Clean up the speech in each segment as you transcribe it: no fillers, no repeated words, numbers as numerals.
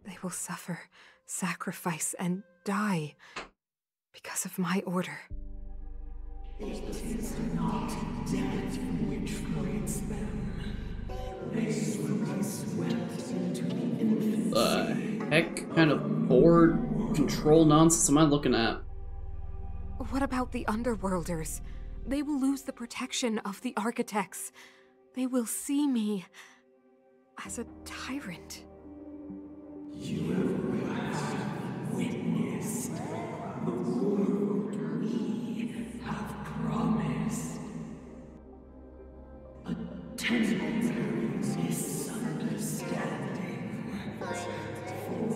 They will suffer, sacrifice, and die because of my order. It is not death which frees them. They swept into the infancy. Heck kind of board control nonsense am I looking at? What about the Underworlders? They will lose the protection of the Architects. They will see me as a tyrant. You have witnessed the world we have promised. A temporary misunderstanding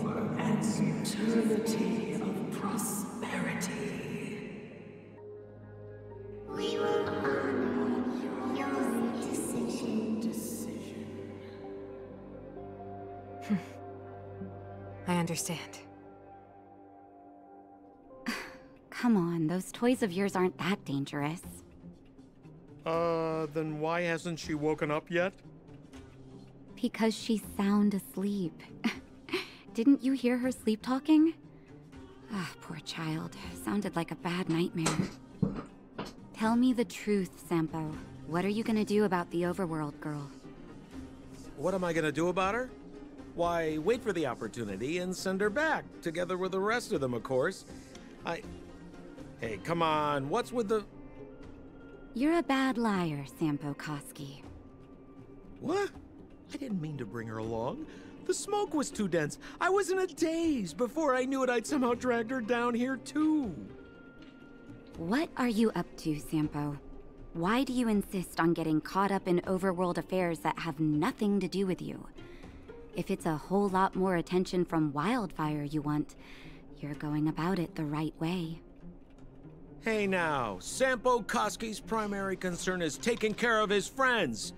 for an eternity of prosperity. We will honor your decision. I understand. Come on, those toys of yours aren't that dangerous. Then why hasn't she woken up yet? Because she's sound asleep. Didn't you hear her sleep talking? Ah, poor child. Sounded like a bad nightmare. Tell me the truth, Sampo. What are you gonna do about the Overworld girl? What am I gonna do about her? Why, wait for the opportunity and send her back, together with the rest of them, of course. Hey, come on, what's with the... You're a bad liar, Sampo Koski. What? I didn't mean to bring her along. The smoke was too dense. I was in a daze. Before I knew it, I'd somehow dragged her down here, too. What are you up to, Sampo? Why do you insist on getting caught up in overworld affairs that have nothing to do with you? If it's a whole lot more attention from Wildfire you want, you're going about it the right way. Hey now, Sampo Koski's primary concern is taking care of his friends.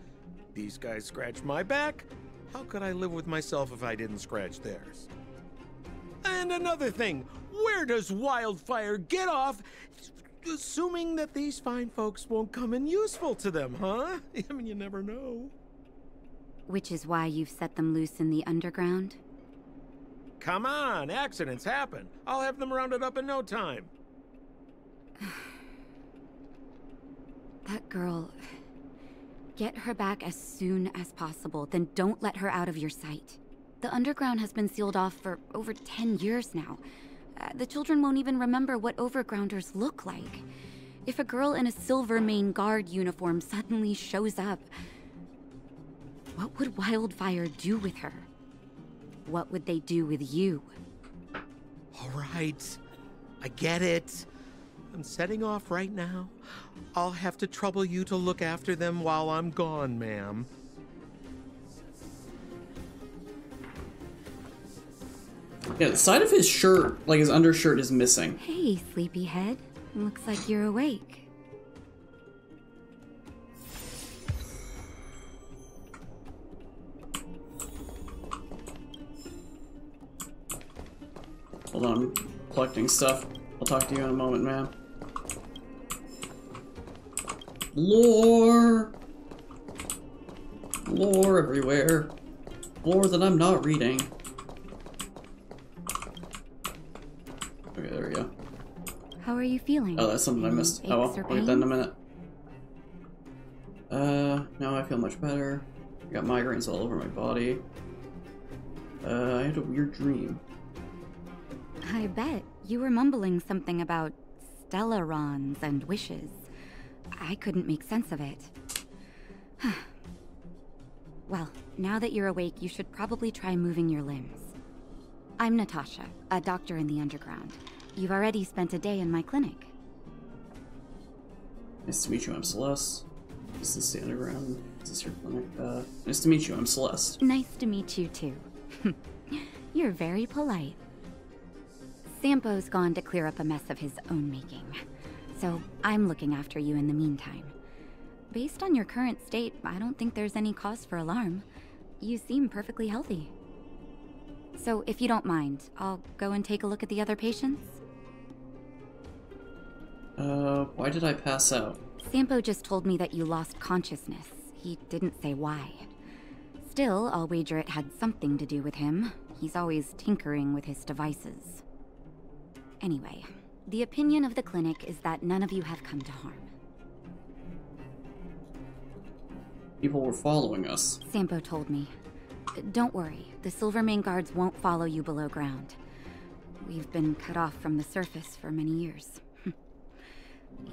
These guys scratch my back. How could I live with myself if I didn't scratch theirs? And another thing, where does Wildfire get off assuming that these fine folks won't come in useful to them, huh? I mean, you never know. Which is why you've set them loose in the underground? Come on, accidents happen. I'll have them rounded up in no time. That girl... Get her back as soon as possible, then don't let her out of your sight. The underground has been sealed off for over 10 years now. The children won't even remember what overgrounders look like. If a girl in a Silvermane Guard uniform suddenly shows up, what would Wildfire do with her? What would they do with you? All right, I get it. I'm setting off right now. I'll have to trouble you to look after them while I'm gone, ma'am. Yeah, the side of his shirt, like his undershirt, is missing. Hey, sleepyhead. Looks like you're awake. Hold on, I'm collecting stuff. I'll talk to you in a moment, man. Lore! Lore everywhere. Lore that I'm not reading. Okay, there we go. How are you feeling? Oh, that's something I missed. Oh well, I'll get that in a minute. Now I feel much better. I got migraines all over my body. I had a weird dream. I bet. You were mumbling something about Stellarons and wishes. I couldn't make sense of it. Well, now that you're awake, you should probably try moving your limbs. I'm Natasha, a doctor in the underground. You've already spent a day in my clinic. Nice to meet you, I'm Celeste. Is this the underground? Is this your clinic? Nice to meet you, I'm Celeste. Nice to meet you too. You're very polite. Sampo's gone to clear up a mess of his own making, so I'm looking after you in the meantime. Based on your current state, I don't think there's any cause for alarm. You seem perfectly healthy. So if you don't mind, I'll go and take a look at the other patients? Why did I pass out? Sampo just told me that you lost consciousness. He didn't say why. Still, I'll wager it had something to do with him. He's always tinkering with his devices. Anyway, the opinion of the clinic is that none of you have come to harm. People were following us. Sampo told me. Don't worry, the Silvermane guards won't follow you below ground. We've been cut off from the surface for many years.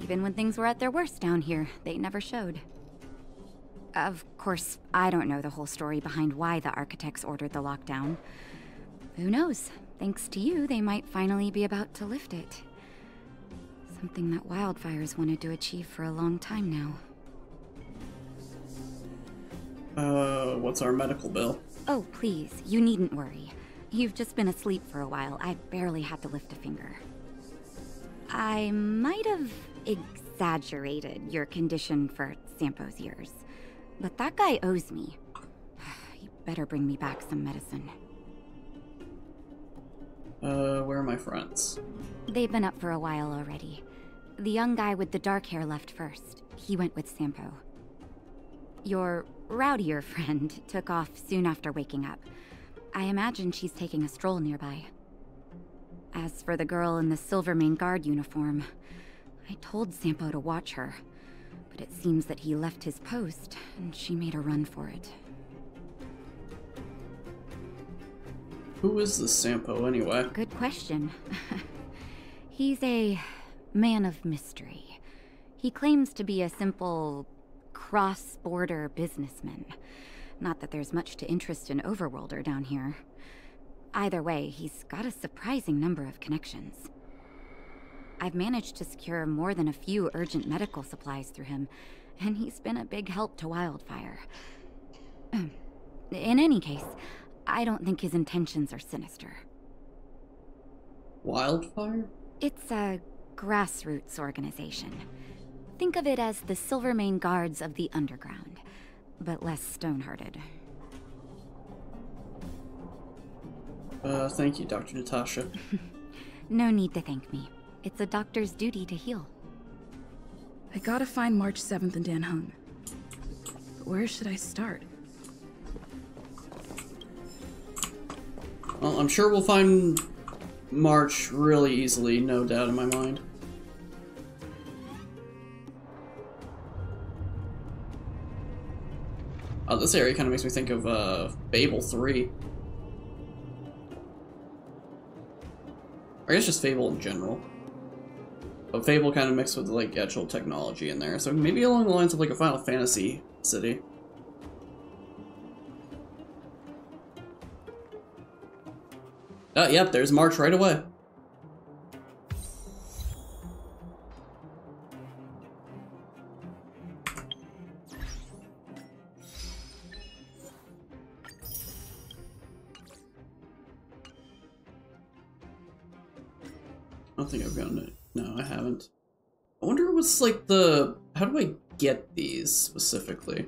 Even when things were at their worst down here, they never showed. Of course, I don't know the whole story behind why the architects ordered the lockdown. Who knows? Thanks to you, they might finally be about to lift it. Something that wildfires wanted to achieve for a long time now. What's our medical bill? Oh, please, you needn't worry. You've just been asleep for a while. I barely had to lift a finger. I might have exaggerated your condition for Sampo's years, but that guy owes me. He better bring me back some medicine. Where are my friends? They've been up for a while already. The young guy with the dark hair left first. He went with Sampo. Your rowdier friend took off soon after waking up. I imagine she's taking a stroll nearby. As for the girl in the Silvermane guard uniform, I told Sampo to watch her, but it seems that he left his post and she made a run for it. Who is this Sampo anyway? Good question. He's a man of mystery. He claims to be a simple cross-border businessman. Not that there's much to interest an overworlder down here. Either way, he's got a surprising number of connections. I've managed to secure more than a few urgent medical supplies through him, and he's been a big help to Wildfire. In any case, I don't think his intentions are sinister. Wildfire? It's a grassroots organization. Think of it as the Silvermane Guards of the Underground, but less stone-hearted. Thank you, Dr. Natasha. No need to thank me. It's a doctor's duty to heal. I gotta find March 7th in Dan Hung. But where should I start? Well, I'm sure we'll find March really easily, no doubt in my mind. Oh, this area kind of makes me think of, Fable 3. Or I guess just Fable in general. But Fable kind of mixed with, like, actual technology in there. So maybe along the lines of, like, a Final Fantasy city. Oh, yep, there's March right away. I don't think I've gotten it. No, I haven't. I wonder what's like the... How do I get these specifically?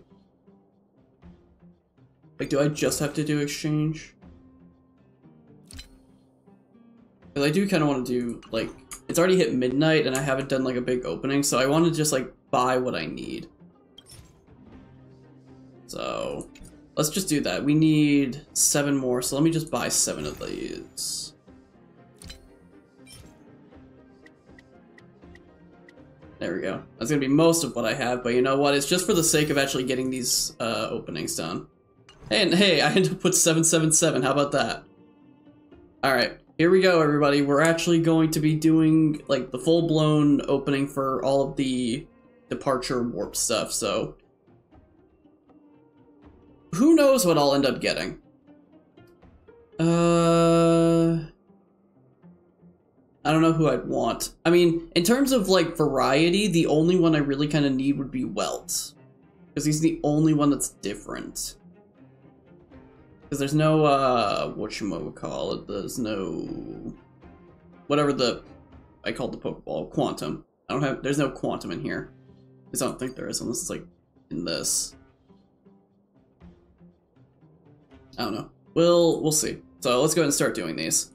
Like, do I just have to do exchange? Because I do kind of want to do, like... It's already hit midnight and I haven't done like a big opening, so I want to just like buy what I need. So, let's just do that. We need 7 more, so let me just buy 7 of these. There we go. That's gonna be most of what I have, but you know what? It's just for the sake of actually getting these openings done. And hey, I ended up with 777. How about that? Alright, here we go, everybody. We're actually going to be doing like the full-blown opening for all of the departure warp stuff, so who knows what I'll end up getting. I don't know who I'd want. I mean, in terms of, like, variety, the only one I really kind of need would be Welt. Because he's the only one that's different. Because there's no, whatchamacallit, there's no... Whatever I called the Pokeball, Quantum. There's no Quantum in here. Because I don't think there is, unless it's, like, in this. I don't know. We'll see. So, let's go ahead and start doing these.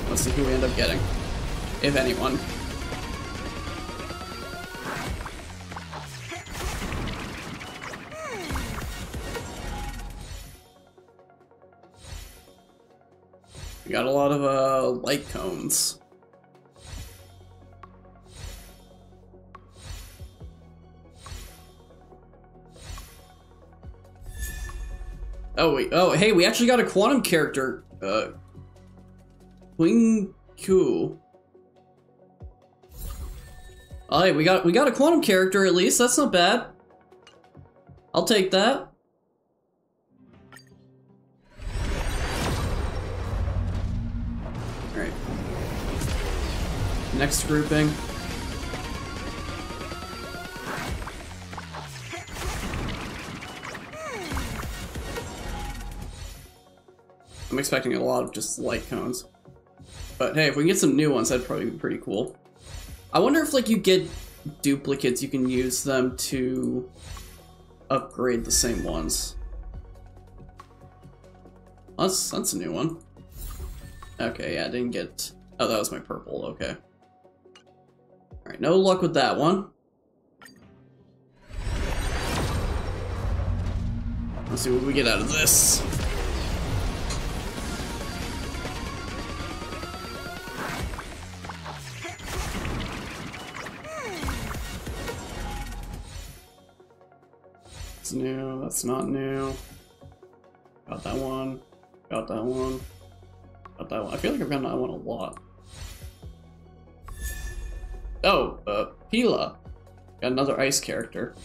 Let's see who we end up getting, if anyone. We got a lot of light cones. Oh wait, oh hey, we actually got a quantum character. Wing Q. Oh hey, we got a quantum character at least. That's not bad. I'll take that. Alright. Next grouping. I'm expecting a lot of just light cones. But hey, if we can get some new ones, that'd probably be pretty cool. I wonder if, like, you get duplicates, you can use them to upgrade the same ones. That's a new one. Okay, yeah, I didn't get... Oh, that was my purple, okay. Alright, no luck with that one. Let's see what we get out of this. That's new, that's not new. Got that one. Got that one. Got that one. I feel like I've gotten that one a lot. Oh, Pila. Got another ice character.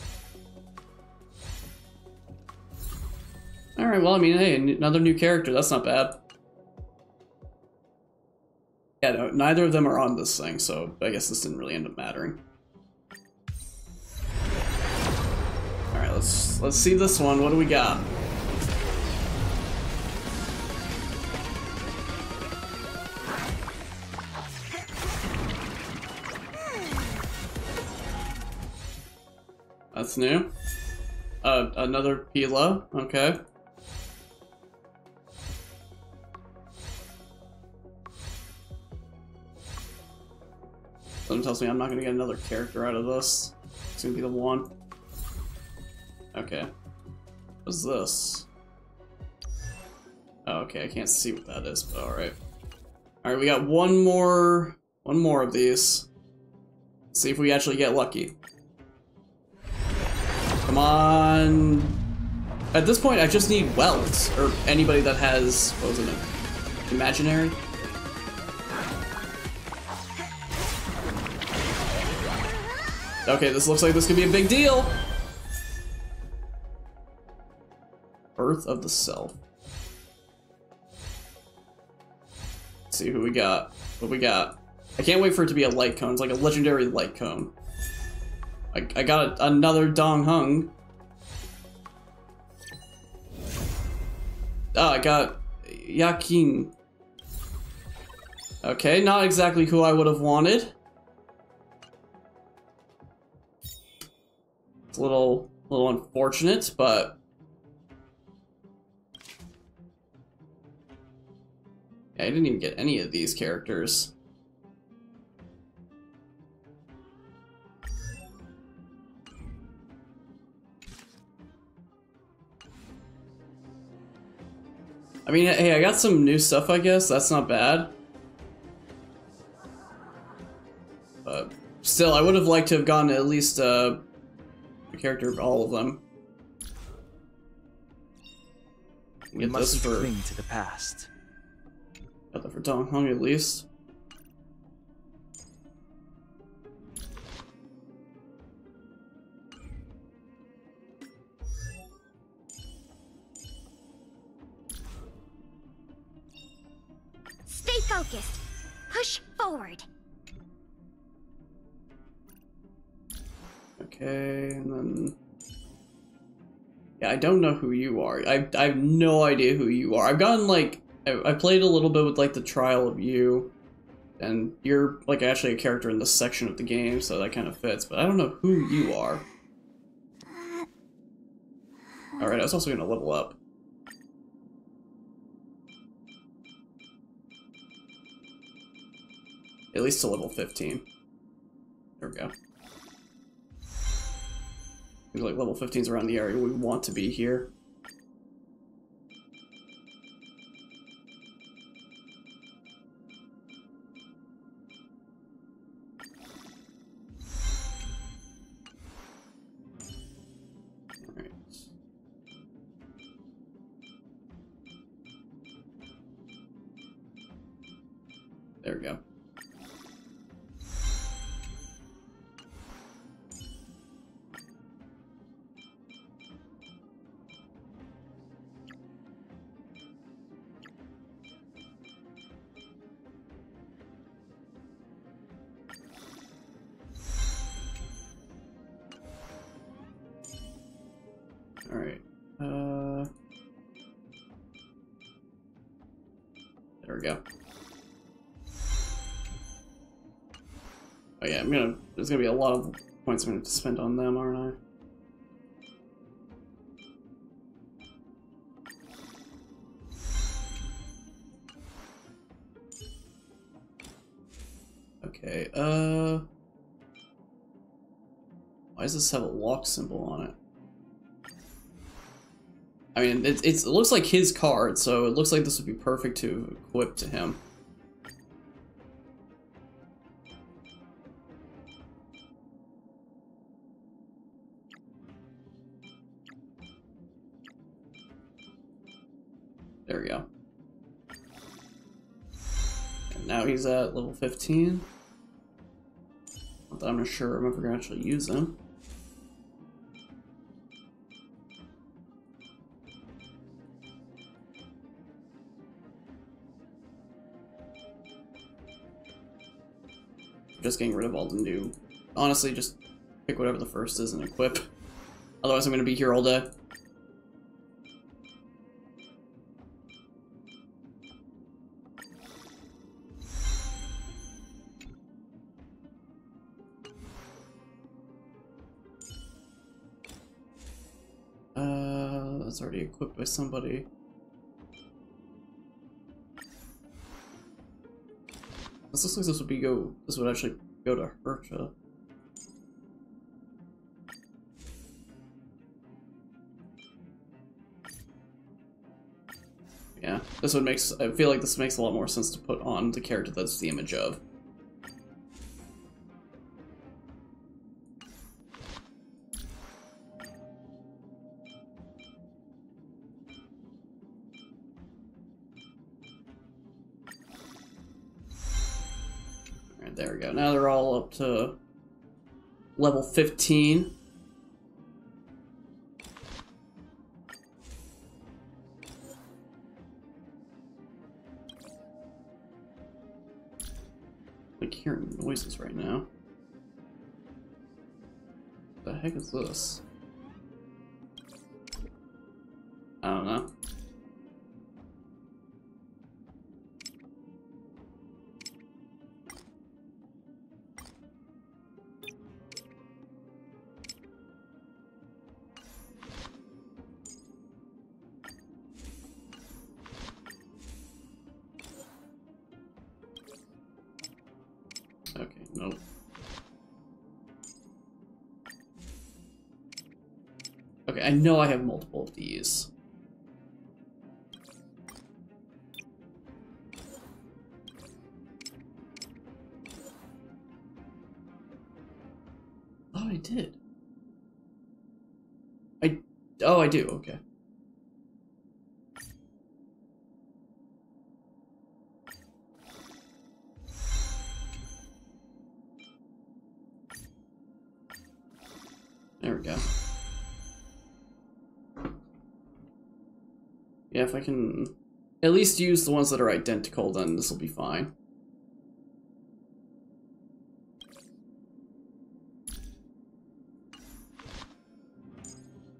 Alright, well, I mean, hey, another new character. That's not bad. Yeah, no, neither of them are on this thing, so I guess this didn't really end up mattering. Alright, let's see this one. What do we got? That's new. Another Pila, okay. Something tells me I'm not gonna get another character out of this. It's gonna be the one. Okay. What's this? Oh, okay, I can't see what that is, but alright. Alright, we got one more of these. Let's see if we actually get lucky. Come on. At this point, I just need Wells, or anybody that has, what was it, Imaginary? Okay, this looks like this could be a big deal. Birth of the Self. Let's see who we got. What we got. I can't wait for it to be a light cone. It's like a legendary light cone. I got another Dong Hung. Oh, I got Jaken. Okay, not exactly who I would have wanted. It's a little unfortunate, but yeah, I didn't even get any of these characters. I mean, hey, I got some new stuff, I guess. That's not bad. But still, I would have liked to have gotten at least a character of all of them. We must cling to the past. Got that for Dong Hung at least. Stay focused. Push forward. Okay, and then... Yeah, I don't know who you are. I have no idea who you are. I've gotten, like... I played a little bit with, like, the trial of you. And you're, like, actually a character in this section of the game, so that kind of fits. But I don't know who you are. Alright, I was also gonna level up. At least to level 15. There we go. Seems like level 15's around the area we want to be here. There we go. Alright. There we go. Oh yeah, there's gonna be a lot of points I'm gonna have to spend on them, aren't I? Okay, why does this have a lock symbol on it? I mean, it looks like his card, so it looks like this would be perfect to equip to him. There we go. And now he's at level 15. Not that I'm not sure I'm ever going to actually use him. Just getting rid of all the new... Honestly, just pick whatever the first is and equip. Otherwise I'm going to be here all day. That's already equipped by somebody. This looks like this would actually go to Hercha. Yeah, this would I feel like this makes a lot more sense to put on the character that's the image of. There we go. Now they're all up to level 15. Like hearing noises right now. What the heck is this? I don't know. Okay, nope. Okay, I know I have multiple of these. Oh, I did. Oh, I do, okay. There we go. Yeah, if I can at least use the ones that are identical, then this will be fine.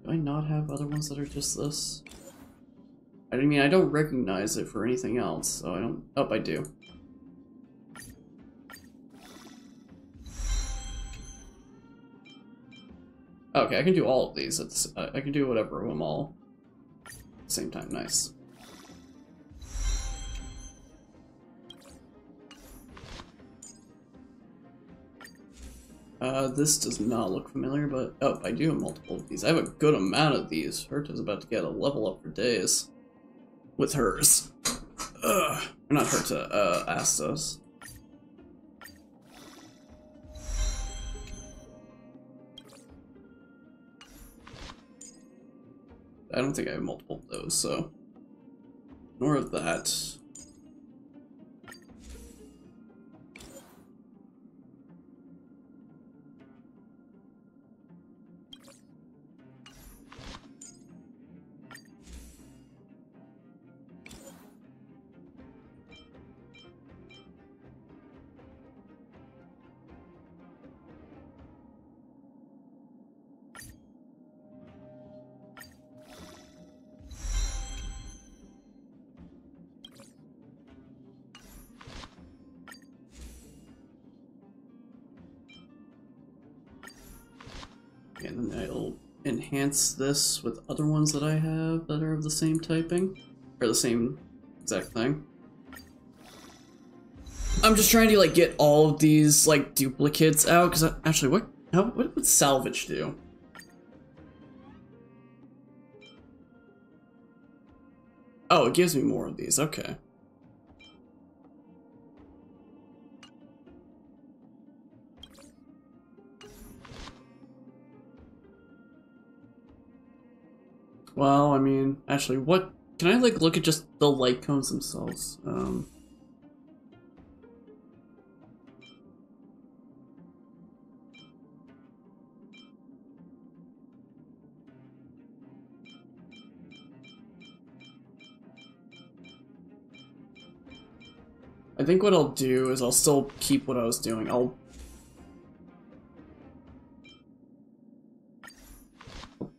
Do I not have other ones that are just this? I mean, I don't recognize it for anything else, so I don't... Oh, I do. Okay, I can do all of these. I can do whatever of them all at the same time. Nice. This does not look familiar, but... Oh, I do have multiple of these. I have a good amount of these. Herta's about to get a level up for days. With hers. Ugh. Not Herta, Astos. I don't think I have multiple of those, so... Nor of that. and then I'll enhance this with other ones that I have that are of the same typing, or the same exact thing. I'm just trying to like get all of these like duplicates out, because actually, what would salvage do? Oh, it gives me more of these. Okay. Well, I mean, actually, what can I like look at just the light cones themselves? I think what I'll do is I'll still keep what I was doing. I'll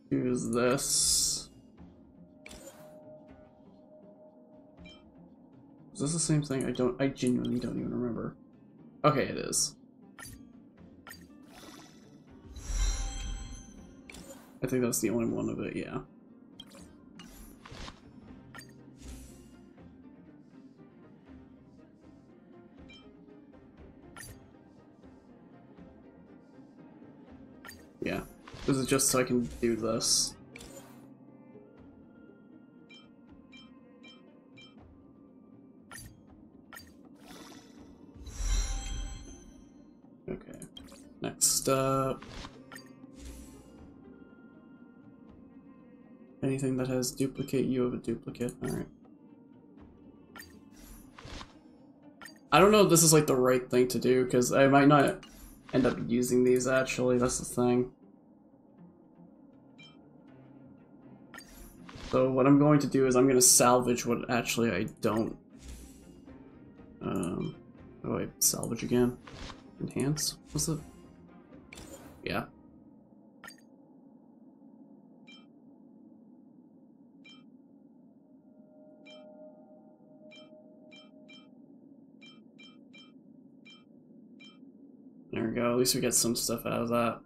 use this. Is this the same thing? I genuinely don't even remember. Okay, it is. I think that's the only one of it, yeah. Yeah, this is just so I can do this. Okay, next up. Anything that has duplicate, you have a duplicate. Alright. I don't know if this is like the right thing to do, because I might not end up using these actually, that's the thing. So what I'm going to do is I'm going to salvage what actually I don't. Oh wait, salvage again. Enhance? What's it? Yeah. There we go, at least we get some stuff out of that.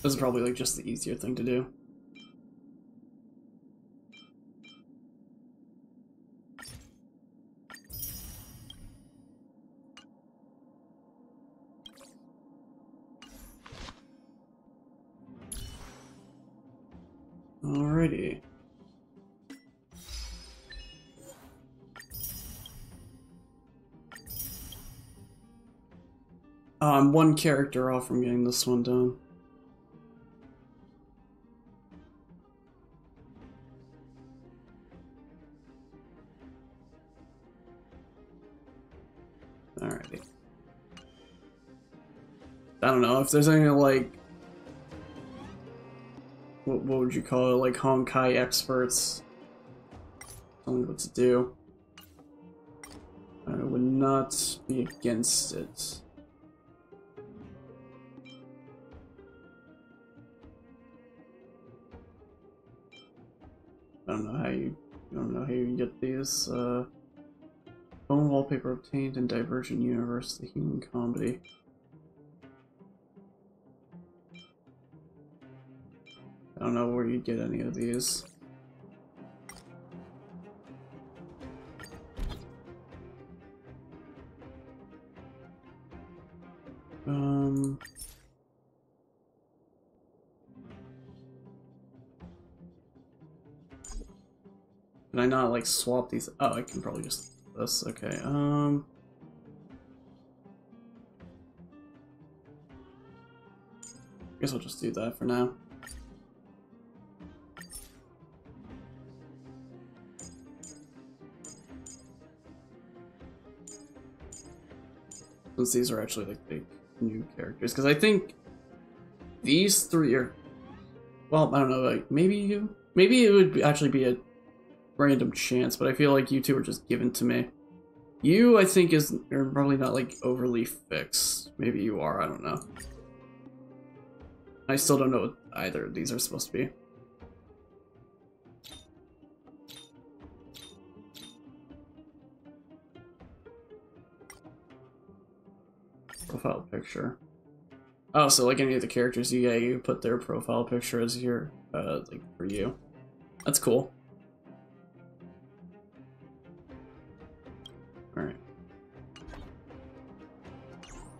This is probably like just the easier thing to do. Alrighty. I'm one character off from getting this one done. Alrighty. I don't know if there's any like what would you call it, like Honkai experts telling me what to do. I would not be against it. I don't know how you get these. Phone wallpaper obtained in Divergent Universe, the human comedy. I don't know where you'd get any of these. Can I not like swap these? Oh, I can probably just do this. Okay. Guess I'll just do that for now. Since these are actually like the new characters, because I think these three are, well, I don't know, like maybe it would actually be a random chance, but I feel like you two are just given to me. You, I think, are probably not like overly fixed. Maybe you are, I don't know. I still don't know what either of these are supposed to be. Profile picture. Oh, so like any of the characters, you put their profile picture as your, like, for you. That's cool. Alright.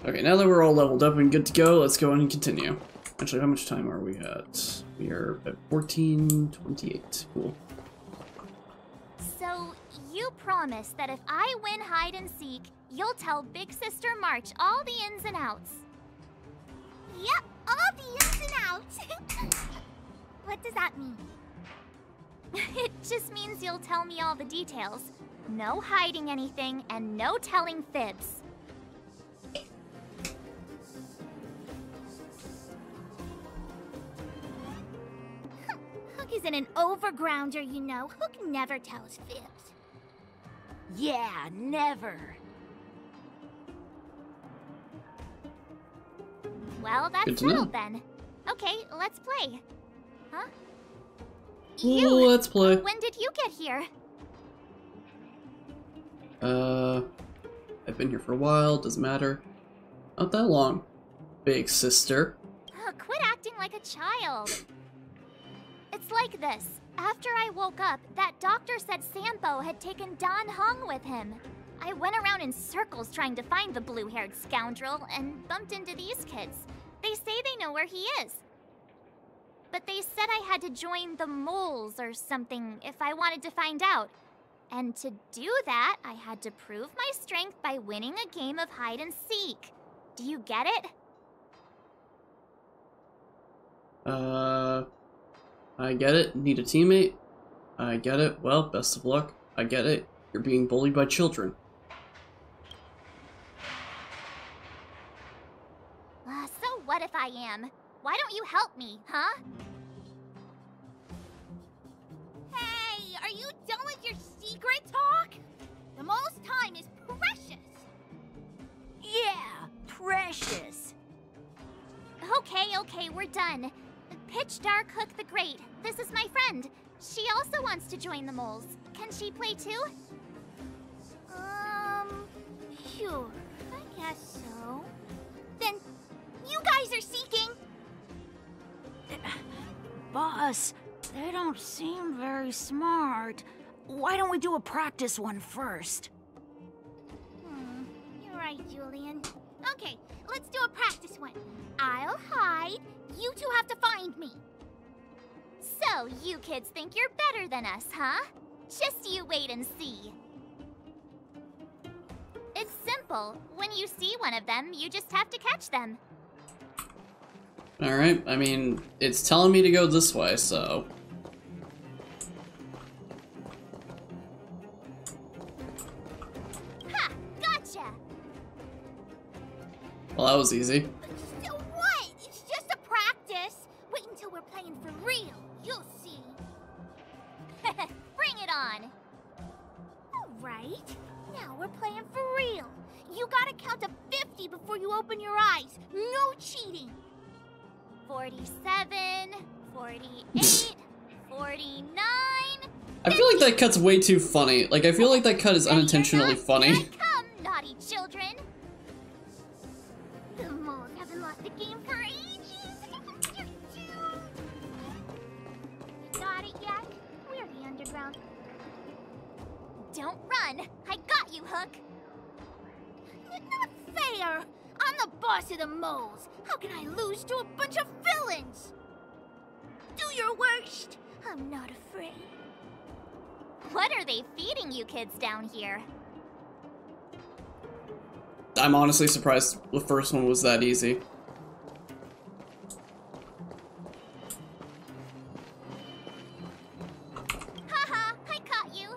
Okay, now that we're all leveled up and good to go, let's go on and continue. Actually, how much time are we at? We are at 14:28. Cool. So, you promise that if I win hide and seek, you'll tell Big Sister March all the ins and outs. Yep, all the ins and outs. What does that mean? It just means you'll tell me all the details. No hiding anything and no telling fibs. Hook isn't an overgrounder, you know. Hook never tells fibs. Yeah, never. Well, that's settled then. Okay, let's play. Huh? Let's play. When did you get here? I've been here for a while, doesn't matter. Not that long. Big sister. Quit acting like a child. It's like this. After I woke up, that doctor said Sampo had taken Dan Hung with him. I went around in circles trying to find the blue-haired scoundrel and bumped into these kids. They say they know where he is. But they said I had to join the moles or something if I wanted to find out. And to do that, I had to prove my strength by winning a game of hide and seek. Do you get it? I get it. Need a teammate. I get it. Well, best of luck. I get it. You're being bullied by children. So what if I am? Why don't you help me, huh? Hey, are you done with your secret talk? The most time is precious. Yeah, precious. Okay, we're done. Pitch Dark Hook the Great. This is my friend. She also wants to join the moles. Can she play too? Sure. I guess so. Then, you guys are seeking. Boss, they don't seem very smart. Why don't we do a practice one first? You're right, Julian. Okay, let's do a practice one. I'll hide. You two have to find me. So, you kids think you're better than us, huh? Just you wait and see. It's simple. When you see one of them, you just have to catch them. Alright, I mean, it's telling me to go this way, so... Ha! Gotcha! Well, that was easy. So what? It's just a practice. Wait until we're playing for real. You'll see. Bring it on. Alright. Now we're playing for real. You gotta count to 50 before you open your eyes. No cheating. 47, 48, 49... I feel like that cut's way too funny. Like, I feel like that cut is unintentionally funny. Here I come, naughty children. The moles haven't lost a game for ages. Got it yet? We're the underground. Don't run. I got you, Hook. Not fair. I'm the boss of the moles. How can I lose to a bunch of villains? Do your worst. I'm not afraid. What are they feeding you kids down here? I'm honestly surprised the first one was that easy. Haha, I caught you.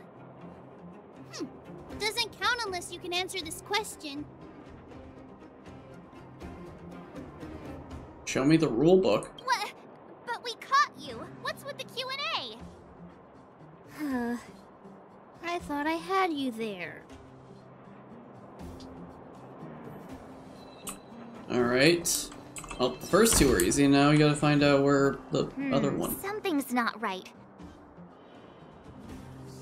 Doesn't count unless you can answer this question. Show me the rule book. What? But we caught you. What's with the Q&A? I thought I had you there. Alright. Well, the first two are easy, now we gotta find out where the other one. Something's not right.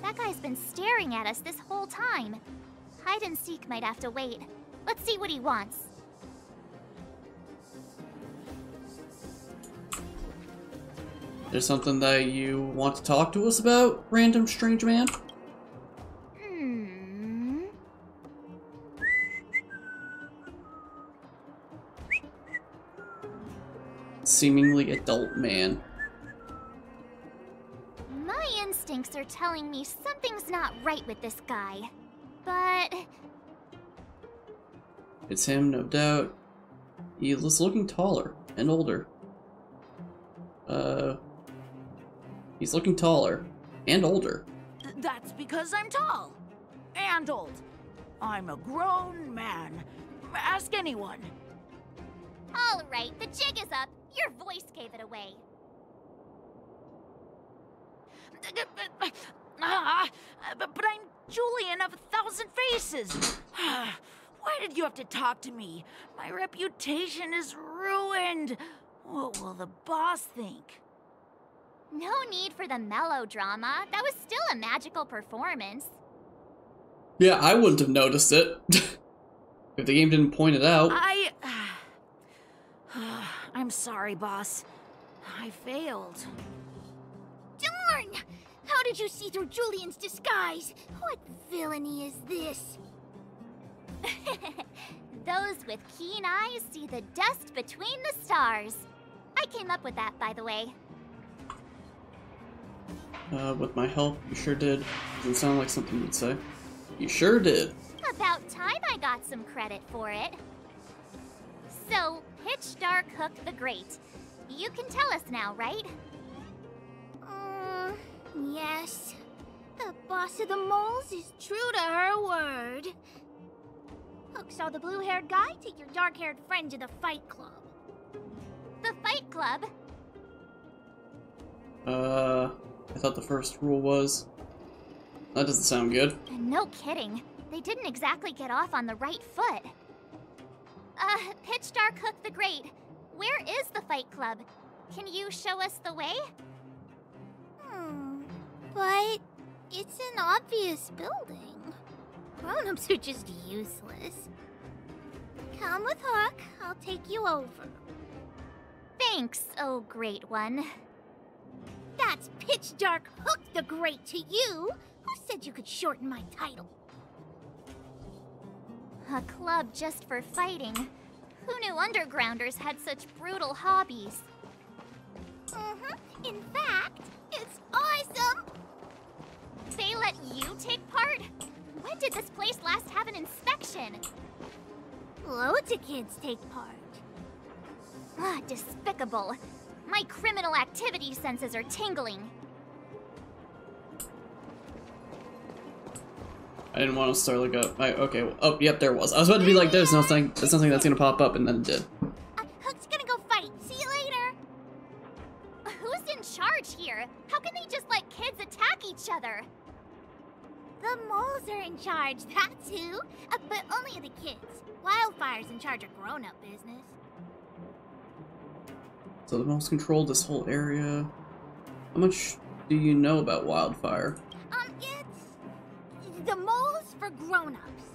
That guy's been staring at us this whole time. Hide and seek might have to wait. Let's see what he wants. There's something that you want to talk to us about, random strange man? Seemingly adult man. My instincts are telling me something's not right with this guy. But... It's him, no doubt. He was looking taller and older. He's looking taller and older. That's because I'm tall and old. I'm a grown man. Ask anyone. all right, the jig is up. Your voice gave it away. But I'm Julian of 1,000 Faces. Why did you have to talk to me? My reputation is ruined. What will the boss think? No need for the melodrama. That was still a magical performance. Yeah, I wouldn't have noticed it. If the game didn't point it out. I'm sorry, boss. I failed. Darn! How did you see through Julian's disguise? What villainy is this? Those with keen eyes see the dust between the stars. I came up with that, by the way. With my help, you sure did. Doesn't sound like something you'd say. You sure did. About time I got some credit for it. So, Pitch Dark Hook the Great. You can tell us now, right? Yes. The boss of the moles is true to her word. Hook saw the blue-haired guy take your dark-haired friend to the Fight Club. The Fight Club? I thought the first rule was... That doesn't sound good. No kidding. They didn't exactly get off on the right foot. Pitch Dark Hook the Great, where is the Fight Club? Can you show us the way? But it's an obvious building. Grown-ups are just useless. Come with Hook, I'll take you over. Thanks, oh great one. That's Pitch Dark Hook the Great to you. Who said you could shorten my title? A club just for fighting. Who knew undergrounders had such brutal hobbies? In fact, it's awesome! They let you take part? When did this place last have an inspection? Loads of kids take part. Despicable. My criminal activity senses are tingling. I didn't want to start like a... okay, well, oh, yep, there was. I was about to be like, there's nothing that's gonna pop up, and then it did. Hook's gonna go fight. See you later. Who's in charge here? How can they just let kids attack each other? The moles are in charge, that's who. But only of the kids. Wildfire's in charge of grown-up business. So the moles control this whole area. How much do you know about Wildfire? It's the moles for grown-ups.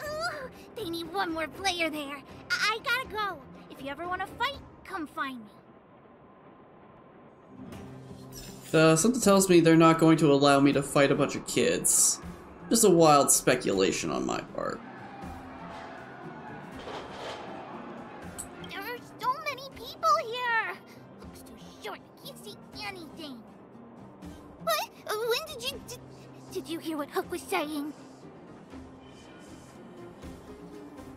Ooh, they need one more player there. I gotta go. If you ever want to fight, come find me. Something tells me they're not going to allow me to fight a bunch of kids. Just a wild speculation on my part. There are so many people here. Looks too short. I can't see anything. What? When did you... Did you hear what Hook was saying?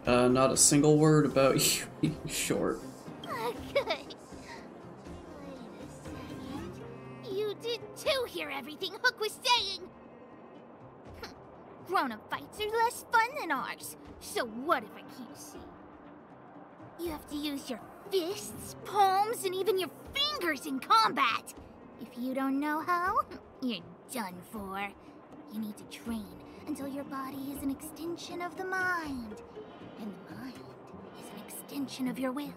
Not a single word about you being short. Good. Wait a second. You did too hear everything Hook was saying. Grown-up fights are less fun than ours. So what if I can't see? You have to use your fists, palms, and even your fingers in combat. If you don't know how, you're done for. You need to train until your body is an extension of the mind. And the mind is an extension of your will.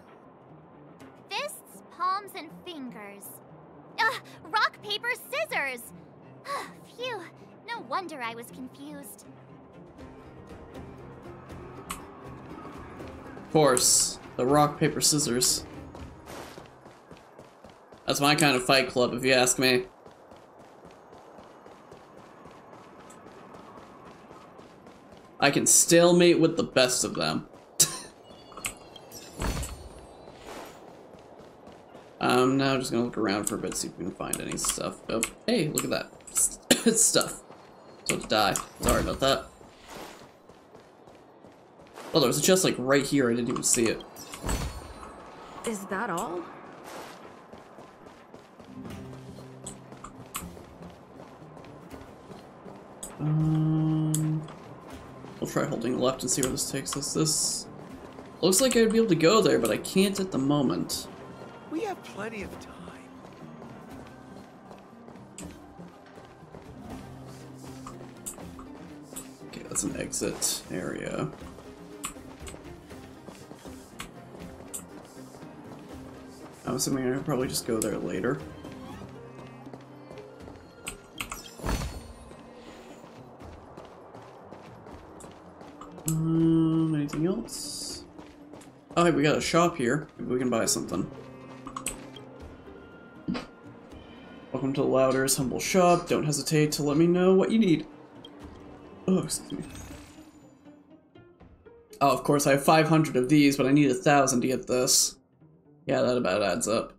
Fists, palms, and fingers. Rock, paper, scissors! Phew, no wonder I was confused. Of course, the rock, paper, scissors. That's my kind of fight club, if you ask me. I can stalemate with the best of them. I'm now just gonna look around for a bit, see if we can find any stuff. Oh, hey, look at that. It's stuff. So to die. Sorry about that. Oh, there was a chest like right here. I didn't even see it. Is that all? We'll try holding left and see where this takes us. This looks like I'd be able to go there, but I can't at the moment. We have plenty of time. Okay, that's an exit area. I'm assuming I could probably just go there later. Anything else? Oh, hey, we got a shop here. Maybe we can buy something. Welcome to Louder's humble shop. Don't hesitate to let me know what you need. Oh, excuse me. Oh, of course, I have 500 of these, but I need 1,000 to get this. Yeah, that about adds up.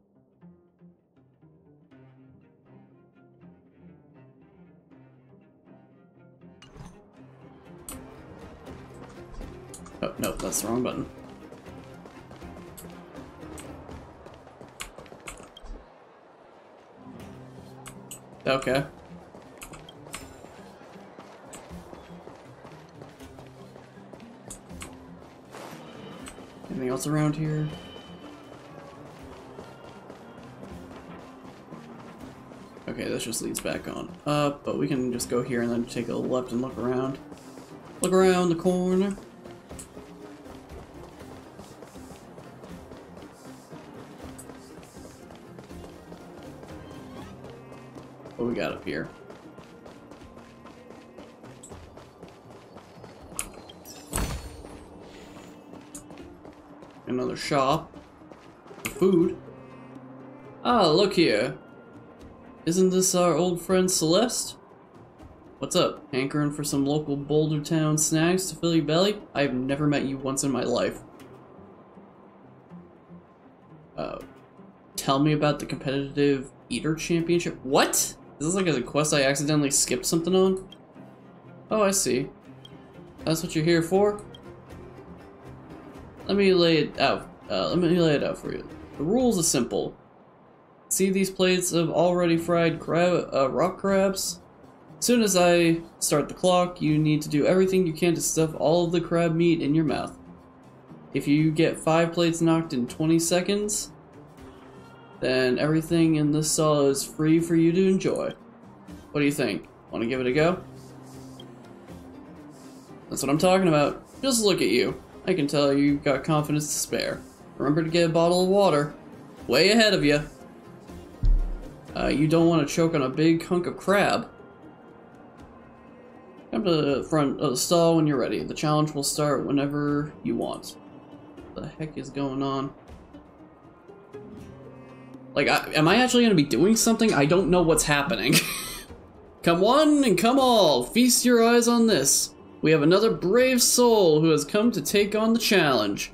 Oh, no, that's the wrong button. Okay. Anything else around here? Okay, this just leads back on up, but we can just go here and then take a left and look around. Look around the corner. What we got up here? Another shop. Food. Ah, look here. Isn't this our old friend Celeste? What's up? Hankering for some local Boulder Town snacks to fill your belly? I've never met you once in my life. Tell me about the competitive eater championship. What? Is this like a quest I accidentally skipped something on? Oh, I see. That's what you're here for? Let me lay it out. For you. The rules are simple. See these plates of already fried rock crabs? As soon as I start the clock, you need to do everything you can to stuff all of the crab meat in your mouth. If you get 5 plates knocked in 20 seconds, then everything in this stall is free for you to enjoy. What do you think? Want to give it a go? That's what I'm talking about. Just look at you. I can tell you've got confidence to spare. Remember to get a bottle of water. Way ahead of you. You don't want to choke on a big hunk of crab. Come to the front of the stall when you're ready. The challenge will start whenever you want. What the heck is going on? Like, am I actually going to be doing something? I don't know what's happening. Come one and come all. Feast your eyes on this. We have another brave soul who has come to take on the challenge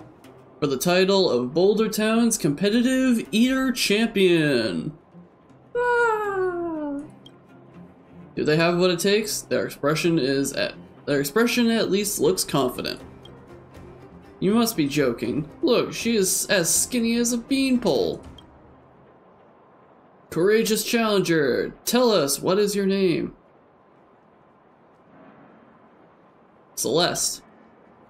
for the title of Boulder Town's Competitive Eater Champion. Ah. Do they have what it takes? Their expression at least looks confident. You must be joking. Look, she is as skinny as a beanpole. Courageous challenger, tell us, what is your name? Celeste.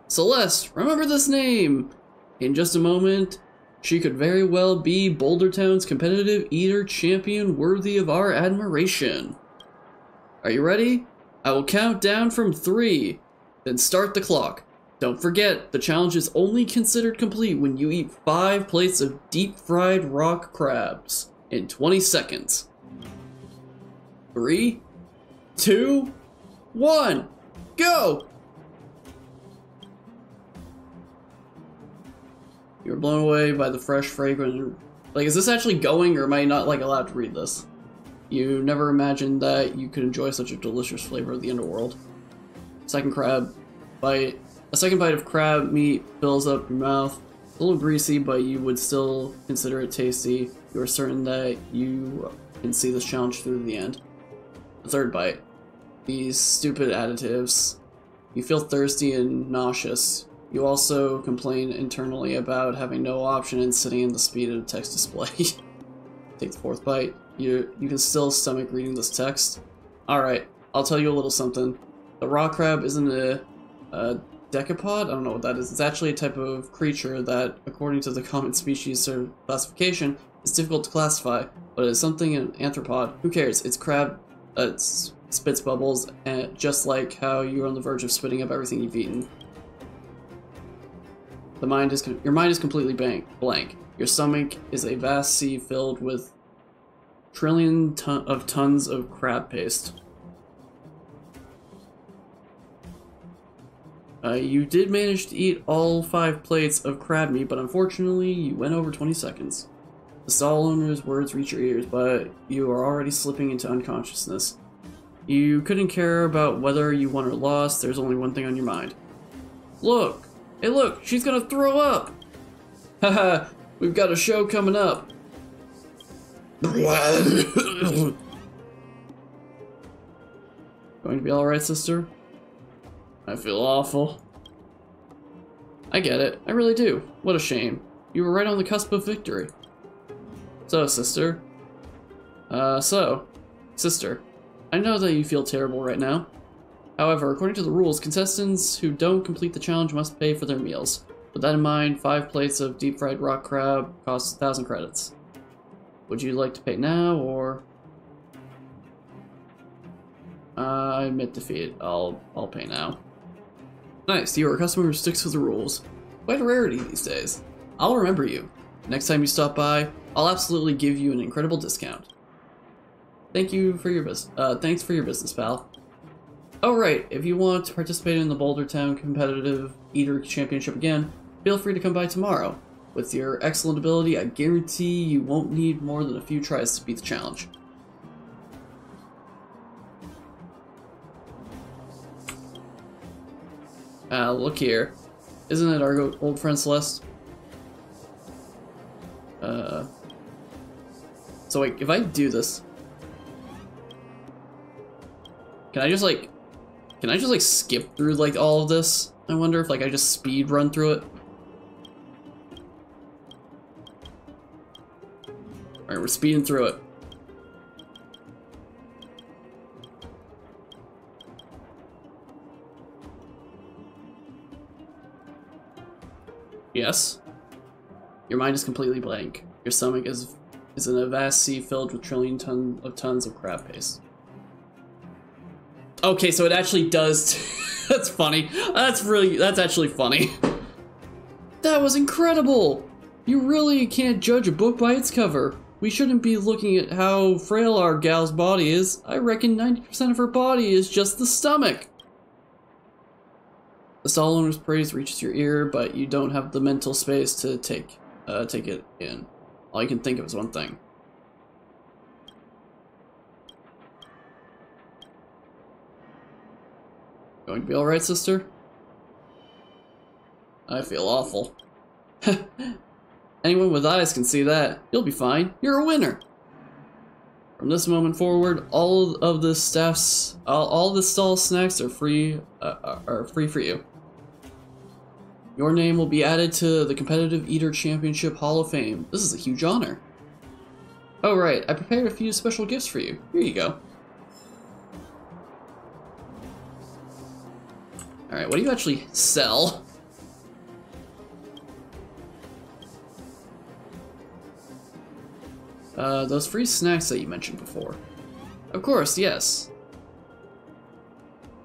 Celeste, remember this name! In just a moment, she could very well be Boulder Town's competitive eater champion worthy of our admiration. Are you ready? I will count down from 3, then start the clock. Don't forget, the challenge is only considered complete when you eat 5 plates of deep-fried rock crabs in 20 seconds. 3, 2, 1, go! You are blown away by the fresh, fragrant Like, is this actually going, or am I not, like, allowed to read this? You never imagined that you could enjoy such a delicious flavor of the underworld. Second crab bite. A second bite of crab meat fills up your mouth. A little greasy, but you would still consider it tasty. You are certain that you can see this challenge through to the end. The third bite. These stupid additives. You feel thirsty and nauseous. You also complain internally about having no option in sitting in the speed of the text display. Take the fourth bite. You can still stomach reading this text. Alright, I'll tell you a little something. The rock crab isn't a decapod? I don't know what that is. It's actually a type of creature that, according to the common species classification, is difficult to classify, but it's something an anthropod. Who cares? It's crab, it spits bubbles, and just like how you're on the verge of spitting up everything you've eaten. Your mind is completely blank. Your stomach is a vast sea filled with tons of crab paste. You did manage to eat all 5 plates of crab meat, but unfortunately, you went over 20 seconds. The stall owner's words reach your ears, but you are already slipping into unconsciousness. You couldn't care about whether you won or lost, there's only one thing on your mind. Look! Hey look, she's gonna throw up! Haha, we've got a show coming up. Going to be alright, sister? I feel awful. I get it. I really do. What a shame. You were right on the cusp of victory. So, sister. Sister. I know that you feel terrible right now. However, according to the rules, contestants who don't complete the challenge must pay for their meals. With that in mind, 5 plates of deep-fried rock crab costs 1,000 credits. Would you like to pay now, or... I admit defeat. I'll pay now. Nice, you are a customer who sticks to the rules. Quite a rarity these days. I'll remember you. Next time you stop by, I'll absolutely give you an incredible discount. Thanks for your business, pal. Oh right, if you want to participate in the Boulder Town Competitive Eater Championship again, feel free to come by tomorrow. With your excellent ability, I guarantee you won't need more than a few tries to beat the challenge. Look here. Isn't it our old friend Celeste? So like, if I do this... Can I just like skip through like all of this? I wonder if like I just speed run through it. Alright, we're speeding through it. Yes. Your mind is completely blank. Your stomach is in a vast sea filled with tons of crab paste. Okay, so it actually does. That's funny. That's actually funny. That was incredible. You really can't judge a book by its cover. We shouldn't be looking at how frail our gal's body is. I reckon 90% of her body is just the stomach. The stall owner's praise reaches your ear, but you don't have the mental space to take it in. All you can think of is one thing. Going to be alright, sister? I feel awful. Anyone with eyes can see that. You'll be fine. You're a winner. From this moment forward, all of the stall snacks are free for you. Your name will be added to the Competitive Eater Championship Hall of Fame. This is a huge honor. Oh right, I prepared a few special gifts for you. Here you go. Alright, what do you actually sell? Those free snacks that you mentioned before. Of course, yes.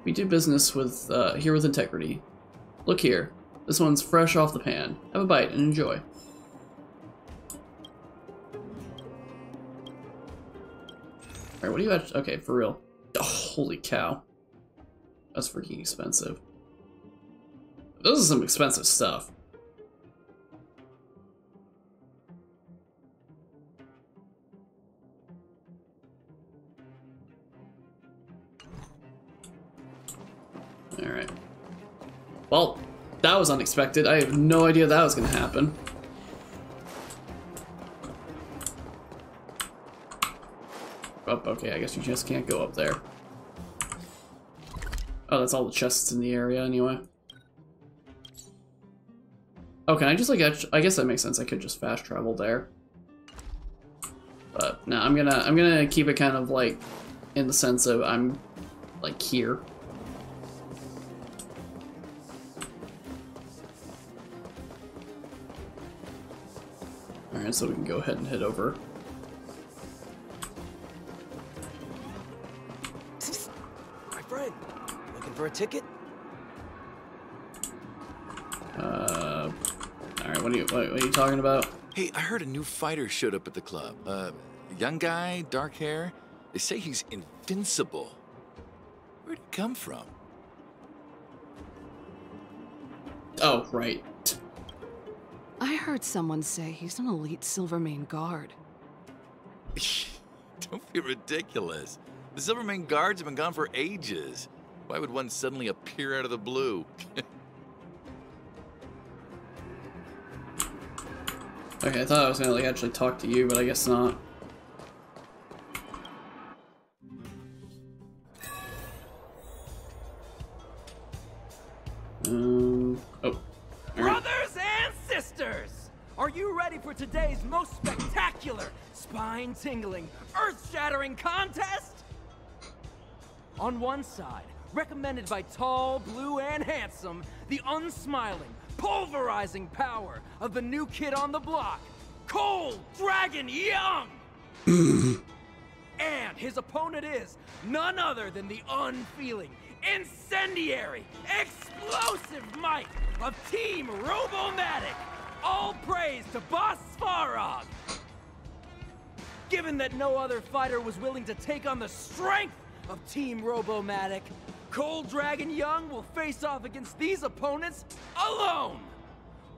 We do business with, here with integrity. Look here. This one's fresh off the pan. Have a bite and enjoy. Alright, what do you actually... Okay, for real. Oh, holy cow. That's freaking expensive. This is some expensive stuff. Alright. Well, that was unexpected. I have no idea that was gonna happen. Oh, okay, I guess you just can't go up there. Oh, that's all the chests in the area anyway. Oh, can I just like, I guess that makes sense. I could just fast travel there. But no, I'm gonna keep it kind of like in the sense of I'm like here. Alright, so we can go ahead and head over. My friend, looking for a ticket? Alright, what are you talking about? Hey, I heard a new fighter showed up at the club. Young guy, dark hair. They say he's invincible. Where'd he come from? Oh, right. I heard someone say he's an elite Silvermane guard. Don't be ridiculous. The Silvermane guards have been gone for ages. Why would one suddenly appear out of the blue? Okay, I thought I was gonna like actually talk to you, but I guess not. Oh. Brothers and sisters, are you ready for today's most spectacular, spine-tingling, earth-shattering contest? On one side, recommended by tall, blue, and handsome, the unsmiling, pulverizing power of the new kid on the block, Cold Dragon Young! And his opponent is none other than the unfeeling, incendiary, explosive might of Team Robomatic! All praise to Boss Svarog! Given that no other fighter was willing to take on the strength of Team Robomatic, Cold Dragon Young will face off against these opponents alone!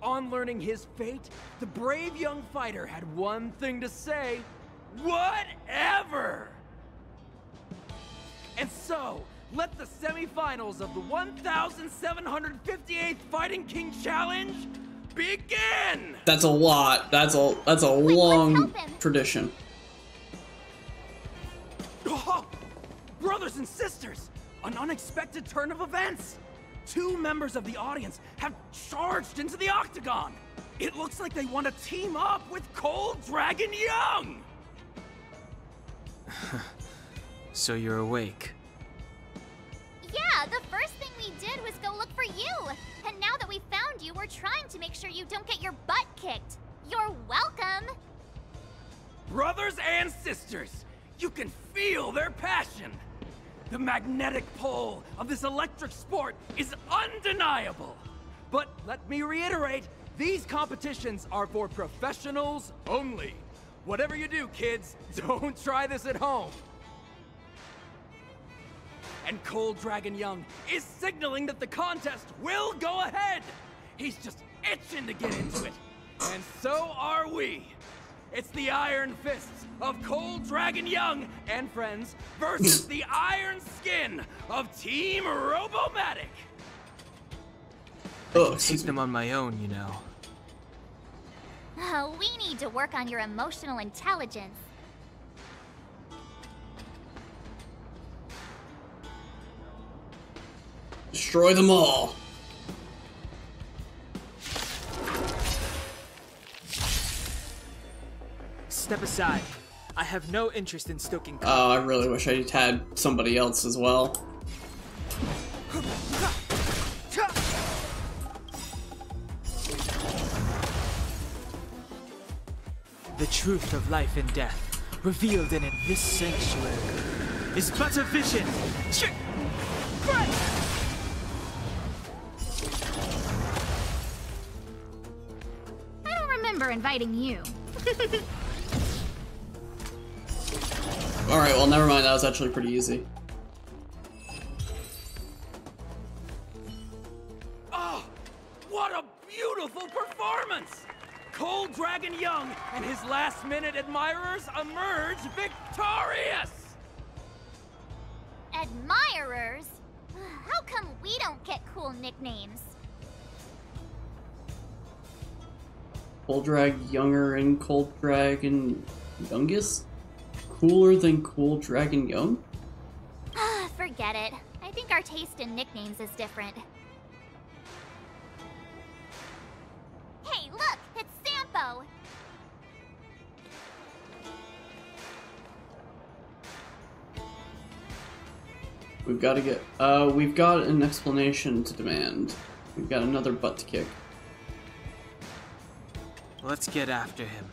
On learning his fate, the brave young fighter had one thing to say: whatever! And so, let the semifinals of the 1,758th Fighting King Challenge begin! That's a lot. That's a long tradition. Oh, brothers and sisters, an unexpected turn of events. 2 members of the audience have charged into the octagon. It looks like they want to team up with Cold Dragon Young. So you're awake. Yeah, the first thing we did was go look for you. And now that we found you, we're trying to make sure you don't get your butt kicked. You're welcome. Brothers and sisters, you can feel their passion. The magnetic pull of this electric sport is undeniable. But let me reiterate, these competitions are for professionals only. Whatever you do, kids, don't try this at home. And Cold Dragon Young is signaling that the contest will go ahead. He's just itching to get into it. And so are we. It's the Iron Fists of Cold Dragon Young and friends versus the Iron Skin of Team Robomatic. I can take them on my own, you know. We need to work on your emotional intelligence. Destroy them all. Step aside. I have no interest in stoking. Oh, I really wish I had somebody else as well. The truth of life and death, revealed in this sanctuary, is but a vision. I don't remember inviting you. Alright, well, never mind. That was actually pretty easy. Oh, what a beautiful performance! Cold Dragon Young and his last-minute admirers emerge victorious! Admirers? How come we don't couple nicknames. Cold Drag Younger and Cold Dragon Youngest? Cooler than Cool Dragon Young? Forget it. I think our taste in nicknames is different. Hey, look! It's Sampo! We've got to get, we've got an explanation to demand. We've got another butt to kick. Let's get after him.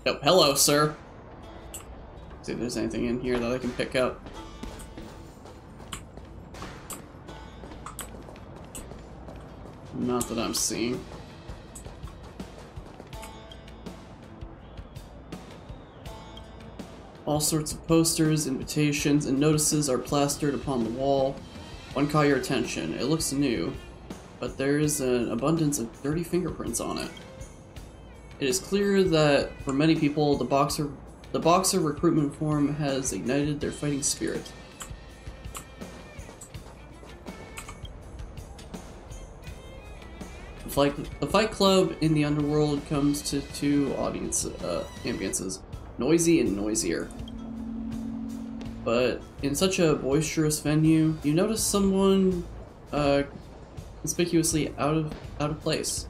Oh, hello, sir. See if there's anything in here that I can pick up. Not that I'm seeing. All sorts of posters, invitations, and notices are plastered upon the wall. One caught your attention. It looks new, but there is an abundance of dirty fingerprints on it. It is clear that for many people, the boxer recruitment form has ignited their fighting spirit. The Fight Club in the underworld comes to two ambiances, noisy and noisier. But in such a boisterous venue, you notice someone conspicuously out of place.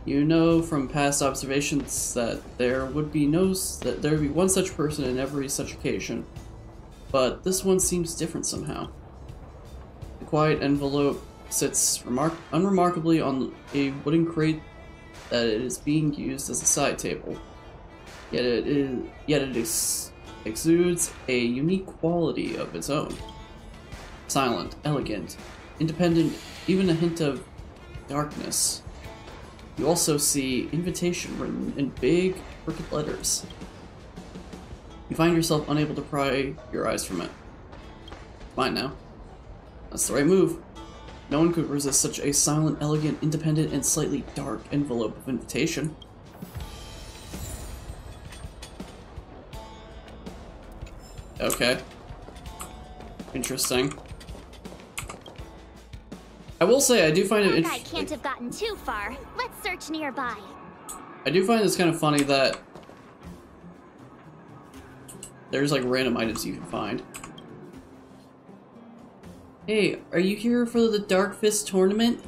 You know from past observations that there would be one such person in every such occasion, but this one seems different somehow. The quiet envelope sits unremarkably on a wooden crate that it is being used as a side table. Yet it exudes a unique quality of its own. Silent, elegant, independent, even a hint of darkness. You also see invitation written in big, crooked letters. You find yourself unable to pry your eyes from it. Fine now. That's the right move. No one could resist such a silent, elegant, independent, and slightly dark envelope of invitation. Okay. Interesting. I will say, I do find it interesting. Honkai can't have gotten too far. Let's search nearby. I do find this kind of funny that there's like random items you can find. Hey, are you here for the Dark Fist tournament?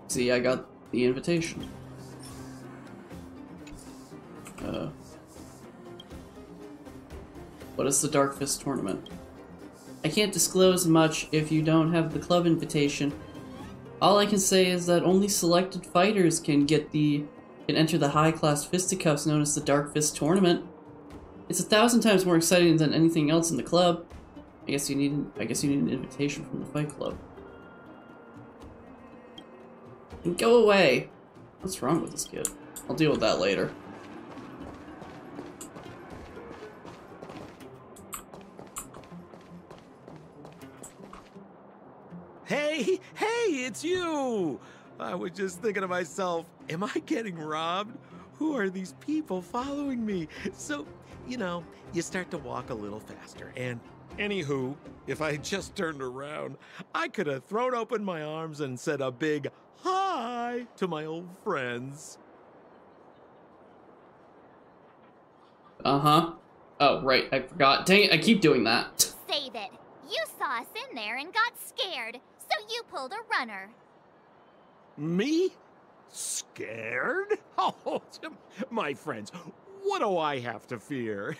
See, I got the invitation. What is the Dark Fist tournament? I can't disclose much if you don't have the club invitation. All I can say is that only selected fighters can enter the high-class fisticuffs known as the Dark Fist tournament. It's 1,000 times more exciting than anything else in the club. I guess you need an invitation from the Fight Club. And go away. What's wrong with this kid? I'll deal with that later. Hey, it's you! I was just thinking to myself, am I getting robbed? Who are these people following me? So, you know, you start to walk a little faster, and anywho, if I had just turned around, I could have thrown open my arms and said a big hi to my old friends. Uh-huh. Oh, right, I forgot. Dang it, I keep doing that. Save it. You saw us in there and got scared, so you pulled a runner. Me? Scared? Oh, my friends, what do I have to fear?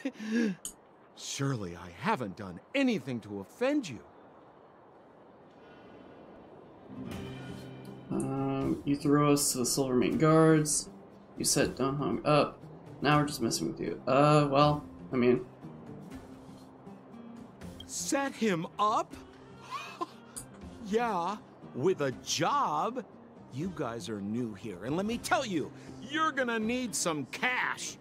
Surely I haven't done anything to offend you. You threw us to the Silvermane guards. You said don't hung up. Now we're just messing with you. Well, I mean... Set him up? Yeah, with a job. You guys are new here, and let me tell you, you're gonna need some cash.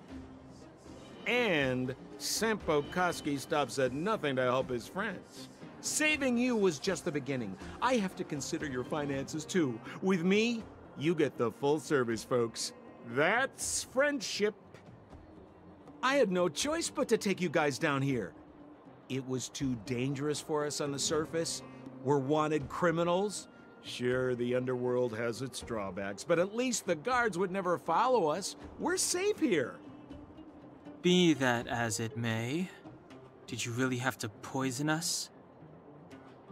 And Sampo Koski stops at nothing to help his friends. Saving you was just the beginning. I have to consider your finances too. With me, you get the full service, folks. That's friendship. I had no choice but to take you guys down here. it was too dangerous for us on the surface? We're wanted criminals? Sure, the underworld has its drawbacks, but at least the guards would never follow us. We're safe here. Be that as it may, did you really have to poison us?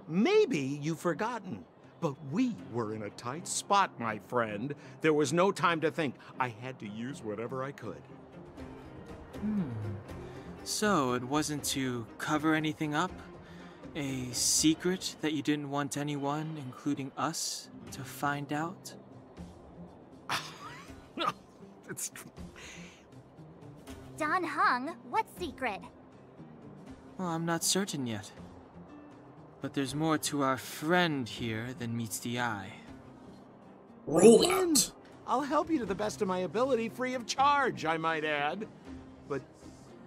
Maybe you've forgotten, but we were in a tight spot, my friend. There was no time to think. I had to use whatever I could. So it wasn't to cover anything up? A secret that you didn't want anyone, including us, to find out? No, it's... Dan Heng, what secret? Well, I'm not certain yet. But there's more to our friend here than meets the eye. Roll out. I'll help you to the best of my ability, free of charge, I might add. But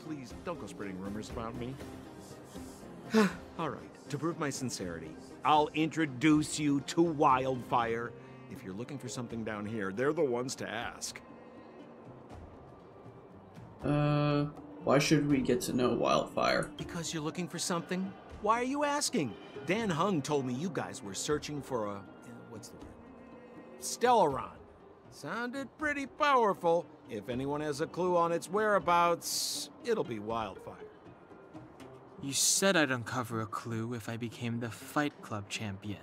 please, don't go spreading rumors about me. All right, to prove my sincerity, I'll introduce you to Wildfire. If you're looking for something down here, they're the ones to ask. Why should we get to know Wildfire? Because you're looking for something? Why are you asking? Dan Heng told me you guys were searching for a... what's the word? Stellaron. Sounded pretty powerful. If anyone has a clue on its whereabouts, it'll be Wildfire. You said I'd uncover a clue if I became the Fight Club champion.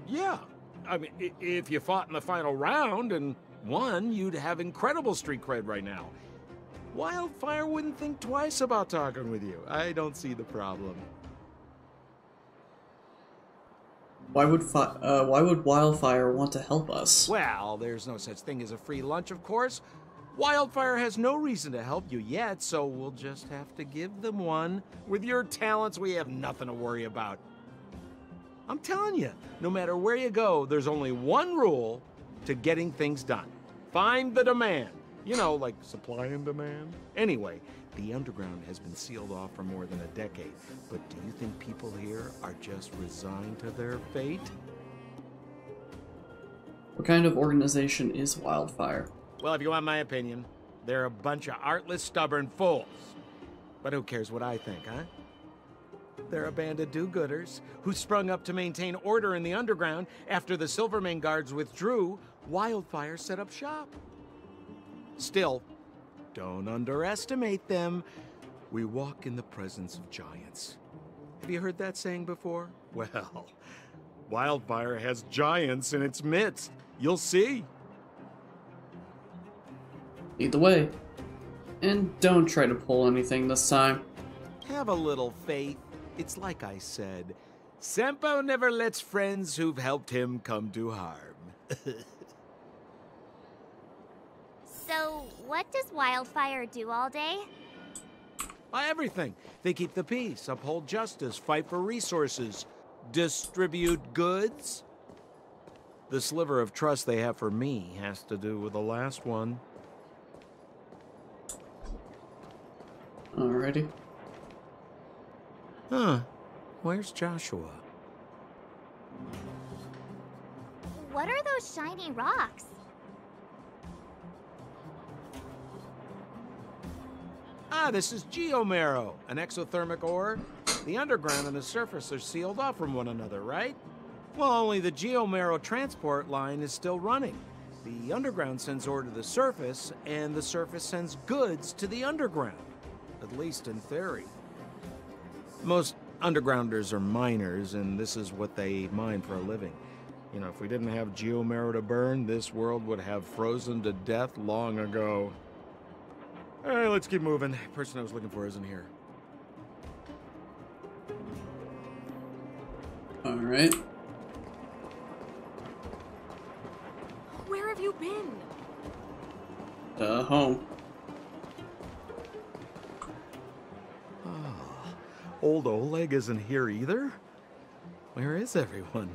Yeah. I mean, if you fought in the final round and won, you'd have incredible street cred right now. Wildfire wouldn't think twice about talking with you. I don't see the problem. Why would Wildfire want to help us? Well, there's no such thing as a free lunch, of course. Wildfire has no reason to help you yet, so we'll just have to give them one. With your talents, we have nothing to worry about. I'm telling you, no matter where you go, there's only one rule to getting things done. Find the demand. You know, like supply and demand. Anyway, the underground has been sealed off for more than a decade. But do you think people here are just resigned to their fate? What kind of organization is Wildfire? Well, if you want my opinion, they're a bunch of artless, stubborn fools. But who cares what I think, huh? They're a band of do-gooders who sprung up to maintain order in the underground. After the Silvermane guards withdrew, Wildfire set up shop. Still, don't underestimate them. We walk in the presence of giants. Have you heard that saying before? Well, Wildfire has giants in its midst. You'll see. Lead the way. And don't try to pull anything this time. Have a little faith. It's like I said, Sampo never lets friends who've helped him come to harm. So, what does Wildfire do all day? Everything. They keep the peace, uphold justice, fight for resources, distribute goods. The sliver of trust they have for me has to do with the last one. Alrighty. Huh. Where's Joshua? What are those shiny rocks? This is geomarrow, an exothermic ore. The underground and the surface are sealed off from one another, right? Well, only the geomarrow transport line is still running. The underground sends ore to the surface, and the surface sends goods to the underground. At least in theory. Most undergrounders are miners, and this is what they mine for a living. You know, if we didn't have geomarrow to burn, this world would have frozen to death long ago. All right, let's keep moving. The person I was looking for isn't here. Alright. Where have you been? Home. Old Oleg isn't here either? Where is everyone?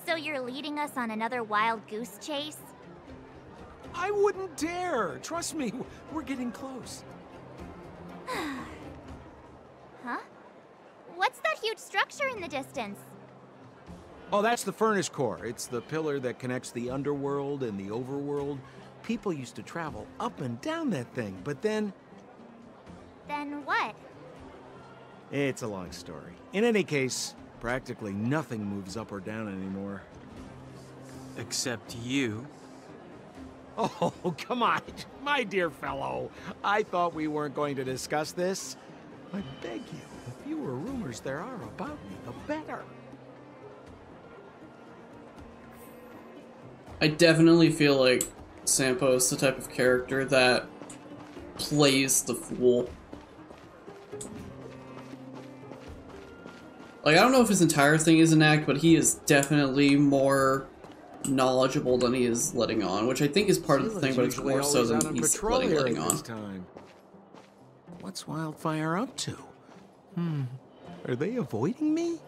So you're leading us on another wild goose chase? I wouldn't dare! Trust me, we're getting close. Huh? What's that huge structure in the distance? Oh, that's the furnace core. It's the pillar that connects the underworld and the overworld. People used to travel up and down that thing, but then... Then what? It's a long story. In any case, practically nothing moves up or down anymore. Except you. Oh, come on, my dear fellow. I thought we weren't going to discuss this. I beg you, the fewer rumors there are about me, the better. I definitely feel like Sampo is the type of character that plays the fool. Like, I don't know if his entire thing is an act, but he is definitely more knowledgeable than he is letting on, which I think is part of the thing, but it's more so than he's letting on. What's Wildfire up to? Are they avoiding me?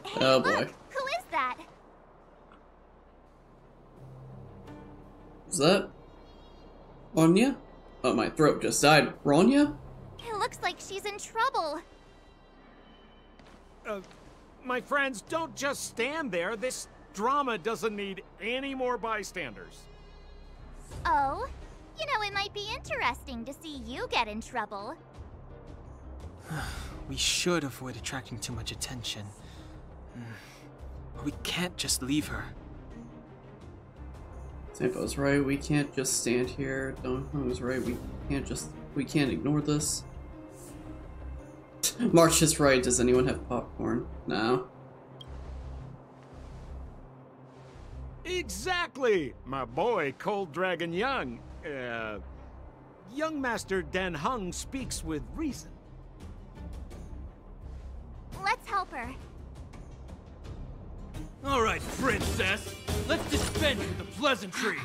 Hey, oh look, boy. who is that? Is that Ronya? Oh, my throat just died. Ronya? It looks like she's in trouble. My friends, don't just stand there. This drama doesn't need any more bystanders. Oh? You know, it might be interesting to see you get in trouble. We should avoid attracting too much attention. But we can't just leave her. Sampo's right, we can't just stand here. Donghung's right, we can't ignore this. March is right, does anyone have popcorn? No. Exactly! My boy, Cold Dragon Young. Young Master Dan Hung speaks with reason. Let's help her. All right, princess. Let's dispense with the pleasantries.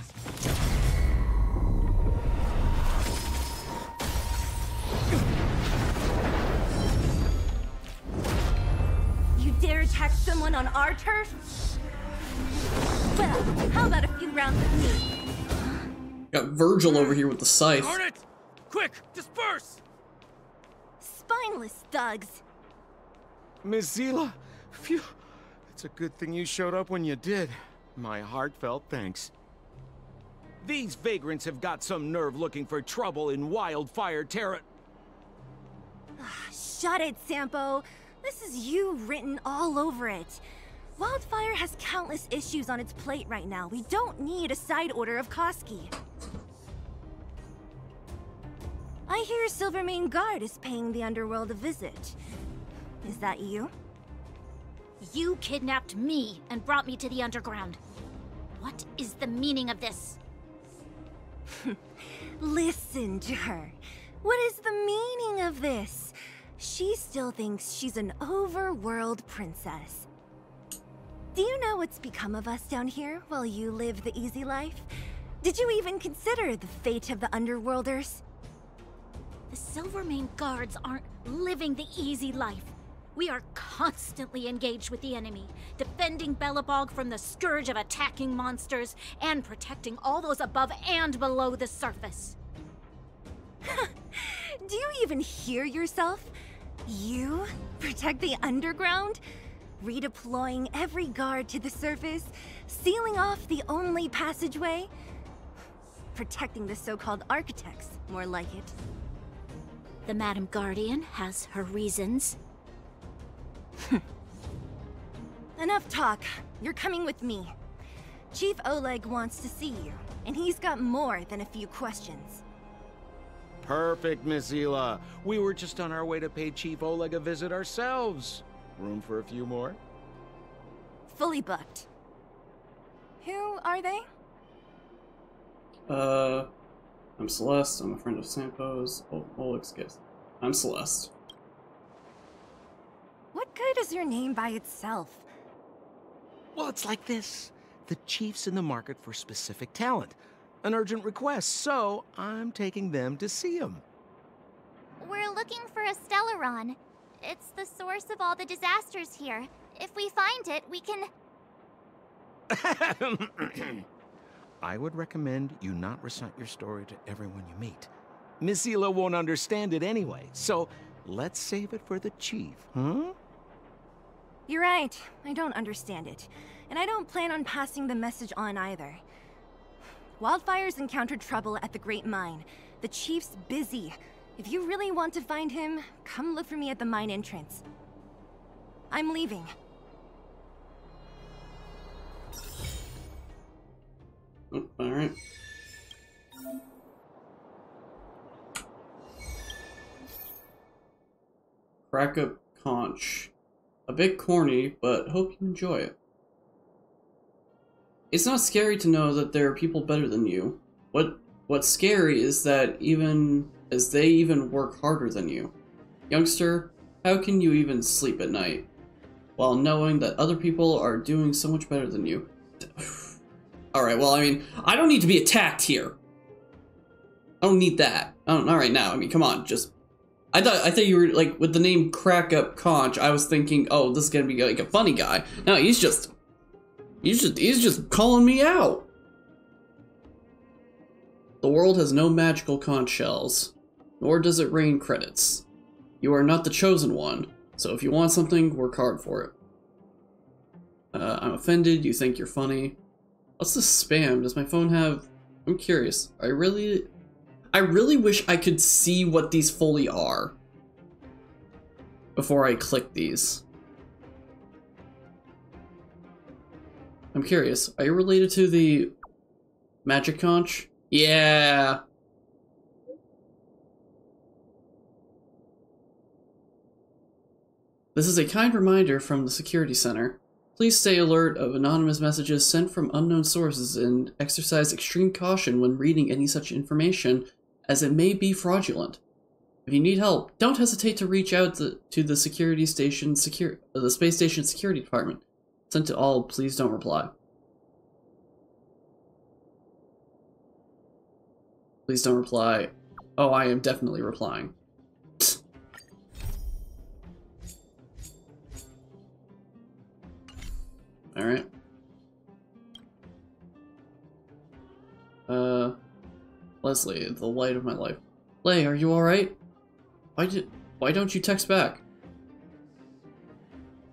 You dare attack someone on our turf? Well, how about a few rounds with me? Got Virgil over here with the scythe. Darn it! Quick, disperse! Spineless thugs. Miss Zila, phew. It's a good thing you showed up when you did. My heartfelt thanks. These vagrants have got some nerve looking for trouble in Wildfire Terra. Shut it, Sampo. This is you written all over it. Wildfire has countless issues on its plate right now. We don't need a side order of Koski. I hear Silvermane Guard is paying the underworld a visit. Is that you? You kidnapped me and brought me to the underground. What is the meaning of this? Listen to her. What is the meaning of this? She still thinks she's an overworld princess. Do you know what's become of us down here while you live the easy life? Did you even consider the fate of the underworlders? The Silvermane Guards aren't living the easy life. We are constantly engaged with the enemy, defending Belobog from the scourge of attacking monsters and protecting all those above and below the surface. Do you even hear yourself? You protect the underground? Redeploying every guard to the surface? Sealing off the only passageway? Protecting the so-called architects, more like it. The Madam Guardian has her reasons. Enough talk. You're coming with me. Chief Oleg wants to see you, and he's got more than a few questions. Perfect, Miss Zila. We were just on our way to pay Chief Oleg a visit ourselves. Room for a few more? Fully booked. Who are they? I'm Celeste. I'm a friend of Sampo's. Oleg's guest. I'm Celeste. What good is your name by itself? Well, it's like this. The chief's in the market for specific talent. An urgent request, so I'm taking them to see him. We're looking for a Stellaron. It's the source of all the disasters here. If we find it, we can... I would recommend you not recite your story to everyone you meet. Miss Zila won't understand it anyway, so let's save it for the chief, huh? You're right. I don't understand it. And I don't plan on passing the message on either. Wildfire's encountered trouble at the Great Mine. The chief's busy. If you really want to find him, come look for me at the mine entrance. I'm leaving. Oh, alright. Crack up conch. A bit corny, but hope you enjoy it. It's not scary to know that there are people better than you. What's scary is that they even work harder than you. Youngster, how can you even sleep at night while knowing that other people are doing so much better than you? Alright, well, I mean, I don't need to be attacked here. I don't need that. Not right now. I mean, come on, just... I thought you were, like, with the name Crack Up Conch, I was thinking, oh, this is gonna be, like, a funny guy. No, he's just calling me out. The world has no magical conch shells, nor does it rain credits. You are not the chosen one, so if you want something, work hard for it. I'm offended, you think you're funny. What's this spam? Does my phone have... I'm curious. I really wish I could see what these fully are before I click these. I'm curious. Are you related to the magic conch? Yeah. This is a kind reminder from the security center. Please stay alert of anonymous messages sent from unknown sources and exercise extreme caution when reading any such information, as it may be fraudulent. If you need help, don't hesitate to reach out to the space station security department. Sent to all, please don't reply. Please don't reply. Oh, I am definitely replying. Alright. Leslie, the light of my life. Lay, are you alright? Why don't you text back?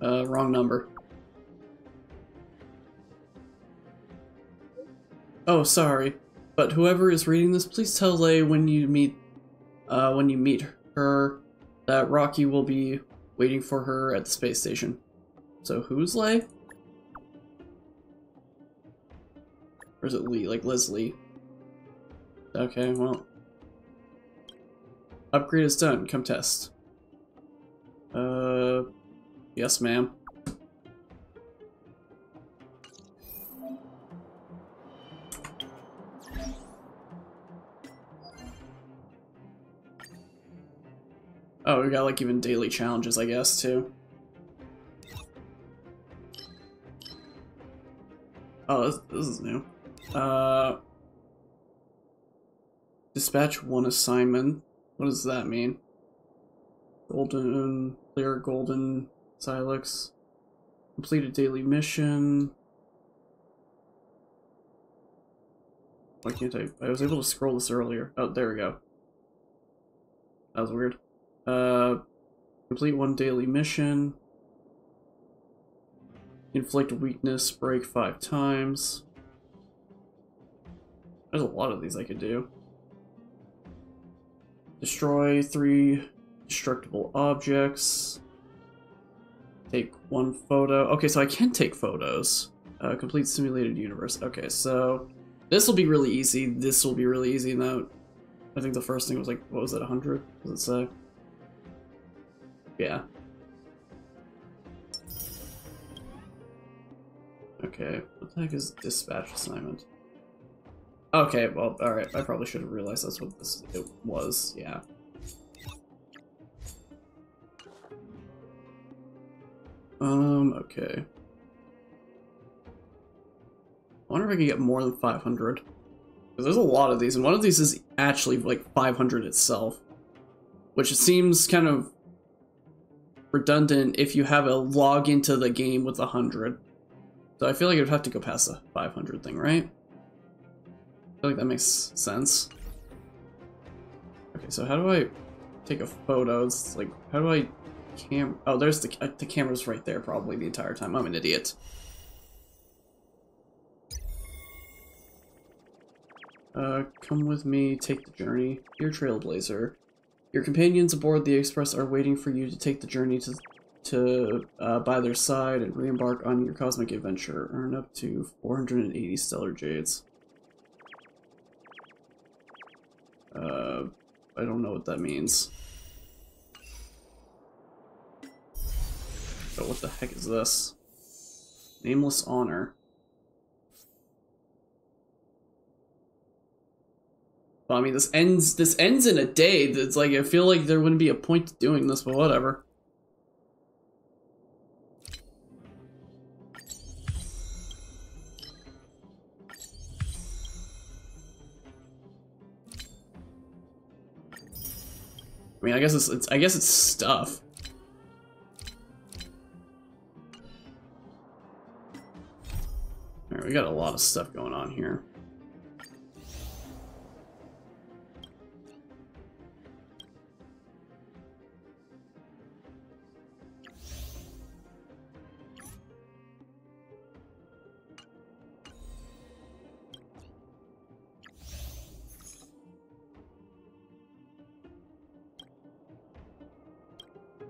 Wrong number. Oh, sorry. But whoever is reading this, please tell Lay when you meet her that Rocky will be waiting for her at the space station. So who's Lay? Or is it Lee? Like Leslie? Okay, well. Upgrade is done. Come test. Yes, ma'am. Oh, we got like even daily challenges, I guess, too. Oh, this is new. Dispatch one assignment. What does that mean? Golden, clear golden Silex. Complete a daily mission. Why can't I was able to scroll this earlier. Oh, there we go. That was weird. Complete one daily mission. Inflict weakness, break 5 times. There's a lot of these I could do. Destroy 3 destructible objects. Take 1 photo. Okay, so I can take photos. Complete simulated universe. Okay, so this will be really easy. This will be really easy. Now, I think the first thing was like, what was it, 100? Does it say? Yeah. Okay, what the heck is dispatch assignment? Okay, well, alright, I probably should have realized that's what it was, yeah. Okay. I wonder if I can get more than 500. Because there's a lot of these, and one of these is actually like 500 itself. Which seems kind of redundant if you have a log into the game with 100. So I feel like it would have to go past the 500 thing, right? I feel like that makes sense. Okay, so how do I take a photo? It's like, how do I cam. Oh, there's the camera's right there probably the entire time. I'm an idiot. Come with me, take the journey. Dear Trailblazer, your companions aboard the Express are waiting for you to take the journey by their side and re-embark on your cosmic adventure. Earn up to 480 stellar jades. I don't know what that means. Oh, what the heck is this? Nameless honor. Well, I mean, this ends in a day. It's like, I feel like there wouldn't be a point to doing this, but whatever. I mean, I guess it's stuff. Alright, we got a lot of stuff going on here.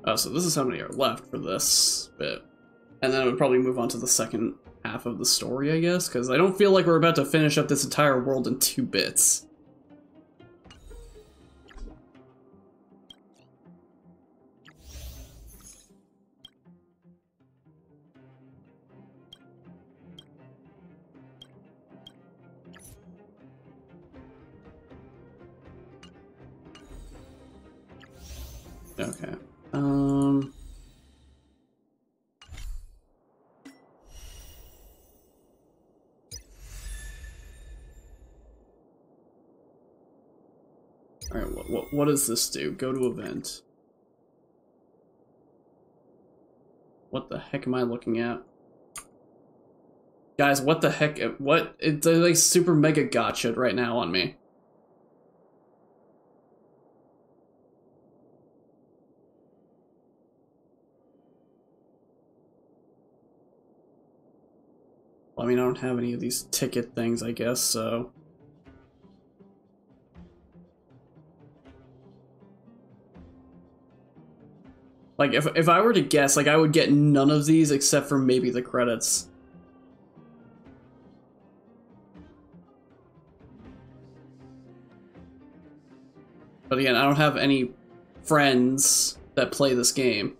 Oh, so this is how many are left for this bit. And then it would probably move on to the second half of the story, I guess, because I don't feel like we're about to finish up this entire world in 2 bits. Okay. Alright, what does this do? Go to event. What the heck am I looking at? Guys, what the heck? What? It's like super mega gotcha right now on me. Well, I mean, I don't have any of these ticket things, I guess, so... Like, if I were to guess, like, I would get none of these except for maybe the credits. But again, I don't have any friends that play this game.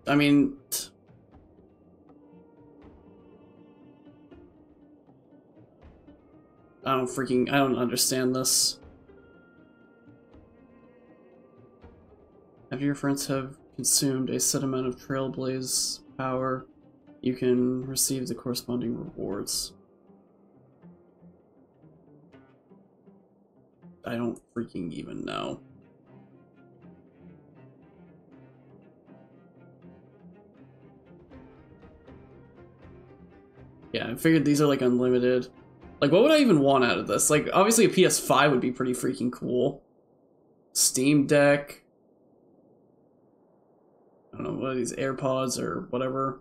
I mean... I don't understand this. After your friends have consumed a set amount of Trailblaze power, you can receive the corresponding rewards. I don't freaking even know. Yeah, I figured these are like unlimited. Like, what would I even want out of this? Like, obviously a PS5 would be pretty freaking cool. Steam Deck. I don't know, what are these, AirPods or whatever?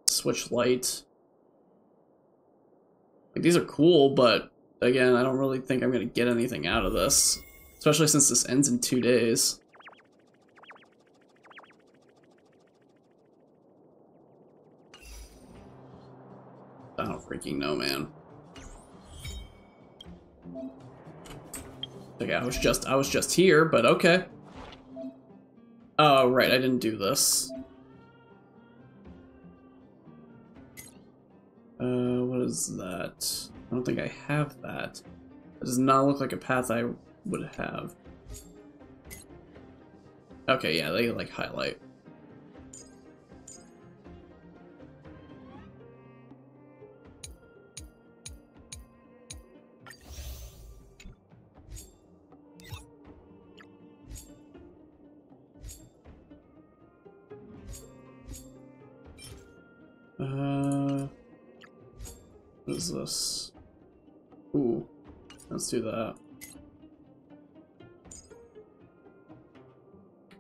Switch Lite. Like, these are cool, but again, I don't really think I'm gonna get anything out of this. Especially since this ends in 2 days. I don't freaking know, man. Okay, I was just here, but okay. Oh, right, I didn't do this. What is that? I don't think I have that. That does not look like a path I would have. Okay, yeah, they like highlight. What is this? Ooh, let's do that.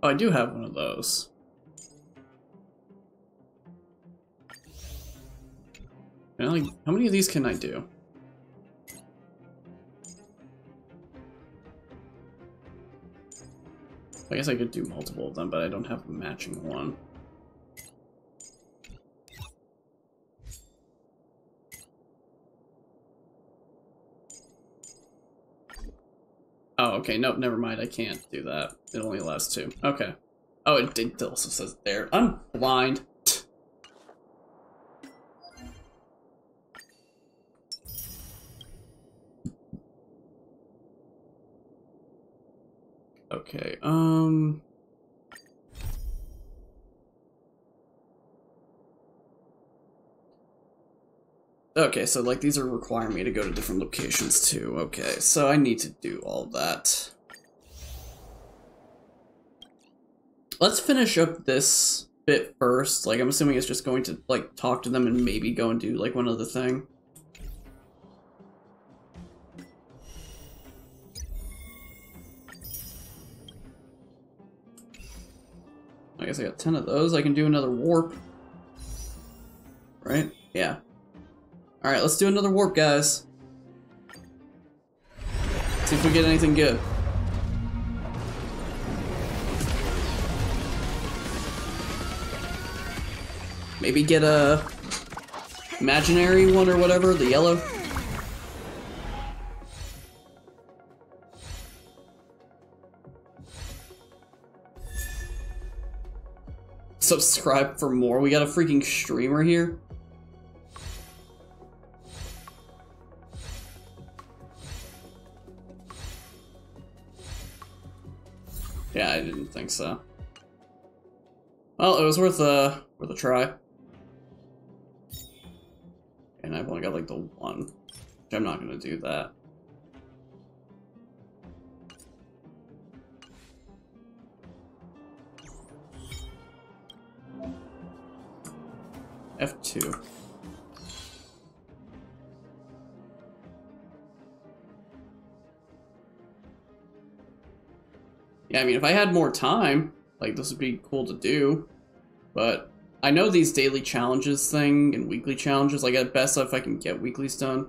Oh, I do have one of those. How many of these can I do? I guess I could do multiple of them, but I don't have a matching one. Oh, okay, nope, never mind, I can't do that. It only allows 2. Okay. Oh, it also says there. I'm blind. Okay, okay, so like these are requiring me to go to different locations too. Okay, so I need to do all that. Let's finish up this bit first. Like, I'm assuming it's just going to like talk to them and maybe go and do like one other thing. I guess I got 10 of those. I can do another warp. Right? Yeah. Alright, let's do another warp, guys. See if we get anything good. Maybe get a imaginary one or whatever, the yellow. Subscribe for more. We got a freaking streamer here. Yeah, I didn't think so. Well, it was worth a try. And I've only got like the one, which I'm not gonna do that. F2. Yeah, I mean, if I had more time, like, this would be cool to do. But I know these daily challenges thing and weekly challenges, like, at best if I can get weeklies done.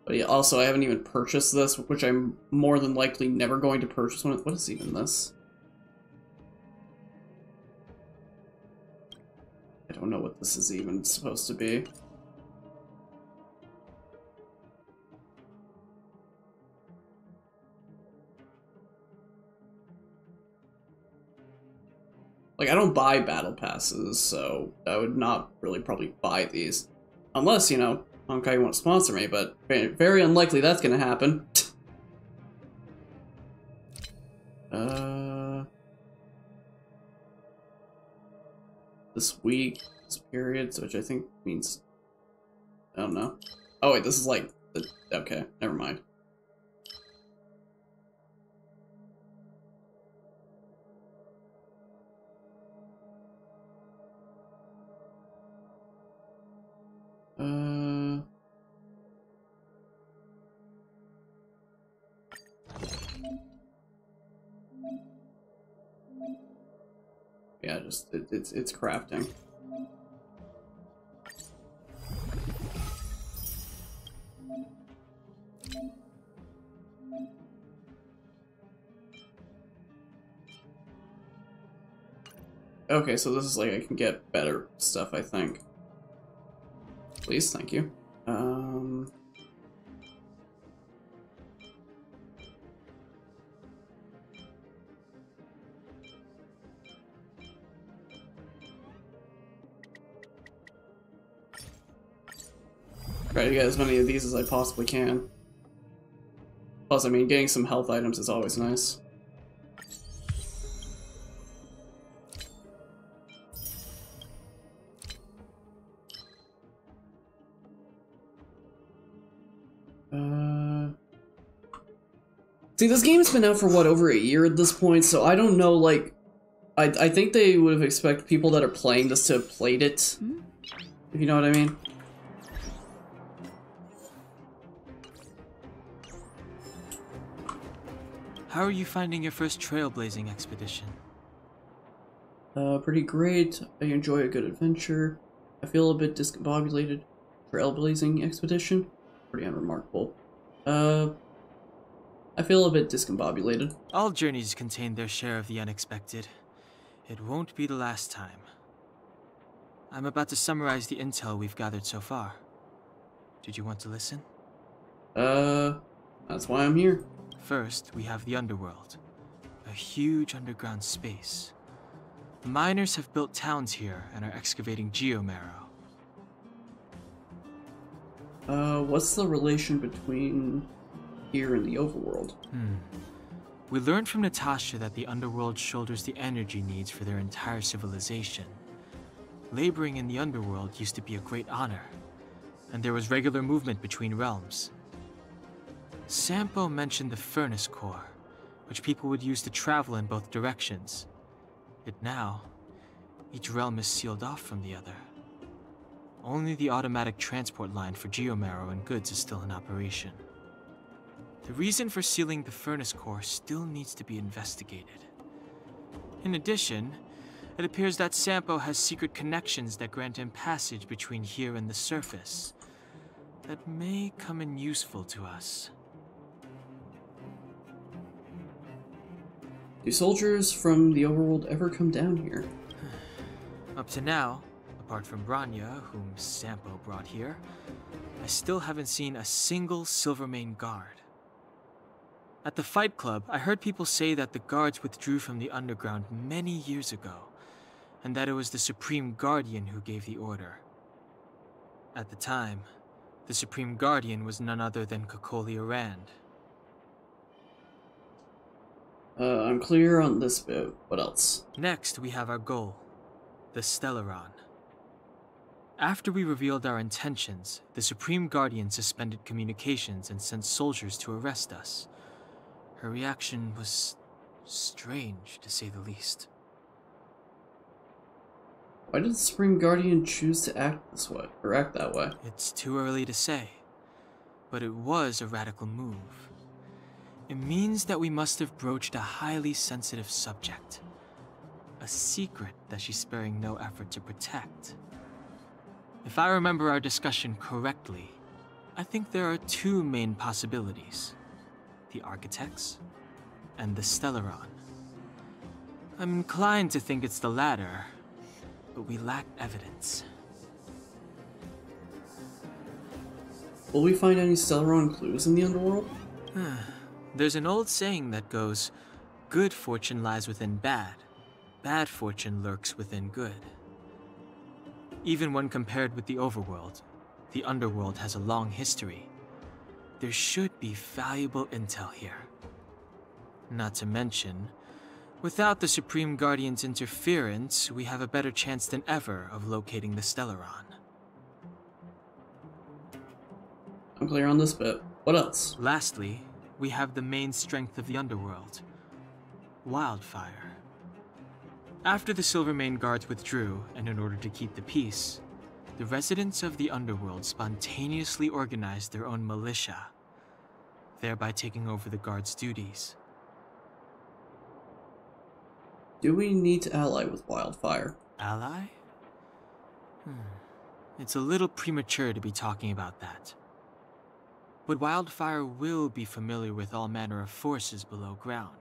But yeah, also, I haven't even purchased this, which I'm more than likely never going to purchase one. What is even this? I don't know what this is even supposed to be. Like, I don't buy battle passes, so I would not really probably buy these. Unless, you know, Honkai won't sponsor me, but very unlikely that's gonna happen. This week, this period, which I think means... I don't know. Oh wait, this is like... Okay, never mind. Yeah, just it's crafting. Okay, so this is like I can get better stuff, I think. Please, thank you. Try to get as many of these as I possibly can. Plus, I mean, getting some health items is always nice. See, this game's been out for, what, over a year at this point, so I don't know, like, I think they would have expected people that are playing this to have played it. If you know what I mean. How are you finding your first trailblazing expedition? Pretty great. I enjoy a good adventure. I feel a bit discombobulated. Trailblazing expedition? Pretty unremarkable. I feel a bit discombobulated. All journeys contain their share of the unexpected. It won't be the last time. I'm about to summarize the intel we've gathered so far. Did you want to listen? That's why I'm here. First, we have the underworld. A huge underground space. The miners have built towns here and are excavating geomarrow. What's the relation between here and the overworld? We learned from Natasha that the underworld shoulders the energy needs for their entire civilization. Laboring in the underworld used to be a great honor, and there was regular movement between realms. Sampo mentioned the furnace core, which people would use to travel in both directions. Yet now, each realm is sealed off from the other. Only the automatic transport line for geomarrow and goods is still in operation. The reason for sealing the furnace core still needs to be investigated. In addition, it appears that Sampo has secret connections that grant him passage between here and the surface that may come in useful to us. Do soldiers from the overworld ever come down here? Up to now, apart from Branya, whom Sampo brought here, I still haven't seen a single Silvermane guard. At the Fight Club, I heard people say that the guards withdrew from the underground many years ago, and that it was the Supreme Guardian who gave the order. At the time, the Supreme Guardian was none other than Cocolia Rand. I'm clear on this bit. What else? Next, we have our goal, the Stellaron. After we revealed our intentions, the Supreme Guardian suspended communications and sent soldiers to arrest us. Her reaction was strange, to say the least. Why did the Supreme Guardian choose to act this way, or act that way? It's too early to say, but it was a radical move. It means that we must have broached a highly sensitive subject. A secret that she's sparing no effort to protect. If I remember our discussion correctly, I think there are two main possibilities. The Architects and the Stellaron. I'm inclined to think it's the latter, but we lack evidence. Will we find any Stellaron clues in the underworld? There's an old saying that goes, good fortune lies within bad, bad fortune lurks within good. Even when compared with the overworld, the underworld has a long history. There should be valuable intel here. Not to mention, without the Supreme Guardian's interference, we have a better chance than ever of locating the Stellaron. I'm clear on this bit. What else? Lastly, we have the main strength of the underworld, wildfire. After the Silvermane guards withdrew, and in order to keep the peace, the residents of the underworld spontaneously organized their own militia, thereby taking over the guards' duties. Do we need to ally with Wildfire? Ally? It's a little premature to be talking about that. But Wildfire will be familiar with all manner of forces below ground.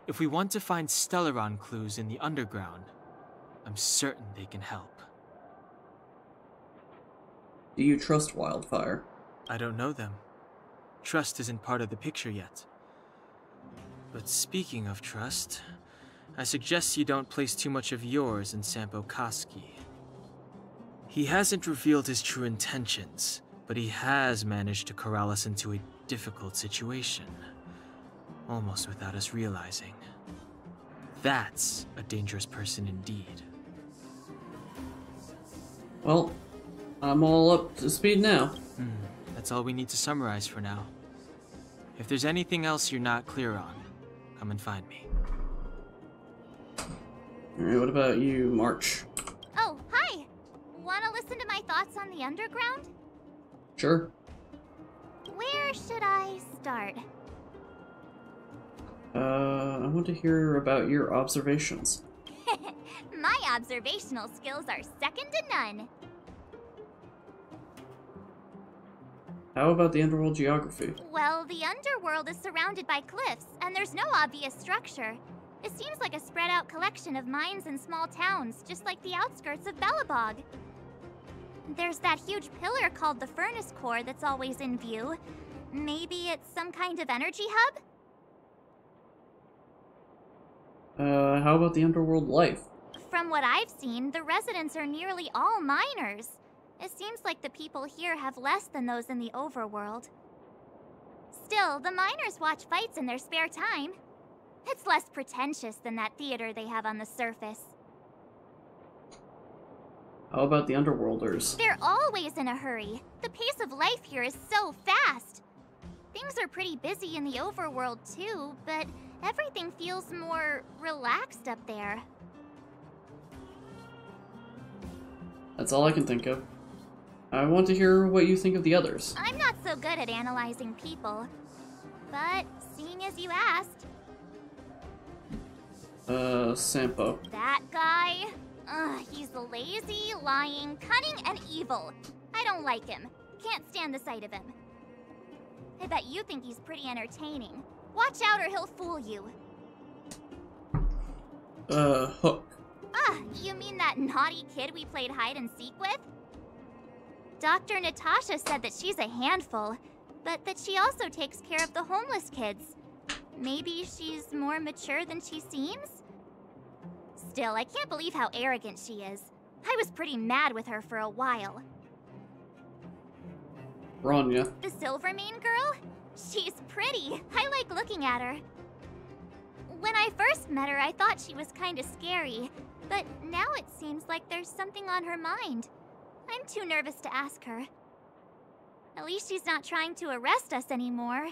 If we want to find Stellaron clues in the underground, I'm certain they can help. Do you trust Wildfire? I don't know them. Trust isn't part of the picture yet. But speaking of trust, I suggest you don't place too much of yours in Sampo Koski. He hasn't revealed his true intentions, but he has managed to corral us into a difficult situation, almost without us realizing. That's a dangerous person indeed. Well, I'm all up to speed now. That's all we need to summarize for now. If there's anything else you're not clear on, come and find me. Alright, what about you, March? Oh, hi! Wanna listen to my thoughts on the underground? Sure. Where should I start? I want to hear about your observations. My observational skills are second to none. How about the underworld geography? Well, the underworld is surrounded by cliffs, and there's no obvious structure. It seems like a spread out collection of mines and small towns, just like the outskirts of Belobog. There's that huge pillar called the furnace core that's always in view. Maybe it's some kind of energy hub? How about the underworld life? From what I've seen, the residents are nearly all miners. It seems like the people here have less than those in the overworld. Still, the miners watch fights in their spare time. It's less pretentious than that theater they have on the surface. How about the underworlders? They're always in a hurry. The pace of life here is so fast. Things are pretty busy in the overworld too, but everything feels more relaxed up there. That's all I can think of. I want to hear what you think of the others. I'm not so good at analyzing people, but seeing as you asked... Sampo. That guy? He's lazy, lying, cunning, and evil. I don't like him. Can't stand the sight of him. I bet you think he's pretty entertaining. Watch out or he'll fool you. Hook. You mean that naughty kid we played hide and seek with? Dr. Natasha said that she's a handful, but that she also takes care of the homeless kids. Maybe she's more mature than she seems? Still, I can't believe how arrogant she is. I was pretty mad with her for a while. Rania. The Silvermane girl? She's pretty. I like looking at her. When I first met her, I thought she was kinda scary, but now it seems like there's something on her mind. I'm too nervous to ask her. At least she's not trying to arrest us anymore.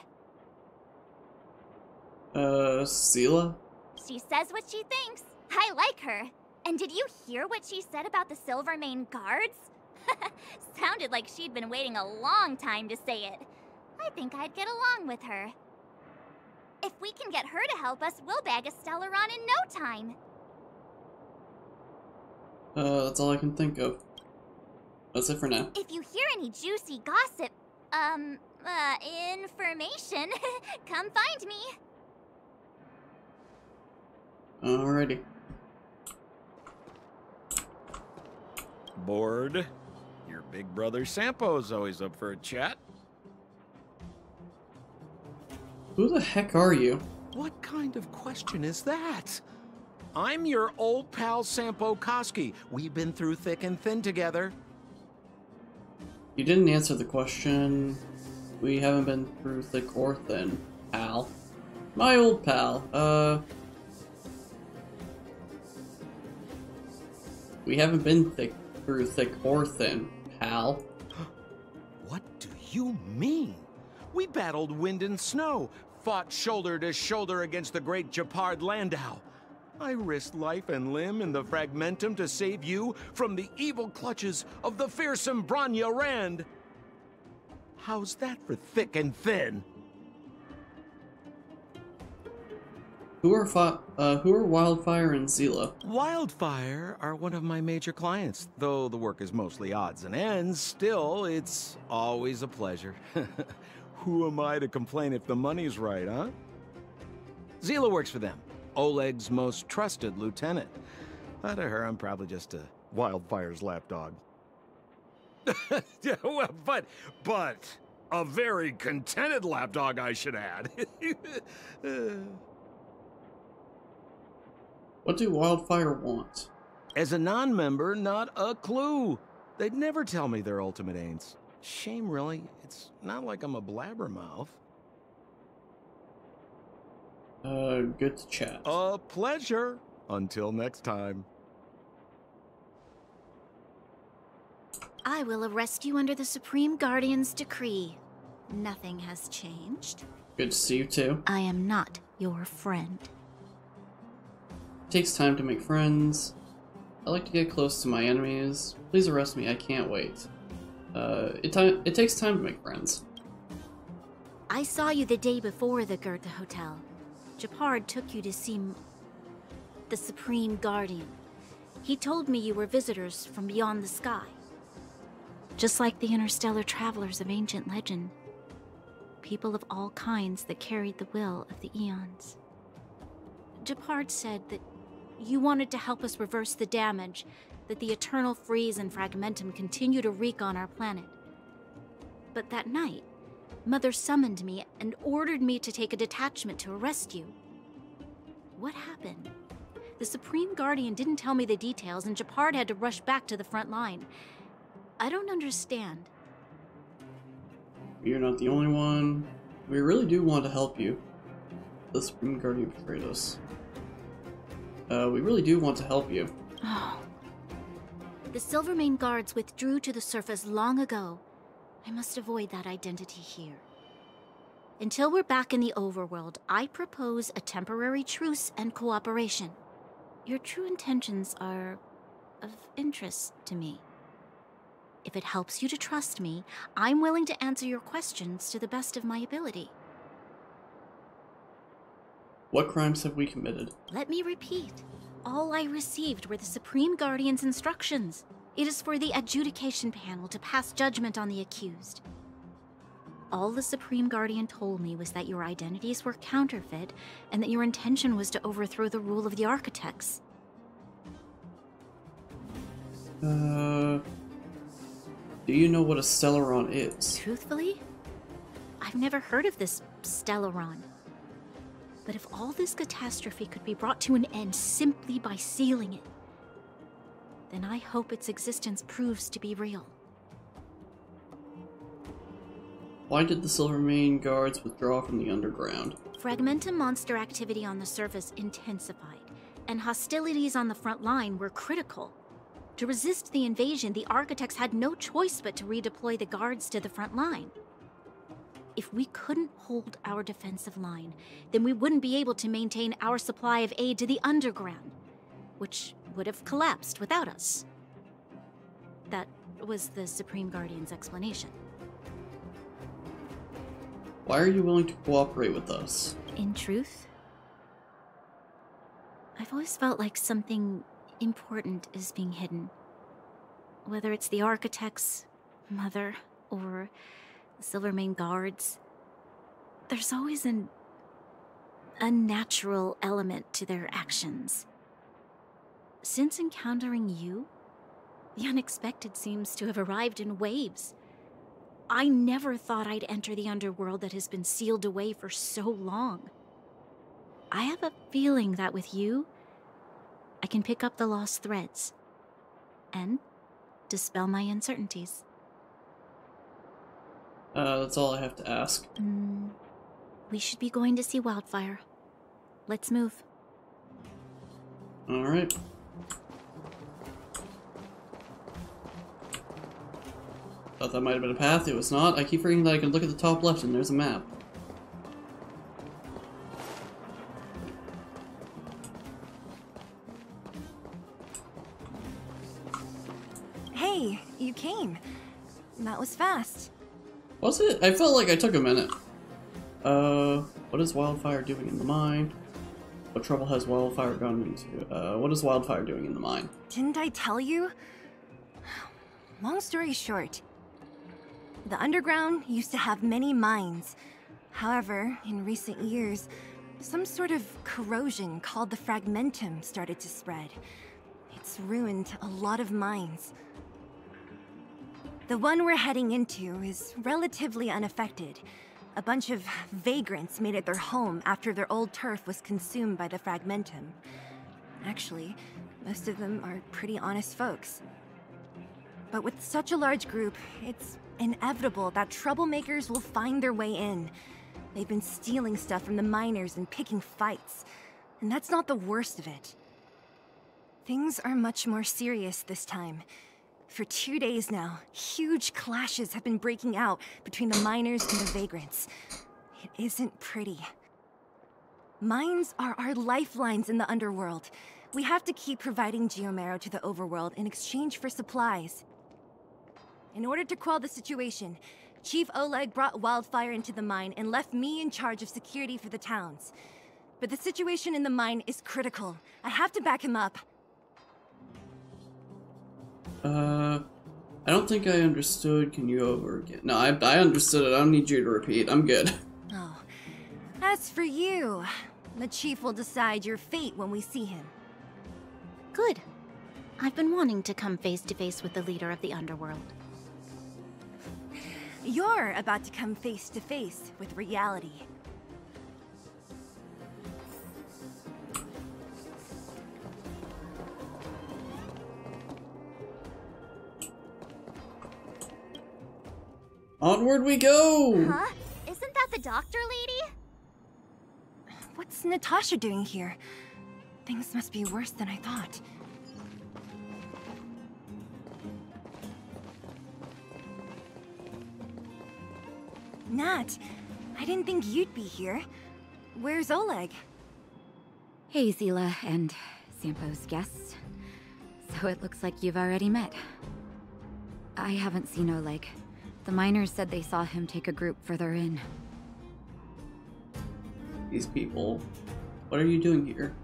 Seela? She says what she thinks. I like her. And did you hear what she said about the Silvermane guards? Sounded like she'd been waiting a long time to say it. I think I'd get along with her. If we can get her to help us, we'll bag a Stellaron in no time. That's all I can think of. That's it for now. If you hear any juicy gossip, information, come find me. Alrighty. Bored? Your big brother Sampo's always up for a chat. Who the heck are you? What kind of question is that? I'm your old pal Sampo Koski. We've been through thick and thin together. You didn't answer the question. We haven't been through thick or thin, pal. My old pal, we haven't been through thick or thin, pal. What do you mean? We battled wind and snow, fought shoulder to shoulder against the great Japard Landau. I risked life and limb in the Fragmentum to save you from the evil clutches of the fearsome Branya Rand. How's that for thick and thin? Who are Wildfire and Seela? Wildfire are one of my major clients. Though the work is mostly odds and ends, still, it's always a pleasure. Who am I to complain if the money's right, huh? Seela works for them. Oleg's most trusted lieutenant. To her, I'm probably just a Wildfire's lapdog. Yeah, well, but a very contented lapdog, I should add. What do Wildfire want? As a non-member, not a clue. They'd never tell me their ultimate aims. Shame, really. It's not like I'm a blabbermouth. Good to chat. A pleasure. Until next time. I will arrest you under the Supreme Guardian's decree. Nothing has changed. Good to see you too. I am not your friend. It takes time to make friends. I like to get close to my enemies. Please arrest me, I can't wait. It takes time to make friends. I saw you the day before the Goethe Hotel. Japard took you to see the Supreme Guardian. He told me you were visitors from beyond the sky. Just like the interstellar travelers of ancient legend. People of all kinds that carried the will of the eons. Japard said that you wanted to help us reverse the damage that the eternal freeze and fragmentum continue to wreak on our planet. But that night, Mother summoned me and ordered me to take a detachment to arrest you. What happened? The Supreme Guardian didn't tell me the details, and Japard had to rush back to the front line. I don't understand. You're not the only one. We really do want to help you. The Supreme Guardian betrayed us. We really do want to help you. Oh. The Silvermane guards withdrew to the surface long ago. I must avoid that identity here. Until we're back in the overworld, I propose a temporary truce and cooperation. Your true intentions are of interest to me. If it helps you to trust me, I'm willing to answer your questions to the best of my ability. What crimes have we committed? Let me repeat. All I received were the Supreme Guardian's instructions. It is for the adjudication panel to pass judgment on the accused. All the Supreme Guardian told me was that your identities were counterfeit and that your intention was to overthrow the rule of the architects. Do you know what a Stellaron is? Truthfully? I've never heard of this Stellaron. But if all this catastrophe could be brought to an end simply by sealing it, then I hope its existence proves to be real. Why did the Silvermane guards withdraw from the underground? Fragmentum monster activity on the surface intensified, and hostilities on the front line were critical. To resist the invasion, the architects had no choice but to redeploy the guards to the front line. If we couldn't hold our defensive line, then we wouldn't be able to maintain our supply of aid to the underground, which would have collapsed without us. That was the Supreme Guardian's explanation. Why are you willing to cooperate with us? In truth, I've always felt like something important is being hidden. Whether it's the architects, Mother, or the Silvermane guards, there's always an unnatural element to their actions. Since encountering you, the unexpected seems to have arrived in waves. I never thought I'd enter the underworld that has been sealed away for so long. I have a feeling that with you, I can pick up the lost threads and dispel my uncertainties. That's all I have to ask. We should be going to see Wildfire. Let's move. Alright. Thought that might have been a path, it was not. I keep forgetting that I can look at the top left and there's a map. Hey, you came. That was fast. Was it? I felt like I took a minute. What is Wildfire doing in the mine? What trouble has Wildfire gone into? What is Wildfire doing in the mine? Didn't I tell you? Long story short, the underground used to have many mines. However, in recent years, some sort of corrosion called the fragmentum started to spread. It's ruined a lot of mines. The one we're heading into is relatively unaffected. A bunch of vagrants made it their home after their old turf was consumed by the fragmentum. Actually, most of them are pretty honest folks. But with such a large group, it's inevitable that troublemakers will find their way in. They've been stealing stuff from the miners and picking fights. And that's not the worst of it. Things are much more serious this time. For 2 days now, huge clashes have been breaking out between the miners and the vagrants. It isn't pretty. Mines are our lifelines in the underworld, We have to keep providing Geomarrow to the overworld in exchange for supplies. In order to quell the situation, Chief Oleg brought wildfire into the mine and left me in charge of security for the towns. But the situation in the mine is critical. I have to back him up. I don't think I understood. Can you go over again? No, I understood it. I don't need you to repeat. I'm good. Oh. As for you, the Chief will decide your fate when we see him. Good. I've been wanting to come face to face with the leader of the underworld. You're about to come face to face with reality. Onward we go! Huh? Isn't that the doctor lady? What's Natasha doing here? Things must be worse than I thought. Nat, I didn't think you'd be here. Where's Oleg? Hey, Zila and Sampo's guests. So it looks like you've already met. I haven't seen Oleg. The miners said they saw him take a group further in. These people. What are you doing here?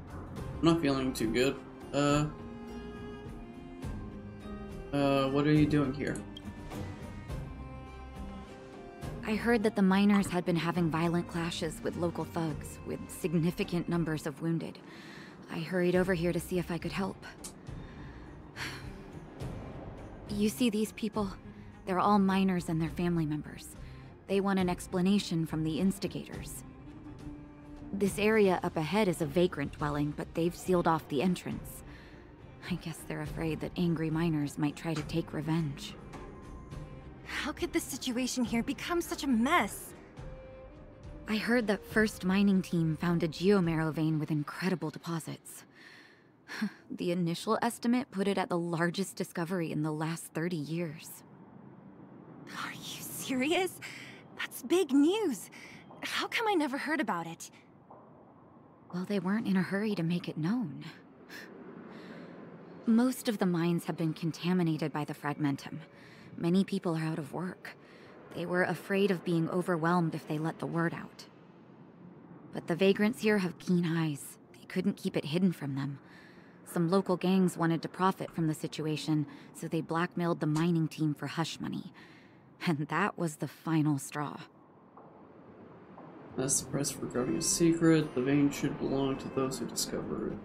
I'm not feeling too good. What are you doing here? I heard that the miners had been having violent clashes with local thugs, with significant numbers of wounded. I hurried over here to see if I could help. You see these people? They're all miners and their family members. They want an explanation from the instigators. This area up ahead is a vagrant dwelling, but they've sealed off the entrance. I guess they're afraid that angry miners might try to take revenge. How could the situation here become such a mess? I heard that First Mining Team found a geomarrow vein with incredible deposits. The initial estimate put it at the largest discovery in the last 30 years. Are you serious? That's big news. How come I never heard about it? Well, they weren't in a hurry to make it known. Most of the mines have been contaminated by the fragmentum. Many people are out of work. They were afraid of being overwhelmed if they let the word out. But the vagrants here have keen eyes. They couldn't keep it hidden from them. Some local gangs wanted to profit from the situation, so they blackmailed the mining team for hush money. And that was the final straw. That's the price for guarding a secret. The vein should belong to those who discover it.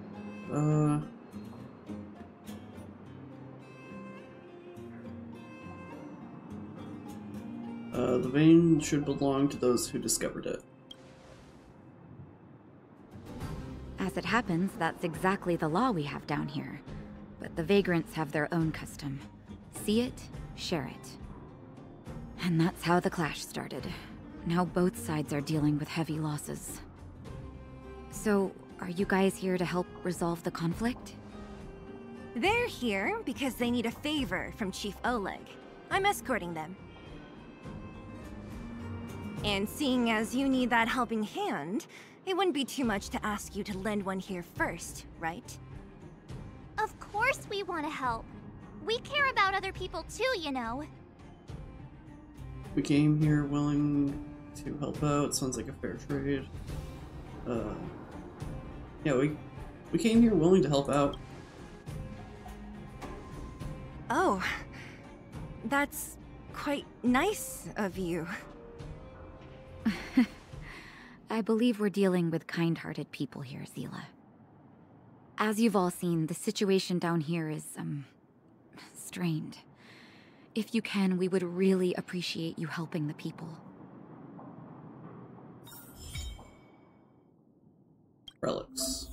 The vein should belong to those who discovered it. As it happens, that's exactly the law we have down here. But the vagrants have their own custom. See it, share it. And that's how the clash started. Now both sides are dealing with heavy losses. So, are you guys here to help resolve the conflict? They're here because they need a favor from Chief Oleg. I'm escorting them. And seeing as you need that helping hand, it wouldn't be too much to ask you to lend one here first, right? Of course we want to help. We care about other people too, you know. We came here willing to help out. Sounds like a fair trade. Yeah, we came here willing to help out. Oh, that's quite nice of you. I believe we're dealing with kind-hearted people here, Zila. As you've all seen, the situation down here is, strained. If you can, we would really appreciate you helping the people. Relics.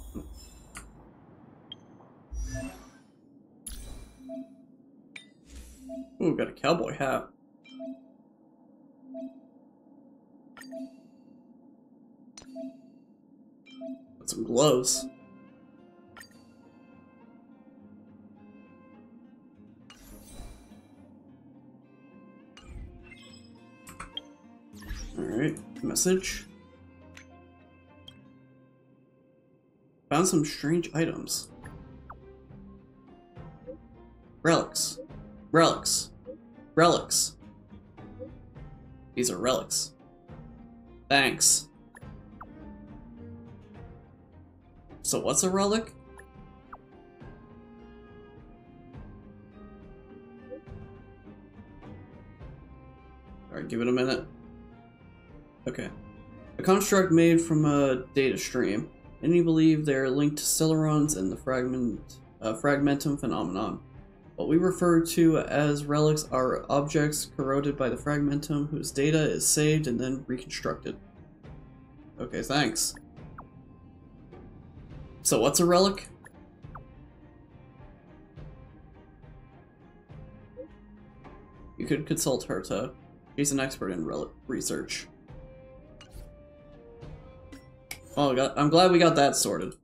Ooh, got a cowboy hat. Got some gloves. Alright, message. Found some strange items. Relics. Relics. These are relics. Thanks. So what's a relic? Alright, give it a minute. Okay. A construct made from a data stream. Many believe they are linked to Celerons and the fragmentum phenomenon. What we refer to as relics are objects corroded by the fragmentum whose data is saved and then reconstructed. Okay, thanks. So what's a relic? You could consult Herta. She's an expert in relic research. Oh, I'm glad we got that sorted.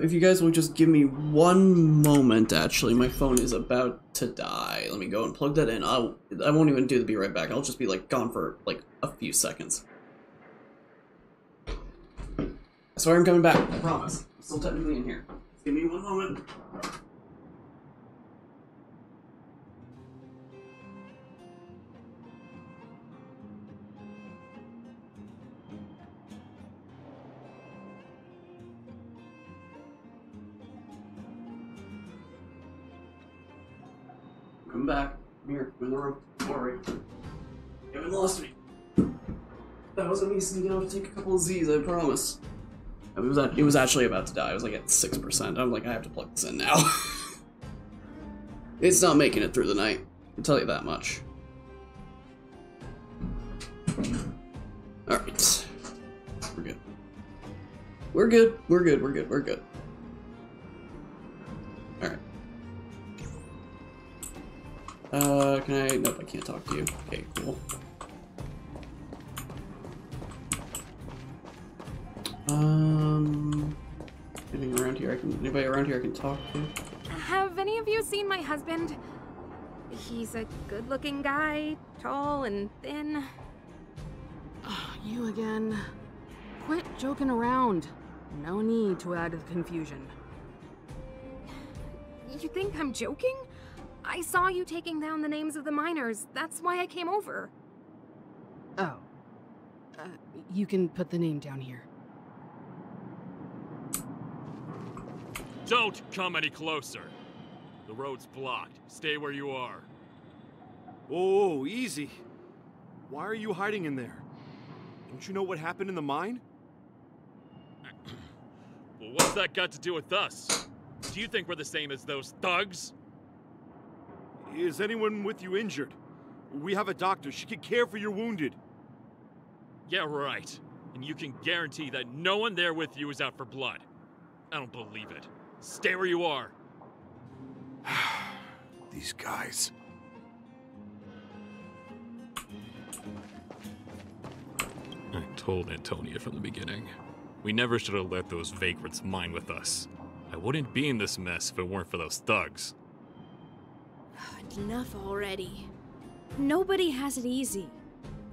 If you guys will just give me one moment, actually, my phone is about to die. Let me go and plug that in. I won't even do the be right back. I'll just be like gone for like a few seconds. I swear I'm coming back. I promise. I'm still technically in here. Just give me one moment. Come back. I'm here. I'm in the room. Don't worry. You haven't lost me. That wasn't me sneaking out to take a couple of Z's, I promise. It was actually about to die. I was like at 6%. I'm like, I have to plug this in now. It's not making it through the night. I'll tell you that much. Alright. We're good. We're good. We're good. We're good. We're good. Alright. Can I? Nope, I can't talk to you. Okay, cool. Anybody around here I can talk to? Have any of you seen my husband? He's a good-looking guy, tall and thin. You again. Quit joking around. No need to add to the confusion. You think I'm joking? I saw you taking down the names of the miners. That's why I came over. Oh. You can put the name down here. Don't come any closer. The road's blocked. Stay where you are. Oh, easy. Why are you hiding in there? Don't you know what happened in the mine? Well, what's that got to do with us? Do you think we're the same as those thugs? Is anyone with you injured? We have a doctor. She could care for your wounded. Yeah, right. And you can guarantee that no one there with you is out for blood. I don't believe it. Stay where you are. These guys. I told Antonia from the beginning. We never should have let those vagrants mine with us. I wouldn't be in this mess if it weren't for those thugs. Enough already. Nobody has it easy.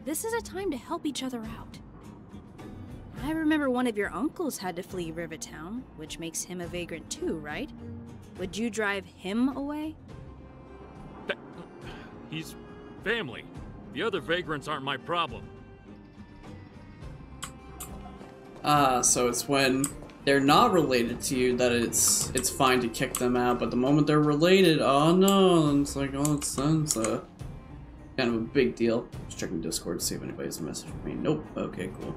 This is a time to help each other out. I remember one of your uncles had to flee Rivertown, which makes him a vagrant too, right? Would you drive him away? He's family. The other vagrants aren't my problem. So it's when they're not related to you that it's fine to kick them out, but the moment they're related, oh no, it's like, oh, it's kind of a big deal. Just checking Discord to see if anybody has a message for me. Nope. Okay, cool.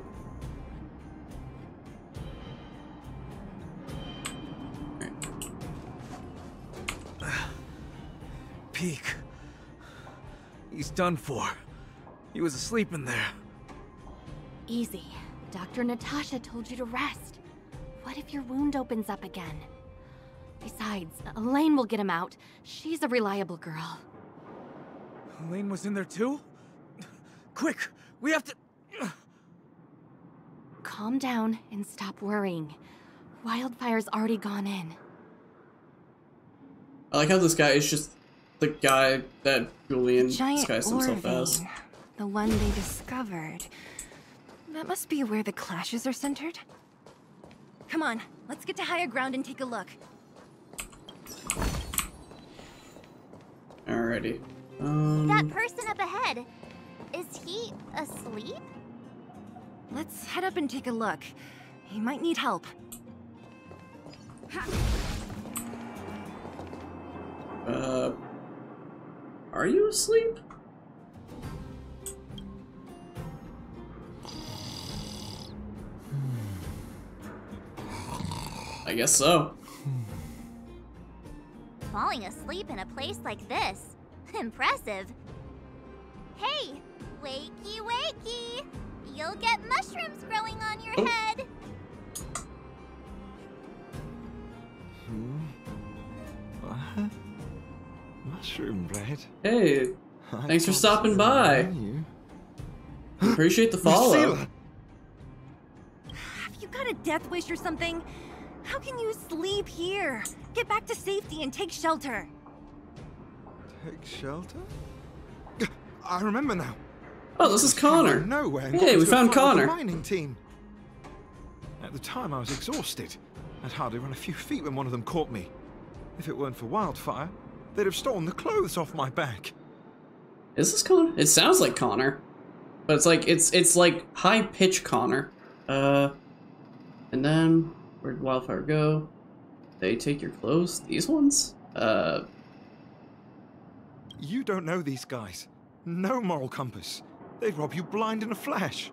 Peak. He's done for. He was asleep in there. Easy. Dr. Natasha told you to rest. What if your wound opens up again? Besides, Elaine will get him out. She's a reliable girl. Elaine was in there too? Quick, we have to... Calm down and stop worrying. Wildfire's already gone in. I like how this guy is just the guy that Julian disguised himself as. The one they discovered. That must be where the clashes are centered. Come on, let's get to higher ground and take a look. Alrighty. That person up ahead, is he asleep? Let's head up and take a look. He might need help. Are you asleep? I guess so. Falling asleep in a place like this. Impressive. Hey, wakey wakey! You'll get mushrooms growing on your head. What? Mushroom bread? Hey, thanks for stopping by. Appreciate the follow. Have you got a death wish or something? How can you sleep here? Get back to safety and take shelter. Take shelter? I remember now. Oh, this is Connor. Hey, we found Connor. Mining team. At the time, I was exhausted. I'd hardly run a few feet when one of them caught me. If it weren't for Wildfire, they'd have stolen the clothes off my back. Is this Connor? It sounds like Connor, but it's like high pitch Connor. And then where'd Wildfire go? They take your clothes? These ones? You don't know these guys. No moral compass. They'd rob you blind in a flash.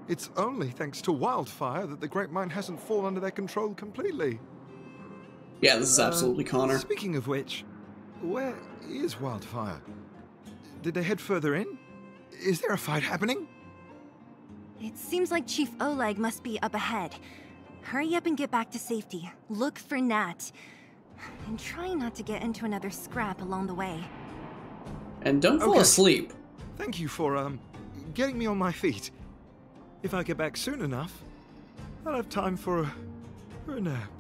It's only thanks to Wildfire that the Great Mine hasn't fallen under their control completely. Yeah, this is absolutely Connor. Speaking of which, where is Wildfire? Did they head further in? Is there a fight happening? It seems like Chief Oleg must be up ahead. Hurry up and get back to safety. Look for Nat. And try not to get into another scrap along the way. And don't fall asleep. Thank you for, getting me on my feet. If I get back soon enough, I'll have time for a nap.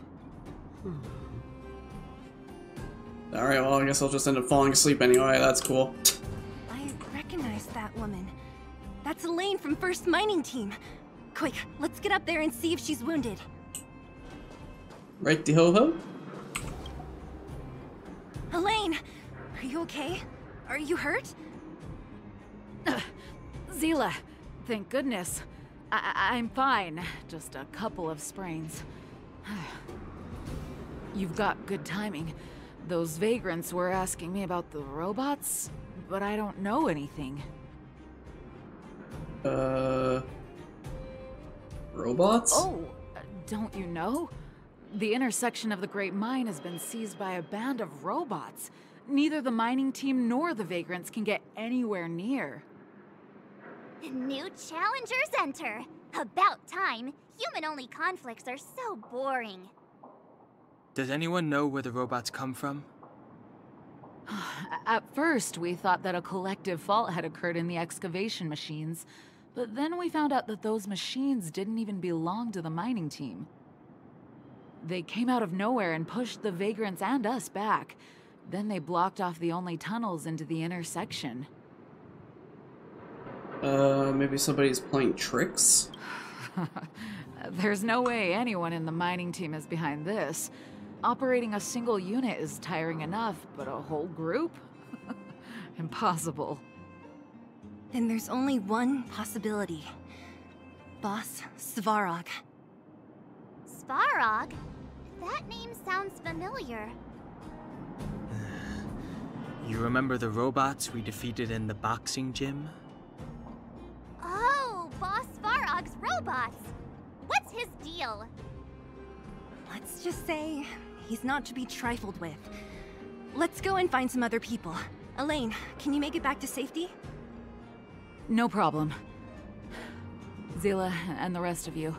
Alright, well, I guess I'll just end up falling asleep anyway. That's cool. I recognize that woman. That's Elaine from First Mining Team. Quick, let's get up there and see if she's wounded. Righty-ho-ho. Elaine, are you okay? Are you hurt? Zila, thank goodness. I'm fine. Just a couple of sprains. You've got good timing. Those vagrants were asking me about the robots, but I don't know anything. Robots? Oh, don't you know? The intersection of the Great Mine has been seized by a band of robots. Neither the mining team nor the vagrants can get anywhere near. New challengers enter. About time. Human-only conflicts are so boring. Does anyone know where the robots come from? At first, we thought that a collective fault had occurred in the excavation machines, but then we found out that those machines didn't even belong to the mining team. They came out of nowhere and pushed the vagrants and us back. Then they blocked off the only tunnels into the intersection. Maybe somebody's playing tricks? There's no way anyone in the mining team is behind this. Operating a single unit is tiring enough, but a whole group? Impossible. Then there's only one possibility. Boss Svarog. Svarog? That name sounds familiar. You remember the robots we defeated in the boxing gym? Oh, Boss Svarog's robots! What's his deal? Let's just say he's not to be trifled with. Let's go and find some other people. Elaine, can you make it back to safety? No problem. Zila and the rest of you,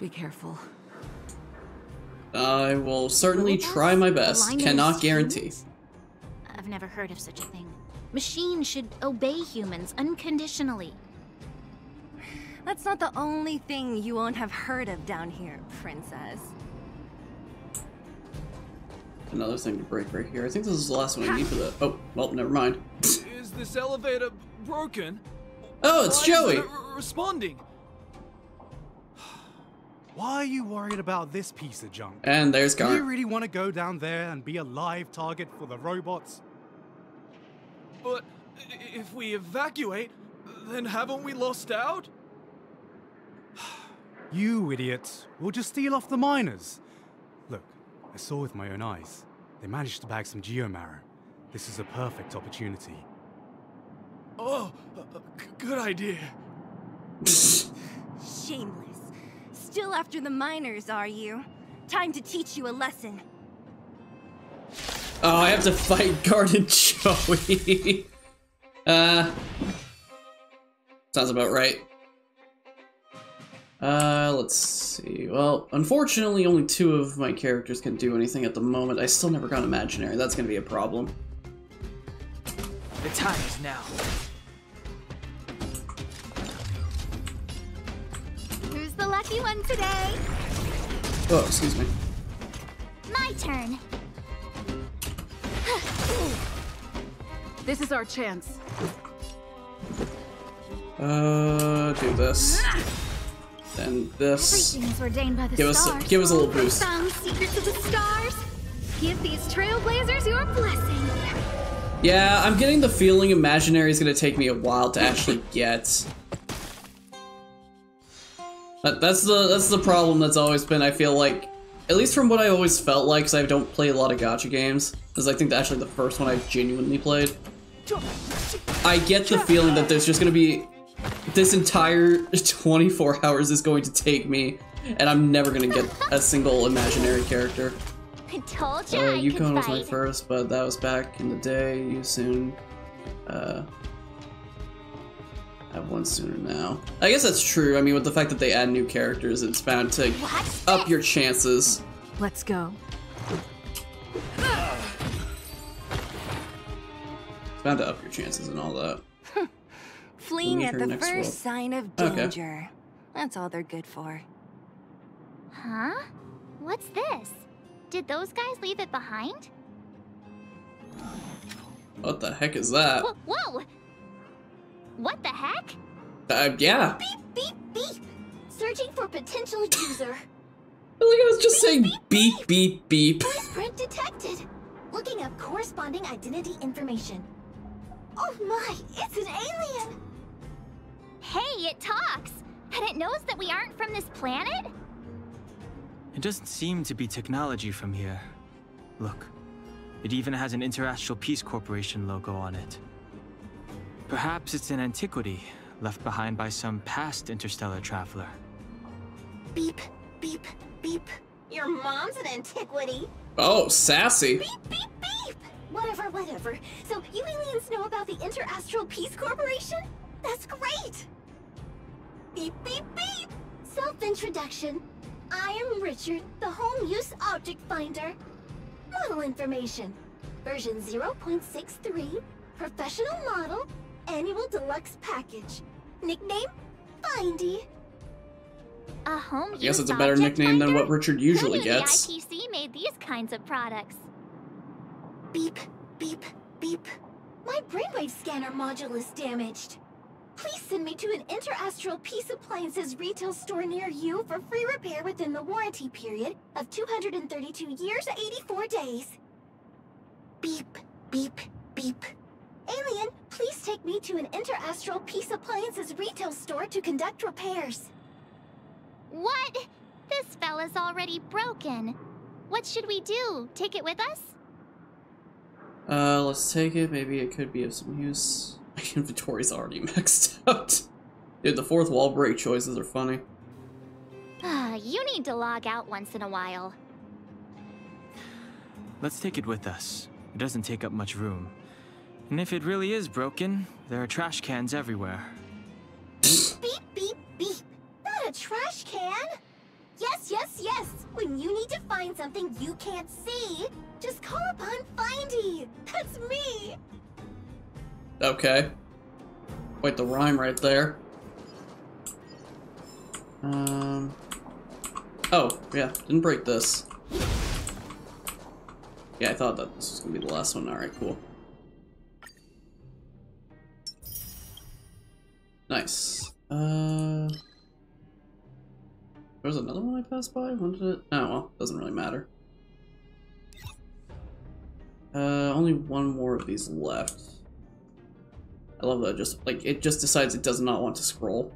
be careful. I will certainly try my best. Cannot guarantee. I've never heard of such a thing. Machines should obey humans unconditionally. That's not the only thing you won't have heard of down here, Princess. Another thing to break right here. I think this is the last one I need for that. Oh, well, never mind. Is this elevator broken? Oh, it's Joey! Responding. Why are you worried about this piece of junk? And there's Do Connor. you really want to go down there and be a live target for the robots? But if we evacuate, then haven't we lost out? You idiots. We'll just steal off the miners. Look, I saw with my own eyes. They managed to bag some geomarrow. This is a perfect opportunity. Oh, good idea. Shameless. Still after the miners, are you? Time to teach you a lesson. Oh, I have to fight Garden Joey. Sounds about right. Let's see. Well, unfortunately, only 2 of my characters can do anything at the moment. I still never got Imaginary. That's gonna be a problem. The time is now. Who's the lucky one today? Oh, excuse me. My turn. This is our chance. Do this. Then this. Everything is ordained by the Give stars. us a little boost. Found secrets of the stars. Give these trailblazers your blessing. Yeah, I'm getting the feeling Imaginary is gonna take me a while to actually get. That's the problem that's always been, I feel like, at least from what I always felt like, because I don't play a lot of gacha games, because I think that actually the first one I genuinely played. I get the feeling that there's just gonna be, this entire 24 hours is going to take me, and I'm never gonna get a single Imaginary character. I told you I Yukon could was my fight. first, but that was back in the day. You soon, have one sooner now. I guess that's true. I mean, with the fact that they add new characters, it's bound to up your chances. Let's go. It's bound to up your chances and all that. Fleeing Meet at her the next first world. sign of Okay. danger. That's all they're good for. Huh? What's this? Did those guys leave it behind? What the heck is that? Whoa! What the heck? Yeah. Beep, beep, beep. Searching for potential user. I feel like I was just saying beep, beep, beep. Print detected. Looking up corresponding identity information. Oh my, it's an alien! Hey, it talks! And it knows that we aren't from this planet? It doesn't seem to be technology from here. Look, it even has an Interastral Peace Corporation logo on it. Perhaps it's an antiquity, left behind by some past interstellar traveler. Beep, beep, beep. Your mom's an antiquity. Oh, sassy. Beep, beep, beep. Whatever. So you aliens know about the Interastral Peace Corporation? That's great. Beep, beep, beep. Self-introduction. I am Richard, the Home Use Object Finder. Model information. Version 0.63. Professional model. Annual deluxe package. Nickname? Findy. A home I guess it's a better nickname than what Richard usually gets. The ITC made these kinds of products. Beep, beep, beep. My brainwave scanner module is damaged. Please send me to an Interastral Peace Appliances retail store near you for free repair within the warranty period of 232 years, 84 days. Beep, beep, beep. Alien, please take me to an Interastral Peace Appliances retail store to conduct repairs. What? This fella's already broken. What should we do? Take it with us? Let's take it. Maybe it could be of some use. My inventory's already maxed out. Dude, the fourth wall break choices are funny. You need to log out once in a while. Let's take it with us. It doesn't take up much room. And if it really is broken, there are trash cans everywhere. Beep, beep, beep. Not a trash can. Yes. When you need to find something you can't see, just call upon Findy. That's me. Okay. Quite the rhyme right there. Oh, yeah, didn't break this. Yeah, I thought that this was gonna be the last one. Alright, cool. Nice. There was another one I passed by? When did it? Oh, well, doesn't really matter. Only one more of these left. I love that. Just like it just decides it does not want to scroll.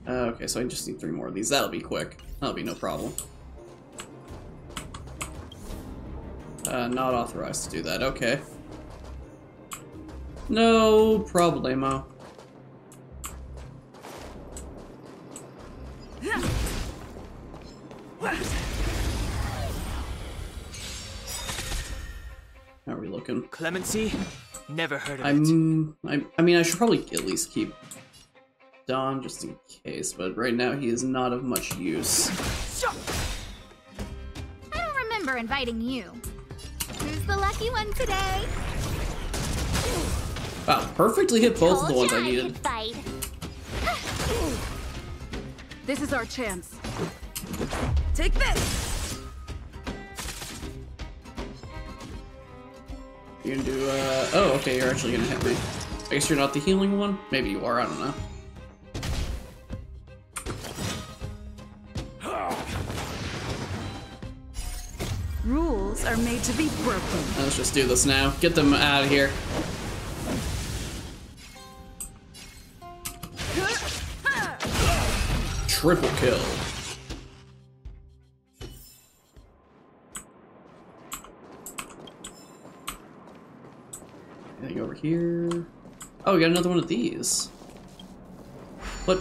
Okay, so I just need 3 more of these. That'll be quick. That'll be no problem. Not authorized to do that. Okay. No problemo. How are we looking? Clemency? Never heard of I mean, I should probably at least keep Don just in case, but right now he is not of much use. I don't remember inviting you. Who's the lucky one today? Wow, perfectly hit both of the ones I needed. Fight. This is our chance. Take this! You can do, oh, okay, you're actually gonna hit me. I guess you're not the healing one? Maybe you are, I don't know. Rules are made to be broken. Let's just do this now. Get them out of here. Triple kill. Anything over here? Oh, we got another one of these. But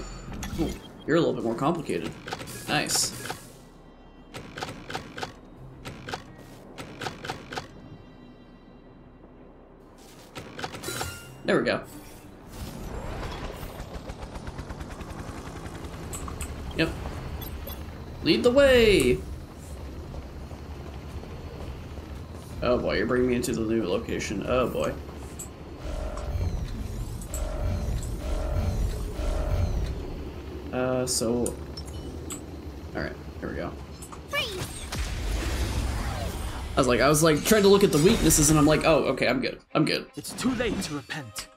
ooh, you're a little bit more complicated. Nice. There we go. Yep. Lead the way! Oh boy, you're bringing me into the new location. Oh boy. So... Alright, here we go. I was like trying to look at the weaknesses and I'm like, oh, okay, I'm good. I'm good. It's too late to repent.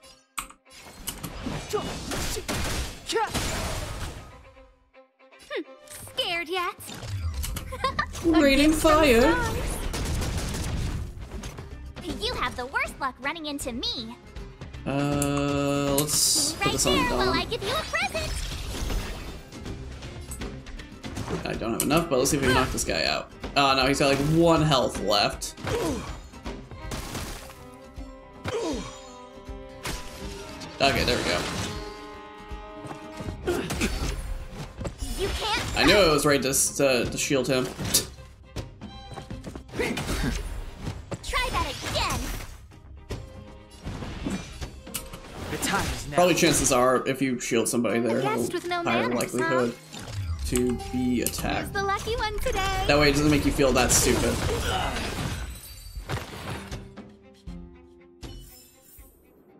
Scared yet? Raining fire. You have the worst luck running into me. Let's put this on Right there while Dom. I give you a present. I don't have enough, but let's see if we can knock this guy out. Oh no, he's got like 1 health left. Okay, there we go. You can't. I knew it was right to shield him. Try that again. The time is now. Probably chances are, if you shield somebody, they're a guest with no higher manners, likelihood to be attacked. Who's the lucky one today? That way it doesn't make you feel that stupid.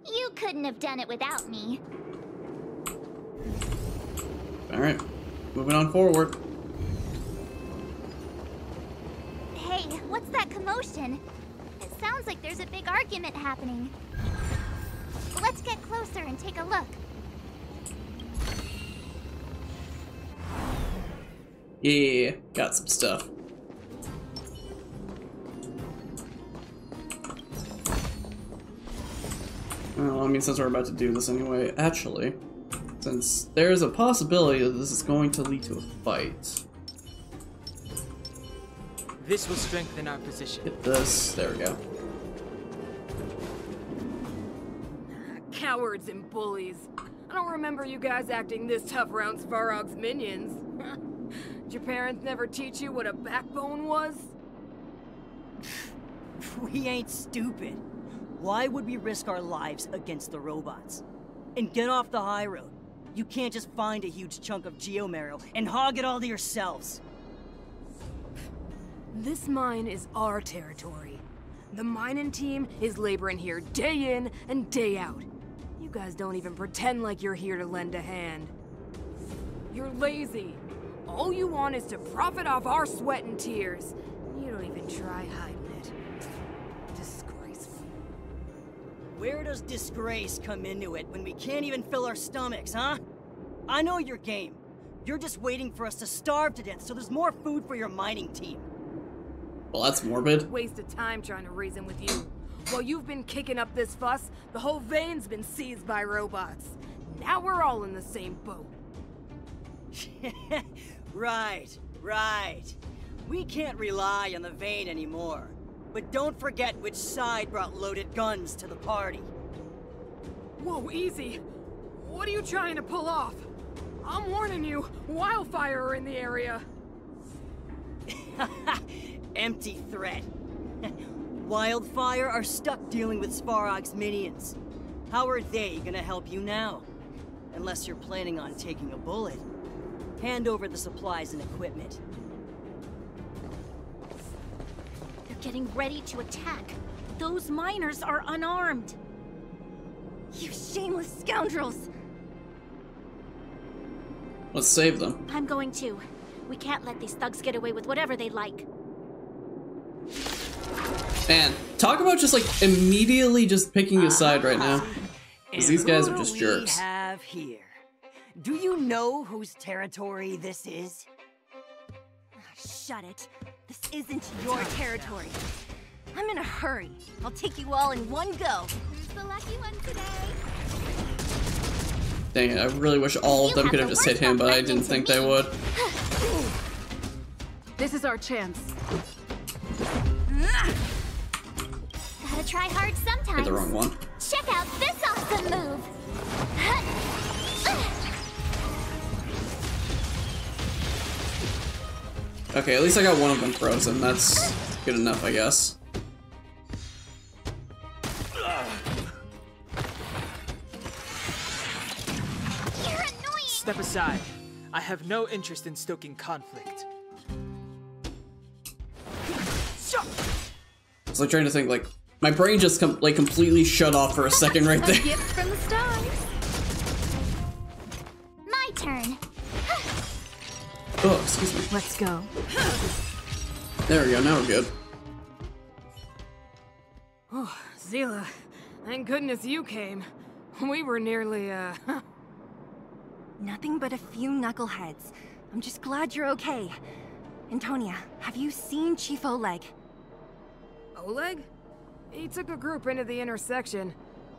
You couldn't have done it without me. Alright, moving on forward. Hey, what's that commotion? It sounds like there's a big argument happening. Let's get closer and take a look. Yeah, got some stuff. Well, I mean, since we're about to do this anyway, actually, since there's a possibility that this is going to lead to a fight. This will strengthen our position. Get this, there we go. Cowards and bullies. I don't remember you guys acting this tough around Svarog's minions. Did your parents never teach you what a backbone was? We ain't stupid. Why would we risk our lives against the robots? And get off the high road. You can't just find a huge chunk of geomarrow and hog it all to yourselves. This mine is our territory. The mining team is laboring here day in and day out. You guys don't even pretend like you're here to lend a hand. You're lazy. All you want is to profit off our sweat and tears. You don't even try hiding it. Disgraceful. Where does disgrace come into it when we can't even fill our stomachs, huh? I know your game. You're just waiting for us to starve to death so there's more food for your mining team. Well, that's morbid. Waste of time trying to reason with you. While you've been kicking up this fuss, the whole vein's been seized by robots. Now we're all in the same boat. Right. We can't rely on the vein anymore. But don't forget which side brought loaded guns to the party. Whoa, easy. What are you trying to pull off? I'm warning you, Wildfire are in the area. Empty threat. Wildfire are stuck dealing with Svarog's minions. How are they gonna help you now? Unless you're planning on taking a bullet. Hand over the supplies and equipment. They're getting ready to attack. Those miners are unarmed. You shameless scoundrels! Let's save them. I'm going to. We can't let these thugs get away with whatever they like. Man, talk about just like immediately just picking a side right now. Because these guys are just jerks. Who do we have here? Do you know whose territory this is? Shut it. This isn't your territory. I'm in a hurry. I'll take you all in one go. Who's the lucky one today? Dang it, I really wish all of them could have just hit him, but I didn't think they would. This is our chance. Gotta try hard sometimes. Hit the wrong one. Check out this awesome move. Okay, at least I got one of them frozen. That's good enough, I guess. You're annoying. Step aside. I have no interest in stoking conflict. It's like trying to think, like, my brain just completely shut off for a second right there. A gift from the stars. My turn. Oh, excuse me. Let's go. There we go, now we're good. Oh, Zila, thank goodness you came. We were nearly, Nothing but a few knuckleheads. I'm just glad you're okay. Antonia, have you seen Chief Oleg? Oleg? He took a group into the intersection.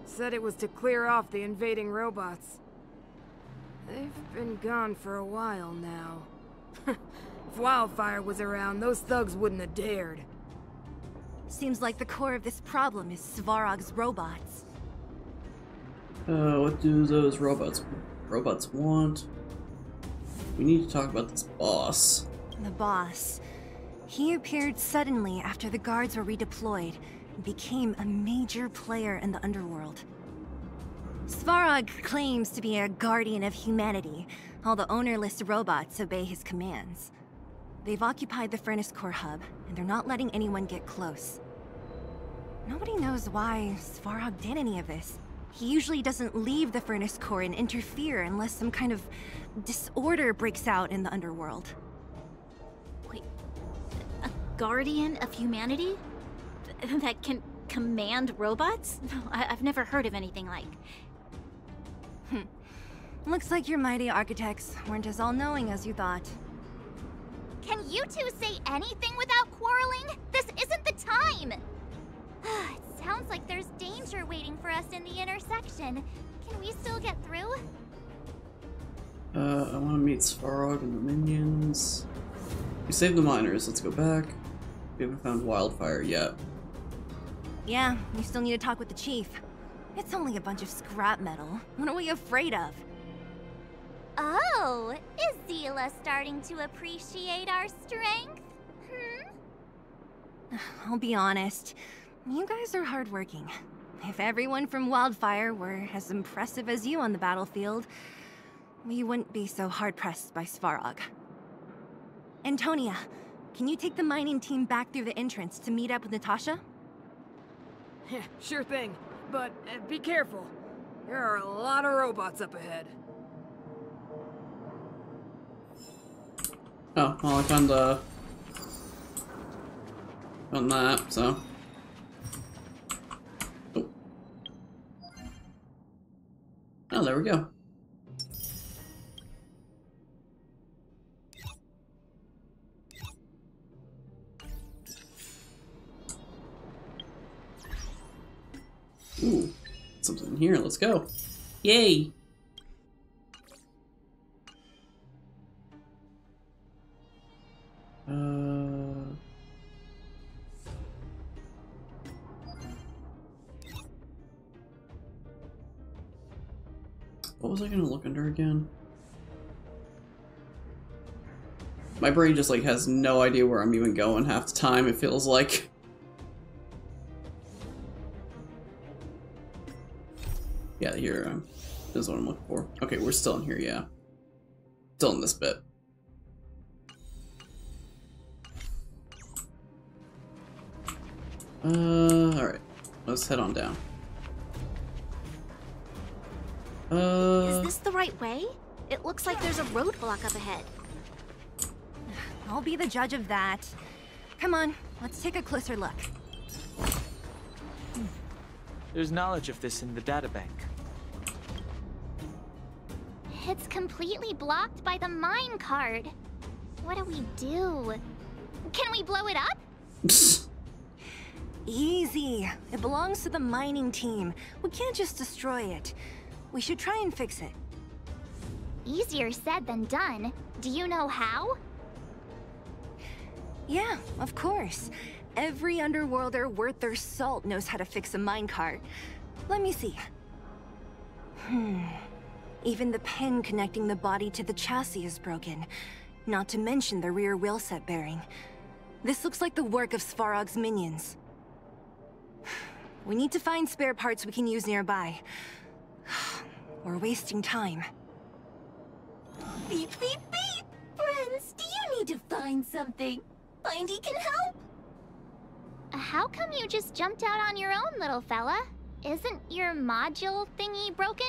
Said it was to clear off the invading robots. They've been gone for a while now. If Wildfire was around, those thugs wouldn't have dared. Seems like the core of this problem is Svarog's robots. What do those robots want? We need to talk about this boss. The boss. He appeared suddenly after the guards were redeployed and became a major player in the underworld. Svarog claims to be a guardian of humanity. All the ownerless robots obey his commands. They've occupied the Furnace Core hub, and they're not letting anyone get close. Nobody knows why Svarog did any of this. He usually doesn't leave the Furnace Core and interfere unless some kind of disorder breaks out in the underworld. Wait, a guardian of humanity? That can command robots? I've never heard of anything like. Looks like your mighty architects weren't as all-knowing as you thought. Can you two say anything without quarreling? This isn't the time! It sounds like there's danger waiting for us in the intersection. Can we still get through? I want to meet Svarog and the minions. We saved the miners, let's go back. We haven't found Wildfire yet. Yeah, you still need to talk with the chief. It's only a bunch of scrap metal. What are we afraid of? Oh, is Zila starting to appreciate our strength? I'll be honest. You guys are hardworking. If everyone from Wildfire were as impressive as you on the battlefield, we wouldn't be so hard-pressed by Svarog. Antonia, can you take the mining team back through the entrance to meet up with Natasha? Yeah, sure thing. But be careful. There are a lot of robots up ahead. Oh, well, I found that, so. Oh, there we go. Ooh, something in here. Let's go. Yay! What was I gonna look under again? My brain just like has no idea where I'm even going half the time, it feels like. Yeah, here, this is what I'm looking for. Okay, we're still in here, yeah. Still in this bit. Alright. Let's head on down. Is this the right way? It looks like there's a roadblock up ahead. I'll be the judge of that. Come on, let's take a closer look. There's knowledge of this in the databank. It's completely blocked by the mine cart. What do we do? Can we blow it up? Easy. It belongs to the mining team. We can't just destroy it. We should try and fix it. Easier said than done. Do you know how? Yeah, of course. Every underworlder worth their salt knows how to fix a minecart. Let me see. Even the pin connecting the body to the chassis is broken. Not to mention the rear wheel set bearing. This looks like the work of Svarog's minions. We need to find spare parts we can use nearby. We're wasting time. Beep, beep, beep! Friends, do you need to find something? Findy can help? How come you just jumped out on your own, little fella? Isn't your module thingy broken?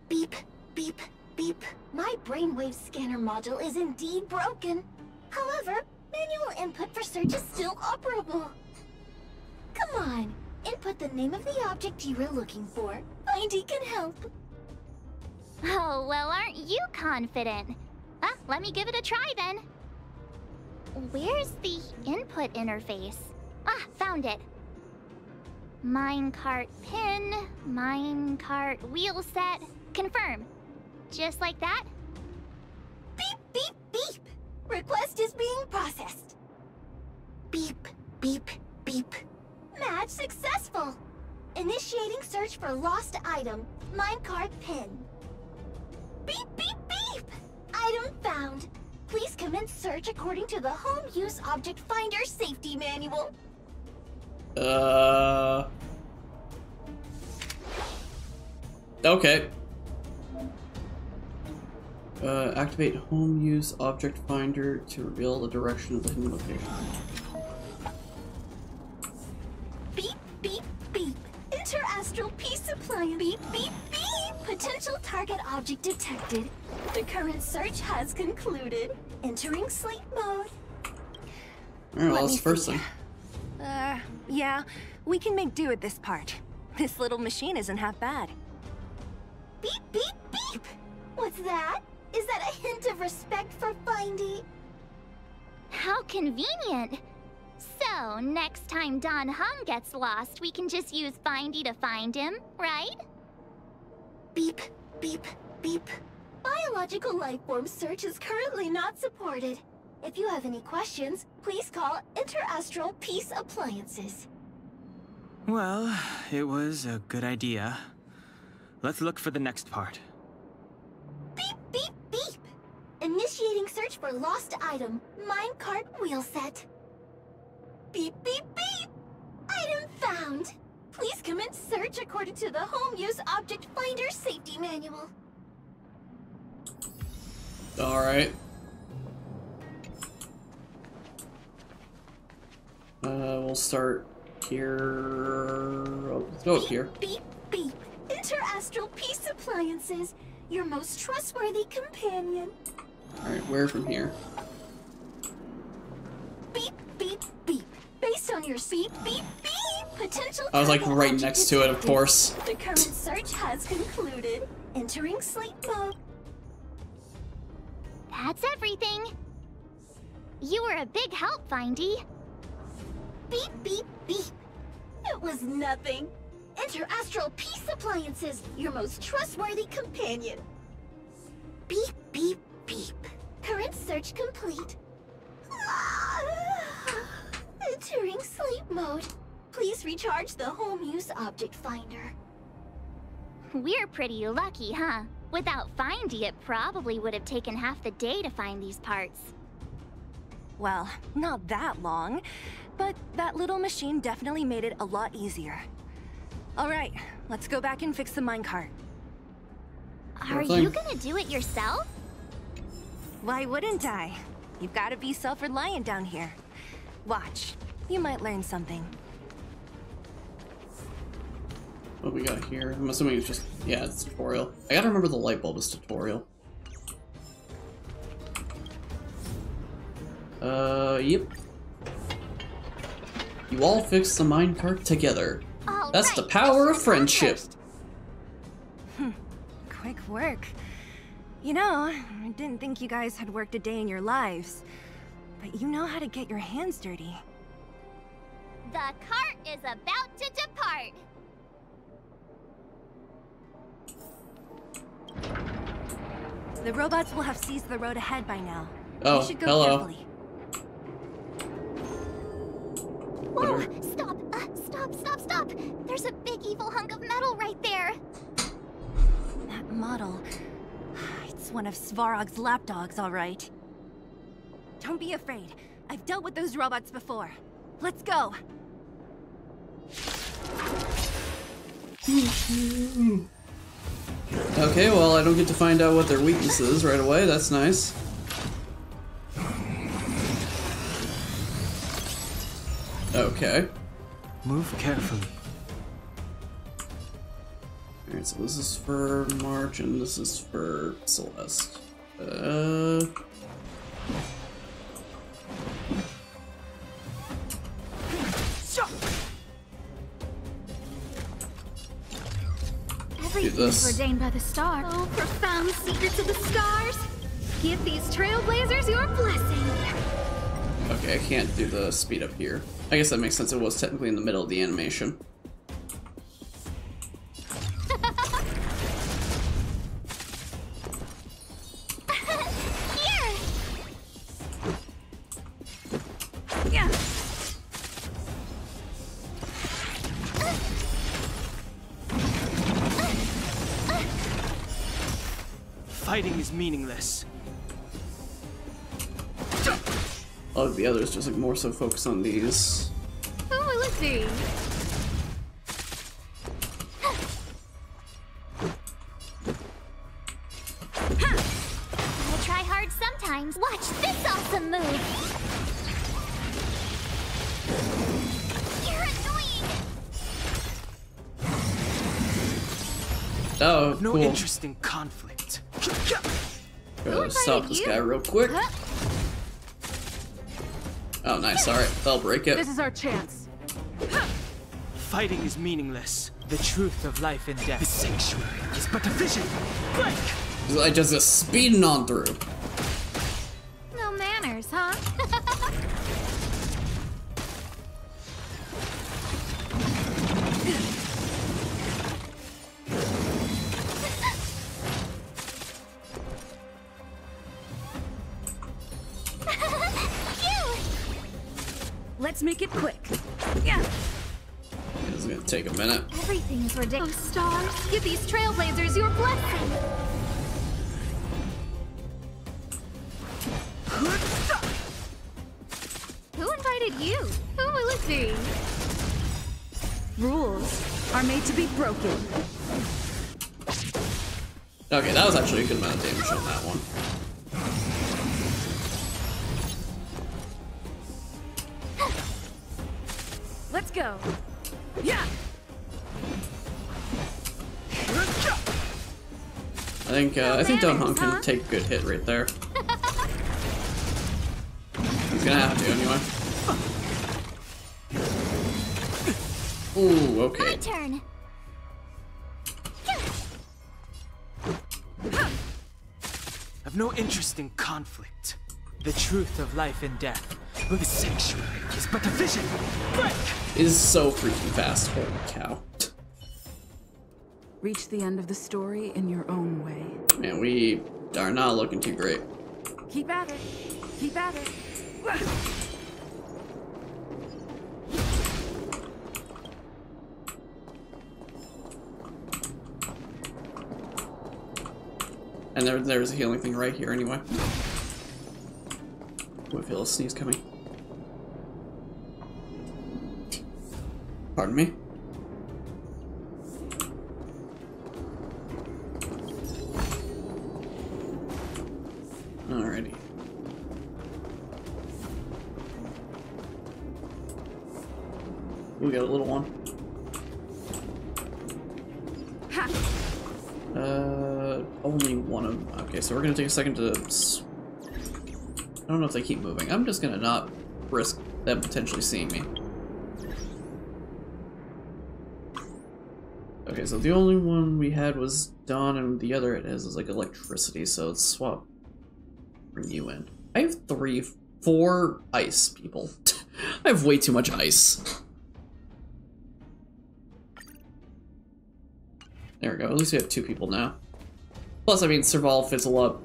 Beep, beep, beep. My brainwave scanner module is indeed broken. However, manual input for search is still operable. Come on, input the name of the object you were looking for. Findy can help. Oh, well, aren't you confident? Let me give it a try then. Where's the input interface? Found it. Minecart pin, minecart wheel set, confirm. Just like that? Beep, beep, beep. Request is being processed. Beep, beep, beep. Match successful. Initiating search for lost item, minecart pin. Beep, beep, beep. Item found. Please commence search according to the Home Use Object Finder Safety Manual. Okay. Activate Home Use Object Finder to reveal the direction of the hidden location. Beep, beep, beep. Interastral Peace Appliance. Beep, beep, beep. Potential target object detected. The current search has concluded. Entering sleep mode. Alright, well, that's the first thing. Yeah, we can make do with this part. This little machine isn't half bad. Beep, beep, beep! What's that? Is that a hint of respect for Findy? How convenient! So, next time Dan Heng gets lost, we can just use Findy to find him, right? Beep, beep, beep. Biological life form search is currently not supported. If you have any questions, please call Interastral Peace Appliances. Well, it was a good idea. Let's look for the next part. Beep, beep, beep! Initiating search for lost item, minecart wheel set. Beep, beep, beep! Item found! Please commence search according to the Home Use Object Finder Safety Manual. Alright. We'll start here. Oh, let's go up here. Beep, beep. Interastral Peace Appliances, your most trustworthy companion. Alright, where from here? Beep, beep, beep. Based on your beep, beep, beep. Potential. I was like right next to it, of course. The current search has concluded. Entering sleep mode. That's everything. You were a big help, Findy. Beep, beep, beep. It was nothing. Enter Astral Peace Appliances, your most trustworthy companion. Beep, beep, beep. Current search complete. Entering sleep mode. Please recharge the home use object finder. We're pretty lucky, huh? Without Findy, it probably would have taken half the day to find these parts. Well, not that long, but that little machine definitely made it a lot easier. All right, let's go back and fix the minecart. Are you gonna do it yourself? Why wouldn't I? You've got to be self-reliant down here. Watch, you might learn something. What we got here? I'm assuming it's just, yeah, it's tutorial. I gotta remember the light bulb is tutorial. Yep. You all fix the minecart together. That's the power of friendship. Quick work. You know, I didn't think you guys had worked a day in your lives, but you know how to get your hands dirty. The cart is about to depart. The robots will have seized the road ahead by now. Oh, you should go hello. carefully. Whoa! Stop! Stop! There's a big evil hunk of metal right there. That model. It's one of Svarog's lapdogs, all right. Don't be afraid. I've dealt with those robots before. Let's go. Okay, well, I don't get to find out what their weakness is right away. That's nice. Okay. Move carefully. Alright, so this is for March and this is for Celeste. Everything's ordained by the stars. Oh, profound secrets of the stars. Give these trailblazers your blessing. Okay, I can't do the speed up here. I guess that makes sense. It was technically in the middle of the animation. Here. Yeah. Fighting is meaningless. All of the others just like more so focus on these. Oh, let's see. I'll try hard sometimes. Watch this awesome move. You're annoying. Oh, No cool. interest in conflict. Gotta stop this guy real quick. Oh, nice. Alright, that'll break it. This is our chance. Fighting is meaningless. The truth of life and death. The sanctuary is but a vision. Break! I just speeding on through. No manners, huh? Let's make it quick. Yeah. This is gonna take a minute. Everything's ridiculous. Oh, stars, give these trailblazers your blessing. Who invited you? Who will it be? Rules are made to be broken. Okay, that was actually a good amount of damage on that one. Let's go. Yeah. I think Don Hung can take a good hit right there. He's gonna have to anyway. Ooh, okay. My turn. I've no interest in conflict. The truth of life and death. The sanctuary is but a vision. Break! It is so freaking fast. Holy cow. Reach the end of the story in your own way. Man, we are not looking too great. Keep at it. Keep at it. And there's a healing thing right here anyway. Ooh, I feel a sneeze coming. Pardon me. Alrighty. We got a little one. Only one of them. Okay, so we're gonna take a second to... I don't know if they keep moving. I'm just gonna not risk them potentially seeing me. Okay, so the only one we had was Dawn, and the other it has is like electricity, so let's swap. Bring you in. I have 4 ice people. I have way too much ice. There we go, at least we have 2 people now. Plus, I mean, Serval fits a lot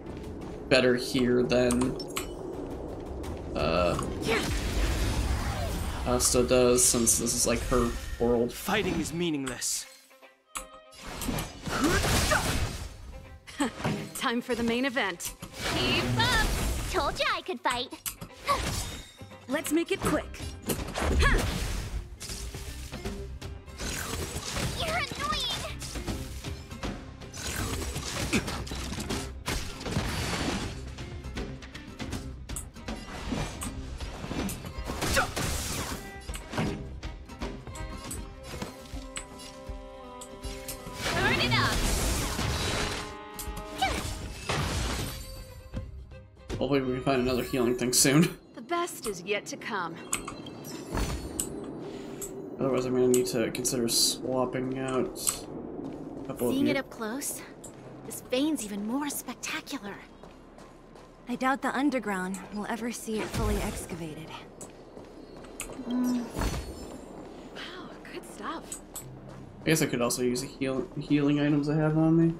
better here than Asta does, since this is like her world. Fighting is meaningless. Time for the main event. Keep up! Told you I could fight. Let's make it quick. You're annoying! Turn it up! Hopefully we can find another healing thing soon. The best is yet to come. Otherwise I'm gonna need to consider swapping out a couple of Seeing you. it up close, this vein's even more spectacular. I doubt the underground will ever see it fully excavated. Wow, good stuff. I guess I could also use the healing items I have on me.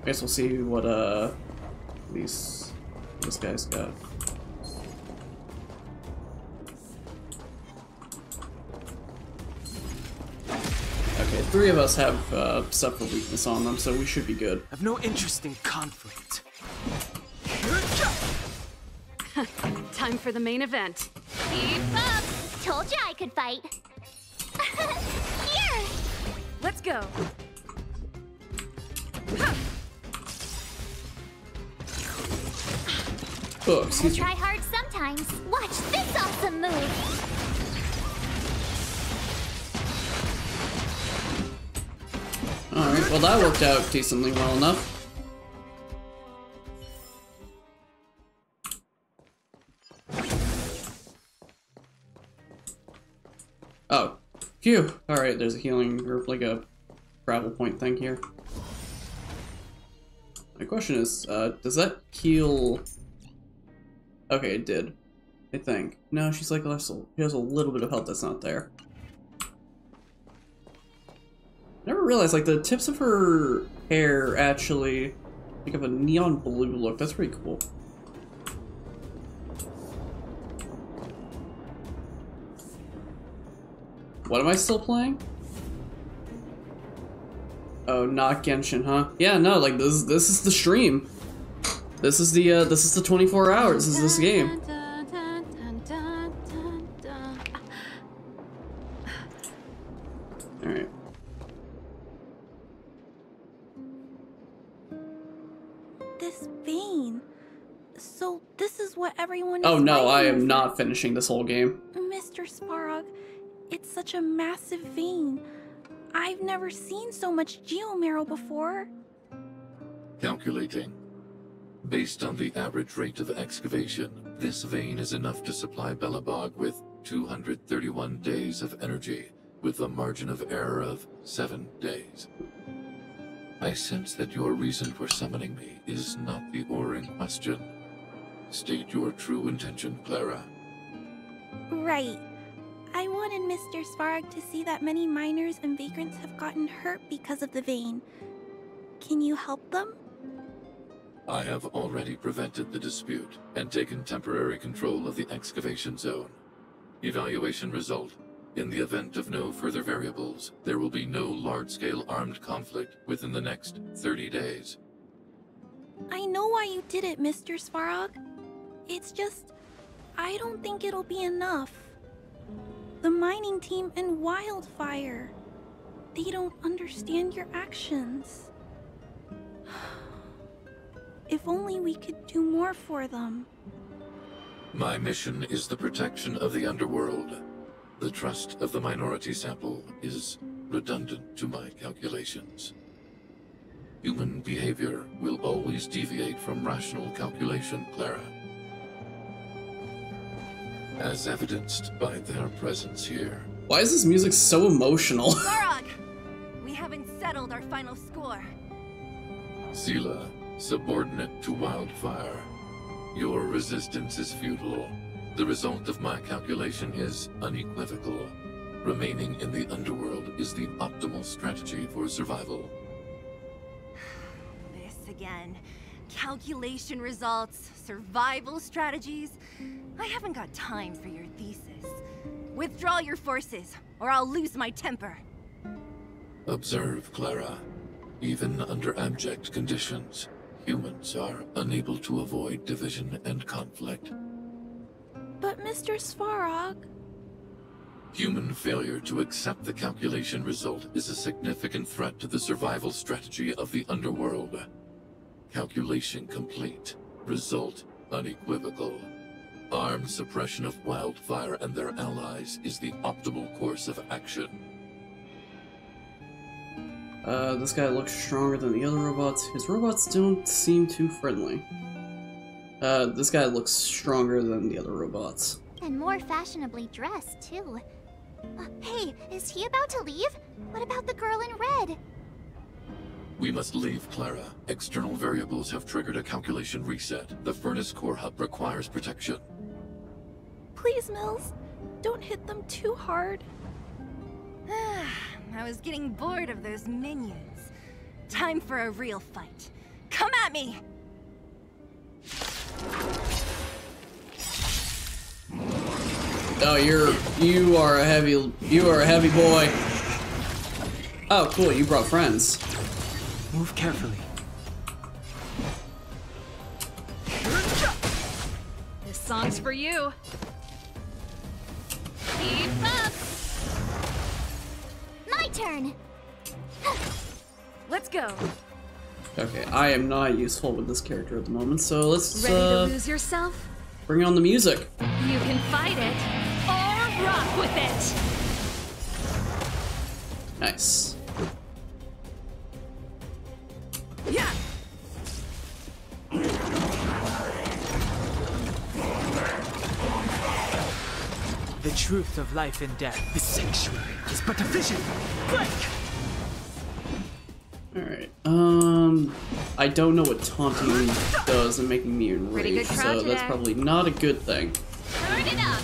I guess we'll see what this guy's got. Okay, 3 of us have stuff for weakness on them, so we should be good. I've no interest in conflict. Time for the main event. Keep up! Told you I could fight. Here! Let's go. Oh, I excuse me. try hard sometimes. Watch this awesome move! Alright, well that worked out decently well enough. Oh, phew. Alright, there's a healing, or like a travel point thing here. My question is, does that heal... Okay, it did. I think. No, she's like, she has a little bit of health that's not there. Never realized, like, the tips of her hair actually like have a neon blue look. That's pretty cool. What am I still playing? Oh, not Genshin, huh? Yeah, no, like this is the stream. This is the 24 hours. This is this game. All right. This vein. So this is what everyone is Oh no, I fighting am for. not finishing this whole game. Mr. Sparog, it's such a massive vein. I've never seen so much geomarrow before. Calculating. Based on the average rate of excavation, this vein is enough to supply Belobog with 231 days of energy, with a margin of error of 7 days. I sense that your reason for summoning me is not the ore in question. State your true intention, Clara. Right. I wanted Mr. Svarog to see that many miners and vagrants have gotten hurt because of the vein. Can you help them? I have already prevented the dispute and taken temporary control of the excavation zone. Evaluation result. In the event of no further variables, there will be no large-scale armed conflict within the next 30 days. I know why you did it, Mr. Svarog. It's just, I don't think it'll be enough. The mining team and Wildfire, they don't understand your actions. If only we could do more for them. My mission is the protection of the underworld. The trust of the minority sample is redundant to my calculations. Human behavior will always deviate from rational calculation, Clara. As evidenced by their presence here. Why is this music so emotional? Svarog! We haven't settled our final score. Seela, subordinate to Wildfire. Your resistance is futile. The result of my calculation is unequivocal. Remaining in the underworld is the optimal strategy for survival. This again. Calculation results, survival strategies. I haven't got time for your thesis. Withdraw your forces, or I'll lose my temper. Observe, Clara. Even under abject conditions, humans are unable to avoid division and conflict. But Mr. Svarog... Human failure to accept the calculation result is a significant threat to the survival strategy of the underworld. Calculation complete. Result unequivocal. Armed suppression of Wildfire and their allies is the optimal course of action. This guy looks stronger than the other robots. His robots don't seem too friendly. This guy looks stronger than the other robots. And more fashionably dressed, too. Hey, is he about to leave? What about the girl in red? We must leave, Clara. External variables have triggered a calculation reset. The furnace core hub requires protection. Please, Mills, don't hit them too hard. I was getting bored of those minions. Time for a real fight. Come at me! Oh, you are a heavy boy. Oh, cool, you brought friends. Move carefully. This song's for you. Keep up. My turn. Let's go. Okay, I am not useful with this character at the moment, so let's Ready to lose yourself? bring on the music. You can fight it or rock with it. Nice. Yeah. The truth of life and death. The sanctuary is but a vision. Break! Alright, I don't know what taunting does and making me Pretty good enraged, crowd so that's today. probably not a good thing. Turn it up.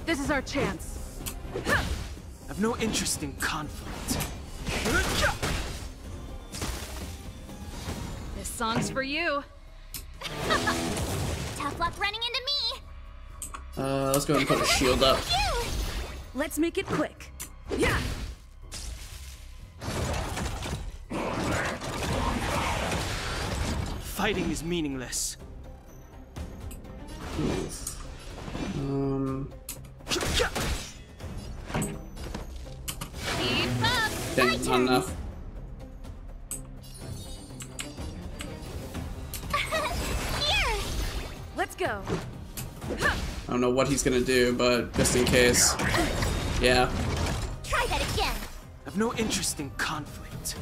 This is our chance. I've no interest in conflict. This song's for you. Tough luck running into me. Let's go ahead and put a shield up. Let's make it quick. Yeah. Fighting is meaningless. Oof. Keep up. Dang, not enough. Here. Let's go. I don't know what he's gonna do, but just in case. Yeah. Try that again. I've no interest in conflict.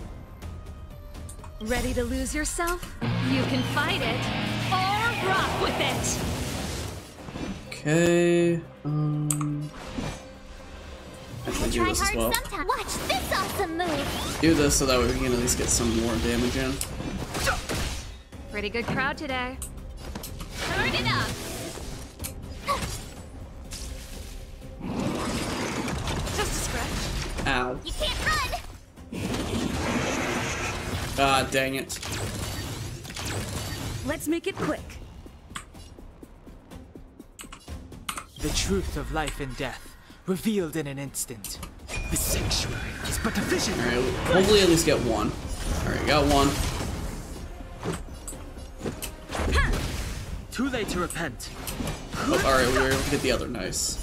Ready to lose yourself? You can fight it or rock with it. Okay. Actually, do Try this as hard well. sometime. Watch this awesome move. Do this so that way we can at least get some more damage in. Pretty good crowd today. Turn it up. Ow. You can't run! Ah, dang it. Let's make it quick. The truth of life and death, revealed in an instant. The sanctuary is but a vision. Alright, hopefully at least get one. Alright, got one. Too late to repent. Oh, alright, we were able to get the other. Nice.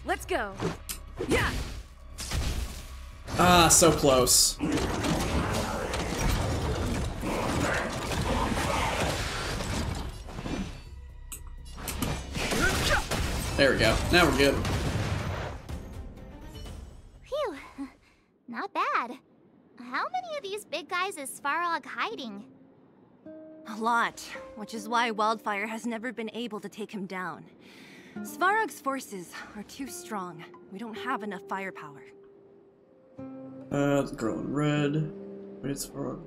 Let's go. Yeah. Ah, so close. There we go. Now we're good. Phew. Not bad. How many of these big guys is Svarog hiding? A lot, which is why Wildfire has never been able to take him down. Svarog's forces are too strong. We don't have enough firepower. The girl in red. Wait for.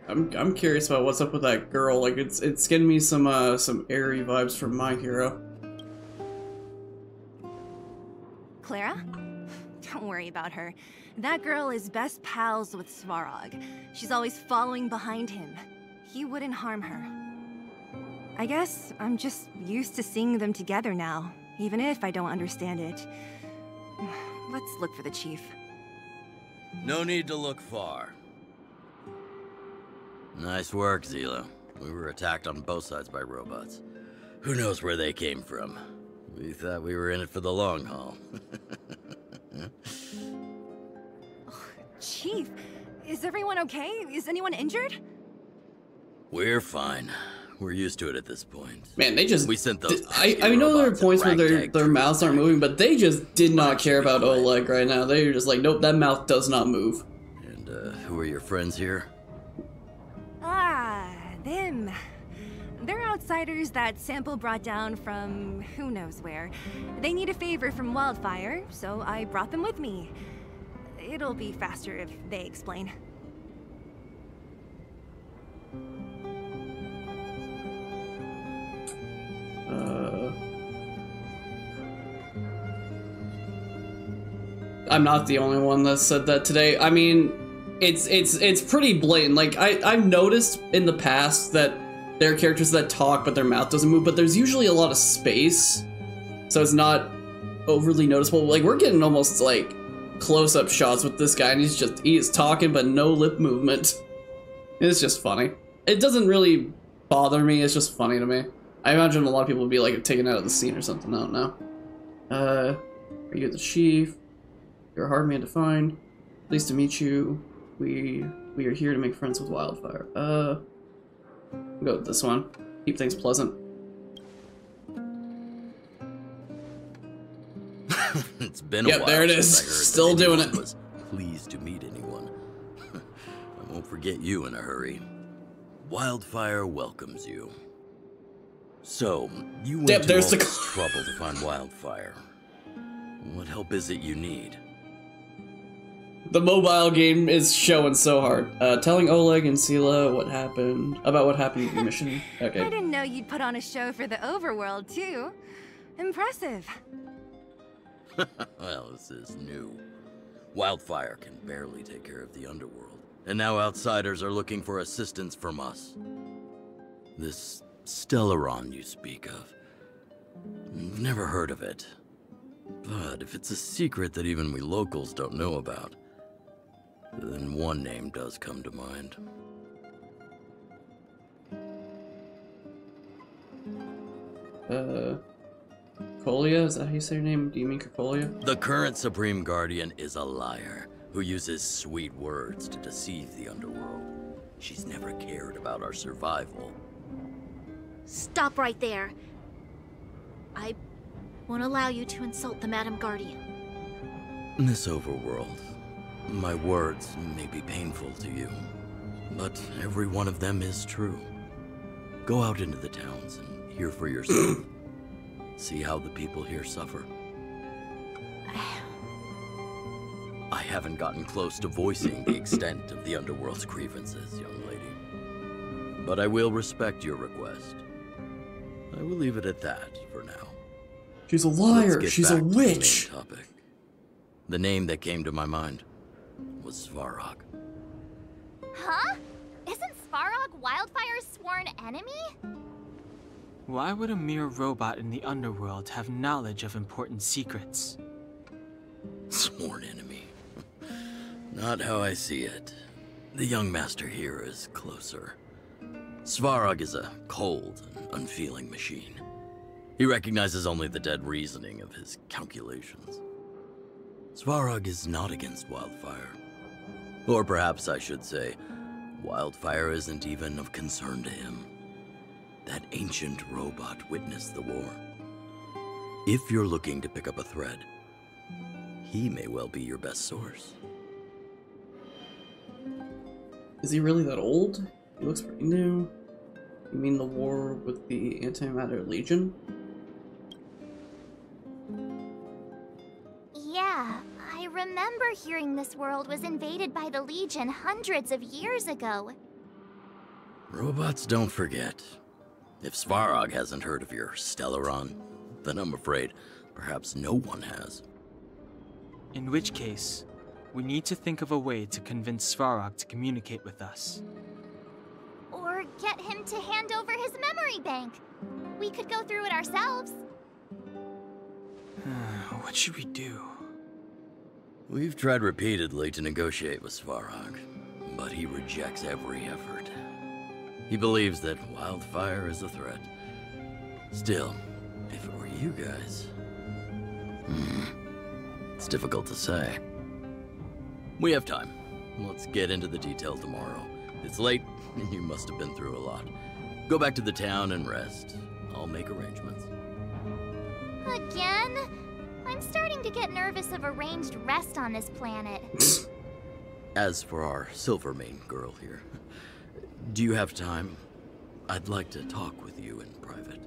I'm curious about what's up with that girl. Like it's getting me some airy vibes from My Hero. Clara? Don't worry about her. That girl is best pals with Svarog. She's always following behind him. He wouldn't harm her. I guess I'm just used to seeing them together now, even if I don't understand it. Let's look for the chief. No need to look far. Nice work, Zila. We were attacked on both sides by robots. Who knows where they came from? We thought we were in it for the long haul. Chief, is everyone okay? Is anyone injured? We're fine. We're used to it at this point. Man, they just. We sent those. I know there are points where their mouths aren't moving, but they just did not care about Oleg right now. They're just like, nope, that mouth does not move. And who are your friends here? Ah, them. They're outsiders that Sample brought down from who knows where. They need a favor from Wildfire, so I brought them with me. It'll be faster if they explain. I'm not the only one that said that today. I mean, it's pretty blatant. Like I've noticed in the past that there are characters that talk but their mouth doesn't move, but there's usually a lot of space, so it's not overly noticeable. Like we're getting almost like close-up shots with this guy, and he's talking but no lip movement. It's just funny. It doesn't really bother me. It's just funny to me. I imagine a lot of people would be like taken out of the scene or something. I don't know. Are you the chief? You're a hard man to find. Pleased to meet you. We are here to make friends with Wildfire. We'll go with this one. Keep things pleasant. It's been a while. Yep, there it is. Still doing it. Was pleased to meet anyone. I won't forget you in a hurry. Wildfire welcomes you. So, you went to all this trouble to find Wildfire. What help is it you need? The mobile game is showing so hard. Telling Oleg and Sela what happened in the mission. Okay. I didn't know you'd put on a show for the overworld, too. Impressive. Well, this is new. Wildfire can barely take care of the underworld. And now outsiders are looking for assistance from us. This Stellaron you speak of. Never heard of it. But if it's a secret that even we locals don't know about, then one name does come to mind. Kolia? Is that how you say your name? Do you mean Kolia? The current Supreme Guardian is a liar who uses sweet words to deceive the underworld. She's never cared about our survival. Stop right there. I won't allow you to insult the Madam Guardian. In this overworld, my words may be painful to you, but every one of them is true. Go out into the towns and hear for yourself. See how the people here suffer. I haven't gotten close to voicing the extent of the underworld's grievances, young lady. But I will respect your request. I will leave it at that for now. She's a liar. Let's get She's back a to the witch. main topic. The name that came to my mind was Svarog. Huh? Isn't Svarog Wildfire's sworn enemy? Why would a mere robot in the underworld have knowledge of important secrets? Sworn enemy. Not how I see it. The young master here is closer. Svarog is a cold and unfeeling machine. He recognizes only the dead reasoning of his calculations. Svarog is not against Wildfire. Or perhaps I should say, Wildfire isn't even of concern to him. That ancient robot witnessed the war. If you're looking to pick up a thread, he may well be your best source. Is he really that old? He looks pretty new. You mean the war with the Antimatter Legion? Yeah, I remember hearing this world was invaded by the Legion hundreds of years ago. Robots don't forget. If Svarog hasn't heard of your Stellaron, then I'm afraid perhaps no one has. In which case, we need to think of a way to convince Svarog to communicate with us. Or get him to hand over his memory bank. We could go through it ourselves. What should we do? We've tried repeatedly to negotiate with Svarog, but he rejects every effort. He believes that Wildfire is a threat. Still, if it were you guys... it's difficult to say. We have time. Let's get into the detail tomorrow. It's late, and you must have been through a lot. Go back to the town and rest. I'll make arrangements. Again? I'm starting to get nervous of arranged rest on this planet. As for our Silvermane girl here, do you have time? I'd like to talk with you in private.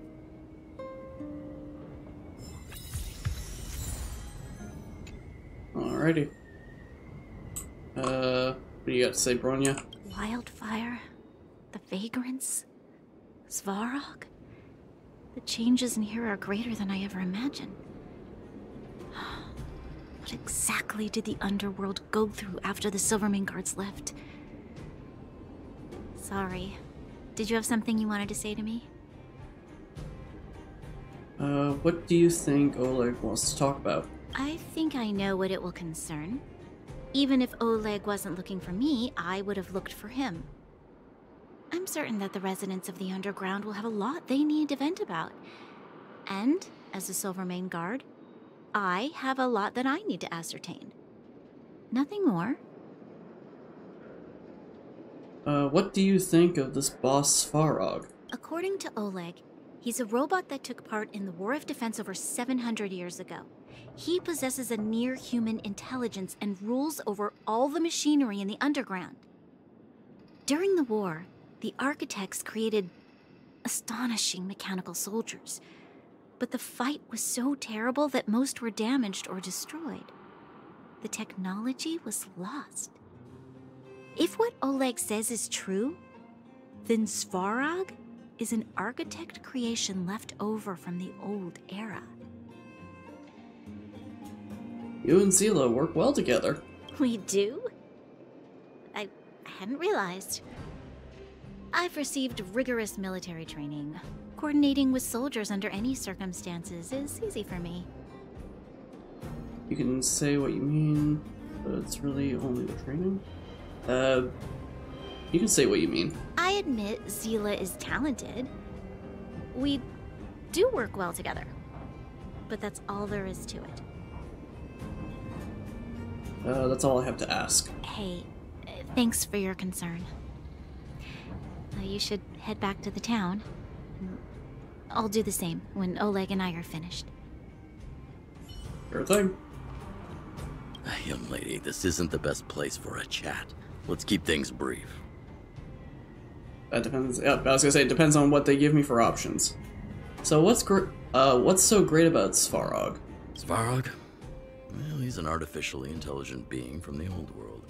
Alrighty. What do you got to say, Bronya? Wildfire? The vagrants? Svarog? The changes in here are greater than I ever imagined. What exactly did the underworld go through after the Silvermane guards left? Sorry. Did you have something you wanted to say to me? What do you think Oleg wants to talk about? I think I know what it will concern. Even if Oleg wasn't looking for me, I would have looked for him. I'm certain that the residents of the underground will have a lot they need to vent about. And, as a Silvermane guard, I have a lot that I need to ascertain. Nothing more. What do you think of this boss Svarog? According to Oleg, he's a robot that took part in the War of Defense over 700 years ago. He possesses a near-human intelligence and rules over all the machinery in the underground. During the war, the architects created astonishing mechanical soldiers. But the fight was so terrible that most were damaged or destroyed. The technology was lost. If what Oleg says is true, then Svarog is an architect creation left over from the old era. You and Zila work well together. We do? I hadn't realized. I've received rigorous military training. Coordinating with soldiers under any circumstances is easy for me. You can say what you mean, but it's really only the training. You can say what you mean. I admit Zila is talented. We do work well together. But that's all there is to it. That's all I have to ask. Hey, thanks for your concern. You should head back to the town. I'll do the same when Oleg and I are finished. Sure thing. Young lady, this isn't the best place for a chat. Let's keep things brief. That depends. Yeah, I was gonna say it depends on what they give me for options. So what's so great about Svarog? Svarog? Well, he's an artificially intelligent being from the old world.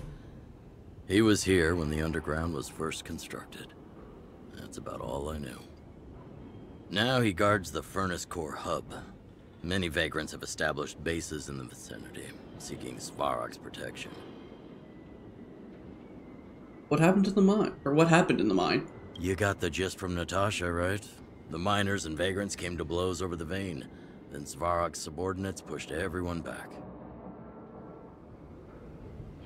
He was here when the underground was first constructed. That's about all I know. Now he guards the Furnace Core hub. Many vagrants have established bases in the vicinity, seeking Svarog's protection. What happened to the mine? Or what happened in the mine? You got the gist from Natasha, right? The miners and vagrants came to blows over the vein. Then Svarog's subordinates pushed everyone back.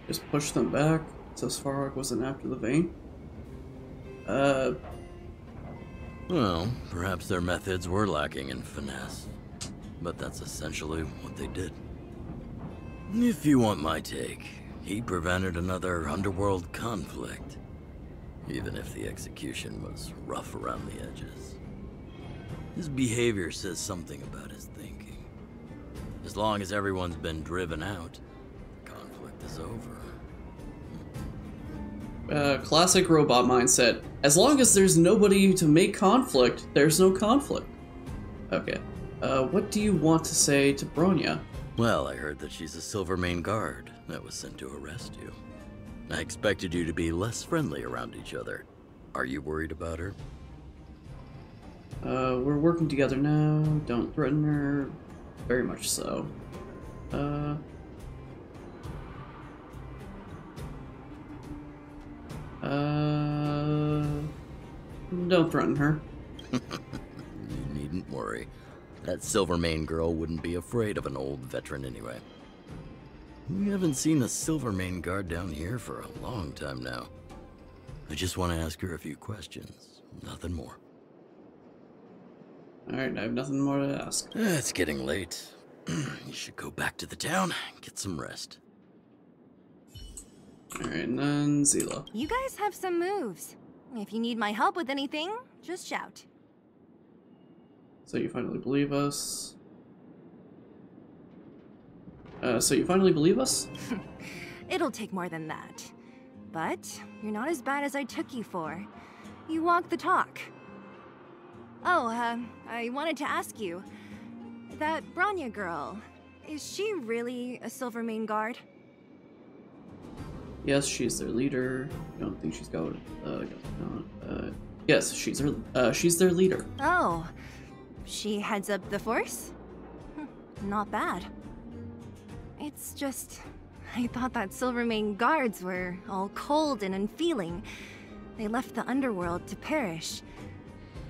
Just pushed them back, so Svarog wasn't after the vein? Well, perhaps their methods were lacking in finesse. But that's essentially what they did. If you want my take, he prevented another underworld conflict. Even if the execution was rough around the edges. His behavior says something about his thinking. As long as everyone's been driven out, the conflict is over. Classic robot mindset. As long as there's nobody to make conflict, there's no conflict. Okay. What do you want to say to Bronya? Well, I heard that she's a Silvermane guard that was sent to arrest you. I expected you to be less friendly around each other. Are you worried about her? We're working together now. Don't threaten her. Very much so. Don't threaten her. You needn't worry. That Silvermane girl wouldn't be afraid of an old veteran anyway. We haven't seen a Silvermane guard down here for a long time now. I just want to ask her a few questions. Nothing more. Alright, I have nothing more to ask. It's getting late. You should go back to the town, get some rest. Alright, and then Zila. You guys have some moves. If you need my help with anything, just shout. So you finally believe us. So you finally believe us? It'll take more than that. But you're not as bad as I took you for. You walk the talk. Oh, I wanted to ask you. That Bronya girl, is she really a Silvermane guard? Yes, she's their leader. I don't think she's got yes, she's their leader. Oh, she heads up the force? Not bad. It's just, I thought that Silvermane guards were all cold and unfeeling. They left the underworld to perish.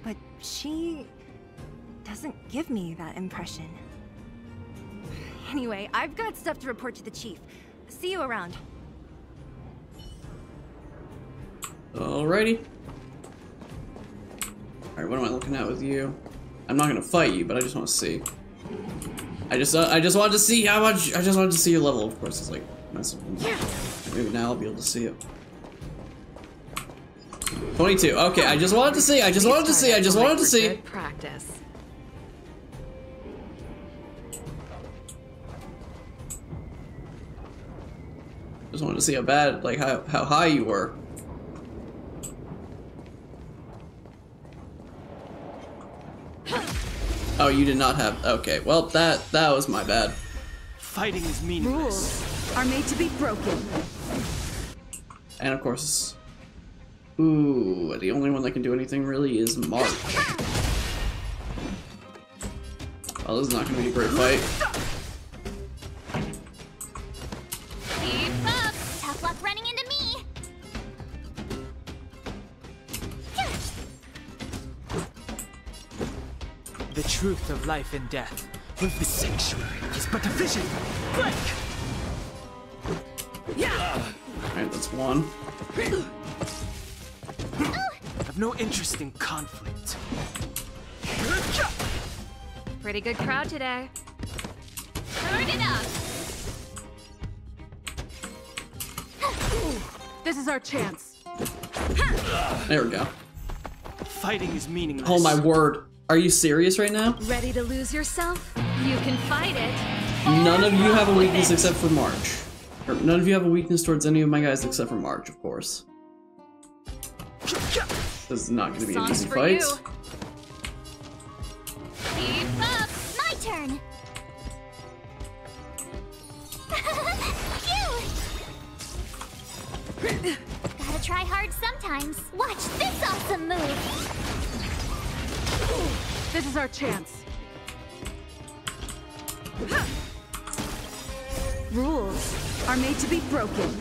But she doesn't give me that impression. Anyway, I've got stuff to report to the chief. See you around. Alrighty. Alright, what am I looking at with you? I'm not gonna fight you, but I just want to see. I just wanted to see how much. I just wanted to see your level. Of course, it's like maybe now I'll be able to see it. 22. Okay, I just wanted to see. I just wanted to see. I just wanted to see. Good practice. Just wanted to see how bad, like how high you were. Oh, you did not have. Okay, well that was my bad. Fighting is meaningless. Rules are made to be broken. And of course, ooh, the only one that can do anything really is Mark. Oh, this is not gonna be a great fight. Keep up! Tough luck running into me! The truth of life and death with the sanctuary is but a vision. Break! Alright, that's one. I've no interest in conflict. Pretty good crowd today. Turn it up! This is our chance. There we go. Fighting is meaningless. Oh my word. Are you serious right now? Ready to lose yourself? You can fight it. None of you have a weakness except for March. Or none of you have a weakness towards any of my guys except for March, of course. This is not going to be an easy fight. Keep up! My turn! Phew! Gotta try hard sometimes. Watch this awesome move! This is our chance. Rules are made to be broken.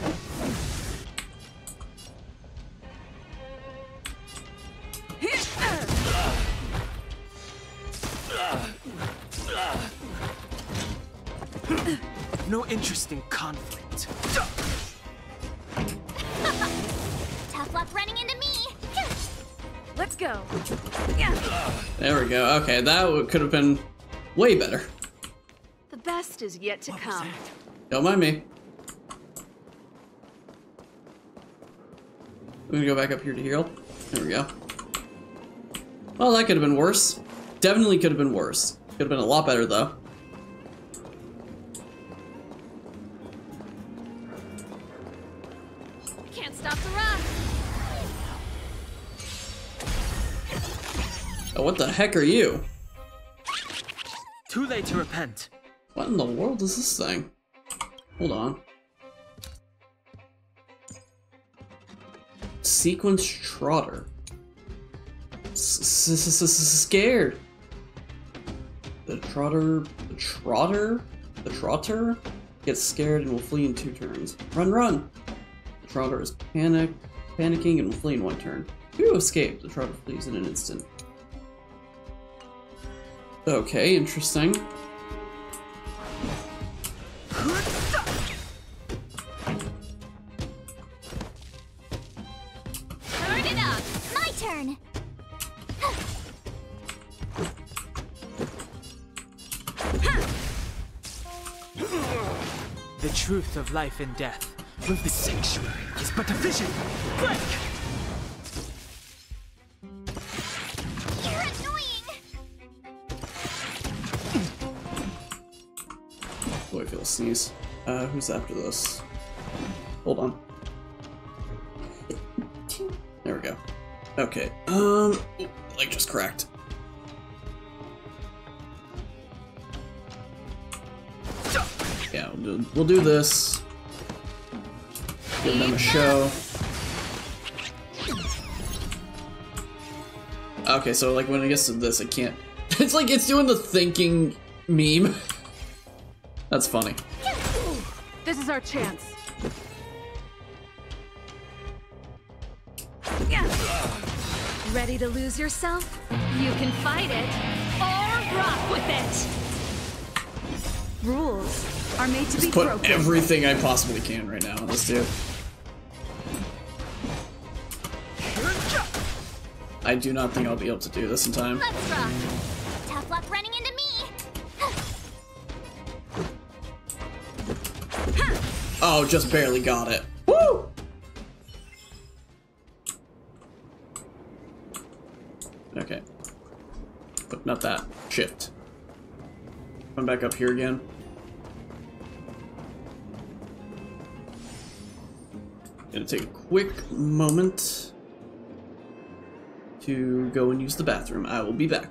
No interest in conflict. Tough luck running into me. Let's go. There we go. Okay, that could have been way better. The best is yet to come. Don't mind me. I'm gonna go back up here to heal. There we go. Well, that could have been worse. Definitely could have been worse. Could have been a lot better, though. Can't stop the run. Oh, what the heck are you? Too late to repent. What in the world is this thing? Hold on. Sequence Trotter. Scared. The Trotter gets scared and will flee in 2 turns. Run, run! The Trotter is panicking and will flee in 1 turn. You escape. The Trotter flees in an instant. Okay, interesting. Turn it up. My turn. The truth of life and death. With the sanctuary is but a vision. Break! You're annoying. Oh, I feel a sneeze. Who's after this? Hold on. There we go. Okay. Leg just cracked. Yeah, we'll do this. Give them a show. Okay, so like when it gets to this, I can't. It's like it's doing the thinking meme. That's funny. This is our chance. Ready to lose yourself? You can fight it or rock with it. Rules are made to Just be put broken. everything I possibly can right now on this dude. I do not think I'll be able to do this in time. Let's rock. Tough luck running into me. Oh, just barely got it. Woo! Okay. But not that. Shift. Come back up here again. Gonna take a quick moment to go and use the bathroom. I will be back.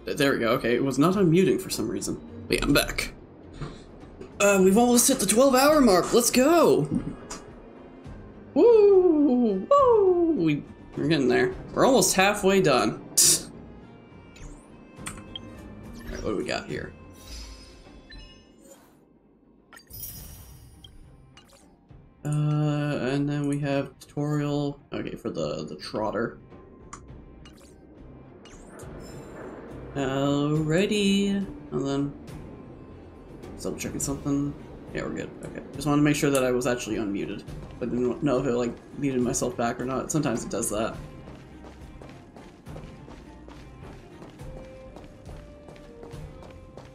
There we go. Okay, it was not unmuting for some reason. But yeah, I'm back. We've almost hit the 12-hour mark. Let's go. Woo! Woo! We're getting there. We're almost halfway done. Alright, what do we got here? And then we have tutorial. Okay, for the trotter. Alrighty. And then double checking something. Yeah, we're good. Okay. Just wanted to make sure that I was actually unmuted. I didn't know if it like muted myself back or not. Sometimes it does that.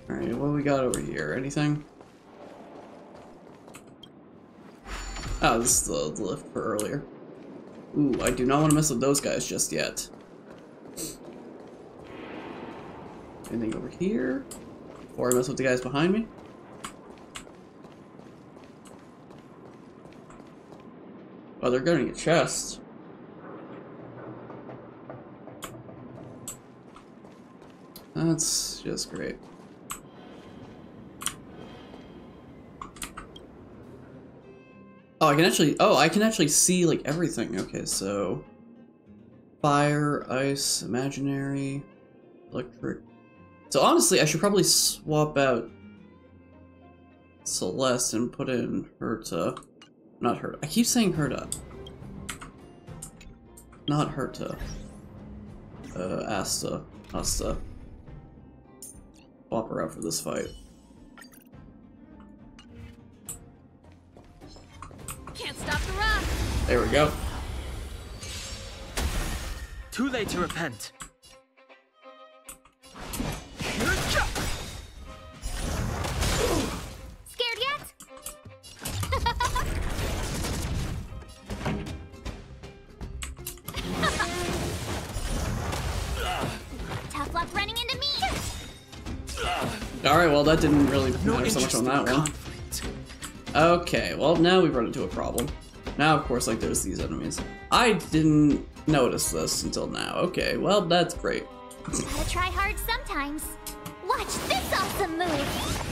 Alright, what do we got over here? Anything? Oh, this is the lift for earlier. Ooh, I do not want to mess with those guys just yet. Anything over here? Before I mess with the guys behind me? Oh, they're getting a chest. That's just great. Oh, I can actually see like everything. Okay, so fire, ice, imaginary, electric. So honestly, I should probably swap out Celeste and put in Herta. Not Herta. I keep saying Herta. Not Herta. Asta. Asta. Swap her out for this fight. Can't stop the rock. There we go. Too late to repent. Scared yet? Tough luck running into me. Alright, well that didn't really matter so much on that one. Okay, well now we've run into a problem. Now of course like there's these enemies. I didn't notice this until now. Okay, well that's great. Gotta try hard sometimes. Watch this awesome move.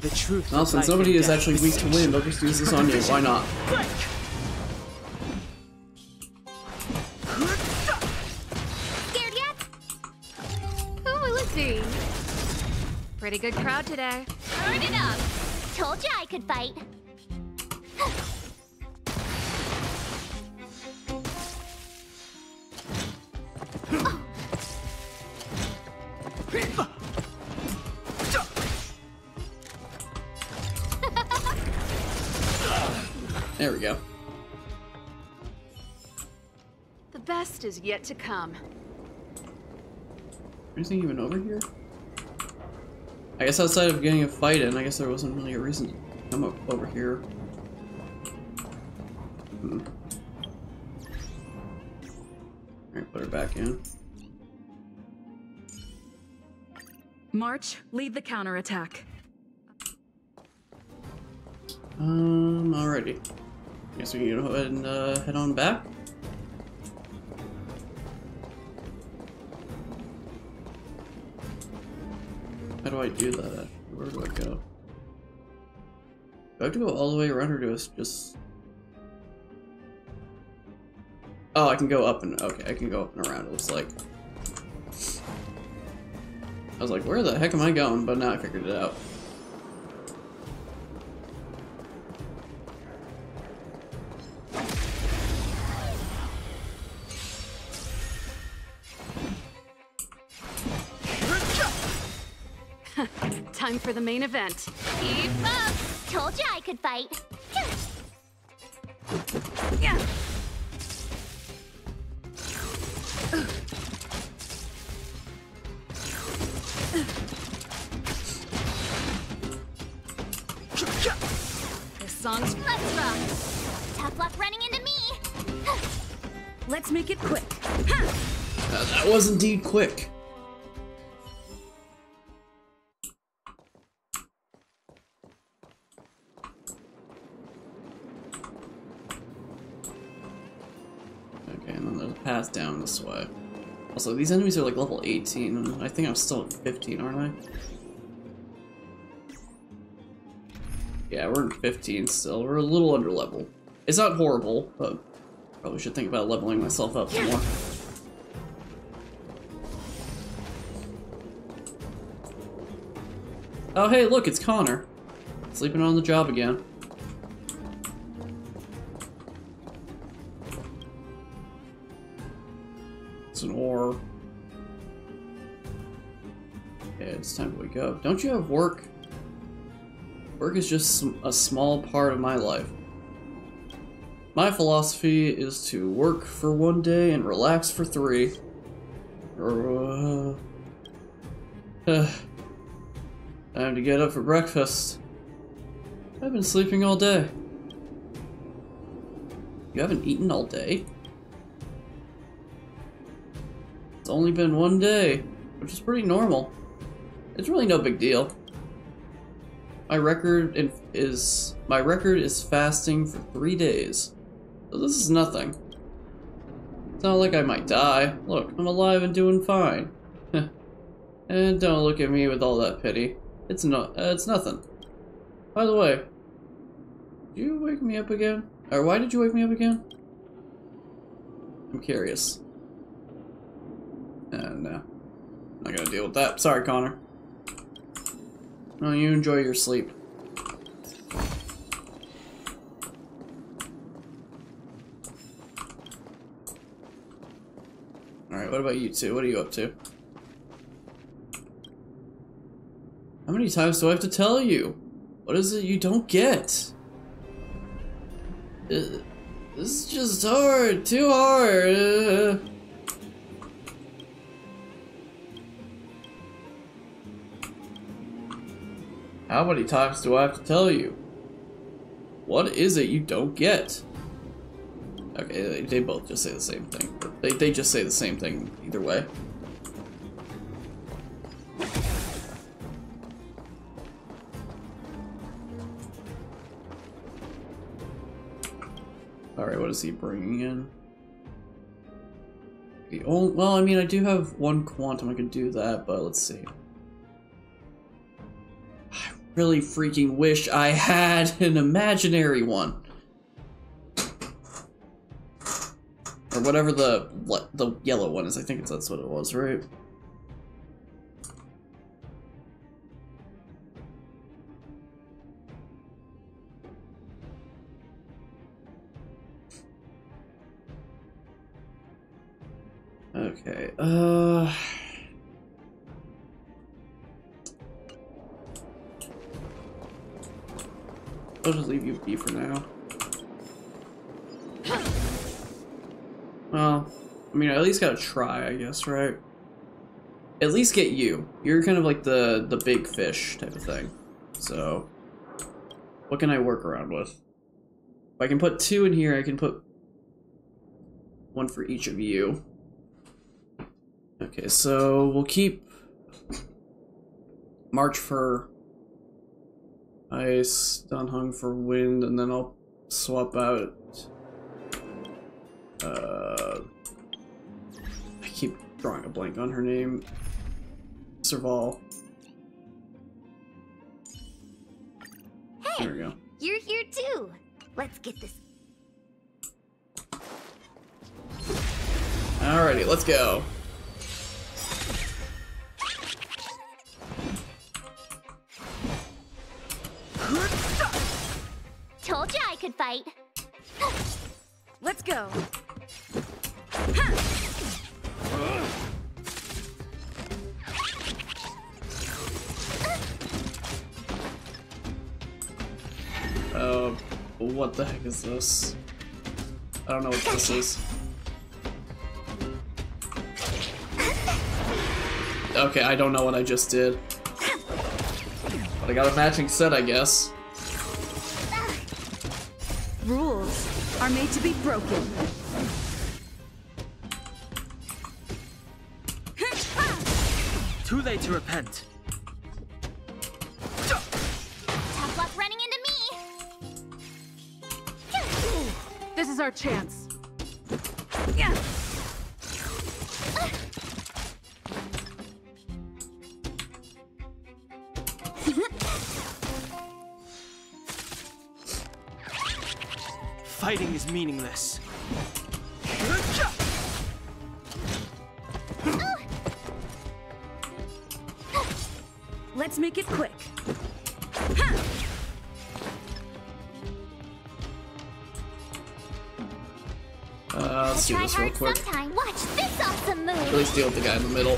The truth. Well, since nobody is actually weak to wind, I'll just use this on you. Why not? Scared yet? Oh, let's see. Pretty good crowd today. Turn it up. Told you I could fight. There we go. The best is yet to come. Anything even over here? I guess outside of getting a fight in, I guess there wasn't really a reason to come up over here. Alright, put her back in. March, lead the counterattack. Alrighty. Guess we can go ahead and head on back. How do I do that actually? Where do I go? Do I have to go all the way around or do I just... Oh, I can go up and... Okay, I can go up and around, it looks like. I was like, where the heck am I going? But now I figured it out. Time for the main event. Keep up. Told you I could fight. Yeah. This song's Let's rock. Tough luck running into me. Let's make it quick. That was indeed quick. path down this way. Also, these enemies are like level 18, and I think I'm still at 15, aren't I? Yeah, we're in 15 still. We're a little under level. It's not horrible, but probably should think about leveling myself up some more. Oh hey, look, it's Connor. Sleeping on the job again. It's an ore. Okay, it's time to wake up. Don't you have work? Work is just a small part of my life. My philosophy is to work for 1 day and relax for 3. Time to get up for breakfast. I've been sleeping all day. You haven't eaten all day? It's only been 1 day, which is pretty normal. It's really no big deal. My record is fasting for 3 days. So this is nothing. It's not like I might die. Look, I'm alive and doing fine. And don't look at me with all that pity. It's nothing. By the way, did you wake me up again? Or why did you wake me up again? I'm curious. No. I'm not gonna deal with that. Sorry, Connor. No, you enjoy your sleep. Alright, what about you two? What are you up to? How many times do I have to tell you? What is it you don't get? This is just hard. Too hard. How many times do I have to tell you? What is it you don't get? Okay, they both just say the same thing. They just say the same thing either way. Alright, what is he bringing in? Well, I mean, I do have 1 quantum, I could do that, but let's see. I really freaking wish I had an imaginary one. Or whatever the yellow one is, I think that's what it was, right? Okay, I'll just leave you be for now. Well, I mean, I at least gotta try, I guess, right? At least get you. You're kind of like the big fish type of thing. So, what can I work around with? If I can put 2 in here, I can put 1 for each of you. Okay, so we'll keep March for ice, Danhung for wind, and then I'll swap out I keep drawing a blank on her name. Serval. Hey, there we go. You're here too. Let's get this. Alrighty, let's go. Told you I could fight. Let's go. What the heck is this? I don't know what this is. Okay, I don't know what I just did. But I got a matching set, I guess. Rules are made to be broken. Too late to repent. Tough luck running into me. This is our chance. Fighting is meaningless. Let's make it quick. Let's do this real quick. Sometime. Watch this awesome move. At least deal with the guy in the middle.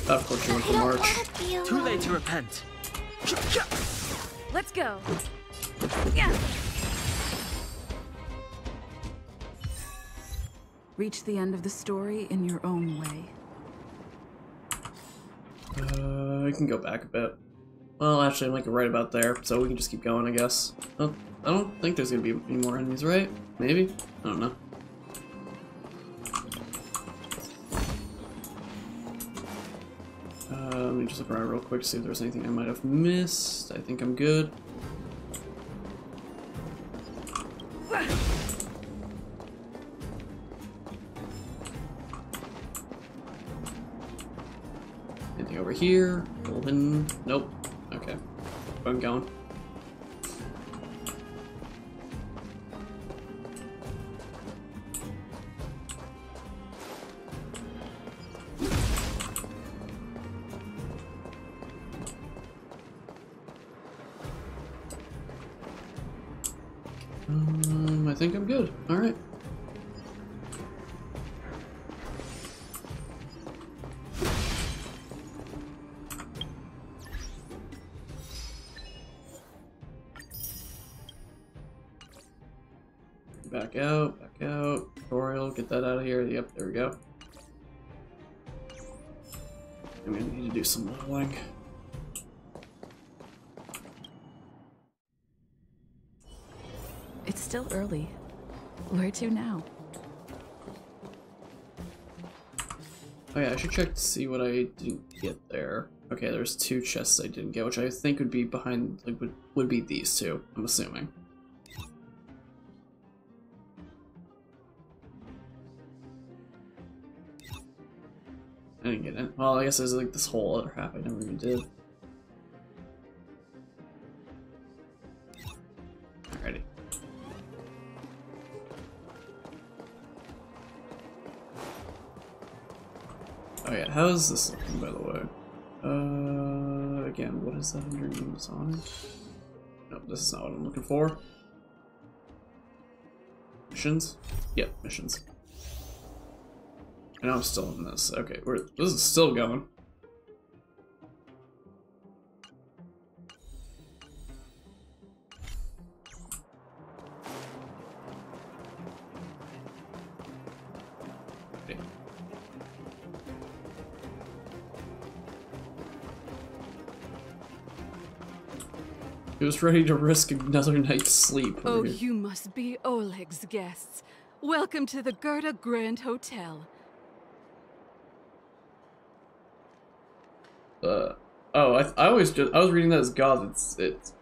Of course you went for March. Too late to repent. Let's go. Yeah. Reach the end of the story in your own way. I can go back a bit. Well, actually, I'm like right about there, so we can just keep going, I guess. Oh, I don't think there's gonna be any more enemies, right? Maybe? I don't know. Let me just look around real quick to see if there's anything I might have missed. I think I'm good. Anything over here? Golden? Nope. Okay. I'm going. I think I'm good. Alright. Back out. Tutorial, get that out of here. Yep, there we go. I'm gonna need to do some leveling. It's still early. Where to now? Oh yeah, I should check to see what I didn't get there. Okay, there's 2 chests I didn't get, which I think would be behind, like, would be these 2, I'm assuming. I didn't get it. Well, I guess there's like this whole other half I never even did. Alrighty. Oh yeah, how is this looking, by the way? Again, what is that under names on it? Nope, this is not what I'm looking for. Missions? Yep, missions. I know I'm still in this. Okay, this is still going. Okay. Who's ready to risk another night's sleep? Oh, you must be Oleg's guests. Welcome to the Gerda Grand Hotel. Oh, I was reading that as God. It's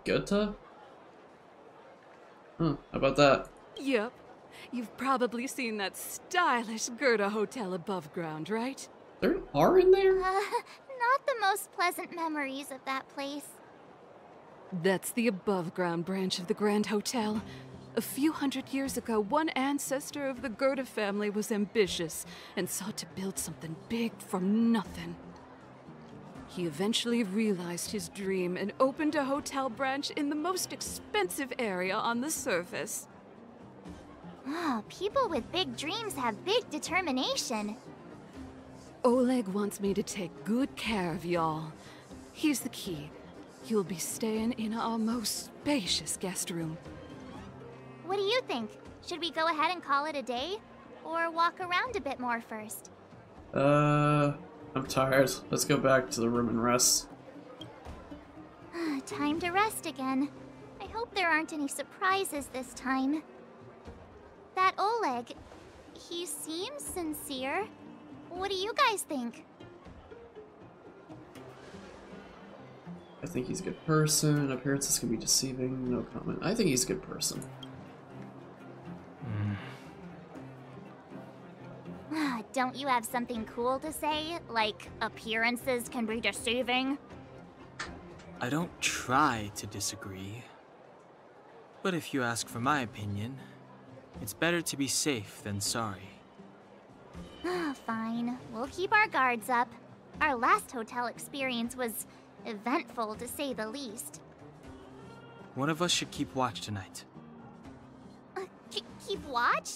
Goethe? Huh, how about that? Yep. You've probably seen that stylish Gerda Hotel above ground, right? There are in there? Not the most pleasant memories of that place. That's the above-ground branch of the Grand Hotel. A few hundred years ago, one ancestor of the Gerda family was ambitious and sought to build something big from nothing. He eventually realized his dream and opened a hotel branch in the most expensive area on the surface. Oh, people with big dreams have big determination. Oleg wants me to take good care of y'all. Here's the key. You'll be staying in our most spacious guest room. What do you think? Should we go ahead and call it a day? Or walk around a bit more first? I'm tired. Let's go back to the room and rest. Time to rest again. I hope there aren't any surprises this time. That Oleg, he seems sincere. What do you guys think? I think he's a good person. Appearances can be deceiving. No comment. I think he's a good person. Don't you have something cool to say? Like, appearances can be deceiving? I don't try to disagree. But if you ask for my opinion, it's better to be safe than sorry. Fine. We'll keep our guards up. Our last hotel experience was eventful, to say the least. One of us should keep watch tonight. Keep watch?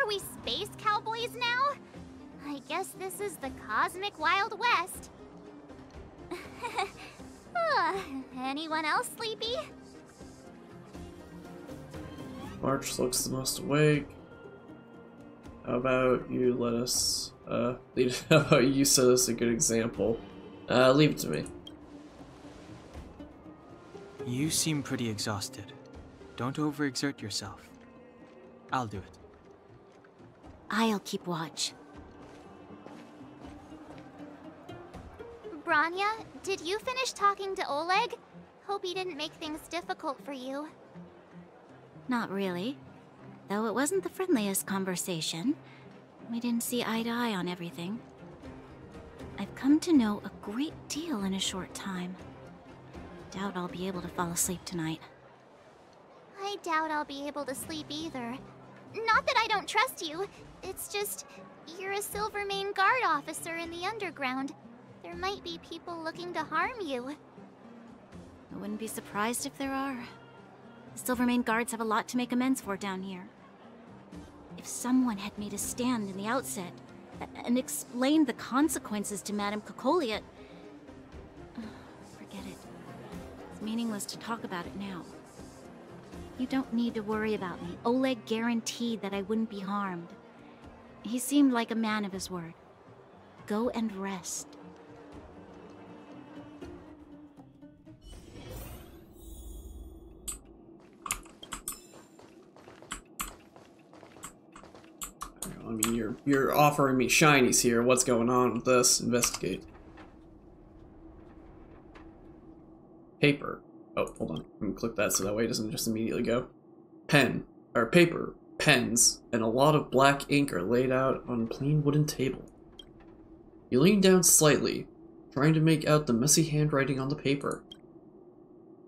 Are we space cowboys now? I guess this is the cosmic Wild West. Anyone else sleepy? March looks the most awake. How about you let us, how about you set us a good example? Leave it to me. You seem pretty exhausted. Don't overexert yourself. I'll do it. I'll keep watch. Branya, did you finish talking to Oleg? Hope he didn't make things difficult for you. Not really. Though it wasn't the friendliest conversation. We didn't see eye to eye on everything. I've come to know a great deal in a short time. Doubt I'll be able to fall asleep tonight. I doubt I'll be able to sleep either. Not that I don't trust you. It's just, you're a Silvermane Guard officer in the underground. There might be people looking to harm you. I wouldn't be surprised if there are. The Silvermane Guards have a lot to make amends for down here. If someone had made a stand in the outset and explained the consequences to Madame Cocolia, forget it. It's meaningless to talk about it now. You don't need to worry about me. Oleg guaranteed that I wouldn't be harmed. He seemed like a man of his word. Go and rest. I mean, you're offering me shinies here. What's going on with this? Investigate. Paper. Oh, hold on. I'm gonna click that so that way it doesn't just immediately go. Pen. Or paper. Pens. And a lot of black ink are laid out on a plain wooden table. You lean down slightly, trying to make out the messy handwriting on the paper.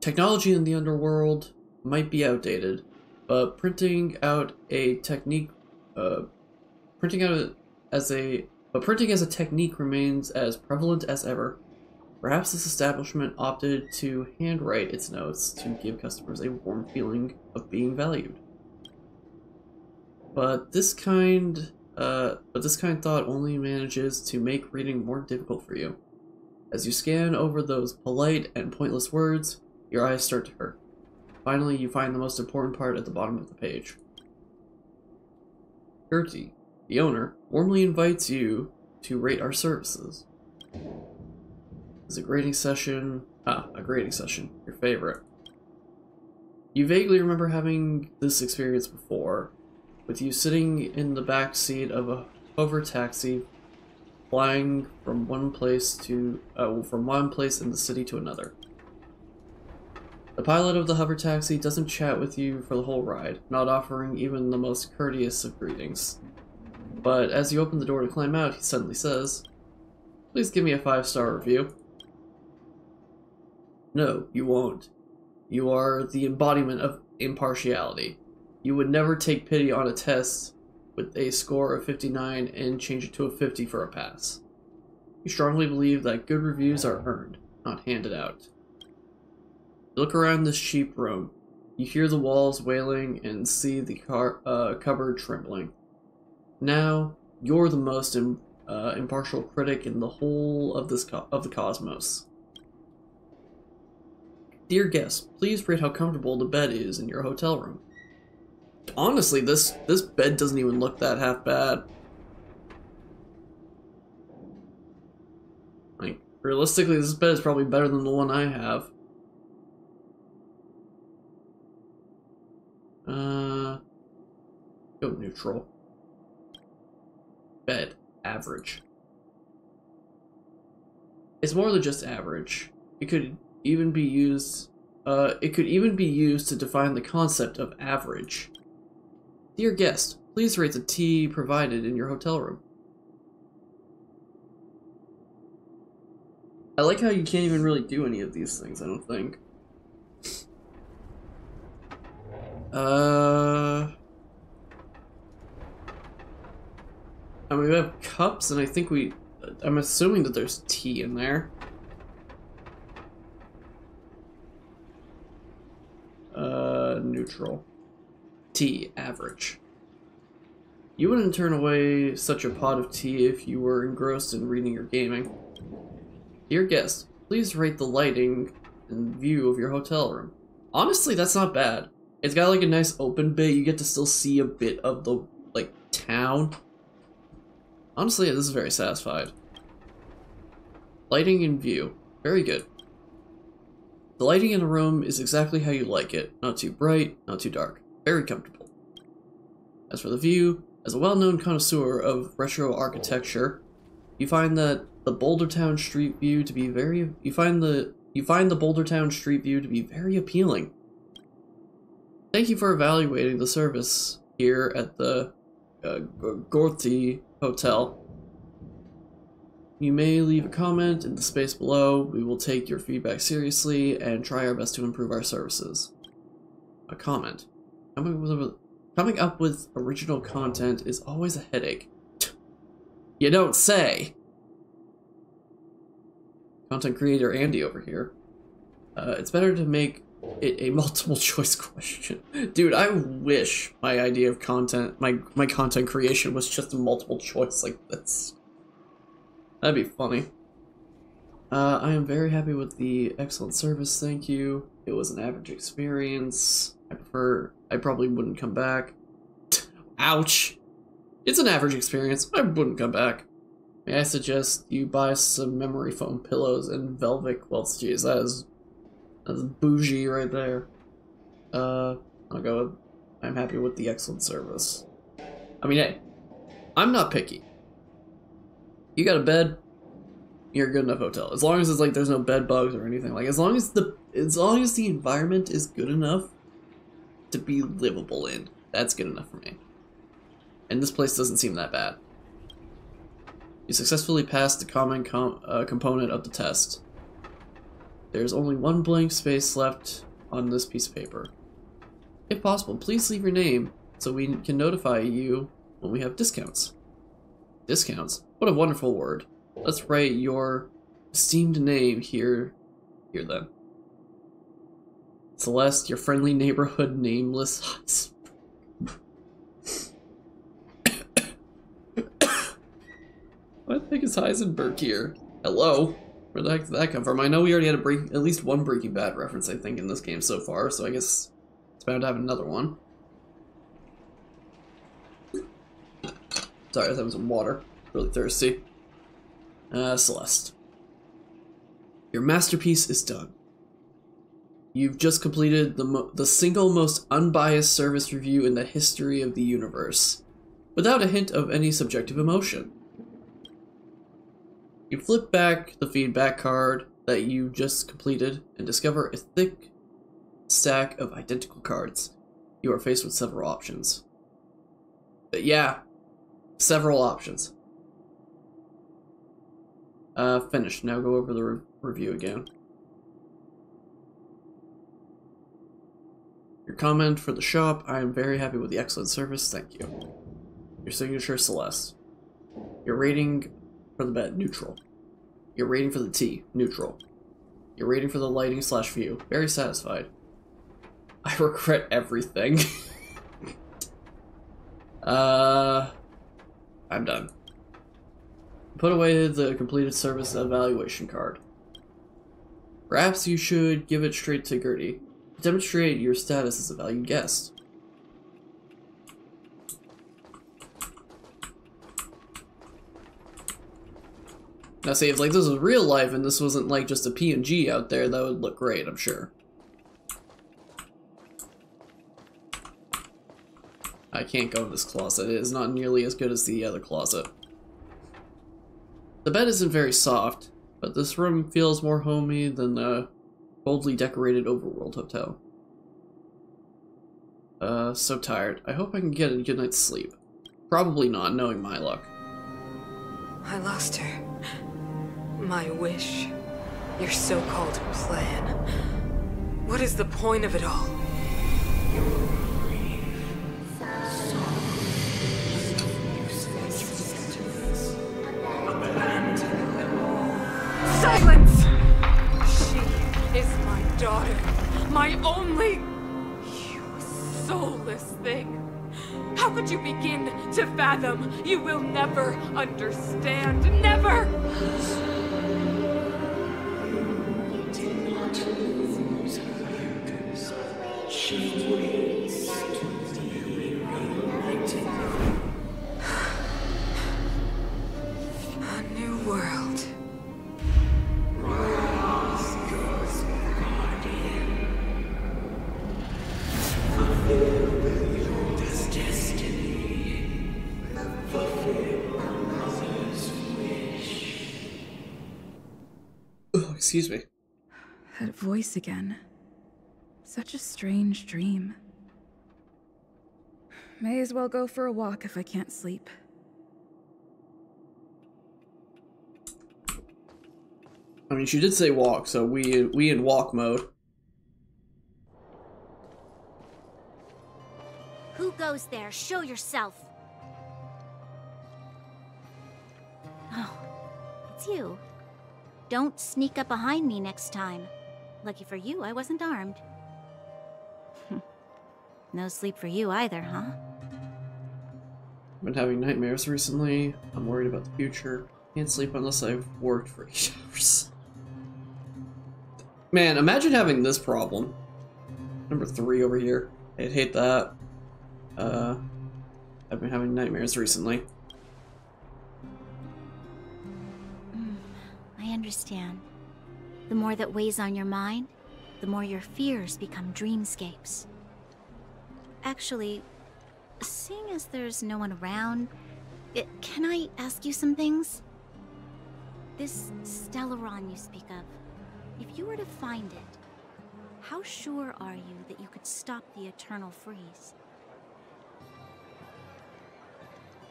Technology in the underworld might be outdated, but printing as a technique remains as prevalent as ever. Perhaps this establishment opted to handwrite its notes to give customers a warm feeling of being valued. But this kind thought only manages to make reading more difficult for you. As you scan over those polite and pointless words, your eyes start to hurt. Finally, you find the most important part at the bottom of the page. Gertie, the owner, warmly invites you to rate our services. It's a grading session, your favorite. You vaguely remember having this experience before, with you sitting in the back seat of a hover taxi, flying from one place in the city to another. The pilot of the hover taxi doesn't chat with you for the whole ride, not offering even the most courteous of greetings. But as you open the door to climb out, he suddenly says, "Please give me a 5-star review." No, you won't. You are the embodiment of impartiality. You would never take pity on a test with a score of 59 and change it to a 50 for a pass. You strongly believe that good reviews are earned, not handed out. You look around this cheap room. You hear the walls wailing and see the cupboard trembling. Now, you're the most impartial critic in the whole of the cosmos. Dear guest, please rate how comfortable the bed is in your hotel room. Honestly, this bed doesn't even look that half bad. Like, realistically, this bed is probably better than the one I have. Go neutral. Bed, average. It's more than just average. It could even be used to define the concept of average. Dear guest, please rate the tea provided in your hotel room. I like how you can't even really do any of these things, I don't think. I mean, we have cups, and I think I'm assuming that there's tea in there. Neutral. Tea, average. You wouldn't turn away such a pot of tea if you were engrossed in reading or gaming. Dear guest, please rate the lighting and view of your hotel room. Honestly, that's not bad. It's got like a nice open bit. You get to still see a bit of the, like, town. Honestly, this is very satisfied. Lighting and view. Very good. The lighting in the room is exactly how you like it. Not too bright, not too dark. Very comfortable. As for the view, as a well-known connoisseur of retro architecture, you find that the Bouldertown Street view to be very appealing. Thank you for evaluating the service here at the Gorty Hotel. You may leave a comment in the space below. We will take your feedback seriously and try our best to improve our services. A comment. Coming up with original content is always a headache. You don't say! Content creator Andy over here. It's better to make it a multiple choice question. Dude, I wish my idea of content, my content creation was just a multiple choice like this. That'd be funny. I am very happy with the excellent service, thank you. It was an average experience. I probably wouldn't come back. Ouch! It's an average experience, I wouldn't come back. May I suggest you buy some memory foam pillows and velvet quilts? Jeez, that's bougie right there. I'll go with, I'm happy with the excellent service. I mean, hey, I'm not picky. You got a bed, you're a good enough hotel. As long as it's like there's no bed bugs or anything. Like as long as the environment is good enough to be livable in, that's good enough for me. And this place doesn't seem that bad. You successfully passed the common component of the test. There's only one blank space left on this piece of paper. If possible, please leave your name so we can notify you when we have discounts. Discounts? What a wonderful word. Let's write your esteemed name here then. Celeste, your friendly neighborhood nameless. What the heck is Heisenberg here? Hello? Where the heck did that come from? I know we already had at least one Breaking Bad reference, I think, in this game so far, so I guess it's bound to have another one. Sorry, I was having some water. Really thirsty. Celeste. Your masterpiece is done. You've just completed the single most unbiased service review in the history of the universe, without a hint of any subjective emotion. You flip back the feedback card that you just completed and discover a thick stack of identical cards. You are faced with several options. But yeah, several options. Finished. Now go over the review again. Your comment for the shop, I am very happy with the excellent service, thank you. Your signature, Celeste. Your rating for the bed, neutral. Your rating for the tea, neutral. Your rating for the lighting / view, very satisfied. I regret everything. I'm done. Put away the completed service evaluation card. Perhaps you should give it straight to Gertie. Demonstrate your status as a valued guest. Now see, if like this was real life and this wasn't like just a PNG out there, that would look great, I'm sure. I can't go in this closet. It is not nearly as good as the other closet. The bed isn't very soft, but this room feels more homey than the boldly decorated overworld hotel. So tired. I hope I can get a good night's sleep. Probably not, knowing my luck. I lost her. My wish. Your so-called plan. What is the point of it all? Silence! She is my daughter. My only... You soulless thing. How could you begin to fathom? You will never understand. Never! A new world. Oh, excuse me. That voice again. Such a strange dream. May as well go for a walk if I can't sleep. I mean, she did say walk, so we in walk mode. Who goes there? Show yourself. Oh, it's you. Don't sneak up behind me next time. Lucky for you, I wasn't armed. No sleep for you either, huh? I've been having nightmares recently. I'm worried about the future. Can't sleep unless I've worked for 8 hours. Man, imagine having this problem. Number 3 over here. I'd hate that. I've been having nightmares recently. I understand. The more that weighs on your mind, the more your fears become dreamscapes. Actually, seeing as there's no one around, can I ask you some things? This Stellaron you speak of, if you were to find it, how sure are you that you could stop the eternal freeze?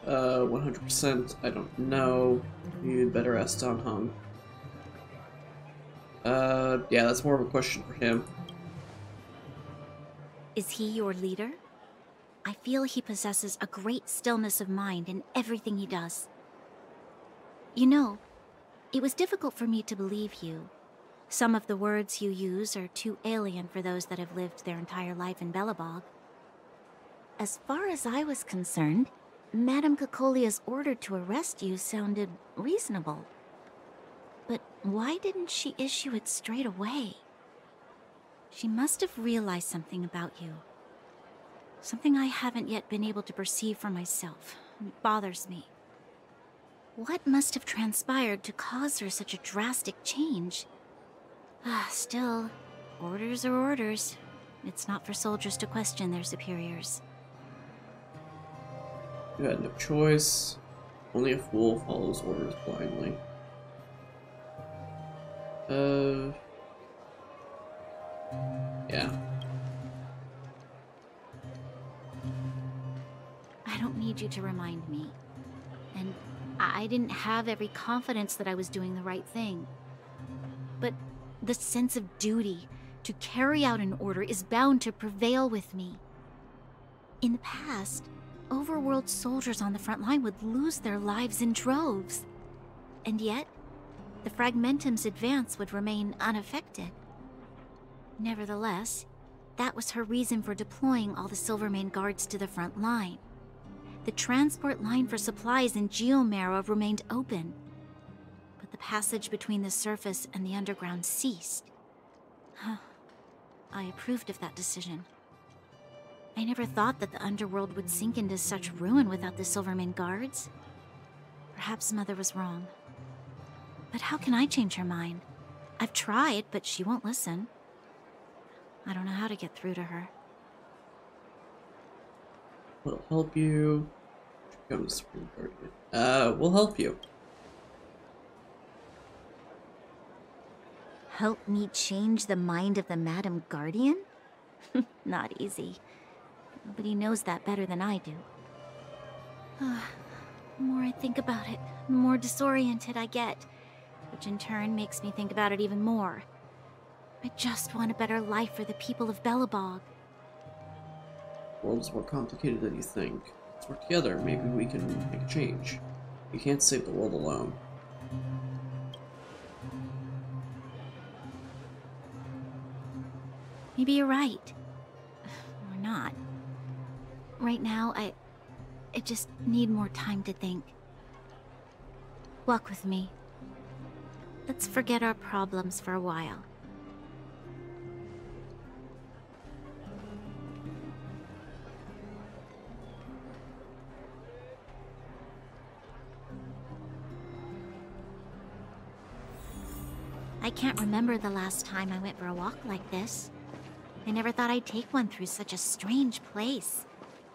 100%. I don't know. You'd better ask Don Hung. Yeah, that's more of a question for him. Is he your leader? I feel he possesses a great stillness of mind in everything he does. You know, it was difficult for me to believe you. Some of the words you use are too alien for those that have lived their entire life in Belobog. As far as I was concerned, Madame Cocolia's order to arrest you sounded reasonable. But why didn't she issue it straight away? She must have realized something about you. Something I haven't yet been able to perceive for myself. It bothers me. What must have transpired to cause her such a drastic change? Still, orders are orders. It's not for soldiers to question their superiors. You had no choice. Only a fool follows orders blindly. Yeah. I don't need you to remind me. And I didn't have every confidence that I was doing the right thing. But the sense of duty to carry out an order is bound to prevail with me. In the past, overworld soldiers on the front line would lose their lives in droves. And yet, the Fragmentum's advance would remain unaffected. Nevertheless, that was her reason for deploying all the Silvermane guards to the front line. The transport line for supplies in Geomera remained open, but the passage between the surface and the underground ceased. I approved of that decision. I never thought that the underworld would sink into such ruin without the Silvermane guards. Perhaps Mother was wrong. But how can I change her mind? I've tried, but she won't listen. I don't know how to get through to her. We'll help you. Become the Supreme Guardian. We'll help you. Help me change the mind of the Madam Guardian? Not easy. Nobody knows that better than I do. The more I think about it, the more disoriented I get. which in turn makes me think about it even more. I just want a better life for the people of Belobog. The world is more complicated than you think. Let's work together. Maybe we can make a change. You can't save the world alone. Maybe you're right. Or not. Right now, I just need more time to think. Walk with me. Let's forget our problems for a while. I can't remember the last time I went for a walk like this. I never thought I'd take one through such a strange place,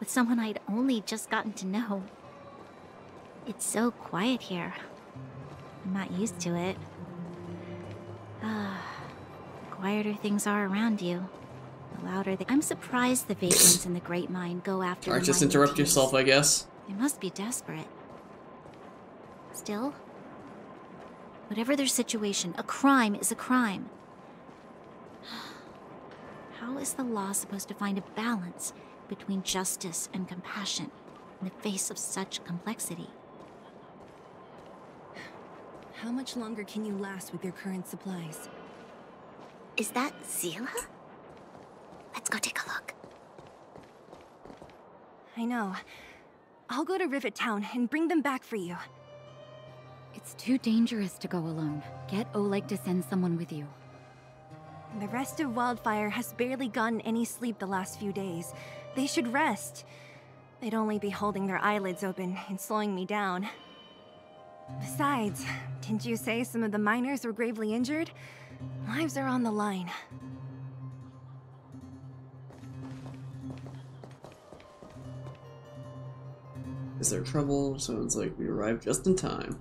with someone I'd only just gotten to know. It's so quiet here. I'm not used to it. The quieter things are around you, the louder they... I'm surprised the vagrants in the Great Mine go after Alright, the just mining interrupt teams. yourself, I guess. They must be desperate. Still, whatever their situation, a crime is a crime. How is the law supposed to find a balance between justice and compassion in the face of such complexity? How much longer can you last with your current supplies? Is that Zila? Let's go take a look. I know. I'll go to Rivet Town and bring them back for you. It's too dangerous to go alone. Get Oleg to send someone with you. The rest of Wildfire has barely gotten any sleep the last few days. They should rest. They'd only be holding their eyelids open and slowing me down. Besides, didn't you say some of the miners were gravely injured? Lives are on the line. Is there trouble? Sounds like we arrived just in time.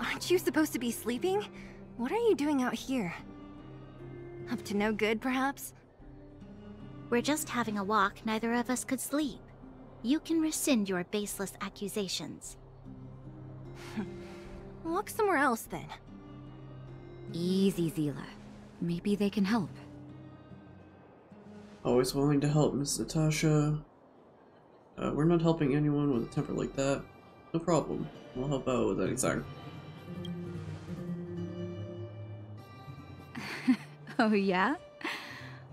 Aren't you supposed to be sleeping? What are you doing out here? Up to no good, perhaps? We're just having a walk. Neither of us could sleep. You can rescind your baseless accusations. Walk somewhere else, then. Easy, Zila. Maybe they can help. Always willing to help, Miss Natasha. We're not helping anyone with a temper like that. No problem. We'll help out with that exact. Oh yeah?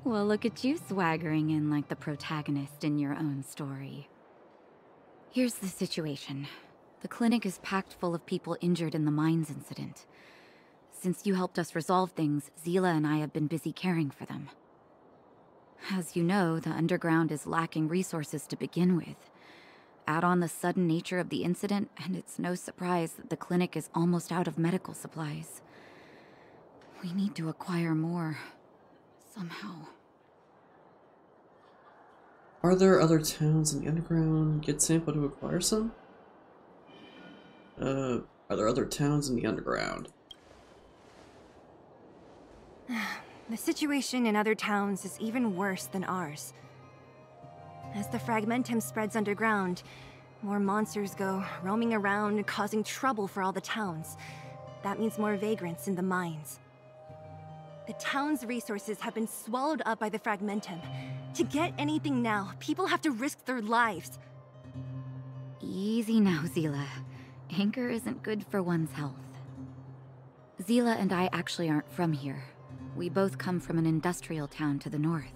Well, look at you swaggering in like the protagonist in your own story. Here's the situation. The clinic is packed full of people injured in the mines incident. Since you helped us resolve things, Zila and I have been busy caring for them. As you know, the underground is lacking resources to begin with. Add on the sudden nature of the incident, and it's no surprise that the clinic is almost out of medical supplies. We need to acquire more, somehow. Are there other towns in the underground? Get Sampo to acquire some? Are there other towns in the underground? The situation in other towns is even worse than ours. As the fragmentum spreads underground, more monsters go roaming around, causing trouble for all the towns. That means more vagrants in the mines. The town's resources have been swallowed up by the fragmentum. To get anything now, people have to risk their lives. Easy now, Zila. Anger isn't good for one's health. Zila and I actually aren't from here. We both come from an industrial town to the north.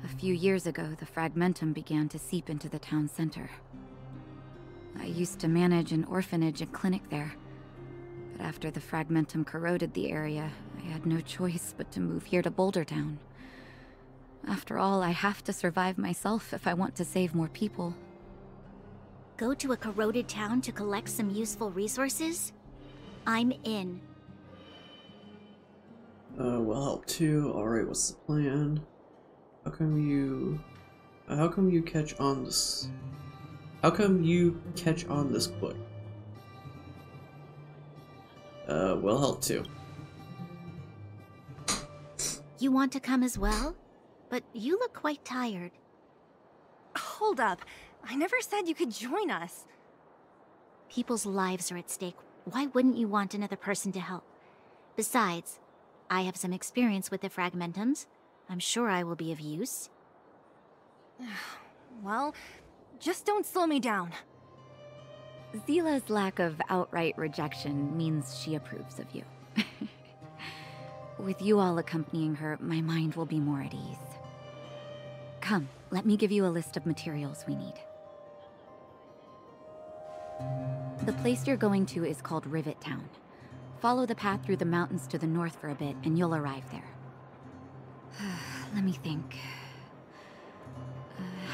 A few years ago, the fragmentum began to seep into the town center. I used to manage an orphanage and clinic there. But after the fragmentum corroded the area, I had no choice but to move here to Boulder Town. After all, I have to survive myself if I want to save more people. Go to a corroded town to collect some useful resources? I'm in. We'll help too. Alright, what's the plan? How come you catch on this? How come you catch on this quick? We'll help too. You want to come as well? But you look quite tired. Hold up. I never said you could join us. People's lives are at stake. Why wouldn't you want another person to help? Besides, I have some experience with the fragmentums. I'm sure I will be of use. Well, just don't slow me down. Zila's lack of outright rejection means she approves of you. With you all accompanying her, my mind will be more at ease. Come, let me give you a list of materials we need. The place you're going to is called Rivet Town. Follow the path through the mountains to the north for a bit, and you'll arrive there. Let me think.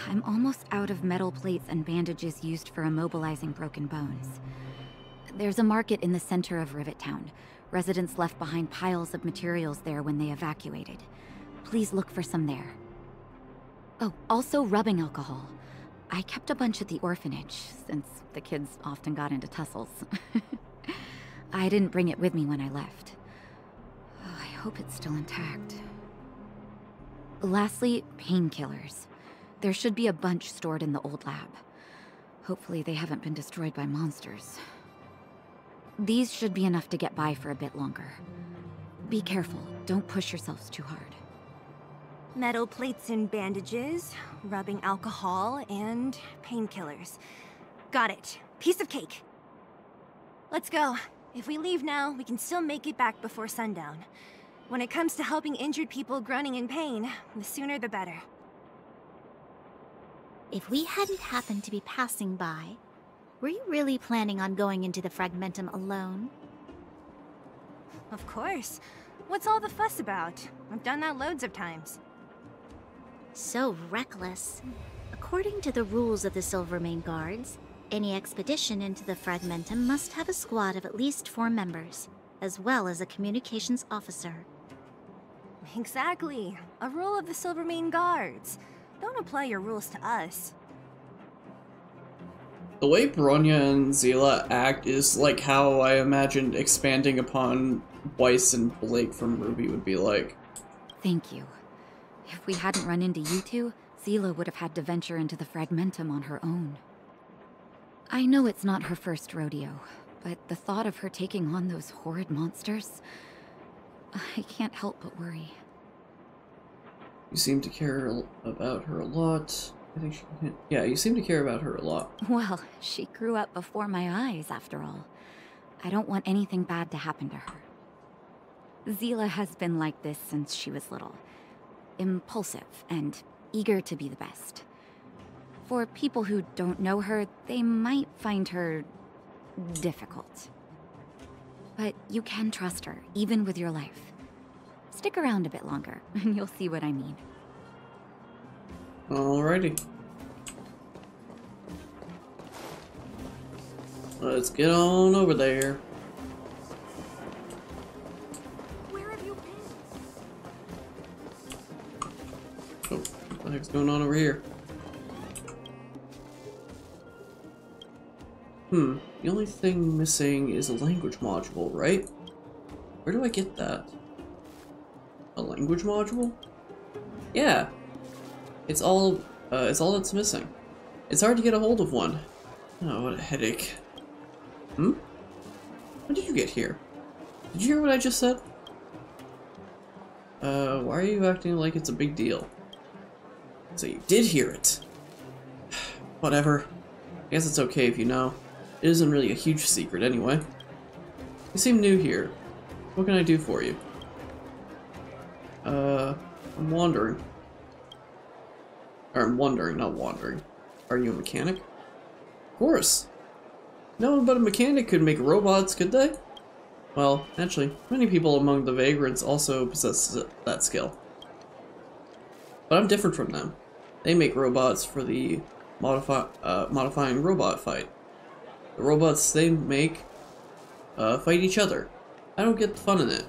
I'm almost out of metal plates and bandages used for immobilizing broken bones. There's a market in the center of Rivet Town. Residents left behind piles of materials there when they evacuated. Please look for some there. Oh, also rubbing alcohol. I kept a bunch at the orphanage, since the kids often got into tussles. I didn't bring it with me when I left. Oh, I hope it's still intact. Lastly, painkillers. There should be a bunch stored in the old lab. Hopefully they haven't been destroyed by monsters. These should be enough to get by for a bit longer. Be careful, don't push yourselves too hard. Metal plates and bandages, rubbing alcohol, and painkillers. Got it. Piece of cake. Let's go. If we leave now, we can still make it back before sundown. When it comes to helping injured people groaning in pain, the sooner the better. If we hadn't happened to be passing by, were you really planning on going into the Fragmentum alone? Of course. What's all the fuss about? I've done that loads of times. So reckless. According to the rules of the Silvermane Guards, any expedition into the Fragmentum must have a squad of at least 4 members, as well as a communications officer. Exactly. A rule of the Silvermane Guards. Don't apply your rules to us. The way Bronya and Zila act is like how I imagined expanding upon Weiss and Blake from Ruby would be like. Thank you. If we hadn't run into you two, Zila would have had to venture into the Fragmentum on her own. I know it's not her first rodeo, but the thought of her taking on those horrid monsters, I can't help but worry. You seem to care about her a lot. I think she can... Yeah, you seem to care about her a lot. Well, she grew up before my eyes, after all. I don't want anything bad to happen to her. Zila has been like this since she was little. Impulsive and eager to be the best. For people who don't know her, they might find her difficult. But you can trust her, even with your life. Stick around a bit longer, and you'll see what I mean. Alrighty. Let's get on over there. Where have you been? Oh, what the heck's going on over here? The only thing missing is a language module, right? Where do I get that? A language module? Yeah. It's all that's missing. It's hard to get a hold of one. Oh, what a headache. When did you get here? Did you hear what I just said? Why are you acting like it's a big deal? So you did hear it. Whatever. I guess it's okay if you know. It isn't really a huge secret anyway. You seem new here. What can I do for you? I'm wandering. Or I'm wondering, not wandering. Are you a mechanic? Of course. No one but a mechanic could make robots, could they? Well, actually, many people among the vagrants also possess that skill. But I'm different from them. They make robots for the modifying robot fight. The robots they make fight each other. I don't get the fun in it.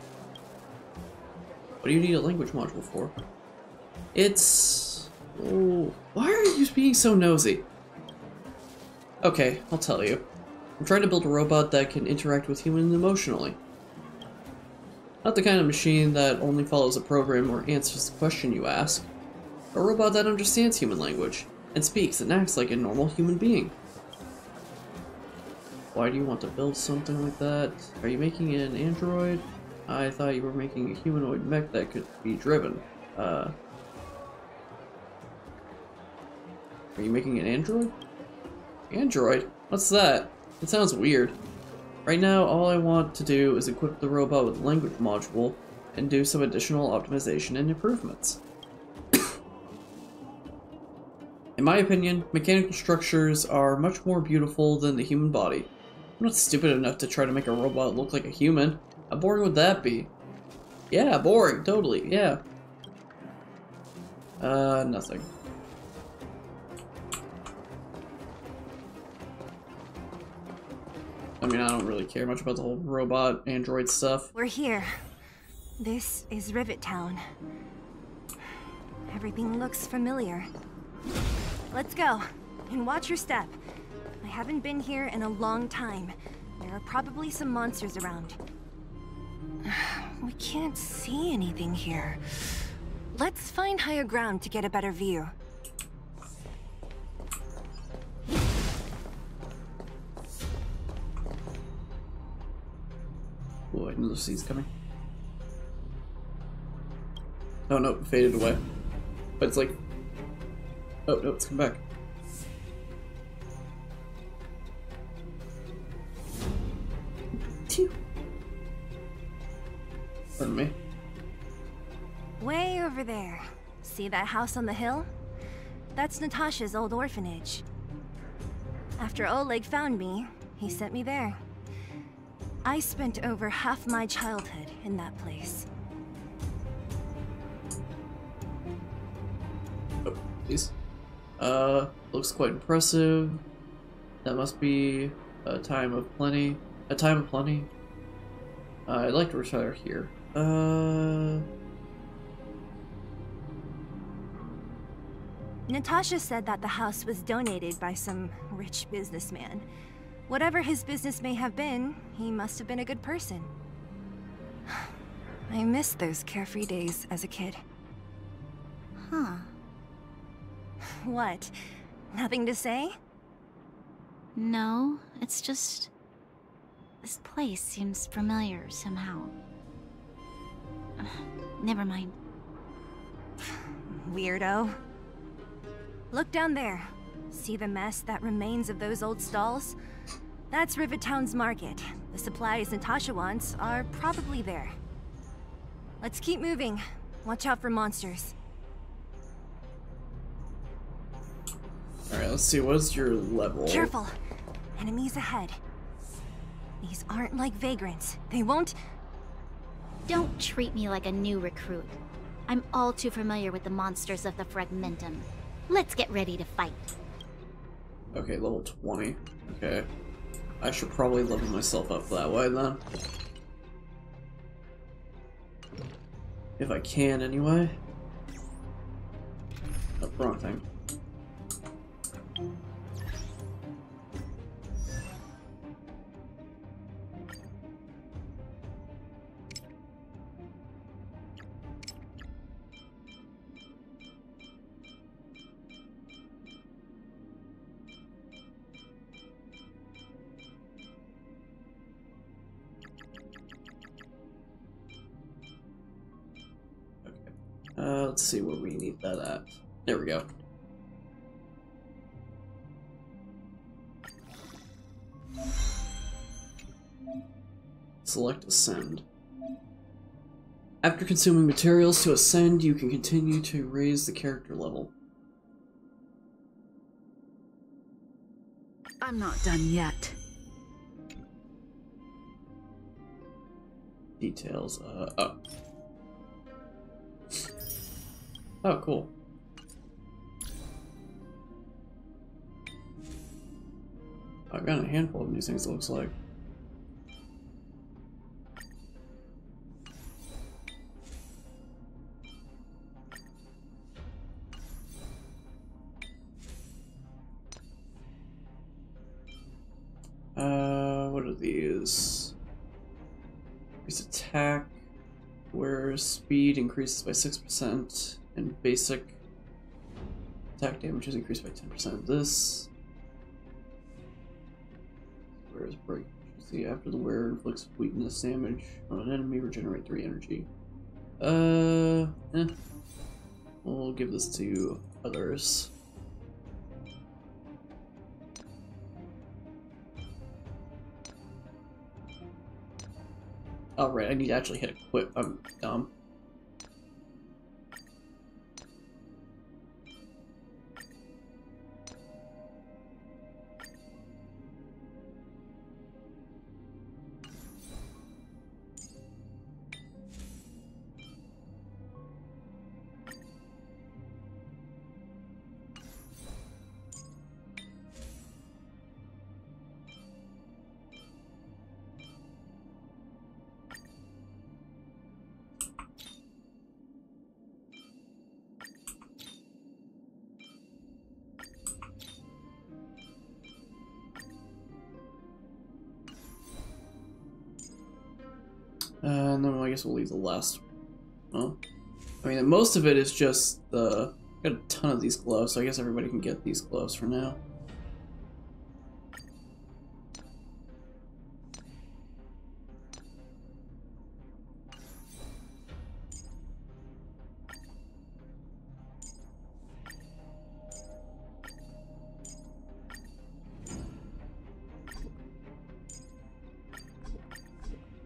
What do you need a language module for? It's... Oh, why are you being so nosy? Okay, I'll tell you. I'm trying to build a robot that can interact with humans emotionally. Not the kind of machine that only follows a program or answers the question you ask. A robot that understands human language, and speaks and acts like a normal human being. Why do you want to build something like that? Are you making an android? I thought you were making a humanoid mech that could be driven. Are you making an android? Android? What's that? It sounds weird. Right now, all I want to do is equip the robot with a language module and do some additional optimization and improvements. In my opinion, mechanical structures are much more beautiful than the human body. I'm not stupid enough to try to make a robot look like a human. How boring would that be? Yeah, boring, totally, yeah. Nothing. I mean, I don't really care much about the whole robot, android stuff. We're here. This is Rivet Town. Everything looks familiar. Let's go, and watch your step. I haven't been here in a long time. There are probably some monsters around. We can't see anything here. Let's find higher ground to get a better view. Oh, I know the sea's coming. Oh no, it faded away. But it's like... Oh no, it's come back. Phew. Pardon me. Way over there. See that house on the hill? That's Natasha's old orphanage. After Oleg found me, he sent me there. I spent over half my childhood in that place. Oh, please. Looks quite impressive. That must be a time of plenty. A time of plenty. I'd like to retire here. Natasha said that the house was donated by some rich businessman. Whatever his business may have been, he must have been a good person. I miss those carefree days as a kid. Huh. What? Nothing to say? No, it's just... this place seems familiar somehow. Never mind. Weirdo. Look down there. See the mess that remains of those old stalls? That's Rivet Town's market. The supplies Natasha wants are probably there. Let's keep moving. Watch out for monsters. Alright, let's see, what's your level? Careful! Enemies ahead. These aren't like vagrants. They won't... Don't treat me like a new recruit. I'm all too familiar with the monsters of the Fragmentum. Let's get ready to fight. Okay, level 20. Okay. I should probably level myself up that way then. If I can, anyway. Oh, wrong thing. Let's see where we need that at. There we go. Select Ascend. After consuming materials to ascend, you can continue to raise the character level. I'm not done yet. Details, oh. Oh, cool. I've got a handful of these things, it looks like. What are these? Increase attack, where speed increases by 6%, and basic attack damage is increased by 10%. This Wearer's break. See, after the wearer inflicts weakness damage on an enemy, regenerate 3 energy. We'll give this to others. Oh, right, I need to actually hit equip. I'm dumb. And then I guess we'll leave the last. Well, I mean, most of it is just the. Got a ton of these gloves, so I guess everybody can get these gloves for now.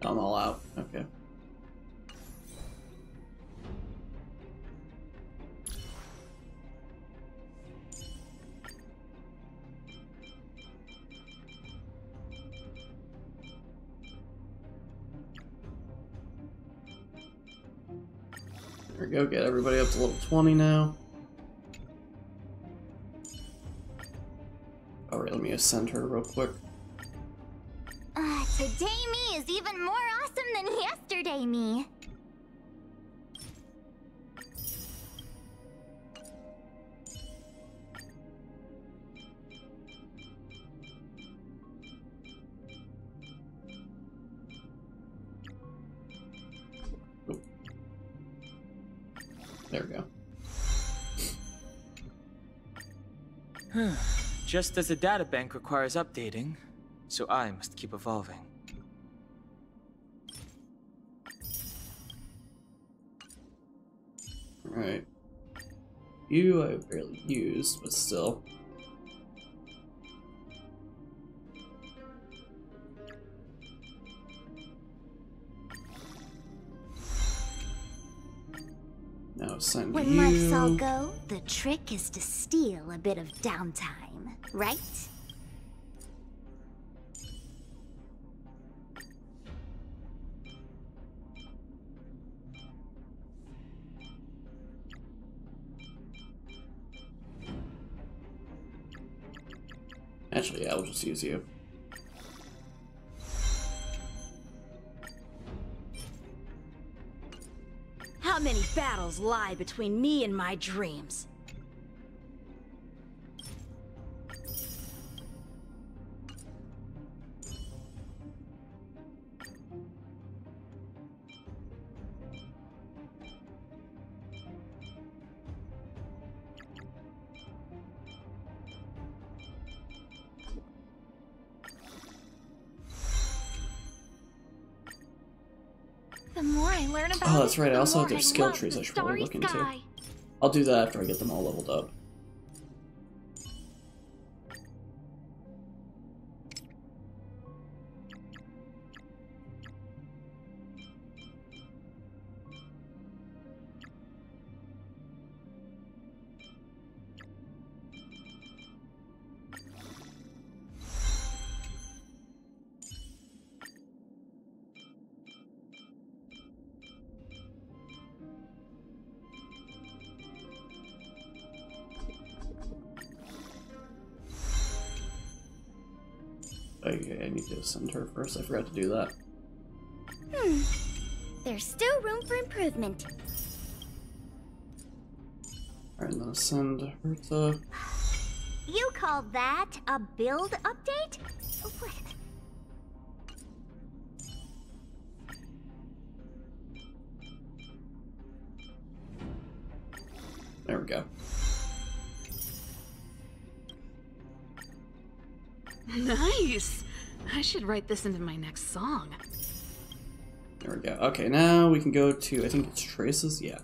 I'm all out. Okay. There we go. Get everybody up to level 20 now. Alright, let me ascend her real quick. Today me is even more awesome than yesterday me. Oh. There we go. Just as the databank requires updating, so I must keep evolving. Alright. You I've barely used, but still. Now send When you. life's all go, the trick is to steal a bit of downtime, right? Actually, yeah, I'll just use you. How many battles lie between me and my dreams? The more I learn about Oh, that's right. I also have their their skill trees I should probably look into. I'll do that after I get them all leveled up. Okay, I need to send her first. I forgot to do that. There's still room for improvement. Alright, I'm gonna send her to. You call that a build update? There we go. Nice! I should write this into my next song. There we go. Okay, now we can go to, I think it's Traces? Yeah.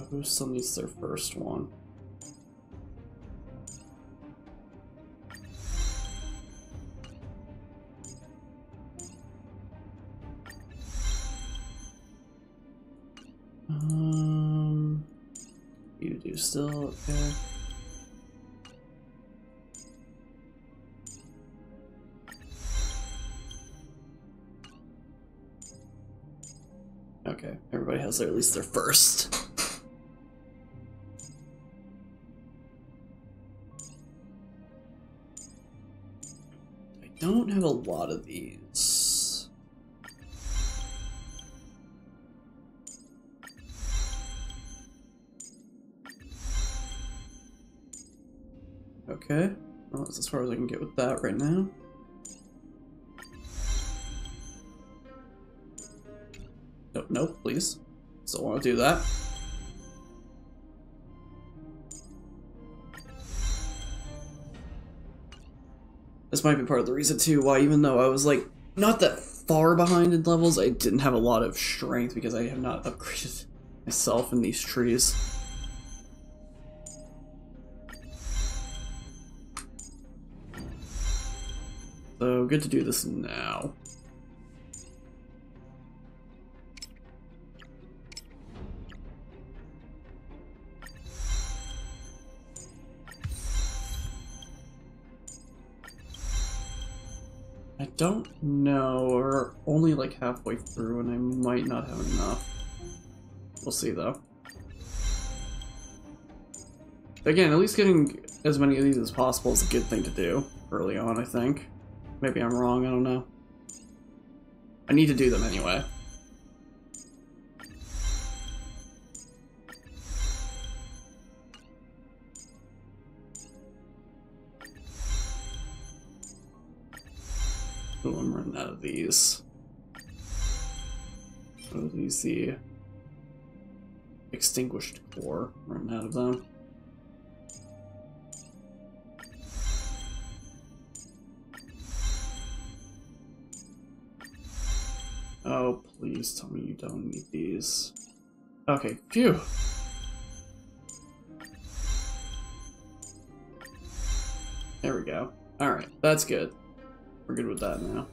Who still needs their first one? You do still, okay. Okay, everybody has at least their first. I don't have a lot of these. Okay, well, that's as far as I can get with that right now. No, please. Still want to do that. This might be part of the reason too why, even though I was like not that far behind in levels, I didn't have a lot of strength because I have not upgraded myself in these trees. So good to do this now. I don't know, we're only like halfway through and I might not have enough. We'll see though. Again, at least getting as many of these as possible is a good thing to do early on, I think. Maybe I'm wrong, I don't know. I need to do them anyway. Oh, I'm running out of these. What are these? The extinguished core. Running out of them. Oh, please tell me you don't need these. Okay, phew. There we go. Alright, that's good. We're good with that now.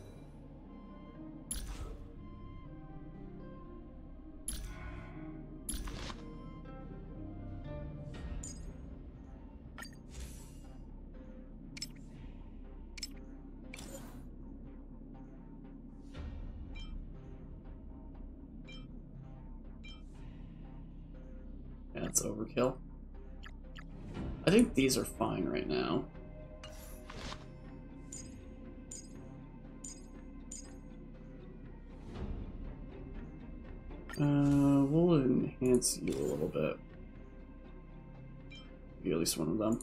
Yeah, that's overkill. I think these are fine right now. We'll enhance you a little bit. Be at least one of them.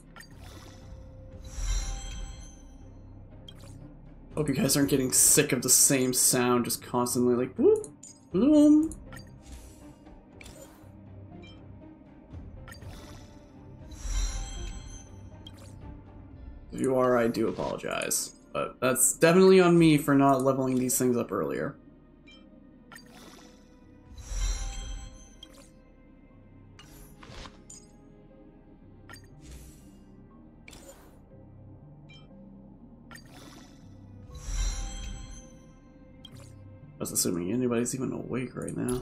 Hope you guys aren't getting sick of the same sound, just constantly like whoop, bloom. If you are, I do apologize. But that's definitely on me for not leveling these things up earlier. I was assuming anybody's even awake right now.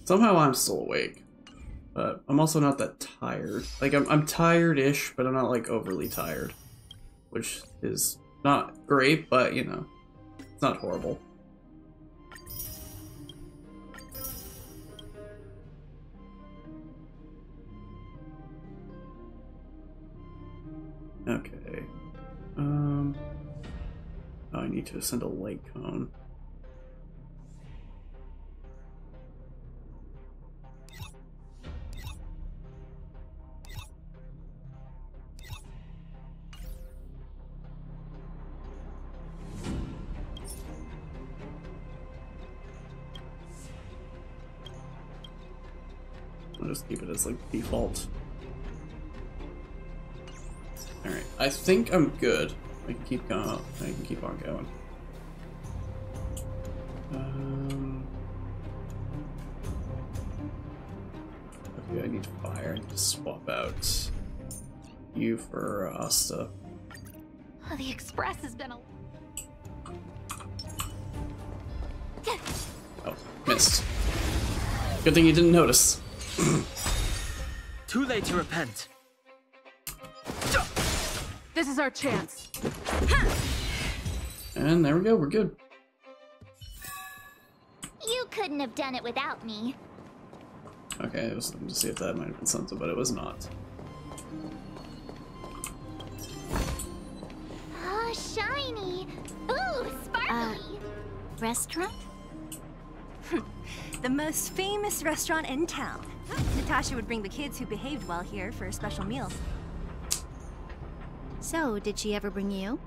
Somehow I'm still awake, but I'm also not that tired. Like, I'm tired-ish, but I'm not, like, overly tired. Which is not great, but, you know, it's not horrible. Okay. Oh, I need to ascend a light cone. I'll just keep it as like default. Alright, I think I'm good. I can keep going. I can keep on going. Okay, I need fire. I need to swap out you for Asta. Oh, the express has been a... Oh, missed. Good thing you didn't notice. Too late to repent. This is our chance. And there we go, we're good. You couldn't have done it without me. Okay, I was looking to see if that might have been something, but it was not. Oh, shiny. Ooh, sparkly. Restaurant? The most famous restaurant in town. Natasha would bring the kids who behaved well here for special meals. So, did she ever bring you?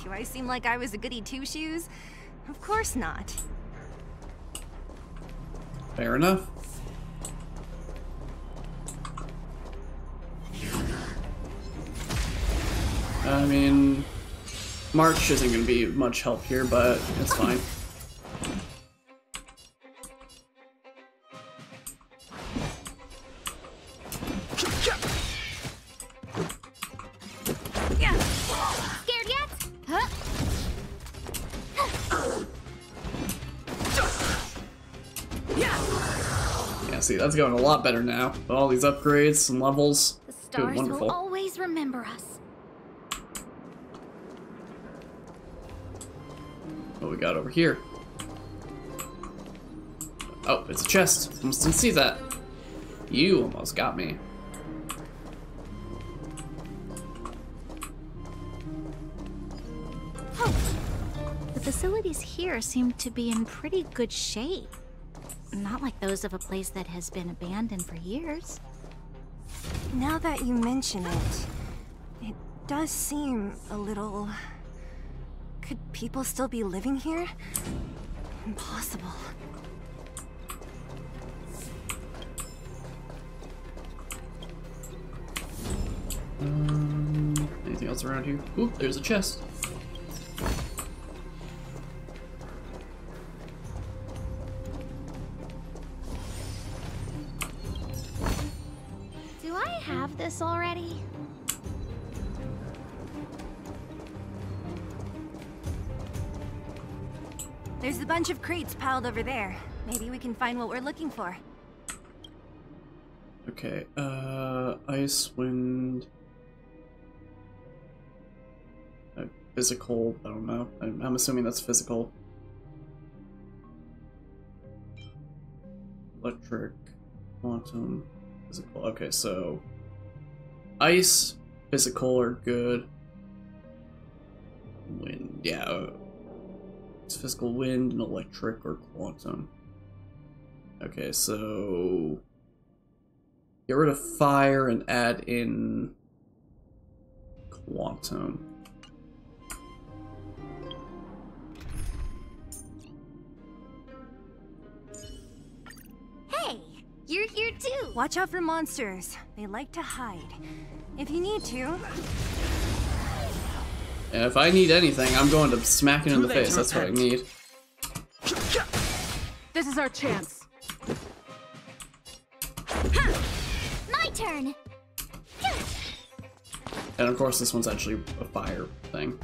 Do I seem like I was a goody two-shoes? Of course not. Fair enough. I mean, March isn't going to be much help here, but it's fine. Scared yet? Huh? Yeah, see, that's going a lot better now. With all these upgrades and levels. The stars wonderful. will always remember us. What we got over here? Oh, it's a chest. Almost didn't see that. You almost got me. The facilities here seem to be in pretty good shape. Not like those of a place that has been abandoned for years. Now that you mention it, it does seem a little... Could people still be living here? Impossible. Anything else around here? Ooh, there's a chest. Do I have this already? There's a bunch of crates piled over there. Maybe we can find what we're looking for. Okay, ice, wind... physical, I don't know. I'm assuming that's physical. Electric, quantum, physical. Okay, so... ice, physical are good. Wind, yeah. It's physical, wind, and electric or quantum. Okay, so... get rid of fire and add in... quantum. Hey, you're here too. Watch out for monsters. They like to hide. If you need to. Yeah, if I need anything, I'm going to smack it in the face. That's what I need. This is our chance. My turn. And of course, this one's actually a fire thing.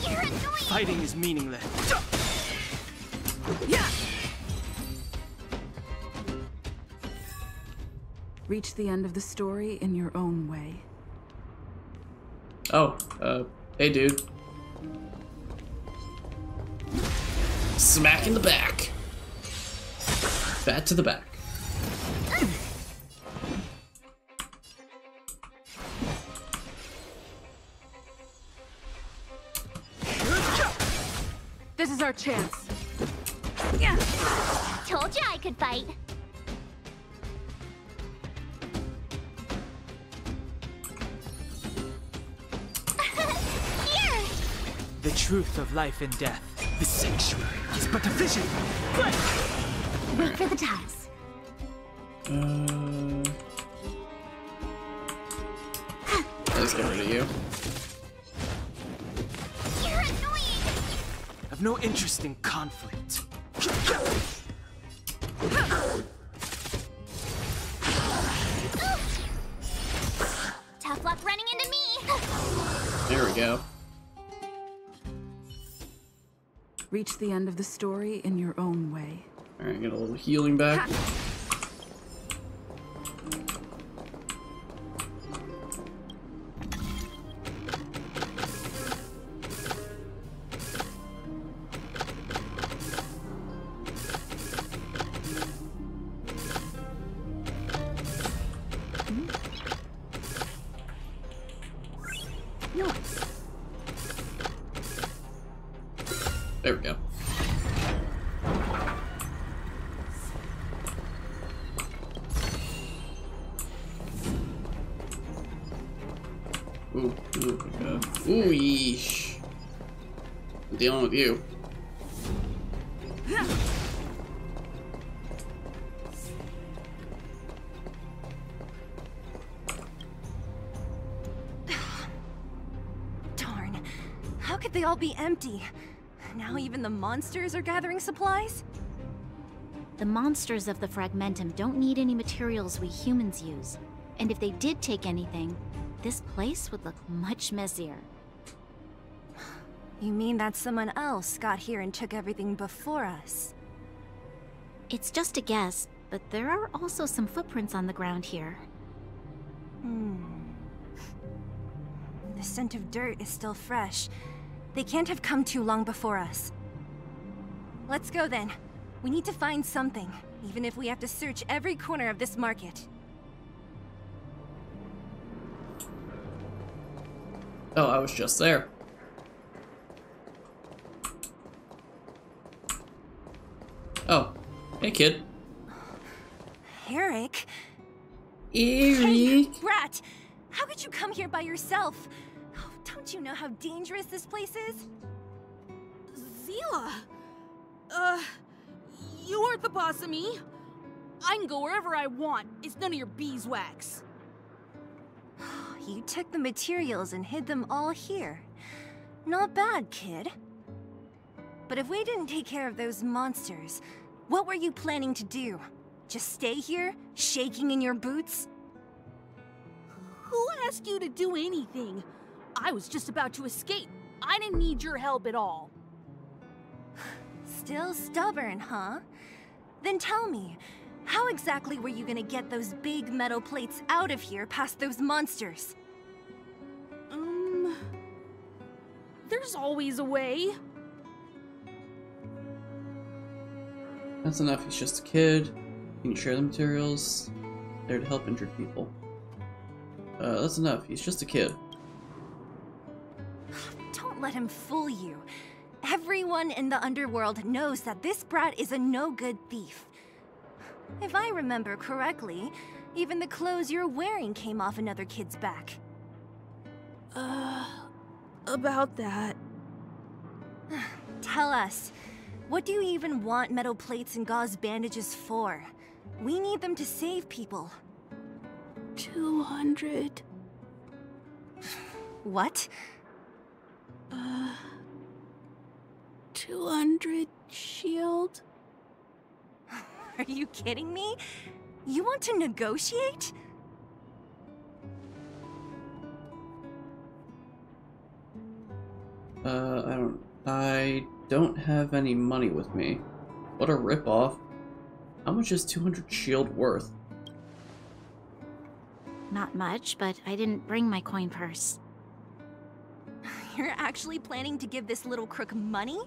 You're annoying. Fighting is meaningless. Reach the end of the story in your own way. Oh, hey dude. Smack in the back. Bat to the back. This is our chance. Told you I could fight. The truth of life and death. The sanctuary is but a vision. Quick! Wait for the tiles. Let's get rid of you. You're annoying! I've no interest in conflict. Tough luck running into me! There we go. Reach the end of the story in your own way. Alright, get a little healing back. There we go. Ooh, yeesh. I'm dealing with you. Darn. How could they all be empty? Now even the monsters are gathering supplies? The monsters of the Fragmentum don't need any materials we humans use. And if they did take anything, this place would look much messier. You mean that someone else got here and took everything before us? It's just a guess, but there are also some footprints on the ground here. The scent of dirt is still fresh. They can't have come too long before us. Let's go then. We need to find something, even if we have to search every corner of this market. Oh, I was just there. Oh, hey kid. Eric? Eric? Hey, Brat! How could you come here by yourself? Oh, don't you know how dangerous this place is? Zila! You aren't the boss of me. I can go wherever I want. It's none of your beeswax. You took the materials and hid them all here. Not bad, kid. But if we didn't take care of those monsters, what were you planning to do? Just stay here, shaking in your boots? Who asked you to do anything? I was just about to escape. I didn't need your help at all. Still stubborn, huh? Then tell me, how exactly were you gonna get those big metal plates out of here past those monsters? There's always a way. That's enough. He's just a kid. Can you share the materials? There to help injured people. That's enough. He's just a kid. Don't let him fool you. Everyone in the underworld knows that this brat is a no-good thief. If I remember correctly, even the clothes you're wearing came off another kid's back. About that. Tell us, what do you even want metal plates and gauze bandages for? We need them to save people. 200. What? 200 shield? Are you kidding me? You want to negotiate? I don't have any money with me. What a ripoff. How much is 200 shield worth? Not much, but I didn't bring my coin purse. You're actually planning to give this little crook money?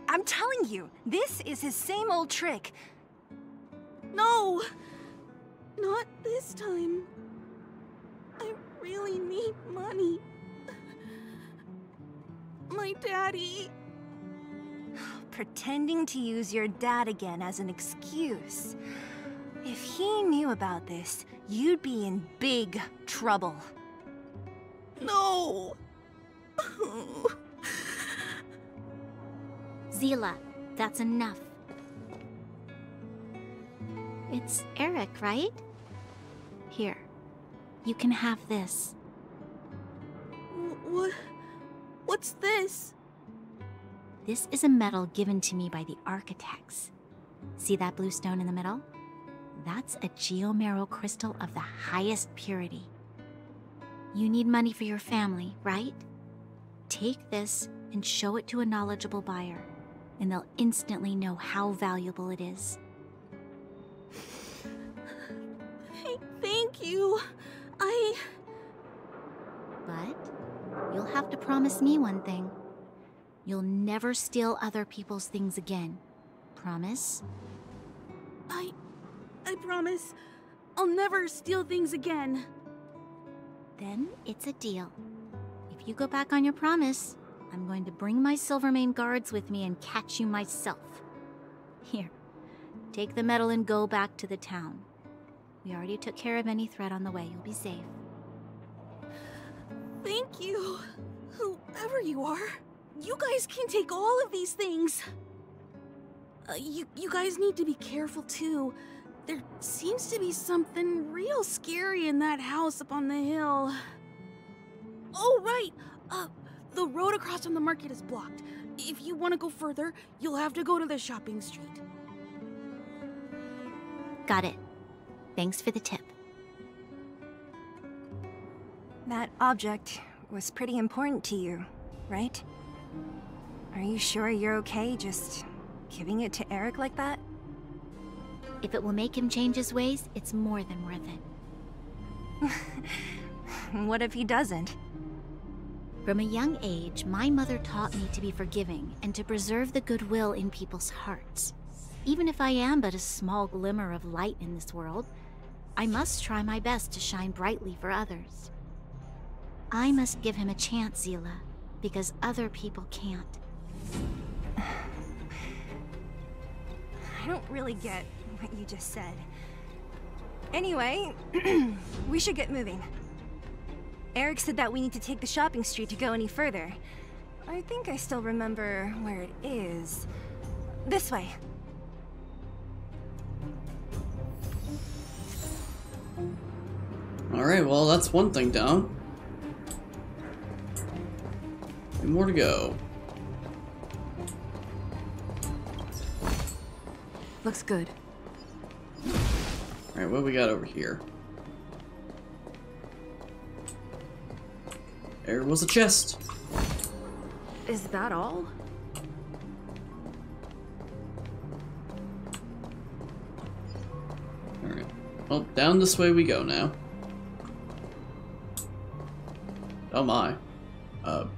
I'm telling you, this is his same old trick. No! Not this time. I really need money. My daddy... Pretending to use your dad again as an excuse. If he knew about this, you'd be in big trouble. No! Zila, that's enough. It's Eric, right? Here, you can have this. What's this? This is a medal given to me by the architects. See that blue stone in the middle? That's a geomarrow crystal of the highest purity. You need money for your family, right? Take this and show it to a knowledgeable buyer, and they'll instantly know how valuable it is. Thank you. But you'll have to promise me one thing. You'll never steal other people's things again. Promise? I promise. I'll never steal things again. Then it's a deal. If you go back on your promise, I'm going to bring my Silvermane guards with me and catch you myself. Here, take the medal and go back to the town. We already took care of any threat on the way. You'll be safe. Thank you, whoever you are. You guys can take all of these things. You guys need to be careful too. There seems to be something real scary in that house up on the hill. Oh, right. The road across from the market is blocked. If you want to go further, you'll have to go to the shopping street. Got it. Thanks for the tip. That object was pretty important to you, right? Are you sure you're okay just giving it to Eric like that? If it will make him change his ways, it's more than worth it. What if he doesn't? From a young age, my mother taught me to be forgiving and to preserve the goodwill in people's hearts. Even if I am but a small glimmer of light in this world, I must try my best to shine brightly for others. I must give him a chance, Zila, because other people can't. I don't really get what you just said. Anyway, we should get moving. Eric said that we need to take the shopping street to go any further. I think I still remember where it is. This way. Alright, well, that's one thing down. Two more to go. Looks good. Alright, what we got over here? There was a chest. Is that all? Alright. Well, down this way we go now. Oh my. How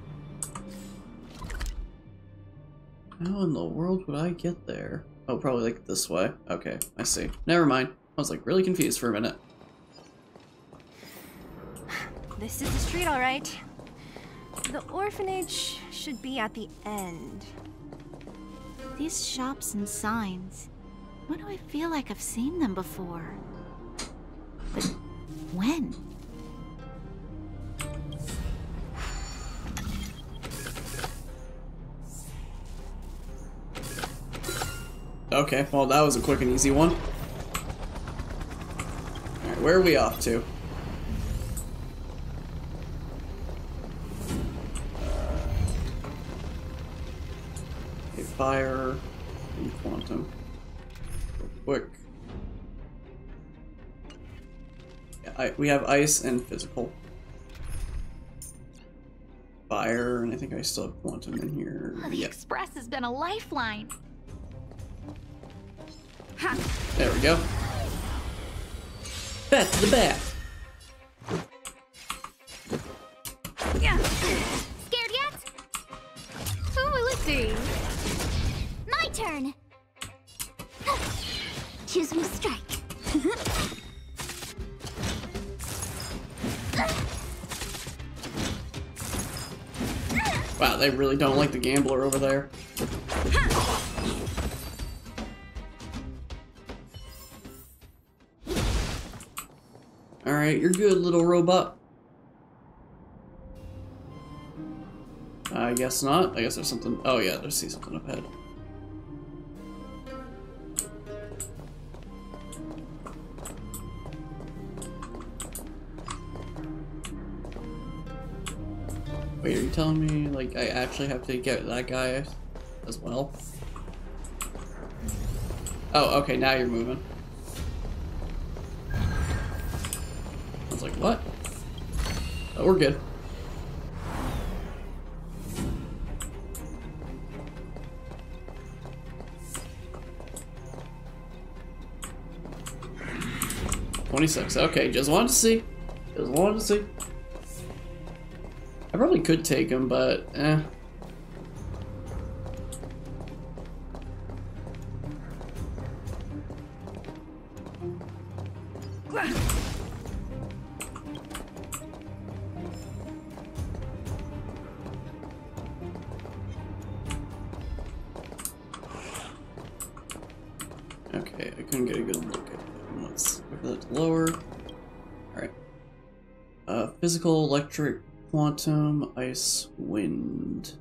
in the world would I get there? Oh, probably like this way. Okay, I see. Never mind. I was like really confused for a minute. This is the street, all right. The orphanage should be at the end. These shops and signs, why do I feel like I've seen them before? But when? Okay, well that was a quick and easy one. Alright, where are we off to? Okay, fire and quantum. Real quick. Yeah, we have ice and physical. Fire, and I think I still have quantum in here. The Express has been a lifeline. There we go. Back to the back. Yeah. Scared yet? Who will it be? My turn. Choosing strike. Wow, they really don't like the gambler over there. Alright, you're good, little robot. I guess not. I guess there's something. Oh, yeah, I see something up ahead. Wait, are you telling me, like, I actually have to get that guy as well? Oh, okay, now you're moving. I was like, what? Oh, we're good. $26. Okay, just wanted to see. Just wanted to see. I probably could take him, but eh. Okay, I couldn't get a good look at him. Let's look at that lower. Alright. Physical, electric, quantum, ice, wind.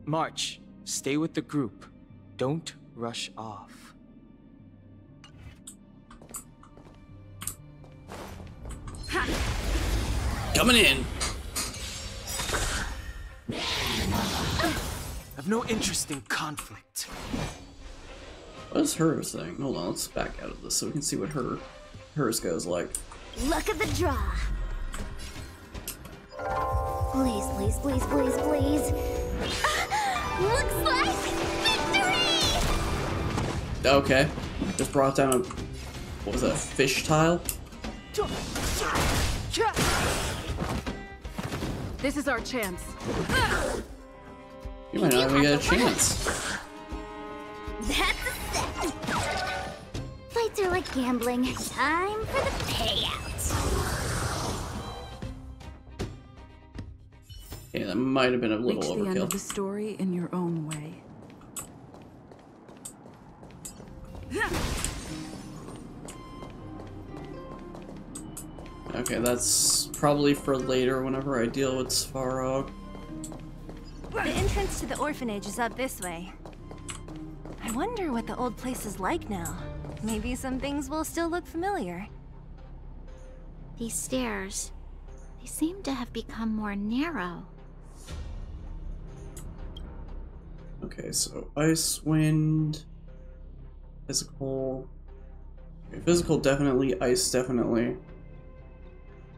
March, stay with the group. Don't rush off. Coming in! I've no interest in conflict. What is hers thing? Hold on, let's back out of this so we can see what hers goes like. Luck of the draw. Please, please, please, please, please. Looks like victory! Okay. Just brought down a, what was that, fish tile? This is our chance. You might not even get a chance. That's a set. Fights are like gambling. Time for the payout. Yeah, that might have been a little Reach the end of overkill. the story in your own way. Okay, that's probably for later whenever I deal with Svarog. The entrance to the orphanage is up this way. I wonder what the old place is like now. Maybe some things will still look familiar. These stairs, they seem to have become more narrow. Okay, so ice, wind, physical. Okay, physical definitely, ice definitely.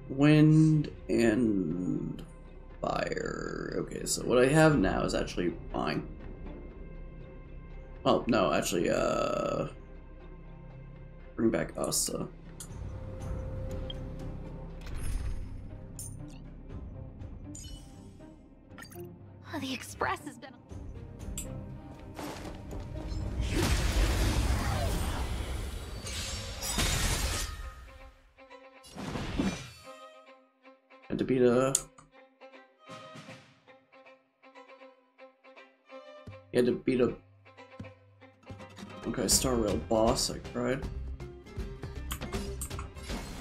Wind and fire. Okay, so what I have now is actually fine. Well, no, actually, bring back Asta. Oh, the express has been. Had to beat a... You had to beat a... Okay, Star Rail boss, I cried.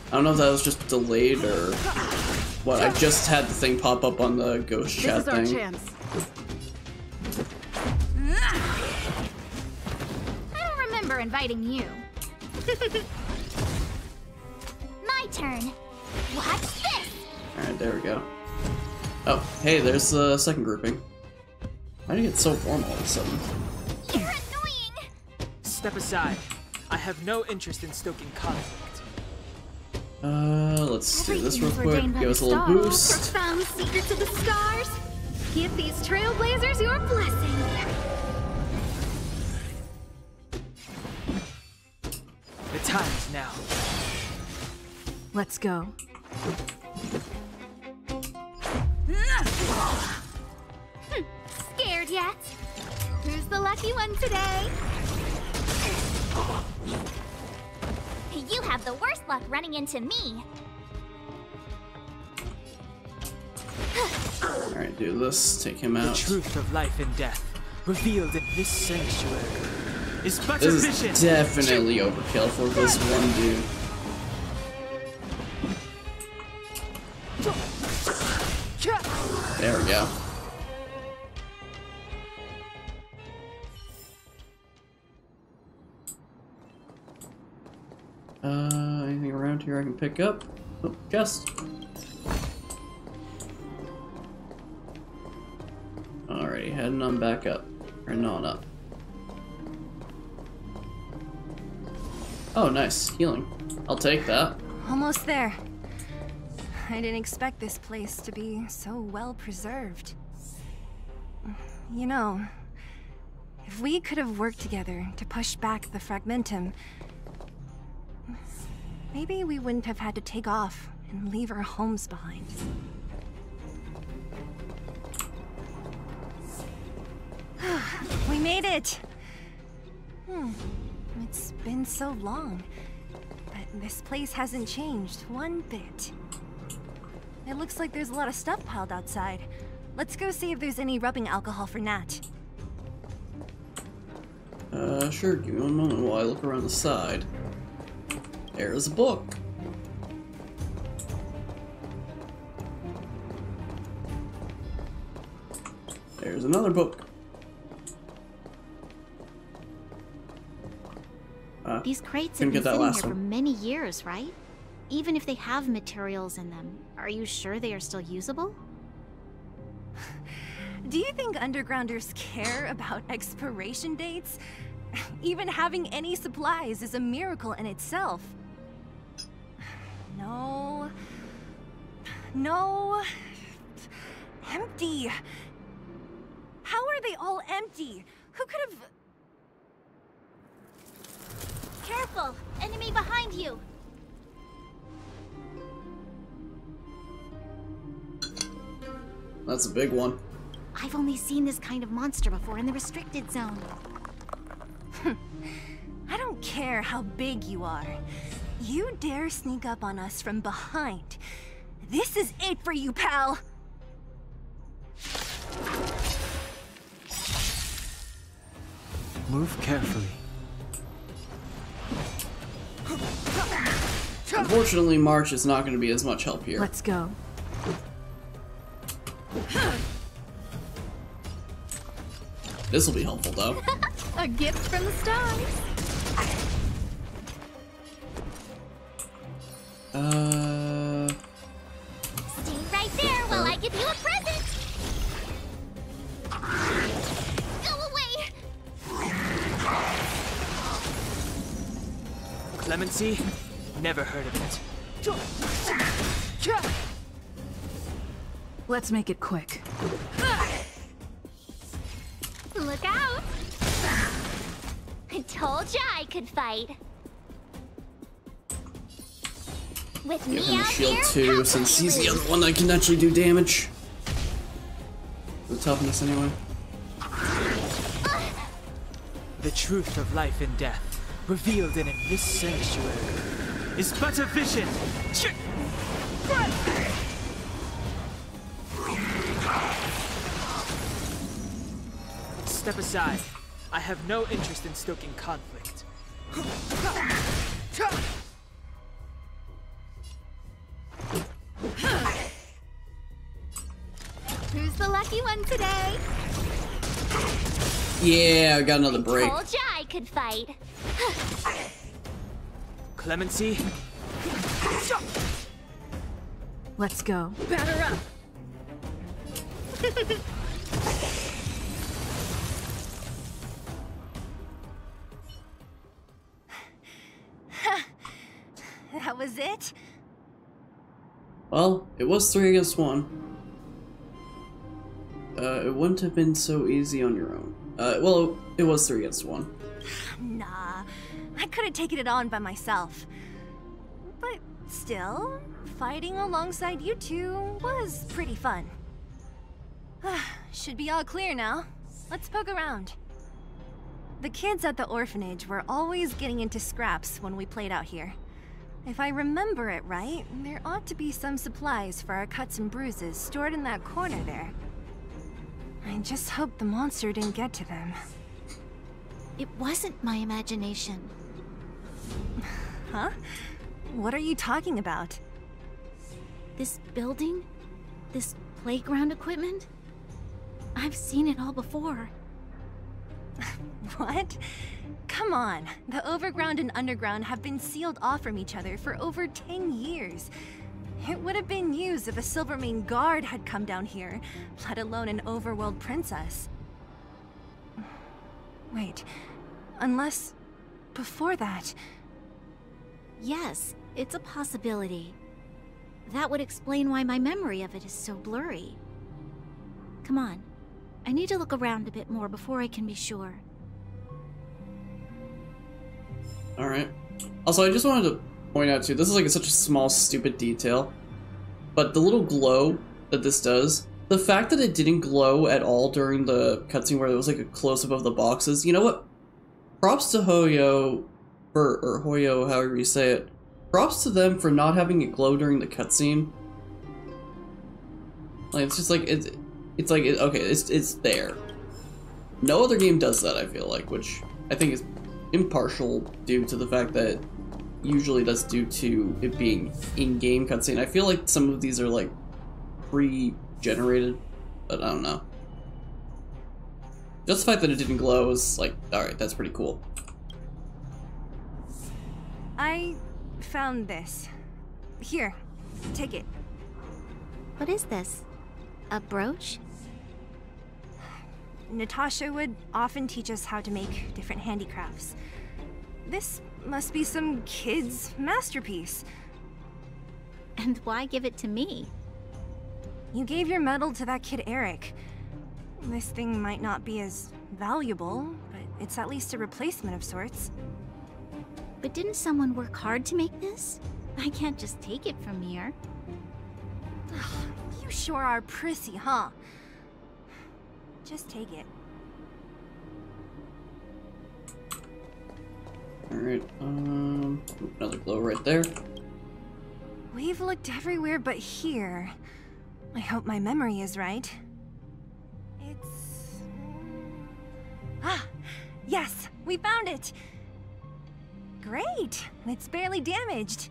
I don't know if that was just delayed or... What, I just had the thing pop up on the ghost chat thing. This is our chance. I don't remember inviting you. My turn. Watch this. Alright, there we go. Oh, hey, there's the second grouping. Why did it get so warm all of a sudden? You're annoying. Step aside. I have no interest in stoking conflict. Let's do this real quick. Give us a little boost. Profound secrets of the stars. Give these trailblazers your blessing. The time is now. Let's go. Scared yet? Who's the lucky one today? You have the worst luck running into me. Alright, do this. Take him The out. truth of life and death, revealed in this sanctuary, is but This a is vision. definitely overkill for this one dude. There we go. Anything around here I can pick up? Oh, chest. Alrighty, heading on back up. Heading on up. Oh, nice. Healing. I'll take that. Almost there. I didn't expect this place to be so well preserved. You know, if we could have worked together to push back the Fragmentum, maybe we wouldn't have had to take off and leave our homes behind. We made it! It's been so long, but this place hasn't changed one bit. It looks like there's a lot of stuff piled outside. Let's go see if there's any rubbing alcohol for Nat. Sure, give me one moment while I look around the side. There's a book. There's another book. These crates have been sitting here for many years, right? Even if they have materials in them, are you sure they are still usable? Do you think undergrounders care about expiration dates? Even having any supplies is a miracle in itself. No. No. Empty. How are they all empty? Who could have... Careful! Enemy behind you! That's a big one. I've only seen this kind of monster before in the restricted zone. I don't care how big you are. You dare sneak up on us from behind. This is it for you, pal! Move carefully. Unfortunately, March is not going to be as much help here. Let's go. This will be helpful, though. A gift from the stars. Stay right there while I give you a present. Go away. Clemency? Never heard of it. Let's make it quick. Look out! I told ya I could fight. With Give me him a out shield here, too, how since can he's you the lose? other one that can actually do damage. The toughness, anyway. The truth of life and death, revealed in this sanctuary, is but a vision. Step aside. I have no interest in stoking conflict. Who's the lucky one today? Yeah, I got another break. Told ya I could fight. Clemency? Let's go. Batter up. That was it? Well, it was 3 against 1. It wouldn't have been so easy on your own. Well, it was 3 against 1. Nah, I could have taken it on by myself. But still, fighting alongside you two was pretty fun. Should be all clear now. Let's poke around. The kids at the orphanage were always getting into scraps when we played out here. If I remember it right, there ought to be some supplies for our cuts and bruises stored in that corner there. I just hope the monster didn't get to them. It wasn't my imagination. Huh? What are you talking about? This building? This playground equipment? I've seen it all before. What? Come on, the overground and underground have been sealed off from each other for over 10 years. It would have been news if a Silvermane guard had come down here, let alone an overworld princess. Wait, unless before that... Yes, it's a possibility. That would explain why my memory of it is so blurry. Come on, I need to look around a bit more before I can be sure. Alright. Also, I just wanted to point out too, this is like such a small, stupid detail, but the little glow that this does, the fact that it didn't glow at all during the cutscene where there was like a close-up of the boxes, you know what? Props to Hoyo, or Hoyo, however you say it. Props to them for not having it glow during the cutscene. Like, it's just like, it's like, okay, it's there. No other game does that, I feel like, which I think is impartial due to the fact that usually that's due to it being in-game cutscene. I feel like some of these are like pre-generated, but I don't know. Just the fact that it didn't glow is like, alright, that's pretty cool. I found this. Here, take it. What is this? A brooch? Natasha would often teach us how to make different handicrafts. This must be some kid's masterpiece. And why give it to me? You gave your medal to that kid Eric. This thing might not be as valuable, but it's at least a replacement of sorts. But didn't someone work hard to make this? I can't just take it from here. You sure are prissy, huh? Just take it. Alright, another glow right there. We've looked everywhere but here. I hope my memory is right. It's... Ah! Yes! We found it! Great! It's barely damaged.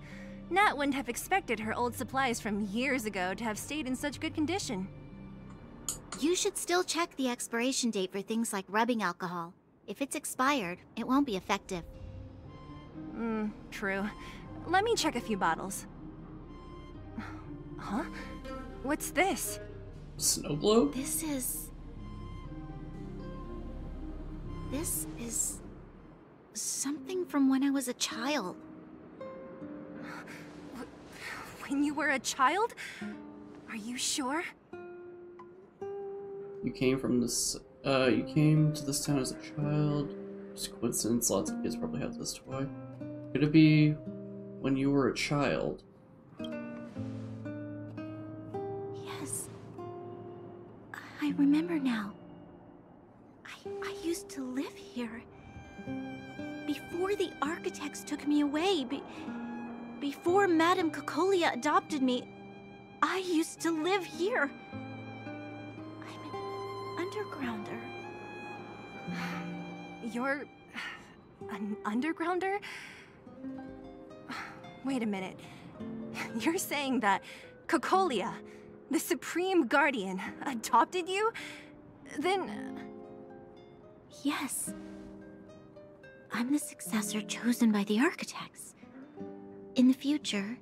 Nat wouldn't have expected her old supplies from years ago to have stayed in such good condition. You should still check the expiration date for things like rubbing alcohol. If it's expired, it won't be effective. True. Let me check a few bottles. Huh? What's this? Snow globe? This is something from when I was a child. When you were a child? Are you sure? You came from this, you came to this town as a child. Just a coincidence, lots of kids probably have this toy. Could it be when you were a child? Yes. I remember now. I used to live here. Before the architects took me away, before Madame Cocolia adopted me, I used to live here. I'm an undergrounder. You're... an undergrounder? Wait a minute. You're saying that Cocolia, the Supreme Guardian, adopted you? Then... Yes. I'm the successor chosen by the architects. In the future,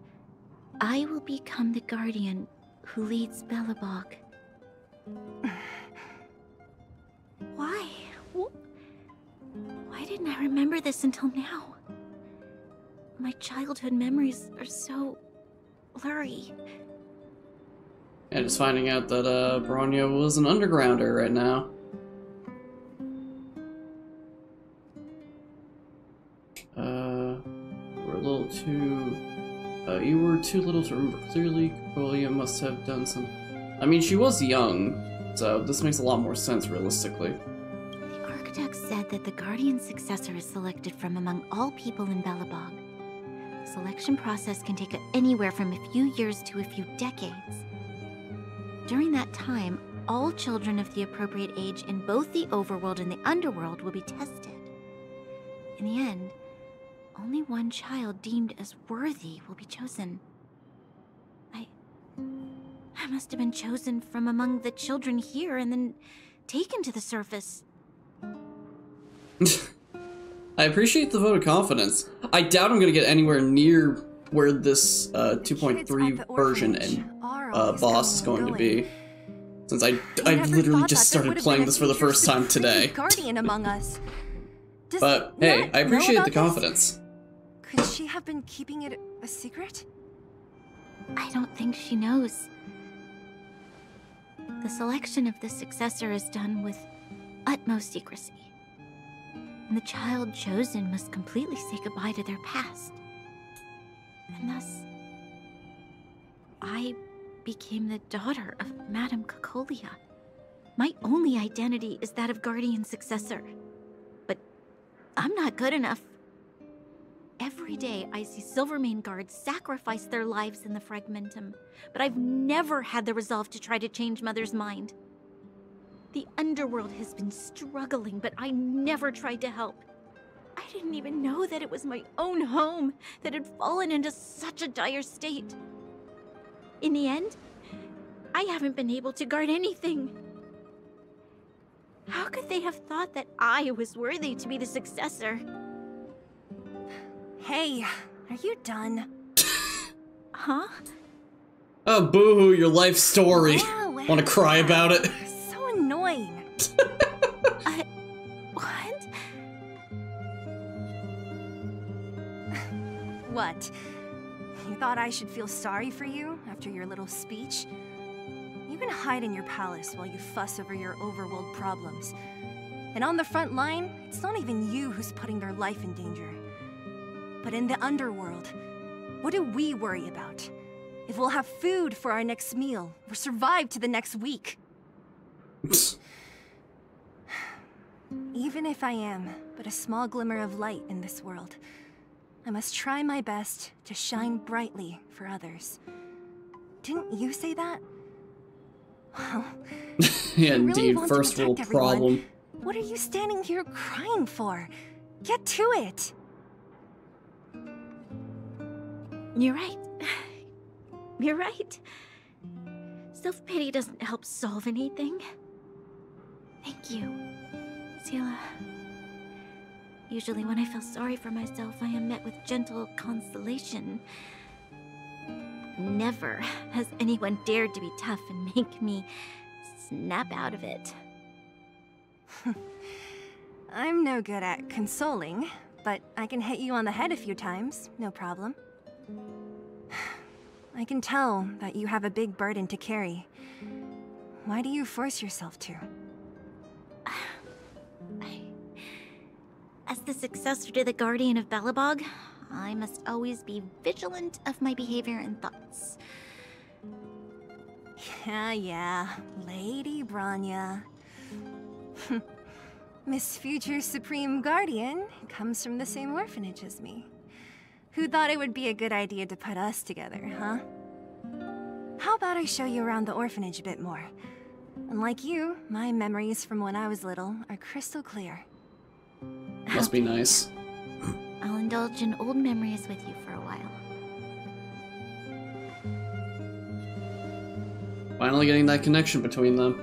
I will become the guardian who leads Belobog. Why? Why didn't I remember this until now? My childhood memories are so blurry. Yeah, just finding out that Bronyo was an undergrounder right now. We're a little too... you were too little to remember clearly. Cocolia must have done some... I mean, she was young, so this makes a lot more sense realistically. The architects said that the guardian successor is selected from among all people in Belobog. The selection process can take anywhere from a few years to a few decades. During that time, all children of the appropriate age in both the overworld and the underworld will be tested. In the end, only one child deemed as worthy will be chosen. I must have been chosen from among the children here and then taken to the surface. I appreciate the vote of confidence. I doubt I'm gonna get anywhere near where this 2.3 version and boss is going to be. Since I literally just started playing this for the first time today. Guardian among us. But hey, I appreciate the confidence. Could she have been keeping it a secret? I don't think she knows. The selection of the successor is done with utmost secrecy. And the child chosen must completely say goodbye to their past. And thus, I became the daughter of Madame Cocolia. My only identity is that of Guardian Successor. But I'm not good enough. Every day I see Silvermane guards sacrifice their lives in the Fragmentum, but I've never had the resolve to try to change Mother's mind. The underworld has been struggling, but I never tried to help. I didn't even know that it was my own home that had fallen into such a dire state. In the end, I haven't been able to guard anything. How could they have thought that I was worthy to be the successor? Hey, are you done? Huh? Oh, boo-hoo, your life story. Wow, Want to cry about it? So annoying. What? What? You thought I should feel sorry for you after your little speech? You can hide in your palace while you fuss over your overworld problems. And on the front line, it's not even you who's putting their life in danger. But in the underworld, what do we worry about? If we'll have food for our next meal, or survive to the next week. Even if I am but a small glimmer of light in this world, I must try my best to shine brightly for others. Didn't you say that? Well, yeah, really indeed, first world problem. What are you standing here crying for? Get to it! You're right. You're right. Self-pity doesn't help solve anything. Thank you, Selah. Usually when I feel sorry for myself, I am met with gentle consolation. Never has anyone dared to be tough and make me snap out of it. I'm no good at consoling, but I can hit you on the head a few times, no problem. I can tell that you have a big burden to carry. Why do you force yourself to? As the successor to the Guardian of Belobog, I must always be vigilant of my behavior and thoughts. Yeah, Lady Branya. Miss Future Supreme Guardian comes from the same orphanage as me. Who thought it would be a good idea to put us together, huh? How about I show you around the orphanage a bit more? Unlike you, my memories from when I was little are crystal clear. Must be nice. I'll indulge in old memories with you for a while. Finally getting that connection between them.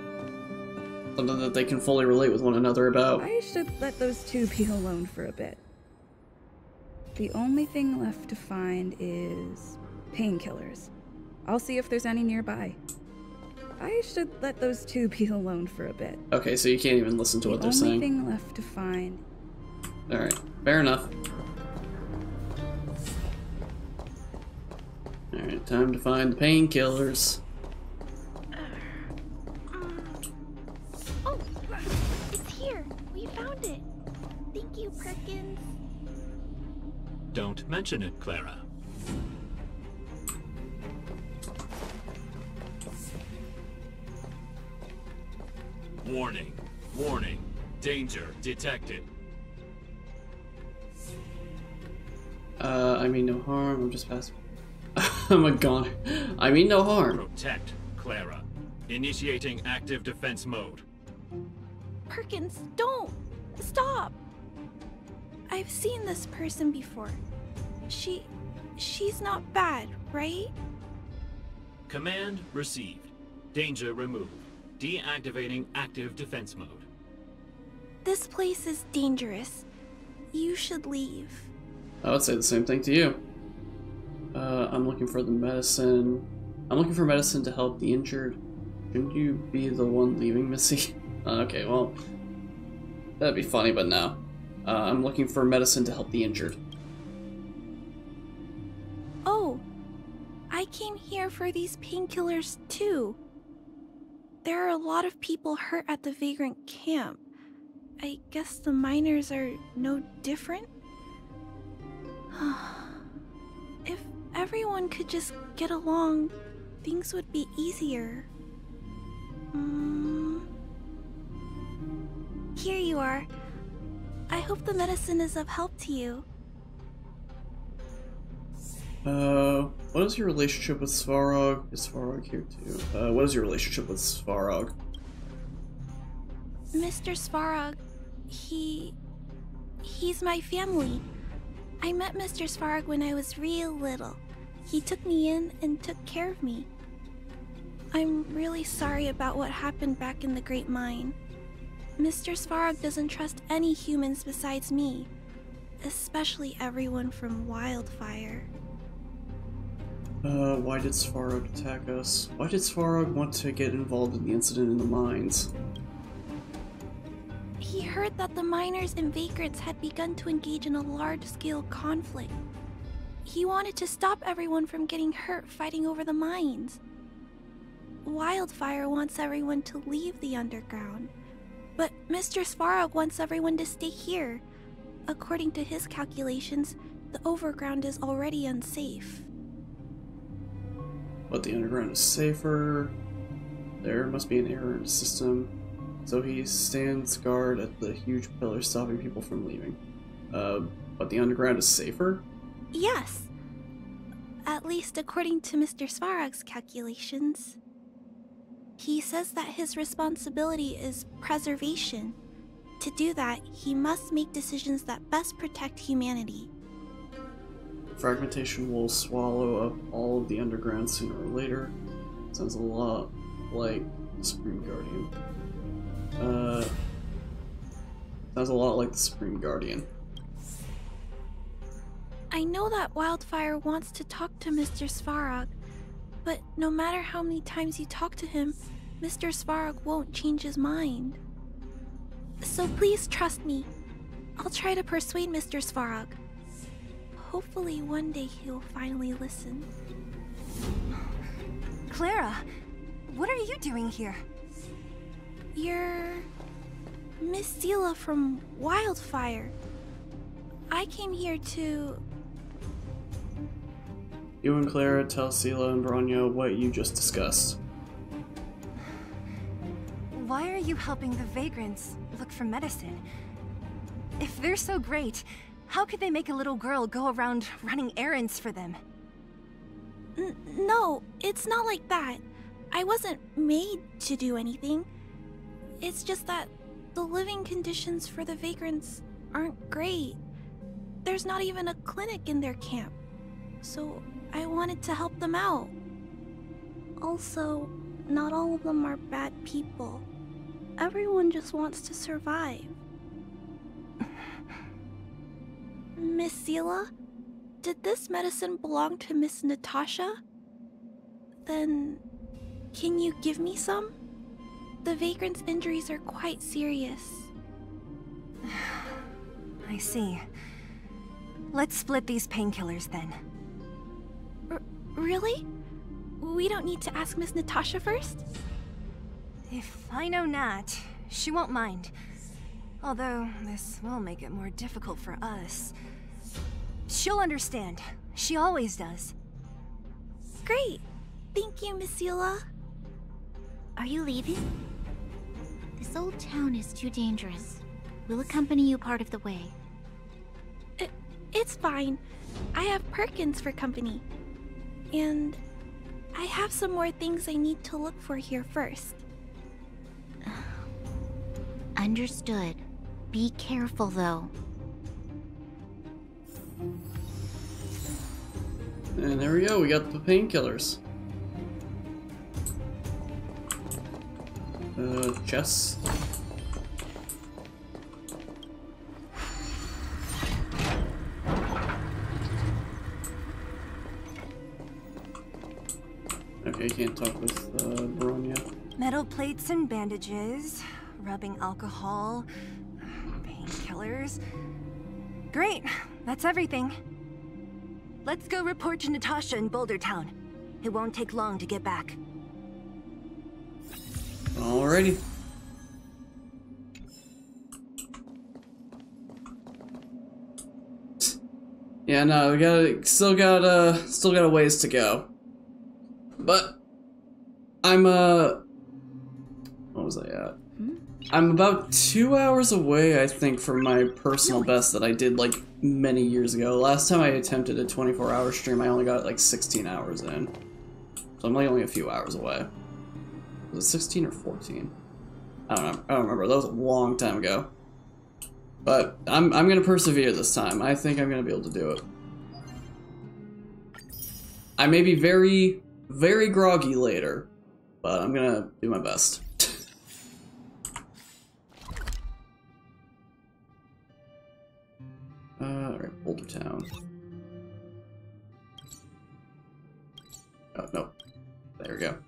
Something that they can fully relate with one another about. I should let those two be alone for a bit. The only thing left to find is painkillers. I'll see if there's any nearby. I should let those two be alone for a bit. Okay, so you can't even listen to what they're saying. The only thing left to find. Alright, fair enough. Alright, time to find the painkillers. Oh, it's here. We found it. Thank you, Perkins. Don't mention it, Clara. Warning. Warning. Danger detected. I mean no harm, I'm just passing. I'm a goner. I mean no harm. Protect, Clara. Initiating active defense mode. Perkins, don't! Stop! I've seen this person before. She's not bad, right? Command received. Danger removed. Deactivating active defense mode. This place is dangerous. You should leave. I would say the same thing to you. I'm looking for the medicine. I'm looking for medicine to help the injured. Shouldn't you be the one leaving, Missy? Okay, well, that'd be funny, but no. I'm looking for medicine to help the injured. Oh, I came here for these painkillers too. There are a lot of people hurt at the Vagrant camp. I guess the miners are no different? If everyone could just get along, things would be easier. Here you are. I hope the medicine is of help to you. What is your relationship with Svarog? Is Svarog here too? What is your relationship with Svarog? Mr. Svarog, he's my family. I met Mr. Svarog when I was real little. He took me in and took care of me. I'm really sorry about what happened back in the Great Mine. Mr. Svarog doesn't trust any humans besides me, especially everyone from Wildfire. Why did Svarog attack us? Why did Svarog want to get involved in the incident in the mines? He heard that the miners and vagrants had begun to engage in a large-scale conflict. He wanted to stop everyone from getting hurt fighting over the mines. Wildfire wants everyone to leave the underground, but Mr. Svarog wants everyone to stay here. According to his calculations, the overground is already unsafe. But the underground is safer. There must be an error in the system. So he stands guard at the huge pillar, stopping people from leaving. But the underground is safer? Yes. At least according to Mr. Svarog's calculations. He says that his responsibility is preservation. To do that, he must make decisions that best protect humanity. Fragmentation will swallow up all of the underground sooner or later. Sounds a lot like the Supreme Guardian. Sounds a lot like the Supreme Guardian. I know that Wildfire wants to talk to Mr. Svarog, but no matter how many times you talk to him, Mr. Svarog won't change his mind. So please trust me. I'll try to persuade Mr. Svarog. Hopefully one day he'll finally listen. Clara, what are you doing here? You're Miss Seela from Wildfire. I came here to... You and Clara tell Seela and Bronya what you just discussed. Why are you helping the vagrants look for medicine? If they're so great, how could they make a little girl go around running errands for them? No, it's not like that. I wasn't made to do anything. It's just that the living conditions for the vagrants aren't great. There's not even a clinic in their camp, so I wanted to help them out. Also, not all of them are bad people. Everyone just wants to survive. Miss Seela, did this medicine belong to Miss Natasha? Then, can you give me some? The vagrant's injuries are quite serious. I see. Let's split these painkillers then. Really? We don't need to ask Miss Natasha first? If I know Nat, she won't mind. Although, this will make it more difficult for us. She'll understand. She always does. Great! Thank you, Miss Seela. Are you leaving? This old town is too dangerous. We'll accompany you part of the way. It's fine. I have Perkins for company. And I have some more things I need to look for here first. Understood. Be careful, though. And there we go, we got the painkillers. Chest. Okay, you can't talk with Bronya. Metal plates and bandages, rubbing alcohol, painkillers. Great, that's everything. Let's go report to Natasha in Boulder Town. It won't take long to get back. Alrighty. Yeah, no, we still got a ways to go. But I'm what was I at? I'm about 2 hours away, I think, from my personal best that I did like many years ago. Last time I attempted a 24-hour stream, I only got like 16 hours in. So I'm like only a few hours away. Was it 16 or 14? I don't remember. That was a long time ago. But I'm gonna persevere this time. I think I'm gonna be able to do it. I may be very, very groggy later, but I'm gonna do my best. Alright, Boulder Town. Oh, no. There we go.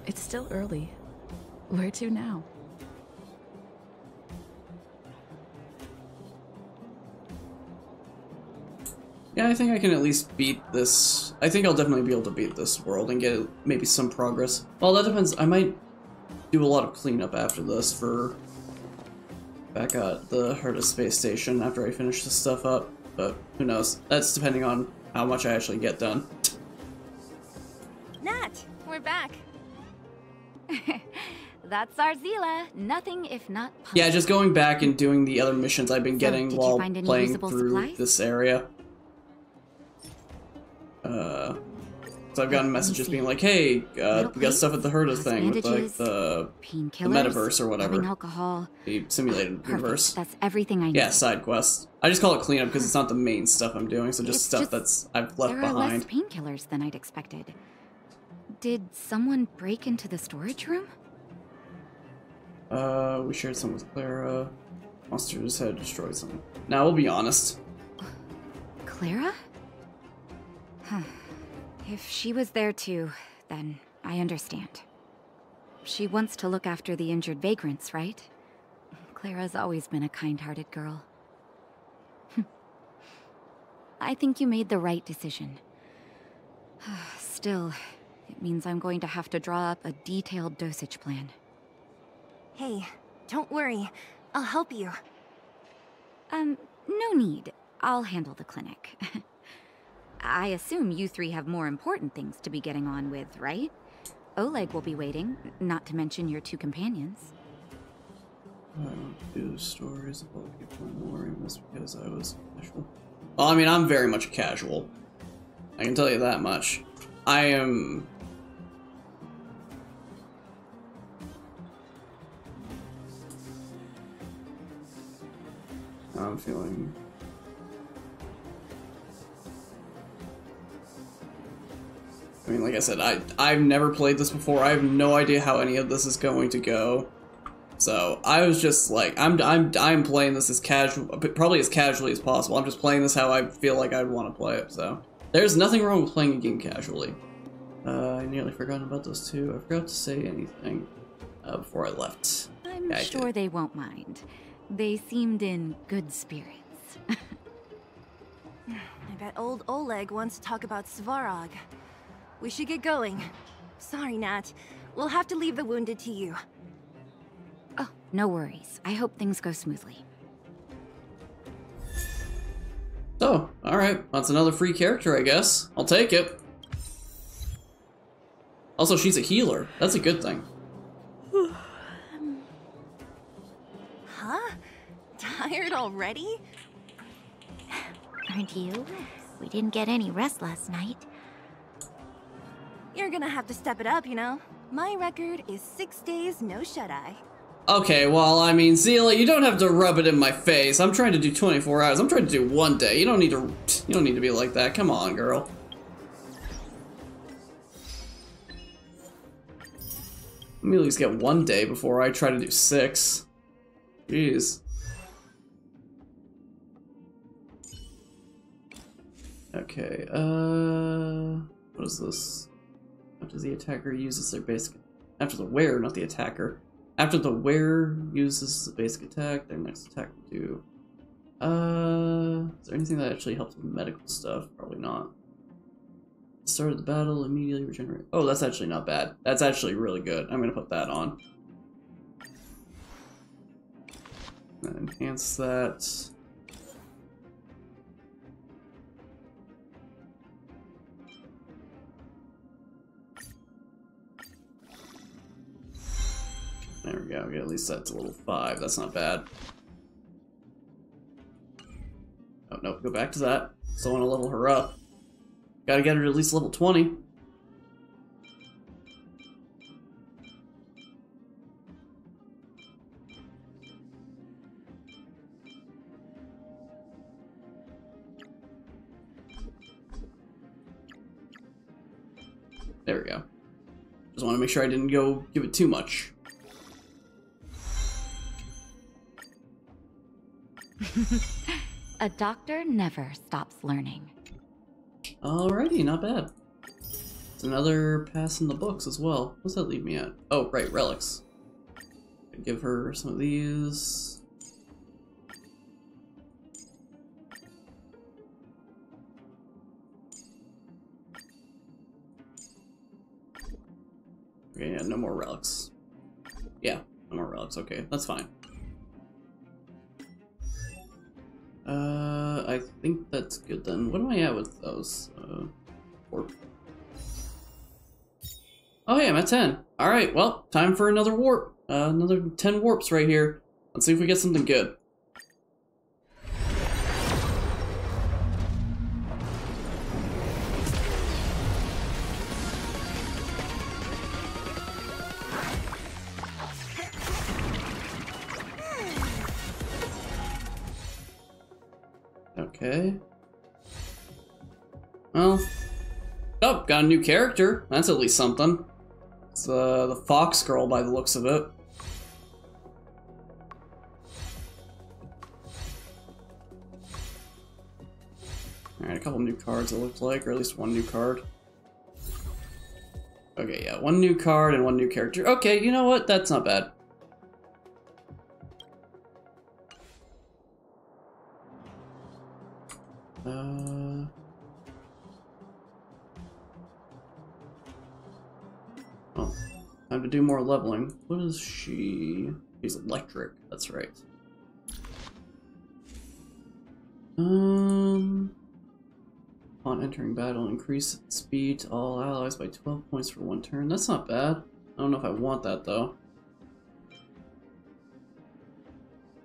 It's still early. Where to now? Yeah, I think I can at least beat this. I think I'll definitely be able to beat this world and get maybe some progress. Well, that depends. I might do a lot of cleanup after this for back at the Herta space station after I finish this stuff up. But who knows? That's depending on how much I actually get done. Nat, we're back. That's Arzila. Nothing if not puzzle. Yeah, just going back and doing the other missions I've been getting while playing through supplies? this area. So I've gotten messages being like, "Hey, we got stuff at the Herta thing with like the metaverse or whatever, alcohol, the simulated universe." That's everything I need. Yeah, side quests. I just call it cleanup because it's not the main stuff I'm doing, so just stuff that's I've left there are behind. less painkillers than I'd expected. Did someone break into the storage room? We shared some with Clara. Monsters had destroyed something. Now, we'll be honest. Clara? Huh. If she was there too, then I understand. She wants to look after the injured vagrants, right? Clara's always been a kind-hearted girl. I think you made the right decision. Still, it means I'm going to have to draw up a detailed dosage plan. Hey, don't worry. I'll help you. No need. I'll handle the clinic. I assume you three have more important things to be getting on with, right? Oleg will be waiting, not to mention your two companions. I don't do stories about people ignoring this because I was casual. Well, I mean, I'm very much a casual. I can tell you that much. I am... I'm feeling... I mean, like I said, I've never played this before. I have no idea how any of this is going to go. So I was just like, I'm playing this as casual, probably as casually as possible. I'm just playing this how I feel like I'd want to play it. So there's nothing wrong with playing a game casually. I nearly forgot about those two. I forgot to say anything before I left. I'm sure they won't mind. They seemed in good spirits. I bet old Oleg wants to talk about Svarog. We should get going. Sorry, Nat. We'll have to leave the wounded to you. Oh, no worries. I hope things go smoothly. Oh, alright. That's another free character, I guess. I'll take it. Also, she's a healer. That's a good thing. Huh? Tired already? Aren't you? We didn't get any rest last night. You're gonna have to step it up, you know? My record is 6 days, no shut-eye. Okay, well, I mean, Zila, you don't have to rub it in my face. I'm trying to do 24 hours. I'm trying to do 1 day. You don't need to be like that. Come on, girl. Let me at least get 1 day before I try to do 6. Jeez. Okay, what is this? After the attacker uses their basic... After the wearer, not the attacker. After the wearer uses the basic attack, their next attack will do... is there anything that actually helps with medical stuff? Probably not. Start of the battle, immediately regenerate. Oh, that's actually not bad. That's actually really good. I'm gonna put that on. And enhance that. There we go. At least that's level 5. That's not bad. Oh, no. Go back to that. Still want to level her up. Gotta get her to at least level 20. There we go. Just want to make sure I didn't go give it too much. A doctor never stops learning. Alrighty, not bad. It's another pass in the books as well. What does that leave me at? Oh, right, relics. Give her some of these. Okay, yeah, no more relics. Yeah, no more relics. Okay, that's fine. I think that's good then. What am I at with those? Warp. Oh yeah, I'm at 10. Alright, well, time for another warp. Another 10 warps right here. Let's see if we get something good. Okay. Well. Oh, got a new character. That's at least something. It's the Fox Girl by the looks of it. Alright, a couple new cards it looked like, or at least one new card. Okay, yeah, one new card and one new character. Okay, you know what? That's not bad. Oh, time to do more leveling. What is she? She's electric, that's right. Upon entering battle, increase speed to all allies by 12 points for 1 turn. That's not bad. I don't know if I want that though.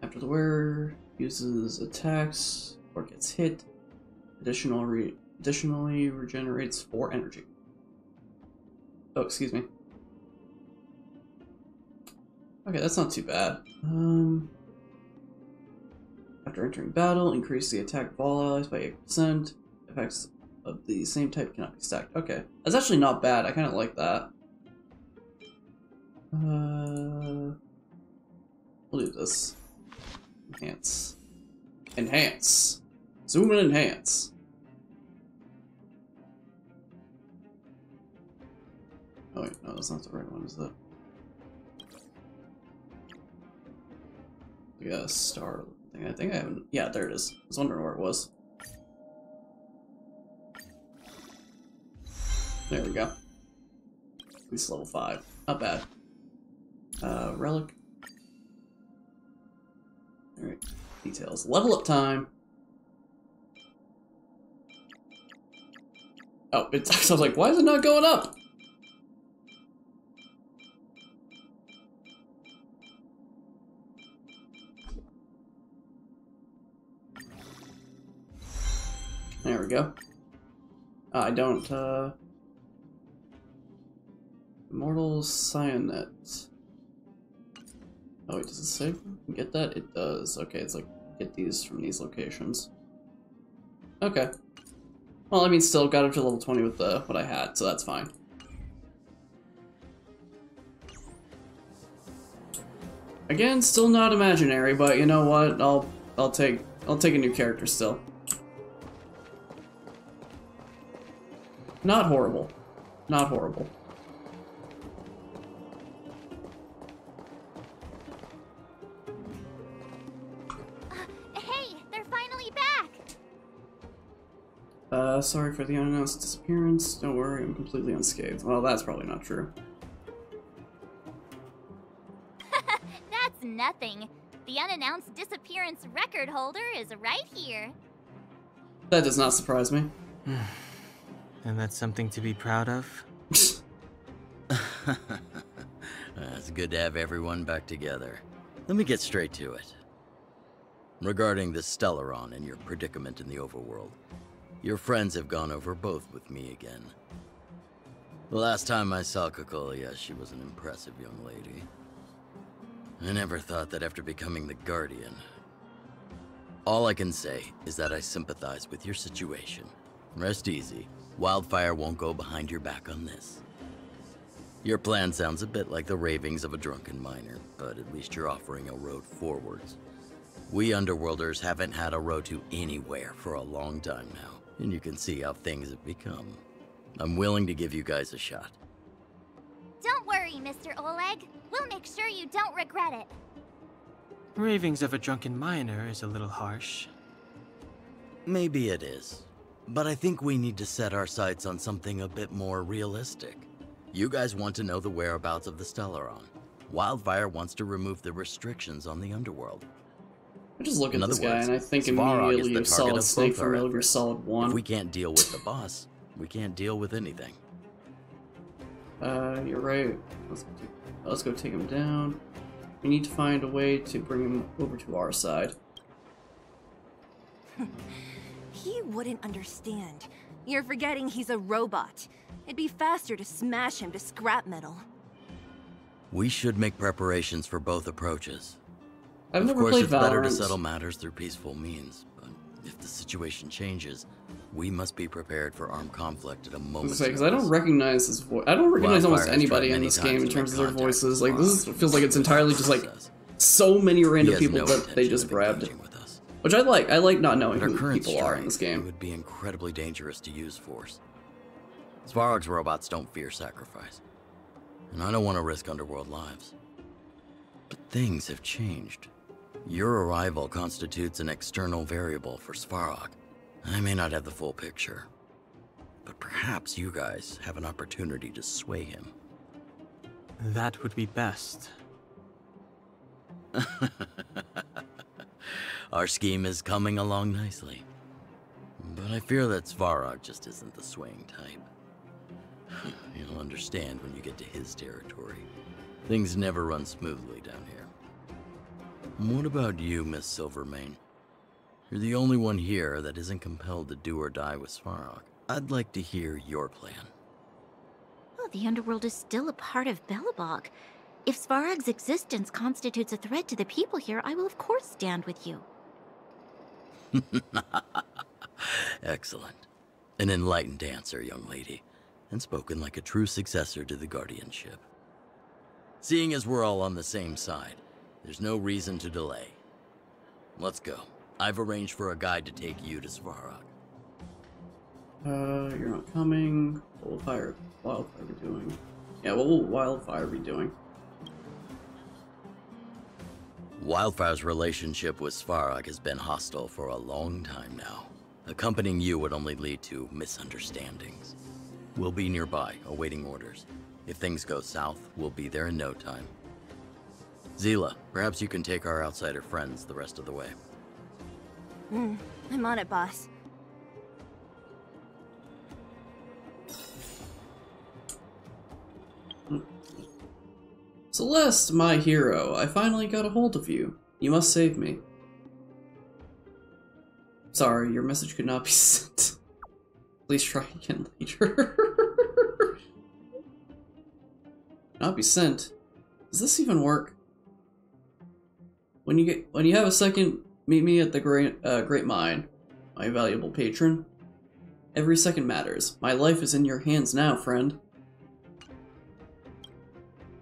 After the wearer uses attacks or gets hit, additionally regenerates 4 energy. Oh, excuse me. Okay, that's not too bad. After entering battle, increase the attack of all allies by 8%. Effects of the same type cannot be stacked. Okay, that's actually not bad. I kind of like that. We'll do this. Enhance. Enhance. Zoom and enhance. Oh wait, no, that's not the right one, is that? Yeah, star thing. I think I haven't. Yeah, there it is. I was wondering where it was. There we go. At least level 5. Not bad. Relic. Alright. Details. Level up time. Oh, I was like, why is it not going up? There we go. I don't, Immortal Cyanet. Oh wait, does it say get that? It does. Okay, it's like, get these from these locations. Okay. Well, I mean, still got up to level 20 with what I had, so that's fine. Again, still not imaginary, but you know what? I'll take a new character still. Not horrible. Not horrible. Hey, they're finally back! Sorry for the unannounced disappearance. Don't worry, I'm completely unscathed. Well, that's probably not true. That's nothing. The unannounced disappearance record holder is right here. That does not surprise me. And that's something to be proud of? It's good to have everyone back together. Let me get straight to it. Regarding the Stellaron and your predicament in the overworld, your friends have gone over both with me again. The last time I saw Cocolia, she was an impressive young lady. I never thought that after becoming the Guardian. All I can say is that I sympathize with your situation. Rest easy. Wildfire won't go behind your back on this. Your plan sounds a bit like the ravings of a drunken miner, but at least you're offering a road forwards. We Underworlders haven't had a road to anywhere for a long time now, and you can see how things have become. I'm willing to give you guys a shot. Don't worry, Mr. Oleg. We'll make sure you don't regret it. Ravings of a drunken miner is a little harsh. Maybe it is, but I think we need to set our sights on something a bit more realistic. You guys want to know the whereabouts of the Stellaron. Wildfire wants to remove the restrictions on the Underworld. I just look at this guy words, and I think Svarog immediately of Solid Snake from Metal Gear efforts. Solid 1. If we can't deal with the boss, we can't deal with anything. You're right. Let's go take him down. We need to find a way to bring him over to our side. He wouldn't understand. You're forgetting he's a robot. It'd be faster to smash him to scrap metal. We should make preparations for both approaches. I've of never course, played it's better to Valorant. settle matters through peaceful means, but if the situation changes, we must be prepared for armed conflict at a moment's Because I don't recognize his voice. I don't recognize Wildfire almost has anybody tried in many this times game in to terms of make their contact voices. with Like, this Svarog. feels like it's entirely just like so many random has people no that they intention just of grabbed. engaging with us. Which I like. I like not knowing At our who current people are in strength, this it game. would be incredibly dangerous to use force. Svarog's robots don't fear sacrifice, and I don't want to risk Underworld lives. But things have changed. Your arrival constitutes an external variable for Svarog. I may not have the full picture, but perhaps you guys have an opportunity to sway him. That would be best. Our scheme is coming along nicely, but I fear that Svarog just isn't the swaying type. You'll understand when you get to his territory. Things never run smoothly down here. What about you, Miss Silvermane? You're the only one here that isn't compelled to do or die with Svarog. I'd like to hear your plan. Oh, the Underworld is still a part of Belobog. If Svarog's existence constitutes a threat to the people here, I will of course stand with you. Excellent. An enlightened answer, young lady, and spoken like a true successor to the guardianship. Seeing as we're all on the same side, there's no reason to delay. Let's go. I've arranged for a guide to take you to Svarog. You're not coming. What will Wildfire be doing? Yeah, what will Wildfire be doing? Wildfire's relationship with Svarog has been hostile for a long time now. Accompanying you would only lead to misunderstandings. We'll be nearby, awaiting orders. If things go south, we'll be there in no time. Zila, perhaps you can take our outsider friends the rest of the way. I'm on it, boss. Celeste, my hero, I finally got a hold of you. You must save me. Sorry, your message could not be sent. Please try again later. Not be sent. Does this even work? When you have a second, meet me at the Great Mine, my valuable patron. Every second matters. My life is in your hands now, friend.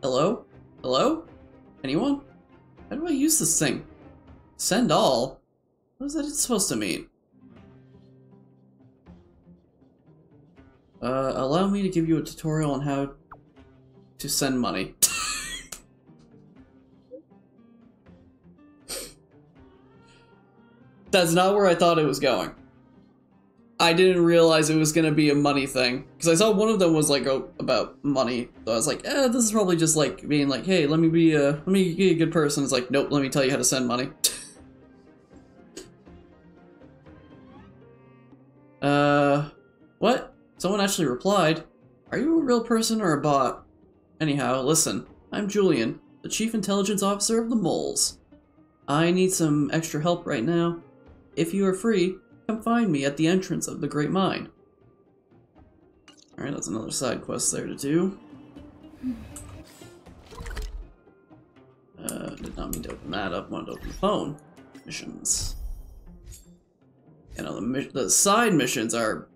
Hello? Hello? Anyone? How do I use this thing? Send all? What is that supposed to mean? Allow me to give you a tutorial on how to send money. That's not where I thought it was going. I didn't realize it was gonna be a money thing. Because I saw one of them was like about money. So I was like, this is probably just like being like, hey, let me be a good person. It's like, nope, let me tell you how to send money. What? Someone actually replied. Are you a real person or a bot? Anyhow, listen. I'm Julian, the Chief Intelligence Officer of the Moles. I need some extra help right now. If you are free, come find me at the entrance of the Great Mine. Alright, that's another side quest there to do. Did not mean to open that up. Wanted to open the phone. Missions. You know, the side missions are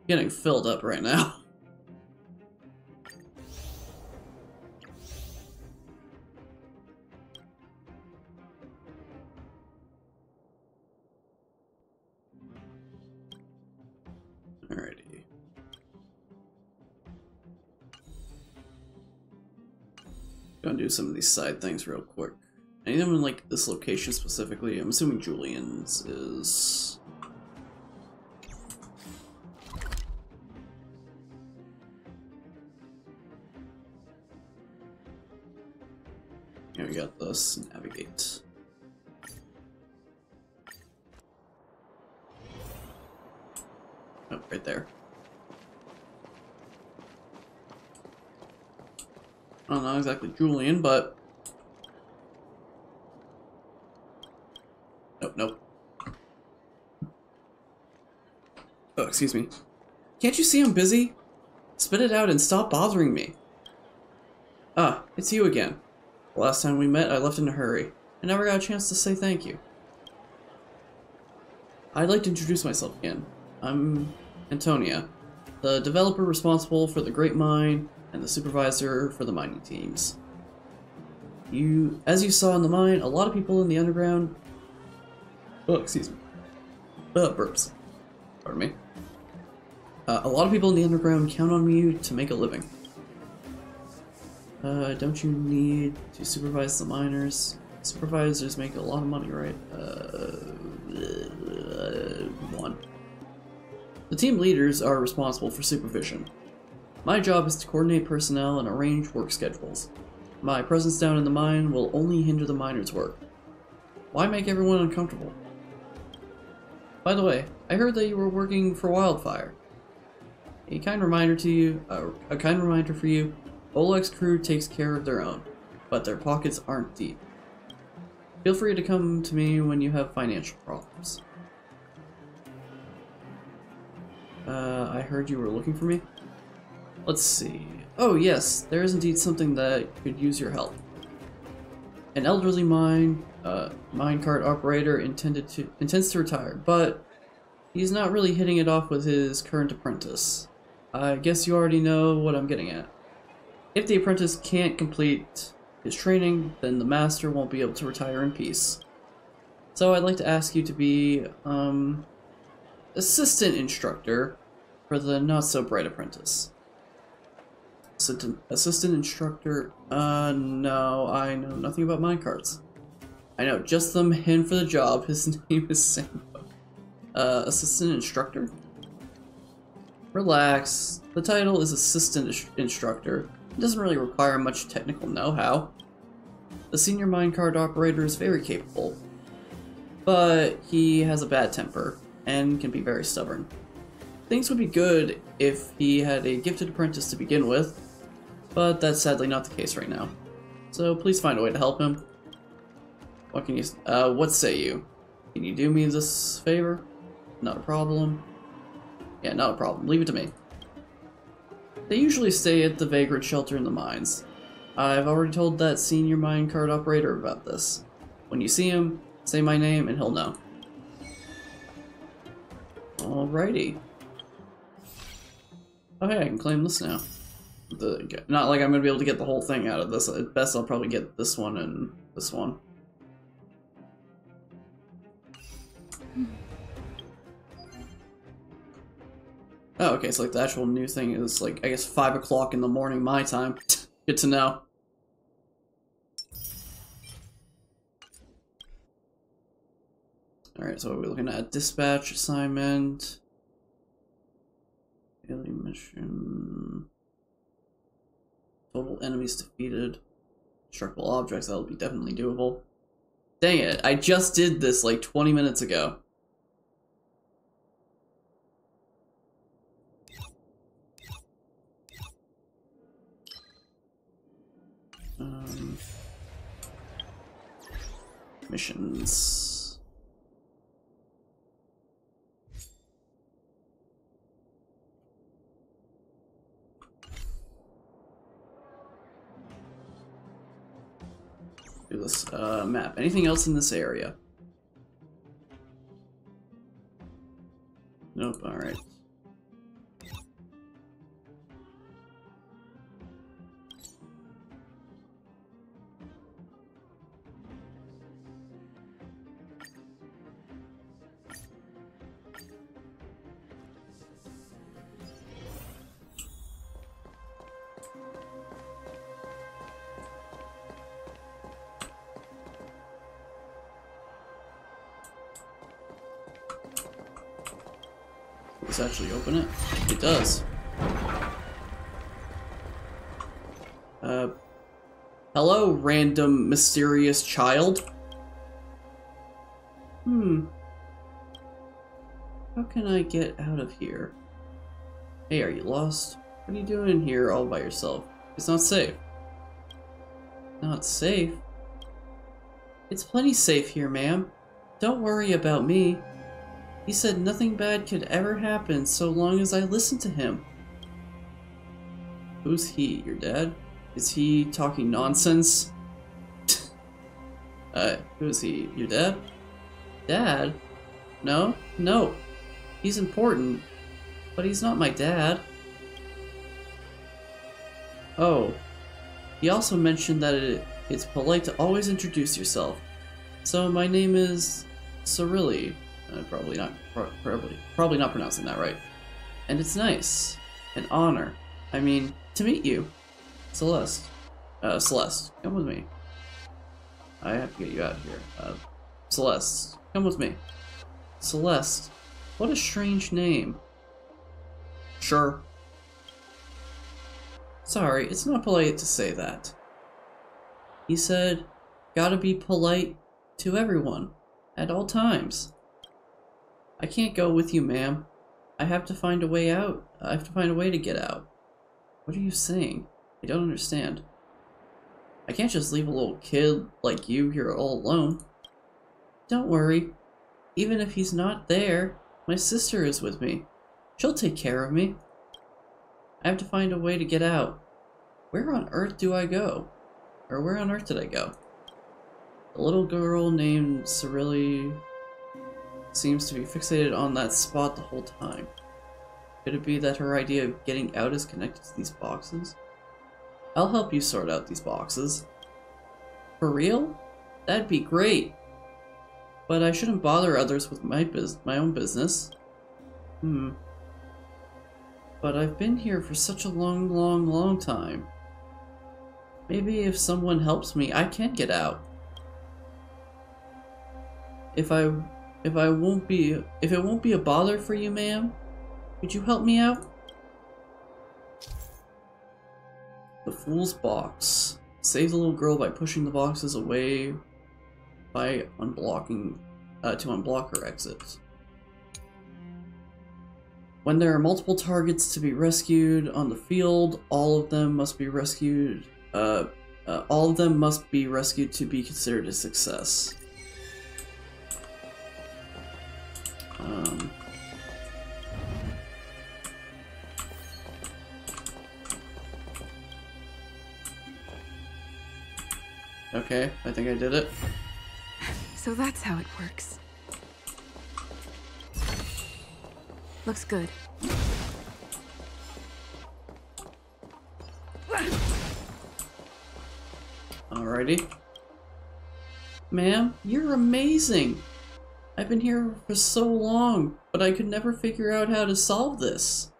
getting filled up right now. Alrighty. Gonna do some of these side things real quick. Any of them in like this location specifically? I'm assuming Julian's is. Here we got this. Navigate. Oh, right there. Well, not exactly Julian, but... Nope. Oh, excuse me. Can't you see I'm busy? Spit it out and stop bothering me. Ah, it's you again. The last time we met, I left in a hurry. I never got a chance to say thank you. I'd like to introduce myself again. I'm Antonia, the developer responsible for the Great Mine and the supervisor for the mining teams. As you saw in the mine, a lot of people in the underground... Oh, excuse me. Burps. Pardon me. A lot of people in the underground count on you to make a living. Don't you need to supervise the miners? Supervisors make a lot of money, right? One. The team leaders are responsible for supervision. My job is to coordinate personnel and arrange work schedules. My presence down in the mine will only hinder the miners' work. Why make everyone uncomfortable? By the way, I heard that you were working for Wildfire. A kind reminder for you, Oleg's crew takes care of their own, but their pockets aren't deep. Feel free to come to me when you have financial problems. I heard you were looking for me? Let's see. Oh yes, there is indeed something that could use your help. An elderly minecart operator intends to retire, but he's not really hitting it off with his current apprentice. I guess you already know what I'm getting at. If the apprentice can't complete his training, then the master won't be able to retire in peace. So I'd like to ask you to be, assistant instructor for the not-so-bright apprentice. Assistant instructor? No, I know nothing about minecarts. I know just the man for the job. His name is Sambo. Assistant instructor? Relax. The title is assistant instructor. It doesn't really require much technical know-how. The senior minecart operator is very capable, but he has a bad temper and can be very stubborn. Things would be good if he had a gifted apprentice to begin with, but that's sadly not the case right now. So please find a way to help him. What say you? Can you do me this favor? Not a problem. Yeah, not a problem. Leave it to me. They usually stay at the vagrant shelter in the mines. I've already told that senior minecart operator about this. When you see him, say my name and he'll know. Alrighty. Oh hey, I can claim this now. Not like I'm gonna be able to get the whole thing out of this. At best I'll probably get this one and this one. Oh, okay, so like the actual new thing is like, I guess 5 o'clock in the morning my time. Good to know. Alright, so we're looking at dispatch assignment. Daily mission. Total enemies defeated. Destructible objects, that'll be definitely doable. Dang it, I just did this like 20 minutes ago. Missions. Do this map. Anything else in this area? Nope, alright. Does this actually open it? It does. Hello, random mysterious child. How can I get out of here? Hey, are you lost? What are you doing here all by yourself? It's not safe. Not safe? It's plenty safe here, ma'am. Don't worry about me. He said nothing bad could ever happen so long as I listened to him. Who's he? Your dad? Is he talking nonsense? Who is he? Your dad? Dad? No? No. He's important, but he's not my dad. Oh. He also mentioned that it's polite to always introduce yourself. So my name is Cyrilli. Probably not pronouncing that right. And it's nice. An honor. I mean, to meet you. Celeste, come with me. I have to get you out of here. Celeste, come with me. Celeste, what a strange name. Sure. Sorry, it's not polite to say that. He said, gotta be polite to everyone, at all times. I can't go with you, ma'am. I have to find a way out. I have to find a way to get out. What are you saying? I don't understand. I can't just leave a little kid like you here all alone. Don't worry. Even if he's not there, my sister is with me. She'll take care of me. I have to find a way to get out. Where on earth do I go? Or where on earth did I go? The little girl named Cyrilli seems to be fixated on that spot the whole time. Could it be that her idea of getting out is connected to these boxes? I'll help you sort out these boxes. For real? That'd be great. But I shouldn't bother others with my own business. But I've been here for such a long time. Maybe if someone helps me, I can get out. If it won't be a bother for you, ma'am, could you help me out? The Fool's Box. Save the little girl by pushing the boxes away by unblocking to unblock her exit. When there are multiple targets to be rescued on the field, all of them must be rescued. All of them must be rescued to be considered a success. Okay, I think I did it. So that's how it works. Looks good. Alrighty. Ma'am, you're amazing! I've been here for so long, but I could never figure out how to solve this.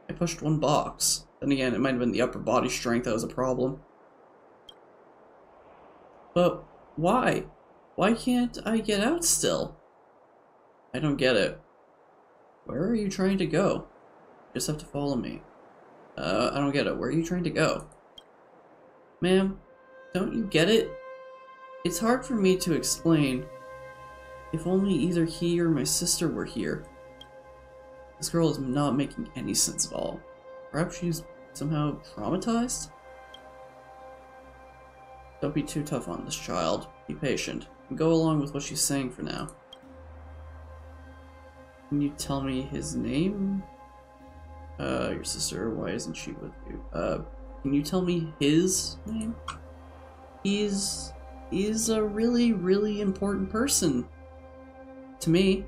I pushed one box. Then again, it might have been the upper body strength that was a problem. But why? Why can't I get out still? I don't get it. Where are you trying to go? You just have to follow me. I don't get it. Where are you trying to go? Ma'am, don't you get it? It's hard for me to explain. If only either he or my sister were here. This girl is not making any sense at all. Perhaps she's somehow traumatized? Don't be too tough on this child. Be patient. And go along with what she's saying for now. Can you tell me his name? Your sister, why isn't she with you? Can you tell me his name? He's a really, really important person. To me.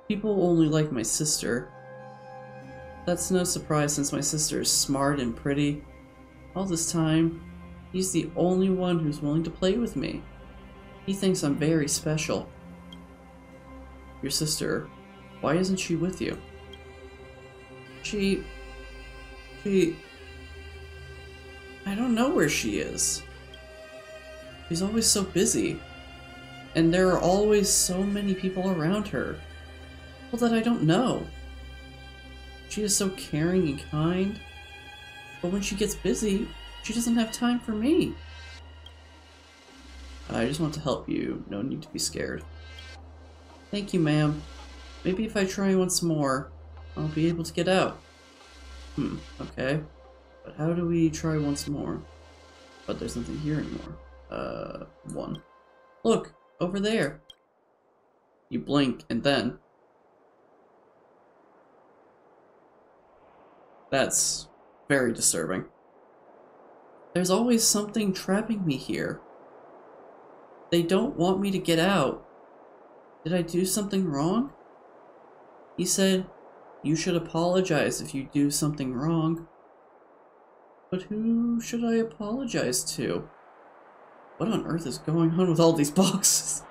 People only like my sister. That's no surprise since my sister is smart and pretty. All this time, he's the only one who's willing to play with me. He thinks I'm very special. Your sister, why isn't she with you? She... I don't know where she is. She's always so busy. And there are always so many people around her. People that I don't know. She is so caring and kind. But when she gets busy, she doesn't have time for me. I just want to help you. No need to be scared. Thank you, ma'am. Maybe if I try once more, I'll be able to get out. Okay. But how do we try once more? But there's nothing here anymore. One. Look! Over there! You blink, and then... That's very disturbing. There's always something trapping me here. They don't want me to get out. Did I do something wrong? He said, you should apologize if you do something wrong. But who should I apologize to? What on earth is going on with all these boxes?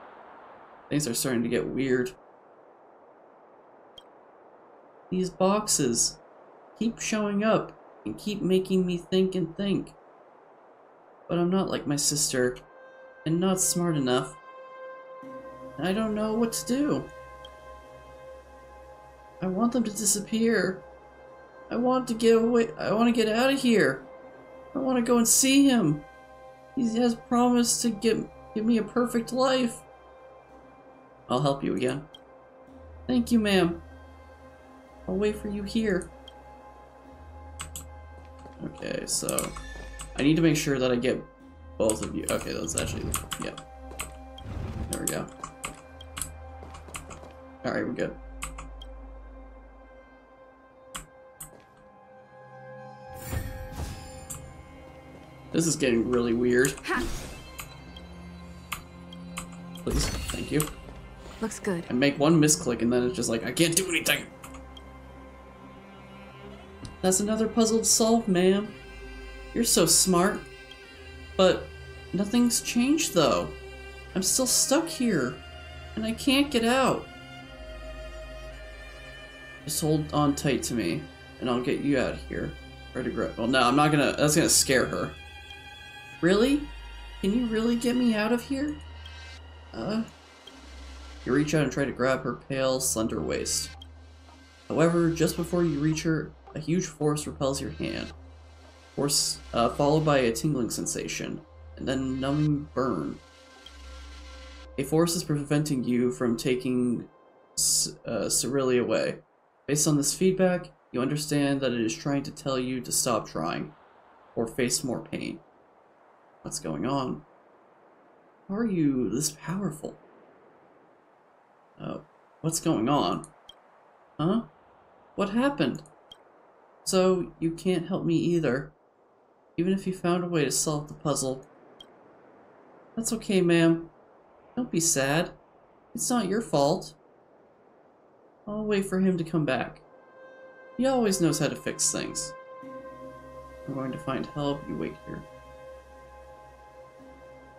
Things are starting to get weird. These boxes keep showing up and keep making me think and think. But I'm not like my sister, and not smart enough. I don't know what to do. I want them to disappear. I want to get away. I want to get out of here. I want to go and see him. He has promised to give me a perfect life. I'll help you again. Thank you, ma'am. I'll wait for you here. Okay, so I need to make sure that I get both of you. Okay, that's actually, yeah. There we go. Alright, we're good. This is getting really weird. Please, thank you. Looks good. I make one misclick and then it's just like, I can't do anything. That's another puzzle to solve, ma'am. You're so smart. But nothing's changed though. I'm still stuck here. And I can't get out. Just hold on tight to me. And I'll get you out of here. Try to grab. Well, no, I'm not gonna. That's gonna scare her. Really? Can you really get me out of here? You reach out and try to grab her pale, slender waist. However, just before you reach her, a huge force repels your hand. Force followed by a tingling sensation, and then numbing burn. A force is preventing you from taking Cerelia away. Based on this feedback, you understand that it is trying to tell you to stop trying, or face more pain. What's going on? How are you this powerful? What's going on? Huh? What happened? So, you can't help me either. Even if you found a way to solve the puzzle. That's okay, ma'am. Don't be sad. It's not your fault. I'll wait for him to come back. He always knows how to fix things. I'm going to find help. You wait here.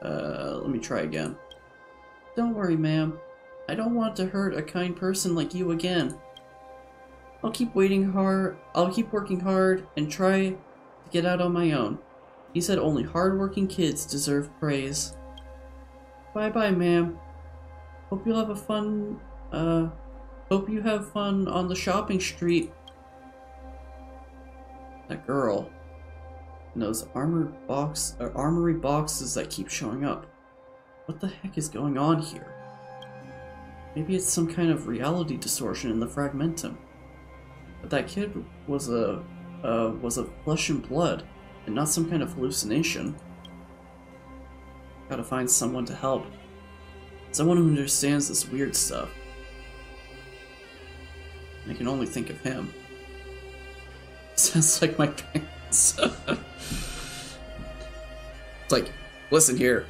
Let me try again. Don't worry, ma'am. I don't want to hurt a kind person like you again. I'll keep working hard and try to get out on my own. He said only hardworking kids deserve praise. Bye-bye, ma'am. Hope you have fun on the shopping street. That girl. And those armory boxes that keep showing up. What the heck is going on here? Maybe it's some kind of reality distortion in the fragmentum. But that kid was a flesh and blood, and not some kind of hallucination. Gotta find someone to help. Someone who understands this weird stuff. I can only think of him. Sounds like my parents. It's like, listen here,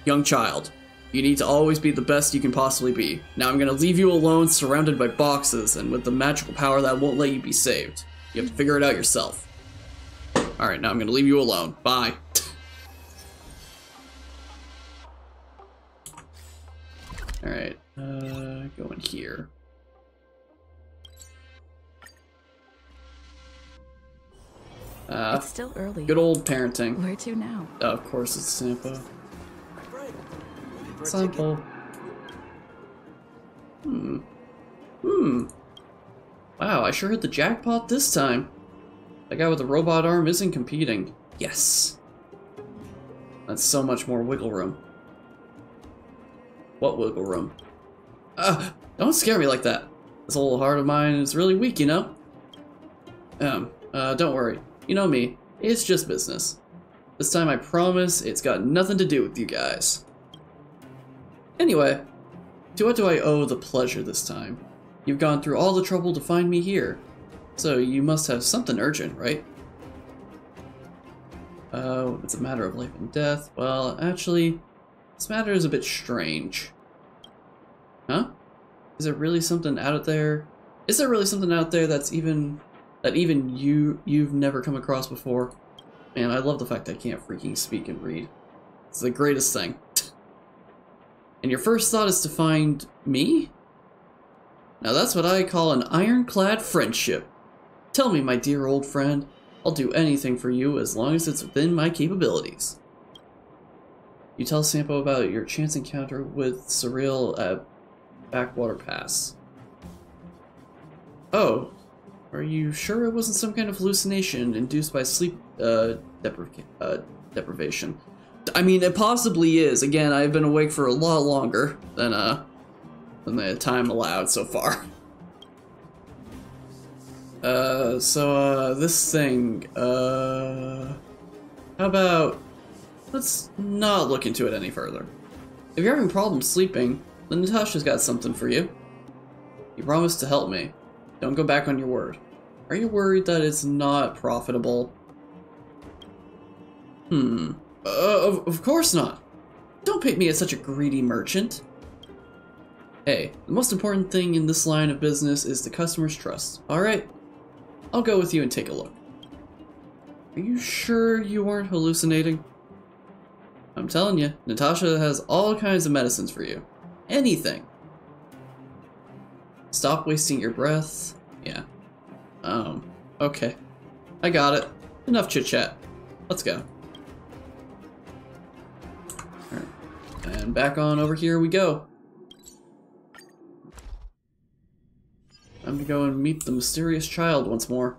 young child. You need to always be the best you can possibly be. Now I'm gonna leave you alone, surrounded by boxes, and with the magical power that won't let you be saved. You have to figure it out yourself. Alright, now I'm gonna leave you alone. Bye. Alright, go in here. It's still early. Good old parenting. Where to now? Of course it's Sampo. Sample. Wow, I sure hit the jackpot this time. That guy with the robot arm isn't competing. Yes. That's so much more wiggle room. What wiggle room? Don't scare me like that. This old heart of mine is really weak, you know? Don't worry. You know me. It's just business. This time I promise it's got nothing to do with you guys. Anyway, to what do I owe the pleasure this time? You've gone through all the trouble to find me here, so you must have something urgent, right? It's a matter of life and death. Well, actually, this matter is a bit strange. Huh? Is there really something out there? Is there really something out there that even you've never come across before? Man, I love the fact that I can't freaking speak and read. It's the greatest thing. And your first thought is to find me? Now that's what I call an ironclad friendship. Tell me, my dear old friend, I'll do anything for you as long as it's within my capabilities. You tell Sampo about your chance encounter with Surreal at Backwater Pass. Oh, are you sure it wasn't some kind of hallucination induced by sleep deprivation? I mean, it possibly is. Again, I've been awake for a lot longer than the time allowed so far. This thing, how about, let's not look into it any further. If you're having problems sleeping, then Natasha's got something for you. You promised to help me. Don't go back on your word. Are you worried that it's not profitable? Of course not. Don't paint me as such a greedy merchant. Hey, the most important thing in this line of business is the customer's trust, alright? I'll go with you and take a look. Are you sure you weren't hallucinating? I'm telling you, Natasha has all kinds of medicines for you. Anything. Stop wasting your breath. Yeah. Okay. I got it. Enough chit-chat. Let's go. Alright. And back on over here we go. I'm gonna go and meet the mysterious child once more.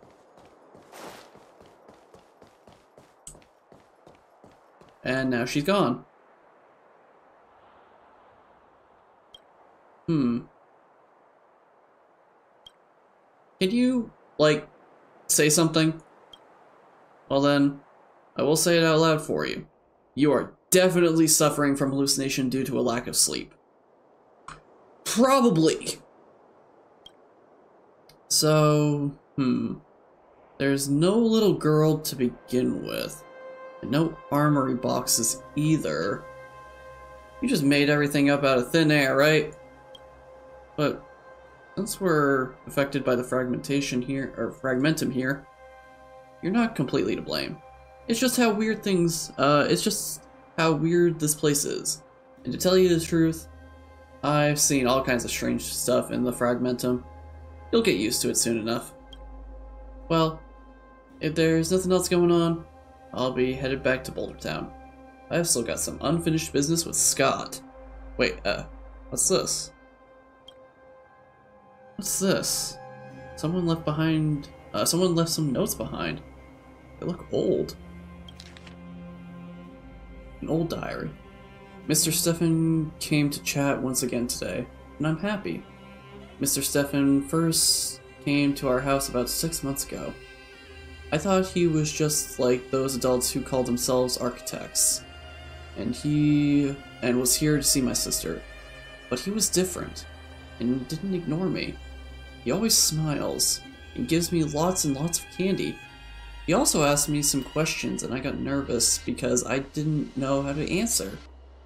And now she's gone. Can you, like, say something? Well then, I will say it out loud for you. You are definitely suffering from hallucination due to a lack of sleep. Probably. So, there's no little girl to begin with, and no armory boxes either. You just made everything up out of thin air, right? But since we're affected by the fragmentum here, you're not completely to blame. It's just how weird this place is. And to tell you the truth, I've seen all kinds of strange stuff in the fragmentum. You'll get used to it soon enough. Well, if there's nothing else going on, I'll be headed back to Boulder Town. I've still got some unfinished business with Scott. Wait, what's this? What's this? Someone left some notes behind. They look old. An old diary. Mr. Stefan came to chat once again today, and I'm happy. Mr. Stefan first came to our house about 6 months ago. I thought he was just like those adults who call themselves architects, and was here to see my sister. But he was different, and didn't ignore me. He always smiles, and gives me lots and lots of candy. He also asked me some questions, and I got nervous because I didn't know how to answer,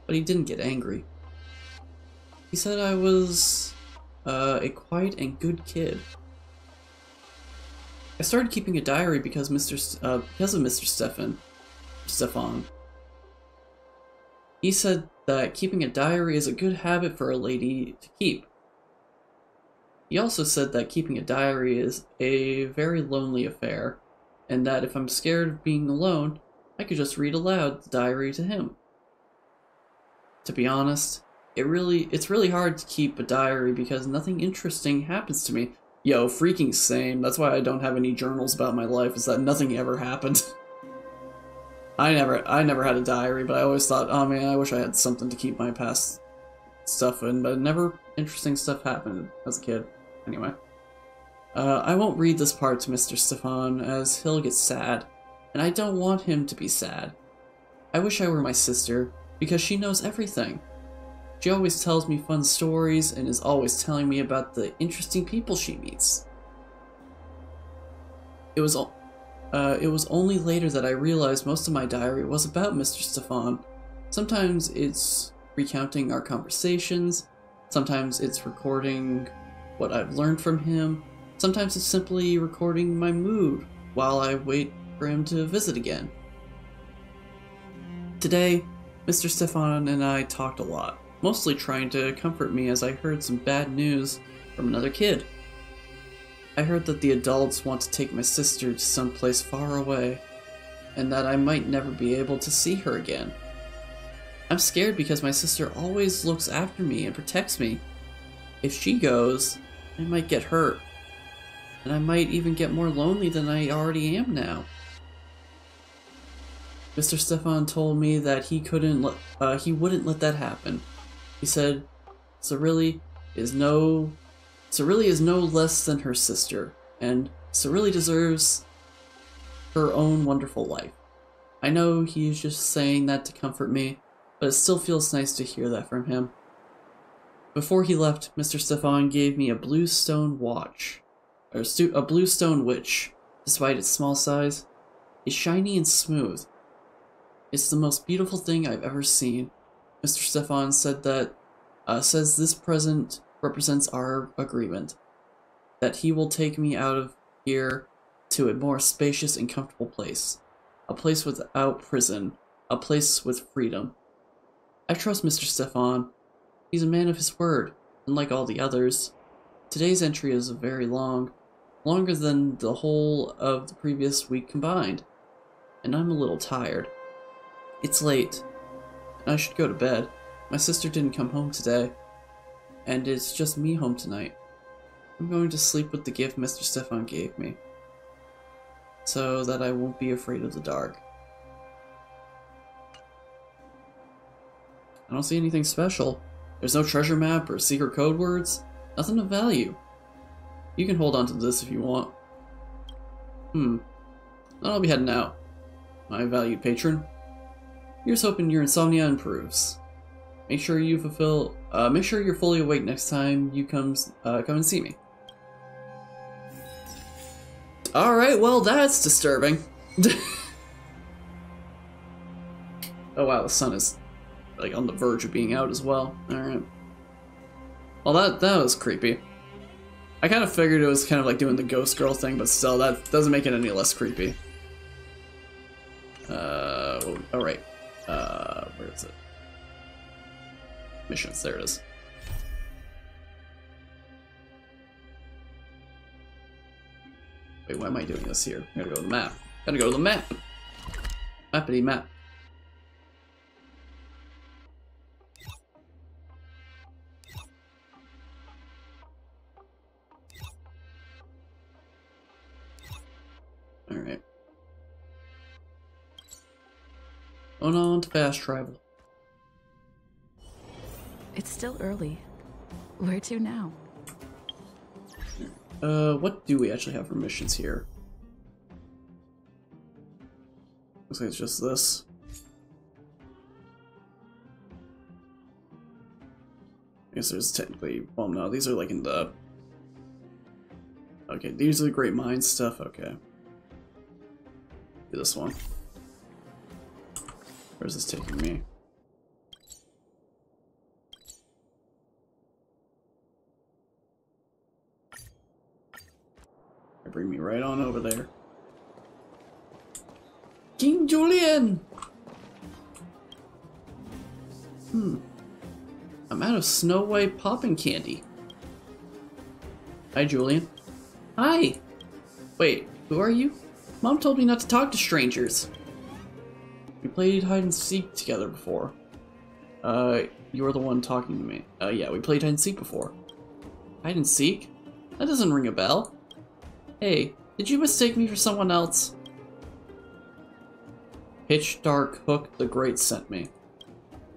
but he didn't get angry. He said I was a quiet and good kid. I started keeping a diary because of Mr. Stefan. He said that keeping a diary is a good habit for a lady to keep. He also said that keeping a diary is a very lonely affair, and that if I'm scared of being alone, I could just read aloud the diary to him. To be honest, it's really hard to keep a diary because nothing interesting happens to me. Yo, freaking same. That's why I don't have any journals about my life, is that nothing ever happened. I never had a diary, but I always thought, oh man, I wish I had something to keep my past stuff in, but never interesting stuff happened as a kid. Anyway. I won't read this part to Mr. Stefan, as he'll get sad, and I don't want him to be sad. I wish I were my sister, because she knows everything. She always tells me fun stories, and is always telling me about the interesting people she meets. It was only later that I realized most of my diary was about Mr. Stefan. Sometimes it's recounting our conversations, sometimes it's recording what I've learned from him, sometimes it's simply recording my mood while I wait for him to visit again. Today, Mr. Stefan and I talked a lot, mostly trying to comfort me as I heard some bad news from another kid. I heard that the adults want to take my sister to some place far away, and that I might never be able to see her again. I'm scared because my sister always looks after me and protects me. If she goes, I might get hurt, and I might even get more lonely than I already am now. Mr. Stefan told me that he wouldn't let that happen. He said, Cyrilli is no less than her sister, and Cyrilli deserves her own wonderful life. I know he's just saying that to comfort me, but it still feels nice to hear that from him. Before he left, Mr. Stefan gave me a blue stone watch, a blue stone which, despite its small size, is shiny and smooth. It's the most beautiful thing I've ever seen. Mr. Stefan said that, says this present represents our agreement, that he will take me out of here to a more spacious and comfortable place, a place without prison, a place with freedom. I trust Mr. Stefan. He's a man of his word, unlike all the others. Today's entry is very long, longer than the whole of the previous week combined, and I'm a little tired. It's late, and I should go to bed. My sister didn't come home today, and it's just me home tonight. I'm going to sleep with the gift Mr. Stefan gave me, so that I won't be afraid of the dark. I don't see anything special. There's no treasure map or secret code words. Nothing of value. You can hold on to this if you want. Then I'll be heading out, my valued patron. Here's hoping your insomnia improves. Make sure you're fully awake next time you come and see me. Alright, well that's disturbing. Oh wow, the sun is like on the verge of being out as well. Alright. Well that was creepy. I kind of figured it was kind of like doing the ghost girl thing, but still that doesn't make it any less creepy. Alright. Where is it? Missions, there it is. Wait, why am I doing this here? I gotta go to the map. Gotta go to the map. Mappity map. Alright. Going on to fast travel. It's still early. Where to now? What do we actually have for missions here? Looks like it's just this. I guess there's technically... Well, no, these are like in the... Okay, these are the Great Minds stuff, okay. Do this one. Where's this taking me? Bring me right on over there. King Julian! I'm out of Snow White popping candy. Hi, Julian. Hi! Wait, who are you? Mom told me not to talk to strangers. We played hide and seek together before. You were the one talking to me. Yeah, we played hide and seek before. Hide and seek? That doesn't ring a bell. Hey, did you mistake me for someone else? Pitch Dark Hook the Great sent me.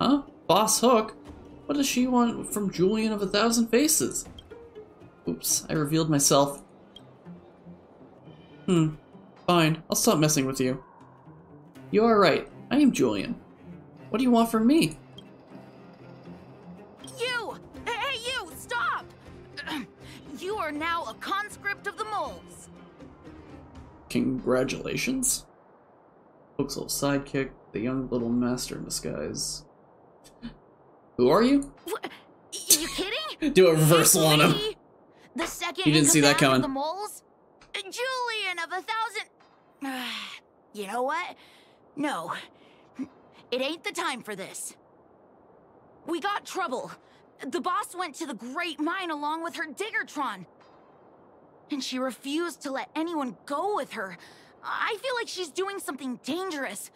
Huh? Boss Hook? What does she want from Julian of 1,000 Faces? Oops, I revealed myself. Fine, I'll stop messing with you. You are right, I am Julian. What do you want from me? You! Hey, you! Stop! You are now a conscript of the moles. Congratulations. Hook's little sidekick, the young little master in disguise. Who are you? What? You kidding? Do a reversal on him. The second You didn't see that coming. of the moles? Julian of 1,000... You know what? No. It ain't the time for this. We got trouble. The boss went to the Great Mine along with her Diggertron. And she refused to let anyone go with her. I feel like she's doing something dangerous.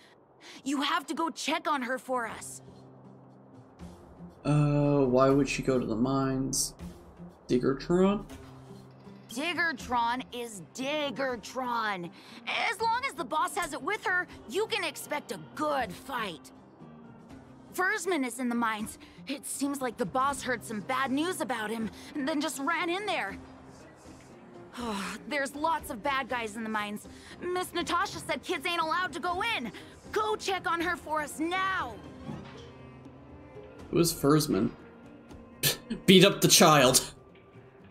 You have to go check on her for us. Why would she go to the mines? Diggertron? Diggertron is Diggertron. As long as the boss has it with her, you can expect a good fight. Versman is in the mines. It seems like the boss heard some bad news about him, and then just ran in there. Oh, there's lots of bad guys in the mines. Miss Natasha said kids ain't allowed to go in. Go check on her for us now. Who is Versman? Beat up the child.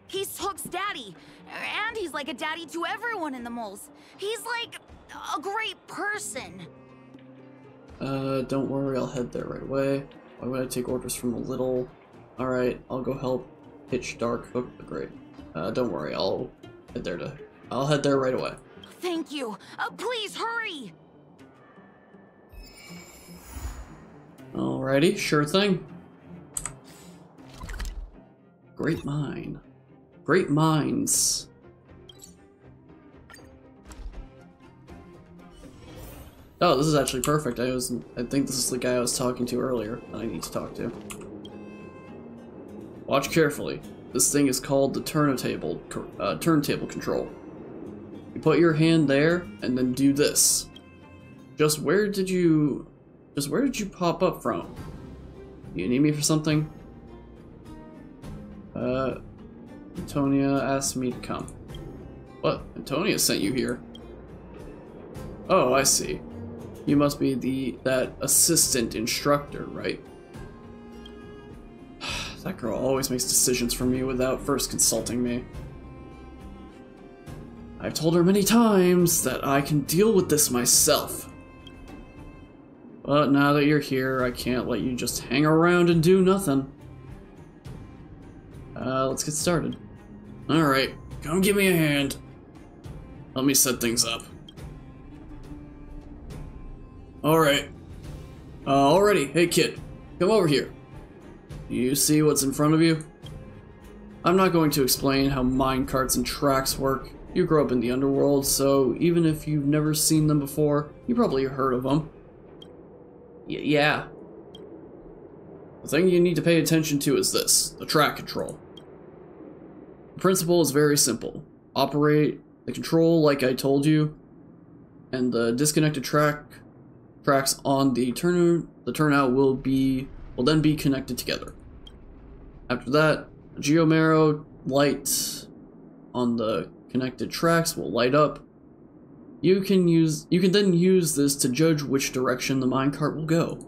He's Hook's daddy, and he's like a daddy to everyone in the moles. He's like a great person. Don't worry, I'll head there right away. Why would I take orders from a little? Alright, I'll go help Pitch Dark Hook the Great. Don't worry, I'll head there right away. Thank you. Please hurry. Alrighty, sure thing. Great Mine. Great Minds. Oh, this is actually perfect. I think this is the guy I was talking to earlier that I need to talk to. Watch carefully. This thing is called the turntable control. You put your hand there and then do this. Just where did you pop up from? You need me for something? Antonia asked me to come. What? Antonia sent you here? Oh, I see. You must be that assistant instructor, right? That girl always makes decisions for me without first consulting me. I've told her many times that I can deal with this myself. But now that you're here, I can't let you just hang around and do nothing. Let's get started. Alright, come give me a hand. Let me set things up. Alright. Alrighty, hey kid, come over here. You see what's in front of you? I'm not going to explain how minecarts and tracks work. You grew up in the underworld, so even if you've never seen them before, you probably heard of them. Yeah. The thing you need to pay attention to is this, the track control. The principle is very simple. Operate the control like I told you, and the disconnected tracks on the turnout will then be connected together. After that, the geomarrow light on the connected tracks will light up. You can then use this to judge which direction the minecart will go.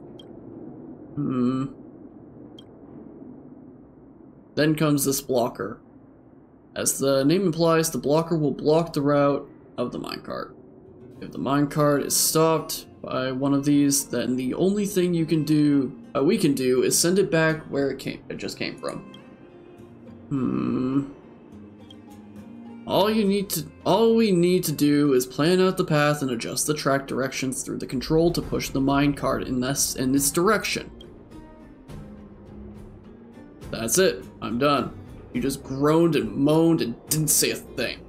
Then comes this blocker. As the name implies, the blocker will block the route of the minecart. If the minecart is stopped by one of these, then the only thing we can do is send it back where it just came from. All we need to do is plan out the path and adjust the track directions through the control to push the minecart in this direction. That's it. I'm done. You just groaned and moaned and didn't say a thing.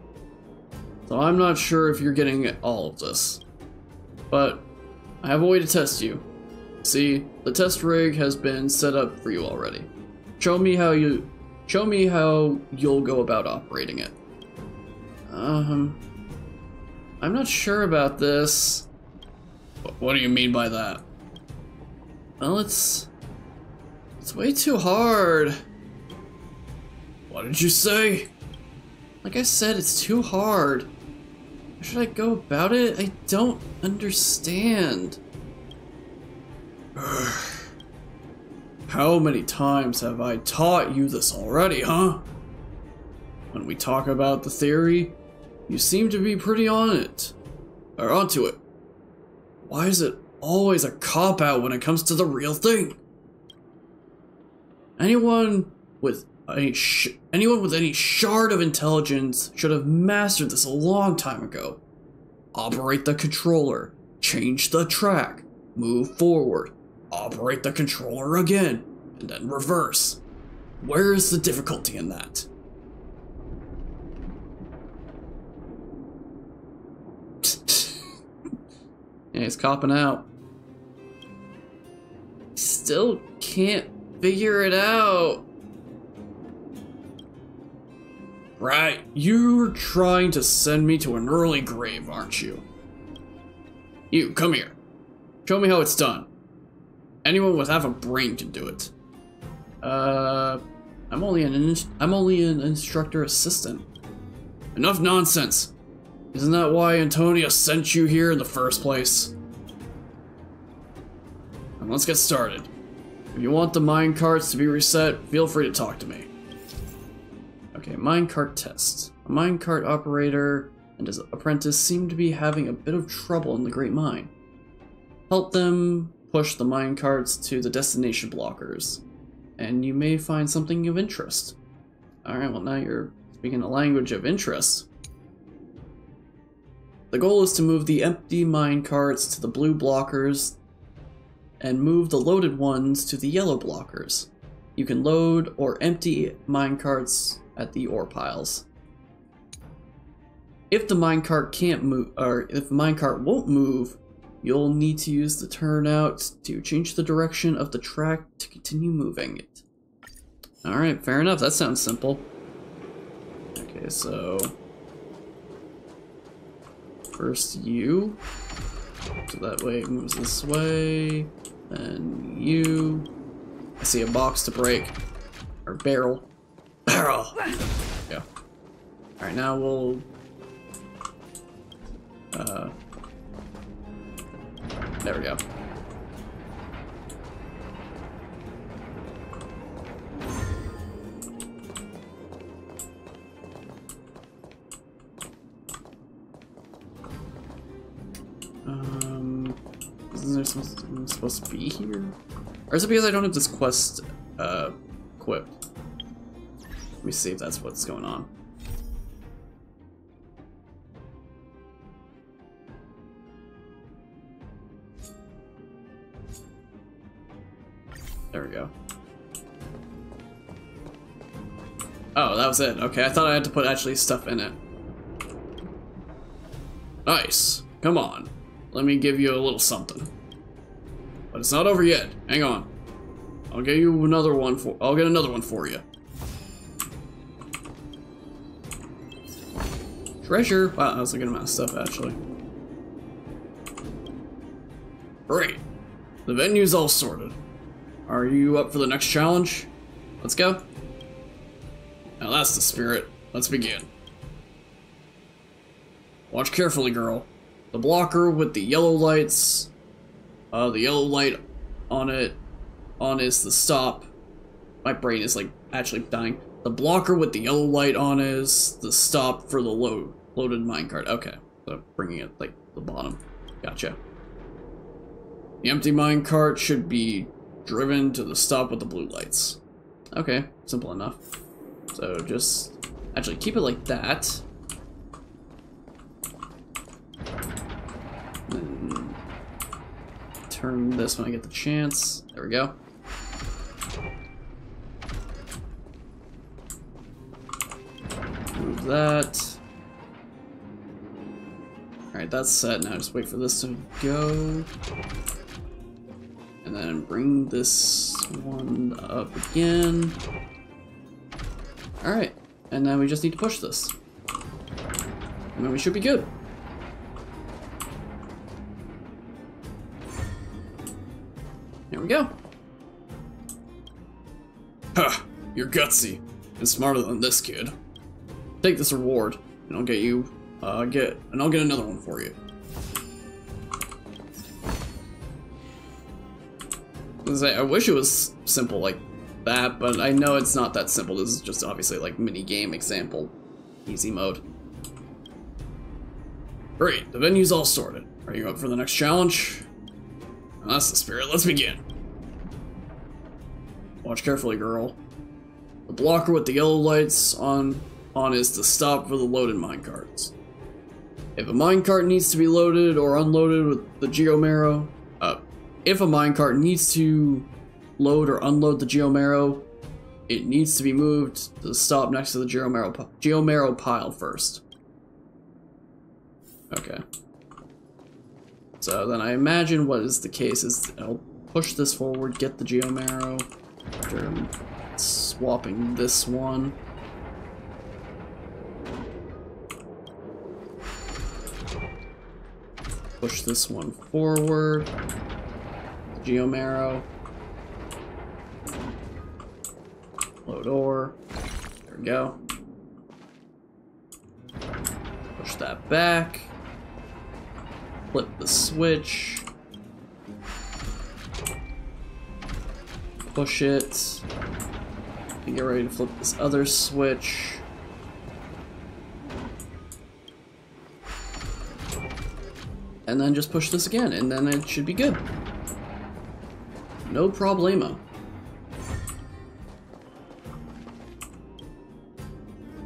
So I'm not sure if you're getting all of this. But I have a way to test you. See, the test rig has been set up for you already. Show me how you'll go about operating it. I'm not sure about this. What do you mean by that? Well, it's way too hard. What did you say? Like I said, it's too hard. How should I go about it? I don't understand. How many times have I taught you this already, huh? When we talk about the theory, you seem to be pretty on it. Or onto it. Why is it always a cop-out when it comes to the real thing? Anyone with any shard of intelligence should have mastered this a long time ago. Operate the controller, change the track, move forward, operate the controller again, and then reverse. Where is the difficulty in that? Yeah, he's copping out. Still can't figure it out. Right, you're trying to send me to an early grave, aren't you? You, come here. Show me how it's done. Anyone with half a brain can do it. I'm only an instructor assistant. Enough nonsense. Isn't that why Antonia sent you here in the first place? And let's get started. If you want the minecarts to be reset, feel free to talk to me. Okay, minecart test. A minecart operator and his apprentice seem to be having a bit of trouble in the Great Mine. Help them push the minecarts to the destination blockers, and you may find something of interest. Alright, well now you're speaking a language of interest. The goal is to move the empty minecarts to the blue blockers and move the loaded ones to the yellow blockers. You can load or empty minecarts at the ore piles. If the minecart can't move, or if the minecart won't move, you'll need to use the turnout to change the direction of the track to continue moving it. Alright, fair enough, that sounds simple. Okay, so first you, so that way it moves this way, then you. I see a box to break, or barrel. Barrel! Yeah. Alright, now we'll there we go. Isn't there something supposed to be here? Or is it because I don't have this quest equipped? Let me see if that's what's going on. There we go. Oh, that was it. Okay, I thought I had to put actually stuff in it. Nice. Come on. Let me give you a little something. But it's not over yet. Hang on. I'll get another one for you. Treasure. Wow, that was a good amount of stuff actually. Great. The venue's all sorted. Are you up for the next challenge? Let's go. Now that's the spirit. Let's begin. Watch carefully, girl. The blocker with the yellow lights. The yellow light on is the stop. My brain is like actually dying. The blocker with the yellow light on is the stop for the loaded minecart. Okay, so bringing it like the bottom. Gotcha. The empty minecart should be driven to the stop with the blue lights. Okay, simple enough. So just actually keep it like that. Then turn this when I get the chance. There we go. Move that. Alright, that's set. Now just wait for this to go. And then bring this one up again. Alright, and then we just need to push this. And then we should be good. Here we go. Huh, you're gutsy and smarter than this kid. Take this reward, and I'll get you, I'll get another one for you. I wish it was simple like that, but I know it's not that simple. This is just obviously like mini game example, easy mode. Great, the venue's all sorted. Are you up for the next challenge? Well, that's the spirit. Let's begin. Watch carefully, girl. The blocker with the yellow lights on is to stop for the loaded minecarts. If a minecart needs to be loaded or unloaded with the Geomarrow, if a minecart needs to load or unload the Geomarrow, it needs to be moved to the stop next to the Geomarrow pile first. Okay. So then I imagine what is the case is I'll push this forward, get the Geomarrow, after swapping this one. Push this one forward. Geomarrow. Load ore. There we go. Push that back. Flip the switch. Push it. And get ready to flip this other switch. And then just push this again, and then it should be good. No problemo.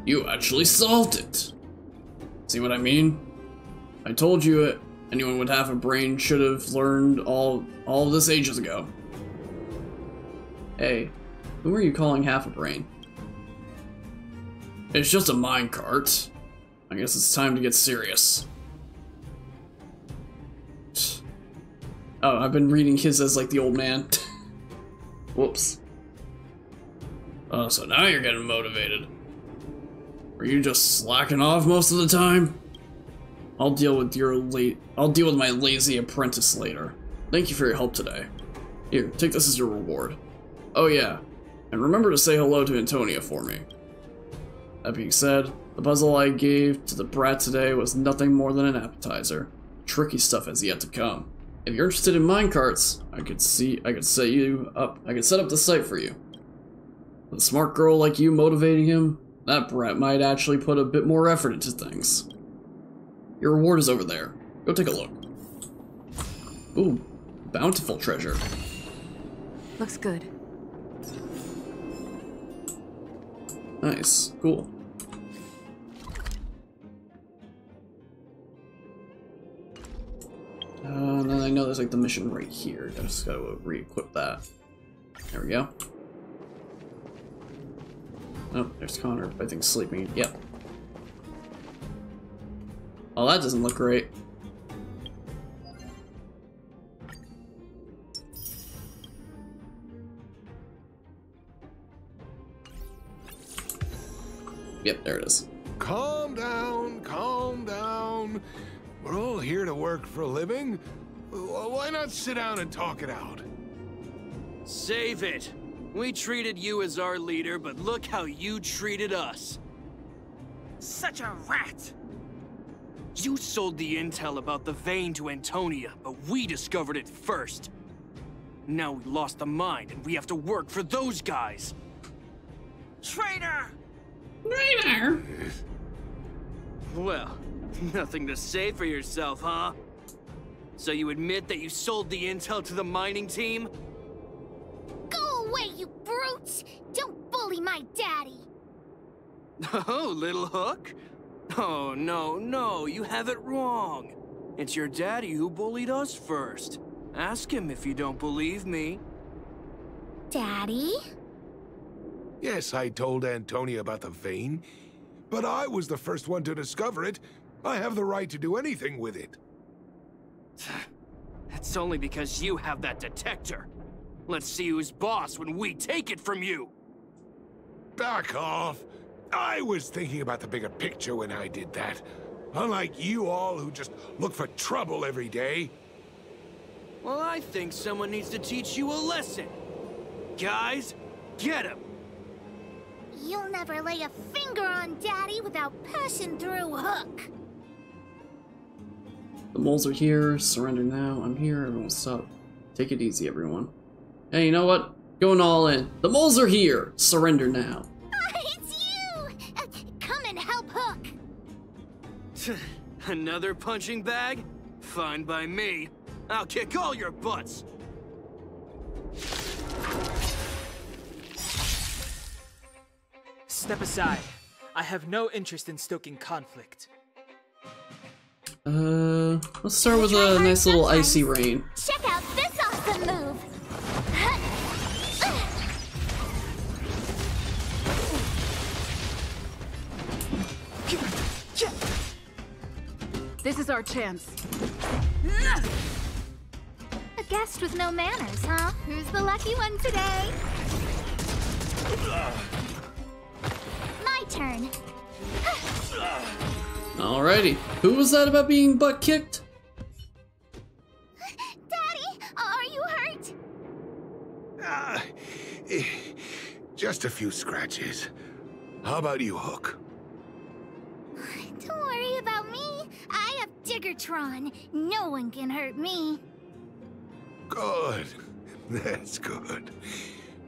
You actually solved it! See what I mean? I told you anyone with half a brain should have learned all of this ages ago. Hey, who are you calling half a brain? It's just a minecart. I guess it's time to get serious. Oh, I've been reading his as like the old man. Whoops. Oh, so now you're getting motivated. Were you just slacking off most of the time? I'll deal with my lazy apprentice later. Thank you for your help today. Here, take this as your reward. Oh yeah, and remember to say hello to Antonia for me. That being said, the puzzle I gave to the brat today was nothing more than an appetizer. Tricky stuff has yet to come. If you're interested in minecarts, I could set up the site for you. With a smart girl like you motivating him, that brat might actually put a bit more effort into things. Your reward is over there. Go take a look. Ooh, bountiful treasure. Looks good. Nice, cool. And then I know there's like the mission right here. I just gotta re-equip that. There we go. Oh, there's Connor, I think sleeping. Yep. Oh, that doesn't look great. Yep, there it is. Calm down, calm down. We're all here to work for a living. Why not sit down and talk it out? Save it. We treated you as our leader, but look how you treated us. Such a rat! You sold the intel about the vein to Antonia, but we discovered it first. Now we lost the mine, and we have to work for those guys. Traitor! Traitor! Well, nothing to say for yourself, huh? So you admit that you sold the intel to the mining team? Go away, you brutes! Don't bully my daddy! Oh, little hook? Oh, no, you have it wrong. It's your daddy who bullied us first. Ask him if you don't believe me. Daddy? Yes, I told Antonia about the vein, but I was the first one to discover it. I have the right to do anything with it. It's only because you have that detector. Let's see who's boss when we take it from you. Back off. I was thinking about the bigger picture when I did that. Unlike you all who just look for trouble every day. Well, I think someone needs to teach you a lesson. Guys, get him! You'll never lay a finger on Daddy without passing through Hook. The moles are here. Surrender now. I'm here. Everyone stop. Take it easy, everyone. Hey, you know what? Going all in. The moles are here. Surrender now. It's you! Come and help Hook. Another punching bag? Fine by me. I'll kick all your butts. Step aside. I have no interest in stoking conflict. Let's start with a nice little icy rain. Check out this awesome move! This is our chance. A guest with no manners, huh? Who's the lucky one today? My turn. Alrighty. Who was that about being butt kicked? Daddy, are you hurt? Just a few scratches. How about you, Hook? Don't worry about me. I have Diggertron. No one can hurt me. Good. That's good.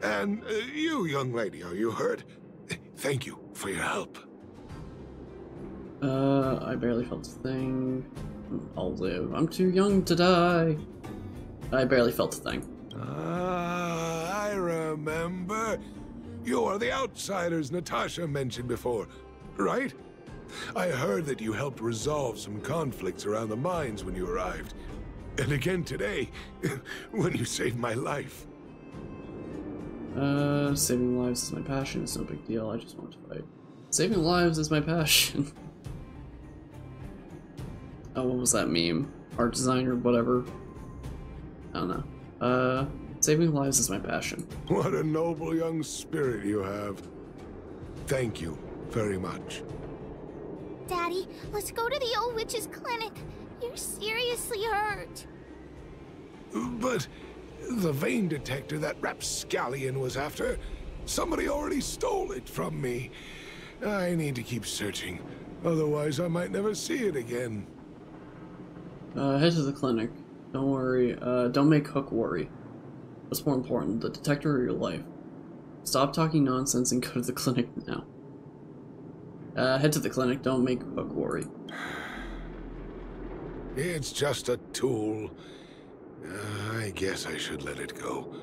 And you, young lady, are you hurt? Thank you for your help. I barely felt a thing. I'll live. I'm too young to die. I barely felt a thing. I remember. You are the outsiders Natasha mentioned before, right? I heard that you helped resolve some conflicts around the mines when you arrived. And again today, when you saved my life. Saving lives is my passion. It's no big deal. I just want to fight. Saving lives is my passion. Oh, what was that meme? Art designer, whatever. I don't know. Saving lives is my passion. What a noble young spirit you have. Thank you very much. Daddy, let's go to the old witch's clinic. You're seriously hurt. But the vein detector that rapscallion was after, somebody already stole it from me. I need to keep searching, otherwise I might never see it again. Head to the clinic. Don't worry. Don't make Hook worry. What's more important, the detector or your life? Stop talking nonsense and go to the clinic now. Head to the clinic. Don't make Hook worry. It's just a tool. I guess I should let it go.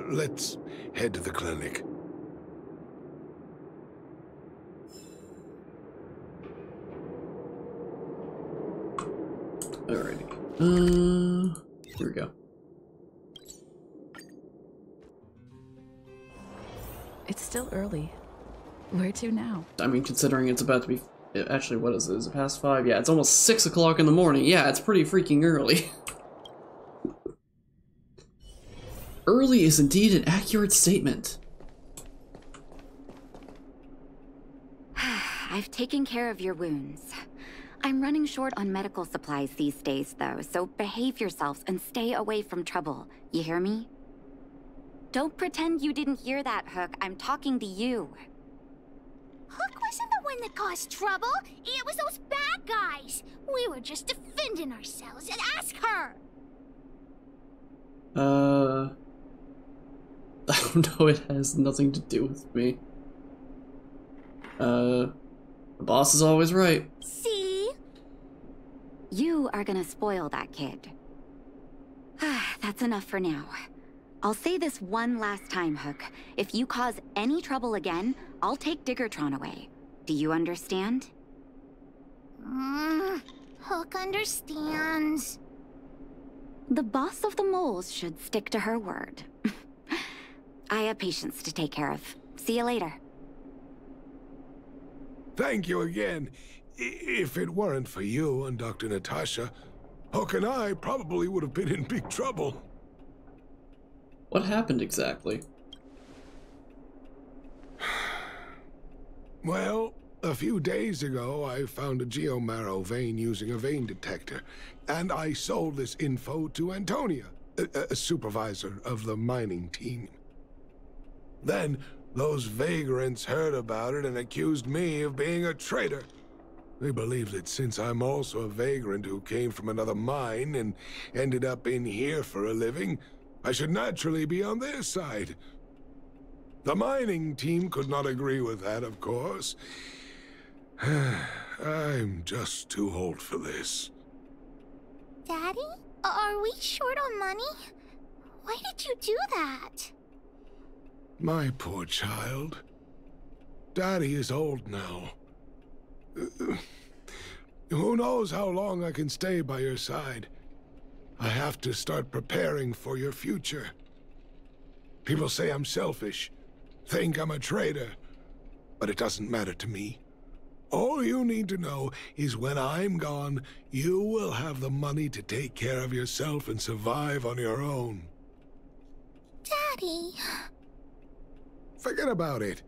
Let's head to the clinic. Alrighty. Here we go. It's still early. Where to now? I mean, considering it's about to be Actually, what is it? Is it past 5? Yeah, it's almost 6 o'clock in the morning. Yeah, it's pretty freaking early. Early is indeed an accurate statement. I've taken care of your wounds. I'm running short on medical supplies these days, though, so behave yourselves and stay away from trouble. You hear me? Don't pretend you didn't hear that, Hook. I'm talking to you. Hook wasn't the one that caused trouble. It was those bad guys. We were just defending ourselves. And ask her. I don't know, it has nothing to do with me. The boss is always right. See? You are gonna spoil that kid. That's enough for now. I'll say this one last time, Hook. If you cause any trouble again, I'll take Diggertron away. Do you understand? Hook understands. The boss of the moles should stick to her word. I have patients to take care of. See you later. Thank you again. If it weren't for you and Dr. Natasha, Hook and I probably would have been in big trouble. What happened exactly? Well, a few days ago, I found a geomarrow vein using a vein detector, and I sold this info to Antonia, a supervisor of the mining team. Then, those vagrants heard about it and accused me of being a traitor. They believe that since I'm also a vagrant who came from another mine and ended up in here for a living, I should naturally be on their side. The mining team could not agree with that, of course. I'm just too old for this. Daddy? Are we short on money? Why did you do that? My poor child. Daddy is old now. Who knows how long I can stay by your side? I have to start preparing for your future. People say I'm selfish, think I'm a traitor, but it doesn't matter to me. All you need to know is when I'm gone, you will have the money to take care of yourself and survive on your own. Daddy... Forget about it.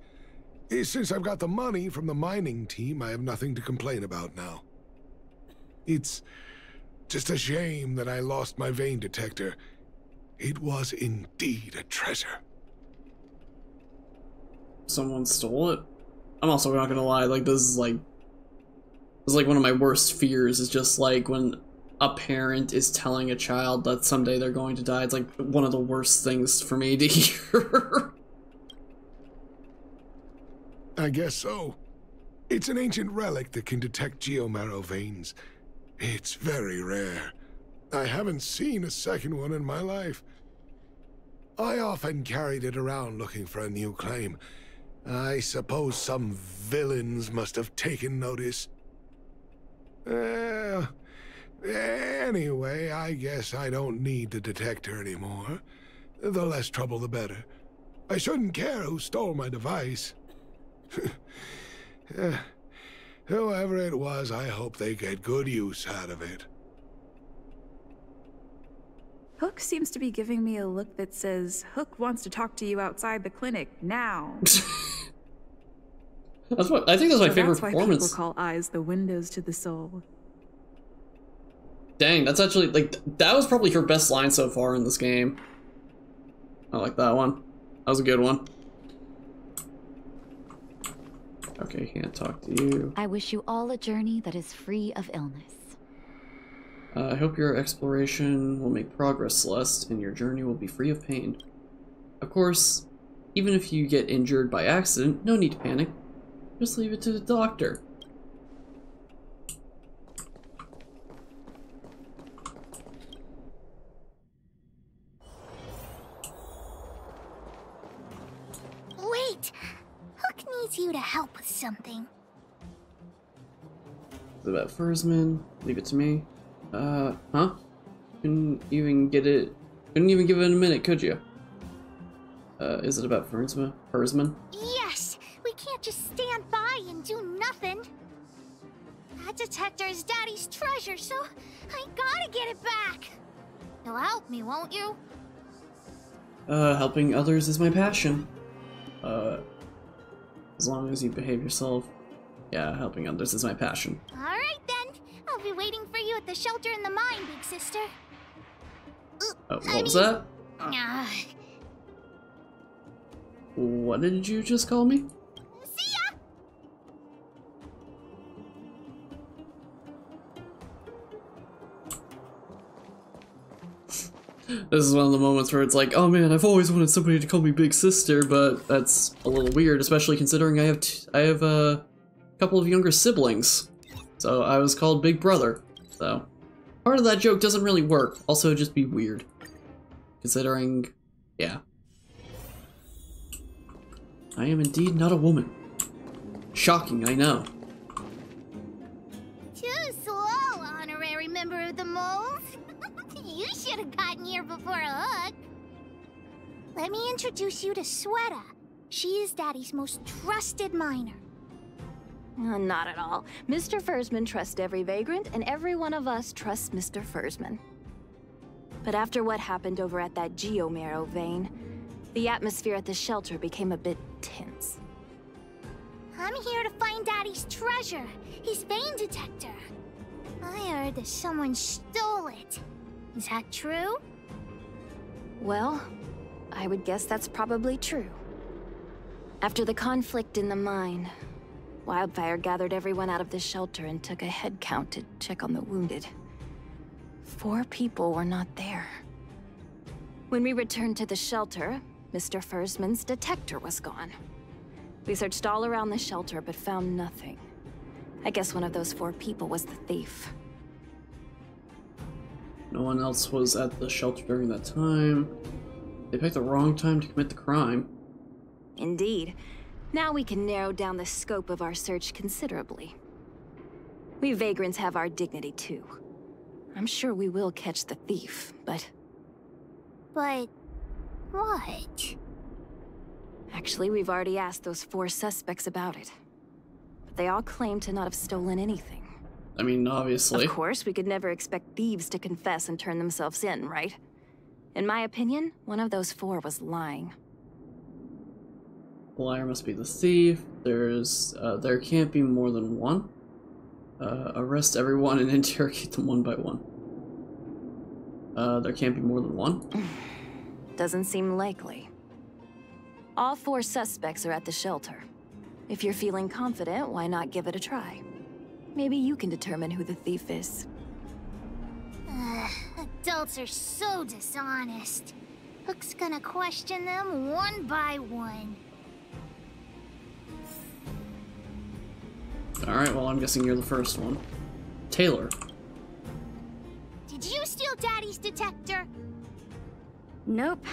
Since I've got the money from the mining team, I have nothing to complain about now. It's just a shame that I lost my vein detector. It was indeed a treasure. Someone stole it? I'm also not gonna lie, like, this is like one of my worst fears, is just like when a parent is telling a child that someday they're going to die. It's like one of the worst things for me to hear. I guess so. It's an ancient relic that can detect geomarrow veins. It's very rare. I haven't seen a second one in my life. I often carried it around looking for a new claim. I suppose some villains must have taken notice. Anyway, I guess I don't need the detector anymore. The less trouble, the better. I shouldn't care who stole my device. Whoever it was, I hope they get good use out of it. Hook seems to be giving me a look that says, Hook wants to talk to you outside the clinic, now. That's what I think that's my favorite that's why performance. People call eyes the windows to the soul. Dang, that's actually, like, that was probably her best line so far in this game. I like that one. That was a good one. Okay, can't talk to you. I wish you all a journey that is free of illness. I hope your exploration will make progress, Celeste, and your journey will be free of pain. Of course, even if you get injured by accident, no need to panic. Just leave it to the doctor. Wait! Hook needs you to help with something. Is it about Fursman? Leave it to me. Huh? Couldn't even give it a minute, could you? Is it about Fursman? Yes! We can't just stand by and do nothing. That detector is Daddy's treasure, so I gotta get it back. You'll help me, won't you? Helping others is my passion. As long as you behave yourself. Yeah, helping others is my passion. Alright then. I'll be waiting for you at the shelter in the mine, big sister. What was that? Ah. What did you just call me? See ya! This is one of the moments where it's like, oh man, I've always wanted somebody to call me big sister, but that's a little weird, especially considering I have a couple of younger siblings. So I was called big brother. So part of that joke doesn't really work. Also, just be weird. Considering, yeah. I am indeed not a woman. Shocking, I know. Too slow, honorary member of the moles. You should have gotten here before Hook. Let me introduce you to Sweta. She is Daddy's most trusted miner. Not at all. Mr. Fursman trusts every vagrant, and every one of us trusts Mr. Fursman. But after what happened over at that Geomarrow vein, the atmosphere at the shelter became a bit tense. I'm here to find Daddy's treasure, his vein detector. I heard that someone stole it. Is that true? Well, I would guess that's probably true. After the conflict in the mine, Wildfire gathered everyone out of the shelter and took a head count to check on the wounded. 4 people were not there. When we returned to the shelter, Mr. Fursman's detector was gone. We searched all around the shelter but found nothing. I guess one of those 4 people was the thief. No one else was at the shelter during that time. They picked the wrong time to commit the crime. Indeed. Now we can narrow down the scope of our search considerably. We vagrants have our dignity too. I'm sure we will catch the thief, but... But... what? Actually, we've already asked those 4 suspects about it. But they all claim to not have stolen anything. I mean, obviously. Of course, we could never expect thieves to confess and turn themselves in, right? In my opinion, one of those 4 was lying. The liar must be the thief. There can't be more than one. Arrest everyone and interrogate them one by one. There can't be more than one. Doesn't seem likely. All 4 suspects are at the shelter. If you're feeling confident, why not give it a try? Maybe you can determine who the thief is. Adults are so dishonest. Hook's gonna question them one by one. Alright, well, I'm guessing you're the first one. Taylor. Did you steal Daddy's detector? Nope.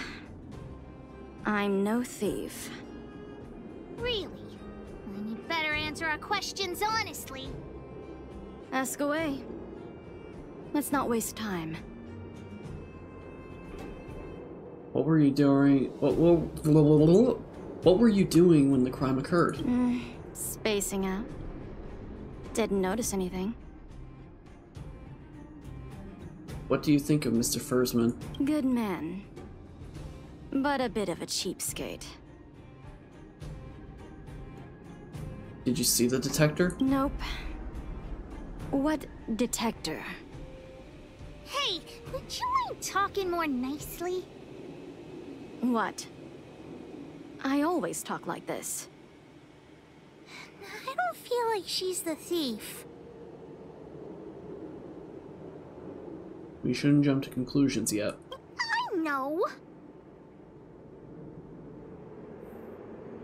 I'm no thief. Really? Then you better answer our questions honestly. Ask away. Let's not waste time. What were you doing? What were you doing when the crime occurred? Spacing out. Didn't notice anything. What do you think of Mr. Fursman? Good man. But a bit of a cheapskate. Did you see the detector? Nope. What detector? Hey, would you mind talking more nicely? What? I always talk like this. I don't feel like she's the thief. We shouldn't jump to conclusions yet. I know.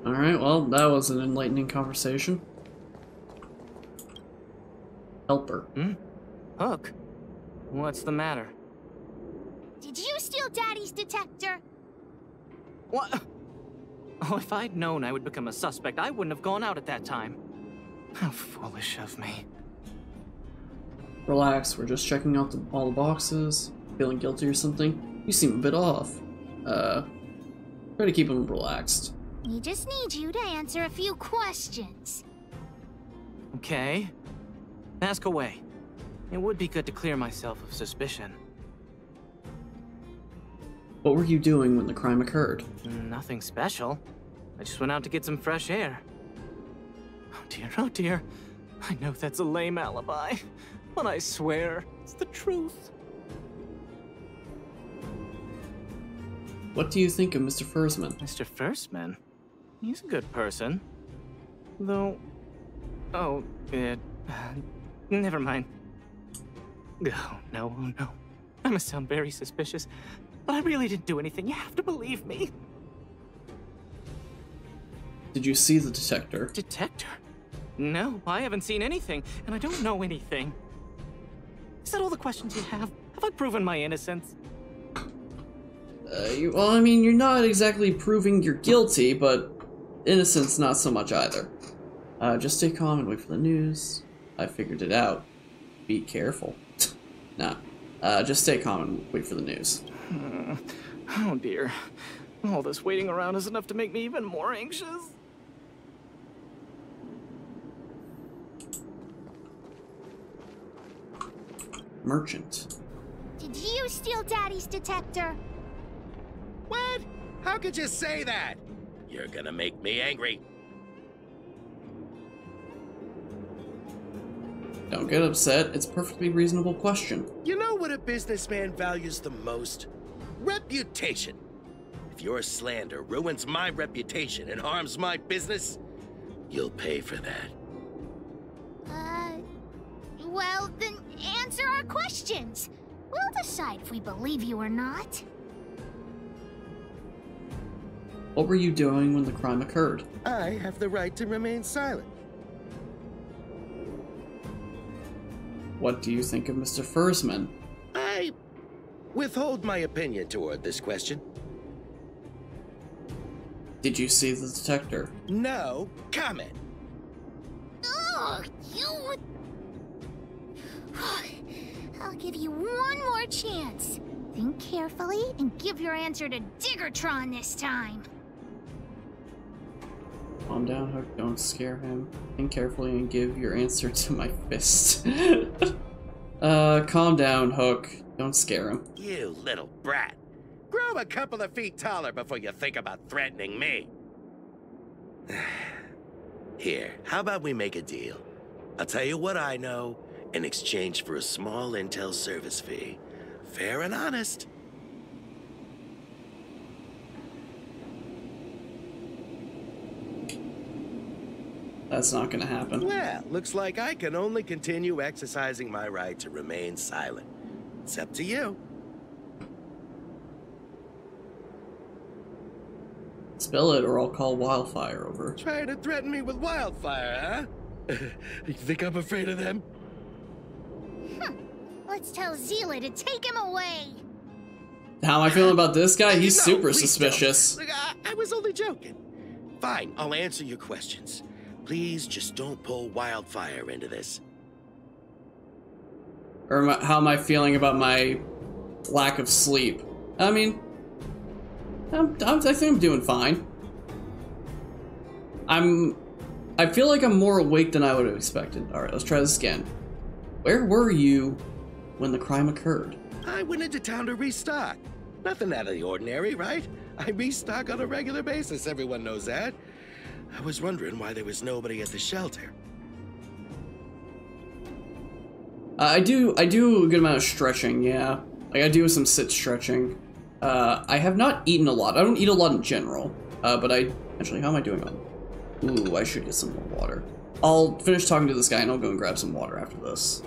Alright, well, that was an enlightening conversation. Helper. Hook? What's the matter? Did you steal Daddy's detector? What? Oh, if I'd known I would become a suspect, I wouldn't have gone out at that time. How foolish of me. Relax, we're just checking out all the boxes. Feeling guilty or something? You seem a bit off. Try to keep him relaxed. We just need you to answer a few questions. Okay. Ask away. It would be good to clear myself of suspicion. What were you doing when the crime occurred? Nothing special. I just went out to get some fresh air. Oh dear. I know that's a lame alibi, but I swear it's the truth. What do you think of Mr. Fursman? Mr. Fursman? He's a good person. Though... Oh, never mind. Oh, no, oh no. I must sound very suspicious, but I really didn't do anything. You have to believe me. Did you see the detector? Detector? No, I haven't seen anything, and I don't know anything. Is that all the questions you have? Have I proven my innocence? Well, I mean, you're not exactly proving you're guilty, but innocence not so much either. Just stay calm and wait for the news. I figured it out. Be careful. Nah. Just stay calm and wait for the news. Oh dear. All this waiting around is enough to make me even more anxious. Merchant. Did you steal Daddy's detector? What? How could you say that? You're gonna make me angry. Don't get upset. It's a perfectly reasonable question. You know what a businessman values the most? Reputation. If your slander ruins my reputation and harms my business, you'll pay for that. Well, then answer our questions. We'll decide if we believe you or not. What were you doing when the crime occurred? I have the right to remain silent. What do you think of Mr. Fursman? I withhold my opinion toward this question. Did you see the detector? No comment. Ugh, you... I'll give you one more chance. Think carefully and give your answer to Diggertron this time. Calm down, Hook. Don't scare him. Think carefully and give your answer to my fist. Calm down, Hook. Don't scare him. You little brat. Grow a couple of feet taller before you think about threatening me. Here, how about we make a deal? I'll tell you what I know in exchange for a small intel service fee. Fair and honest. That's not gonna happen. Well, looks like I can only continue exercising my right to remain silent. It's up to you. Spill it or I'll call Wildfire over. Trying to threaten me with wildfire, huh? You think I'm afraid of them? Let's tell Zila to take him away. How am I feeling about this guy? He's No, super please suspicious. don't. Look, I was only joking. Fine, I'll answer your questions. Please just don't pull wildfire into this. Or how am I feeling about my lack of sleep? I mean, I think I'm doing fine. I feel like I'm more awake than I would have expected. Alright, let's try this again. Where were you when the crime occurred? I went into town to restock. Nothing out of the ordinary, right? I restock on a regular basis, everyone knows that. I was wondering why there was nobody at the shelter. I do a good amount of stretching, yeah. Like, I do some sit stretching. I have not eaten a lot. I don't eat a lot in general. But actually, how am I doing on? Ooh, I should get some more water. I'll finish talking to this guy and I'll go and grab some water after this.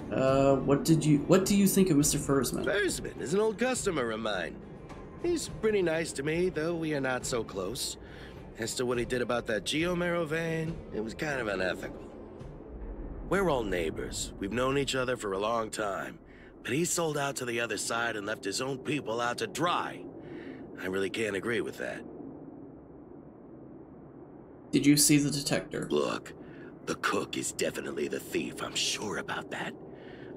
What do you think of Mr. Fursman? Fursman is an old customer of mine. He's pretty nice to me, though we are not so close. As to what he did about that Geomero vein, it was kind of unethical. We're all neighbors. We've known each other for a long time. But he sold out to the other side and left his own people out to dry. I really can't agree with that. Did you see the detector? Look, the cook is definitely the thief, I'm sure about that.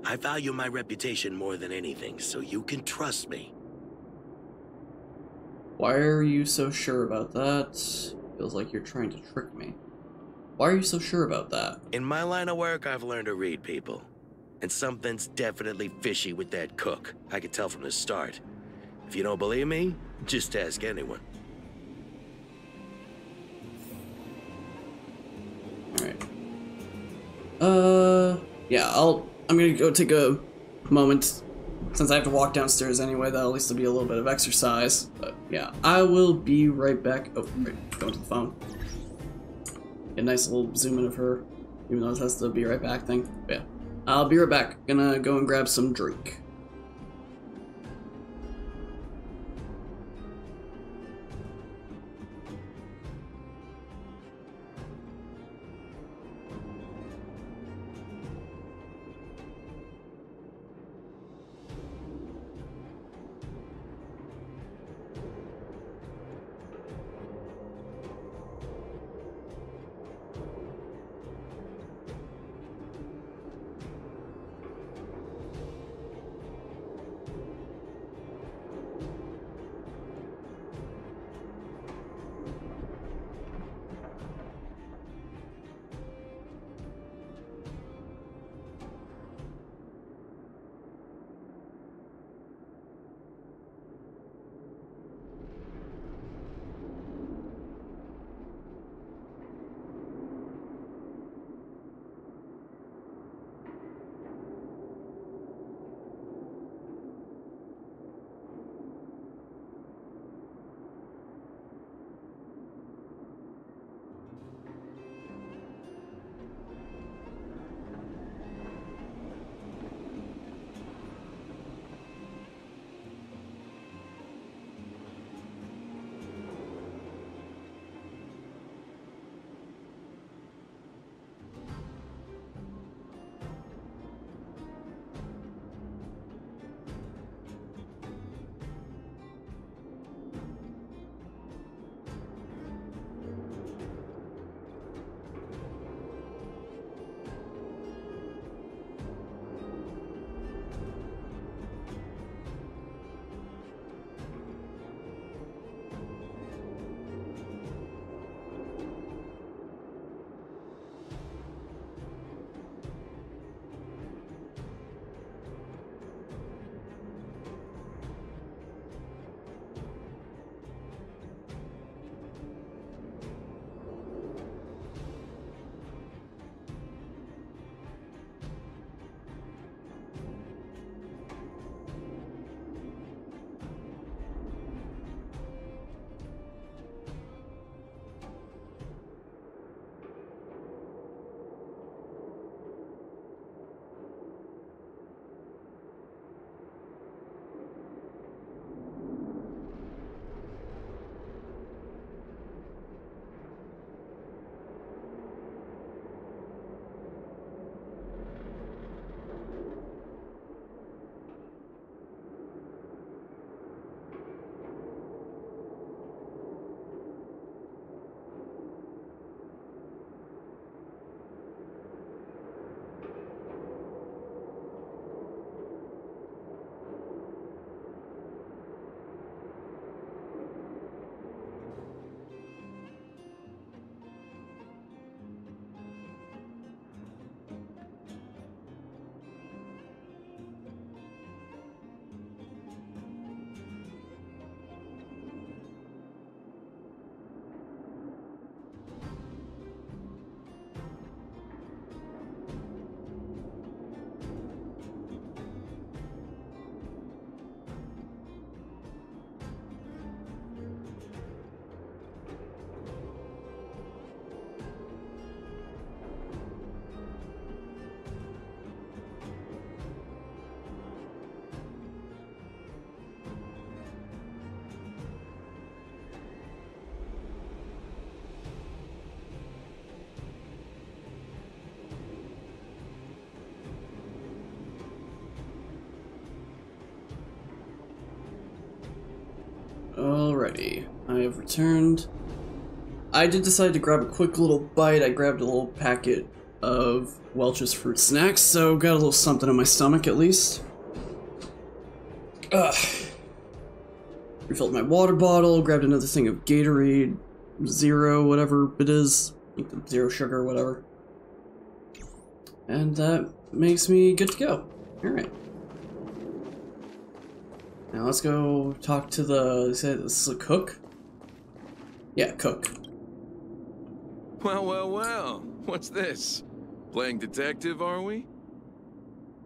I value my reputation more than anything, so you can trust me. Why are you so sure about that? Feels like you're trying to trick me. Why are you so sure about that? In my line of work, I've learned to read people. And something's definitely fishy with that cook. I could tell from the start. If you don't believe me, just ask anyone. Alright. Yeah, I'm gonna go take a moment. Since I have to walk downstairs anyway, that'll at least be a little bit of exercise. But yeah, I will be right back. Oh, right, going to the phone. Get a nice little zoom in of her, even though it has to be right back thing. But yeah, I'll be right back. Gonna go and grab some drink. Alrighty, I have returned. I did decide to grab a quick little bite. I grabbed a little packet of Welch's fruit snacks, so got a little something in my stomach at least. Refilled my water bottle, grabbed another thing of Gatorade Zero, whatever it is. 0 sugar or whatever. And that makes me good to go. Alright. Now let's go talk to the... This is a cook? Yeah, cook. Well, well, well. What's this? Playing detective, are we?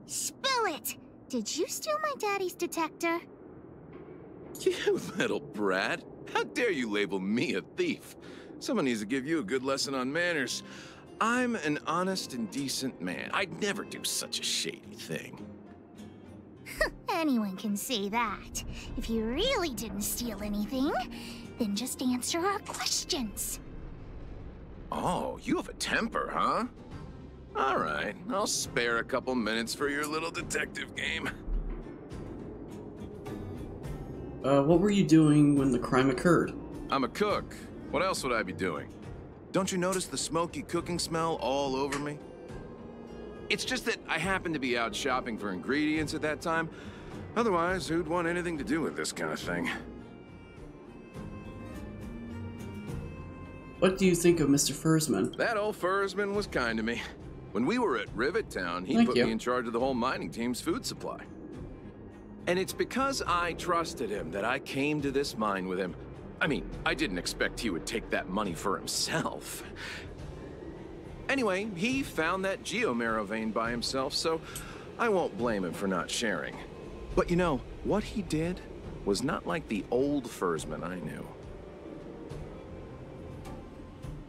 Spill it! Did you steal my daddy's detector? You little brat. How dare you label me a thief? Someone needs to give you a good lesson on manners. I'm an honest and decent man. I'd never do such a shady thing. Anyone can say that. If you really didn't steal anything, then just answer our questions. Oh, you have a temper, huh? All right, I'll spare a couple minutes for your little detective game. What were you doing when the crime occurred? I'm a cook. What else would I be doing? Don't you notice the smoky cooking smell all over me? It's just that I happened to be out shopping for ingredients at that time. Otherwise, who'd want anything to do with this kind of thing? What do you think of Mr. Fursman? That old Fursman was kind to me. When we were at Rivet Town, he put me in charge of the whole mining team's food supply. And it's because I trusted him that I came to this mine with him. I mean, I didn't expect he would take that money for himself. Anyway, he found that geomarrow vein by himself, so I won't blame him for not sharing. But you know, what he did was not like the old Fursman I knew.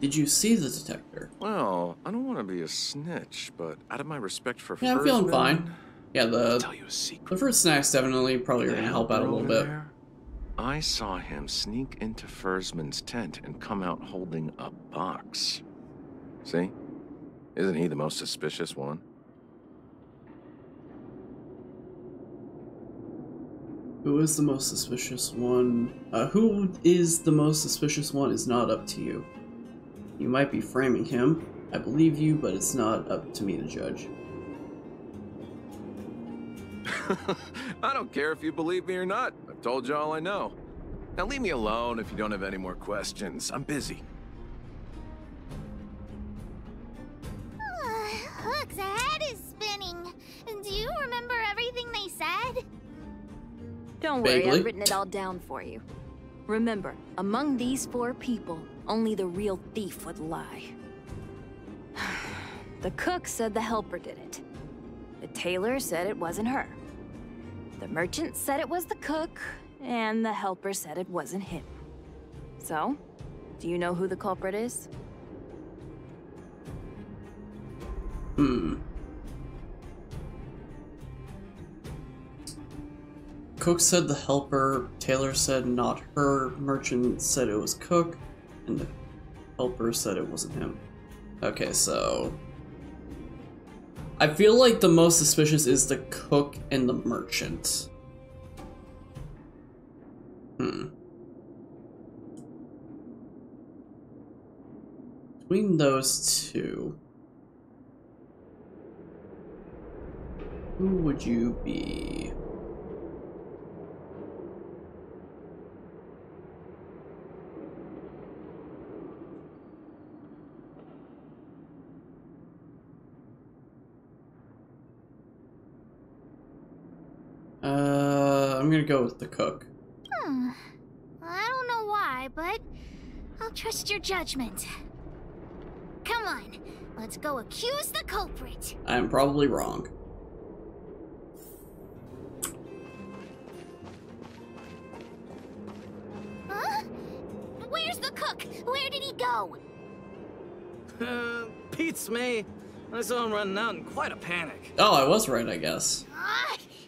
Did you see the detector? Well, I don't want to be a snitch, but out of my respect for Yeah, I'm feeling fine. Yeah, the first snack's definitely probably are gonna help out a little bit. I saw him sneak into Fursman's tent and come out holding a box. See? Isn't he the most suspicious one? Who is the most suspicious one? Who is the most suspicious one is not up to you. You might be framing him. I believe you, but it's not up to me to judge. I don't care if you believe me or not. I've told you all I know. Now leave me alone if you don't have any more questions. I'm busy. Hook's head is spinning. Do you remember everything they said? Don't worry, I've written it all down for you. Remember, among these 4 people, only the real thief would lie. The cook said the helper did it. The tailor said it wasn't her. The merchant said it was the cook, and the helper said it wasn't him. So, do you know who the culprit is? Cook said the helper, Taylor said not her, merchant said it was Cook, and the helper said it wasn't him. Okay, so... I feel like the most suspicious is the cook and the merchant. Between those two, who would you be? I'm gonna go with the cook. I don't know why, but I'll trust your judgment. Come on, let's go accuse the culprit. I'm probably wrong. Huh? Where's the cook? Where did he go? Beats me. I saw him running out in quite a panic. Oh, I was right, I guess.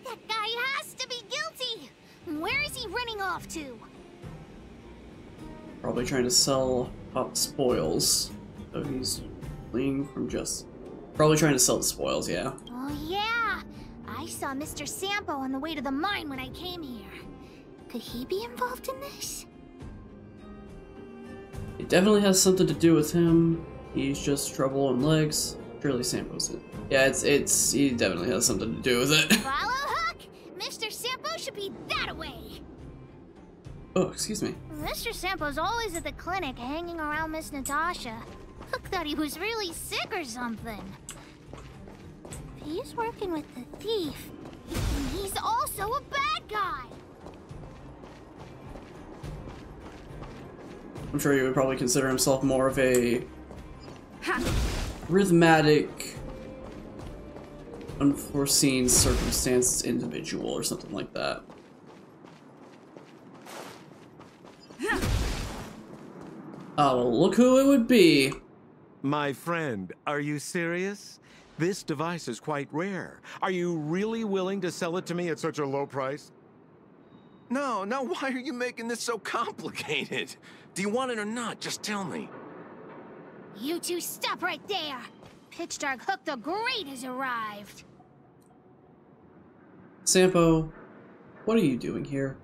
That guy has to be guilty. Where is he running off to? Probably trying to sell hot spoils. So he's fleeing from just... Probably trying to sell the spoils, yeah. Oh yeah, I saw Mr. Sampo on the way to the mine when I came here. Could he be involved in this? It definitely has something to do with him. He's just trouble on legs. Surely Sampo's it. Yeah, he definitely has something to do with it. Follow Hook! Mr. Sampo should be that way. Oh, excuse me. Mr. Sampo's always at the clinic hanging around Miss Natasha. Hook thought he was really sick or something. He's working with the thief. And he's also a bad guy. I'm sure he would probably consider himself more of a rhythmic, unforeseen circumstances individual or something like that. Oh, well, look who it would be. My friend, are you serious? This device is quite rare. Are you really willing to sell it to me at such a low price? No, why are you making this so complicated? Do you want it or not? Just tell me. You two stop right there. Pitch Dark Hook the Great has arrived. Sampo, what are you doing here?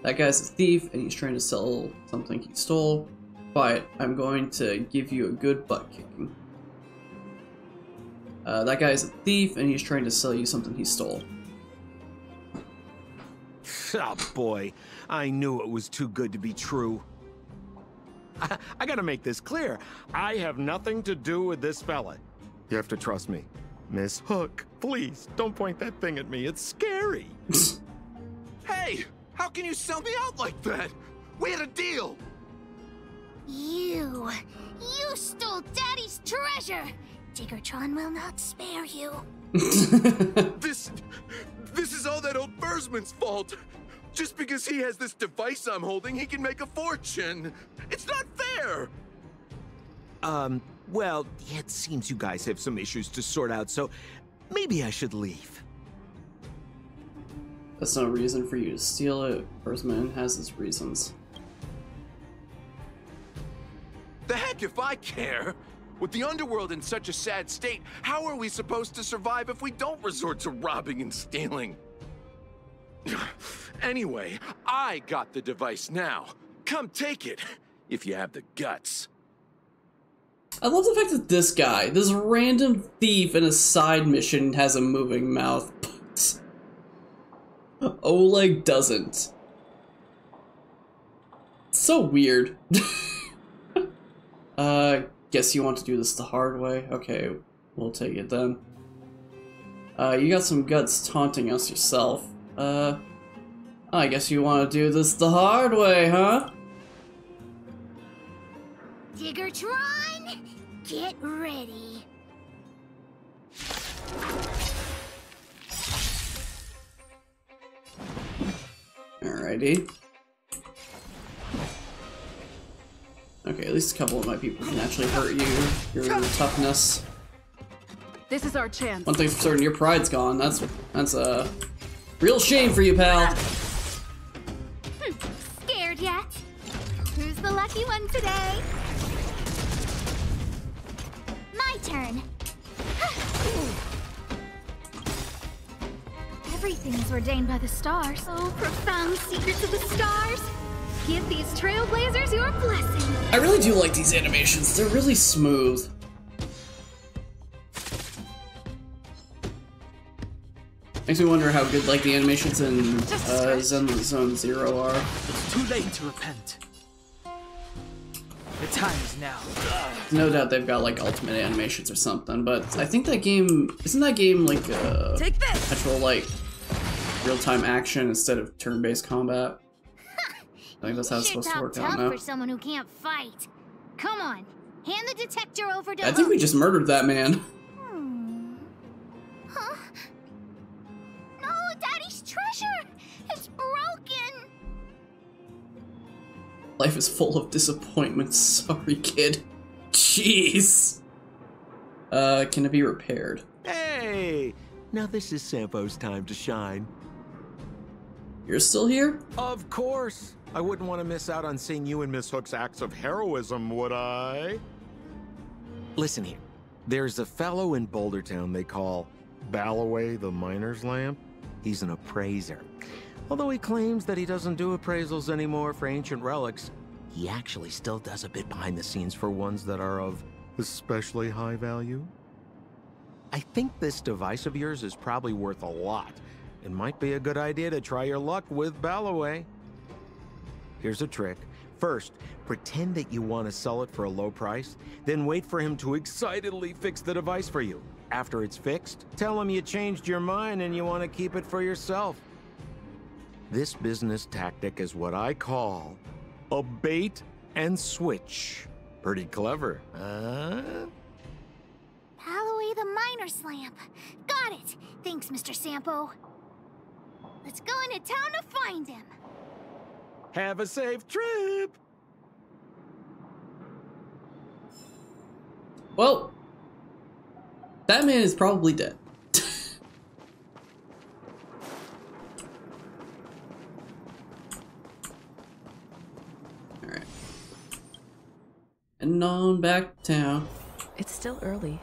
That guy's a thief and he's trying to sell something he stole. Quiet, I'm going to give you a good butt kicking. That guy's a thief and he's trying to sell you something he stole. Oh boy, I knew it was too good to be true. I gotta make this clear. I have nothing to do with this fella. You have to trust me. Miss Hook, please, don't point that thing at me. It's scary. Hey, how can you sell me out like that? We had a deal. You stole Daddy's treasure. Diggertron will not spare you. This is all that old Bursman's fault. Just because he has this device I'm holding, he can make a fortune. It's not fair. Well, it seems you guys have some issues to sort out, so maybe I should leave. That's no reason for you to steal it. Bursman has his reasons. The heck if I care? With the underworld in such a sad state, how are we supposed to survive if we don't resort to robbing and stealing? Anyway, I got the device now. Come take it, if you have the guts. I love the fact that this guy, this random thief in a side mission, has a moving mouth, but Oleg doesn't. It's so weird. Guess you want to do this the hard way? Okay, we'll take it then. You got some guts taunting us yourself. I guess you want to do this the hard way, huh? Diggertron, get ready. Alrighty. Okay, at least a couple of my people can actually hurt you. Your toughness. This is our chance. One thing's for certain, your pride's gone. That's a real shame for you, pal. Scared yet? Who's the lucky one today? My turn. Everything is ordained by the stars. Oh, profound secrets of the stars. Give these trailblazers your blessing. I really do like these animations. They're really smooth. Makes me wonder how good like the animations in Zone Zero are. It's too late to repent. The time is now. No doubt they've got like ultimate animations or something, but I think that game isn't that game like Take this. actual like real-time action instead of turn-based combat. I think that's how it's supposed to work out tough now. for someone who can't fight. Come on, hand the detector over to I think we just murdered that man. Huh? No, Daddy's treasure! It's broken! Life is full of disappointments. Sorry, kid. Jeez. Can it be repaired? Hey! Now this is Sampo's time to shine. You're still here? Of course! I wouldn't want to miss out on seeing you and Miss Hook's acts of heroism, would I? Listen here. There's a fellow in Bouldertown they call Balloway the Miner's Lamp. He's an appraiser. Although he claims that he doesn't do appraisals anymore for ancient relics, he actually still does a bit behind the scenes for ones that are of especially high value. I think this device of yours is probably worth a lot. It might be a good idea to try your luck with Balloway. Here's a trick. First, pretend that you want to sell it for a low price, then wait for him to excitedly fix the device for you. After it's fixed, tell him you changed your mind and you want to keep it for yourself. This business tactic is what I call a bait and switch. Pretty clever, huh? Ballaway the miner's lamp. Got it. Thanks, Mr. Sampo. Let's go into town to find him. Have a safe trip! Well, that man is probably dead. Alright. And on back to town. It's still early.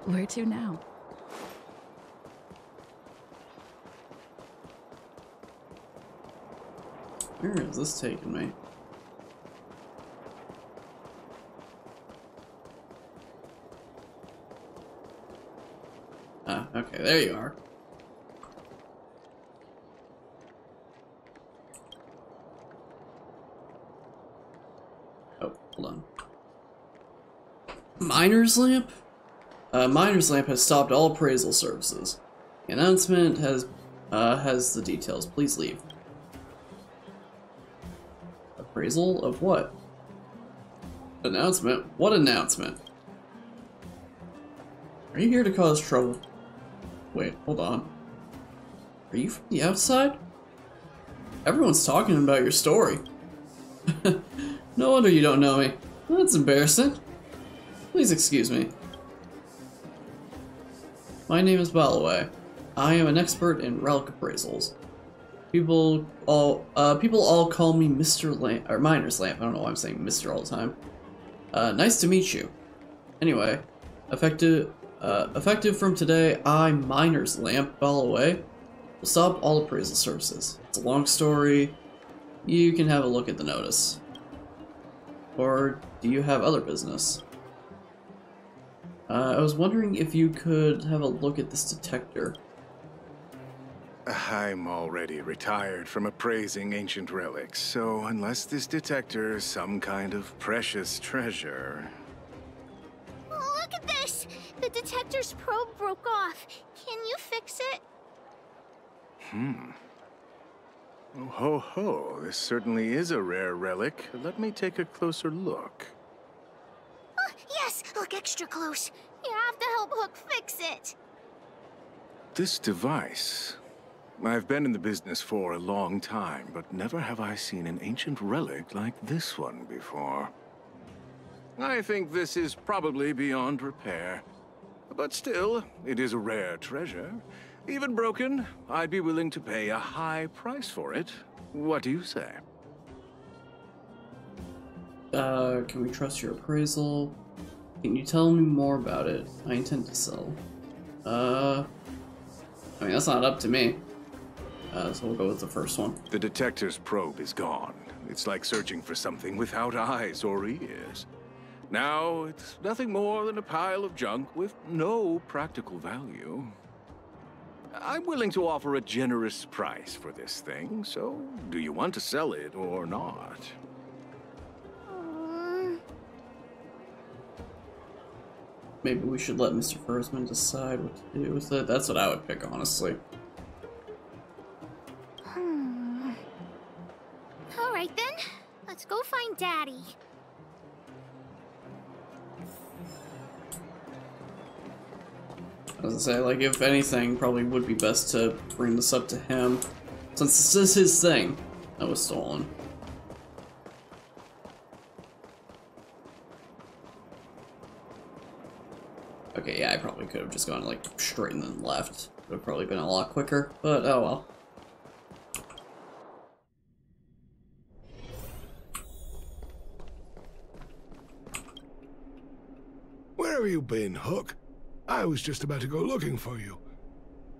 Where to now? Where is this taking me? Ah, okay, there you are. Oh, hold on. Miner's Lamp? Miner's Lamp has stopped all appraisal services. The announcement has the details. Please leave. Appraisal of what? Announcement? What announcement? Are you here to cause trouble? Wait, hold on. Are you from the outside? Everyone's talking about your story. No wonder you don't know me. That's embarrassing. Please excuse me. My name is Ballaway. I am an expert in relic appraisals. People all call me Mr. Lamp, or Miner's Lamp. I don't know why I'm saying Mr. all the time. Nice to meet you. Anyway, effective from today, I, Miner's Lamp, Ballaway, will stop all appraisal services. It's a long story. You can have a look at the notice. Or do you have other business? I was wondering if you could have a look at this detector. I'm already retired from appraising ancient relics, so unless this detector is some kind of precious treasure... Look at this! The detector's probe broke off. Can you fix it? Oh, ho ho, this certainly is a rare relic. Let me take a closer look. Yes! Look extra close. You have to help Hook fix it. This device... I've been in the business for a long time, but never have I seen an ancient relic like this one before. I think this is probably beyond repair. But still, it is a rare treasure. Even broken, I'd be willing to pay a high price for it. What do you say? Can we trust your appraisal? Can you tell me more about it? I intend to sell. I mean, that's not up to me. So we'll go with the first one. The detector's probe is gone. It's like searching for something without eyes or ears. Now, it's nothing more than a pile of junk with no practical value. I'm willing to offer a generous price for this thing, so do you want to sell it or not? Maybe we should let Mr. Fursman decide what to do with it. That's what I would pick, honestly. Alright then, let's go find Daddy. I was gonna say, like, if anything, probably would be best to bring this up to him, since this is his thing that was stolen. Okay, yeah, I probably could have just gone, like, straight and then left. Would have probably been a lot quicker, but oh well. Where have you been, Hook? I was just about to go looking for you.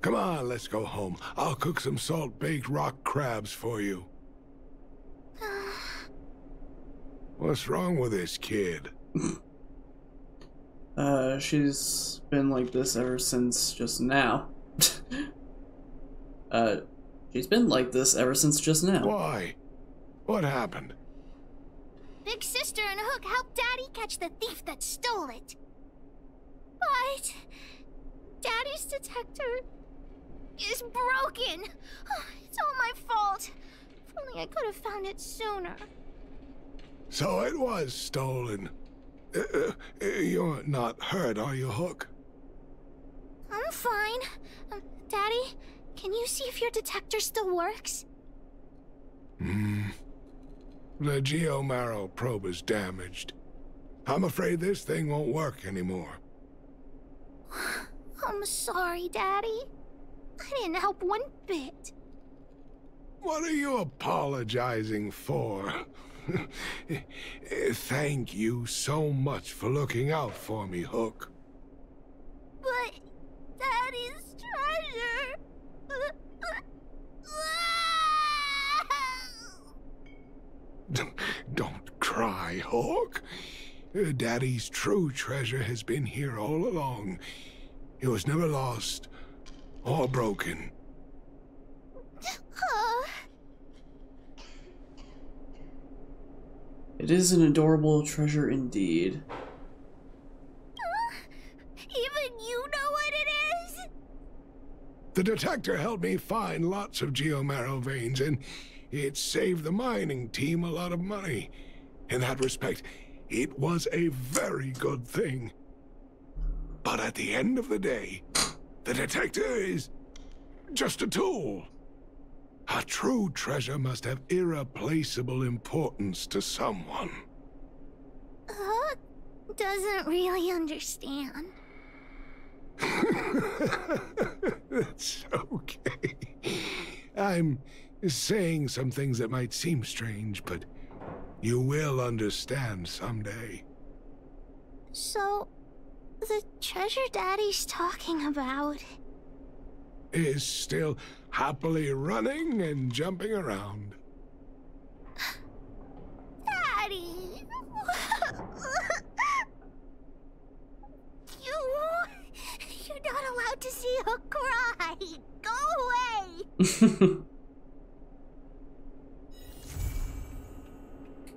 Come on, let's go home. I'll cook some salt-baked rock crabs for you. What's wrong with this kid? She's been like this ever since just now. She's been like this ever since just now. Why? What happened? Big Sister and Hook helped Daddy catch the thief that stole it. But Daddy's detector is broken. It's all my fault. If only I could have found it sooner. So it was stolen. You're not hurt, are you, Hook? I'm fine. Daddy, can you see if your detector still works? The Geomarrow probe is damaged. I'm afraid this thing won't work anymore. I'm sorry, Daddy. I didn't help one bit. What are you apologizing for? Thank you so much for looking out for me, Hook. But Daddy's treasure... Don't cry, Hook. Daddy's true treasure has been here all along. It was never lost or broken. It is an adorable treasure indeed. Even you know what it is? The detector helped me find lots of Geomarrow veins, and it saved the mining team a lot of money. In that respect, it was a very good thing. But at the end of the day, the detector is just a tool. A true treasure must have irreplaceable importance to someone. Hook doesn't really understand. That's okay. I'm saying some things that might seem strange, but you will understand someday. So, the treasure Daddy's talking about is still happily running and jumping around. Daddy! You're not allowed to see her cry! Go away!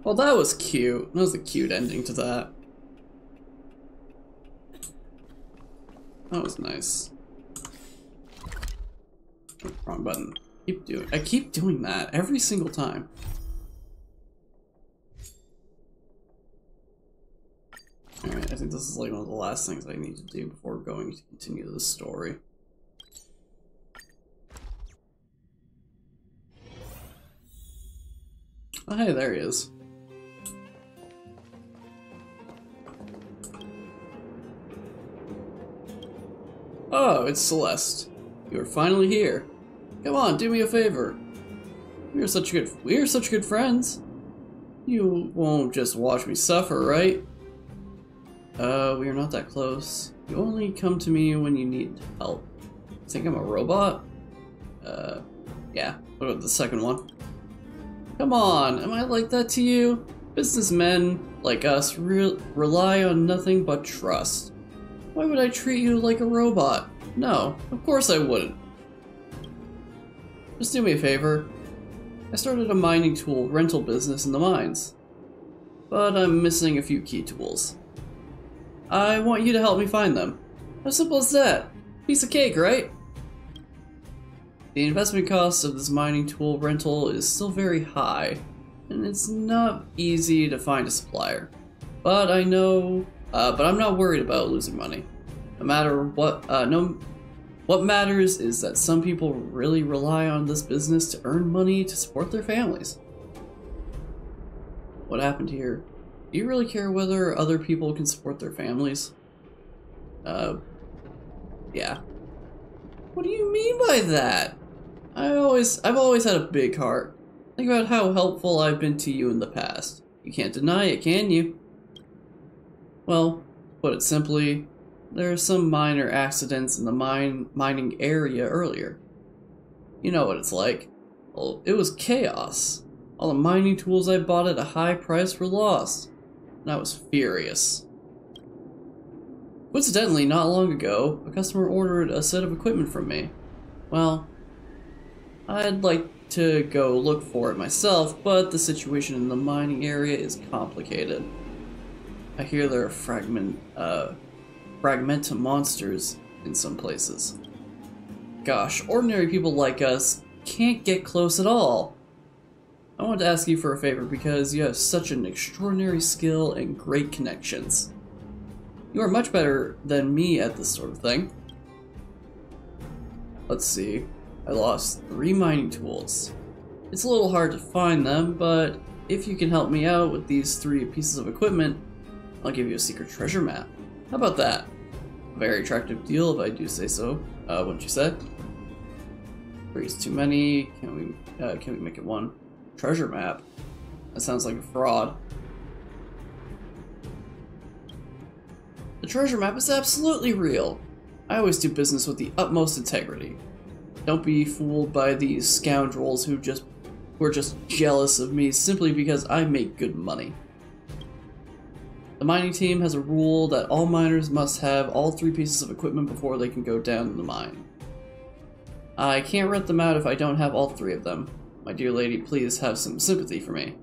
Well, that was cute. That was a cute ending to that. That was nice. Oh, wrong button. I keep doing that every single time. Alright, I think this is like one of the last things I need to do before going to continue the story. Oh, hey, there he is. Oh, it's Celeste. You are finally here. Come on, do me a favor. We are such good friends. You won't just watch me suffer, right? We are not that close. You only come to me when you need help. Think I'm a robot? Yeah. What about the second one? Come on, am I like that to you? Businessmen like us rely on nothing but trust. Why would I treat you like a robot? No, of course I wouldn't. Just do me a favor. I started a mining tool rental business in the mines, but I'm missing a few key tools. I want you to help me find them. How simple is that? Piece of cake, right? The investment cost of this mining tool rental is still very high, and it's not easy to find a supplier. But I'm not worried about losing money. No matter what, what matters is that some people really rely on this business to earn money to support their families. What happened here? Do you really care whether other people can support their families? Yeah. What do you mean by that? I've always had a big heart. Think about how helpful I've been to you in the past. You can't deny it, can you? Well, put it simply, there are some minor accidents in the mining area earlier. You know what it's like. Well, it was chaos. All the mining tools I bought at a high price were lost. And I was furious. Coincidentally, not long ago, a customer ordered a set of equipment from me. Well, I'd like to go look for it myself, but the situation in the mining area is complicated. I hear there are fragmentum monsters in some places. Gosh, ordinary people like us can't get close at all. I want to ask you for a favor because you have such an extraordinary skill and great connections. You are much better than me at this sort of thing. Let's see. I lost 3 mining tools. It's a little hard to find them, but if you can help me out with these 3 pieces of equipment, I'll give you a secret treasure map. How about that? A very attractive deal if I do say so, wouldn't you say? 3 is too many. Can we make it 1? Treasure map? That sounds like a fraud. The treasure map is absolutely real. I always do business with the utmost integrity. Don't be fooled by these scoundrels who are just jealous of me simply because I make good money. The mining team has a rule that all miners must have all 3 pieces of equipment before they can go down in the mine. I can't rent them out if I don't have all 3 of them. My dear lady, please have some sympathy for me.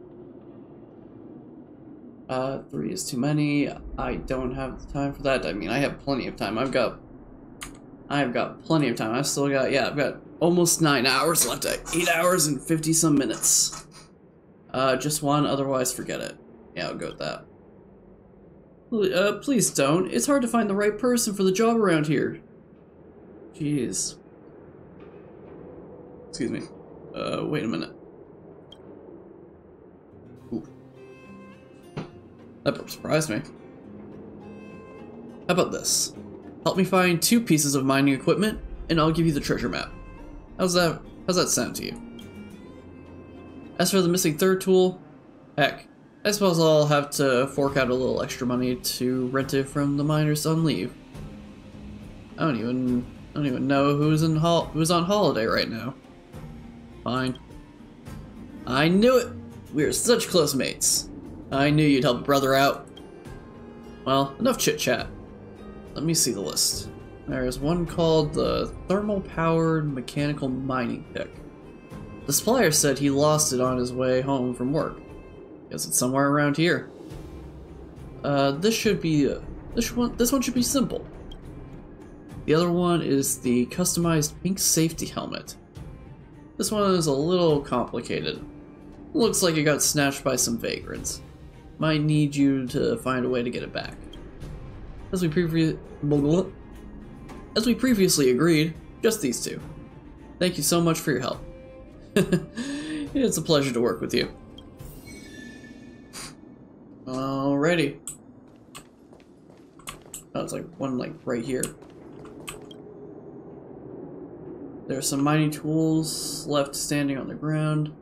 3 is too many. I don't have the time for that. I mean, I have plenty of time. I've got plenty of time. I've got almost 9 hours left. 8 hours and 50 some minutes. Just 1, otherwise forget it. Yeah, I'll go with that. Please don't. It's hard to find the right person for the job around here. Jeez. Excuse me. Wait a minute. Ooh. That surprised me. How about this? Help me find 2 pieces of mining equipment, and I'll give you the treasure map. How's that sound to you? As for the missing 3rd tool, heck, I suppose I'll have to fork out a little extra money to rent it from the miners on leave. I don't even know who's on holiday right now. Fine. I knew it! We are such close mates. I knew you'd help a brother out. Well, enough chit-chat. Let me see the list. There's one called the Thermal-Powered Mechanical Mining Pick. The supplier said he lost it on his way home from work. Guess it's somewhere around here. This one should be simple. The other one is the customized pink safety helmet. This one is a little complicated. Looks like it got snatched by some vagrants. Might need you to find a way to get it back. As we previously agreed, just these 2. Thank you so much for your help. It's a pleasure to work with you. Alrighty. Oh, it's like one right here. There are some mining tools left standing on the ground.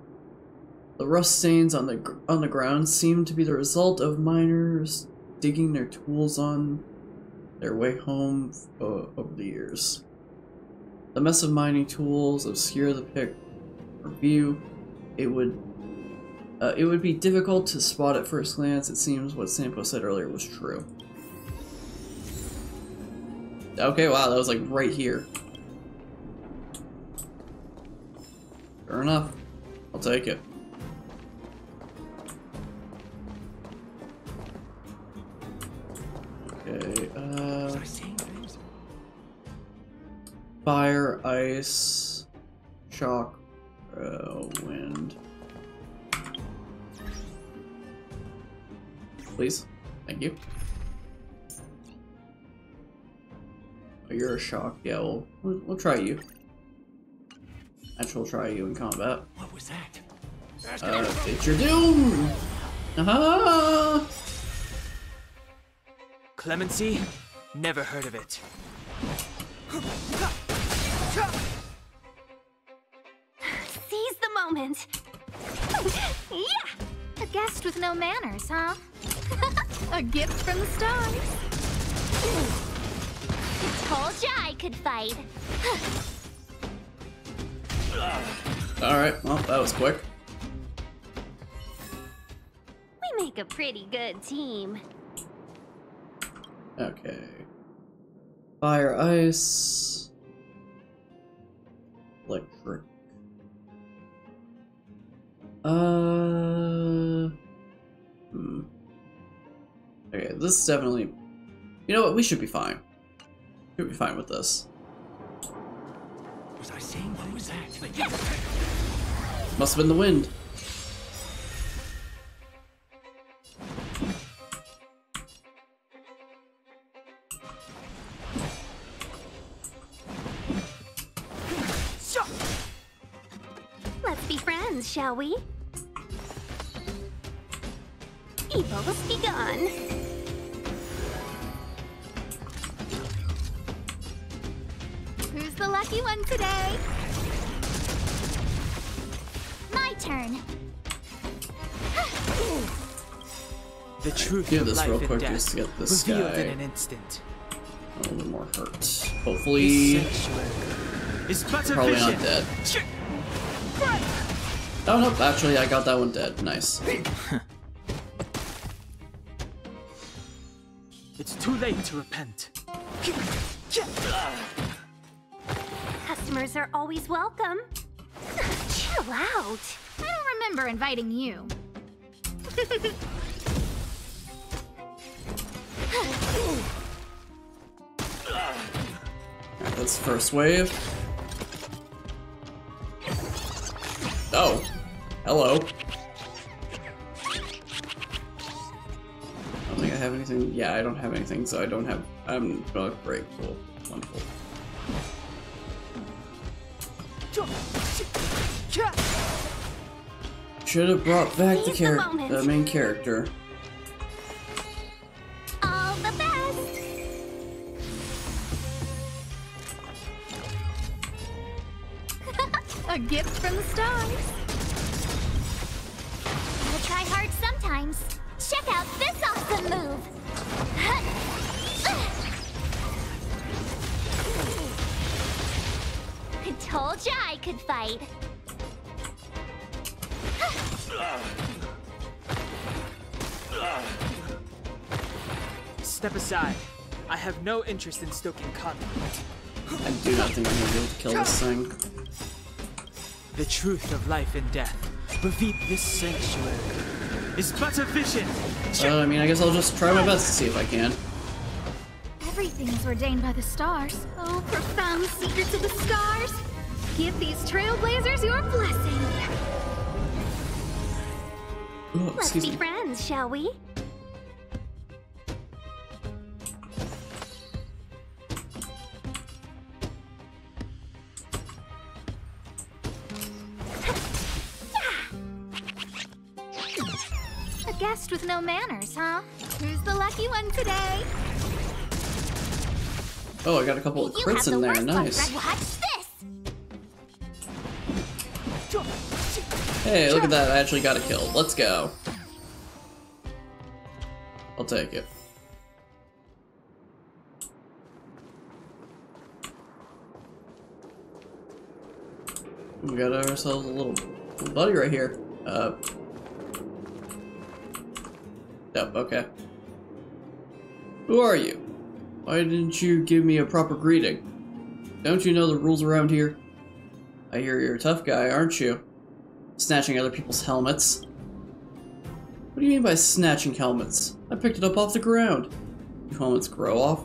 The rust stains on the ground seem to be the result of miners digging their tools on their way home over the years. The mess of mining tools obscure the pick from view. It would be difficult to spot at first glance. It seems what Sampo said earlier was true. Okay, wow, that was like right here. Fair enough. I'll take it. Okay, fire, ice, shock, wind. Please. Thank you. Oh, you're a shock. Yeah, we'll try you. Actually, we'll try you in combat. What was that? It's your doom! Aha! Clemency? Never heard of it. Seize the moment. Yeah! A guest with no manners, huh? A gift from the stars. Told ya I could fight. Alright, well, that was quick. We make a pretty good team. Okay. Fire, ice. Electric. Okay, this is definitely... You know what? We should be fine. Should be fine with this. Was I saying what was that? Must have been the wind. Let's be friends, shall we? Evil's begun. Who's the lucky one today? My turn. The truth Do of this life real and quick death just to get this revealed guy in an instant. a little bit more hurt. Hopefully, It's but a probably vision. not dead. Oh nope, actually I got that one dead. Nice. It's too late to repent. Customers are always welcome. Chill out. I don't remember inviting you. Alright, that's the first wave. Oh. Hello. I don't think I have anything. Yeah, I don't have anything, so I don't have... I'm... Oh, great, cool. Wonderful. Should have brought back the main character. All the best. A gift from the stars. Gotta try hard sometimes. Check out this awesome move. I told ya I could fight. Step aside. I have no interest in stoking conflict. I do not think I'm gonna be able to kill this thing. The truth of life and death beneath this sanctuary is but a vision. I mean, I guess I'll just try my best to see if I can. Everything's ordained by the stars. Oh, profound secrets of the stars. Give these trailblazers your blessing. Oh, Let's excuse be me. friends, shall we? A guest with no manners, huh? Who's the lucky one today? Oh, I got a couple of You crits have in the there. worst Nice. luck, Red. Watch this. Hey, look at that. I actually got a kill. Let's go. I'll take it. We got ourselves a little buddy right here. Yep, okay. Who are you? Why didn't you give me a proper greeting? Don't you know the rules around here? I hear you're a tough guy, aren't you? Snatching other people's helmets. What do you mean by snatching helmets? I picked it up off the ground. Do helmets grow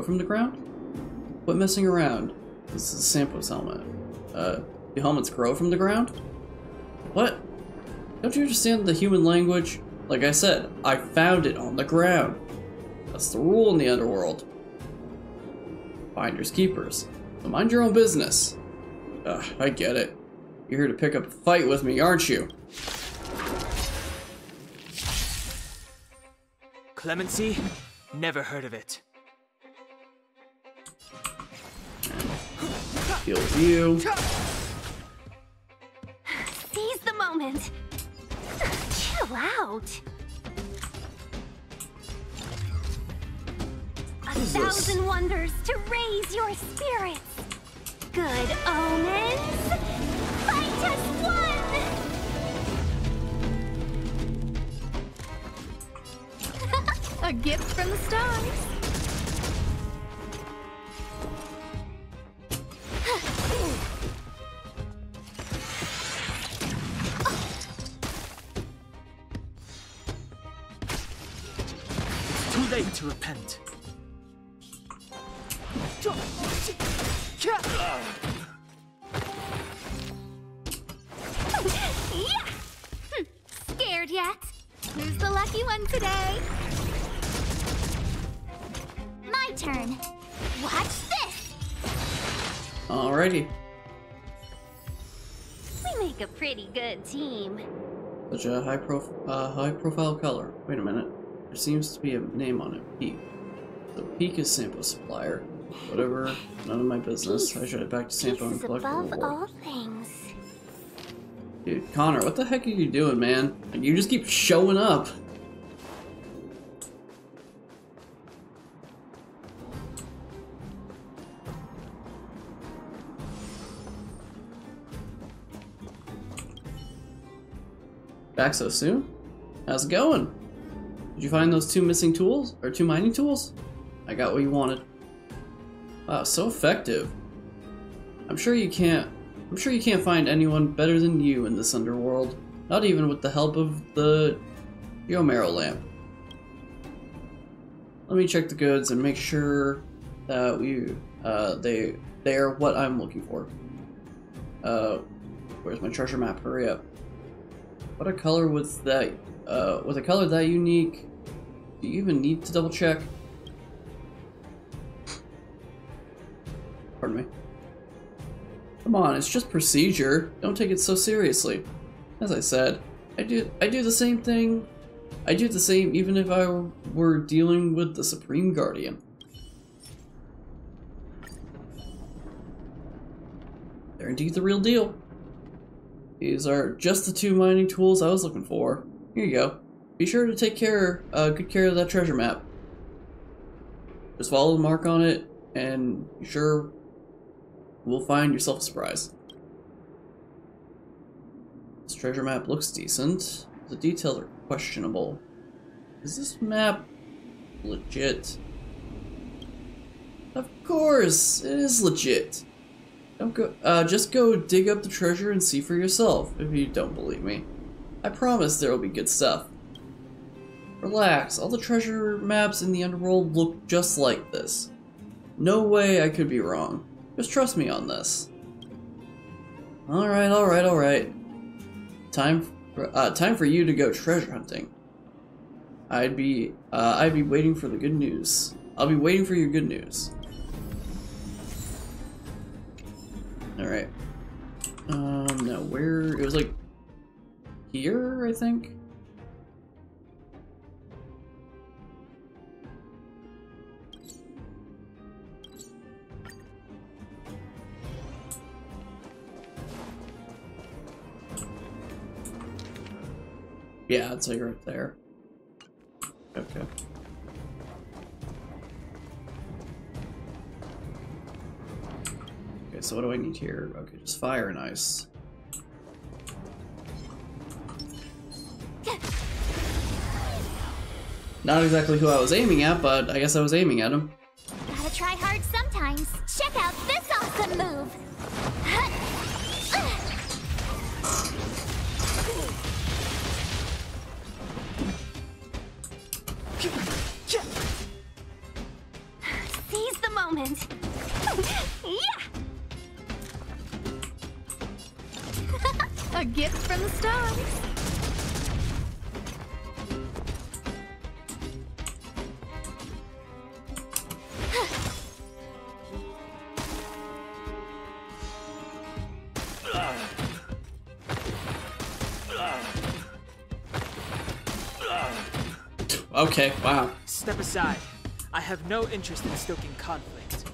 from the ground? Quit messing around. This is Sampo's helmet. Do helmets grow from the ground? What? Don't you understand the human language? Like I said, I found it on the ground. That's the rule in the underworld. Finders keepers. So mind your own business. I get it. You're here to pick up a fight with me, aren't you? Clemency? Never heard of it. Deal with you. Seize the moment. Chill out. A thousand wonders to raise your spirits. Good omens. Fight as one. A gift from the stars. late to repent. Yeah! Scared yet? Who's the lucky one today? My turn. Watch this! Alrighty. We make a pretty good team. Such a high profile color. Wait a minute. There seems to be a name on it. Peak. The Peak is Sampo's supplier. Whatever. None of my business. I should head back to Sampo and collect the Above all reward. things. Dude, Connor, what the heck are you doing, man? Like, you just keep showing up. Back so soon? How's it going? Did you find those 2 missing tools? Or 2 mining tools? I got what you wanted. Wow, so effective. I'm sure you can't find anyone better than you in this underworld. Not even with the help of the Geomarrow lamp. Let me check the goods and make sure that they are what I'm looking for. Where's my treasure map? Hurry up. What a color with that with a color that unique. Do you even need to double check? Pardon me. Come on, it's just procedure. Don't take it so seriously. As I said, I do the same thing. I do the same even if I were dealing with the Supreme Guardian. They're indeed the real deal. These are just the 2 mining tools I was looking for. Here you go. Be sure to take good care of that treasure map. Just follow the mark on it, and you sure will find yourself a surprise. This treasure map looks decent. The details are questionable. Is this map legit? Of course, it is legit. Don't go. Just go dig up the treasure and see for yourself. If you don't believe me, I promise there will be good stuff. Relax. All the treasure maps in the underworld look just like this. No way I could be wrong. Just trust me on this. All right. Time for you to go treasure hunting. I'd be waiting for the good news. I'll be waiting for your good news. All right. Now where it was like here, I think. Yeah, it's like right there. Okay. Okay, so what do I need here? Okay, just fire and ice. Not exactly who I was aiming at, but I guess I was aiming at him. Gotta try hard sometimes. Check out this awesome move. Seize the moment. Yeah. A gift from the stars. Okay, wow. Step aside. I have no interest in stoking conflict.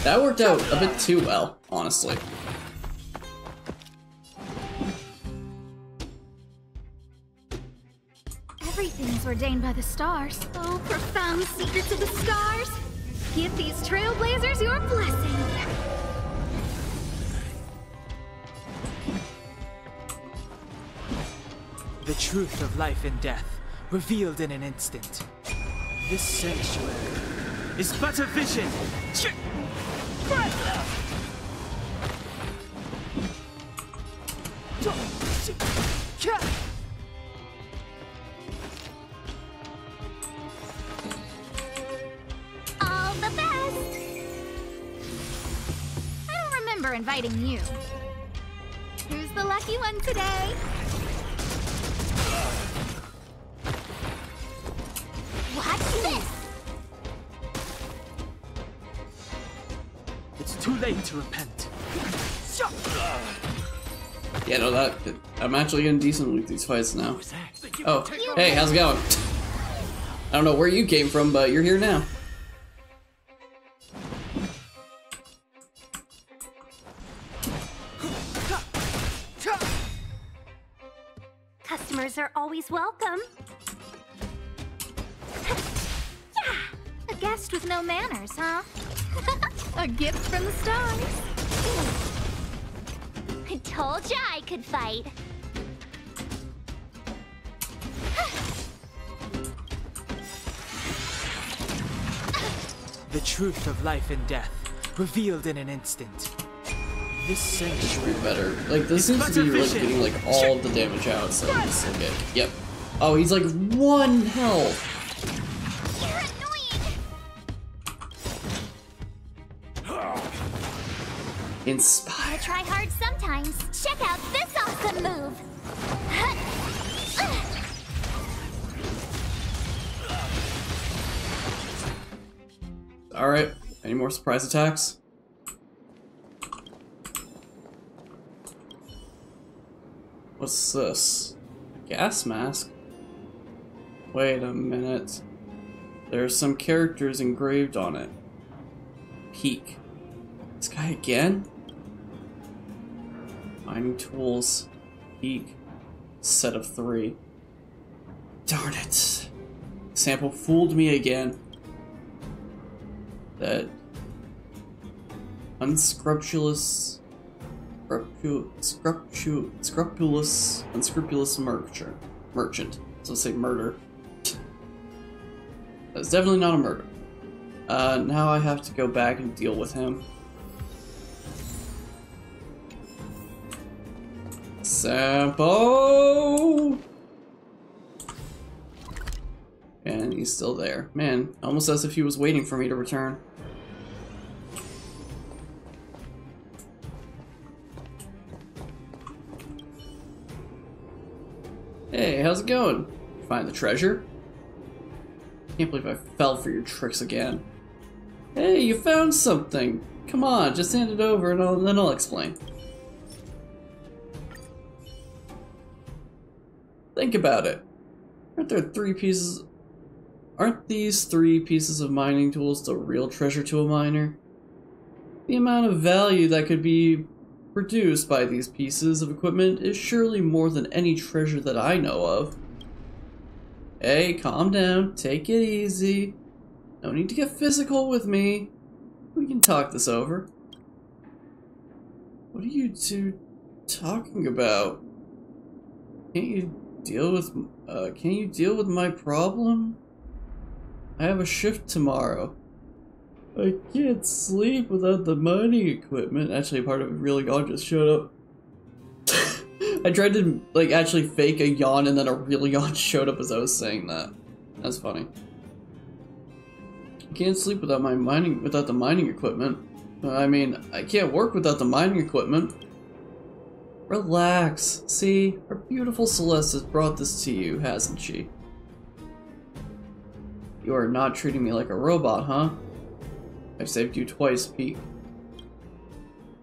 That worked out a bit too well, honestly. Everything is ordained by the stars. Oh, profound secrets of the stars. Give these trailblazers your blessing. The truth of life and death, revealed in an instant. This sanctuary is but a vision. remember inviting you. Who's the lucky one today? Watch this! It's too late to repent. Yeah, no, that I'm actually getting decent with these fights now. Oh, hey, how's it going? I don't know where you came from, but you're here now. Customers are always welcome. Yeah, a guest with no manners, huh? A gift from the stars. I told ya I could fight. The truth of life and death, revealed in an instant. This should be better. Like, this seems to be really getting, like, all of the damage out, so it's okay. Yep. Oh, he's like 1 health. Inspire. I try hard sometimes. Check out this awesome move. Alright, any more surprise attacks? What's this? Gas mask? Wait a minute. There's some characters engraved on it. Peak. This guy again? Mining tools. Peak. Set of 3. Darn it. Sample fooled me again. That unscrupulous unscrupulous merchant. So say murder. That's definitely not a murder. Now I have to go back and deal with him. Sampo! And he's still there. Man, almost as if he was waiting for me to return. Hey, how's it going? Find the treasure? Can't believe I fell for your tricks again. Hey, you found something! Come on, just hand it over and then I'll explain. Think about it. Aren't these 3 pieces of mining tools the real treasure to a miner? The amount of value that could be produced by these pieces of equipment is surely more than any treasure that I know of. Hey, calm down, take it easy. No need to get physical with me. We can talk this over. What are you two talking about? Can't you deal with my problem? I have a shift tomorrow. I can't sleep without the mining equipment. Actually, part of it really yawn just showed up. I tried to like actually fake a yawn and then a real yawn showed up as I was saying that. That's funny. I can't sleep without the mining equipment. I mean, I can't work without the mining equipment. Relax. See, our beautiful Celeste has brought this to you, hasn't she? You are not treating me like a robot, huh? I've saved you twice, Pete.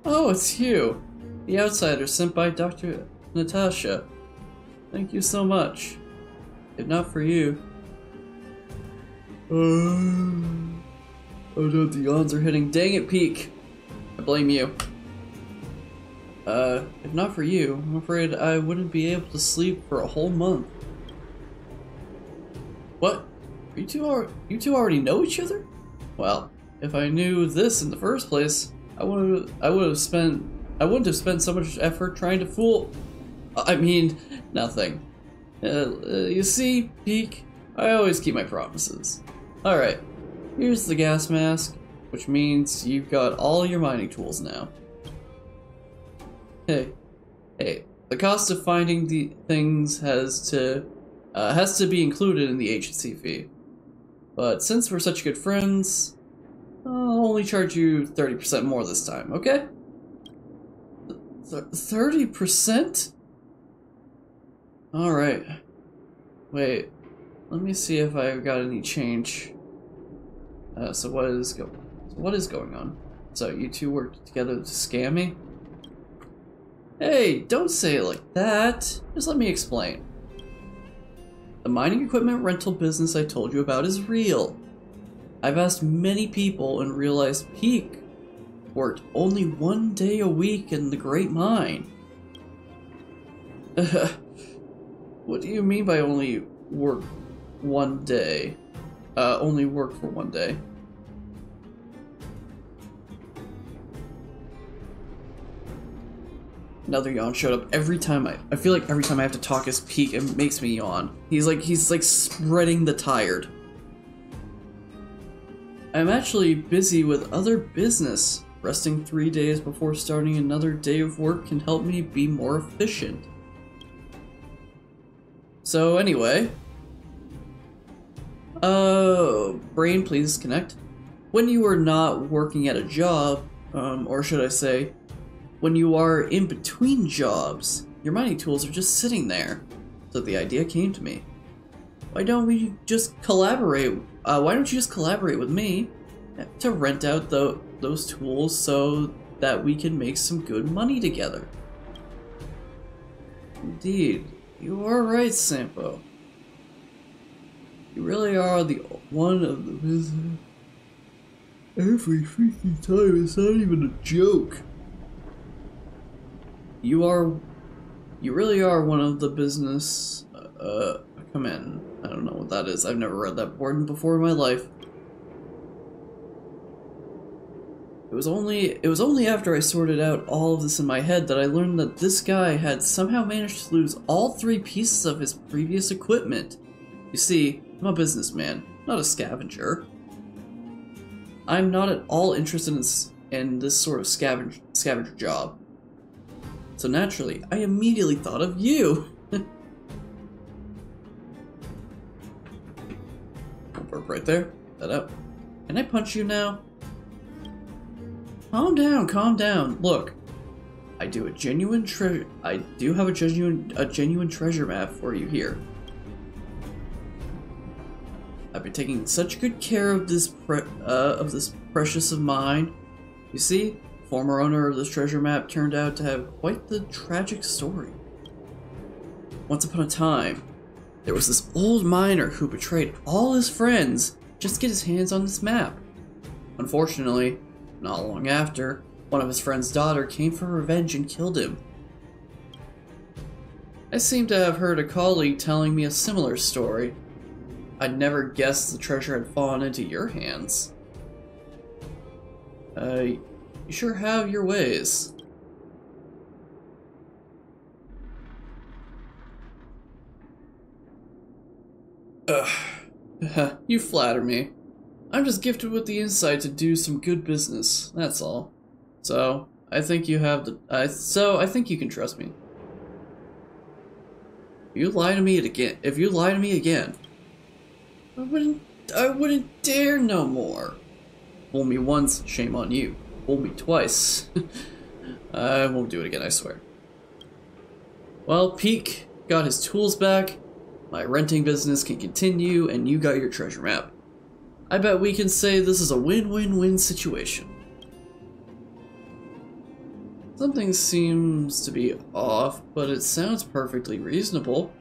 Oh, it's you! The outsider sent by Dr. Natasha. Thank you so much. If not for you... Oh no, the yawns are hitting. Dang it, Peak! I blame you. If not for you, I'm afraid I wouldn't be able to sleep for a whole month. What? You two already know each other? Well, if I knew this in the first place, I wouldn't have spent so much effort trying to fool. I mean, nothing. You see, Peak, I always keep my promises. Alright, here's the gas mask, which means you've got all your mining tools now. Hey, the cost of finding the things has to be included in the agency fee. But since we're such good friends, I'll only charge you 30% more this time, okay? 30%? Alright. Wait. Let me see if I got any change. So what is going on? So you two worked together to scam me? Hey, don't say it like that. Just let me explain. The mining equipment rental business I told you about is real. I've asked many people and realized Peak worked only 1 day a week in the Great Mine. What do you mean by only work 1 day? Only work for 1 day. Another yawn showed up every time I feel like every time I have to talk as Peak, it makes me yawn. He's like spreading the tired. I'm actually busy with other business. Resting 3 days before starting another day of work can help me be more efficient. So anyway, brain, please connect. When you are not working at a job, or should I say, when you are in between jobs, your mining tools are just sitting there. So the idea came to me. Why don't we just collaborate? Why don't you just collaborate with me to rent out those tools so that we can make some good money together? Indeed, you are right, Sampo. You really are the one of the business. Every freaking time, it's not even a joke. You really are one of the business, come in. I don't know what that is. I've never read that word before in my life. It was only after I sorted out all of this in my head that I learned that this guy had somehow managed to lose all 3 pieces of his previous equipment. You see, I'm a businessman, not a scavenger. I'm not at all interested in this sort of scavenger job. So naturally, I immediately thought of you. Burp right there. That up. Can I punch you now? Calm down, calm down. Look, I do have a genuine treasure map for you here. I've been taking such good care of this precious of mine. You see, the former owner of this treasure map turned out to have quite the tragic story. Once upon a time, there was this old miner who betrayed all his friends just to get his hands on this map. Unfortunately, not long after, one of his friend's daughter came for revenge and killed him. I seem to have heard a colleague telling me a similar story. I'd never guessed the treasure had fallen into your hands. You sure have your ways. Ugh. You flatter me. I'm just gifted with the insight to do some good business, that's all. So, I think you have the... I think you can trust me. If you lie to me again, I wouldn't dare no more. Fool me once, shame on you. Fool me twice. I won't do it again, I swear. Well, Peak got his tools back, my renting business can continue, and you got your treasure map. I bet we can say this is a win-win-win situation. Something seems to be off, but it sounds perfectly reasonable.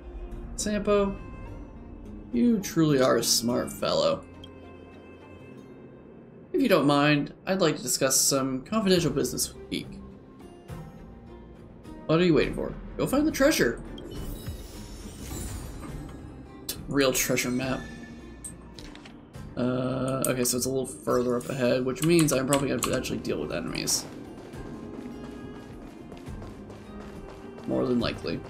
Sampo, you truly are a smart fellow. If you don't mind, I'd like to discuss some confidential business with Peak. What are you waiting for? Go find the treasure. Real treasure map. Okay, so it's a little further up ahead, which means I'm probably going to have to actually deal with enemies. More than likely.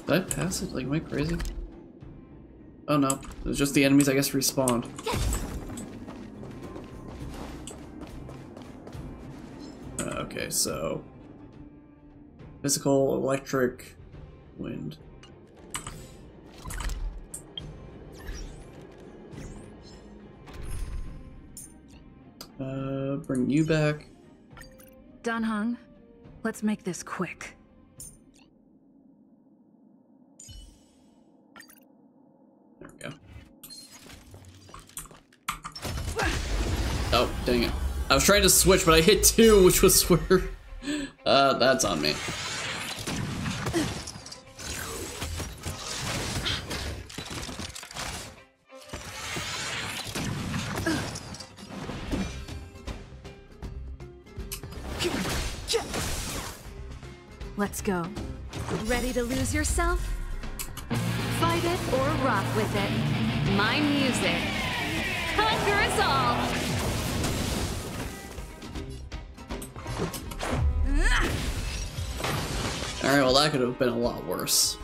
Did I pass it? Like, am I crazy? Oh no, it's just the enemies, I guess, respawned. Okay, so... physical, electric, wind. bring you back. Dan Heng, let's make this quick. There we go. Oh, dang it. I was trying to switch, but I hit 2, which was where... that's on me. Let's go. Ready to lose yourself? Fight it or rock with it. My music. Conquer us all! Alright, well that could have been a lot worse.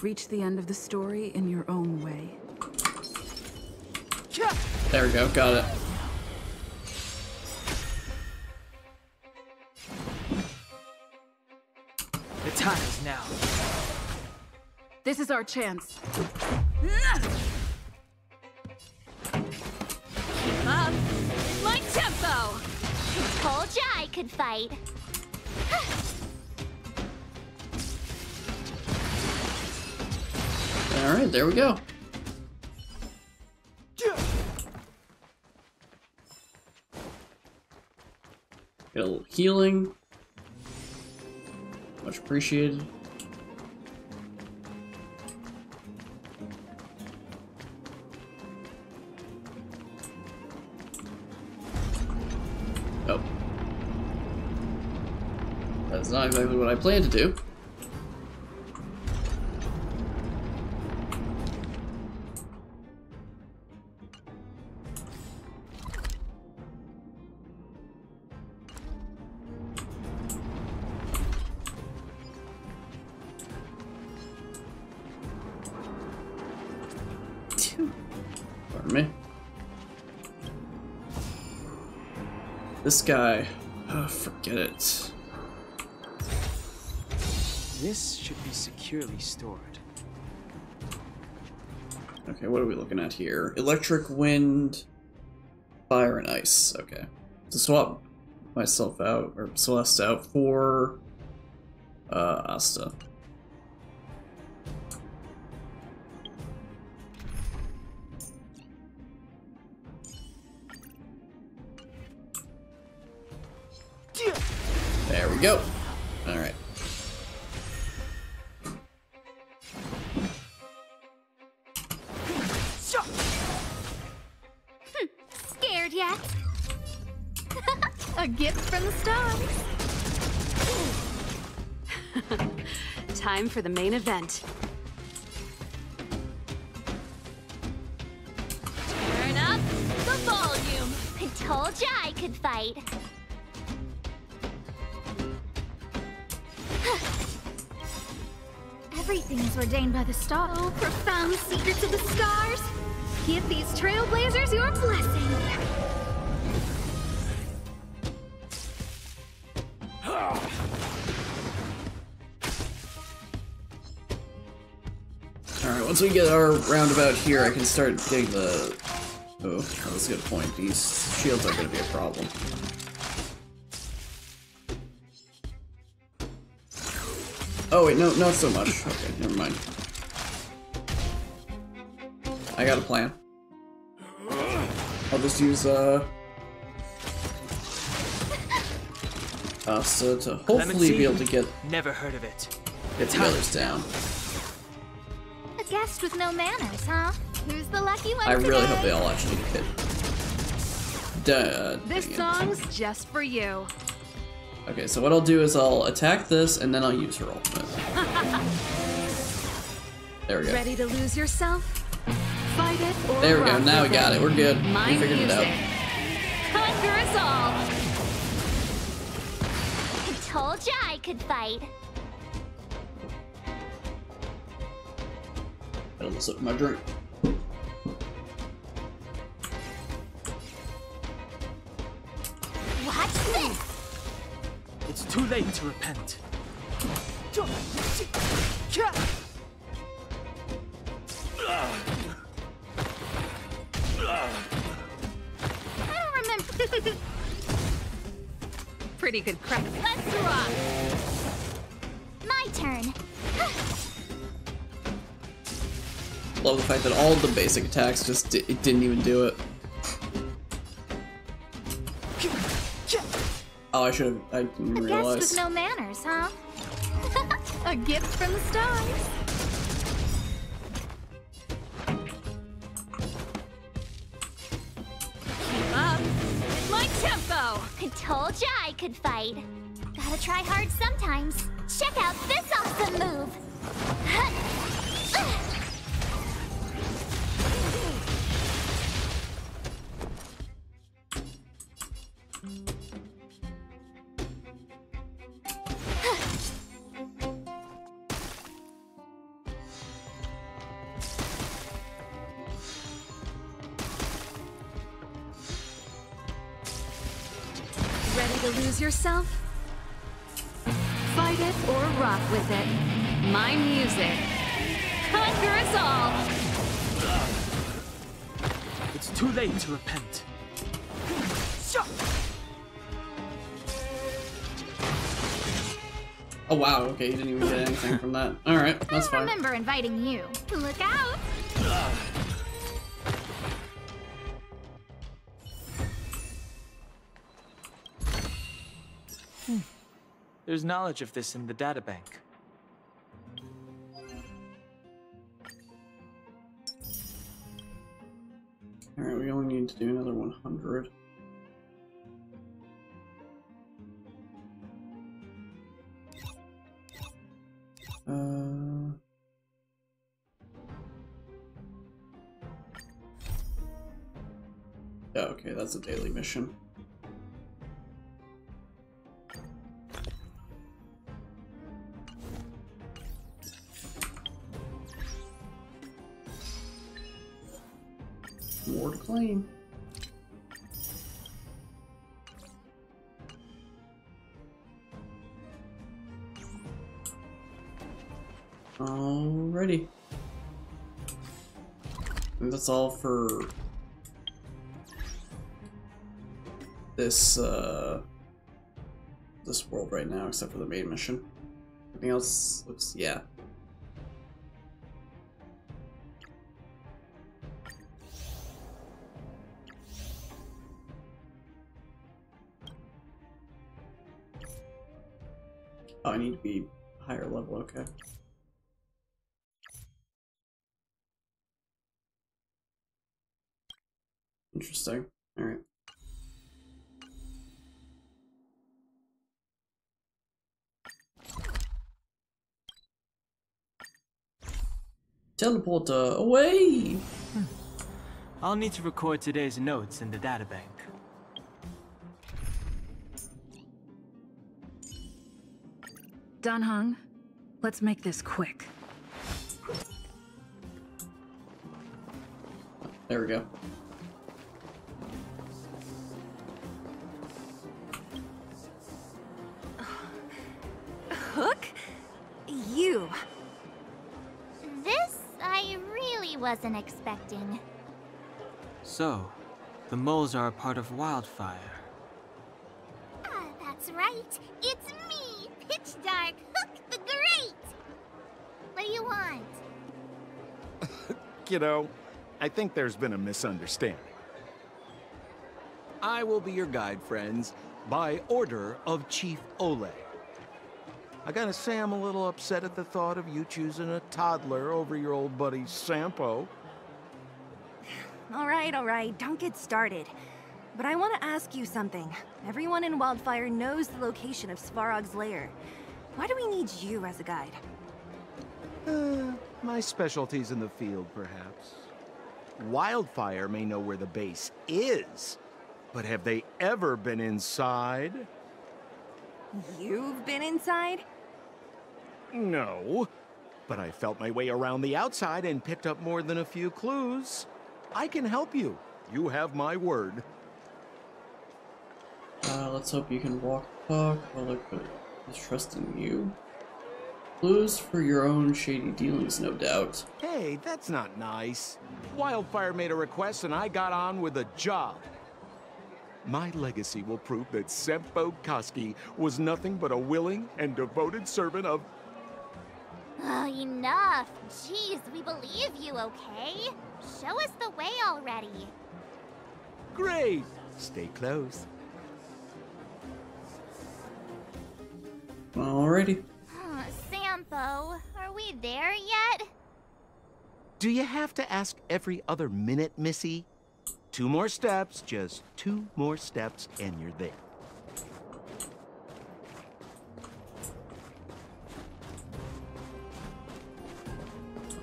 Reach the end of the story in your own way. There we go, got it. The time is now. This is our chance. Keep up. My tempo! I told ya I could fight. Alright, there we go. Get a little healing. Much appreciated. Oh. That's not exactly what I planned to do. Pardon me. This guy, oh, forget it. This should be securely stored. Okay, what are we looking at here? Electric, wind, fire, and ice. Okay. To swap myself out, or Celeste out for Asta. There we go. Alright. Scared yet? A gift from the stars. Time for the main event. Turn up the volume. I told ya I could fight. Everything is ordained by the stars. Oh, profound secrets of the stars. Give these trailblazers your blessing. Alright, once we get our roundabout here, I can start getting the... Oh, that's a good point. These shields aren't going to be a problem. Oh wait, no, not so much. Okay, never mind. I got a plan. I'll just use, Asta to hopefully be able to get... Never heard of it. Get the others down. A guest with no manners, huh? Who's the lucky one I today? really hope they all actually get hit. This song's just for you. Okay, so what I'll do is I'll attack this, and then I'll use her ultimate. There we go. Ready to lose yourself? Fight it or There we go, rock now we with got it. We're good. My We figured it out. music. Conquer us all! I told ya I could fight. Gotta listen to my drink. Watch this! It's too late to repent. I don't remember. pretty good crack. Let's rock! My turn. Love the fact that all of the basic attacks just it didn't even do it. Oh, I didn't A realize. guest with no manners, huh? A gift from the stars. Keep up with my tempo. I told ya I could fight. Gotta try hard sometimes. Check out this awesome move. Ready to lose yourself? Fight it or rock with it. My music. Conquer us all! It's too late to repent. Oh wow, okay, you didn't even get anything from that. Alright, that's I fine. remember inviting you. Look out! There's knowledge of this in the databank. Alright, we only need to do another 100. Yeah, okay, that's a daily mission. More to claim. Alrighty. And that's all for this this world right now, except for the main mission. Everything else looks, yeah. Oh, I need to be higher level, okay. Interesting. Alright. Teleporter, away! I'll need to record today's notes in the databank. Dan Heng, let's make this quick. There we go. Hook? You. This I really wasn't expecting. So, the moles are a part of Wildfire. Ah, that's right. It's me, Pitch Dark Hook the Great. What do you want? Kiddo, I think there's been a misunderstanding. I will be your guide, friends, by order of Chief Ole. I gotta say I'm a little upset at the thought of you choosing a toddler over your old buddy Sampo. All right, don't get started. But I want to ask you something. Everyone in Wildfire knows the location of Svarog's lair. Why do we need you as a guide? My specialty's in the field, perhaps. Wildfire may know where the base is, but have they ever been inside? You've been inside? No, but I felt my way around the outside and picked up more than a few clues. I can help you. You have my word. Let's hope you can walk the talk while I put his trust in you. Clues for your own shady dealings, no doubt. Hey, that's not nice. Wildfire made a request and I got on with the job. My legacy will prove that Sempo Koski was nothing but a willing and devoted servant of... Oh, enough. Jeez, we believe you, okay? Show us the way already. Great! Stay close. Alrighty. Sampo, are we there yet? Do you have to ask every other minute, Missy? 2 more steps, just 2 more steps, and you're there.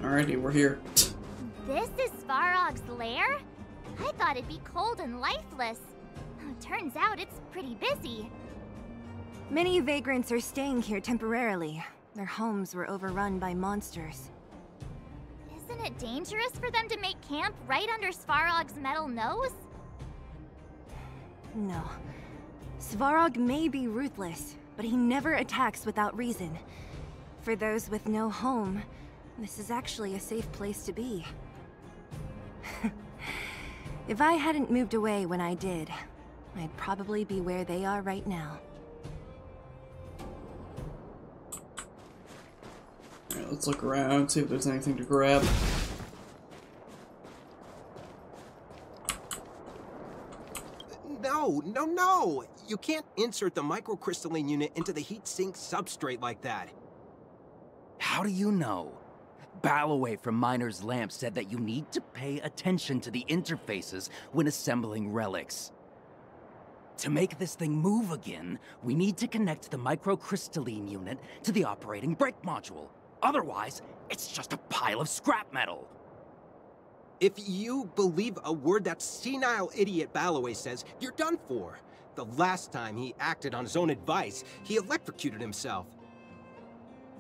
Alrighty, we're here. This is Svarog's lair? I thought it'd be cold and lifeless. Turns out it's pretty busy. Many vagrants are staying here temporarily. Their homes were overrun by monsters. Isn't it dangerous for them to make camp right under Svarog's metal nose? No. Svarog may be ruthless, but he never attacks without reason. For those with no home, this is actually a safe place to be. If I hadn't moved away when I did, I'd probably be where they are right now. Alright, let's look around, see if there's anything to grab. No! You can't insert the microcrystalline unit into the heat sink substrate like that. How do you know? Ballaway from Miner's Lamp said that you need to pay attention to the interfaces when assembling relics. To make this thing move again, we need to connect the microcrystalline unit to the operating brake module. Otherwise, it's just a pile of scrap metal. If you believe a word that senile idiot Ballaway says, you're done for. The last time he acted on his own advice, he electrocuted himself.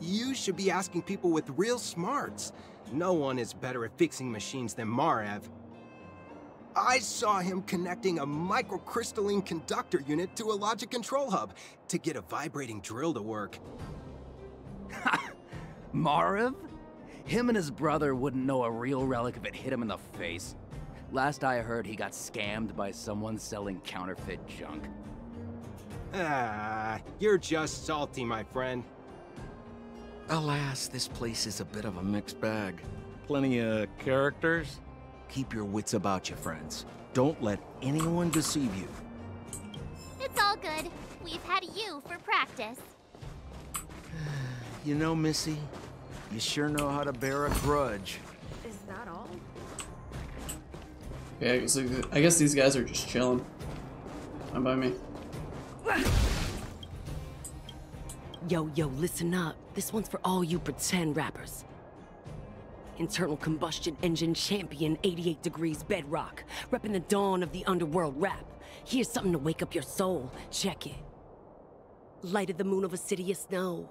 You should be asking people with real smarts. No one is better at fixing machines than Marev. I saw him connecting a microcrystalline conductor unit to a logic control hub to get a vibrating drill to work. Marev? Him and his brother wouldn't know a real relic if it hit him in the face. Last I heard, he got scammed by someone selling counterfeit junk. Ah, you're just salty, my friend. Alas, this place is a bit of a mixed bag. Plenty of characters. Keep your wits about you, friends. Don't let anyone deceive you. It's all good. We've had you for practice. You know, Missy, you sure know how to bear a grudge. Is that all? Yeah, I guess these guys are just chilling. Fine by me. Yo, listen up. This one's for all you pretend rappers. Internal combustion engine champion, 88 degrees bedrock. Repping the dawn of the underworld rap. Here's something to wake up your soul. Check it. Light of the moon of a city of snow.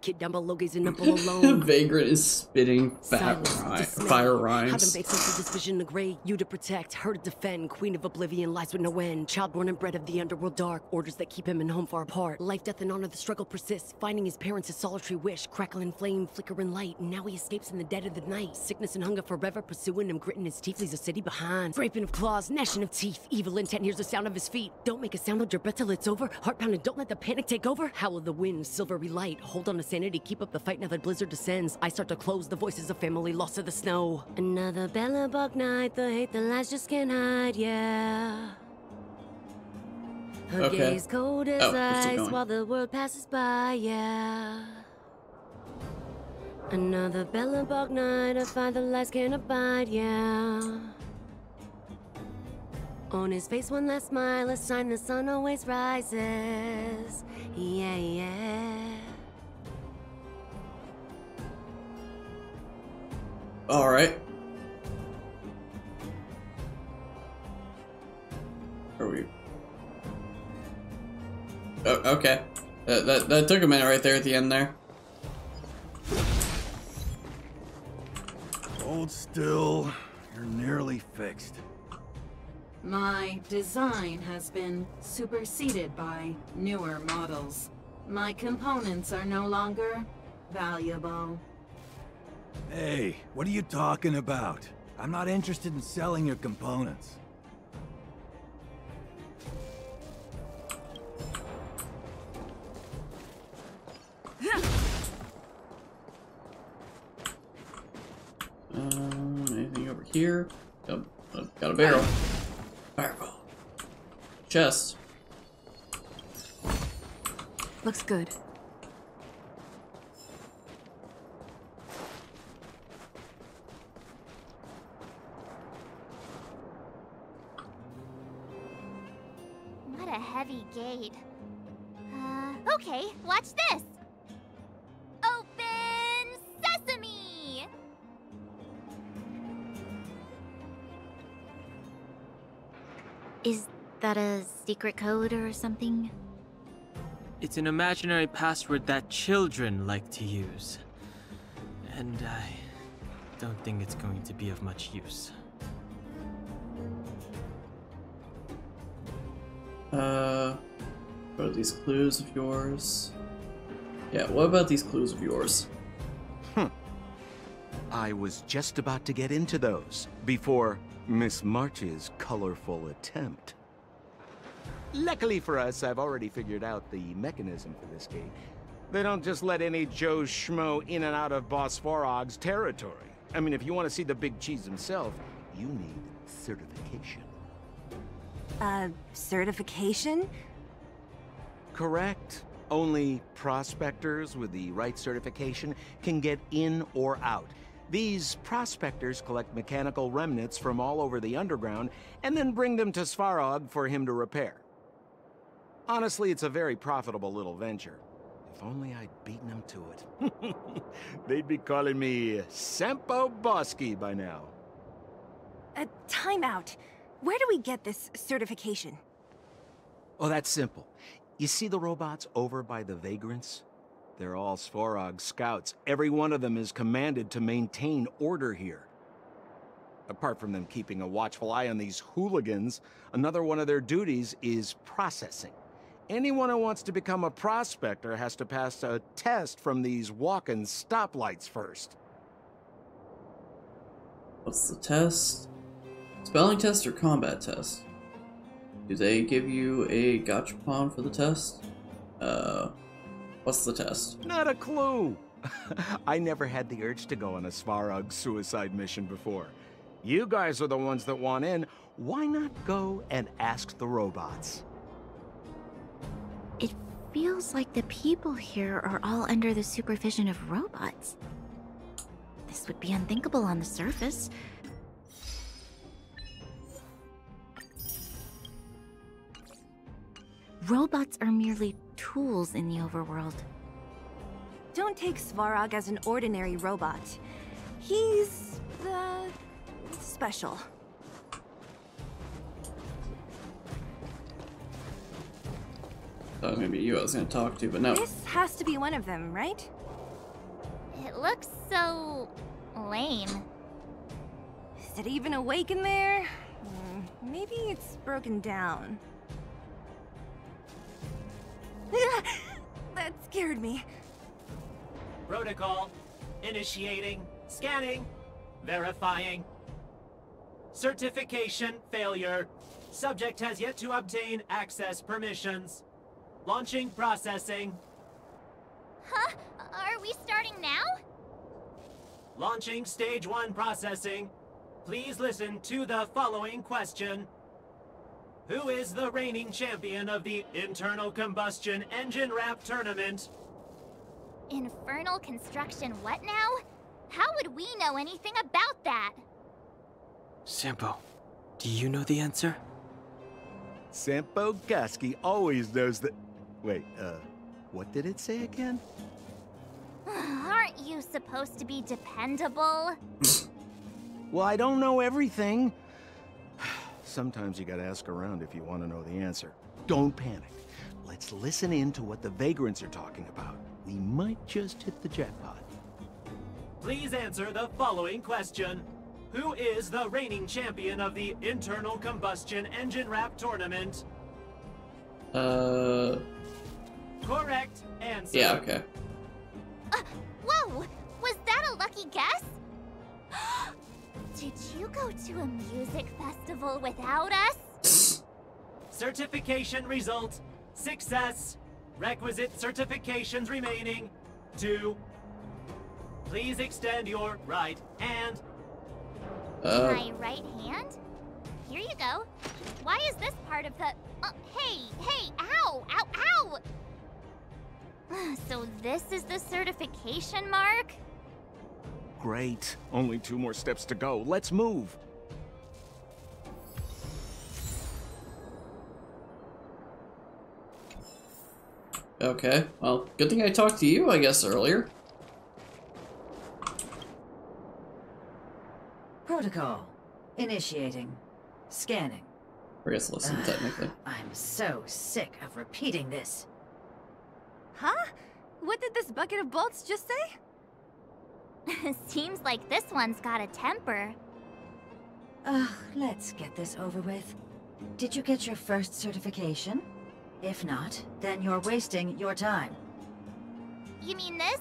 Kid down below gazing up all alone. Vagrant is spitting fire rhymes. Haven't made sense of this vision of gray. You to protect, her to defend. Queen of oblivion lies with no end. Child born and bred of the underworld dark. Orders that keep him and home far apart. Life, death, and honor, the struggle persists. Finding his parents' his solitary wish. Crackling flame, flickering light. And now he escapes in the dead of the night. Sickness and hunger forever pursuing him. Gritting his teeth, leaves a city behind. Scraping of claws, gnashing of teeth. Evil intent hears the sound of his feet. Don't make a sound, hold your breath till it's over. Heart pounding, don't let the panic take over. Howl of the wind, silvery light. Hold on to sanity, keep up the fight now that blizzard descends. I start to close the voices of family lost to the snow. Another Bellabug night, the hate, the lies just can't hide, yeah. Her gaze cold as ice while the world passes by, yeah. Another Bellabug night, I find the lies can't abide, yeah. On his face one last smile, a sign the sun always rises, yeah. All right. Are we? Oh, okay. That took a minute right there at the end there. Hold still. You're nearly fixed. My design has been superseded by newer models. My components are no longer valuable. Hey, what are you talking about? I'm not interested in selling your components. here. Got a barrel. Fireball. Chest. Looks good. What a heavy gate. Okay, watch this! Open sesame! Is that a secret code or something? It's an imaginary password that children like to use. And I don't think it's going to be of much use. What are these clues of yours? Yeah, what about these clues of yours? I was just about to get into those before Miss March's colorful attempt. Luckily for us, I've already figured out the mechanism for this gate. They don't just let any Joe Schmo in and out of Boss Farog's territory. I mean, if you want to see the big cheese himself, you need certification. Certification? Correct. Only prospectors with the right certification can get in or out. These prospectors collect mechanical remnants from all over the underground and then bring them to Svarog for him to repair. Honestly, it's a very profitable little venture. If only I'd beaten them to it. They'd be calling me Sempo Bosky by now. Time out. Where do we get this certification? Oh, that's simple. You see the robots over by the vagrants? They're all Svarog scouts. Every one of them is commanded to maintain order here. Apart from them keeping a watchful eye on these hooligans, another one of their duties is processing. Anyone who wants to become a prospector has to pass a test from these walking stoplights first. What's the test? Spelling test or combat test? Do they give you a gachapon for the test? What's the test? Not a clue! I never had the urge to go on a Svarog suicide mission before. You guys are the ones that want in. Why not go and ask the robots? It feels like the people here are all under the supervision of robots. This would be unthinkable on the surface. Robots are merely tools in the overworld. Don't take Svarog as an ordinary robot. He's, special. Thought it was gonna be you I was gonna talk to, but no. This has to be one of them, right? It looks so lame. Is it even awake in there? Maybe it's broken down. That scared me. Protocol. Initiating. Scanning. Verifying. Certification failure. Subject has yet to obtain access permissions. Launching processing. Huh? Are we starting now? Launching stage 1 processing. Please listen to the following question. Who is the reigning champion of the Internal Combustion Engine Wrap Tournament? Infernal construction what now? How would we know anything about that? Sampo, do you know the answer? Sempo Bosky always knows that... Wait, what did it say again? Aren't you supposed to be dependable? Well, I don't know everything. Sometimes you gotta ask around if you want to know the answer. Don't panic. Let's listen in to what the vagrants are talking about. We might just hit the jackpot. Please answer the following question. Who is the reigning champion of the Internal Combustion Engine Wrap Tournament? Correct answer. Yeah, okay. Whoa! Was that a lucky guess? Did you go to a music festival without us? Certification result. Success. Requisite certifications remaining. 2. Please extend your right hand. My right hand? Here you go. Why is this part of the... hey, ow, ow, ow! So this is the certification mark? Great. Only 2 more steps to go. Let's move. Okay, well, good thing I talked to you, I guess, earlier. Protocol. Initiating. Scanning. I guess listen, technically. I'm so sick of repeating this. Huh? What did this bucket of bolts just say? Seems like this one's got a temper. Ugh, let's get this over with. Did you get your first certification? If not, then you're wasting your time. You mean this?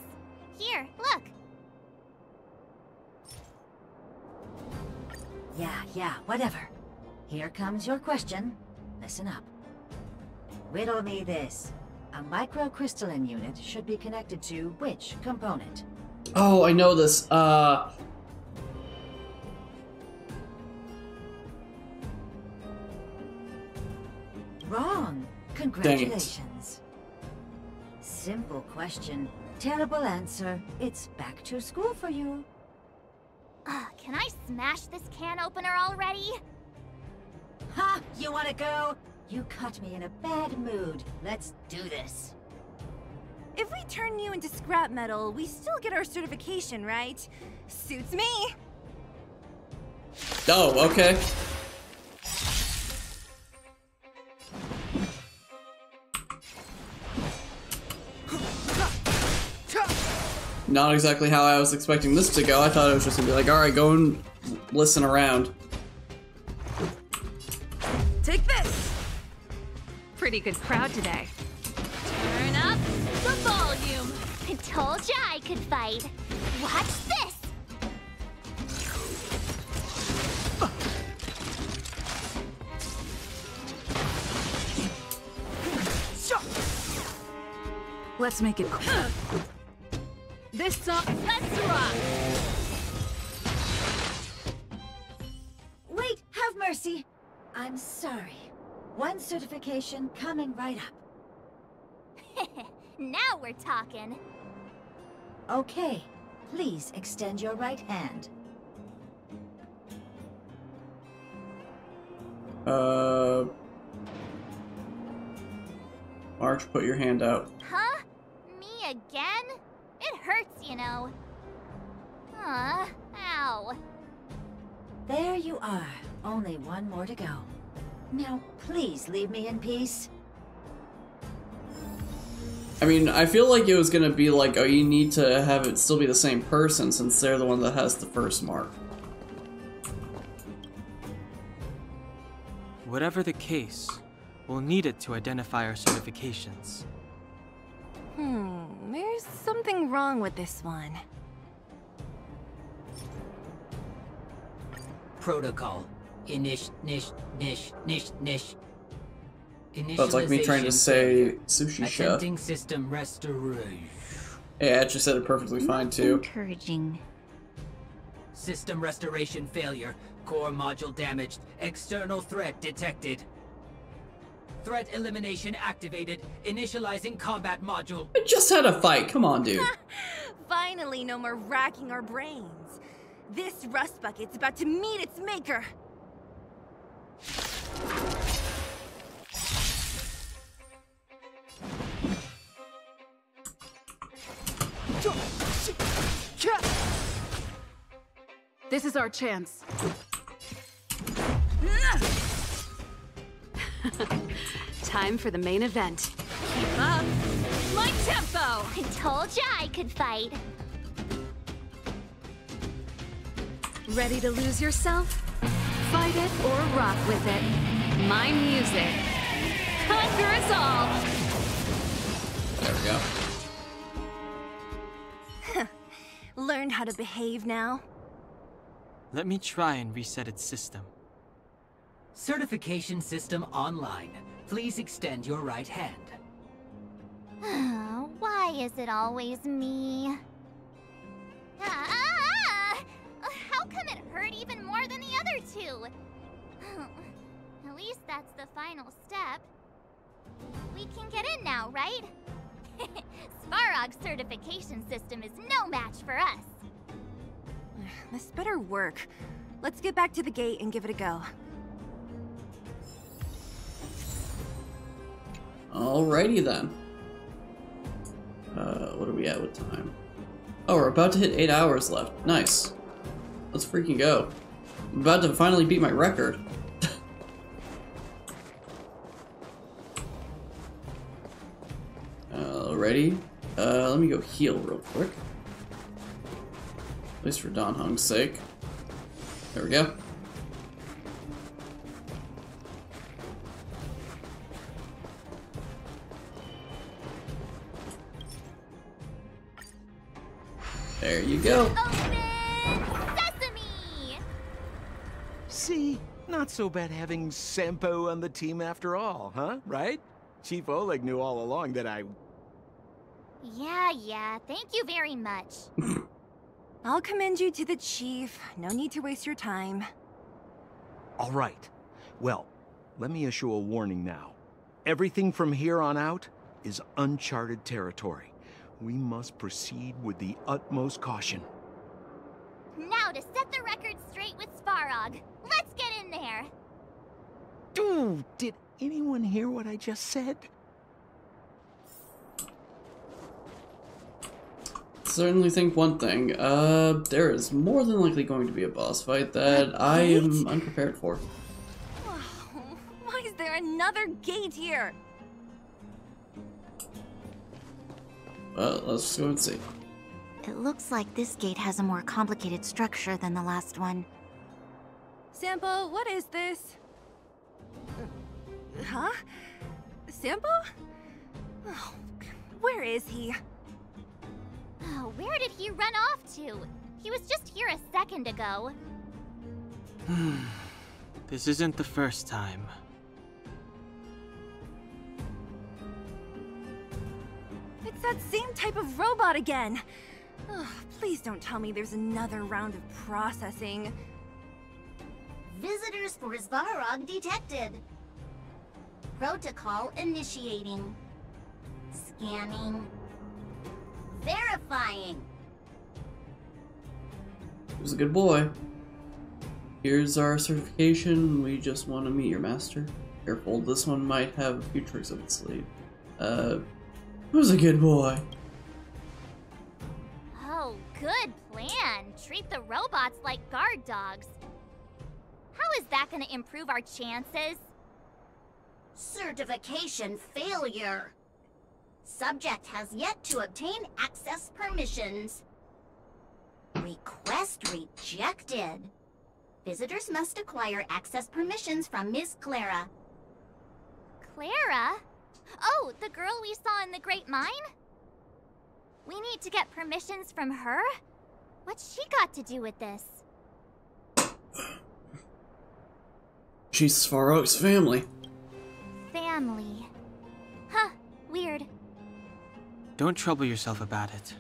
Here, look. Yeah, whatever. Here comes your question. Listen up. Riddle me this. A microcrystalline unit should be connected to which component? Oh, I know this. Wrong. Congratulations. Simple question. Terrible answer. It's back to school for you. Can I smash this can opener already? Ha! You wanna go? You caught me in a bad mood. Let's do this. If we turn you into scrap metal, we still get our certification, right? Suits me. Oh, okay. Not exactly how I was expecting this to go. I thought it was just gonna be like, alright, go and listen around. Take this! Pretty good crowd today. Turn up the volume! I told ya I could fight. Watch this! Let's make it quick. This song, let's rock! Wait, have mercy. I'm sorry. One certification coming right up. Now we're talking. Okay, please extend your right hand. March, put your hand out. Huh? Me again? It hurts, you know. Ow. There you are. Only one more to go. Now, please leave me in peace. I mean, I feel like it was gonna be like, oh, you need to have it still be the same person since they're the one that has the first mark. Whatever the case, we'll need it to identify our certifications. There's something wrong with this one. Protocol. Nish. That's like me trying to say sushi chef. Attempting system restoration. Yeah, I actually said it perfectly fine too. Encouraging. System restoration failure. Core module damaged. External threat detected. Threat elimination activated. Initializing combat module. I just had a fight. Come on, dude. Finally, no more racking our brains. This rust bucket's about to meet its maker. This is our chance. Time for the main event. Keep up my tempo! I told ya I could fight. Ready to lose yourself? Fight it or rock with it. My music. Conquer us all! There we go. Learned how to behave now? Let me try and reset its system. Certification system online. Please extend your right hand. Why is it always me? How come it hurt even more than too. At least that's the final step. We can get in now, right? Svarog's certification system is no match for us. This better work. Let's get back to the gate and give it a go. Alrighty then. What are we at with time? Oh, we're about to hit 8 hours left. Nice. Let's freaking go. I'm about to finally beat my record. Alrighty. Let me go heal real quick. At least for Dan Heng's sake. There we go. There you go. Open sesame! See? Not so bad having Sampo on the team after all, huh? Right? Chief Oleg knew all along that I... Yeah, thank you very much. I'll commend you to the chief. No need to waste your time. All right. Well, let me issue a warning now. Everything from here on out is uncharted territory. We must proceed with the utmost caution. Now to set the record straight with Svarog. Let's get in there. Dude, did anyone hear what I just said? Certainly think one thing. There is more than likely going to be a boss fight that I am unprepared for. Why is there another gate here? Well, let's just go and see. It looks like this gate has a more complicated structure than the last one. Sampo, what is this? Huh? Sampo? Oh, where is he? Oh, where did he run off to? He was just here a second ago. This isn't the first time. It's that same type of robot again. Oh, please don't tell me there's another round of processing. Visitors for Svarog detected. Protocol initiating. Scanning. Verifying. He was a good boy. Here's our certification. We just want to meet your master. Careful, this one might have a few tricks up its sleeve. Who's a good boy? Oh, good plan. Treat the robots like guard dogs. How is that gonna improve our chances? Certification failure. Subject has yet to obtain access permissions. Request rejected. Visitors must acquire access permissions from Miss Clara. Clara? Oh, the girl we saw in the Great Mine? We need to get permissions from her? What's she got to do with this? She's Svarog's family. Family. Huh, weird. Don't trouble yourself about it.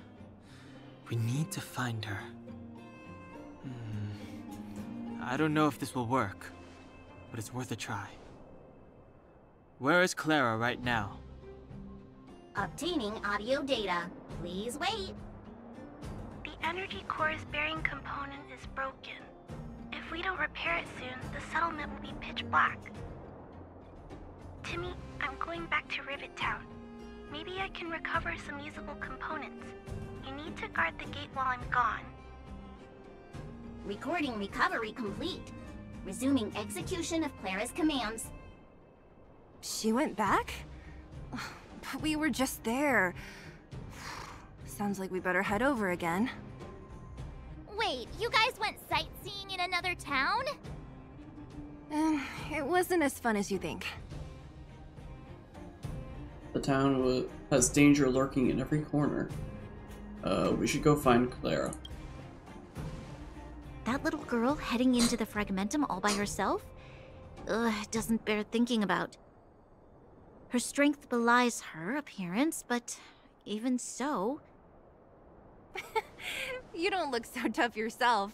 We need to find her. I don't know if this will work, but it's worth a try. Where is Clara right now? Obtaining audio data. Please wait. The energy core's bearing component is broken. If we don't repair it soon, the settlement will be pitch black. Timmy, I'm going back to Rivet Town. Maybe I can recover some usable components. You need to guard the gate while I'm gone. Recording recovery complete. Resuming execution of Clara's commands. She went back? But we were just there. Sounds like we better head over again. Wait, you guys went sightseeing in another town? It wasn't as fun as you think. The town has danger lurking in every corner. We should go find Clara. That little girl heading into the Fragmentum all by herself? Doesn't bear thinking about. Her strength belies her appearance, but even so... You don't look so tough yourself.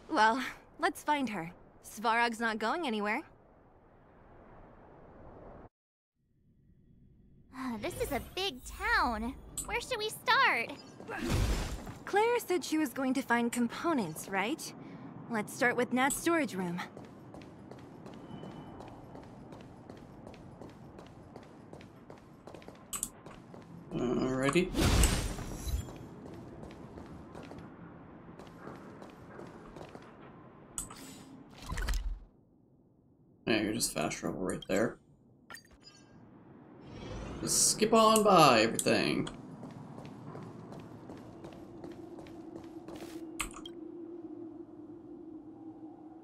Well, let's find her. Svarog's not going anywhere. This is a big town. Where should we start? Clara said she was going to find components, right? Let's start with Nat's storage room. Alrighty. Yeah, you're just fast travel right there. Just skip on by everything.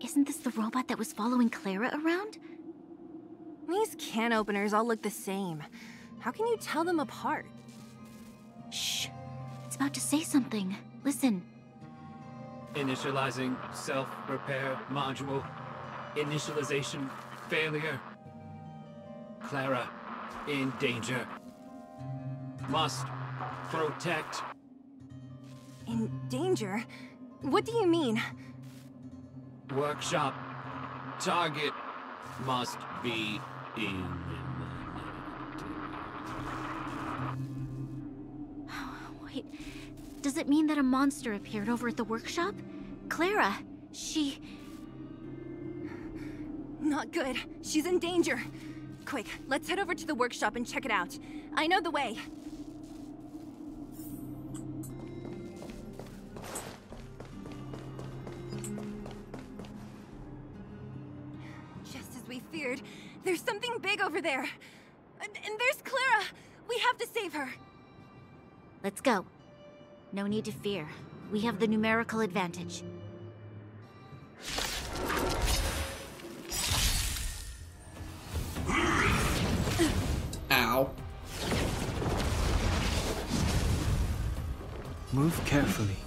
Isn't this the robot that was following Clara around? These can openers all look the same. How can you tell them apart? Shh. It's about to say something. Listen. Initializing self-repair module. Initialization failure. Clara in danger. Must protect. In danger? What do you mean? Workshop. Target must be eliminated. Wait, does it mean that a monster appeared over at the workshop? Clara, she... Not good. She's in danger. Quick, let's head over to the workshop and check it out. I know the way. Just as we feared, there's something big over there. And there's Clara! We have to save her. Let's go. No need to fear. We have the numerical advantage. Ow. Move carefully.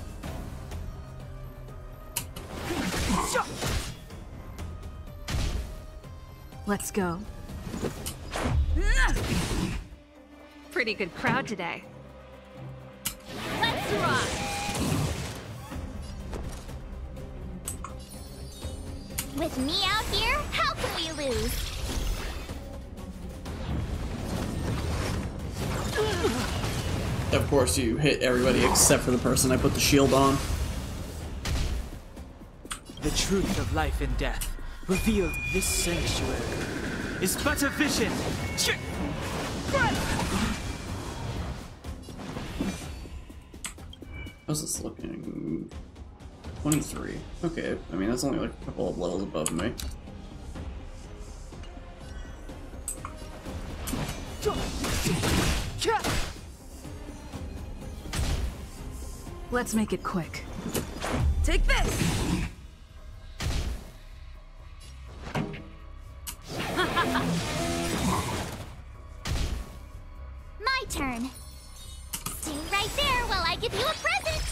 Let's go. Pretty good crowd today. Let's rock! With me out here, how can we lose? Of course you hit everybody except for the person I put the shield on. The truth of life and death, revealed this sanctuary, is but a vision. How's this looking? 23. Okay, I mean that's only like a couple of levels above me. Let's make it quick. Take this! My turn. Stay right there while I give you a present.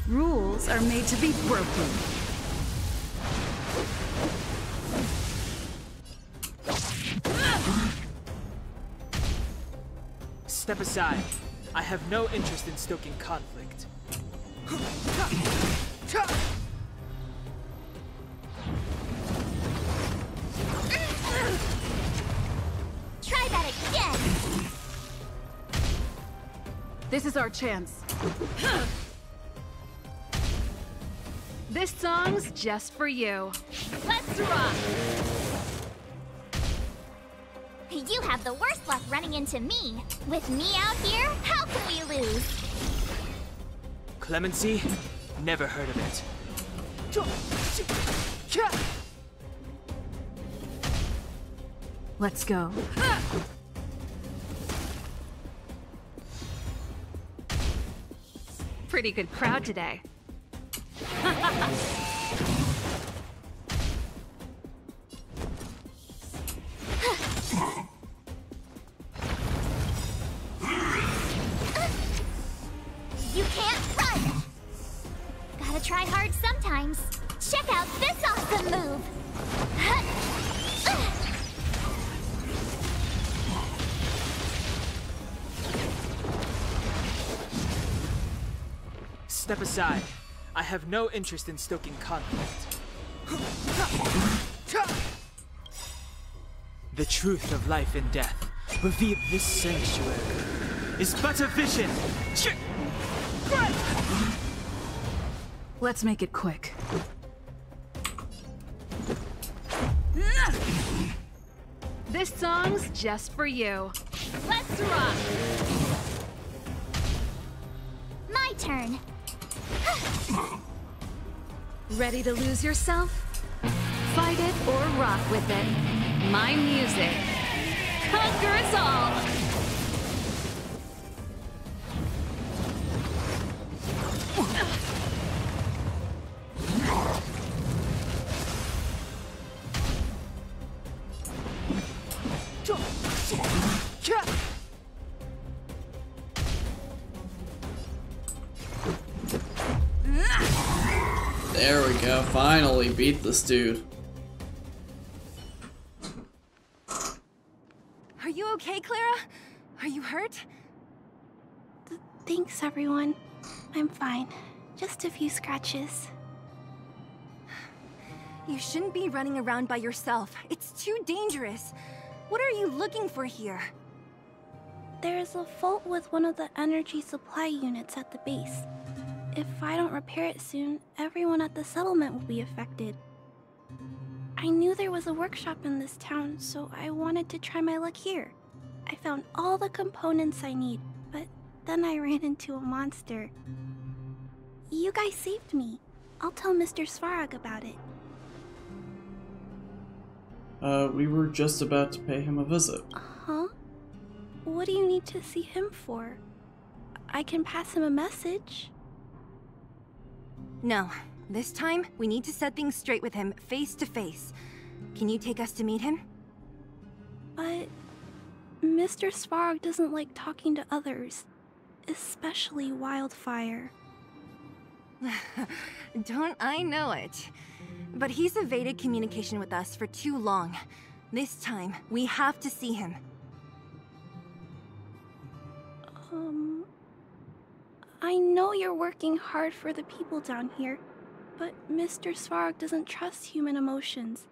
Rules are made to be broken. Step aside. I have no interest in stoking conflict. Try that again. This is our chance. This song's just for you. Let's rock. You have the worst luck running into me. With me out here, how can we lose? Clemency? Never heard of it. Let's go. Pretty good crowd today. You can't run! Gotta try hard sometimes. Check out this awesome move! Step aside. I have no interest in stoking conflict. The truth of life and death, revealed this sanctuary, is but a vision. Let's make it quick. This song's just for you. Let's rock! My turn. Ready to lose yourself? Fight it or rock with it. My music conquers all! There we go, finally beat this dude. Are you okay, Clara? Are you hurt? Thanks, everyone. I'm fine. Just a few scratches. You shouldn't be running around by yourself. It's too dangerous. What are you looking for here? There's a fault with one of the energy supply units at the base. If I don't repair it soon, everyone at the settlement will be affected. I knew there was a workshop in this town, so I wanted to try my luck here. I found all the components I need, but then I ran into a monster. You guys saved me. I'll tell Mr. Svarog about it. We were just about to pay him a visit. Huh? What do you need to see him for? I can pass him a message. No. This time, we need to set things straight with him, face to face. Can you take us to meet him? But Mr. Svarog doesn't like talking to others, especially Wildfire. Don't I know it? But he's evaded communication with us for too long. This time, we have to see him. I know you're working hard for the people down here, but Mr. Svarog doesn't trust human emotions.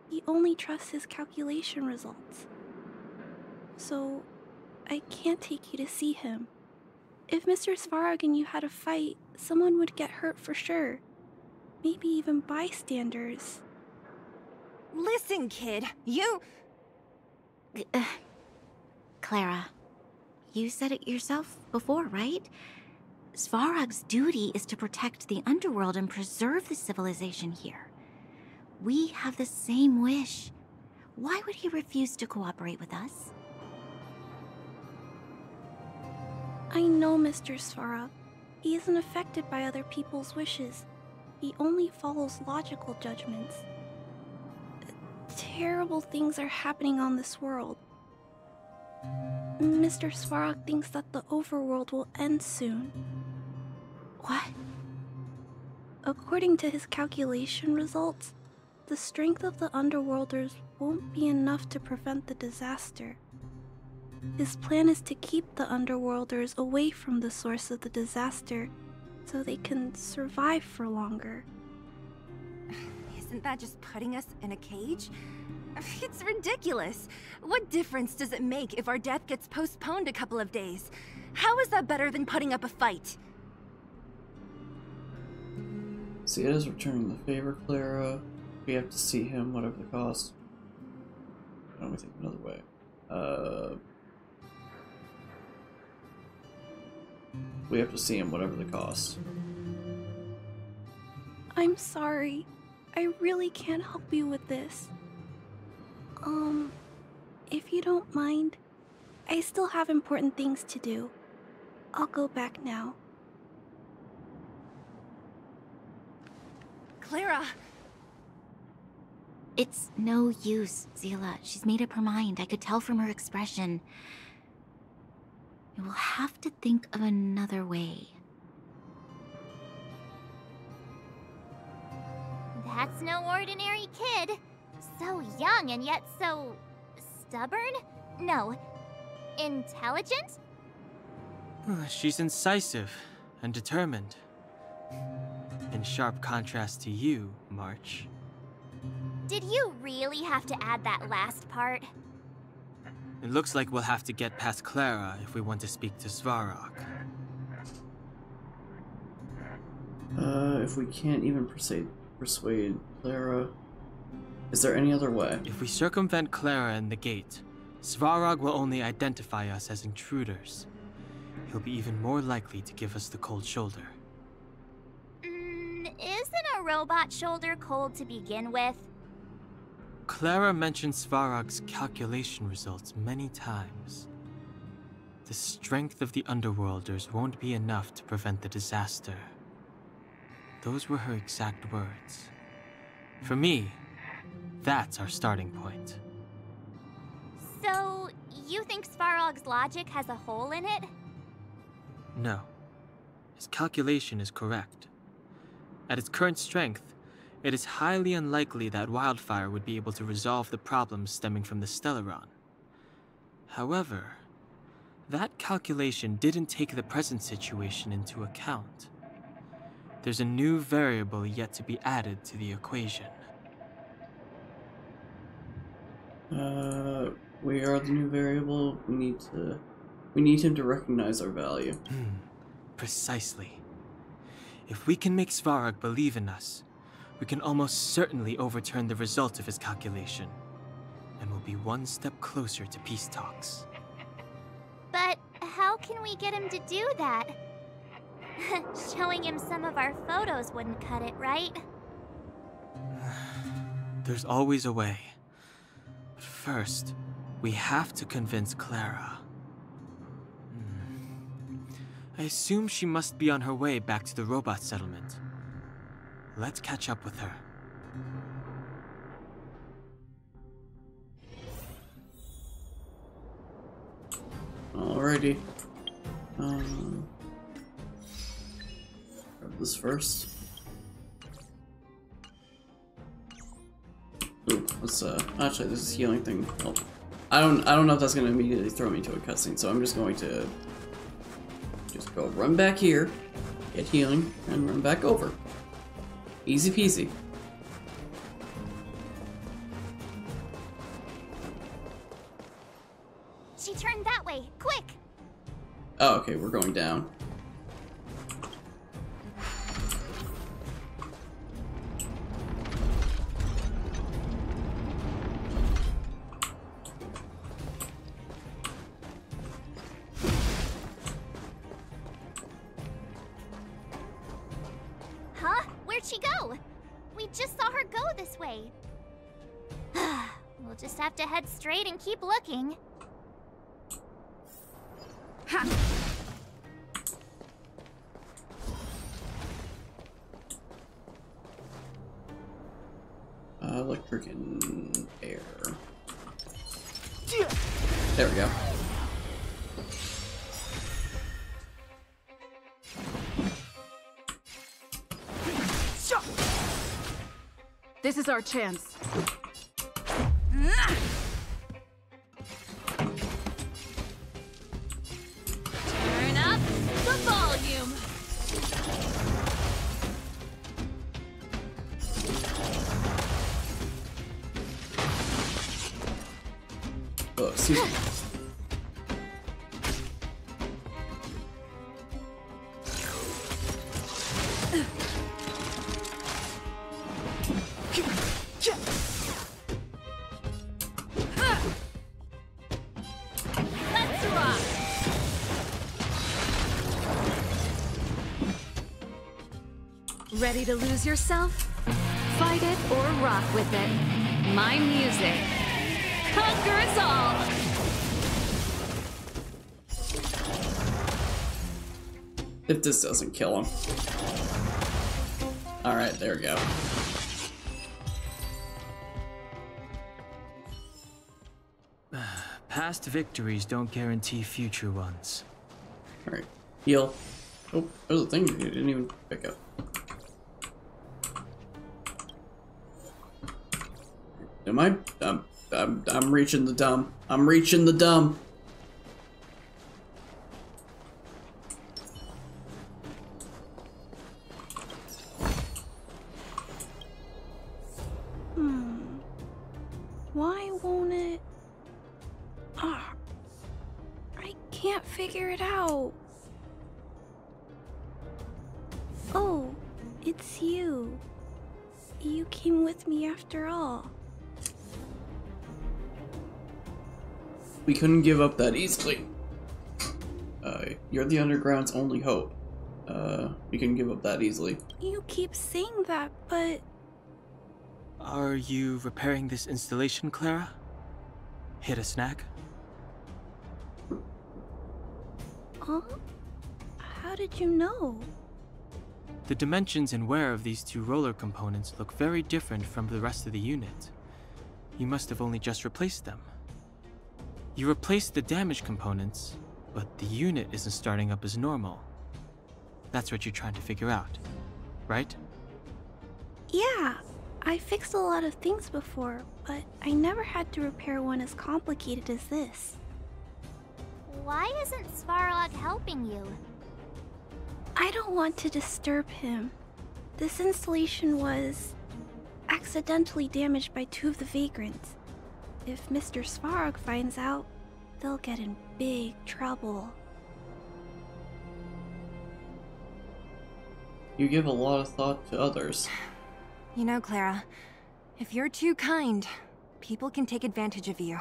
He only trusts his calculation results. So, I can't take you to see him. If Mr. Svarog and you had a fight, someone would get hurt for sure. Maybe even bystanders. Listen, kid, you... Clara, you said it yourself before, right? Svarog's duty is to protect the underworld and preserve the civilization here. We have the same wish. Why would he refuse to cooperate with us? I know Mr. Svarog. He isn't affected by other people's wishes. He only follows logical judgments. Terrible things are happening on this world. Mr. Svarog thinks that the overworld will end soon. What? According to his calculation results, the strength of the Underworlders won't be enough to prevent the disaster. His plan is to keep the Underworlders away from the source of the disaster so they can survive for longer. Isn't that just putting us in a cage? It's ridiculous. What difference does it make if our death gets postponed a couple of days? How is that better than putting up a fight? See, it is returning the favor, Clara. We have to see him, whatever the cost. Let me think another way. We have to see him, whatever the cost. I'm sorry. I really can't help you with this. If you don't mind, I still have important things to do. I'll go back now. Clara! It's no use, Zila. She's made up her mind. I could tell from her expression. You will have to think of another way. That's no ordinary kid. So young and yet so... stubborn? No. Intelligent? She's incisive and determined. in sharp contrast to you, March. Did you really have to add that last part? It looks like we'll have to get past Clara if we want to speak to Svarog. If we can't even persuade Clara, is there any other way? If we circumvent Clara and the gate, Svarog will only identify us as intruders. He'll be even more likely to give us the cold shoulder. Isn't a robot shoulder cold to begin with? Clara mentioned Svarog's calculation results many times. The strength of the Underworlders won't be enough to prevent the disaster. Those were her exact words. For me, that's our starting point. So, you think Svarog's logic has a hole in it? No. His calculation is correct. At its current strength, it is highly unlikely that Wildfire would be able to resolve the problems stemming from the Stellaron. However, that calculation didn't take the present situation into account. There's a new variable yet to be added to the equation. We are the new variable. We need him to recognize our value. Precisely. If we can make Svarog believe in us, we can almost certainly overturn the result of his calculation, and we'll be one step closer to peace talks. But how can we get him to do that? Showing him some of our photos wouldn't cut it, right? There's always a way. But first, we have to convince Clara. I assume she must be on her way back to the robot settlement. Let's catch up with her. Alrighty. Grab this first. Ooh, let's actually this is healing thing. Well, I don't know if that's gonna immediately throw me to a cutscene, so I'm just going to go run back here, get healing, and run back over. Easy peasy. She turned that way, quick! Oh, okay, we're going down. Huh? Where'd she go? We just saw her go this way. We'll just have to head straight and keep looking. Ha! Electric and air. There we go. This is our chance. Turn up the volume. Oh, excuse me. Let's rock. Ready to lose yourself? Fight it or rock with it. My music. Conquer us all! If this doesn't kill him. Alright, there we go. Past victories don't guarantee future ones. Alright, heal. Oh, there's a thing you didn't even pick up. Am I? I'm reaching the dumb. I'm reaching the dumb. figure it out. Oh, it's you. You came with me after all. We couldn't give up that easily. You're the Underground's only hope. We couldn't give up that easily. You keep saying that, but... Are you repairing this installation, Clara? Hit a snack? Huh? How did you know? The dimensions and wear of these two roller components look very different from the rest of the unit. You must have only just replaced them. You replaced the damaged components, but the unit isn't starting up as normal. That's what you're trying to figure out, right? Yeah, I fixed a lot of things before, but I never had to repair one as complicated as this. Why isn't Svarog helping you? I don't want to disturb him. This installation was accidentally damaged by two of the vagrants. If Mr. Svarog finds out, they'll get in big trouble. You give a lot of thought to others. You know, Clara, if you're too kind, people can take advantage of you.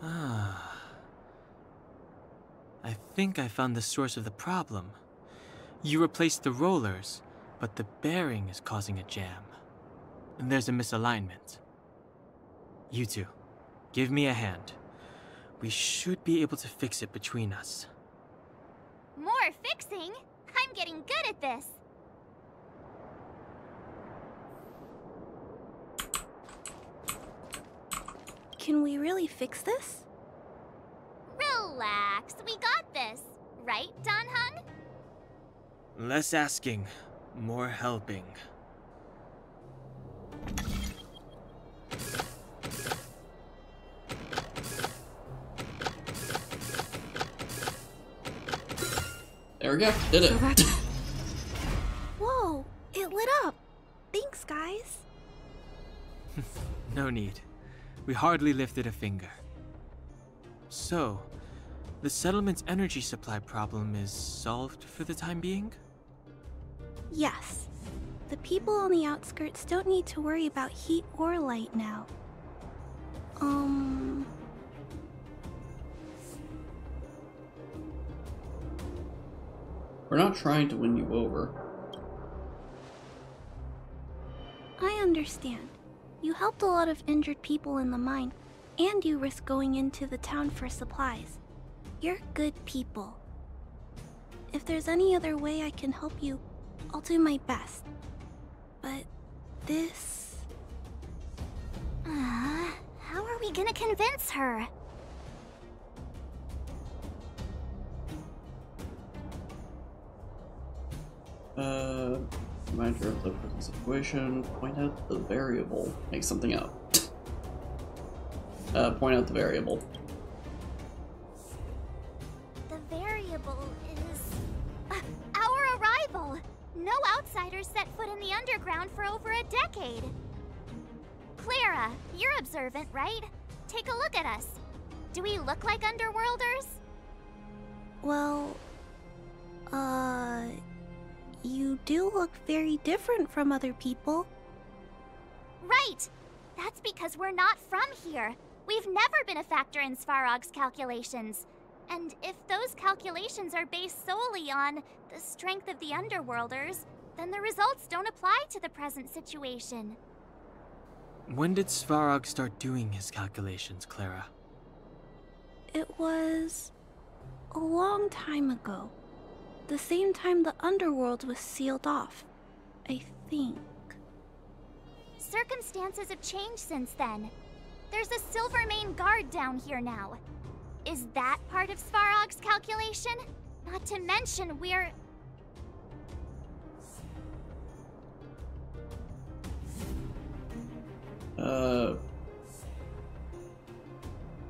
Ah. I think I found the source of the problem. You replaced the rollers, but the bearing is causing a jam. And there's a misalignment. You two, give me a hand. We should be able to fix it between us. More fixing? I'm getting good at this. Can we really fix this? Relax, we got this. Right, Dan Hung? Less asking, more helping. There we go, did it. Whoa, it lit up. Thanks, guys. No need. We hardly lifted a finger. So, the settlement's energy supply problem is solved for the time being? Yes. The people on the outskirts don't need to worry about heat or light now. We're not trying to win you over. I understand. You helped a lot of injured people in the mine, and you risked going into the town for supplies. You're good people. If there's any other way I can help you, I'll do my best. But this... How are we gonna convince her? Reminder of the present situation. Point out the variable. Make something up. Point out the variable. The variable is... our arrival! No outsiders set foot in the underground for over a decade. Clara, you're observant, right? Take a look at us. Do we look like underworlders? Well... You do look very different from other people. Right! That's because we're not from here. We've never been a factor in Svarog's calculations. And if those calculations are based solely on the strength of the Underworlders, then the results don't apply to the present situation. When did Svarog start doing his calculations, Clara? It was... a long time ago. The same time the underworld was sealed off, I think. Circumstances have changed since then. There's a Silvermane guard down here now. Is that part of Svarog's calculation? Not to mention we're...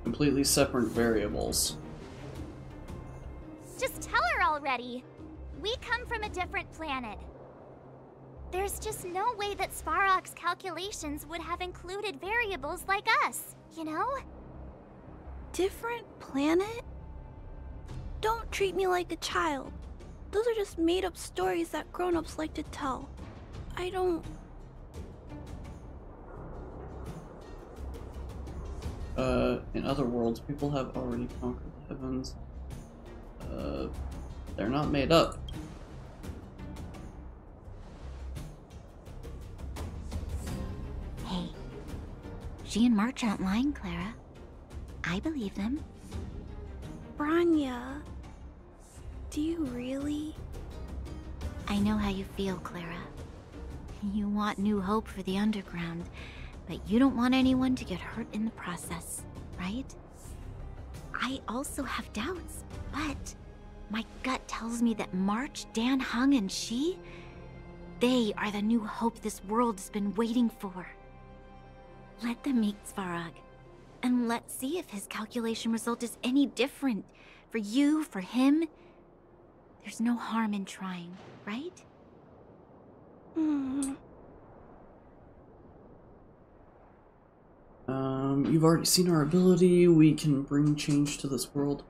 Completely separate variables. Just tell her already! We come from a different planet. There's just no way that Svarog's calculations would have included variables like us, you know? Different planet? Don't treat me like a child. Those are just made-up stories that grown-ups like to tell. I don't... In other worlds, people have already conquered the heavens. They're not made up. Hey, she and March aren't lying, Clara. I believe them. Branya, do you really? I know how you feel, Clara. You want new hope for the underground, but you don't want anyone to get hurt in the process, right? I also have doubts, but my gut tells me that March, Dan Heng, and she, they are the new hope this world has been waiting for. Let them meet Svarog, and let's see if his calculation result is any different. For you, for him, there's no harm in trying, right? You've already seen our ability. We can bring change to this world.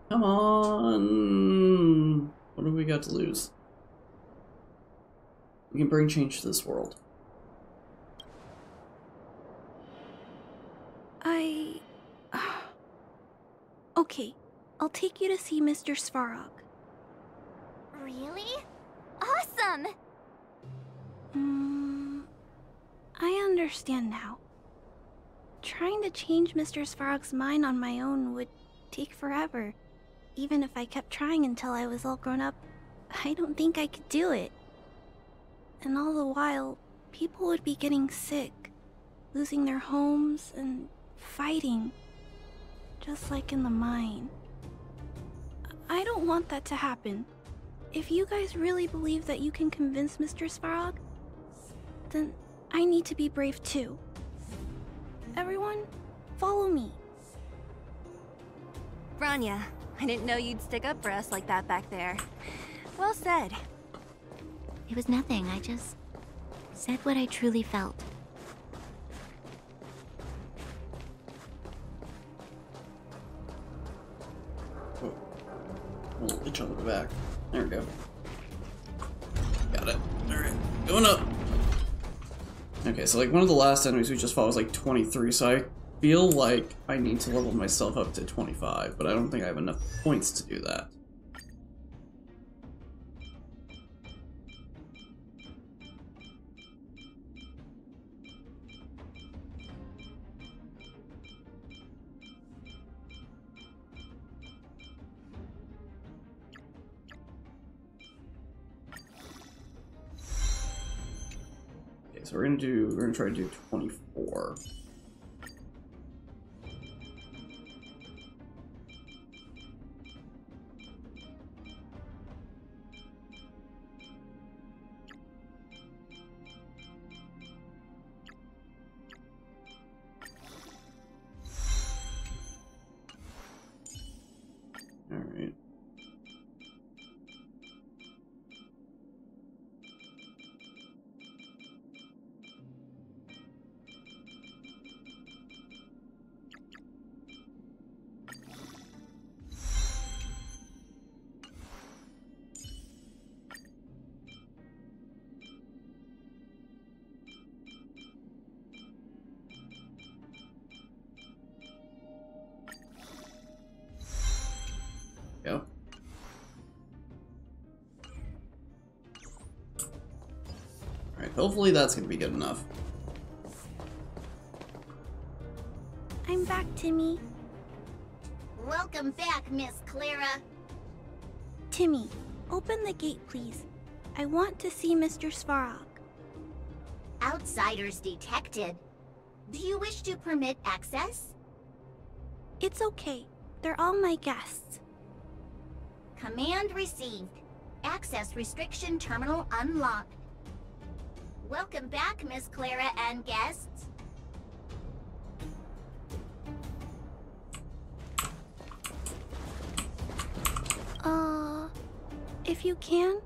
Come on! What do we got to lose? We can bring change to this world. Okay, I'll take you to see Mr. Svarog. Really? Awesome! I understand now. Trying to change Mr. Svarog's mind on my own would take forever. Even if I kept trying until I was all grown up, I don't think I could do it. And all the while, people would be getting sick, losing their homes, and fighting. Just like in the mine. I don't want that to happen. If you guys really believe that you can convince Mr. Svarog, then I need to be brave too. Everyone, follow me. Branya, I didn't know you'd stick up for us like that back there. Well said. It was nothing, I just said what I truly felt. We'll each other back. There we go. Got it. Alright, going up. Okay, so like one of the last enemies we just fought was like 23, so I feel like I need to level myself up to 25, but I don't think I have enough points to do that. So we're gonna try to do 24. All right. Go. Alright, hopefully that's gonna be good enough. I'm back, Timmy. Welcome back, Miss Clara. Timmy, open the gate, please. I want to see Mr. Svarog. Outsiders detected. Do you wish to permit access? It's okay. They're all my guests. Command received. Access restriction terminal unlocked. Welcome back, Miss Clara and guests. If you can,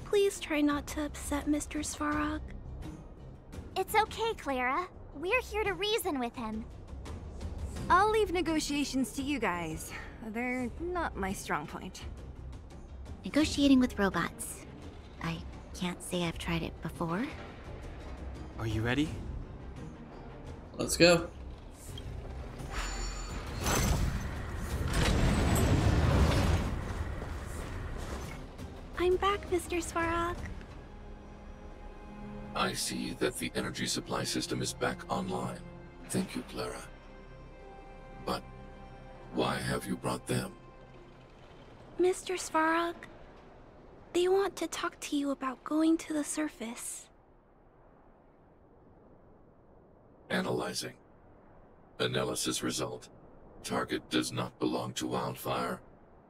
please try not to upset Mr. Svarog. It's okay, Clara. We're here to reason with him. I'll leave negotiations to you guys. They're not my strong point. Negotiating with robots. I can't say I've tried it before. Are you ready? Let's go. I'm back, Mr. Svarog. I see that the energy supply system is back online. Thank you, Clara. But why have you brought them? Mr. Svarog, they want to talk to you about going to the surface. Analyzing. Analysis result. Target does not belong to Wildfire.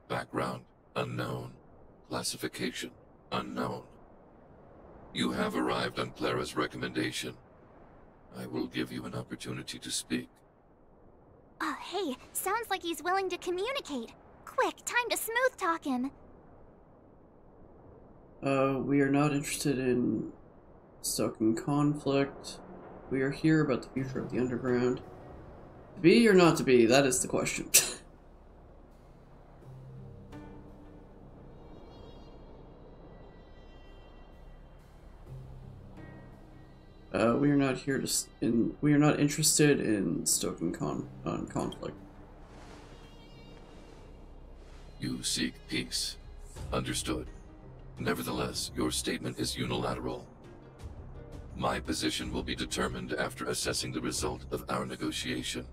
Background unknown. Classification unknown. You have arrived on Clara's recommendation. I will give you an opportunity to speak. Oh, hey, sounds like he's willing to communicate. Quick, time to smooth talk him. We are not interested in stoking conflict. We are here about the future of the underground. To be or not to be, that is the question. We are not here to we are not interested in stoking conflict. You seek peace. Understood. Nevertheless, your statement is unilateral. My position will be determined after assessing the result of our negotiation.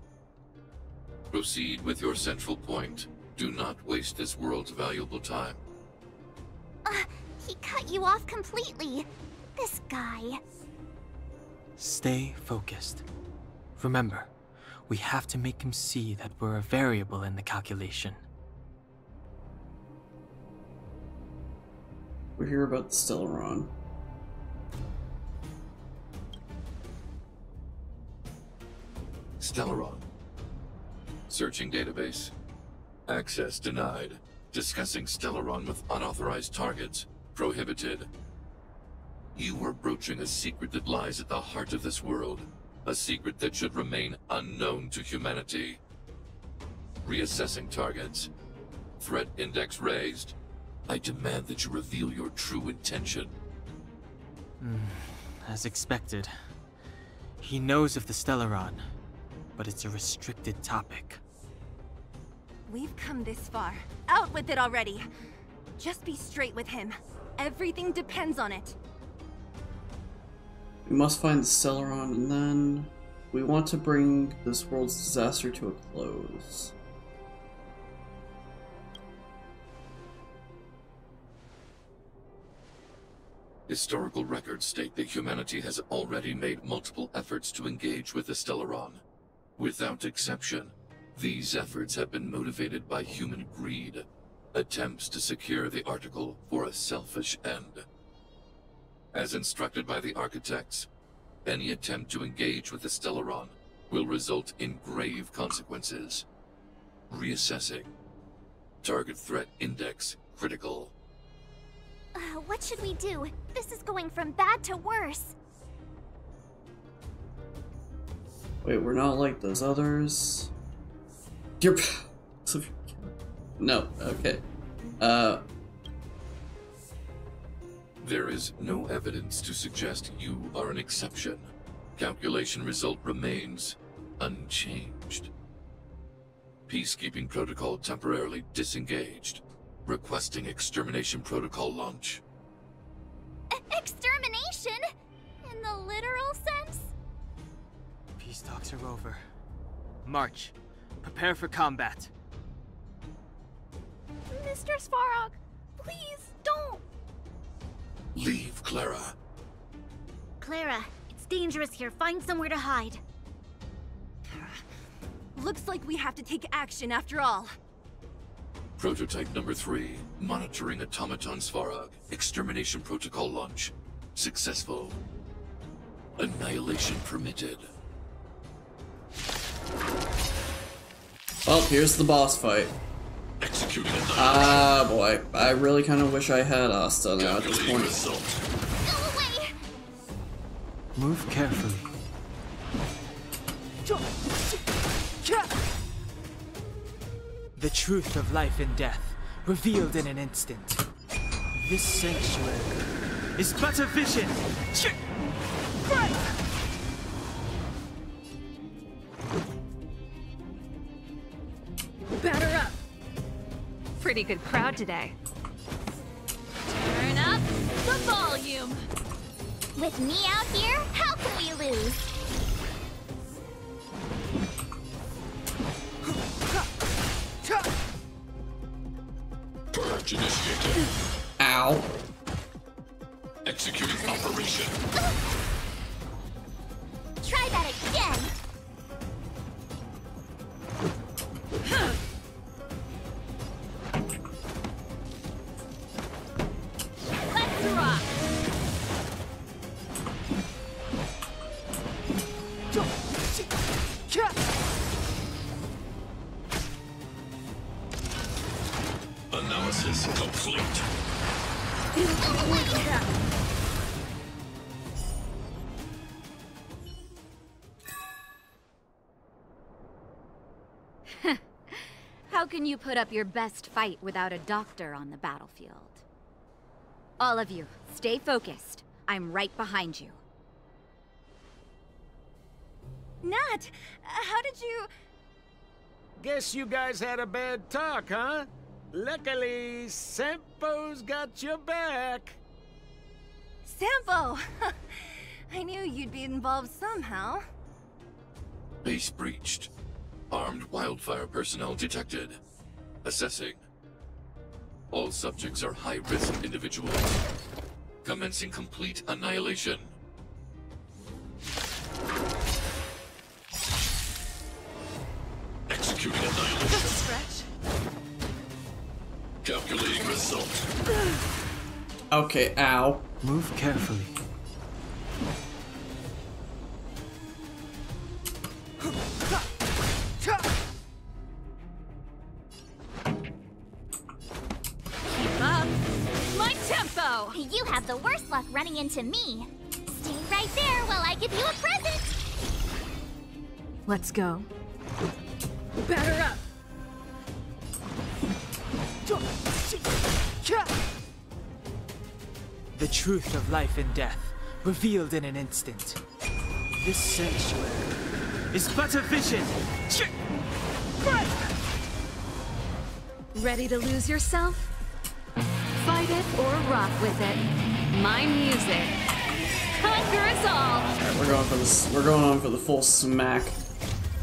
Proceed with your central point. Do not waste this world's valuable time. He cut you off completely. This guy. Stay focused. Remember, we have to make him see that we're a variable in the calculation. We're here about the Stellaron. Stellaron. Searching database. Access denied. Discussing Stellaron with unauthorized targets. Prohibited. You are broaching a secret that lies at the heart of this world. A secret that should remain unknown to humanity. Reassessing targets. Threat index raised. I demand that you reveal your true intention. As expected. He knows of the Stellaron, but it's a restricted topic. We've come this far. Out with it already. Just be straight with him. Everything depends on it. We must find the Stellaron, and then we want to bring this world's disaster to a close. Historical records state that humanity has already made multiple efforts to engage with the Stellaron. Without exception, these efforts have been motivated by human greed, attempts to secure the article for a selfish end. As instructed by the architects, any attempt to engage with the Stellaron will result in grave consequences. Reassessing. Target threat index critical. What should we do? This is going from bad to worse. Wait, we're not like those others. You're... No, okay. There is no evidence to suggest you are an exception. Calculation result remains unchanged. Peacekeeping protocol temporarily disengaged. Requesting extermination protocol launch. Extermination? In the literal sense? Peace talks are over. March. Prepare for combat. Mr. Svarog, please don't. Leave, Clara. Clara, it's dangerous here. Find somewhere to hide. Looks like we have to take action after all. Prototype number 3. Monitoring automaton Svarog. Extermination protocol launch. Successful. Annihilation permitted. Well, here's the boss fight. Executing Ah, boy. I really kind of wish I had Asta now at this point. Go away! Move carefully. The truth of life and death, revealed in an instant. This sanctuary is but a vision. Batter up! Pretty good crowd today. Turn up the volume! With me out here, how can we lose? Purge initiated. Ow. Executing operation. Try that again! Let's rock! Analysis complete. How can you put up your best fight without a doctor on the battlefield? All of you, stay focused. I'm right behind you. Nat, how did you... Guess you guys had a bad talk, huh? Luckily, Sampo's got your back. Sampo! I knew you'd be involved somehow. Base breached. Armed wildfire personnel detected. Assessing. All subjects are high-risk individuals. Commencing complete annihilation. Executing annihilation. Stretch. Calculating result. Okay, ow. Move carefully. Keep up! My tempo! You have the worst luck running into me. Stay right there while I give you a present! Let's go. Batter up! The truth of life and death, revealed in an instant. This sanctuary is but a vision. Ready to lose yourself? Fight it or rock with it. My music. Conquer us all! Alright, we're going for this. We're going on for the full smack.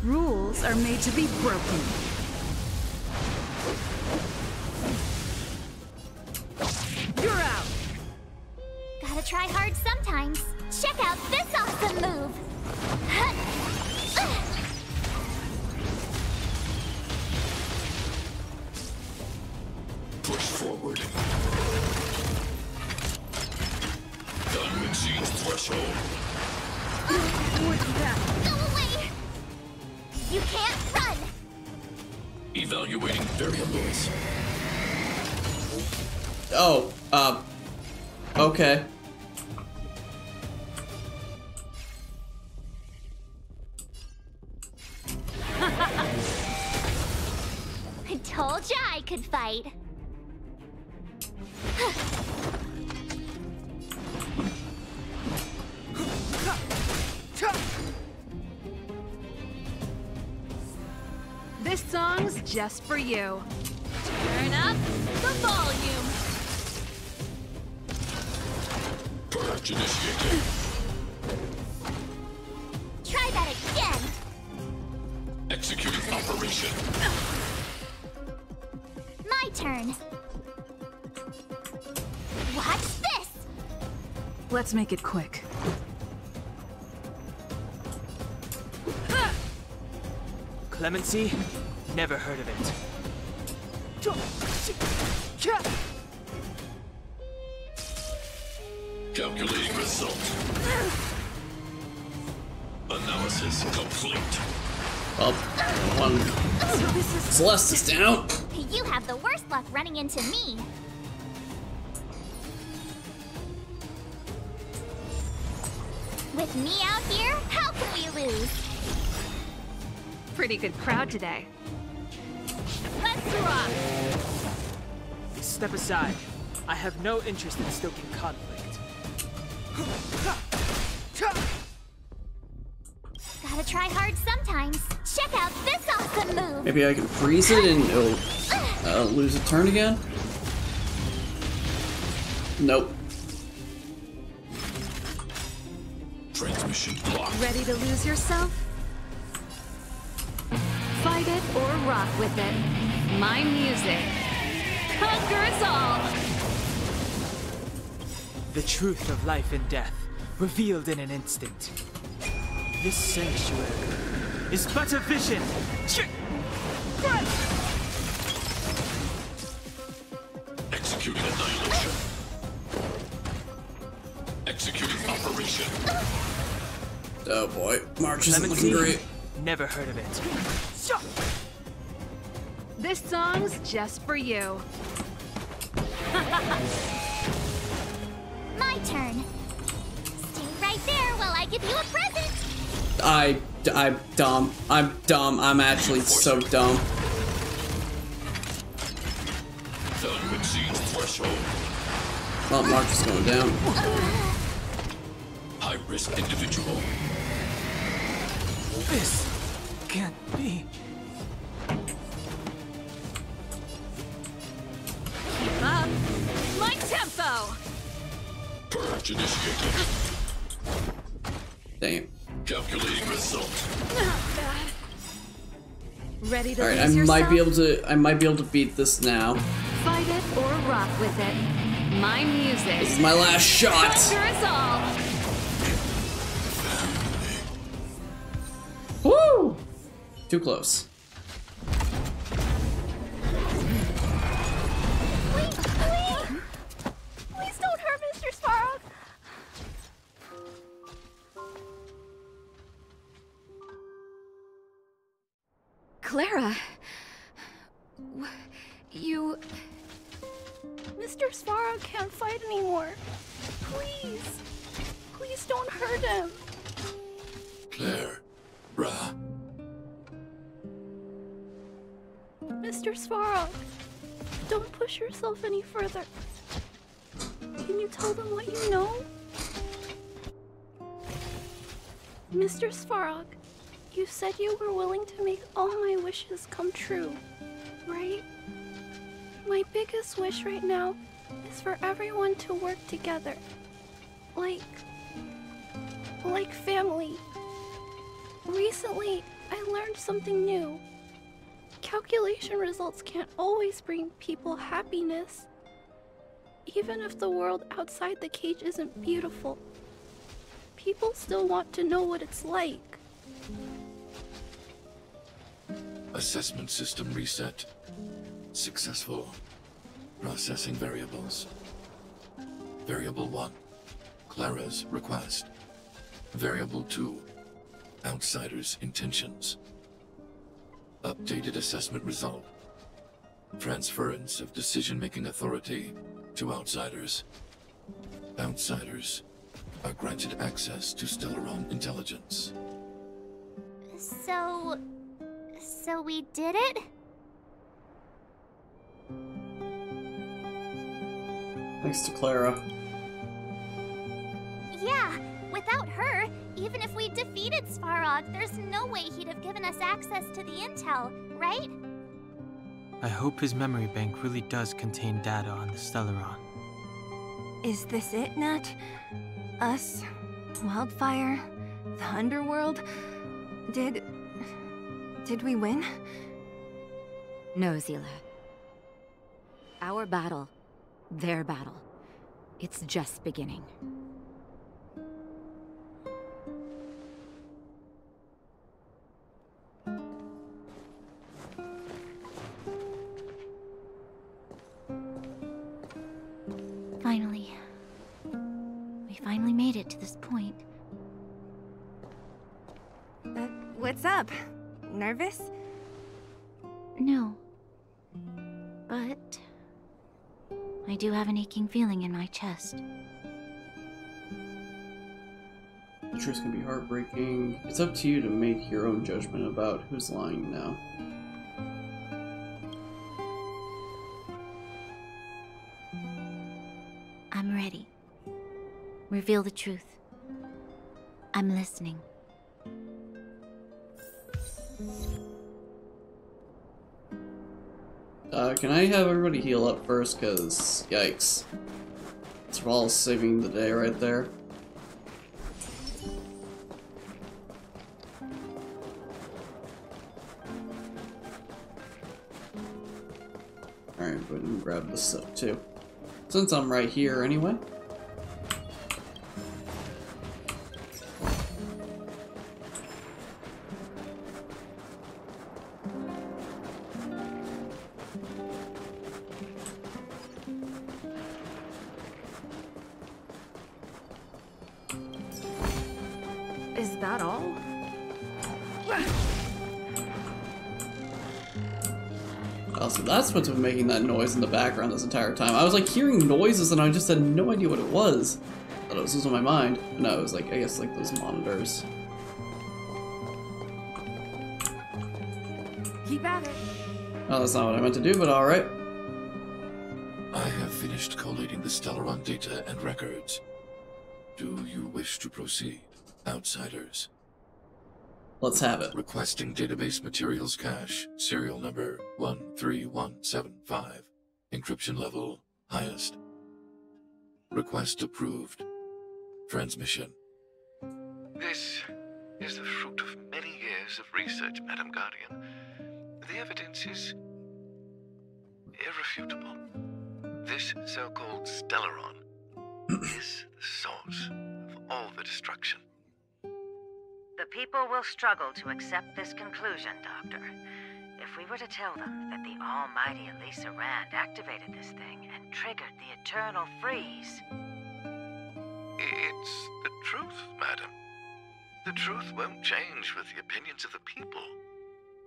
Rules are made to be broken. You're out! Gotta try hard sometimes. Check out this awesome move! Push forward. Gun exceeds threshold. Go away! You can't run! Evaluating variables. Oh, okay. I told ya I could fight. This song's just for you. Turn up the volume! Purge initiated. Try that again! Executing operation. My turn. Watch this! Let's make it quick. Clemency? Never heard of it. Calculating result. Analysis complete. Well, one. Celeste is down. You have the worst luck running into me. With me out here, how can we lose? Pretty good crowd today. Let's rock! Step aside. I have no interest in stoking conflict. Gotta try hard sometimes. Check out this awesome move! Maybe I can freeze it and it'll lose a turn again? Nope. Transmission blocked. Ready to lose yourself? Fight it or rock with it. My music conquers all! The truth of life and death, revealed in an instant. This sanctuary is but a vision. Executing annihilation. Executing operation. Oh boy, March isn't looking great. Never heard of it. This song's just for you. My turn. Stay right there while I give you a present. I'm dumb. I'm dumb. I'm actually so dumb. Threshold. Well, March is going down. High risk individual. This can't be. Keep up. My tempo! Purge initiated. Damn. Calculating result. Not bad. Ready to Alright, lose yourself? I might be able to beat this now. Fight it or rock with it. My music. This is my last shot. Conquers all. Woo! Too close. Please don't hurt Mr. Svarog. Clara. You... Mr. Svarog can't fight anymore. Please. Please don't hurt him. Claire. Brah. Mr. Svarog, don't push yourself any further. Can you tell them what you know? Mr. Svarog, you said you were willing to make all my wishes come true, right? My biggest wish right now is for everyone to work together. Like family. Recently, I learned something new. Calculation results can't always bring people happiness. Even if the world outside the cage isn't beautiful, people still want to know what it's like. Assessment system reset. Successful. Processing variables. Variable 1. Clara's request. Variable 2. Outsider's intentions. Updated assessment result. Transference of decision-making authority to outsiders. Outsiders are granted access to Stellaron intelligence. So we did it? Thanks to Clara. Yeah, without her, even if we defeated Svarog, there's no way he'd have given us access to the intel, right? I hope his memory bank really does contain data on the Stellaron. Is this it, Nat? Us? Wildfire? The Underworld? Did we win? No, Zila. Our battle, their battle, it's just beginning. Finally. We finally made it to this point. What's up? Nervous? No. But I do have an aching feeling in my chest. The truth can be heartbreaking. It's up to you to make your own judgment about who's lying now. Reveal the truth. I'm listening. Can I have everybody heal up first? Cause, yikes. It's all saving the day right there. Alright, go ahead and grab this soap too. Since I'm right here anyway. Is that all? Oh, so that's what's been making that noise in the background this entire time. I was like hearing noises and I just had no idea what it was. I thought it was losing my mind. No, it was like, I guess like those monitors. Keep at it. Oh, that's not what I meant to do, but alright. I have finished collating the Stellaron data and records. Do you wish to proceed, outsiders? Let's have it. Requesting database materials cache, serial number 13175. Encryption level, highest. Request approved. Transmission. This is the fruit of many years of research, Madam Guardian. The evidence is irrefutable. This so-called Stellaron is the source of all the destruction. The people will struggle to accept this conclusion, Doctor. If we were to tell them that the almighty Elisa Rand activated this thing and triggered the eternal freeze. It's the truth, madam. The truth won't change with the opinions of the people.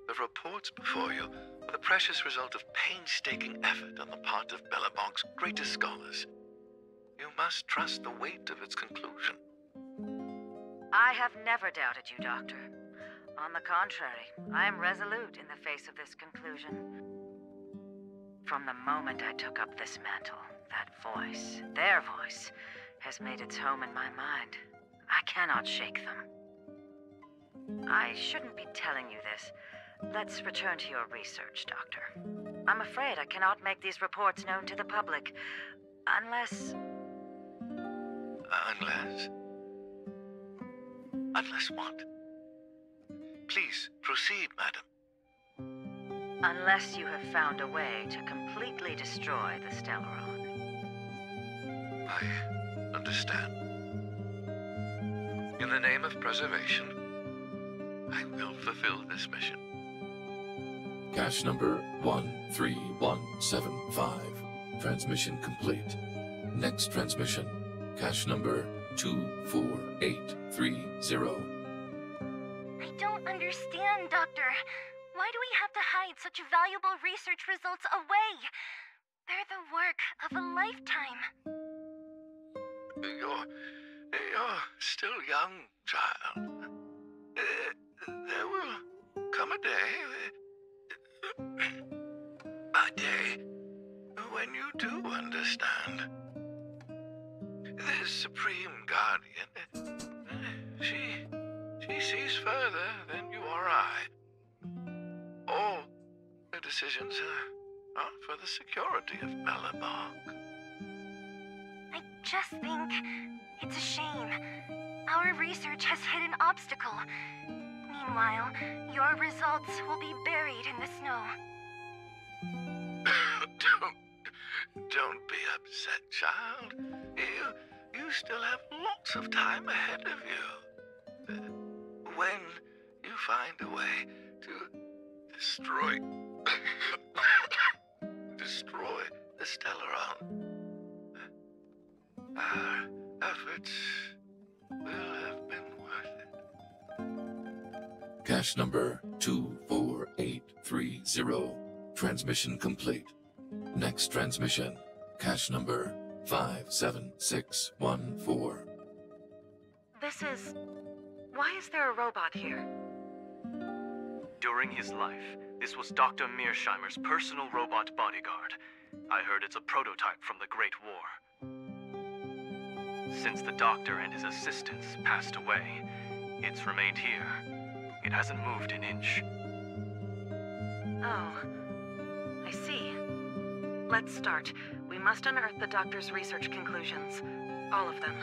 The reports before you are the precious result of painstaking effort on the part of Bellabog's greatest scholars. You must trust the weight of its conclusion. I have never doubted you, Doctor. On the contrary, I am resolute in the face of this conclusion. From the moment I took up this mantle, that voice, their voice, has made its home in my mind. I cannot shake them. I shouldn't be telling you this. Let's return to your research, Doctor. I'm afraid I cannot make these reports known to the public, unless... Unless? Unless what? Please, proceed, madam. Unless you have found a way to completely destroy the Stellaron. I understand. In the name of preservation, I will fulfill this mission. Cache number 13175. Transmission complete. Next transmission. Cache number 24830. I don't understand, Doctor. Why do we have to hide such valuable research results away? They're the work of a lifetime. You're still young, child. There will come a day, when you do understand. This Supreme Guardian, she sees further than you or I. All her decisions are for the security of Bellabog. I just think it's a shame. Our research has hit an obstacle. Meanwhile, your results will be buried in the snow. Don't be upset, child. You still have lots of time ahead of you. When you find a way to destroy the Stellaron, our efforts will have been worth it. Cache number 24830. Transmission complete. Next transmission. Cache number 57614. Why is there a robot here? During his life, this was Dr. Mearsheimer's personal robot bodyguard. I heard it's a prototype from the Great War. Since the doctor and his assistants passed away, it's remained here. It hasn't moved an inch. Oh, I see. Let's start. We must unearth the doctor's research conclusions. All of them.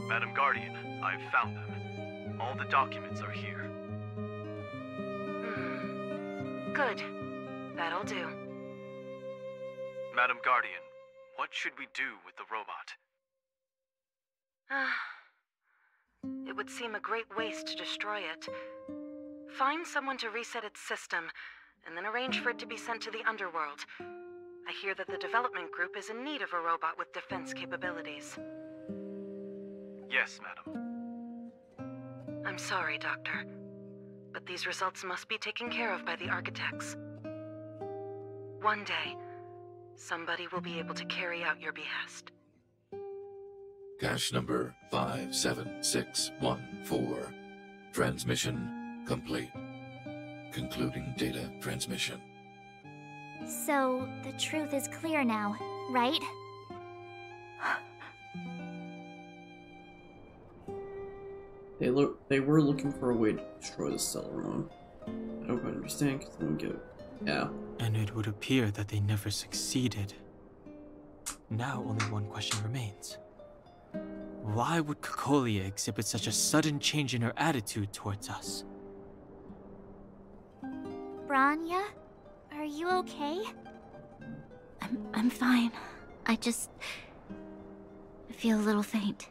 Madam Guardian, I've found them. All the documents are here. Good. That'll do. Madam Guardian, what should we do with the robot? It would seem a great waste to destroy it. Find someone to reset its system, and then arrange for it to be sent to the underworld. I hear that the development group is in need of a robot with defense capabilities. Yes, madam. I'm sorry, Doctor, but these results must be taken care of by the architects. One day, somebody will be able to carry out your behest. Cache number 57614. Transmission complete. Concluding data transmission. So, the truth is clear now, right? They were looking for a way to destroy the Stellaron. I don't quite understand, because they don't get it. Yeah. And it would appear that they never succeeded. Now only one question remains. Why would Cocolia exhibit such a sudden change in her attitude towards us? Branya? Are you okay? I'm fine. I feel a little faint.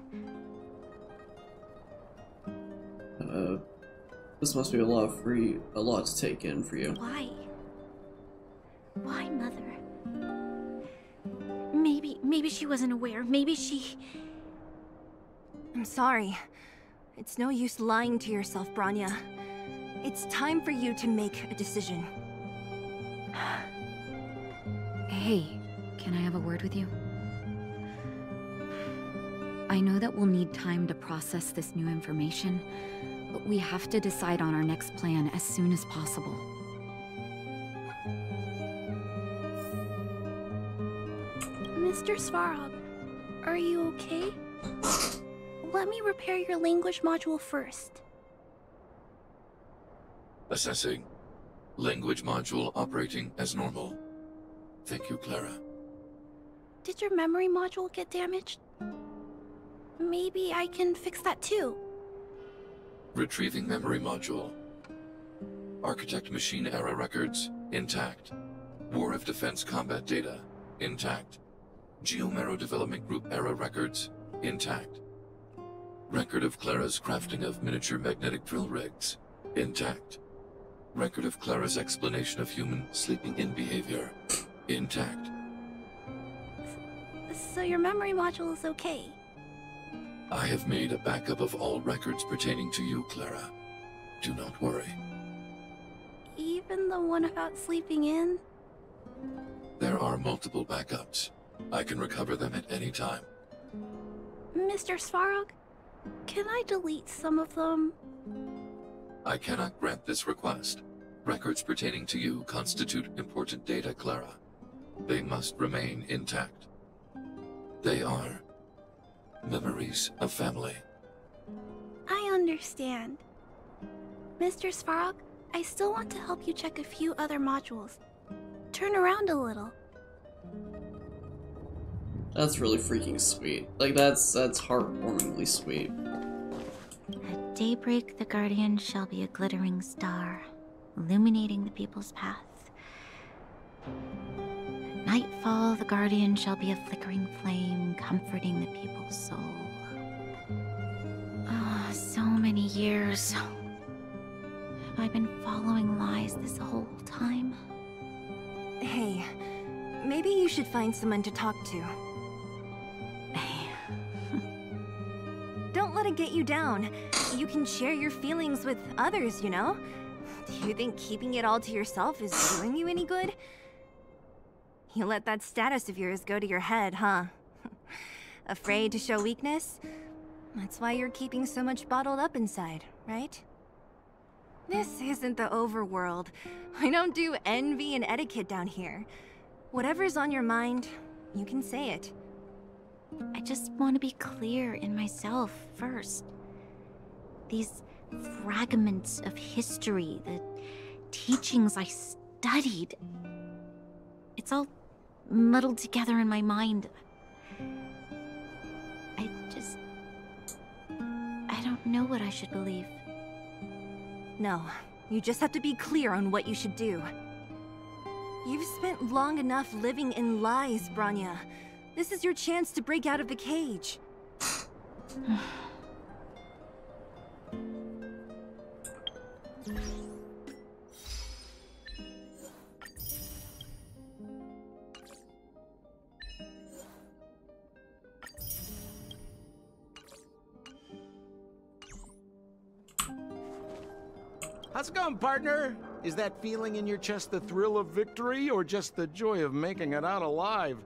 This must be a lot to take in for you. Why? Why, Mother? Maybe she wasn't aware. Maybe she... I'm sorry. It's no use lying to yourself, Branya. It's time for you to make a decision. Hey, can I have a word with you? I know that we'll need time to process this new information, but we have to decide on our next plan as soon as possible. Mr. Svarog, are you okay? Let me repair your language module first. Assessing. Language module operating as normal. Thank you, Clara. Did your memory module get damaged? Maybe I can fix that too. Retrieving memory module. Architect machine era records, intact. War of Defense combat data, intact. Geomero Development Group era records, intact. Record of Clara's crafting of miniature magnetic drill rigs, intact. Record of Clara's explanation of human sleeping-in behavior, intact. So your memory module is okay? I have made a backup of all records pertaining to you, Clara. Do not worry. Even the one about sleeping in? There are multiple backups. I can recover them at any time. Mr. Svarog, can I delete some of them? I cannot grant this request. Records pertaining to you constitute important data, Clara. They must remain intact. They are memories of family. I understand. Mr. Svarog, I still want to help you check a few other modules. Turn around a little. That's really freaking sweet. Like, that's heartwarmingly sweet. At daybreak, the Guardian shall be a glittering star, illuminating the people's path. At nightfall, the Guardian shall be a flickering flame, comforting the people's soul. Ah, so many years. Have I been following lies this whole time? Hey, maybe you should find someone to talk to. Don't let it get you down. You can share your feelings with others, you know? Do you think keeping it all to yourself is doing you any good? You let that status of yours go to your head, huh? Afraid to show weakness? That's why you're keeping so much bottled up inside, right? This isn't the overworld. I don't do envy and etiquette down here. Whatever's on your mind, you can say it. I just want to be clear in myself first. These fragments of history, the teachings I studied, it's all muddled together in my mind. I don't know what I should believe. No, you just have to be clear on what you should do. You've spent long enough living in lies, Branya. This is your chance to break out of the cage. How's it going, partner? Is that feeling in your chest the thrill of victory, or just the joy of making it out alive?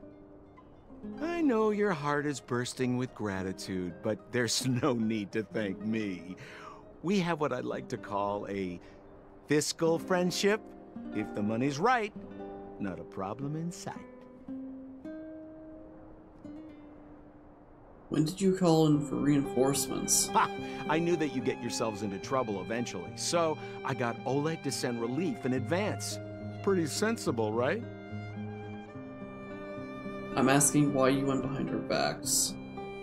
I know your heart is bursting with gratitude, but there's no need to thank me. We have what I'd like to call a fiscal friendship. If the money's right, not a problem in sight. When did you call in for reinforcements? Ha! I knew that you'd get yourselves into trouble eventually, so I got Oleg to send relief in advance. Pretty sensible, right? I'm asking why you went behind our backs.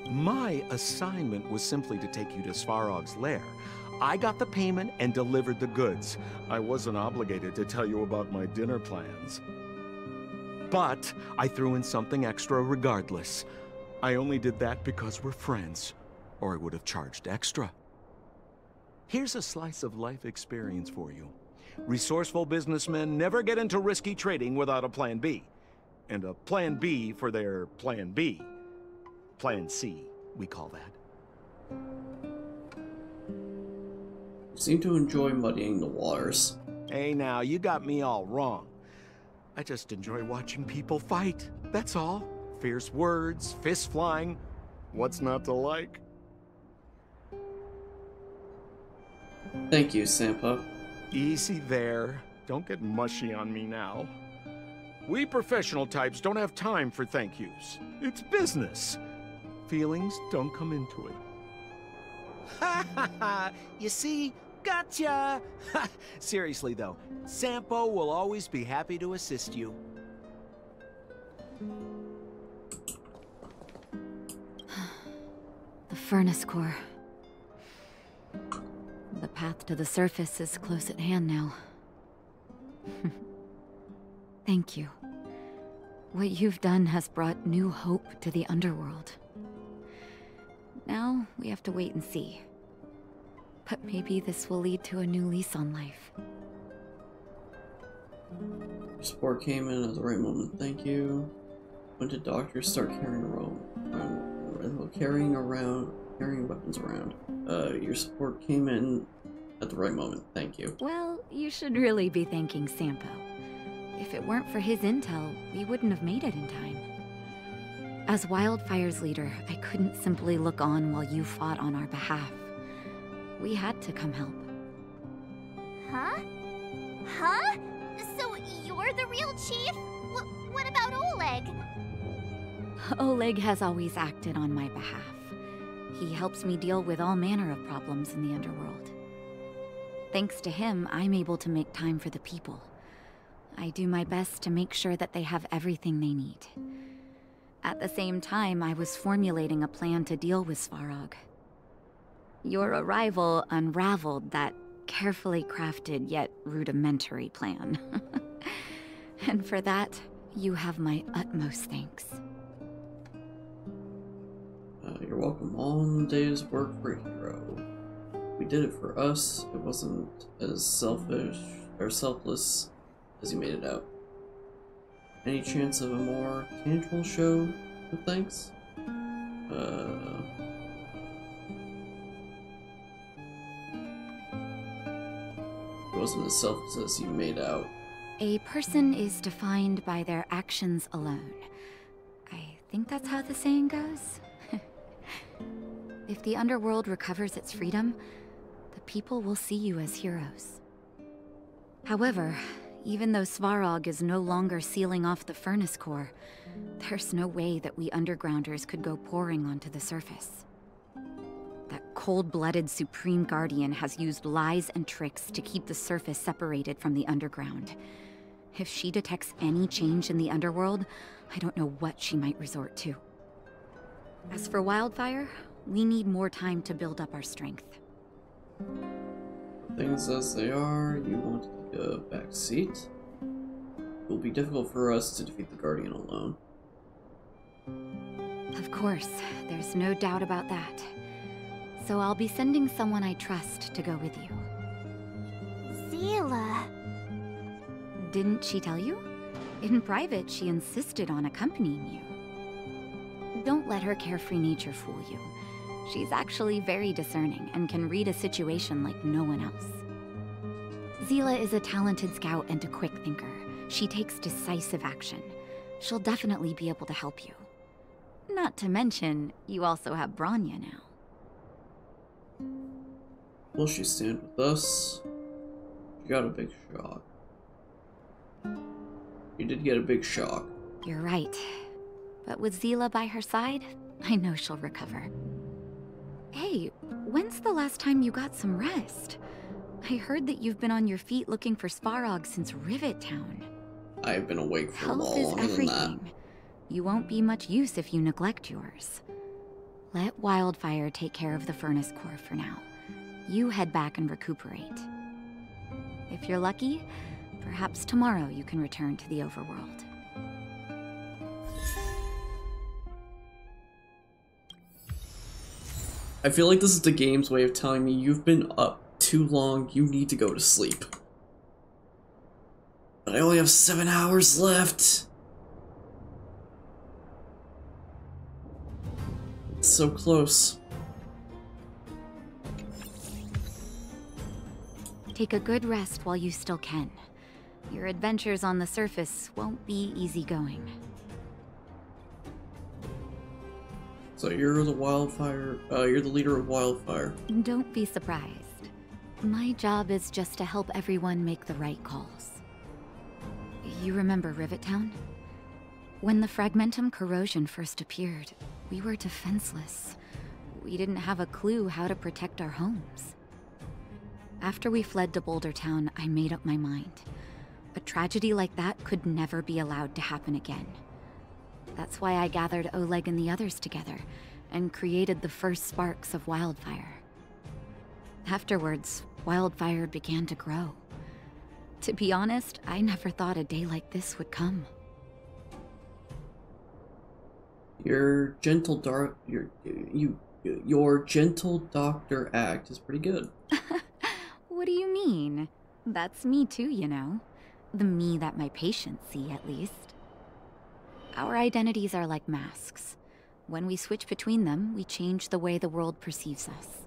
My assignment was simply to take you to Svarog's lair. I got the payment and delivered the goods. I wasn't obligated to tell you about my dinner plans. But I threw in something extra regardless. I only did that because we're friends, or I would have charged extra. Here's a slice of life experience for you. Resourceful businessmen never get into risky trading without a plan B. And a plan B for their plan B. Plan C, we call that. You seem to enjoy muddying the waters. Hey now, you got me all wrong. I just enjoy watching people fight, that's all. Fierce words, fists flying. What's not to like? Thank you, Sampa. Easy there. Don't get mushy on me now. We professional types don't have time for thank yous. It's business. Feelings don't come into it. Ha ha ha! You see? Gotcha! Seriously though, Sampo will always be happy to assist you. The furnace core. The path to the surface is close at hand now. Thank you. What you've done has brought new hope to the underworld. Now, we have to wait and see. But maybe this will lead to a new lease on life. Support came in at the right moment, thank you. When did doctors start carrying weapons around? Your support came in at the right moment, thank you. Well, you should really be thanking Sampo. If it weren't for his intel, we wouldn't have made it in time. As Wildfire's leader, I couldn't simply look on while you fought on our behalf. We had to come help. Huh? Huh? So you're the real chief? What about Oleg? Oleg has always acted on my behalf. He helps me deal with all manner of problems in the underworld. Thanks to him, I'm able to make time for the people. I do my best to make sure that they have everything they need. At the same time, I was formulating a plan to deal with Svarog. Your arrival unraveled that carefully crafted yet rudimentary plan. And for that, you have my utmost thanks. You're welcome. One day's work for a hero. We did it for us. It wasn't as selfish or selfless as you made it out. Any chance of a more tangible show of thanks? It wasn't as selfless as you made out. A person is defined by their actions alone. I think that's how the saying goes. If the underworld recovers its freedom, the people will see you as heroes. However, Even though Svarog is no longer sealing off the furnace core, there's no way that we undergrounders could go pouring onto the surface. That cold-blooded Supreme Guardian has used lies and tricks to keep the surface separated from the underground. If she detects any change in the underworld, I don't know what she might resort to. As for Wildfire, we need more time to build up our strength. Things as they are, you want to take a back seat. It will be difficult for us to defeat the Guardian alone. Of course, there's no doubt about that. So I'll be sending someone I trust to go with you. Zila. Didn't she tell you? In private, she insisted on accompanying you. Don't let her carefree nature fool you. She's actually very discerning and can read a situation like no one else. Zila is a talented scout and a quick thinker. She takes decisive action. She'll definitely be able to help you. Not to mention, you also have Branya now. Will she stand with us? She got a big shock. You did get a big shock. You're right. But with Zila by her side, I know she'll recover. Hey, when's the last time you got some rest? I heard that you've been on your feet looking for Svarog since Rivet Town. I've been awake for a Health lot is longer than that. everything. You won't be much use if you neglect yours. Let Wildfire take care of the furnace core for now. You head back and recuperate. If you're lucky, perhaps tomorrow you can return to the overworld. I feel like this is the game's way of telling me you've been up too long, you need to go to sleep. But I only have 7 hours left. It's so close. Take a good rest while you still can. Your adventures on the surface won't be easygoing. So you're the Wildfire, you're the leader of Wildfire. Don't be surprised. My job is just to help everyone make the right calls. You remember Rivet Town? When the Fragmentum corrosion first appeared, we were defenseless. We didn't have a clue how to protect our homes. After we fled to Boulder Town, I made up my mind. A tragedy like that could never be allowed to happen again. That's why I gathered Oleg and the others together, and created the first sparks of Wildfire. Afterwards, Wildfire began to grow. To be honest, I never thought a day like this would come. Your gentle gentle doctor act is pretty good. What do you mean? That's me too, you know. The me that my patients see, at least. Our identities are like masks. When we switch between them, we change the way the world perceives us.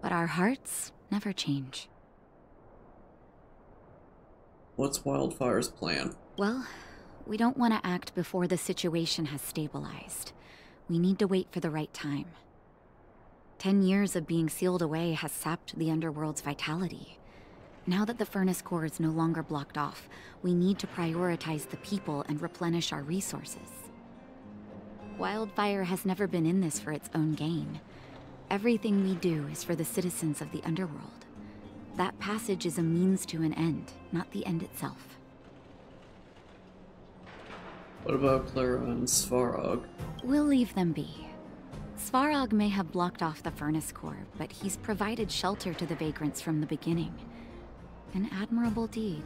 But our hearts never change. What's Wildfire's plan? Well, we don't want to act before the situation has stabilized. We need to wait for the right time. 10 years of being sealed away has sapped the underworld's vitality. Now that the furnace core is no longer blocked off, we need to prioritize the people and replenish our resources. Wildfire has never been in this for its own gain. Everything we do is for the citizens of the underworld. That passage is a means to an end, not the end itself. What about Clara and Svarog? We'll leave them be. Svarog may have blocked off the furnace core, but he's provided shelter to the vagrants from the beginning. An admirable deed.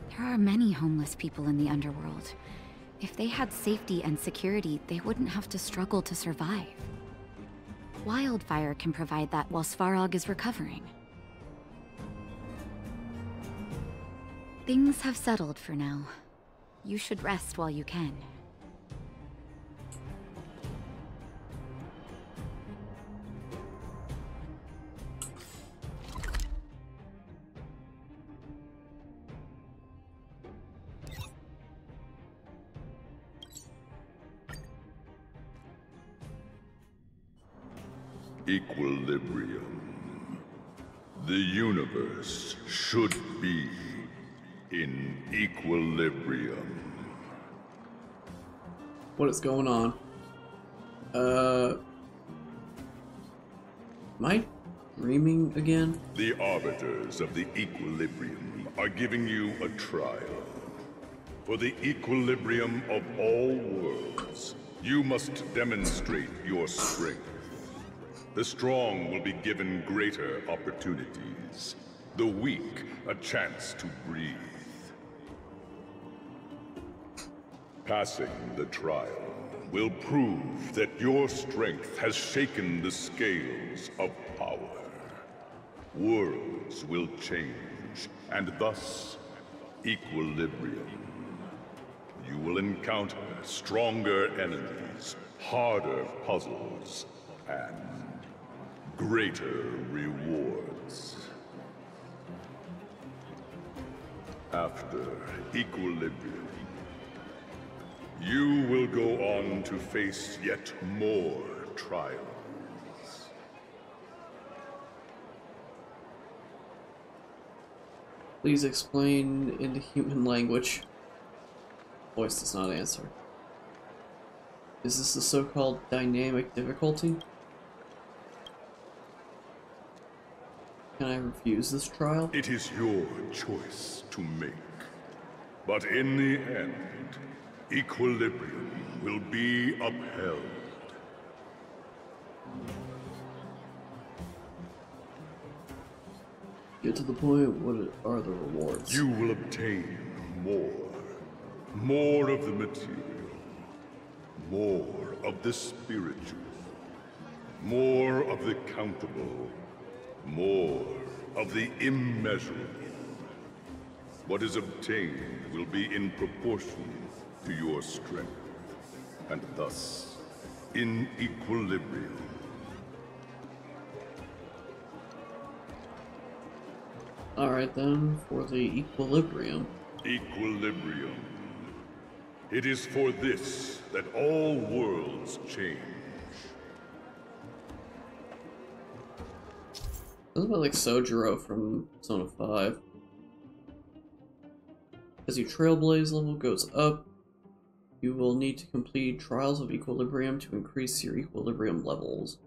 There are many homeless people in the underworld. If they had safety and security, they wouldn't have to struggle to survive. Wildfire can provide that while Svarog is recovering. Things have settled for now. You should rest while you can. Equilibrium. The universe should be in equilibrium. What is going on? Am I dreaming again? The arbiters of the equilibrium are giving you a trial. For the equilibrium of all worlds, you must demonstrate your strength. The strong will be given greater opportunities. The weak, a chance to breathe. Passing the trial will prove that your strength has shaken the scales of power. Worlds will change, and thus, equilibrium. You will encounter stronger enemies, harder puzzles, and greater rewards. After equilibrium, you will go on to face yet more trials. Please explain in the human language. Voice does not answer. Is this the so-called dynamic difficulty? Can I refuse this trial? It is your choice to make. But in the end, equilibrium will be upheld. Get to the point, what are the rewards? You will obtain more. More of the material. More of the spiritual. More of the countable. More of the immeasurable. What is obtained will be in proportion to your strength, and thus, in equilibrium. Alright then, for the equilibrium. Equilibrium. It is for this that all worlds change. This is like Sojiro from Persona 5. As your Trailblaze level goes up, you will need to complete Trials of Equilibrium to increase your equilibrium levels.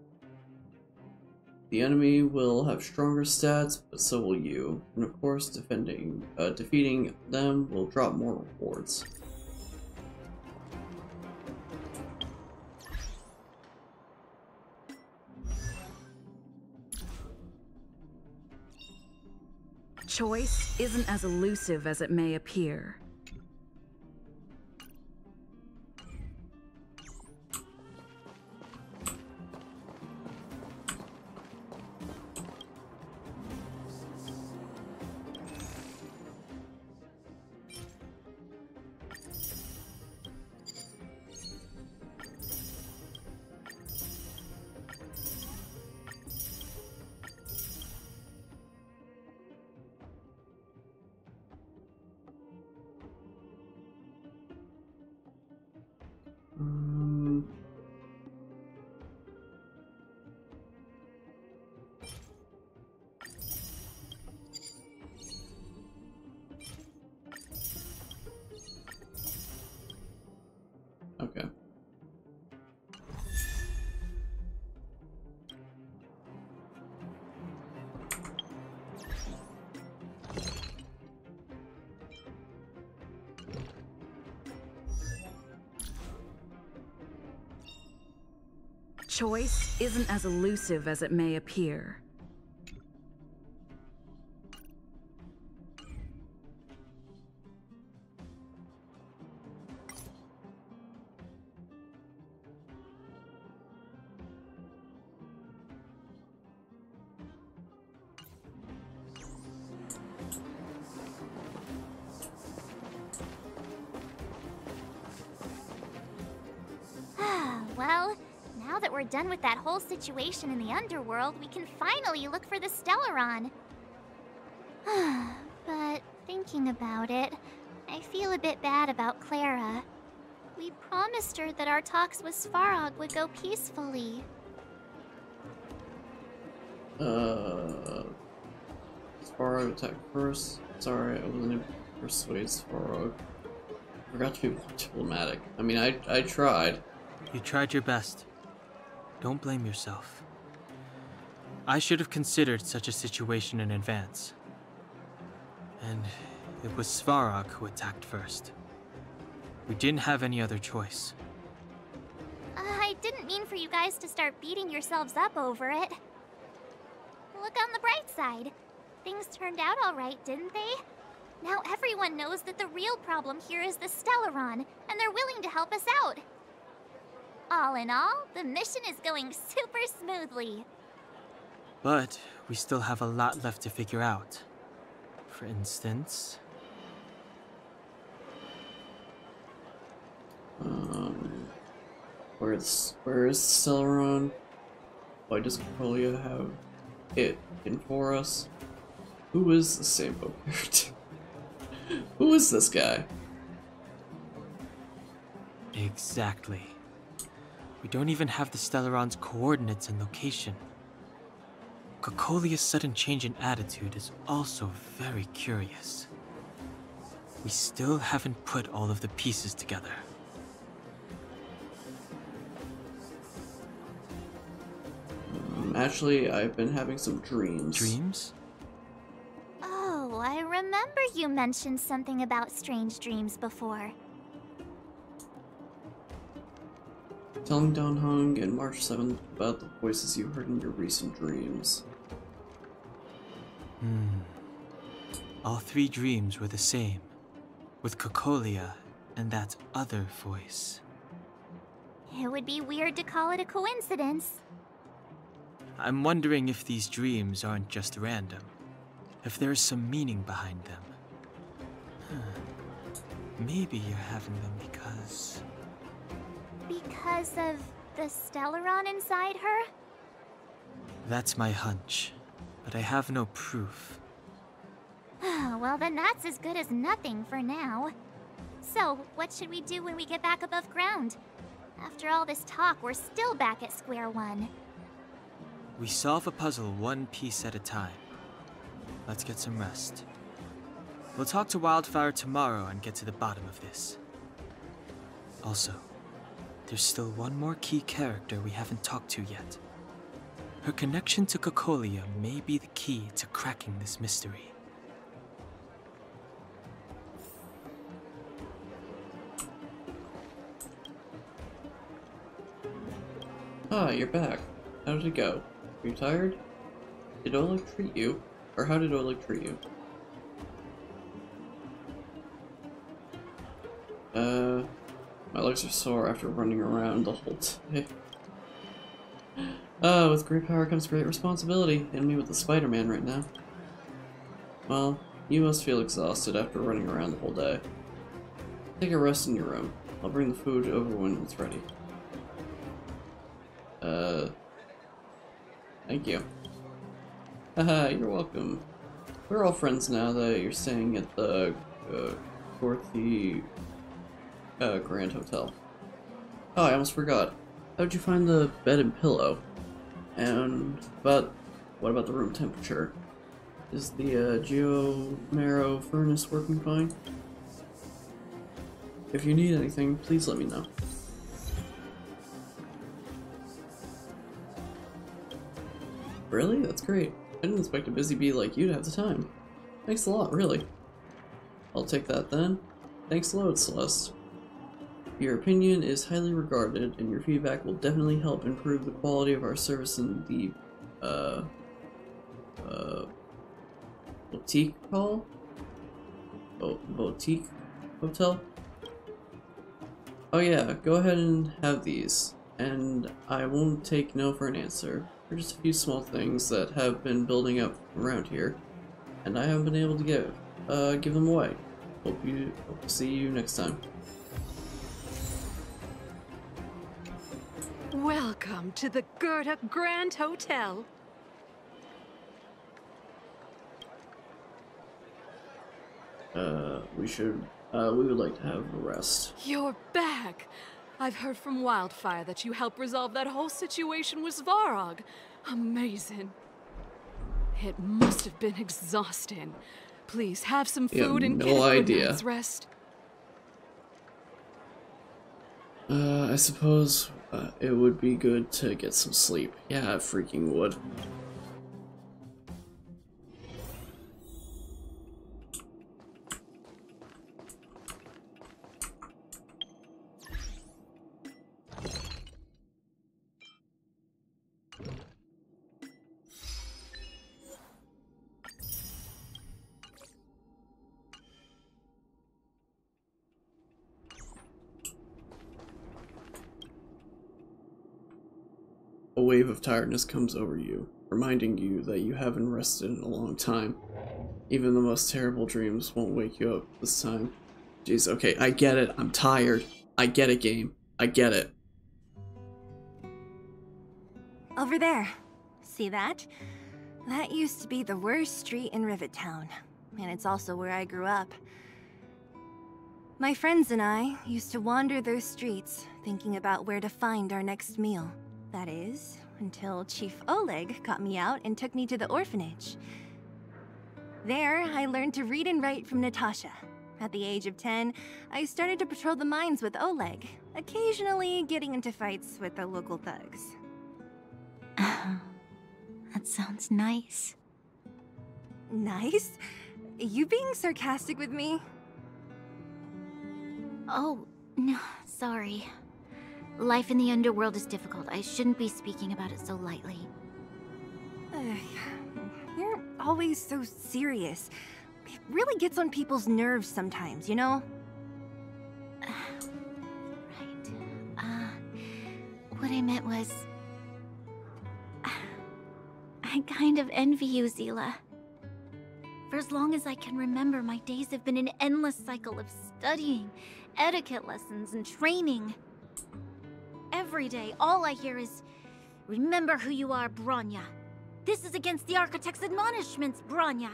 The enemy will have stronger stats, but so will you. And of course, defeating them will drop more rewards. Choice isn't as elusive as it may appear. Okay. Choice isn't as elusive as it may appear. Well, now that we're done with that whole situation in the underworld, we can finally look for the Stellaron. But thinking about it, I feel a bit bad about Clara. We promised her that our talks with Svarog would go peacefully. Svarog attack first. Sorry, I wasn't persuade Svarog. Forgot to be more diplomatic. I mean, I tried. You tried your best. Don't blame yourself. I should have considered such a situation in advance. And it was Svarog who attacked first. We didn't have any other choice. I didn't mean for you guys to start beating yourselves up over it. Look on the bright side. Things turned out all right, didn't they? Now everyone knows that the real problem here is the Stellaron, and they're willing to help us out. All in all, the mission is going super smoothly. But we still have a lot left to figure out. For instance... where is Stellaron? Why does Cocolia have it in for us? Who is the Sampo character? Who is this guy? Exactly. We don't even have the Stellaron's coordinates and location. Cocolia's sudden change in attitude is also very curious. We still haven't put all of the pieces together. Actually, I've been having some dreams. Dreams? Oh, I remember you mentioned something about strange dreams before. Telling Don Hung and March 7th about the voices you heard in your recent dreams. All three dreams were the same, with Cocolia and that other voice. It would be weird to call it a coincidence. I'm wondering if these dreams aren't just random, if there's some meaning behind them. Maybe you're having them because... Because of the Stellaron inside her? That's my hunch, but I have no proof. Well, then that's as good as nothing for now. So, what should we do when we get back above ground? After all this talk, we're still back at square one. We solve a puzzle one piece at a time. Let's get some rest. We'll talk to Wildfire tomorrow and get to the bottom of this. Also, there's still one more key character we haven't talked to yet. Her connection to Cocolia may be the key to cracking this mystery. Ah, you're back. How did it go? Are you tired? Did Oleg treat you? Or how did Oleg treat you? My legs are sore after running around the whole day. With great power comes great responsibility. Hit me with the Spider-Man right now. Well, you must feel exhausted after running around the whole day. Take a rest in your room. I'll bring the food over when it's ready. Thank you. Haha, you're welcome. We're all friends now that you're staying at the, Dorothy, Grand Hotel. Oh, I almost forgot. How'd you find the bed and pillow? And what about the room temperature? Is the, Geo-Marrow furnace working fine? If you need anything, please let me know. Really? That's great. I didn't expect a busy bee like you to have the time. Thanks a lot, really. I'll take that then. Thanks a lot, Celeste. Your opinion is highly regarded, and your feedback will definitely help improve the quality of our service in the, boutique hall? Boutique hotel? Oh yeah, go ahead and have these, and I won't take no for an answer. They're just a few small things that have been building up around here, and I haven't been able to give them away. Hope to see you next time. Welcome to the Gerda Grand Hotel. We would like to have a rest. You're back. I've heard from Wildfire that you helped resolve that whole situation with Svarog. Amazing. It must have been exhausting. Please, have some You have food and no get a good idea. night's rest. I suppose it would be good to get some sleep. Yeah, I freaking would. A wave of tiredness comes over you, reminding you that you haven't rested in a long time. Even the most terrible dreams won't wake you up this time. Jeez, okay, I get it. I'm tired. I get it, game. I get it. Over there. See that? That used to be the worst street in Rivet Town, and it's also where I grew up. My friends and I used to wander those streets, thinking about where to find our next meal. That is, until Chief Oleg got me out and took me to the orphanage. There, I learned to read and write from Natasha. At the age of 10, I started to patrol the mines with Oleg, occasionally getting into fights with the local thugs. That sounds nice. Nice? You being sarcastic with me? Oh, no, sorry. Life in the underworld is difficult. I shouldn't be speaking about it so lightly. You're always so serious. It really gets on people's nerves sometimes, you know? Right. What I meant was... I kind of envy you, Zila. For as long as I can remember, my days have been an endless cycle of studying, etiquette lessons, and training. Every day, all I hear is, remember who you are, Bronya. This is against the Architect's admonishments, Bronya.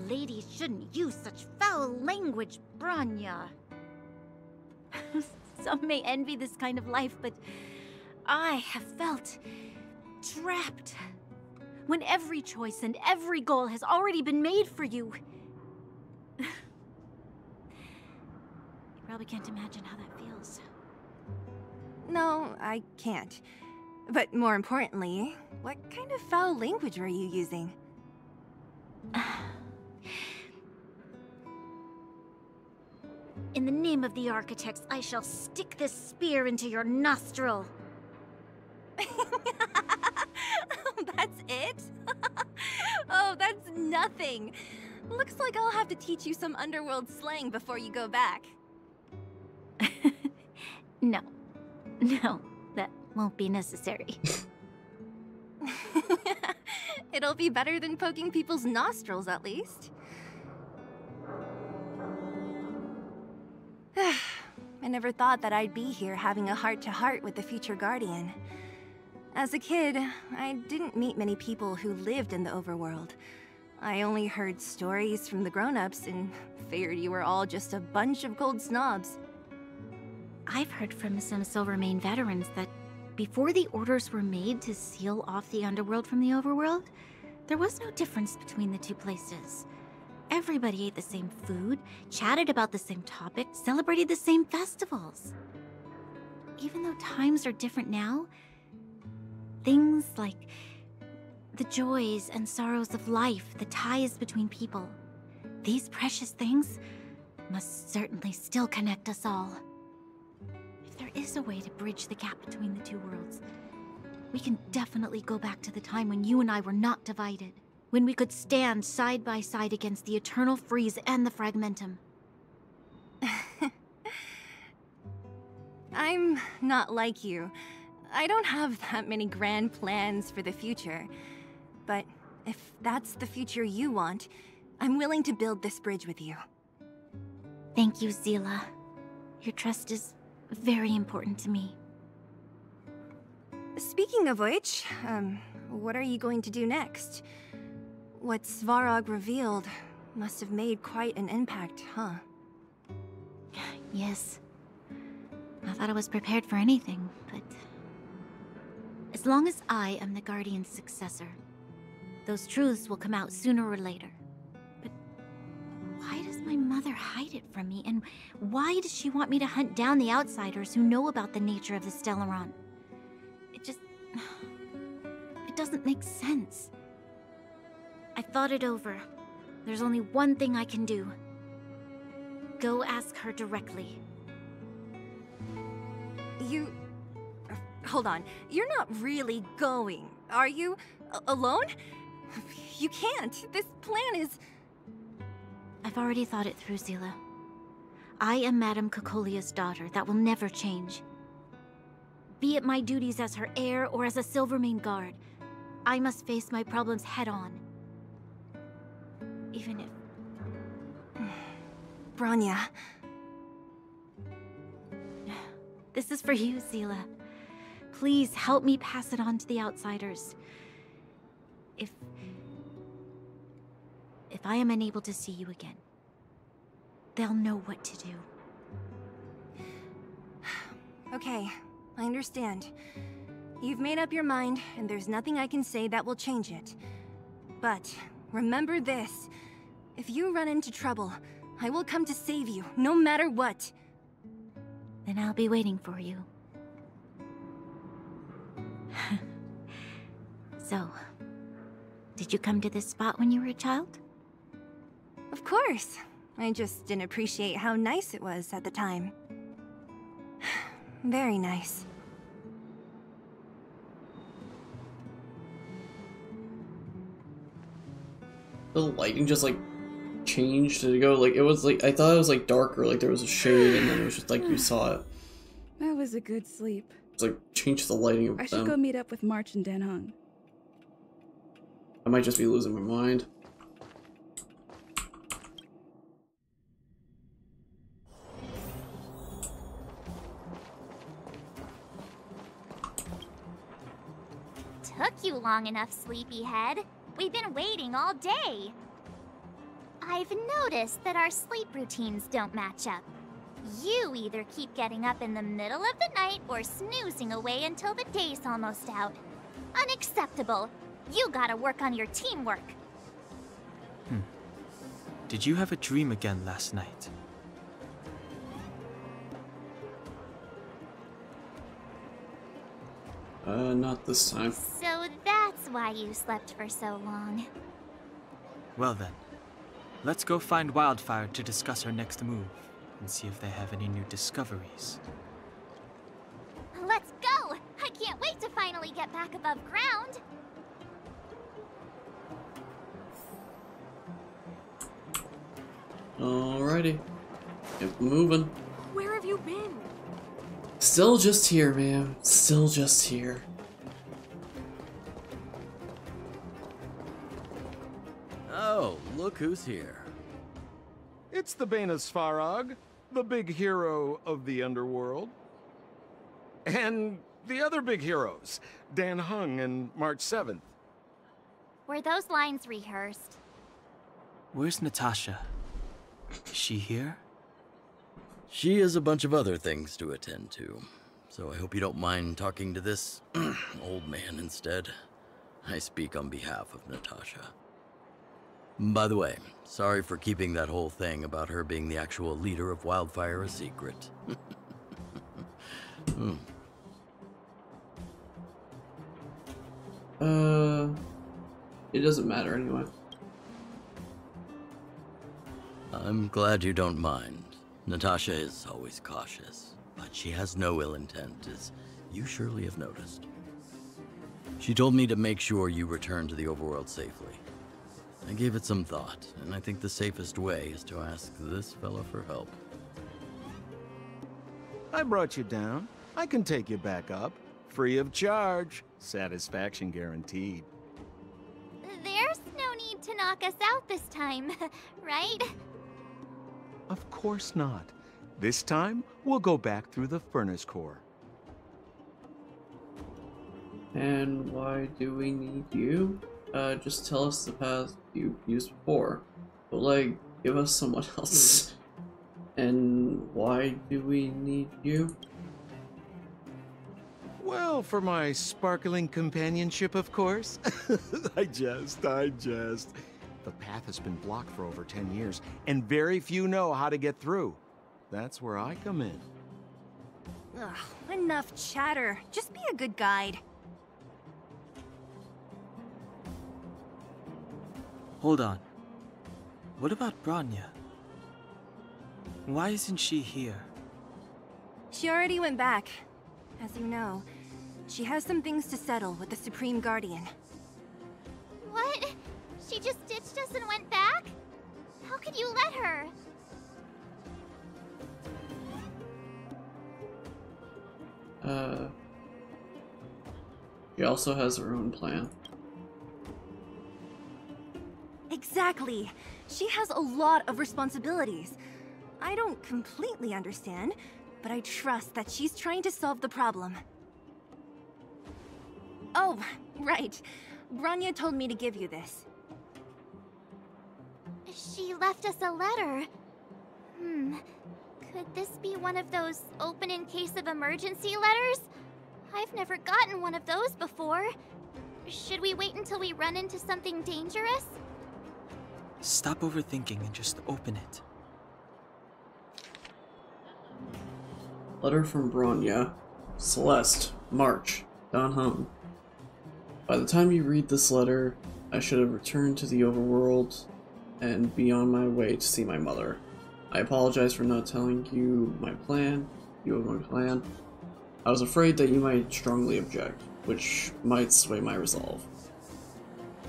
Ladies shouldn't use such foul language, Bronya. Some may envy this kind of life, but I have felt trapped. When every choice and every goal has already been made for you. You probably can't imagine how that feels. No, I can't. But more importantly, what kind of foul language were you using? In the name of the Architects, I shall stick this spear into your nostril. That's it? Oh, that's nothing. Looks like I'll have to teach you some underworld slang before you go back. No, that won't be necessary. It'll be better than poking people's nostrils, at least. I never thought that I'd be here having a heart-to-heart with the future Guardian. As a kid, I didn't meet many people who lived in the overworld. I only heard stories from the grown-ups and figured you were all just a bunch of cold snobs. I've heard from some Silvermane veterans that before the orders were made to seal off the underworld from the overworld, there was no difference between the two places. Everybody ate the same food, chatted about the same topics, celebrated the same festivals. Even though times are different now, things like the joys and sorrows of life, the ties between people, these precious things must certainly still connect us all. If there is a way to bridge the gap between the two worlds, we can definitely go back to the time when you and I were not divided, when we could stand side by side against the Eternal Freeze and the Fragmentum. I'm not like you. I don't have that many grand plans for the future. But if that's the future you want, I'm willing to build this bridge with you. Thank you, Zila. Your trust is very important to me. Speaking of which, what are you going to do next? What Svarog revealed must have made quite an impact, huh? Yes. I thought I was prepared for anything, but... as long as I am the Guardian's successor, those truths will come out sooner or later. But Why does my mother hide it from me? And why does she want me to hunt down the outsiders who know about the nature of the Stellaron? It doesn't make sense. I thought it over. There's only one thing I can do. Go ask her directly. Hold on. You're not really going, are you? Alone? You can't. This plan is... I've already thought it through, Zila. I am Madame Cocolia's daughter. That will never change. Be it my duties as her heir or as a Silvermane guard, I must face my problems head-on. Even if... Bronya. This is for you, Zila. Please help me pass it on to the outsiders. If I am unable to see you again, they'll know what to do. Okay, I understand. You've made up your mind, and there's nothing I can say that will change it. But remember this. If you run into trouble, I will come to save you, no matter what. Then I'll be waiting for you. So, did you come to this spot when you were a child? Of course. I just didn't appreciate how nice it was at the time. Very nice. The lighting just like changed to go like it was like I thought it was like darker, like there was a shade, and then it was just like you saw it. That was a good sleep. It's like changed the lighting of I should them. go meet up with March and Dan Hung. I might just be losing my mind. Took you long enough, sleepyhead. We've been waiting all day. I've noticed that our sleep routines don't match up. You either keep getting up in the middle of the night or snoozing away until the day's almost out. Unacceptable. You gotta work on your teamwork. Did you have a dream again last night? Not this time. So that's why you slept for so long. Well then, let's go find Wildfire to discuss our next move and see if they have any new discoveries. Let's go! I can't wait to finally get back above ground. Alrighty. Keep moving. Where have you been? Still just here, man. Still just here. Oh, look who's here. It's the Banus Farag, the big hero of the underworld. And the other big heroes, Dan Hung and March 7th. Were those lines rehearsed? Where's Natasha? Is she here? She has a bunch of other things to attend to, so I hope you don't mind talking to this old man instead. I speak on behalf of Natasha. By the way, sorry for keeping that whole thing about her being the actual leader of Wildfire a secret. It doesn't matter anyway. I'm glad you don't mind. Natasha is always cautious, but she has no ill intent, as you surely have noticed. She told me to make sure you return to the overworld safely. I gave it some thought, and I think the safest way is to ask this fella for help. I brought you down. I can take you back up. Free of charge. Satisfaction guaranteed. There's no need to knock us out this time, right? Of course not. This time, we'll go back through the furnace core. And why do we need you? Just tell us the path you used before. But like, give us someone else. And why do we need you? Well, for my sparkling companionship, of course. I jest. The path has been blocked for over 10 years, and very few know how to get through. That's where I come in. Ugh, enough chatter. Just be a good guide. Hold on. What about Bronya? Why isn't she here? She already went back. As you know, she has some things to settle with the Supreme Guardian. What? She just ditched us and went back? How could you let her? She also has her own plan. Exactly. She has a lot of responsibilities. I don't completely understand, but I trust that she's trying to solve the problem. Oh, right. Bronya told me to give you this. She left us a letter. Could this be one of those open in case of emergency letters? I've never gotten one of those before. Should we wait until we run into something dangerous? Stop overthinking and just open it. Letter from Bronya. Celeste, March, Dan Heng. By the time you read this letter, I should have returned to the overworld and be on my way to see my mother. I apologize for not telling you my plan. I was afraid that you might strongly object, which might sway my resolve.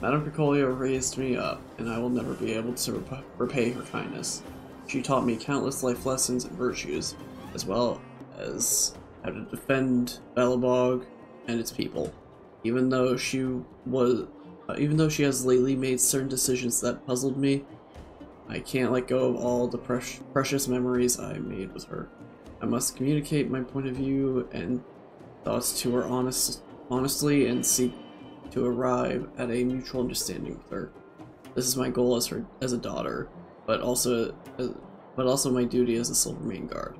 Madame Picolia raised me up, and I will never be able to repay her kindness. She taught me countless life lessons and virtues, as well as how to defend Belobog and its people. Even though she has lately made certain decisions that puzzled me, I can't let go of all the precious memories I made with her. I must communicate my point of view and thoughts to her honestly and seek to arrive at a mutual understanding with her. This is my goal as a daughter, but also my duty as a Silvermane guard.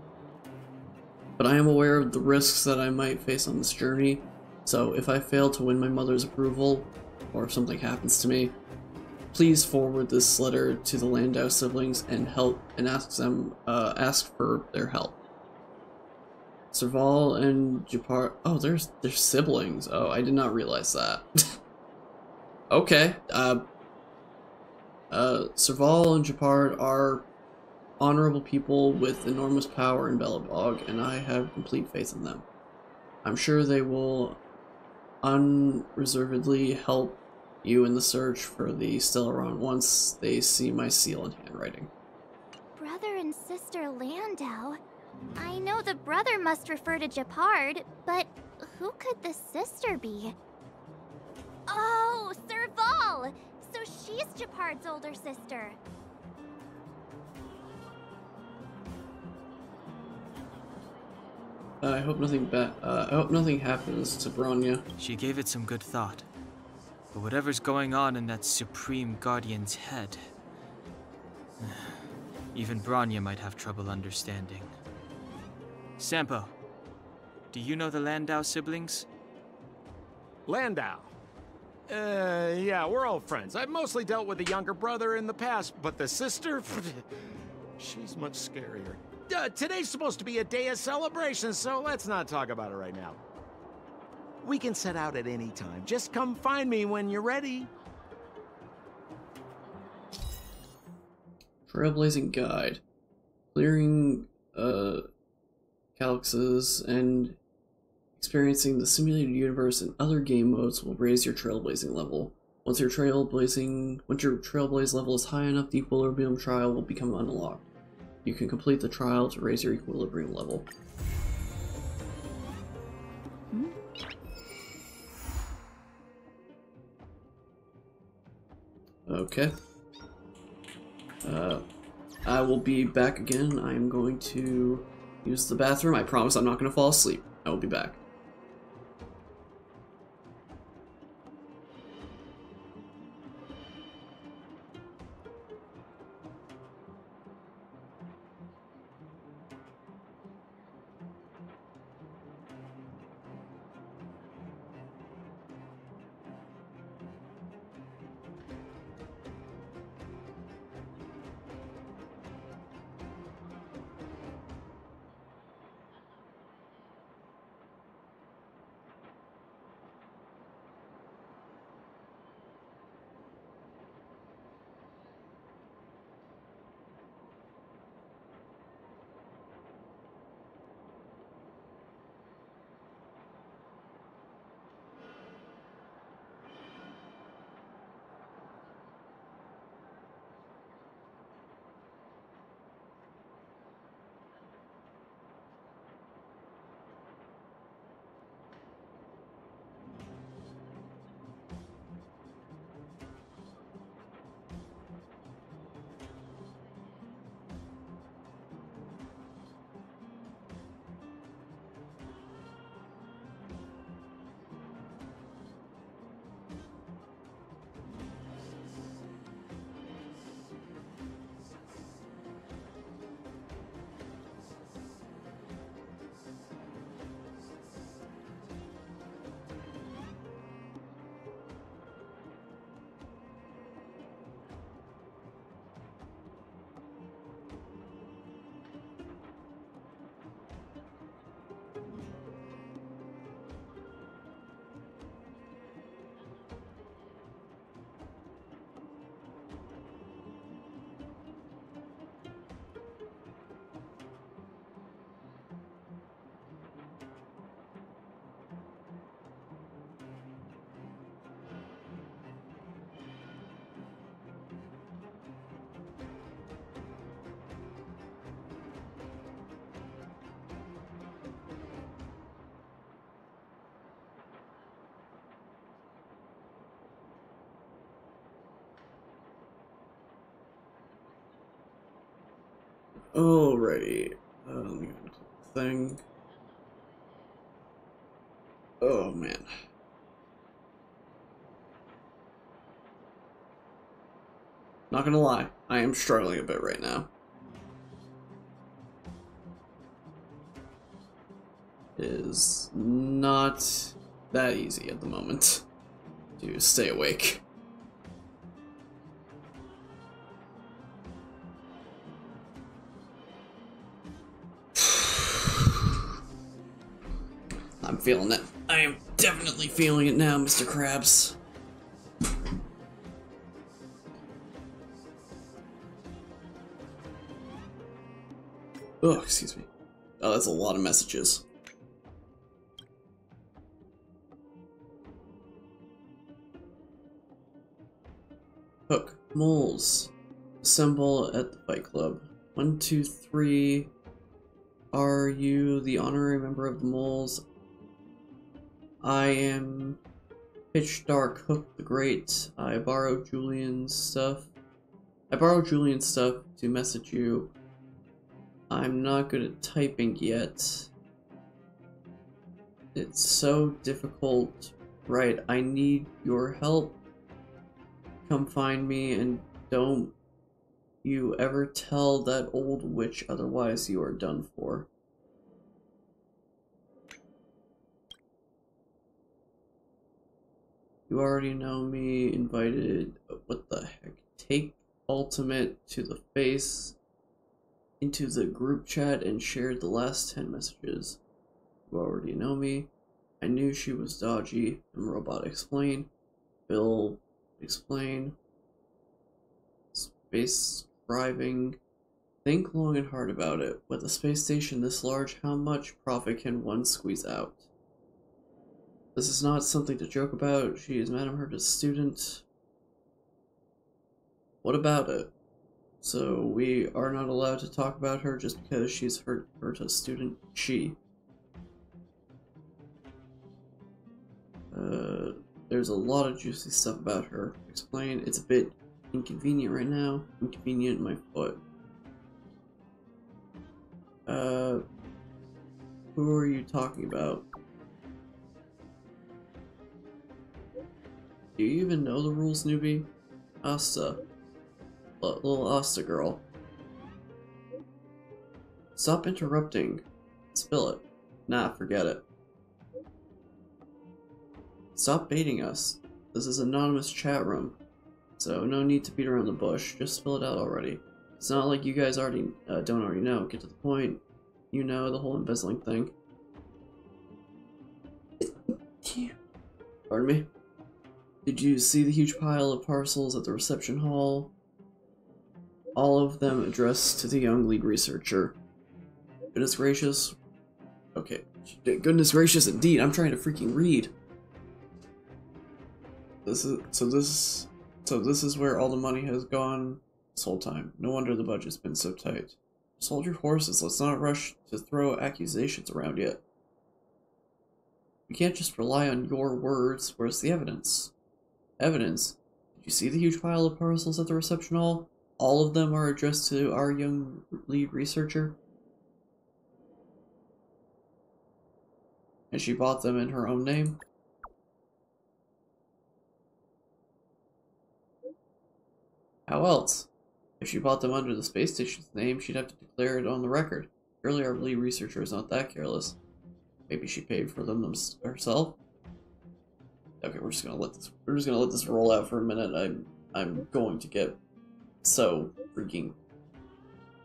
But I am aware of the risks that I might face on this journey, so if I fail to win my mother's approval, or if something happens to me, please forward this letter to the Landau siblings and ask for their help. Serval and Japar. Oh, they're siblings. Oh, I did not realize that. Okay. Serval and Japar are honorable people with enormous power in Belobog, and I have complete faith in them. I'm sure they will unreservedly help you in the search for the Stellaron once they see my seal and handwriting. Brother and sister Landau? I know the brother must refer to Japard, but who could the sister be? Oh, Serval! So she's Japard's older sister. I hope nothing happens to Bronya. She gave it some good thought. But whatever's going on in that Supreme Guardian's head, even Bronya might have trouble understanding. Sampo, do you know the Landau siblings? Landau? Yeah, we're old friends. I've mostly dealt with the younger brother in the past, but the sister? She's much scarier. Today's supposed to be a day of celebration, so let's not talk about it right now. We can set out at any time. Just come find me when you're ready. Trailblazing Guide. Clearing, calyxes and experiencing the simulated universe and other game modes will raise your trailblazing level. Once your trailblaze level is high enough, the equilibrium trial will become unlocked. You can complete the trial to raise your equilibrium level. Okay. I will be back again. I'm going to use the bathroom. I promise I'm not going to fall asleep. I will be back. Alrighty. Let me go into the thing. Oh man. Not gonna lie, I am struggling a bit right now. It is not that easy at the moment to stay awake. I'm feeling it. I am definitely feeling it now, Mr. Krabs. Oh, excuse me. Oh, that's a lot of messages. Hook. Moles. Assemble at the Fight Club. 1, 2, 3. Are you the honorary member of the Moles? I am Pitch Dark Hook the Great. I borrowed Julian's stuff to message you. I'm not good at typing yet. It's so difficult. Right, I need your help. Come find me, and don't you ever tell that old witch, otherwise you are done for. You already know me. Invited. What the heck? Take Ultimate to the face into the group chat and shared the last 10 messages. You already know me. I knew she was dodgy. And Robot explain. Bill explain. Space driving. Think long and hard about it. With a space station this large, how much profit can one squeeze out? This is not something to joke about. She is Madame Herta's student. What about it? So we are not allowed to talk about her just because she's Herta's student? She. There's a lot of juicy stuff about her. Explain. It's a bit inconvenient right now. Inconvenient in my foot. Who are you talking about? Do you even know the rules, newbie? Asta. Little Asta girl. Stop interrupting. Spill it. Nah, forget it. Stop baiting us. This is an anonymous chat room, so no need to beat around the bush. Just spill it out already. It's not like you guys already don't already know. Get to the point. You know, the whole embezzling thing. Pardon me? Did you see the huge pile of parcels at the reception hall? All of them addressed to the young lead researcher. Goodness gracious. Okay. Goodness gracious indeed. I'm trying to freaking read. This is where all the money has gone this whole time. No wonder the budget's been so tight. Just hold your horses. Let's not rush to throw accusations around yet. We can't just rely on your words. Where's the evidence? Evidence? Did you see the huge pile of parcels at the reception hall? All of them are addressed to our young lead researcher. And she bought them in her own name? How else? If she bought them under the space station's name, she'd have to declare it on the record. Surely our lead researcher is not that careless. Maybe she paid for them herself? Okay, we're just gonna let this roll out for a minute. I'm going to get so freaking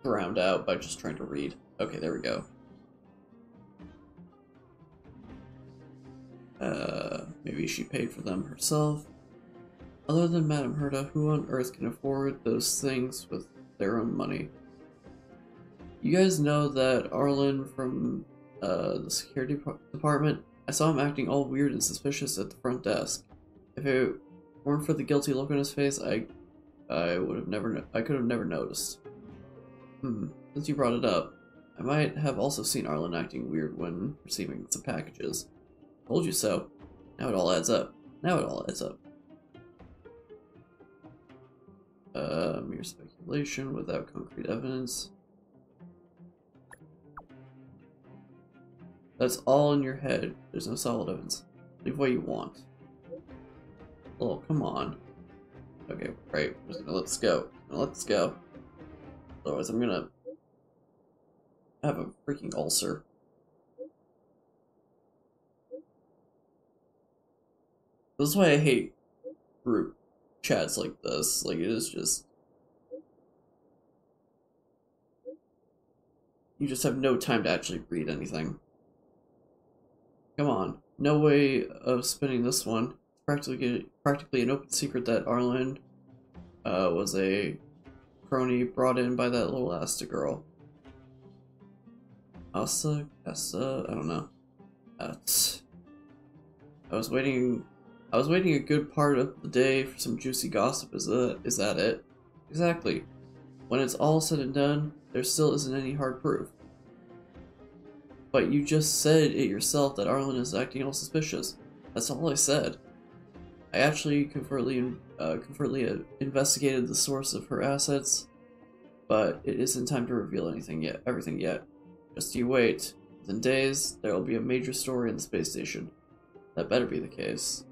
drowned out by just trying to read. Okay, there we go. Maybe she paid for them herself. Other than Madame Herta, who on earth can afford those things with their own money? You guys know that Arlen from the security department? I saw him acting all weird and suspicious at the front desk. If it weren't for the guilty look on his face, I could have never noticed. Since you brought it up, I might have also seen Arlen acting weird when receiving some packages. Told you so. Now it all adds up. Mere speculation without concrete evidence. That's all in your head. There's no solid evidence. Leave what you want. Oh, come on. Okay, right. I'm just gonna let this go. Let this go. Otherwise, I'm gonna have a freaking ulcer. This is why I hate group chats like this. Like, it is just... You just have no time to actually read anything. Come on. No way of spinning this one. It's practically an open secret that Arlen was a crony brought in by that little Asta girl. Asa? I don't know. I was waiting a good part of the day for some juicy gossip. Is that it? Exactly. When it's all said and done, there still isn't any hard proof. But you just said it yourself that Arlen is acting all suspicious. That's all I said. I actually covertly investigated the source of her assets, but it isn't time to reveal everything yet. Just you wait. Within days, there will be a major story in the space station. That better be the case.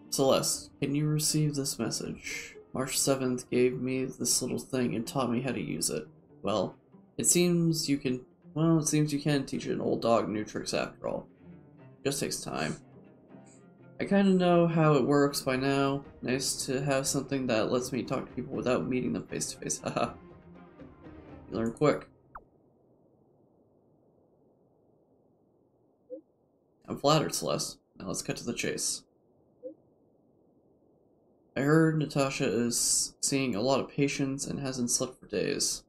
Celeste, can you receive this message? March 7th gave me this little thing and taught me how to use it. Well, it seems you can teach an old dog new tricks after all. Just takes time. I kinda know how it works by now. Nice to have something that lets me talk to people without meeting them face to face. Haha. You learn quick. I'm flattered, Celeste. Now let's cut to the chase. I heard Natasha is seeing a lot of patients and hasn't slept for days.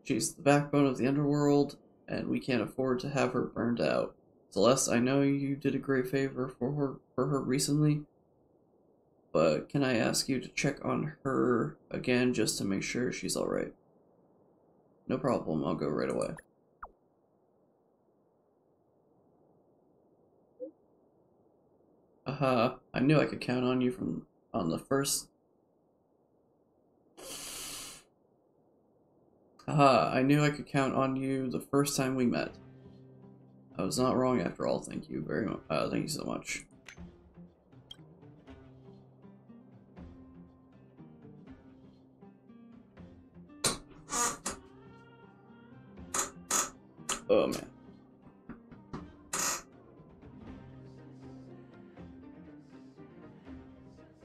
She's the backbone of the underworld, and we can't afford to have her burned out. Celeste, I know you did a great favor for her recently, but can I ask you to check on her again just to make sure she's alright? No problem, I'll go right away. Aha, I knew I could count on you on the first... Aha, I knew I could count on you the first time we met. I was not wrong after all, thank you very much. Thank you so much. Oh man.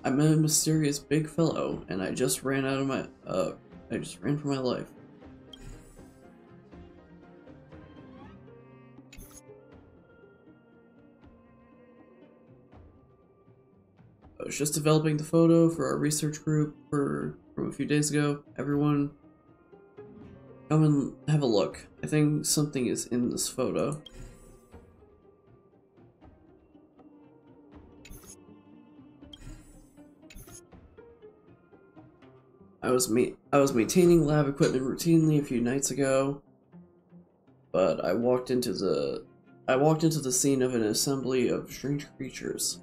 I'm a mysterious big fellow, and I just ran out of my, I just ran for my life. I was just developing the photo for our research group from a few days ago. Everyone, come and have a look. I think something is in this photo. I was maintaining lab equipment routinely a few nights ago, but I walked into the scene of an assembly of strange creatures.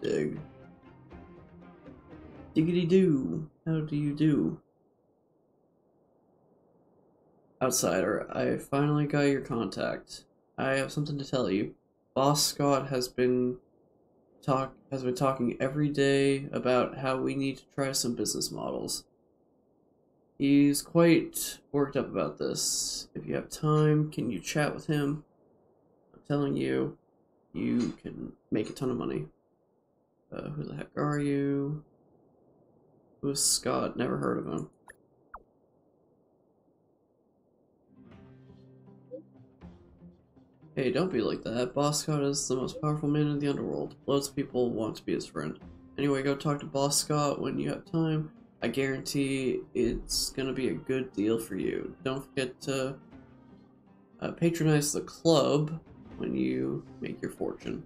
Dig. Diggity doo. How do you do? Outsider, I finally got your contact. I have something to tell you. Boss Scott has been talking every day about how we need to try some business models. He's quite worked up about this. If you have time, can you chat with him? I'm telling you, you can make a ton of money. Who the heck are you? Who is Scott? Never heard of him. Hey, don't be like that. Boss Scott is the most powerful man in the underworld. Loads of people want to be his friend. Anyway, go talk to Boss Scott when you have time. I guarantee it's gonna be a good deal for you. Don't forget to patronize the club when you make your fortune.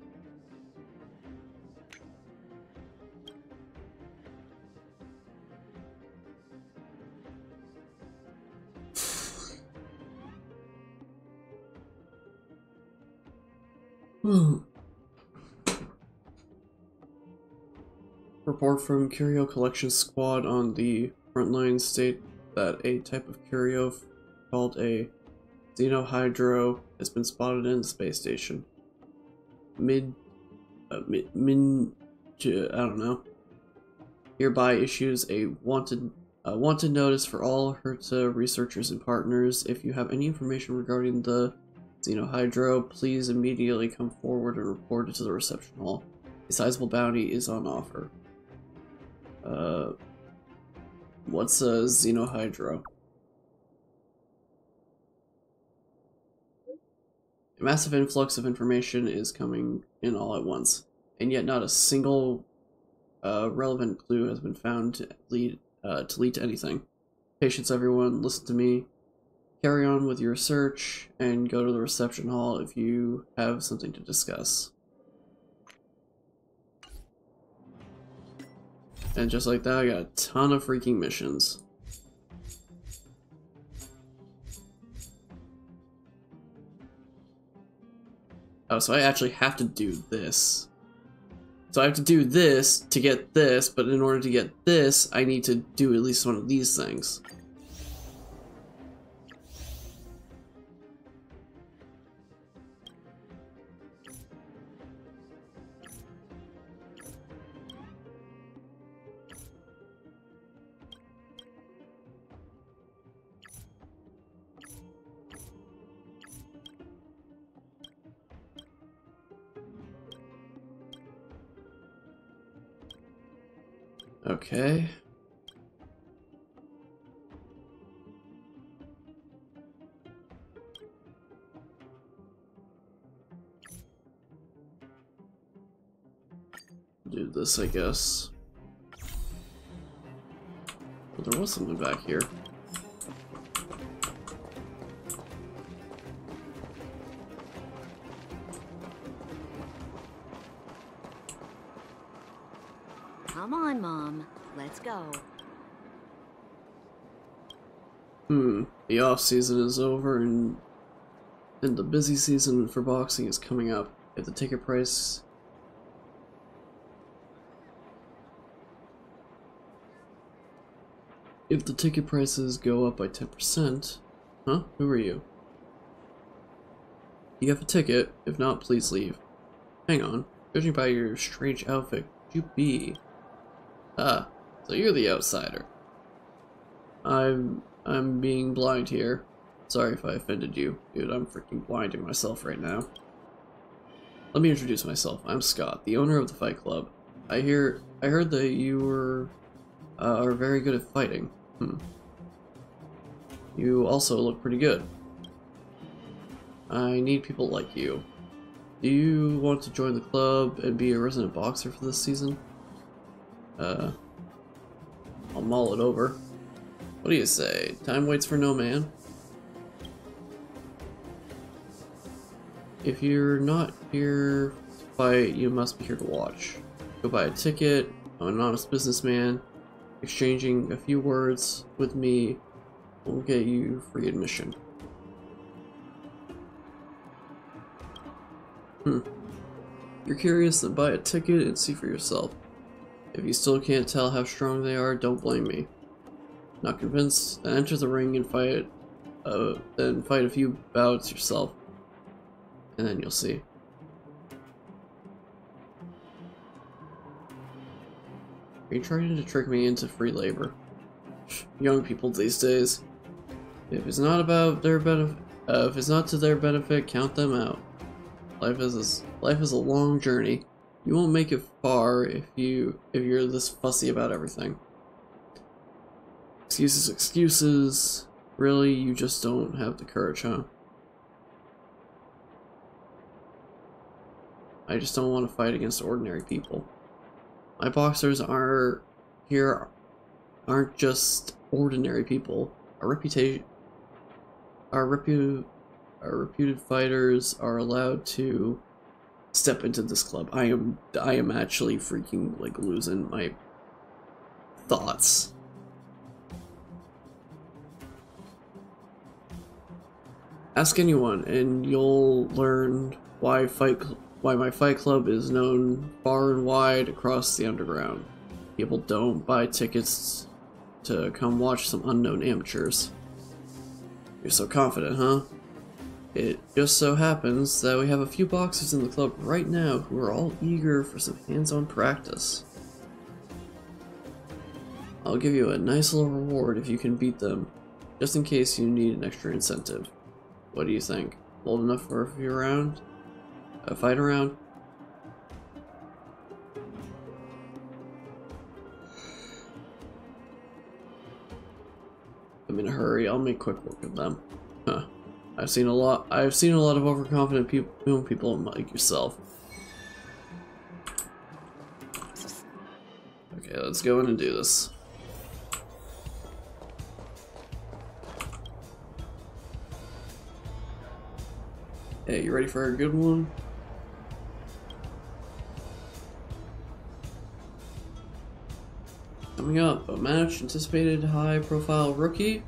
report from Curio Collection Squad on the front line state that a type of curio called a xenohydro has been spotted in the space station. I don't know. Hereby issues a wanted notice for all Herta researchers and partners. If you have any information regarding the xenohydro, please immediately come forward and report it to the reception hall. A sizable bounty is on offer. What's a xenohydro? A massive influx of information is coming in all at once, and yet not a single relevant clue has been found to lead to anything. Patience, everyone, listen to me. Carry on with your search, and go to the reception hall if you have something to discuss. And just like that, I got a ton of freaking missions. Oh, so I actually have to do this. So I have to do this to get this, but in order to get this, I need to do at least one of these things. Okay. Do this, I guess. Well, there was something back here. Come on, Mom. Let's go. The off season is over and the busy season for boxing is coming up. If the ticket price prices go up by 10%, huh? Who are you? You have a ticket. If not, please leave. Hang on. Judging by your strange outfit, could you be? Ah, so you're the outsider. I'm being blind here. Sorry if I offended you. Dude, I'm freaking blinding myself right now. Let me introduce myself. I'm Scott, the owner of the Fight Club. I heard that you are very good at fighting. You also look pretty good. I need people like you. Do you want to join the club and be a resident boxer for this season? I'll mull it over. What do you say? Time waits for no man? If you're not here to fight, you must be here to watch. Go buy a ticket. I'm an honest businessman. Exchanging a few words with me will get you free admission. You're curious, then buy a ticket and see for yourself. If you still can't tell how strong they are, don't blame me. Not convinced? Then enter the ring and fight. Then fight a few bouts yourself, and then you'll see. Are you trying to trick me into free labor? Young people these days. If it's not about their benefit, if it's not to their benefit, count them out. Life is a long journey. You won't make it far if you're this fussy about everything. Excuses. Really, you just don't have the courage, huh? I just don't want to fight against ordinary people. My boxers aren't just ordinary people. Our reputed fighters are allowed to step into this club. I am actually freaking like losing my thoughts. Ask anyone and you'll learn why my fight club is known far and wide across the underground. people don't buy tickets to come watch some unknown amateurs. You're so confident, huh? It just so happens that we have a few boxers in the club right now who are all eager for some hands-on practice. I'll give you a nice little reward if you can beat them, just in case you need an extra incentive. What do you think? Old enough for a few rounds? A fight around? I'm in a hurry. I'll make quick work of them. Huh. I've seen a lot of overconfident people like yourself. Okay, let's go in and do this. Hey, you ready for a good one? Coming up, a match, anticipated high-profile rookie.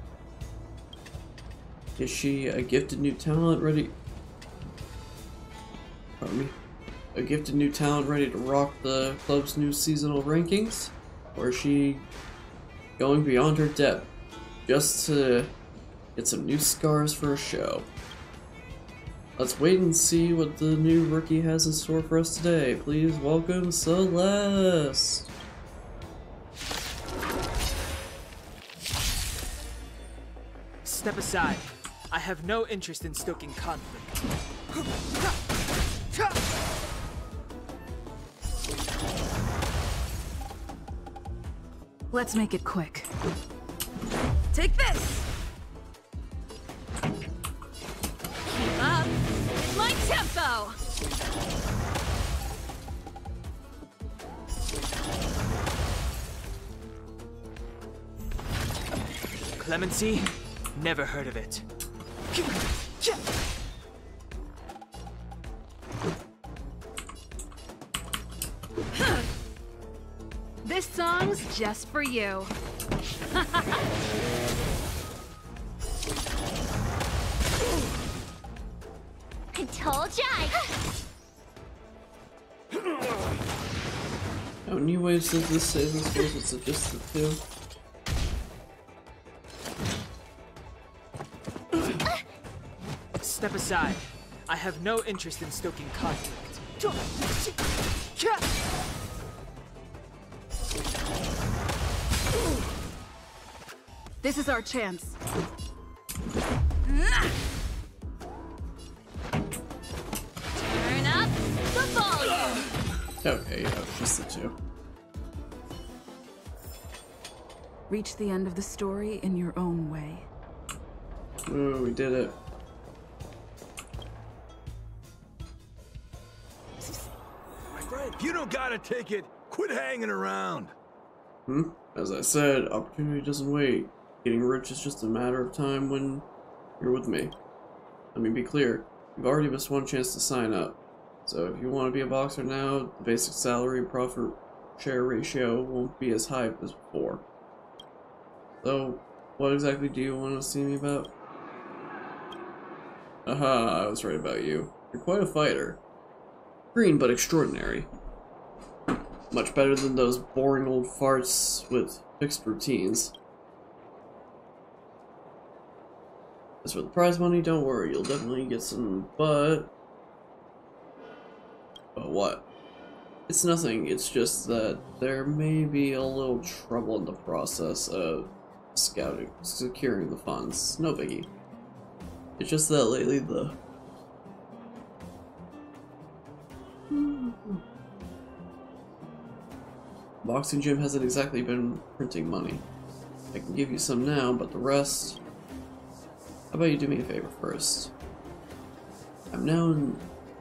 Is she a gifted new talent ready? Pardon me. A gifted new talent ready to rock the club's new seasonal rankings? Or is she going beyond her depth just to get some new scars for a show? Let's wait and see what the new rookie has in store for us today. Please welcome Celeste! Step aside. I have no interest in stoking conflict. Let's make it quick. Take this! Keep up with my tempo! Clemency? Never heard of it. This song's just for you. I told ya! How many waves does this say this was? It's just the two. Step aside. I have no interest in stoking conflict. This is our chance. Turn up the volume! Okay, yeah, just the two. Reach the end of the story in your own way. Ooh, we did it. My friend, you don't got a ticket. Quit hanging around. As I said, opportunity doesn't wait. Getting rich is just a matter of time when you're with me. Let me be clear. You've already missed one chance to sign up. So if you want to be a boxer now, the basic salary and profit share ratio won't be as high as before. So, what exactly do you want to see me about? Aha, I was right about you. You're quite a fighter. Green but extraordinary. Much better than those boring old farts with fixed routines. As for the prize money, don't worry, you'll definitely get some, but what? It's nothing, it's just that there may be a little trouble in the process of securing the funds. No biggie. It's just that lately the boxing gym hasn't exactly been printing money. I can give you some now, but the rest... How about you do me a favor first? I'm now in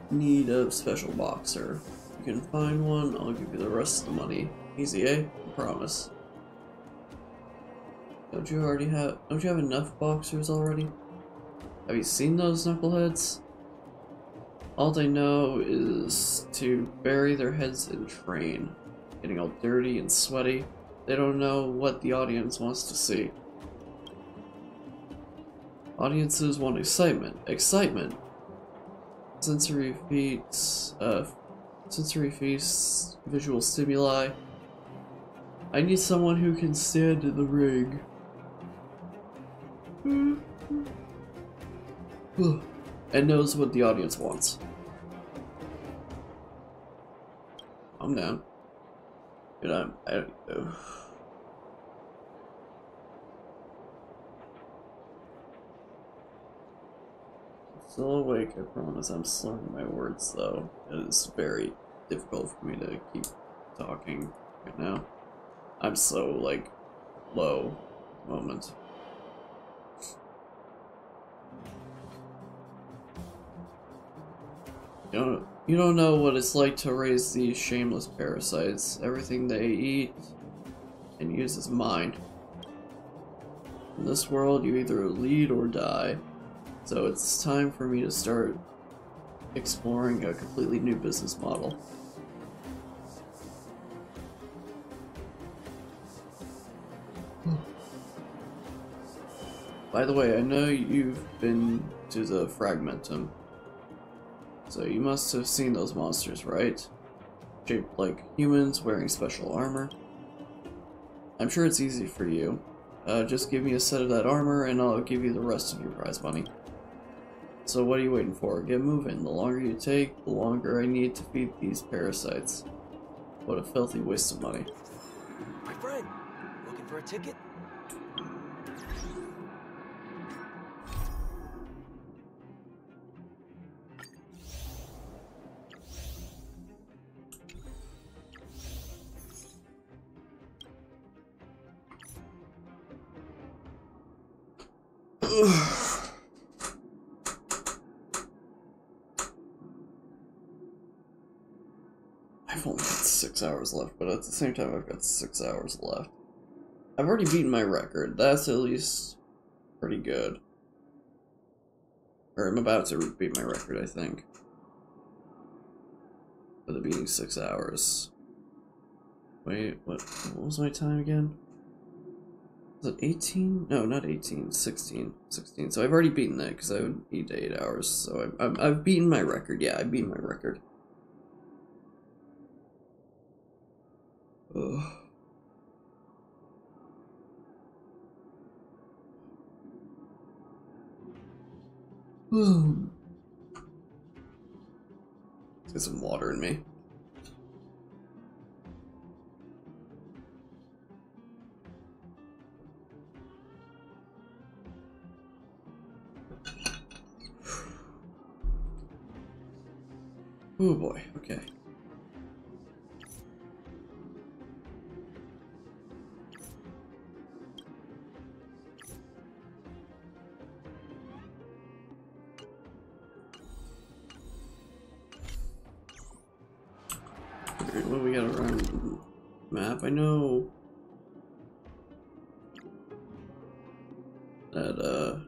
need of special boxer. If you can find one, I'll give you the rest of the money. Easy, eh? I promise. Don't you have enough boxers already? Have you seen those knuckleheads? All they know is to bury their heads and train. Getting all dirty and sweaty. They don't know what the audience wants to see. Audiences want excitement. Excitement! Sensory feats, visual stimuli. I need someone who can stand in the ring. And knows what the audience wants. I'm down. But still awake, I promise. I'm slurring my words though. It is very difficult for me to keep talking right now. I'm so, like, low at the moment. You don't know what it's like to raise these shameless parasites. Everything they eat and use is mine. In this world, you either lead or die. So it's time for me to start exploring a completely new business model. By the way, I know you've been to the Fragmentum. So you must have seen those monsters, right? Shaped like humans, wearing special armor. I'm sure it's easy for you. Just give me a set of that armor and I'll give you the rest of your prize money. So what are you waiting for? Get moving. The longer you take, the longer I need to feed these parasites. What a filthy waste of money. My friend, looking for a ticket? I've only got 6 hours left, but at the same time I've got 6 hours left. I've already beaten my record. That's at least pretty good. Or I'm about to beat my record, I think. For the beating 6 hours. Wait, what was my time again? Was it 18? No, not 18. 16. 16. So I've already beaten that because I would need 8 hours. So I've beaten my record. Yeah, I've beaten my record. Ugh. Let's get some water in me. Oh boy, okay. What we got around map? I know that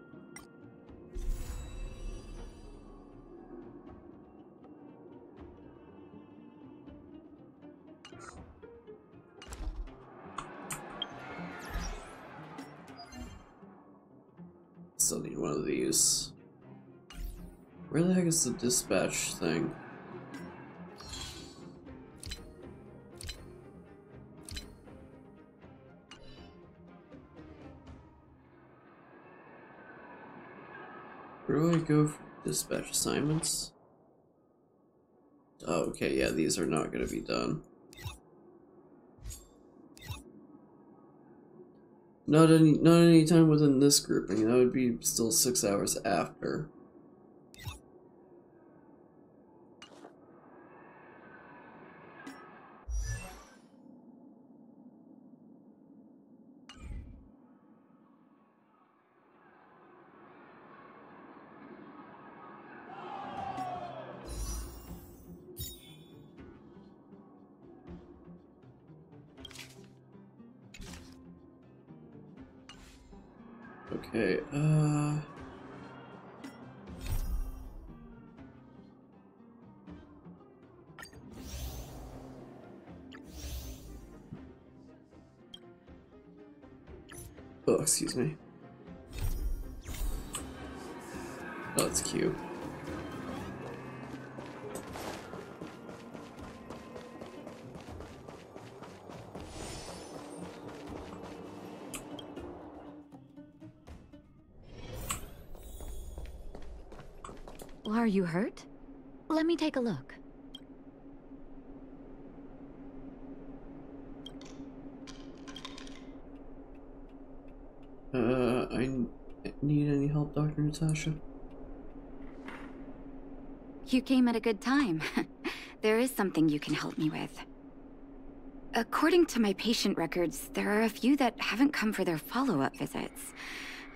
still need one of these. Where the heck is the dispatch thing? Where do I go for dispatch assignments? Oh, okay, yeah, these are not going to be done. Not any time within this grouping. That would be still 6 hours after. Okay, oh, excuse me. Oh, that's cute. Are you hurt? Let me take a look. I need any help, Dr. Natasha? You came at a good time. There is something you can help me with. According to my patient records, there are a few that haven't come for their follow-up visits.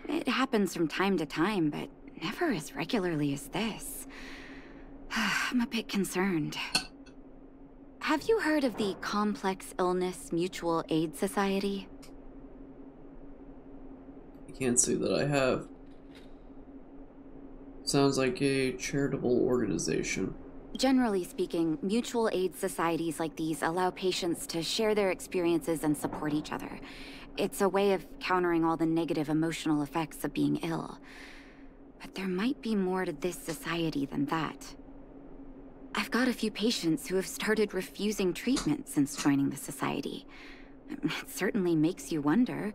It happens from time to time, but never as regularly as this. I'm a bit concerned. Have you heard of the Complex Illness Mutual Aid Society? I can't say that I have. Sounds like a charitable organization. Generally speaking, mutual aid societies like these allow patients to share their experiences and support each other. It's a way of countering all the negative emotional effects of being ill. But there might be more to this society than that. I've got a few patients who have started refusing treatment since joining the society. It certainly makes you wonder.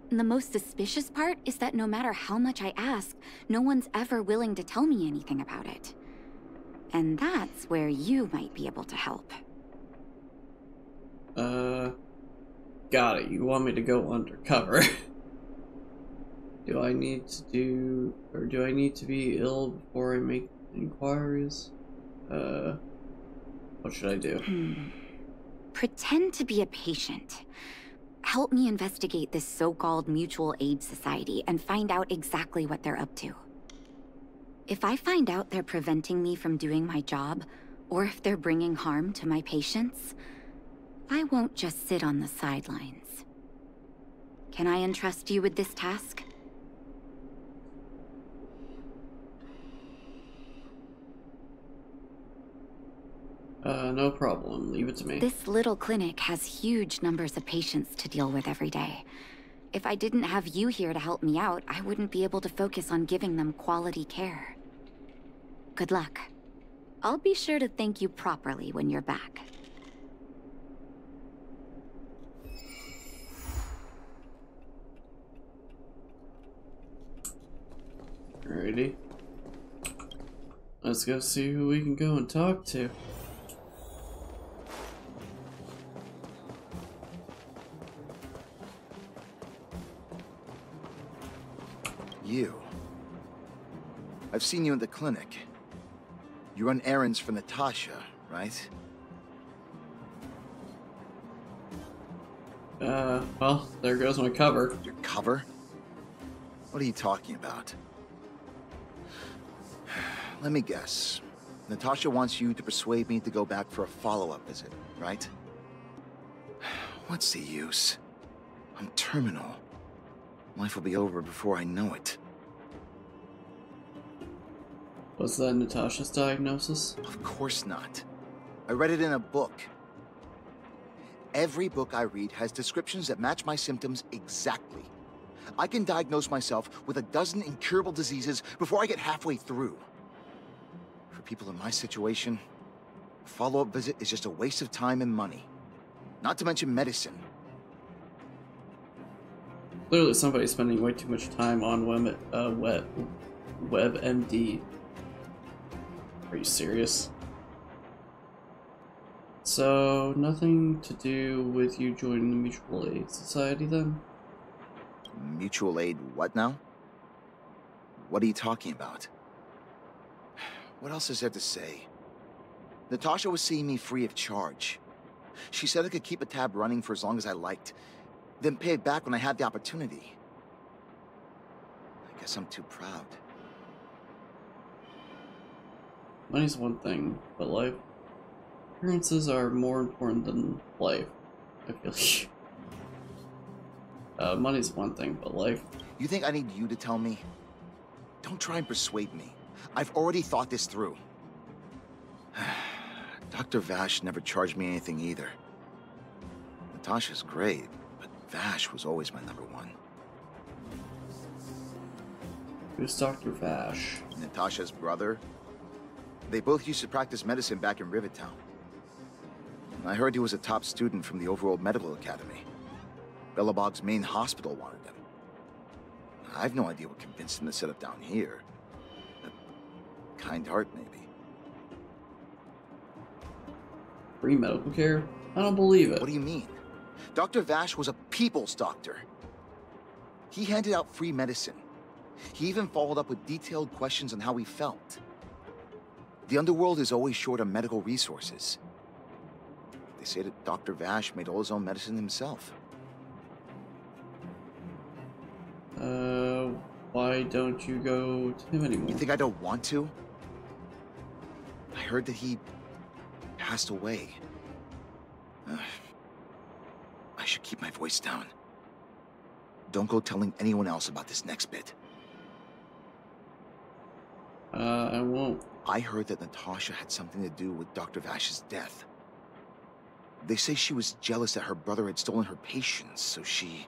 The most suspicious part is that no matter how much I ask, no one's ever willing to tell me anything about it. And that's where you might be able to help. Got it. You want me to go undercover. Do I need to be ill before I make inquiries? What should I do? Pretend to be a patient. Help me investigate this so-called mutual aid society and find out exactly what they're up to. If I find out they're preventing me from doing my job, or if they're bringing harm to my patients, I won't just sit on the sidelines. Can I entrust you with this task? No problem. Leave it to me. This little clinic has huge numbers of patients to deal with every day. If I didn't have you here to help me out, I wouldn't be able to focus on giving them quality care. Good luck. I'll be sure to thank you properly when you're back. Alrighty. Let's go see who we can go and talk to. You. I've seen you in the clinic. You run errands for Natasha, right? Well, there goes my cover. Your cover? What are you talking about? Let me guess. Natasha wants you to persuade me to go back for a follow-up visit, right? What's the use? I'm terminal. Life will be over before I know it. Was that Natasha's diagnosis? Of course not. I read it in a book. Every book I read has descriptions that match my symptoms exactly. I can diagnose myself with a dozen incurable diseases before I get halfway through. For people in my situation, a follow-up visit is just a waste of time and money. Not to mention medicine. Clearly somebody's spending way too much time on WebMD. Are you serious? So, nothing to do with you joining the Mutual Aid Society then? Mutual aid what now? What are you talking about? What else is there to say? Natasha was seeing me free of charge. She said I could keep a tab running for as long as I liked, then pay it back when I had the opportunity. I guess I'm too proud. Money's one thing, but life appearances are more important than life. I feel like money's one thing, but life. You think I need you to tell me? Don't try and persuade me. I've already thought this through. Dr. Vash never charged me anything either. Natasha's great, but Vash was always my number one. Who's Dr. Vash? Natasha's brother. They both used to practice medicine back in Rivertown. I heard he was a top student from the Overworld Medical Academy. Bellabog's main hospital wanted him. I have no idea what convinced him to set up down here. kind heart, maybe. Free medical care? I don't believe it. What do you mean? Dr. Vash was a people's doctor. He handed out free medicine. He even followed up with detailed questions on how he felt. The underworld is always short on medical resources. They say that Dr. Vash made all his own medicine himself. Why don't you go to him anymore? You think I don't want to? I heard that he passed away. I should keep my voice down. Don't go telling anyone else about this next bit. I won't. I heard that Natasha had something to do with Dr. Vash's death. They say she was jealous that her brother had stolen her patients, so she...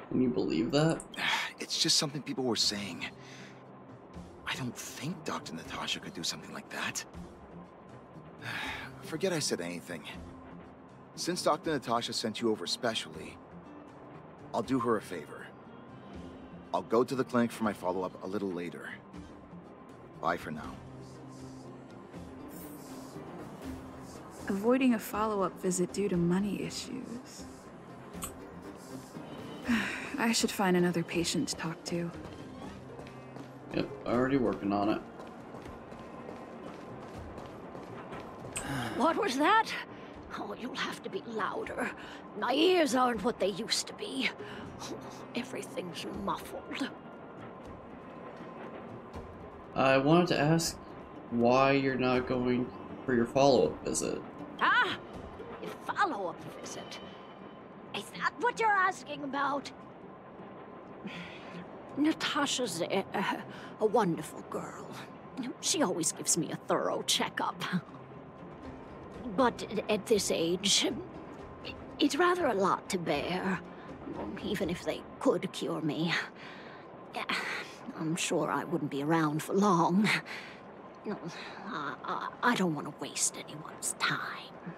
Can you believe that? It's just something people were saying. I don't think Dr. Natasha could do something like that. Forget I said anything. Since Dr. Natasha sent you over specially, I'll do her a favor. I'll go to the clinic for my follow-up a little later. Bye for now. Avoiding a follow-up visit due to money issues. I should find another patient to talk to. Yep, already working on it. What was that? Oh, you'll have to be louder. My ears aren't what they used to be. Everything's muffled. I wanted to ask why you're not going for your follow-up visit. Ah! A follow-up visit? Is that what you're asking about? Natasha's a wonderful girl. She always gives me a thorough checkup. But at this age, it's rather a lot to bear. Even if they could cure me. I'm sure I wouldn't be around for long. I don't want to waste anyone's time.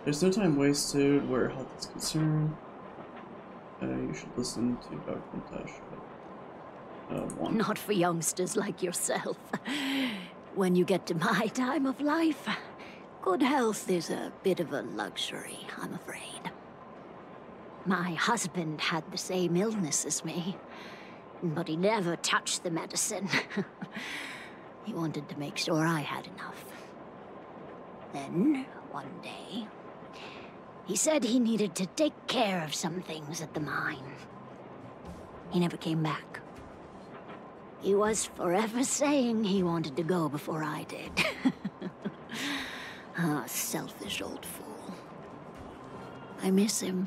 There's no time wasted where health is concerned. You should listen to Dr. Natasha. Not for youngsters like yourself. When you get to my time of life, good health is a bit of a luxury, I'm afraid. My husband had the same illness as me, but he never touched the medicine. He wanted to make sure I had enough. Then, one day, he said he needed to take care of some things at the mine. He never came back. He was forever saying he wanted to go before I did. Ah, selfish old fool. I miss him.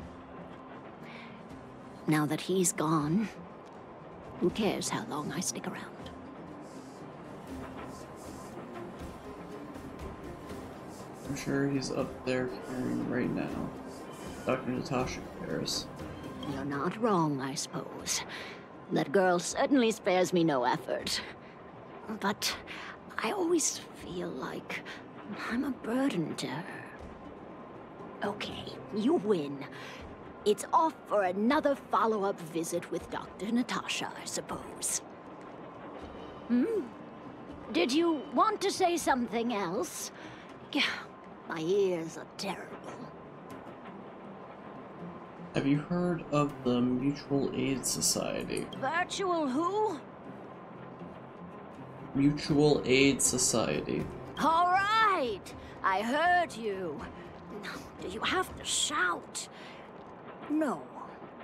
Now that he's gone, who cares how long I stick around? I'm sure he's up there caring right now. Dr. Natasha cares. You're not wrong, I suppose. That girl certainly spares me no effort. But I always feel like I'm a burden to her. Okay, you win. It's off for another follow-up visit with Dr. Natasha, I suppose. Did you want to say something else? My ears are terrible. Have you heard of the Mutual Aid Society? Virtual who? Mutual Aid Society. All right! I heard you. Do you have to shout? No,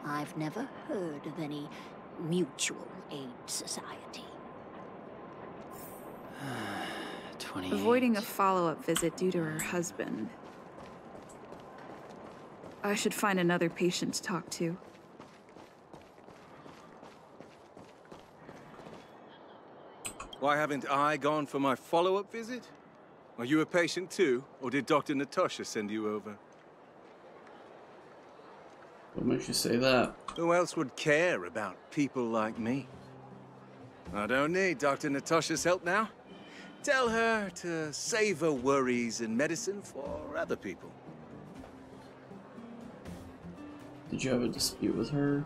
I've never heard of any mutual aid society. 28. Avoiding a follow-up visit due to her husband. I should find another patient to talk to. Why haven't I gone for my follow-up visit? Are you a patient too, or did Dr. Natasha send you over? What makes you say that? Who else would care about people like me? I don't need Dr. Natasha's help now. Tell her to save her worries and medicine for other people. Did you have a dispute with her?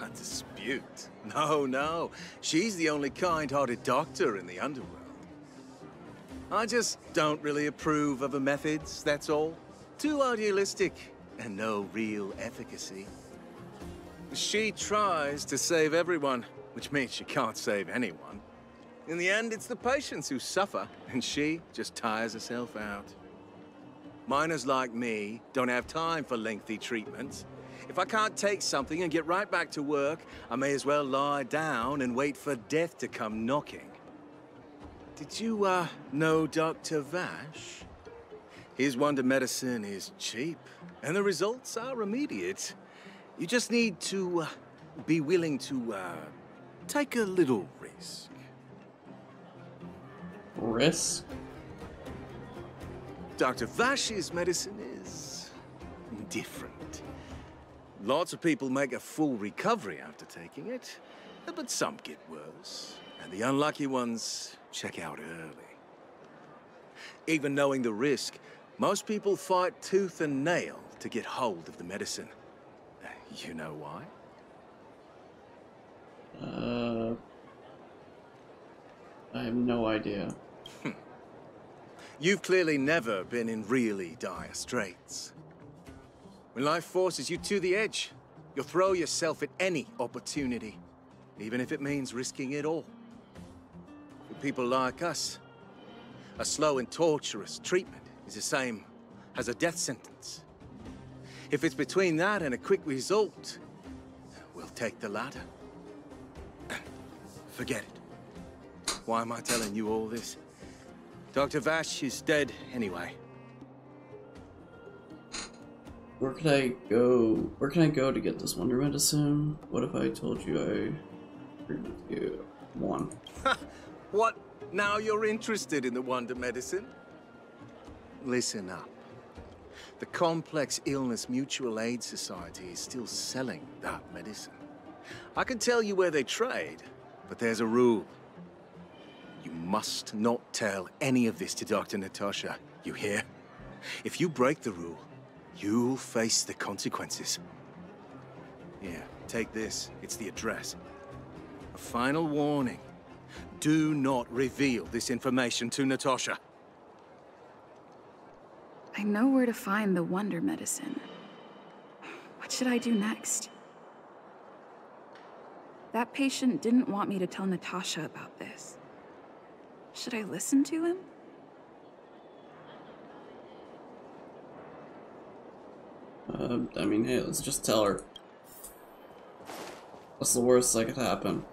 A dispute? No, no. She's the only kind-hearted doctor in the underworld. I just don't really approve of her methods, that's all. Too idealistic and no real efficacy. She tries to save everyone, which means she can't save anyone. In the end, it's the patients who suffer, and she just tires herself out. Miners like me don't have time for lengthy treatments. If I can't take something and get right back to work, I may as well lie down and wait for death to come knocking. Did you, know Dr. Vash? His wonder medicine is cheap, and the results are immediate. You just need to, be willing to, take a little risk. Risk? Dr. Vash's medicine is different. Lots of people make a full recovery after taking it, but some get worse, and the unlucky ones check out early. Even knowing the risk, most people fight tooth and nail to get hold of the medicine. You know why? I have no idea. You've clearly never been in really dire straits. When life forces you to the edge, you'll throw yourself at any opportunity, even if it means risking it all. For people like us, a slow and torturous treatment is the same as a death sentence. If it's between that and a quick result, we'll take the latter. Forget it. Why am I telling you all this? Dr. Vash is dead anyway. Where can I go? Where can I go to get this wonder medicine? What if I told you I agreed with you? One. What? Now you're interested in the wonder medicine? Listen up. The Complex Illness Mutual Aid Society is still selling that medicine. I can tell you where they trade, but there's a rule. You must not tell any of this to Dr. Natasha, you hear? If you break the rule, you'll face the consequences. Here, take this. It's the address. A final warning. Do not reveal this information to Natasha. I know where to find the wonder medicine. What should I do next? That patient didn't want me to tell Natasha about this. Should I listen to him? I mean, hey, let's just tell her. What's the worst that could happen?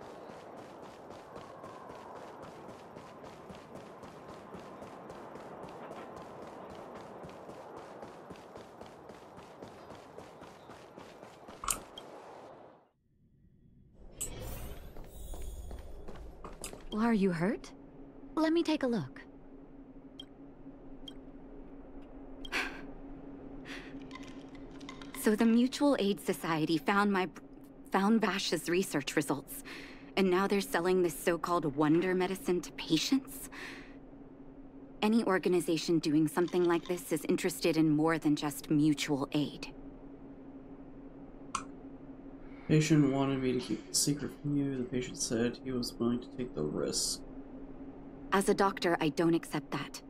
Well, are you hurt? Let me take a look. So the Mutual Aid Society found Vash's research results, and now they're selling this so-called wonder medicine to patients? Any organization doing something like this is interested in more than just mutual aid. Patient wanted me to keep the secret from you. The patient said he was willing to take the risk. As a doctor, I don't accept that.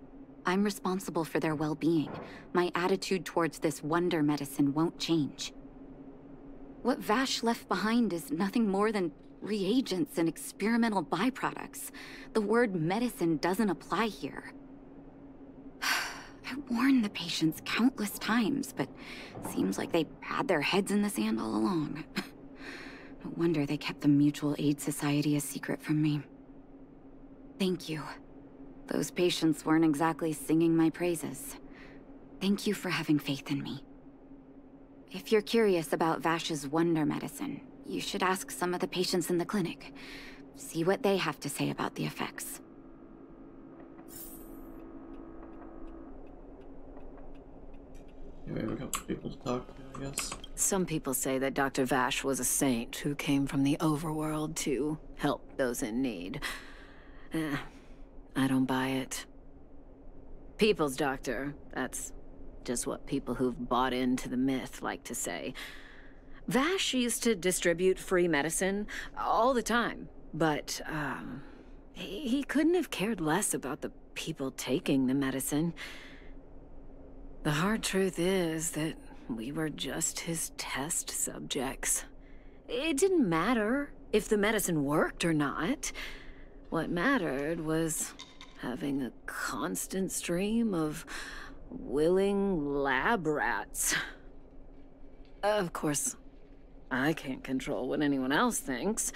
I'm responsible for their well-being. My attitude towards this wonder medicine won't change. What Vash left behind is nothing more than reagents and experimental byproducts. The word medicine doesn't apply here. I warned the patients countless times, but it seems like they had their heads in the sand all along. No wonder they kept the Mutual Aid Society a secret from me. Thank you. Those patients weren't exactly singing my praises. Thank you for having faith in me. If you're curious about Vash's wonder medicine, you should ask some of the patients in the clinic. See what they have to say about the effects. We have a couple of people to talk to, I guess. Some people say that Dr. Vash was a saint who came from the overworld to help those in need. I don't buy it. People's doctor, that's Just what people who've bought into the myth like to say. Vash used to distribute free medicine all the time, but, he couldn't have cared less about the people taking the medicine. The hard truth is that we were just his test subjects. It didn't matter if the medicine worked or not. What mattered was having a constant stream of willing lab rats. Of course, I can't control what anyone else thinks.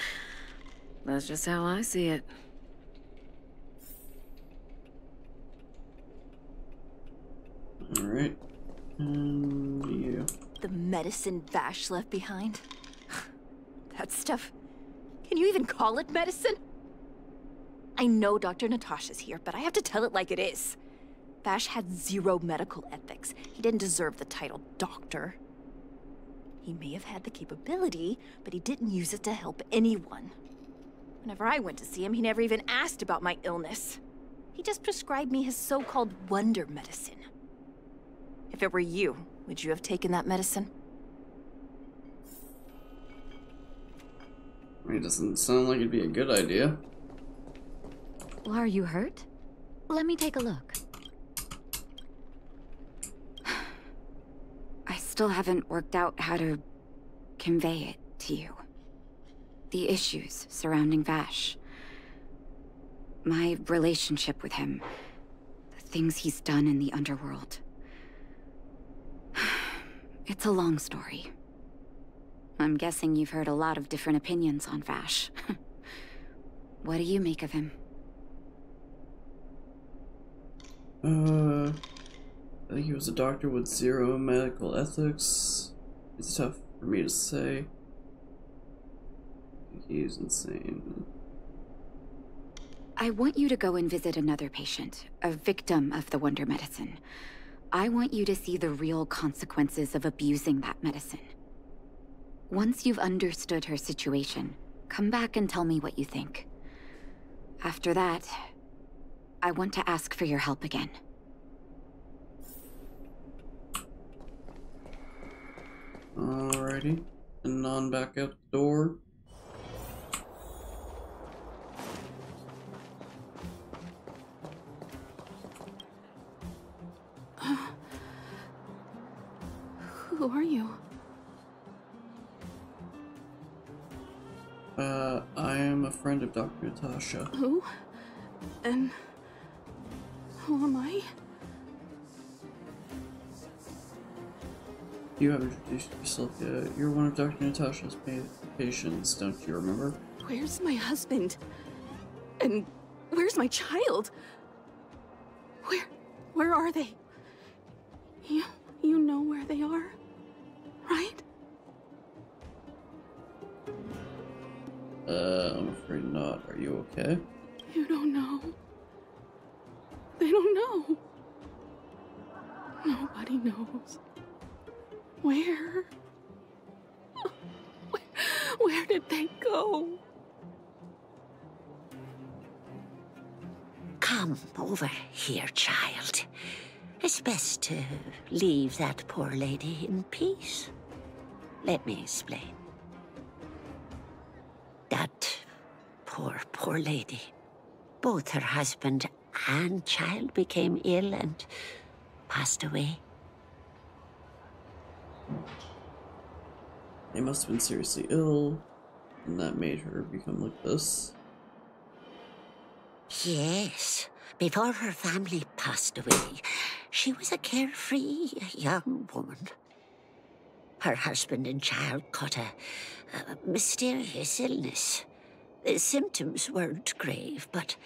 That's just how I see it. Alright. You. The medicine Vash left behind? That stuff... Can you even call it medicine? I know Dr. Natasha's here, but I have to tell it like it is. Vash had zero medical ethics. He didn't deserve the title doctor. He may have had the capability, but he didn't use it to help anyone. Whenever I went to see him, he never even asked about my illness. He just prescribed me his so-called wonder medicine. If it were you, would you have taken that medicine? It doesn't sound like it'd be a good idea. Well, are you hurt? Let me take a look. I still haven't worked out how to convey it to you. The issues surrounding Vash. My relationship with him. The things he's done in the underworld. It's a long story. I'm guessing you've heard a lot of different opinions on Vash. What do you make of him? I think he was a doctor with zero medical ethics. It's tough for me to say. I think he's insane. I want you to go and visit another patient, a victim of the wonder medicine. I want you to see the real consequences of abusing that medicine. Once you've understood her situation, come back and tell me what you think. After that, I want to ask for your help again. Alrighty. And on back out the door. Who are you? I am a friend of Dr. Natasha. Who? And who am I? You have introduced yourself yet. You're one of Dr. Natasha's patients, don't you remember? Where's my husband? And where's my child? Where are they? You know where they are, right? I'm afraid not. Are you okay? You don't know. They don't know. Nobody knows. Where? Where did they go? Come over here, child. It's best to leave that poor lady in peace. Let me explain. That poor lady. Both her husband and child became ill and passed away. They must have been seriously ill, and that made her become like this. Yes. Before her family passed away, she was a carefree young woman. Her husband and child caught a mysterious illness. The symptoms weren't grave, but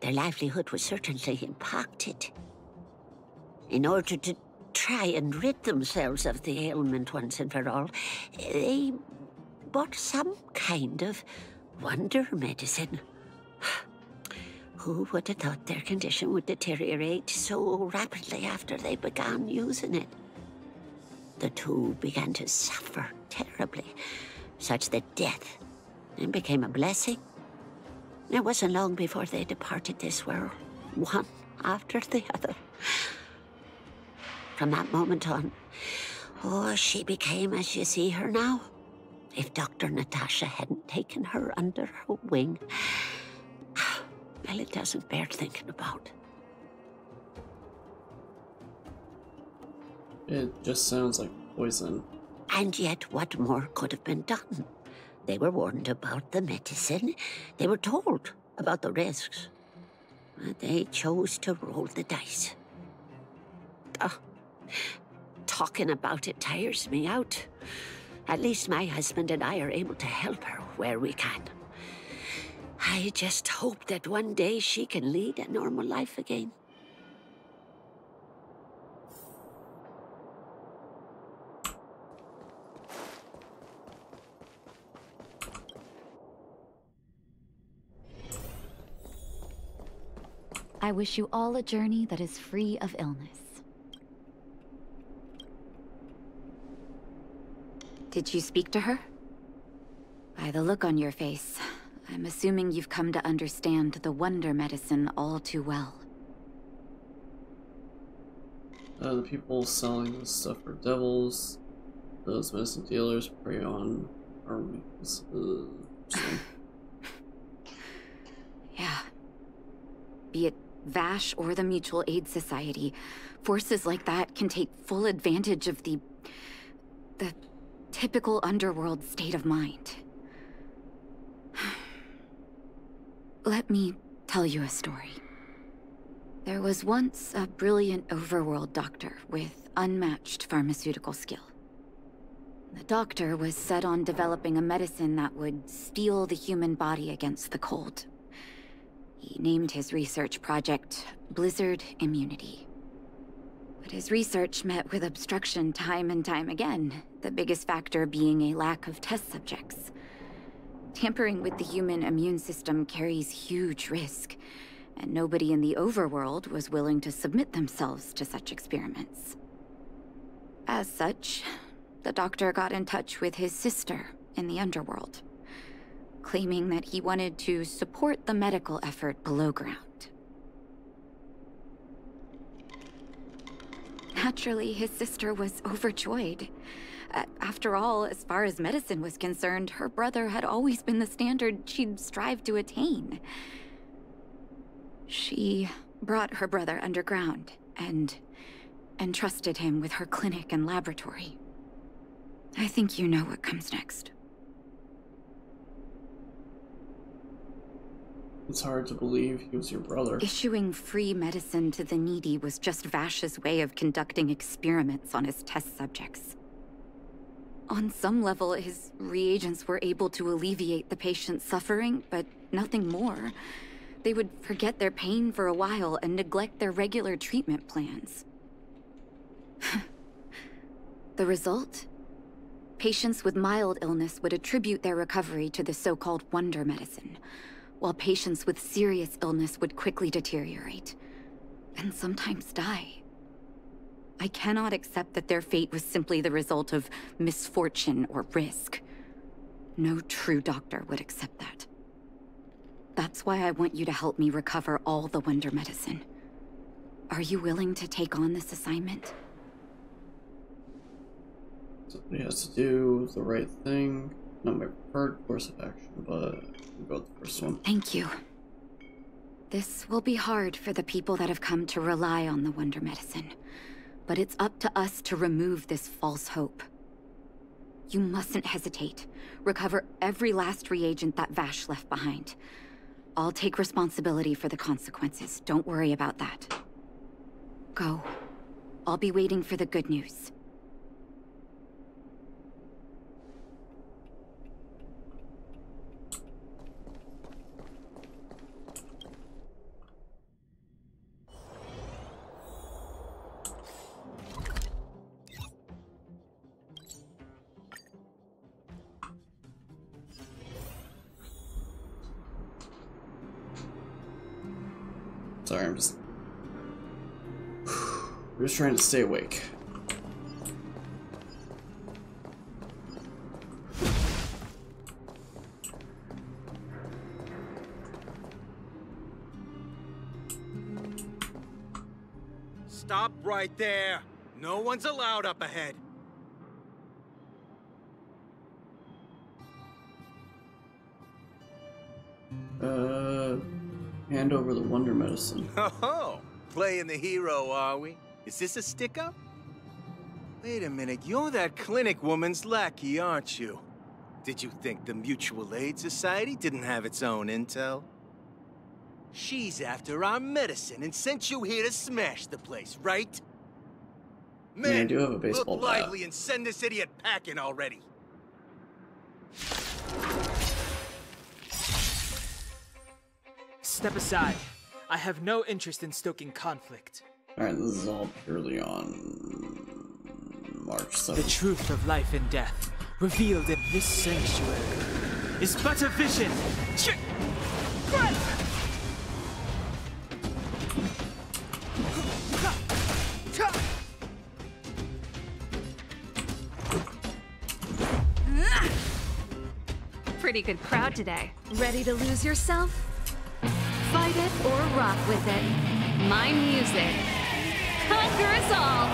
their livelihood was certainly impacted. In order to try and rid themselves of the ailment once and for all, they bought some kind of wonder medicine. Who would have thought their condition would deteriorate so rapidly after they began using it? The two began to suffer terribly, such that death then became a blessing. It wasn't long before they departed this world, one after the other. From that moment on, oh, she became as you see her now. If Dr. Natasha hadn't taken her under her wing, well, it doesn't bear thinking about. It just sounds like poison. And yet, what more could have been done? They were warned about the medicine. They were told about the risks. They chose to roll the dice. Talking about it tires me out. At least my husband and I are able to help her where we can. I just hope that one day she can lead a normal life again. I wish you all a journey that is free of illness. Did you speak to her? By the look on your face, I'm assuming you've come to understand the wonder medicine all too well. The people selling this stuff are devils. Those medicine dealers prey on our weakness. Yeah. Be it Vash or the Mutual Aid Society, forces like that can take full advantage of the typical underworld state of mind. Let me tell you a story. There was once a brilliant overworld doctor with unmatched pharmaceutical skill. The doctor was set on developing a medicine that would steel the human body against the cold. He named his research project Blizzard Immunity. But his research met with obstruction time and time again, the biggest factor being a lack of test subjects. Tampering with the human immune system carries huge risk, and nobody in the overworld was willing to submit themselves to such experiments. As such, the doctor got in touch with his sister in the underworld, claiming that he wanted to support the medical effort below ground. Naturally, his sister was overjoyed. After all, as far as medicine was concerned, her brother had always been the standard she'd strived to attain. She brought her brother underground and entrusted him with her clinic and laboratory. I think you know what comes next. It's hard to believe he was your brother. Issuing free medicine to the needy was just Vash's way of conducting experiments on his test subjects. On some level, his reagents were able to alleviate the patient's suffering, but nothing more. They would forget their pain for a while and neglect their regular treatment plans. The result? Patients with mild illness would attribute their recovery to the so-called wonder medicine, while patients with serious illness would quickly deteriorate, and sometimes die. I cannot accept that their fate was simply the result of misfortune or risk. No true doctor would accept that. That's why I want you to help me recover all the wonder medicine. Are you willing to take on this assignment? Somebody has to do the right thing. Not my preferred course of action, but we'll go with the first one. Thank you. This will be hard for the people that have come to rely on the wonder medicine, but it's up to us to remove this false hope. You mustn't hesitate. Recover every last reagent that Vash left behind. I'll take responsibility for the consequences. Don't worry about that. Go. I'll be waiting for the good news. Sorry, I'm just trying to stay awake. Stop right there! No one's allowed up ahead. Hand over the wonder medicine. Oh, playing the hero, are we? Is this a stick-up? Wait a minute, you're that clinic woman's lackey, aren't you? Did you think the Mutual Aid Society didn't have its own intel? She's after our medicine and sent you here to smash the place, right? Man, I do have a baseball look bat. lively and send this idiot packing already. Step aside. I have no interest in stoking conflict. Alright, this is all purely on March 7th. The truth of life and death, revealed in this sanctuary, is but a vision. Pretty good crowd today. Ready to lose yourself? Fight it or rock with it. My music. Conquer us all!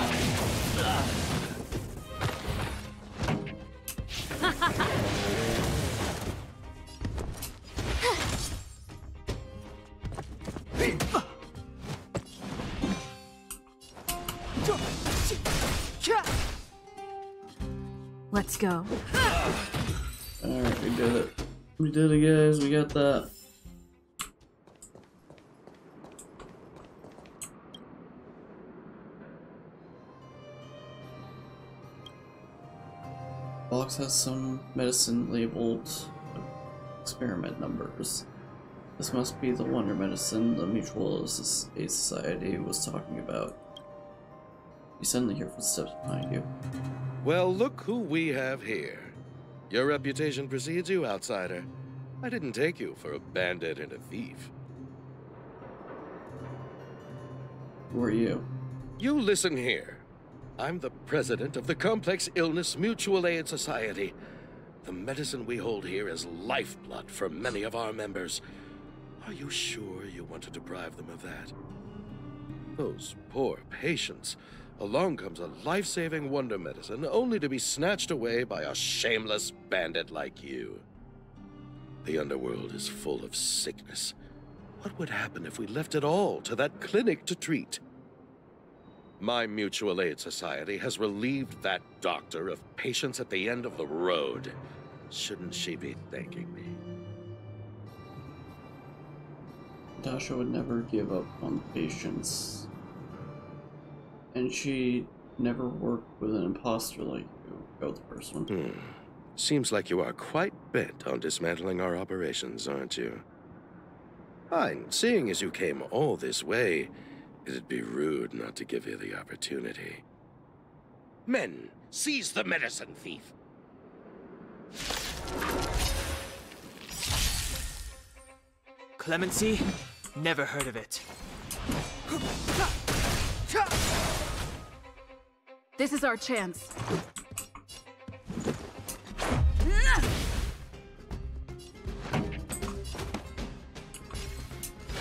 Let's go. Alright, we did it. We did it, guys. We got that. Box has some medicine labeled experiment numbers. This must be the wonder medicine the Mutual Aid Society was talking about. You suddenly hear footsteps behind you. Well, look who we have here. Your reputation precedes you, outsider. I didn't take you for a bandit and a thief. Who are you? You listen here. I'm the president of the Complex Illness Mutual Aid Society. The medicine we hold here is lifeblood for many of our members. Are you sure you want to deprive them of that? Those poor patients. Along comes a life-saving wonder medicine, only to be snatched away by a shameless bandit like you. The underworld is full of sickness. What would happen if we left it all to that clinic to treat? My Mutual Aid Society has relieved that doctor of patients at the end of the road. Shouldn't she be thanking me? Natasha would never give up on patients. And she never worked with an imposter like you. Go the first one. Seems like you are quite bent on dismantling our operations, aren't you? Fine. Seeing as you came all this way, it'd be rude not to give you the opportunity. Men, seize the medicine thief! Clemency? Never heard of it. This is our chance.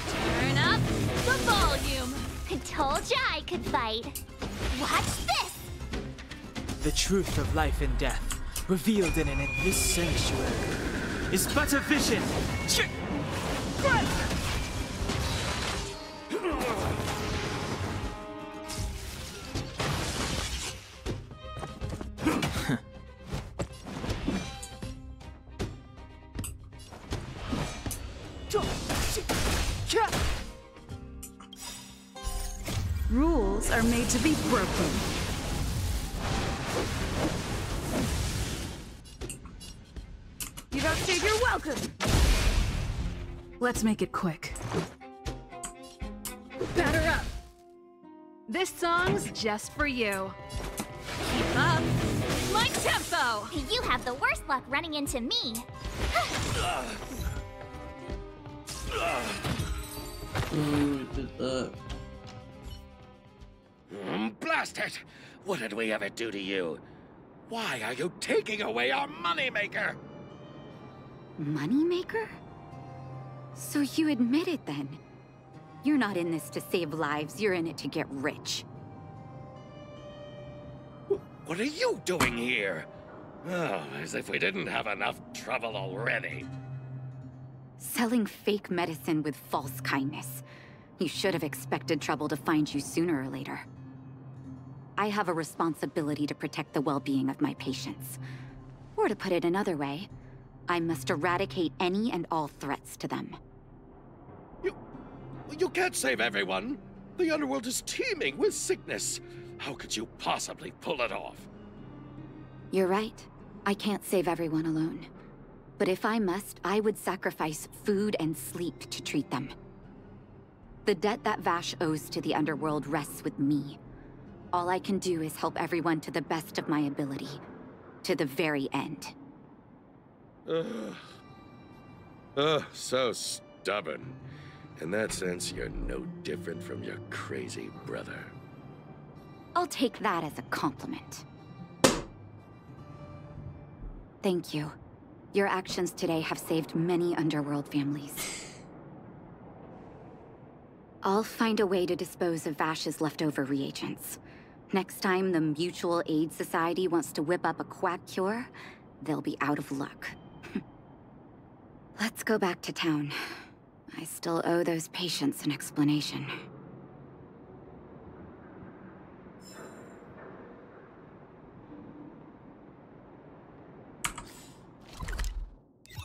Turn up the volume. I told ya I could fight. Watch this. The truth of life and death, revealed in this sanctuary, is but a vision. Rules are made to be broken. You don't say you're welcome. Let's make it quick. Batter up. This song's just for you. Keep up. My tempo! You have the worst luck running into me. Ooh, did that. Blast it! What did we ever do to you? Why are you taking away our moneymaker? Moneymaker? So you admit it then? You're not in this to save lives, you're in it to get rich. What are you doing here? Oh, as if we didn't have enough trouble already. Selling fake medicine with false kindness. You should have expected trouble to find you sooner or later. I have a responsibility to protect the well-being of my patients. Or to put it another way, I must eradicate any and all threats to them. You can't save everyone. The underworld is teeming with sickness. How could you possibly pull it off? You're right. I can't save everyone alone. But if I must, I would sacrifice food and sleep to treat them. The debt that Vash owes to the underworld rests with me. All I can do is help everyone to the best of my ability. To the very end. So stubborn. In that sense, you're no different from your crazy brother. I'll take that as a compliment. Thank you. Your actions today have saved many underworld families. I'll find a way to dispose of Vash's leftover reagents. Next time the Mutual Aid Society wants to whip up a quack cure, they'll be out of luck. Let's go back to town. I still owe those patients an explanation.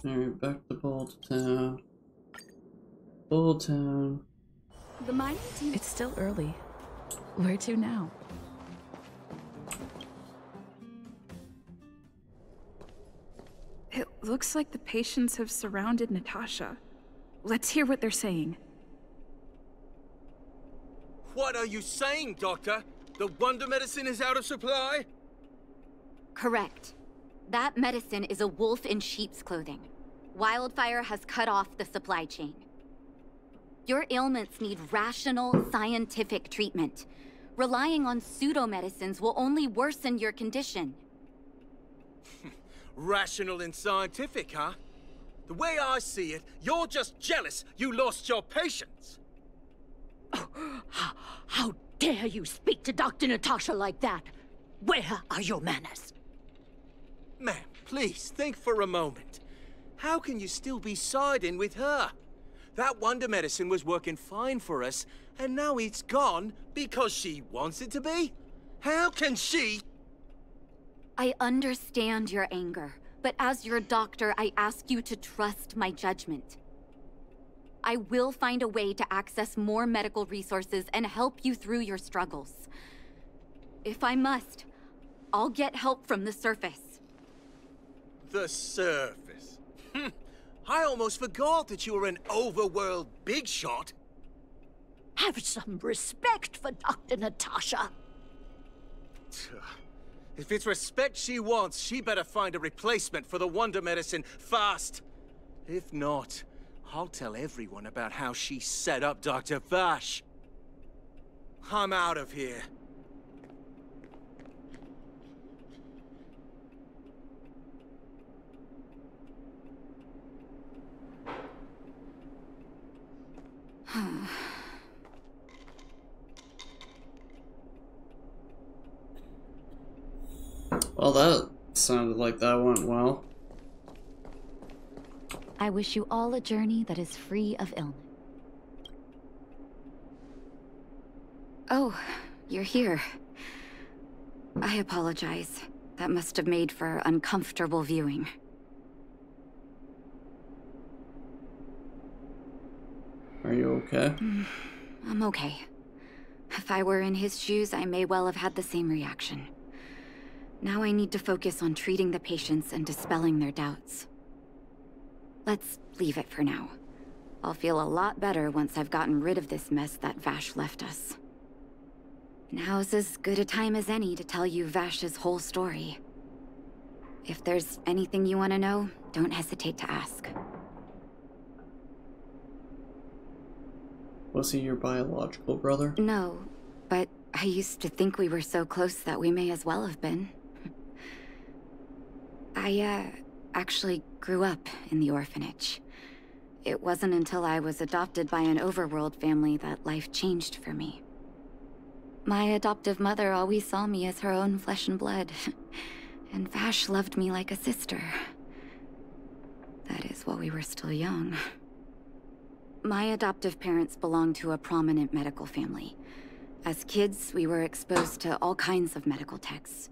Alright, back to Bolton. Bolton. The mining team. It's still early. Where to now? It looks like the patients have surrounded Natasha. Let's hear what they're saying. What are you saying, Doctor? The wonder medicine is out of supply? Correct. That medicine is a wolf in sheep's clothing. Wildfire has cut off the supply chain. Your ailments need rational, scientific treatment. Relying on pseudo-medicines will only worsen your condition. Rational and scientific, huh? The way I see it, you're just jealous you lost your patients. How dare you speak to Dr. Natasha like that? Where are your manners? Ma'am, please think for a moment. How can you still be siding with her? That wonder medicine was working fine for us, and now it's gone because she wants it to be? How can she? I understand your anger, but as your doctor, I ask you to trust my judgment. I will find a way to access more medical resources and help you through your struggles. If I must, I'll get help from the surface. The surface? I almost forgot that you were an overworld big shot. Have some respect for Dr. Natasha. If it's respect she wants, she better find a replacement for the wonder medicine fast. If not, I'll tell everyone about how she set up Dr. Vash. I'm out of here. Well, that sounded like that went well. I wish you all a journey that is free of illness. Oh, you're here. I apologize. That must have made for uncomfortable viewing. Are you okay? I'm okay. If I were in his shoes, I may well have had the same reaction. Now I need to focus on treating the patients and dispelling their doubts. Let's leave it for now. I'll feel a lot better once I've gotten rid of this mess that Vash left us. Now's as good a time as any to tell you Vash's whole story. If there's anything you want to know, don't hesitate to ask. Was he your biological brother? No, but I used to think we were so close that we may as well have been. I, actually grew up in the orphanage. It wasn't until I was adopted by an overworld family that life changed for me. My adoptive mother always saw me as her own flesh and blood, and Vash loved me like a sister. That is while we were still young. My adoptive parents belonged to a prominent medical family. As kids, we were exposed to all kinds of medical texts.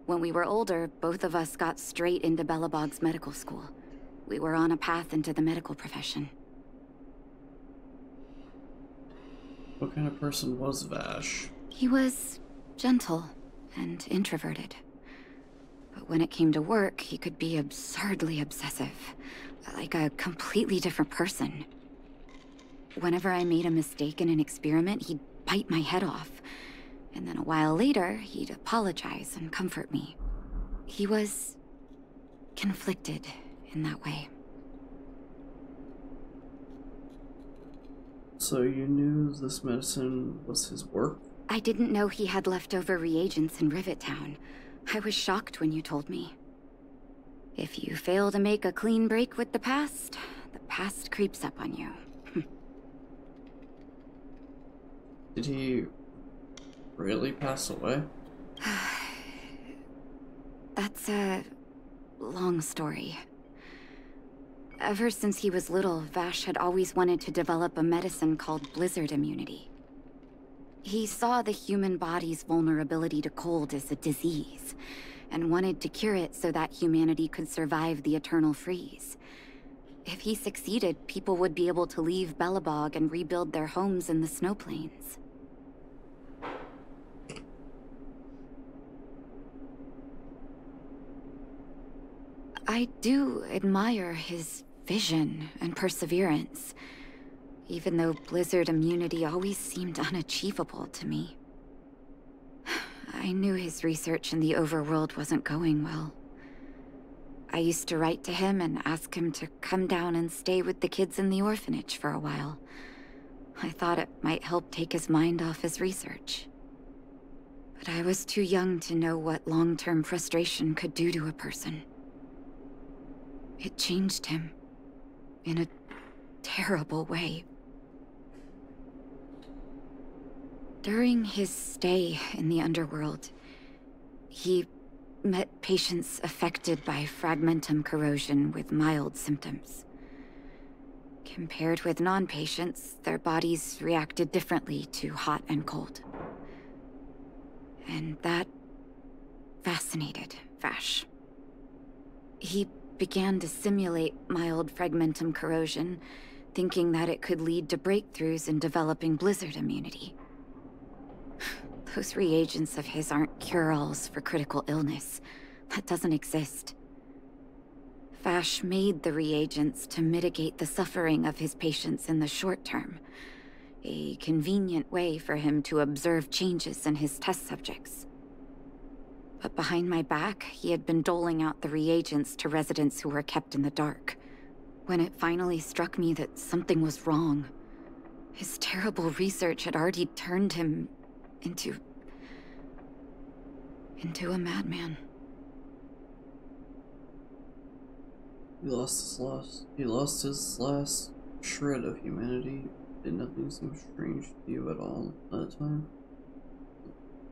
When we were older, both of us got straight into Belobog's medical school. We were on a path into the medical profession. What kind of person was Vash? He was gentle and introverted. But when it came to work, he could be absurdly obsessive, like a completely different person. Whenever I made a mistake in an experiment, he'd bite my head off. And then a while later, he'd apologize and comfort me. He was conflicted in that way. So you knew this medicine was his work? I didn't know he had leftover reagents in Rivet Town. I was shocked when you told me. If you fail to make a clean break with the past creeps up on you. Did he really pass away? That's a long story. Ever since he was little, Vash had always wanted to develop a medicine called blizzard immunity. He saw the human body's vulnerability to cold as a disease, and wanted to cure it so that humanity could survive the eternal freeze. If he succeeded, people would be able to leave Belobog and rebuild their homes in the snow plains. I do admire his vision and perseverance, even though blizzard immunity always seemed unachievable to me. I knew his research in the overworld wasn't going well. I used to write to him and ask him to come down and stay with the kids in the orphanage for a while. I thought it might help take his mind off his research. But I was too young to know what long-term frustration could do to a person. It changed him in a terrible way. During his stay in the underworld, he met patients affected by fragmentum corrosion with mild symptoms. Compared with non-patients, their bodies reacted differently to hot and cold. And that fascinated Vash. He began to simulate mild fragmentum corrosion, thinking that it could lead to breakthroughs in developing blizzard immunity. Those reagents of his aren't cure-alls for critical illness. That doesn't exist. Vash made the reagents to mitigate the suffering of his patients in the short term. A convenient way for him to observe changes in his test subjects. But behind my back, he had been doling out the reagents to residents who were kept in the dark. When it finally struck me that something was wrong, his terrible research had already turned him into a madman. He lost his last shred of humanity. Did nothing seem strange to you at all at that time?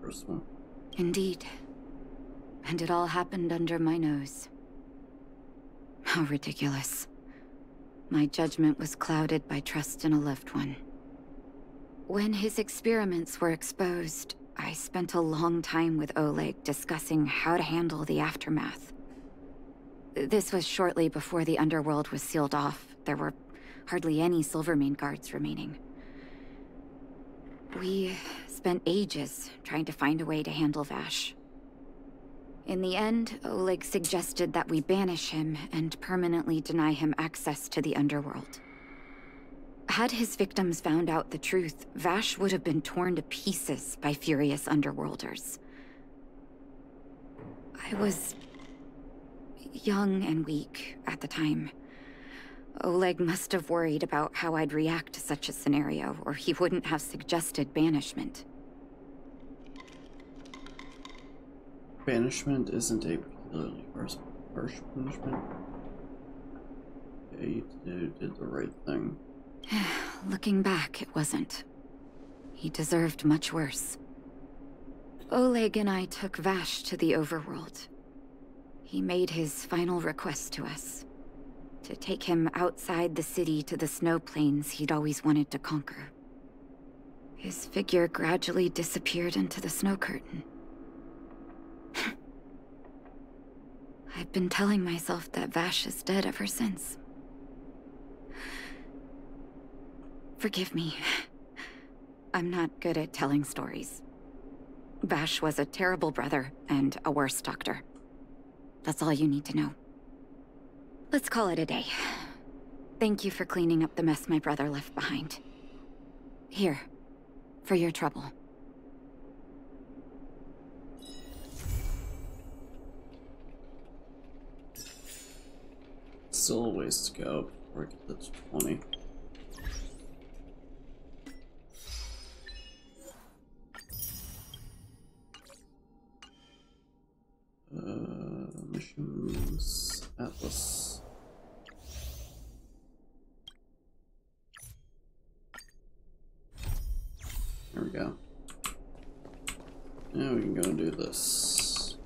First one. Indeed. And it all happened under my nose. How ridiculous. My judgment was clouded by trust in a loved one. When his experiments were exposed, I spent a long time with Oleg discussing how to handle the aftermath. This was shortly before the underworld was sealed off. There were hardly any Silvermane guards remaining. We spent ages trying to find a way to handle Vash. In the end, Oleg suggested that we banish him and permanently deny him access to the underworld. Had his victims found out the truth, Vash would have been torn to pieces by furious underworlders. I was young and weak at the time. Oleg must have worried about how I'd react to such a scenario, or he wouldn't have suggested banishment. Banishment isn't a particularly harsh punishment. Yeah, you did the right thing. Looking back, it wasn't. He deserved much worse. Oleg and I took Vash to the overworld. He made his final request to us. To take him outside the city to the snow plains he'd always wanted to conquer. His figure gradually disappeared into the snow curtain. I've been telling myself that Vash is dead ever since. Forgive me. I'm not good at telling stories. Vash was a terrible brother and a worse doctor. That's all you need to know. Let's call it a day. Thank you for cleaning up the mess my brother left behind. Here, for your trouble. Still a ways to go before I get to 20. Missions, Atlas. There we go. Now we can go and do this.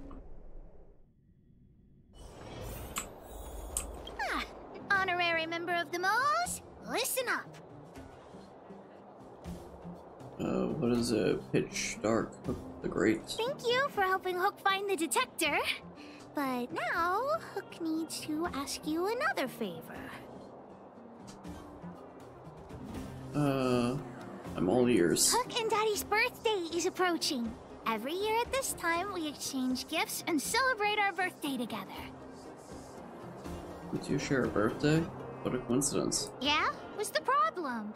Honorary member of the Moles, listen up. What is it? Pitch Dark, Hook the Great. Thank you for helping Hook find the detector. But now, Hook needs to ask you another favor. I'm all ears. Hook and Daddy's birthday is approaching. Every year at this time, we exchange gifts and celebrate our birthday together. We do share a birthday? What a coincidence. Yeah? What's the problem?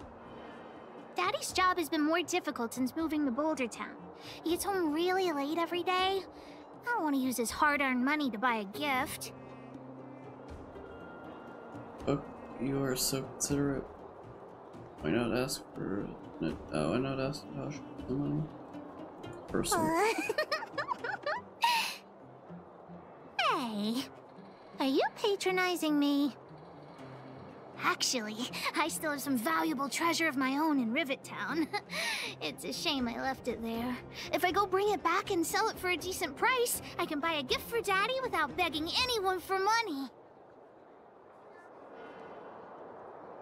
Daddy's job has been more difficult since moving to Boulder Town. He gets home really late every day. I don't want to use his hard-earned money to buy a gift. Oh, you are so considerate. Why not ask for... Oh, why not ask Josh for the money? Person. Hey, are you patronizing me? Actually, I still have some valuable treasure of my own in Rivet Town. It's a shame I left it there. If I go bring it back and sell it for a decent price, I can buy a gift for Daddy without begging anyone for money.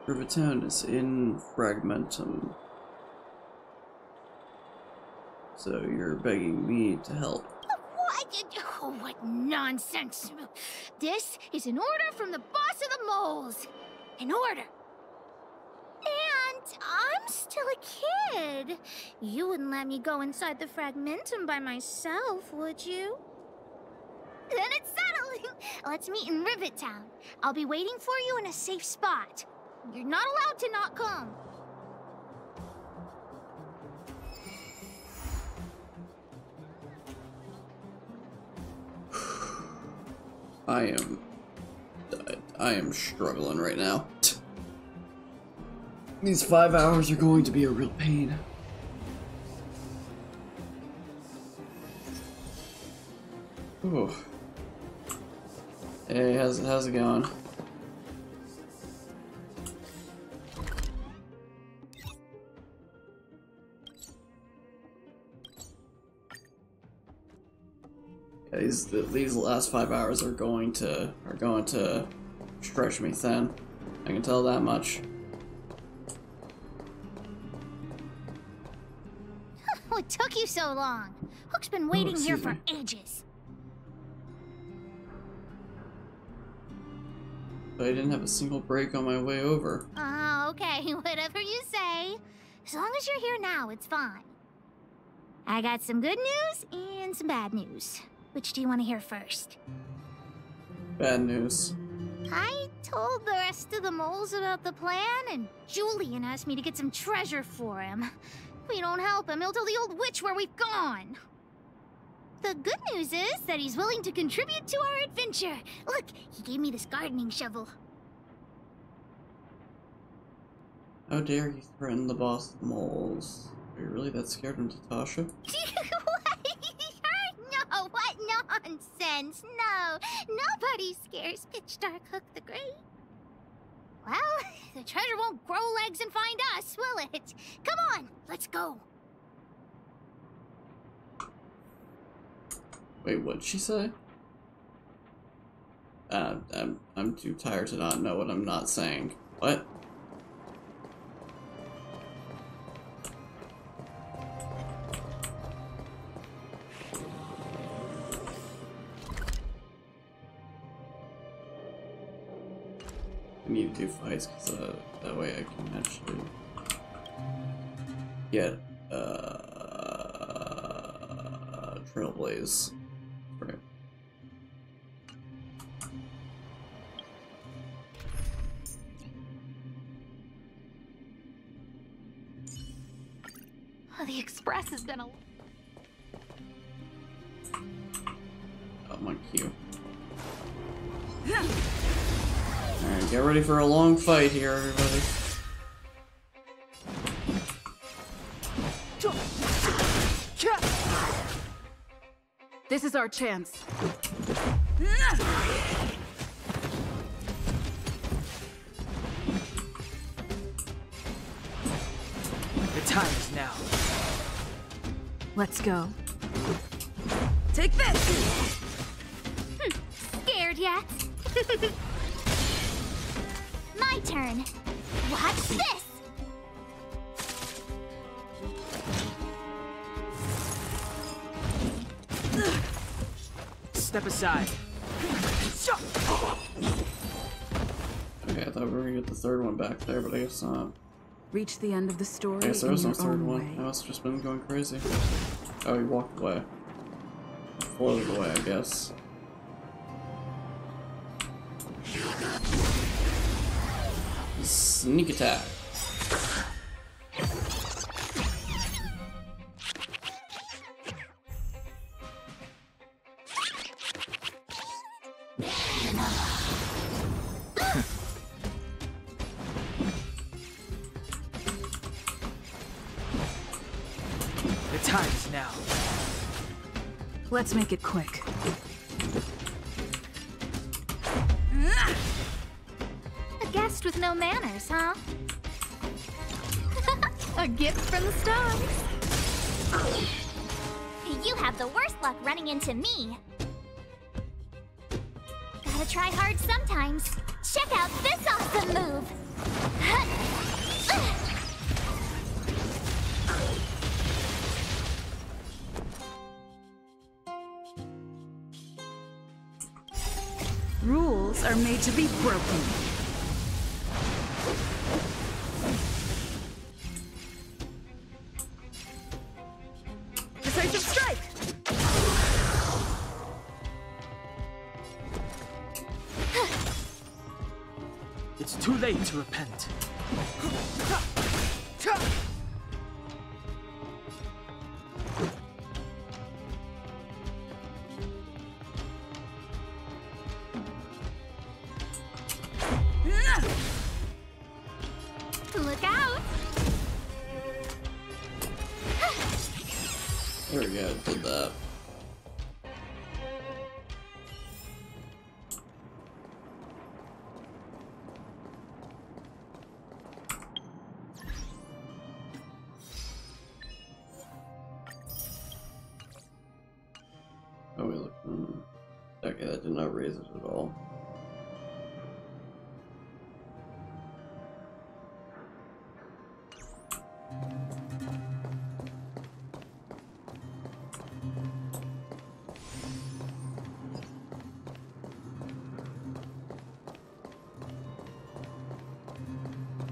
Rivet Town is in Fragmentum. So you're begging me to help. What? Oh, what nonsense. This is an order from the boss of the moles. An order. And I'm still a kid. You wouldn't let me go inside the Fragmentum by myself, would you? Then it's settled. Let's meet in Rivet Town. I'll be waiting for you in a safe spot. You're not allowed to not come. I am struggling right now. These 5 hours are going to be a real pain. Ooh. Hey, how's it going? Yeah, these last 5 hours are going to stretch me thin. I can tell that much. What took you so long? Hook's been waiting here for ages. But I didn't have a single break on my way over. Oh, okay, whatever you say. As long as you're here now, it's fine. I got some good news and some bad news. Which do you want to hear first? Bad news. I told the rest of the moles about the plan, and Julian asked me to get some treasure for him. If we don't help him, he'll tell the old witch where we've gone. The good news is that he's willing to contribute to our adventure. Look, he gave me this gardening shovel. How dare you threaten the boss of the moles? Are you really that scared of Natasha? No, what nonsense! No, nobody scares Pitch Dark Hook the Great. Well, the treasure won't grow legs and find us, will it? Come on, let's go. Wait, what'd she say? I'm too tired to not know what I'm not saying. What? I need to do fights because that way I can actually get Trailblaze. Right. Oh, the express has been a... Oh, my cue. Alright, get ready for a long fight here, everybody. This is our chance. The time is now. Let's go. Take this! Scared yet? My turn. Watch this! Step aside. Okay, I thought we were gonna get the third one back there, but I guess not. Reach the end of the story. I guess there was no third one. Way. I must have just been going crazy. Oh, he walked away. Floated away, I guess. Sneak attack. The time is now. Let's make it quick. A guest with no manners, huh? A gift from the stars. You have the worst luck running into me. Gotta try hard sometimes. Check out this awesome move. Rules are made to be broken. Decisive strike! It's too late to repent. Look out! There we go, did that. Oh, wait, look. Okay, that did not raise it at all.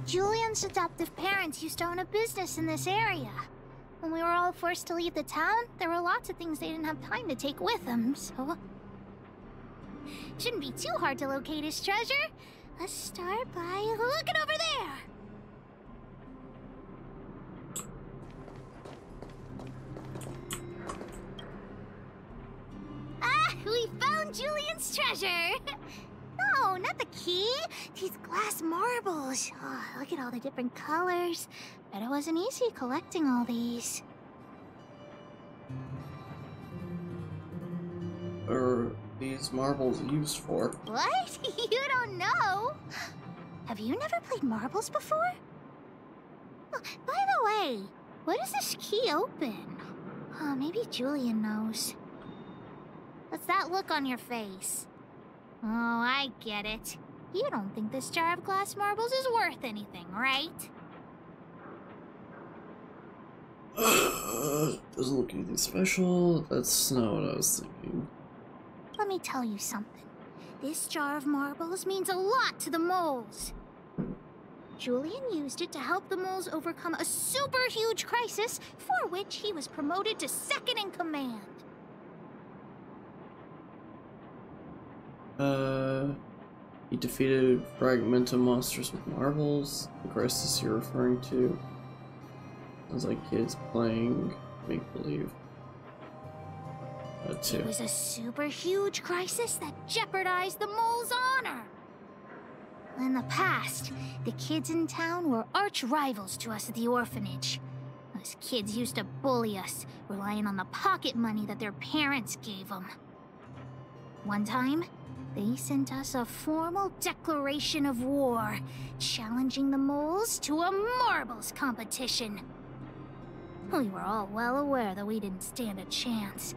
Julian's adoptive parents used to own a business in this area. When we were all forced to leave the town, there were lots of things they didn't have time to take with them, so... Shouldn't be too hard to locate his treasure. Let's start by looking over there! Ah! We found Julian's treasure! No, not the key. These glass marbles. Oh, look at all the different colors. Bet it wasn't easy collecting all these. What are these marbles used for? What? You don't know? Have you never played marbles before? Oh, by the way, what does this key open? Oh, maybe Julian knows. What's that look on your face? Oh, I get it. You don't think this jar of glass marbles is worth anything, right? Doesn't look anything special. That's not what I was thinking. Let me tell you something. This jar of marbles means a lot to the moles. Julian used it to help the moles overcome a super huge crisis for which he was promoted to second in command. He defeated fragmented monsters with marbles. The crisis you're referring to sounds like kids playing make-believe. Too. It was a super huge crisis that jeopardized the mole's honor. In the past, the kids in town were arch rivals to us at the orphanage. Those kids used to bully us, relying on the pocket money that their parents gave them. One time, they sent us a formal declaration of war, challenging the moles to a marbles competition. We were all well aware that we didn't stand a chance.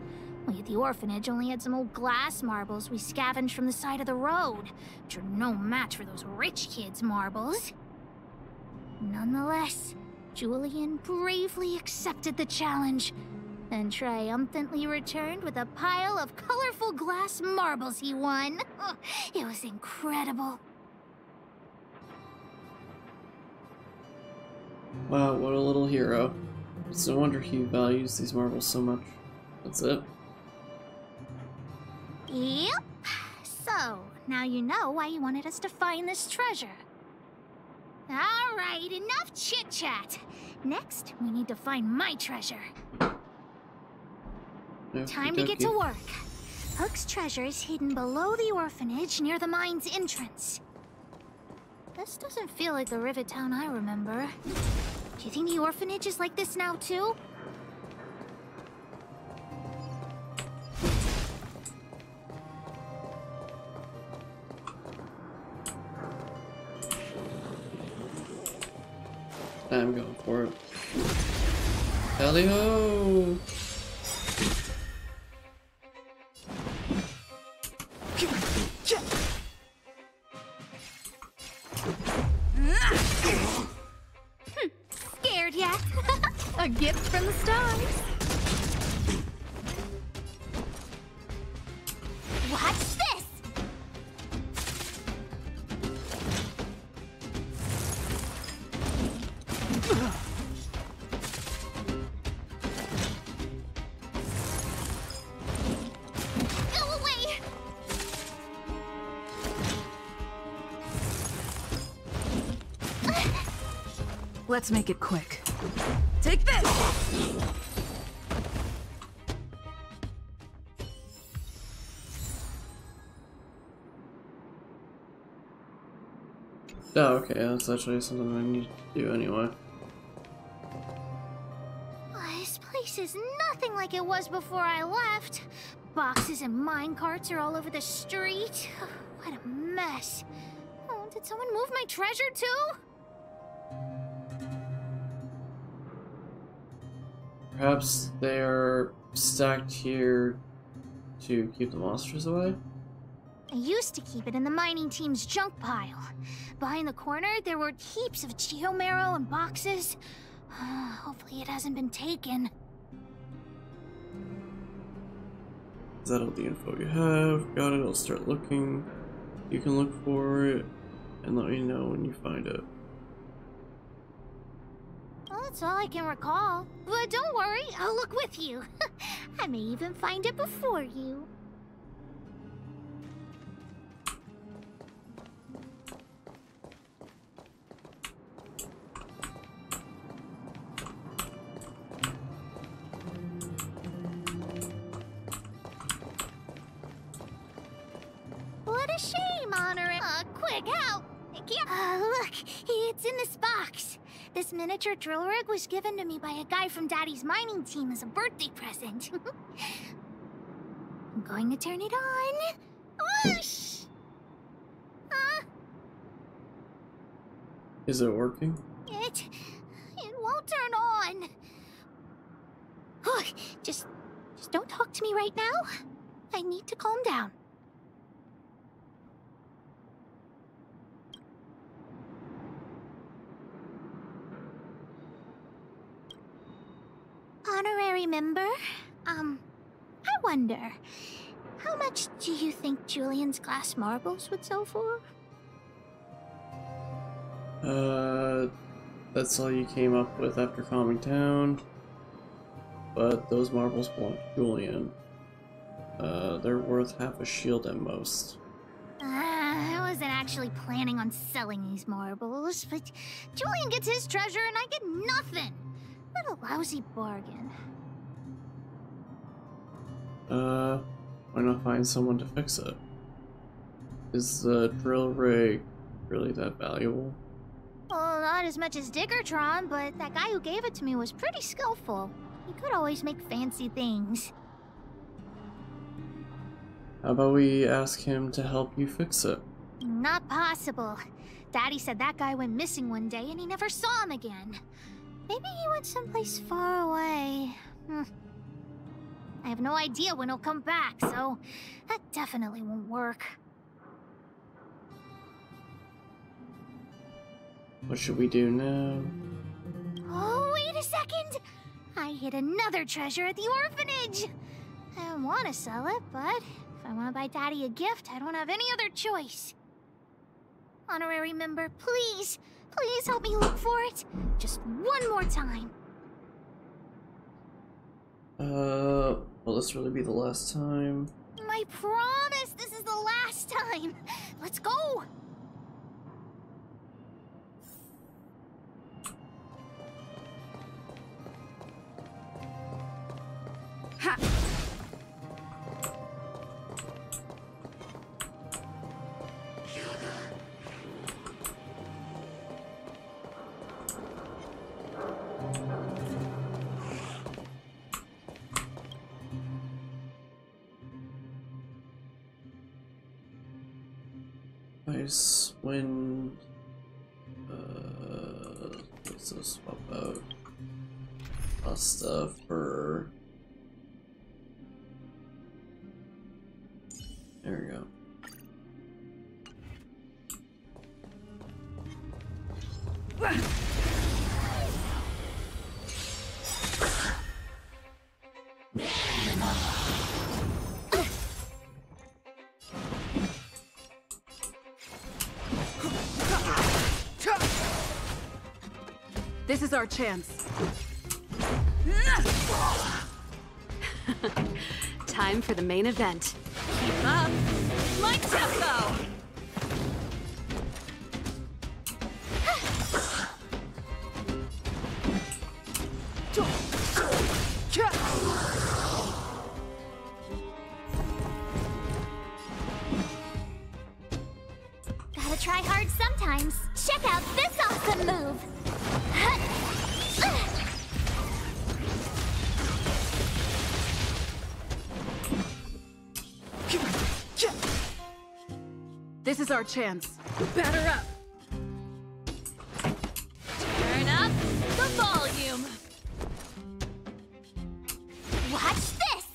We at the orphanage only had some old glass marbles we scavenged from the side of the road, which are no match for those rich kids' marbles. Nonetheless, Julian bravely accepted the challenge and triumphantly returned with a pile of colorful glass marbles he won. It was incredible. Wow, what a little hero. It's no wonder he values these marbles so much. That's it. Yep. So, now you know why you wanted us to find this treasure. Alright, enough chit-chat. Next, we need to find my treasure. Time to get to work. Hook's treasure is hidden below the orphanage near the mine's entrance. This doesn't feel like the Rivet Town I remember. Do you think the orphanage is like this now, too? I'm going for it. Tally-ho! Scared yet? A gift from the stars. Watch this! Let's make it quick. Take this! Oh, okay, that's actually something I need to do anyway. This place is nothing like it was before I left. Boxes and minecarts are all over the street. What a mess. Oh, did someone move my treasure too? Perhaps they're stacked here to keep the monsters away? I used to keep it in the mining team's junk pile. Behind the corner, there were heaps of geomarrow and boxes. Hopefully it hasn't been taken. Is that all the info you have? Got it, I'll start looking. You can look for it and let me know when you find it. Well, that's all I can recall. But don't worry, I'll look with you. I may even find it before you. What a shame, Honor. Quick, help! I can't. Look, it's in this box. This miniature drill rig was given to me by a guy from Daddy's mining team as a birthday present. I'm going to turn it on. Whoosh! Is it working? It won't turn on. Just don't talk to me right now. I need Honorary member, I wonder, how much do you think Julian's glass marbles would sell for? That's all you came up with after calming down. But those marbles belong to Julian. They're worth half a shield at most. I wasn't actually planning on selling these marbles, but Julian gets his treasure and I get nothing. What a lousy bargain. Why not find someone to fix it? Is the drill rig really that valuable? Well, not as much as Diggertron, but that guy who gave it to me was pretty skillful. He could always make fancy things. How about we ask him to help you fix it? Not possible. Daddy said that guy went missing one day and he never saw him again. Maybe he went someplace far away. I have no idea when he'll come back, so that definitely won't work. What should we do now? Oh, wait a second! I hid another treasure at the orphanage! I don't want to sell it, but if I want to buy Daddy a gift, I don't have any other choice. Honorary member, please, please help me look for it. Just one more time. Will this really be the last time? I promise this is the last time. Let's go! Ha! Ice, wind, let's just swap out stuff for... There we go. This is our chance. Time for the main event. Keep up my tempo! Gotta try hard sometimes. Check out this awesome move! This is our chance. Batter up! Turn up the volume! Watch this!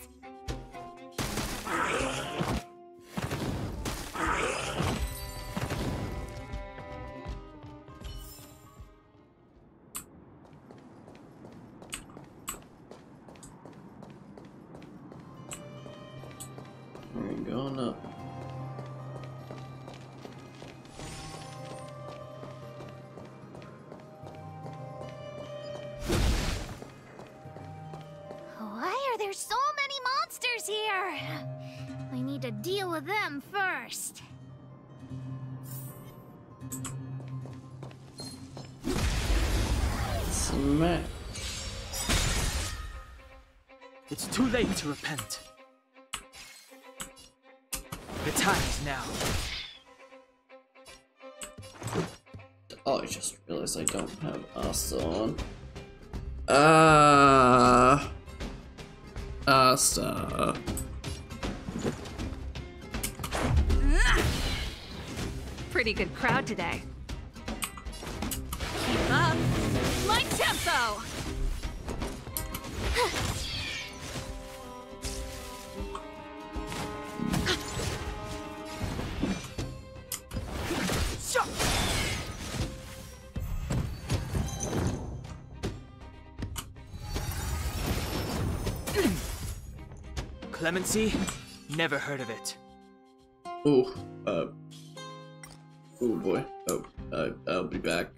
We're going up. Why are there so many monsters here? We need to deal with them first. Smack. It's too late to repent. The time is now. Oh, I just realized I don't have Asta on. Asta. Pretty good crowd today. Keep up my tempo! Clemency? Never heard of it. Oh boy. I'll be back.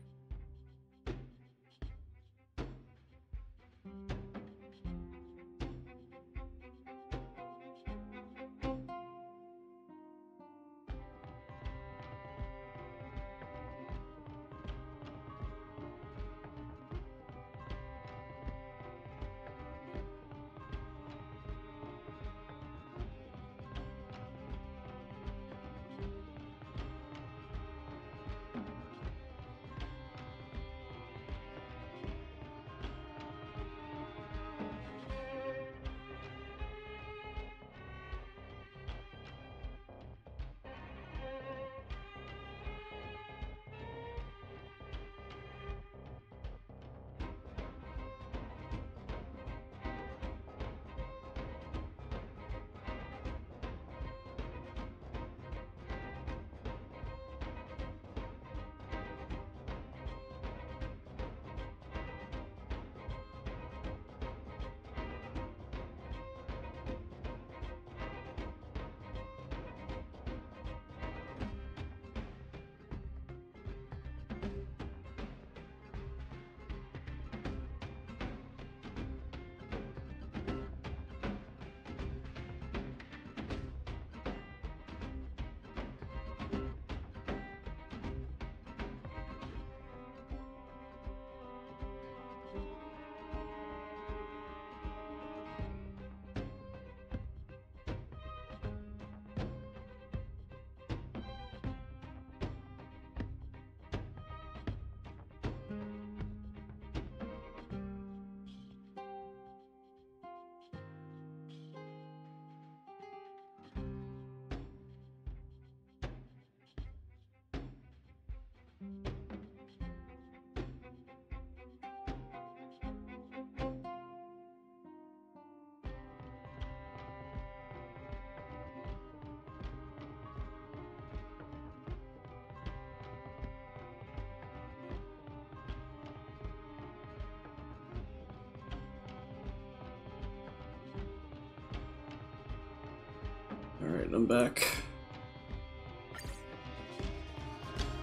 Alright, I'm back.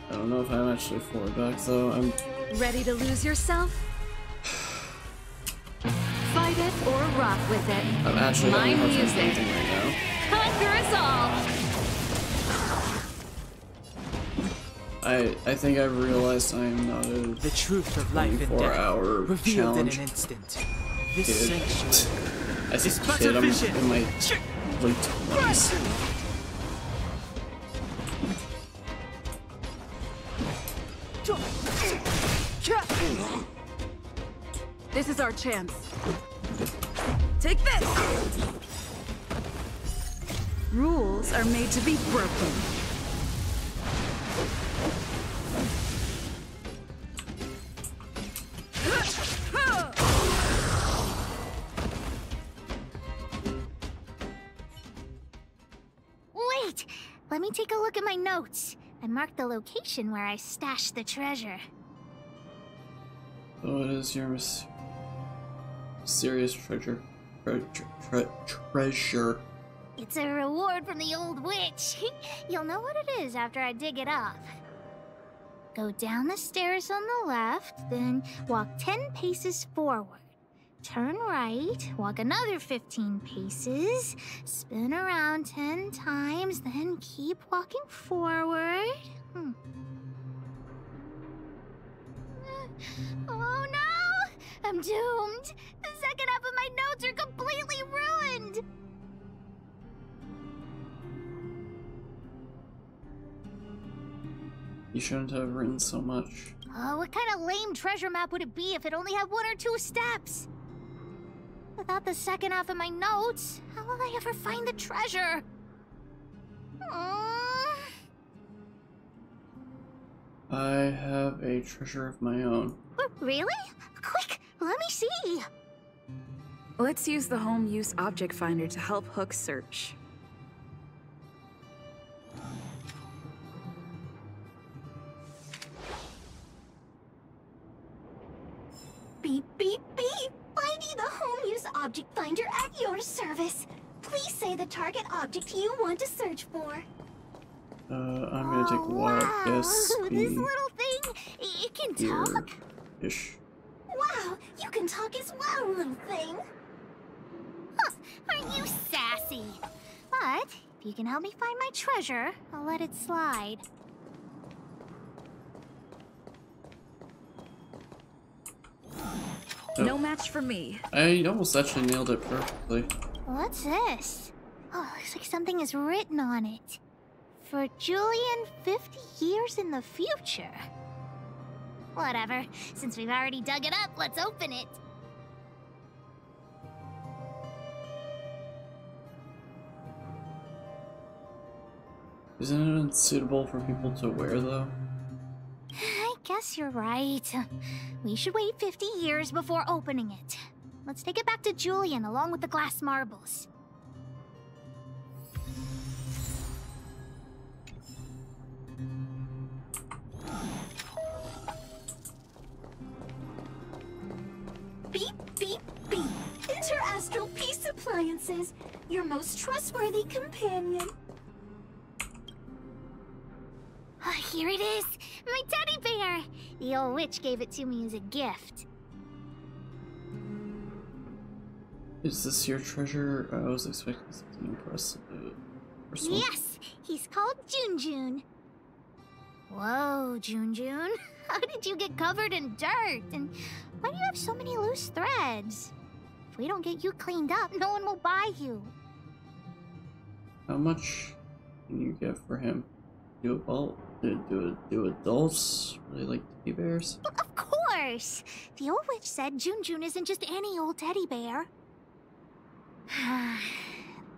I don't know if I'm actually fully back, though. I'm ready to lose yourself? Fight it or rock with it. I'm actually My having a hard time music. thinking right now. Conquer us all! I think I've realized I am not a The truth of life and death 24-hour revealed in challenge an instant. This kid. sanctuary I is said but kid, a I'm vision. in my late 20s. This is our chance. Take this! Rules are made to be broken. Wait! Let me take a look at my notes. I marked the location where I stashed the treasure. So it is your mysterious treasure. Treasure. It's a reward from the old witch. You'll know what it is after I dig it up. Go down the stairs on the left, then walk 10 paces forward. Turn right, walk another 15 paces, spin around 10 times, then keep walking forward. Oh no! I'm doomed! The second half of my notes are completely ruined! You shouldn't have written so much. Oh, what kind of lame treasure map would it be if it only had 1 or 2 steps? Without the second half of my notes, how will I ever find the treasure? I have a treasure of my own. Really? Quick, let me see! Let's use the home use object finder to help Hook search. Beep, beep, beep! Finding the home use object finder at your service. Please say the target object you want to search for. I'm gonna take a wild guess. This little thing, it can talk? Ish. Wow, you can talk as well, little thing. Huh, aren't you sassy? But if you can help me find my treasure, I'll let it slide. No match for me. I almost actually nailed it perfectly. What's this? Oh, looks like something is written on it. For Julian, 50 years in the future. Whatever. Since we've already dug it up, let's open it. Isn't it unsuitable for people to wear, though? I guess you're right. We should wait 50 years before opening it. Let's take it back to Julian along with the glass marbles. Beep, beep, beep. Interastral Peace Appliances, your most trustworthy companion. Here it is! My teddy bear! The old witch gave it to me as a gift. Is this your treasure? I was expecting something impressive. Yes! He's called Junjun. Whoa, Junjun. How did you get covered in dirt? And why do you have so many loose threads? If we don't get you cleaned up, no one will buy you. How much can you get for him? Do adults really like teddy bears? Well, of course! The old witch said Junjun isn't just any old teddy bear. I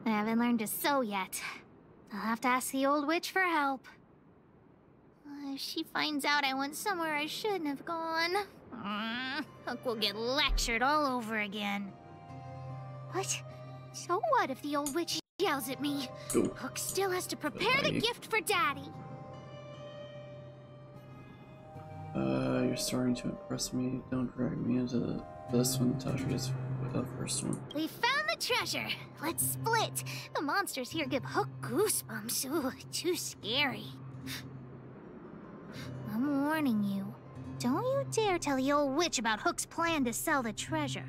haven't learned to sew yet. I'll have to ask the old witch for help. If she finds out I went somewhere I shouldn't have gone, Hook will get lectured all over again. But so what if the old witch yells at me? Ooh. Hook still has to prepare the gift for Daddy. You're starting to impress me. Don't drag me into this one. Tasha gets the first one. We found the treasure. Let's split. The monsters here give Hook goosebumps. Ooh, too scary. I'm warning you. Don't you dare tell the old witch about Hook's plan to sell the treasure.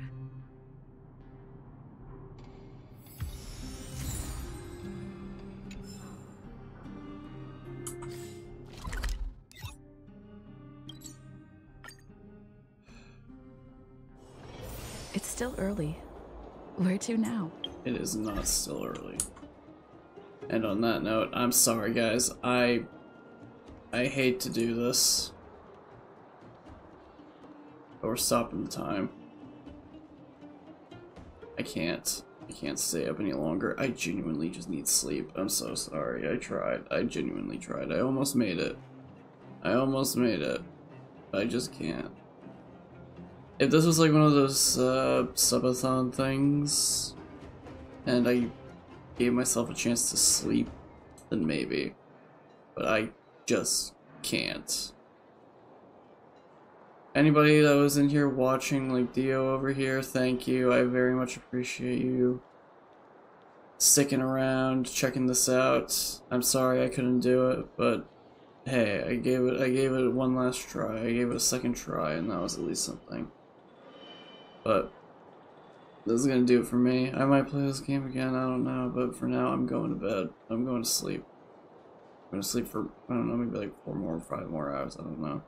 It's still early. Where to now? It is not still early. And on that note, I'm sorry guys. I hate to do this. But we're stopping the time. I can't stay up any longer. I genuinely just need sleep. I'm so sorry. I tried. I genuinely tried. I almost made it. I just can't. If this was like one of those subathon things, and I gave myself a chance to sleep, then maybe. But I just can't. Anybody that was in here watching, like Dio over here, thank you. I very much appreciate you sticking around, checking this out. I'm sorry I couldn't do it, but hey, I gave it one last try. I gave it a second try, and that was at least something. But this is gonna do it for me. I might play this game again, I don't know, but for now I'm going to bed. I'm going to sleep. I'm gonna sleep for, I don't know, maybe like 4 more or 5 more hours, I don't know.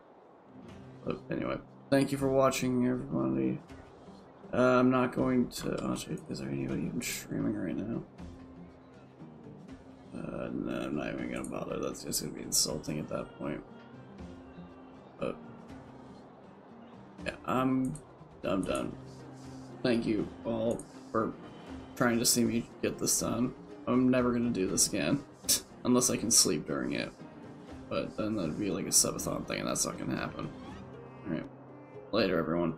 But anyway, thank you for watching, everybody. I'm not going to, honestly, is there anybody even streaming right now? No, I'm not even gonna bother, that's just gonna be insulting at that point. But yeah, I'm done. Thank you all for trying to see me get this done. I'm never gonna do this again, unless I can sleep during it. But then that'd be like a subathon thing, and that's not gonna happen. Alright, later everyone.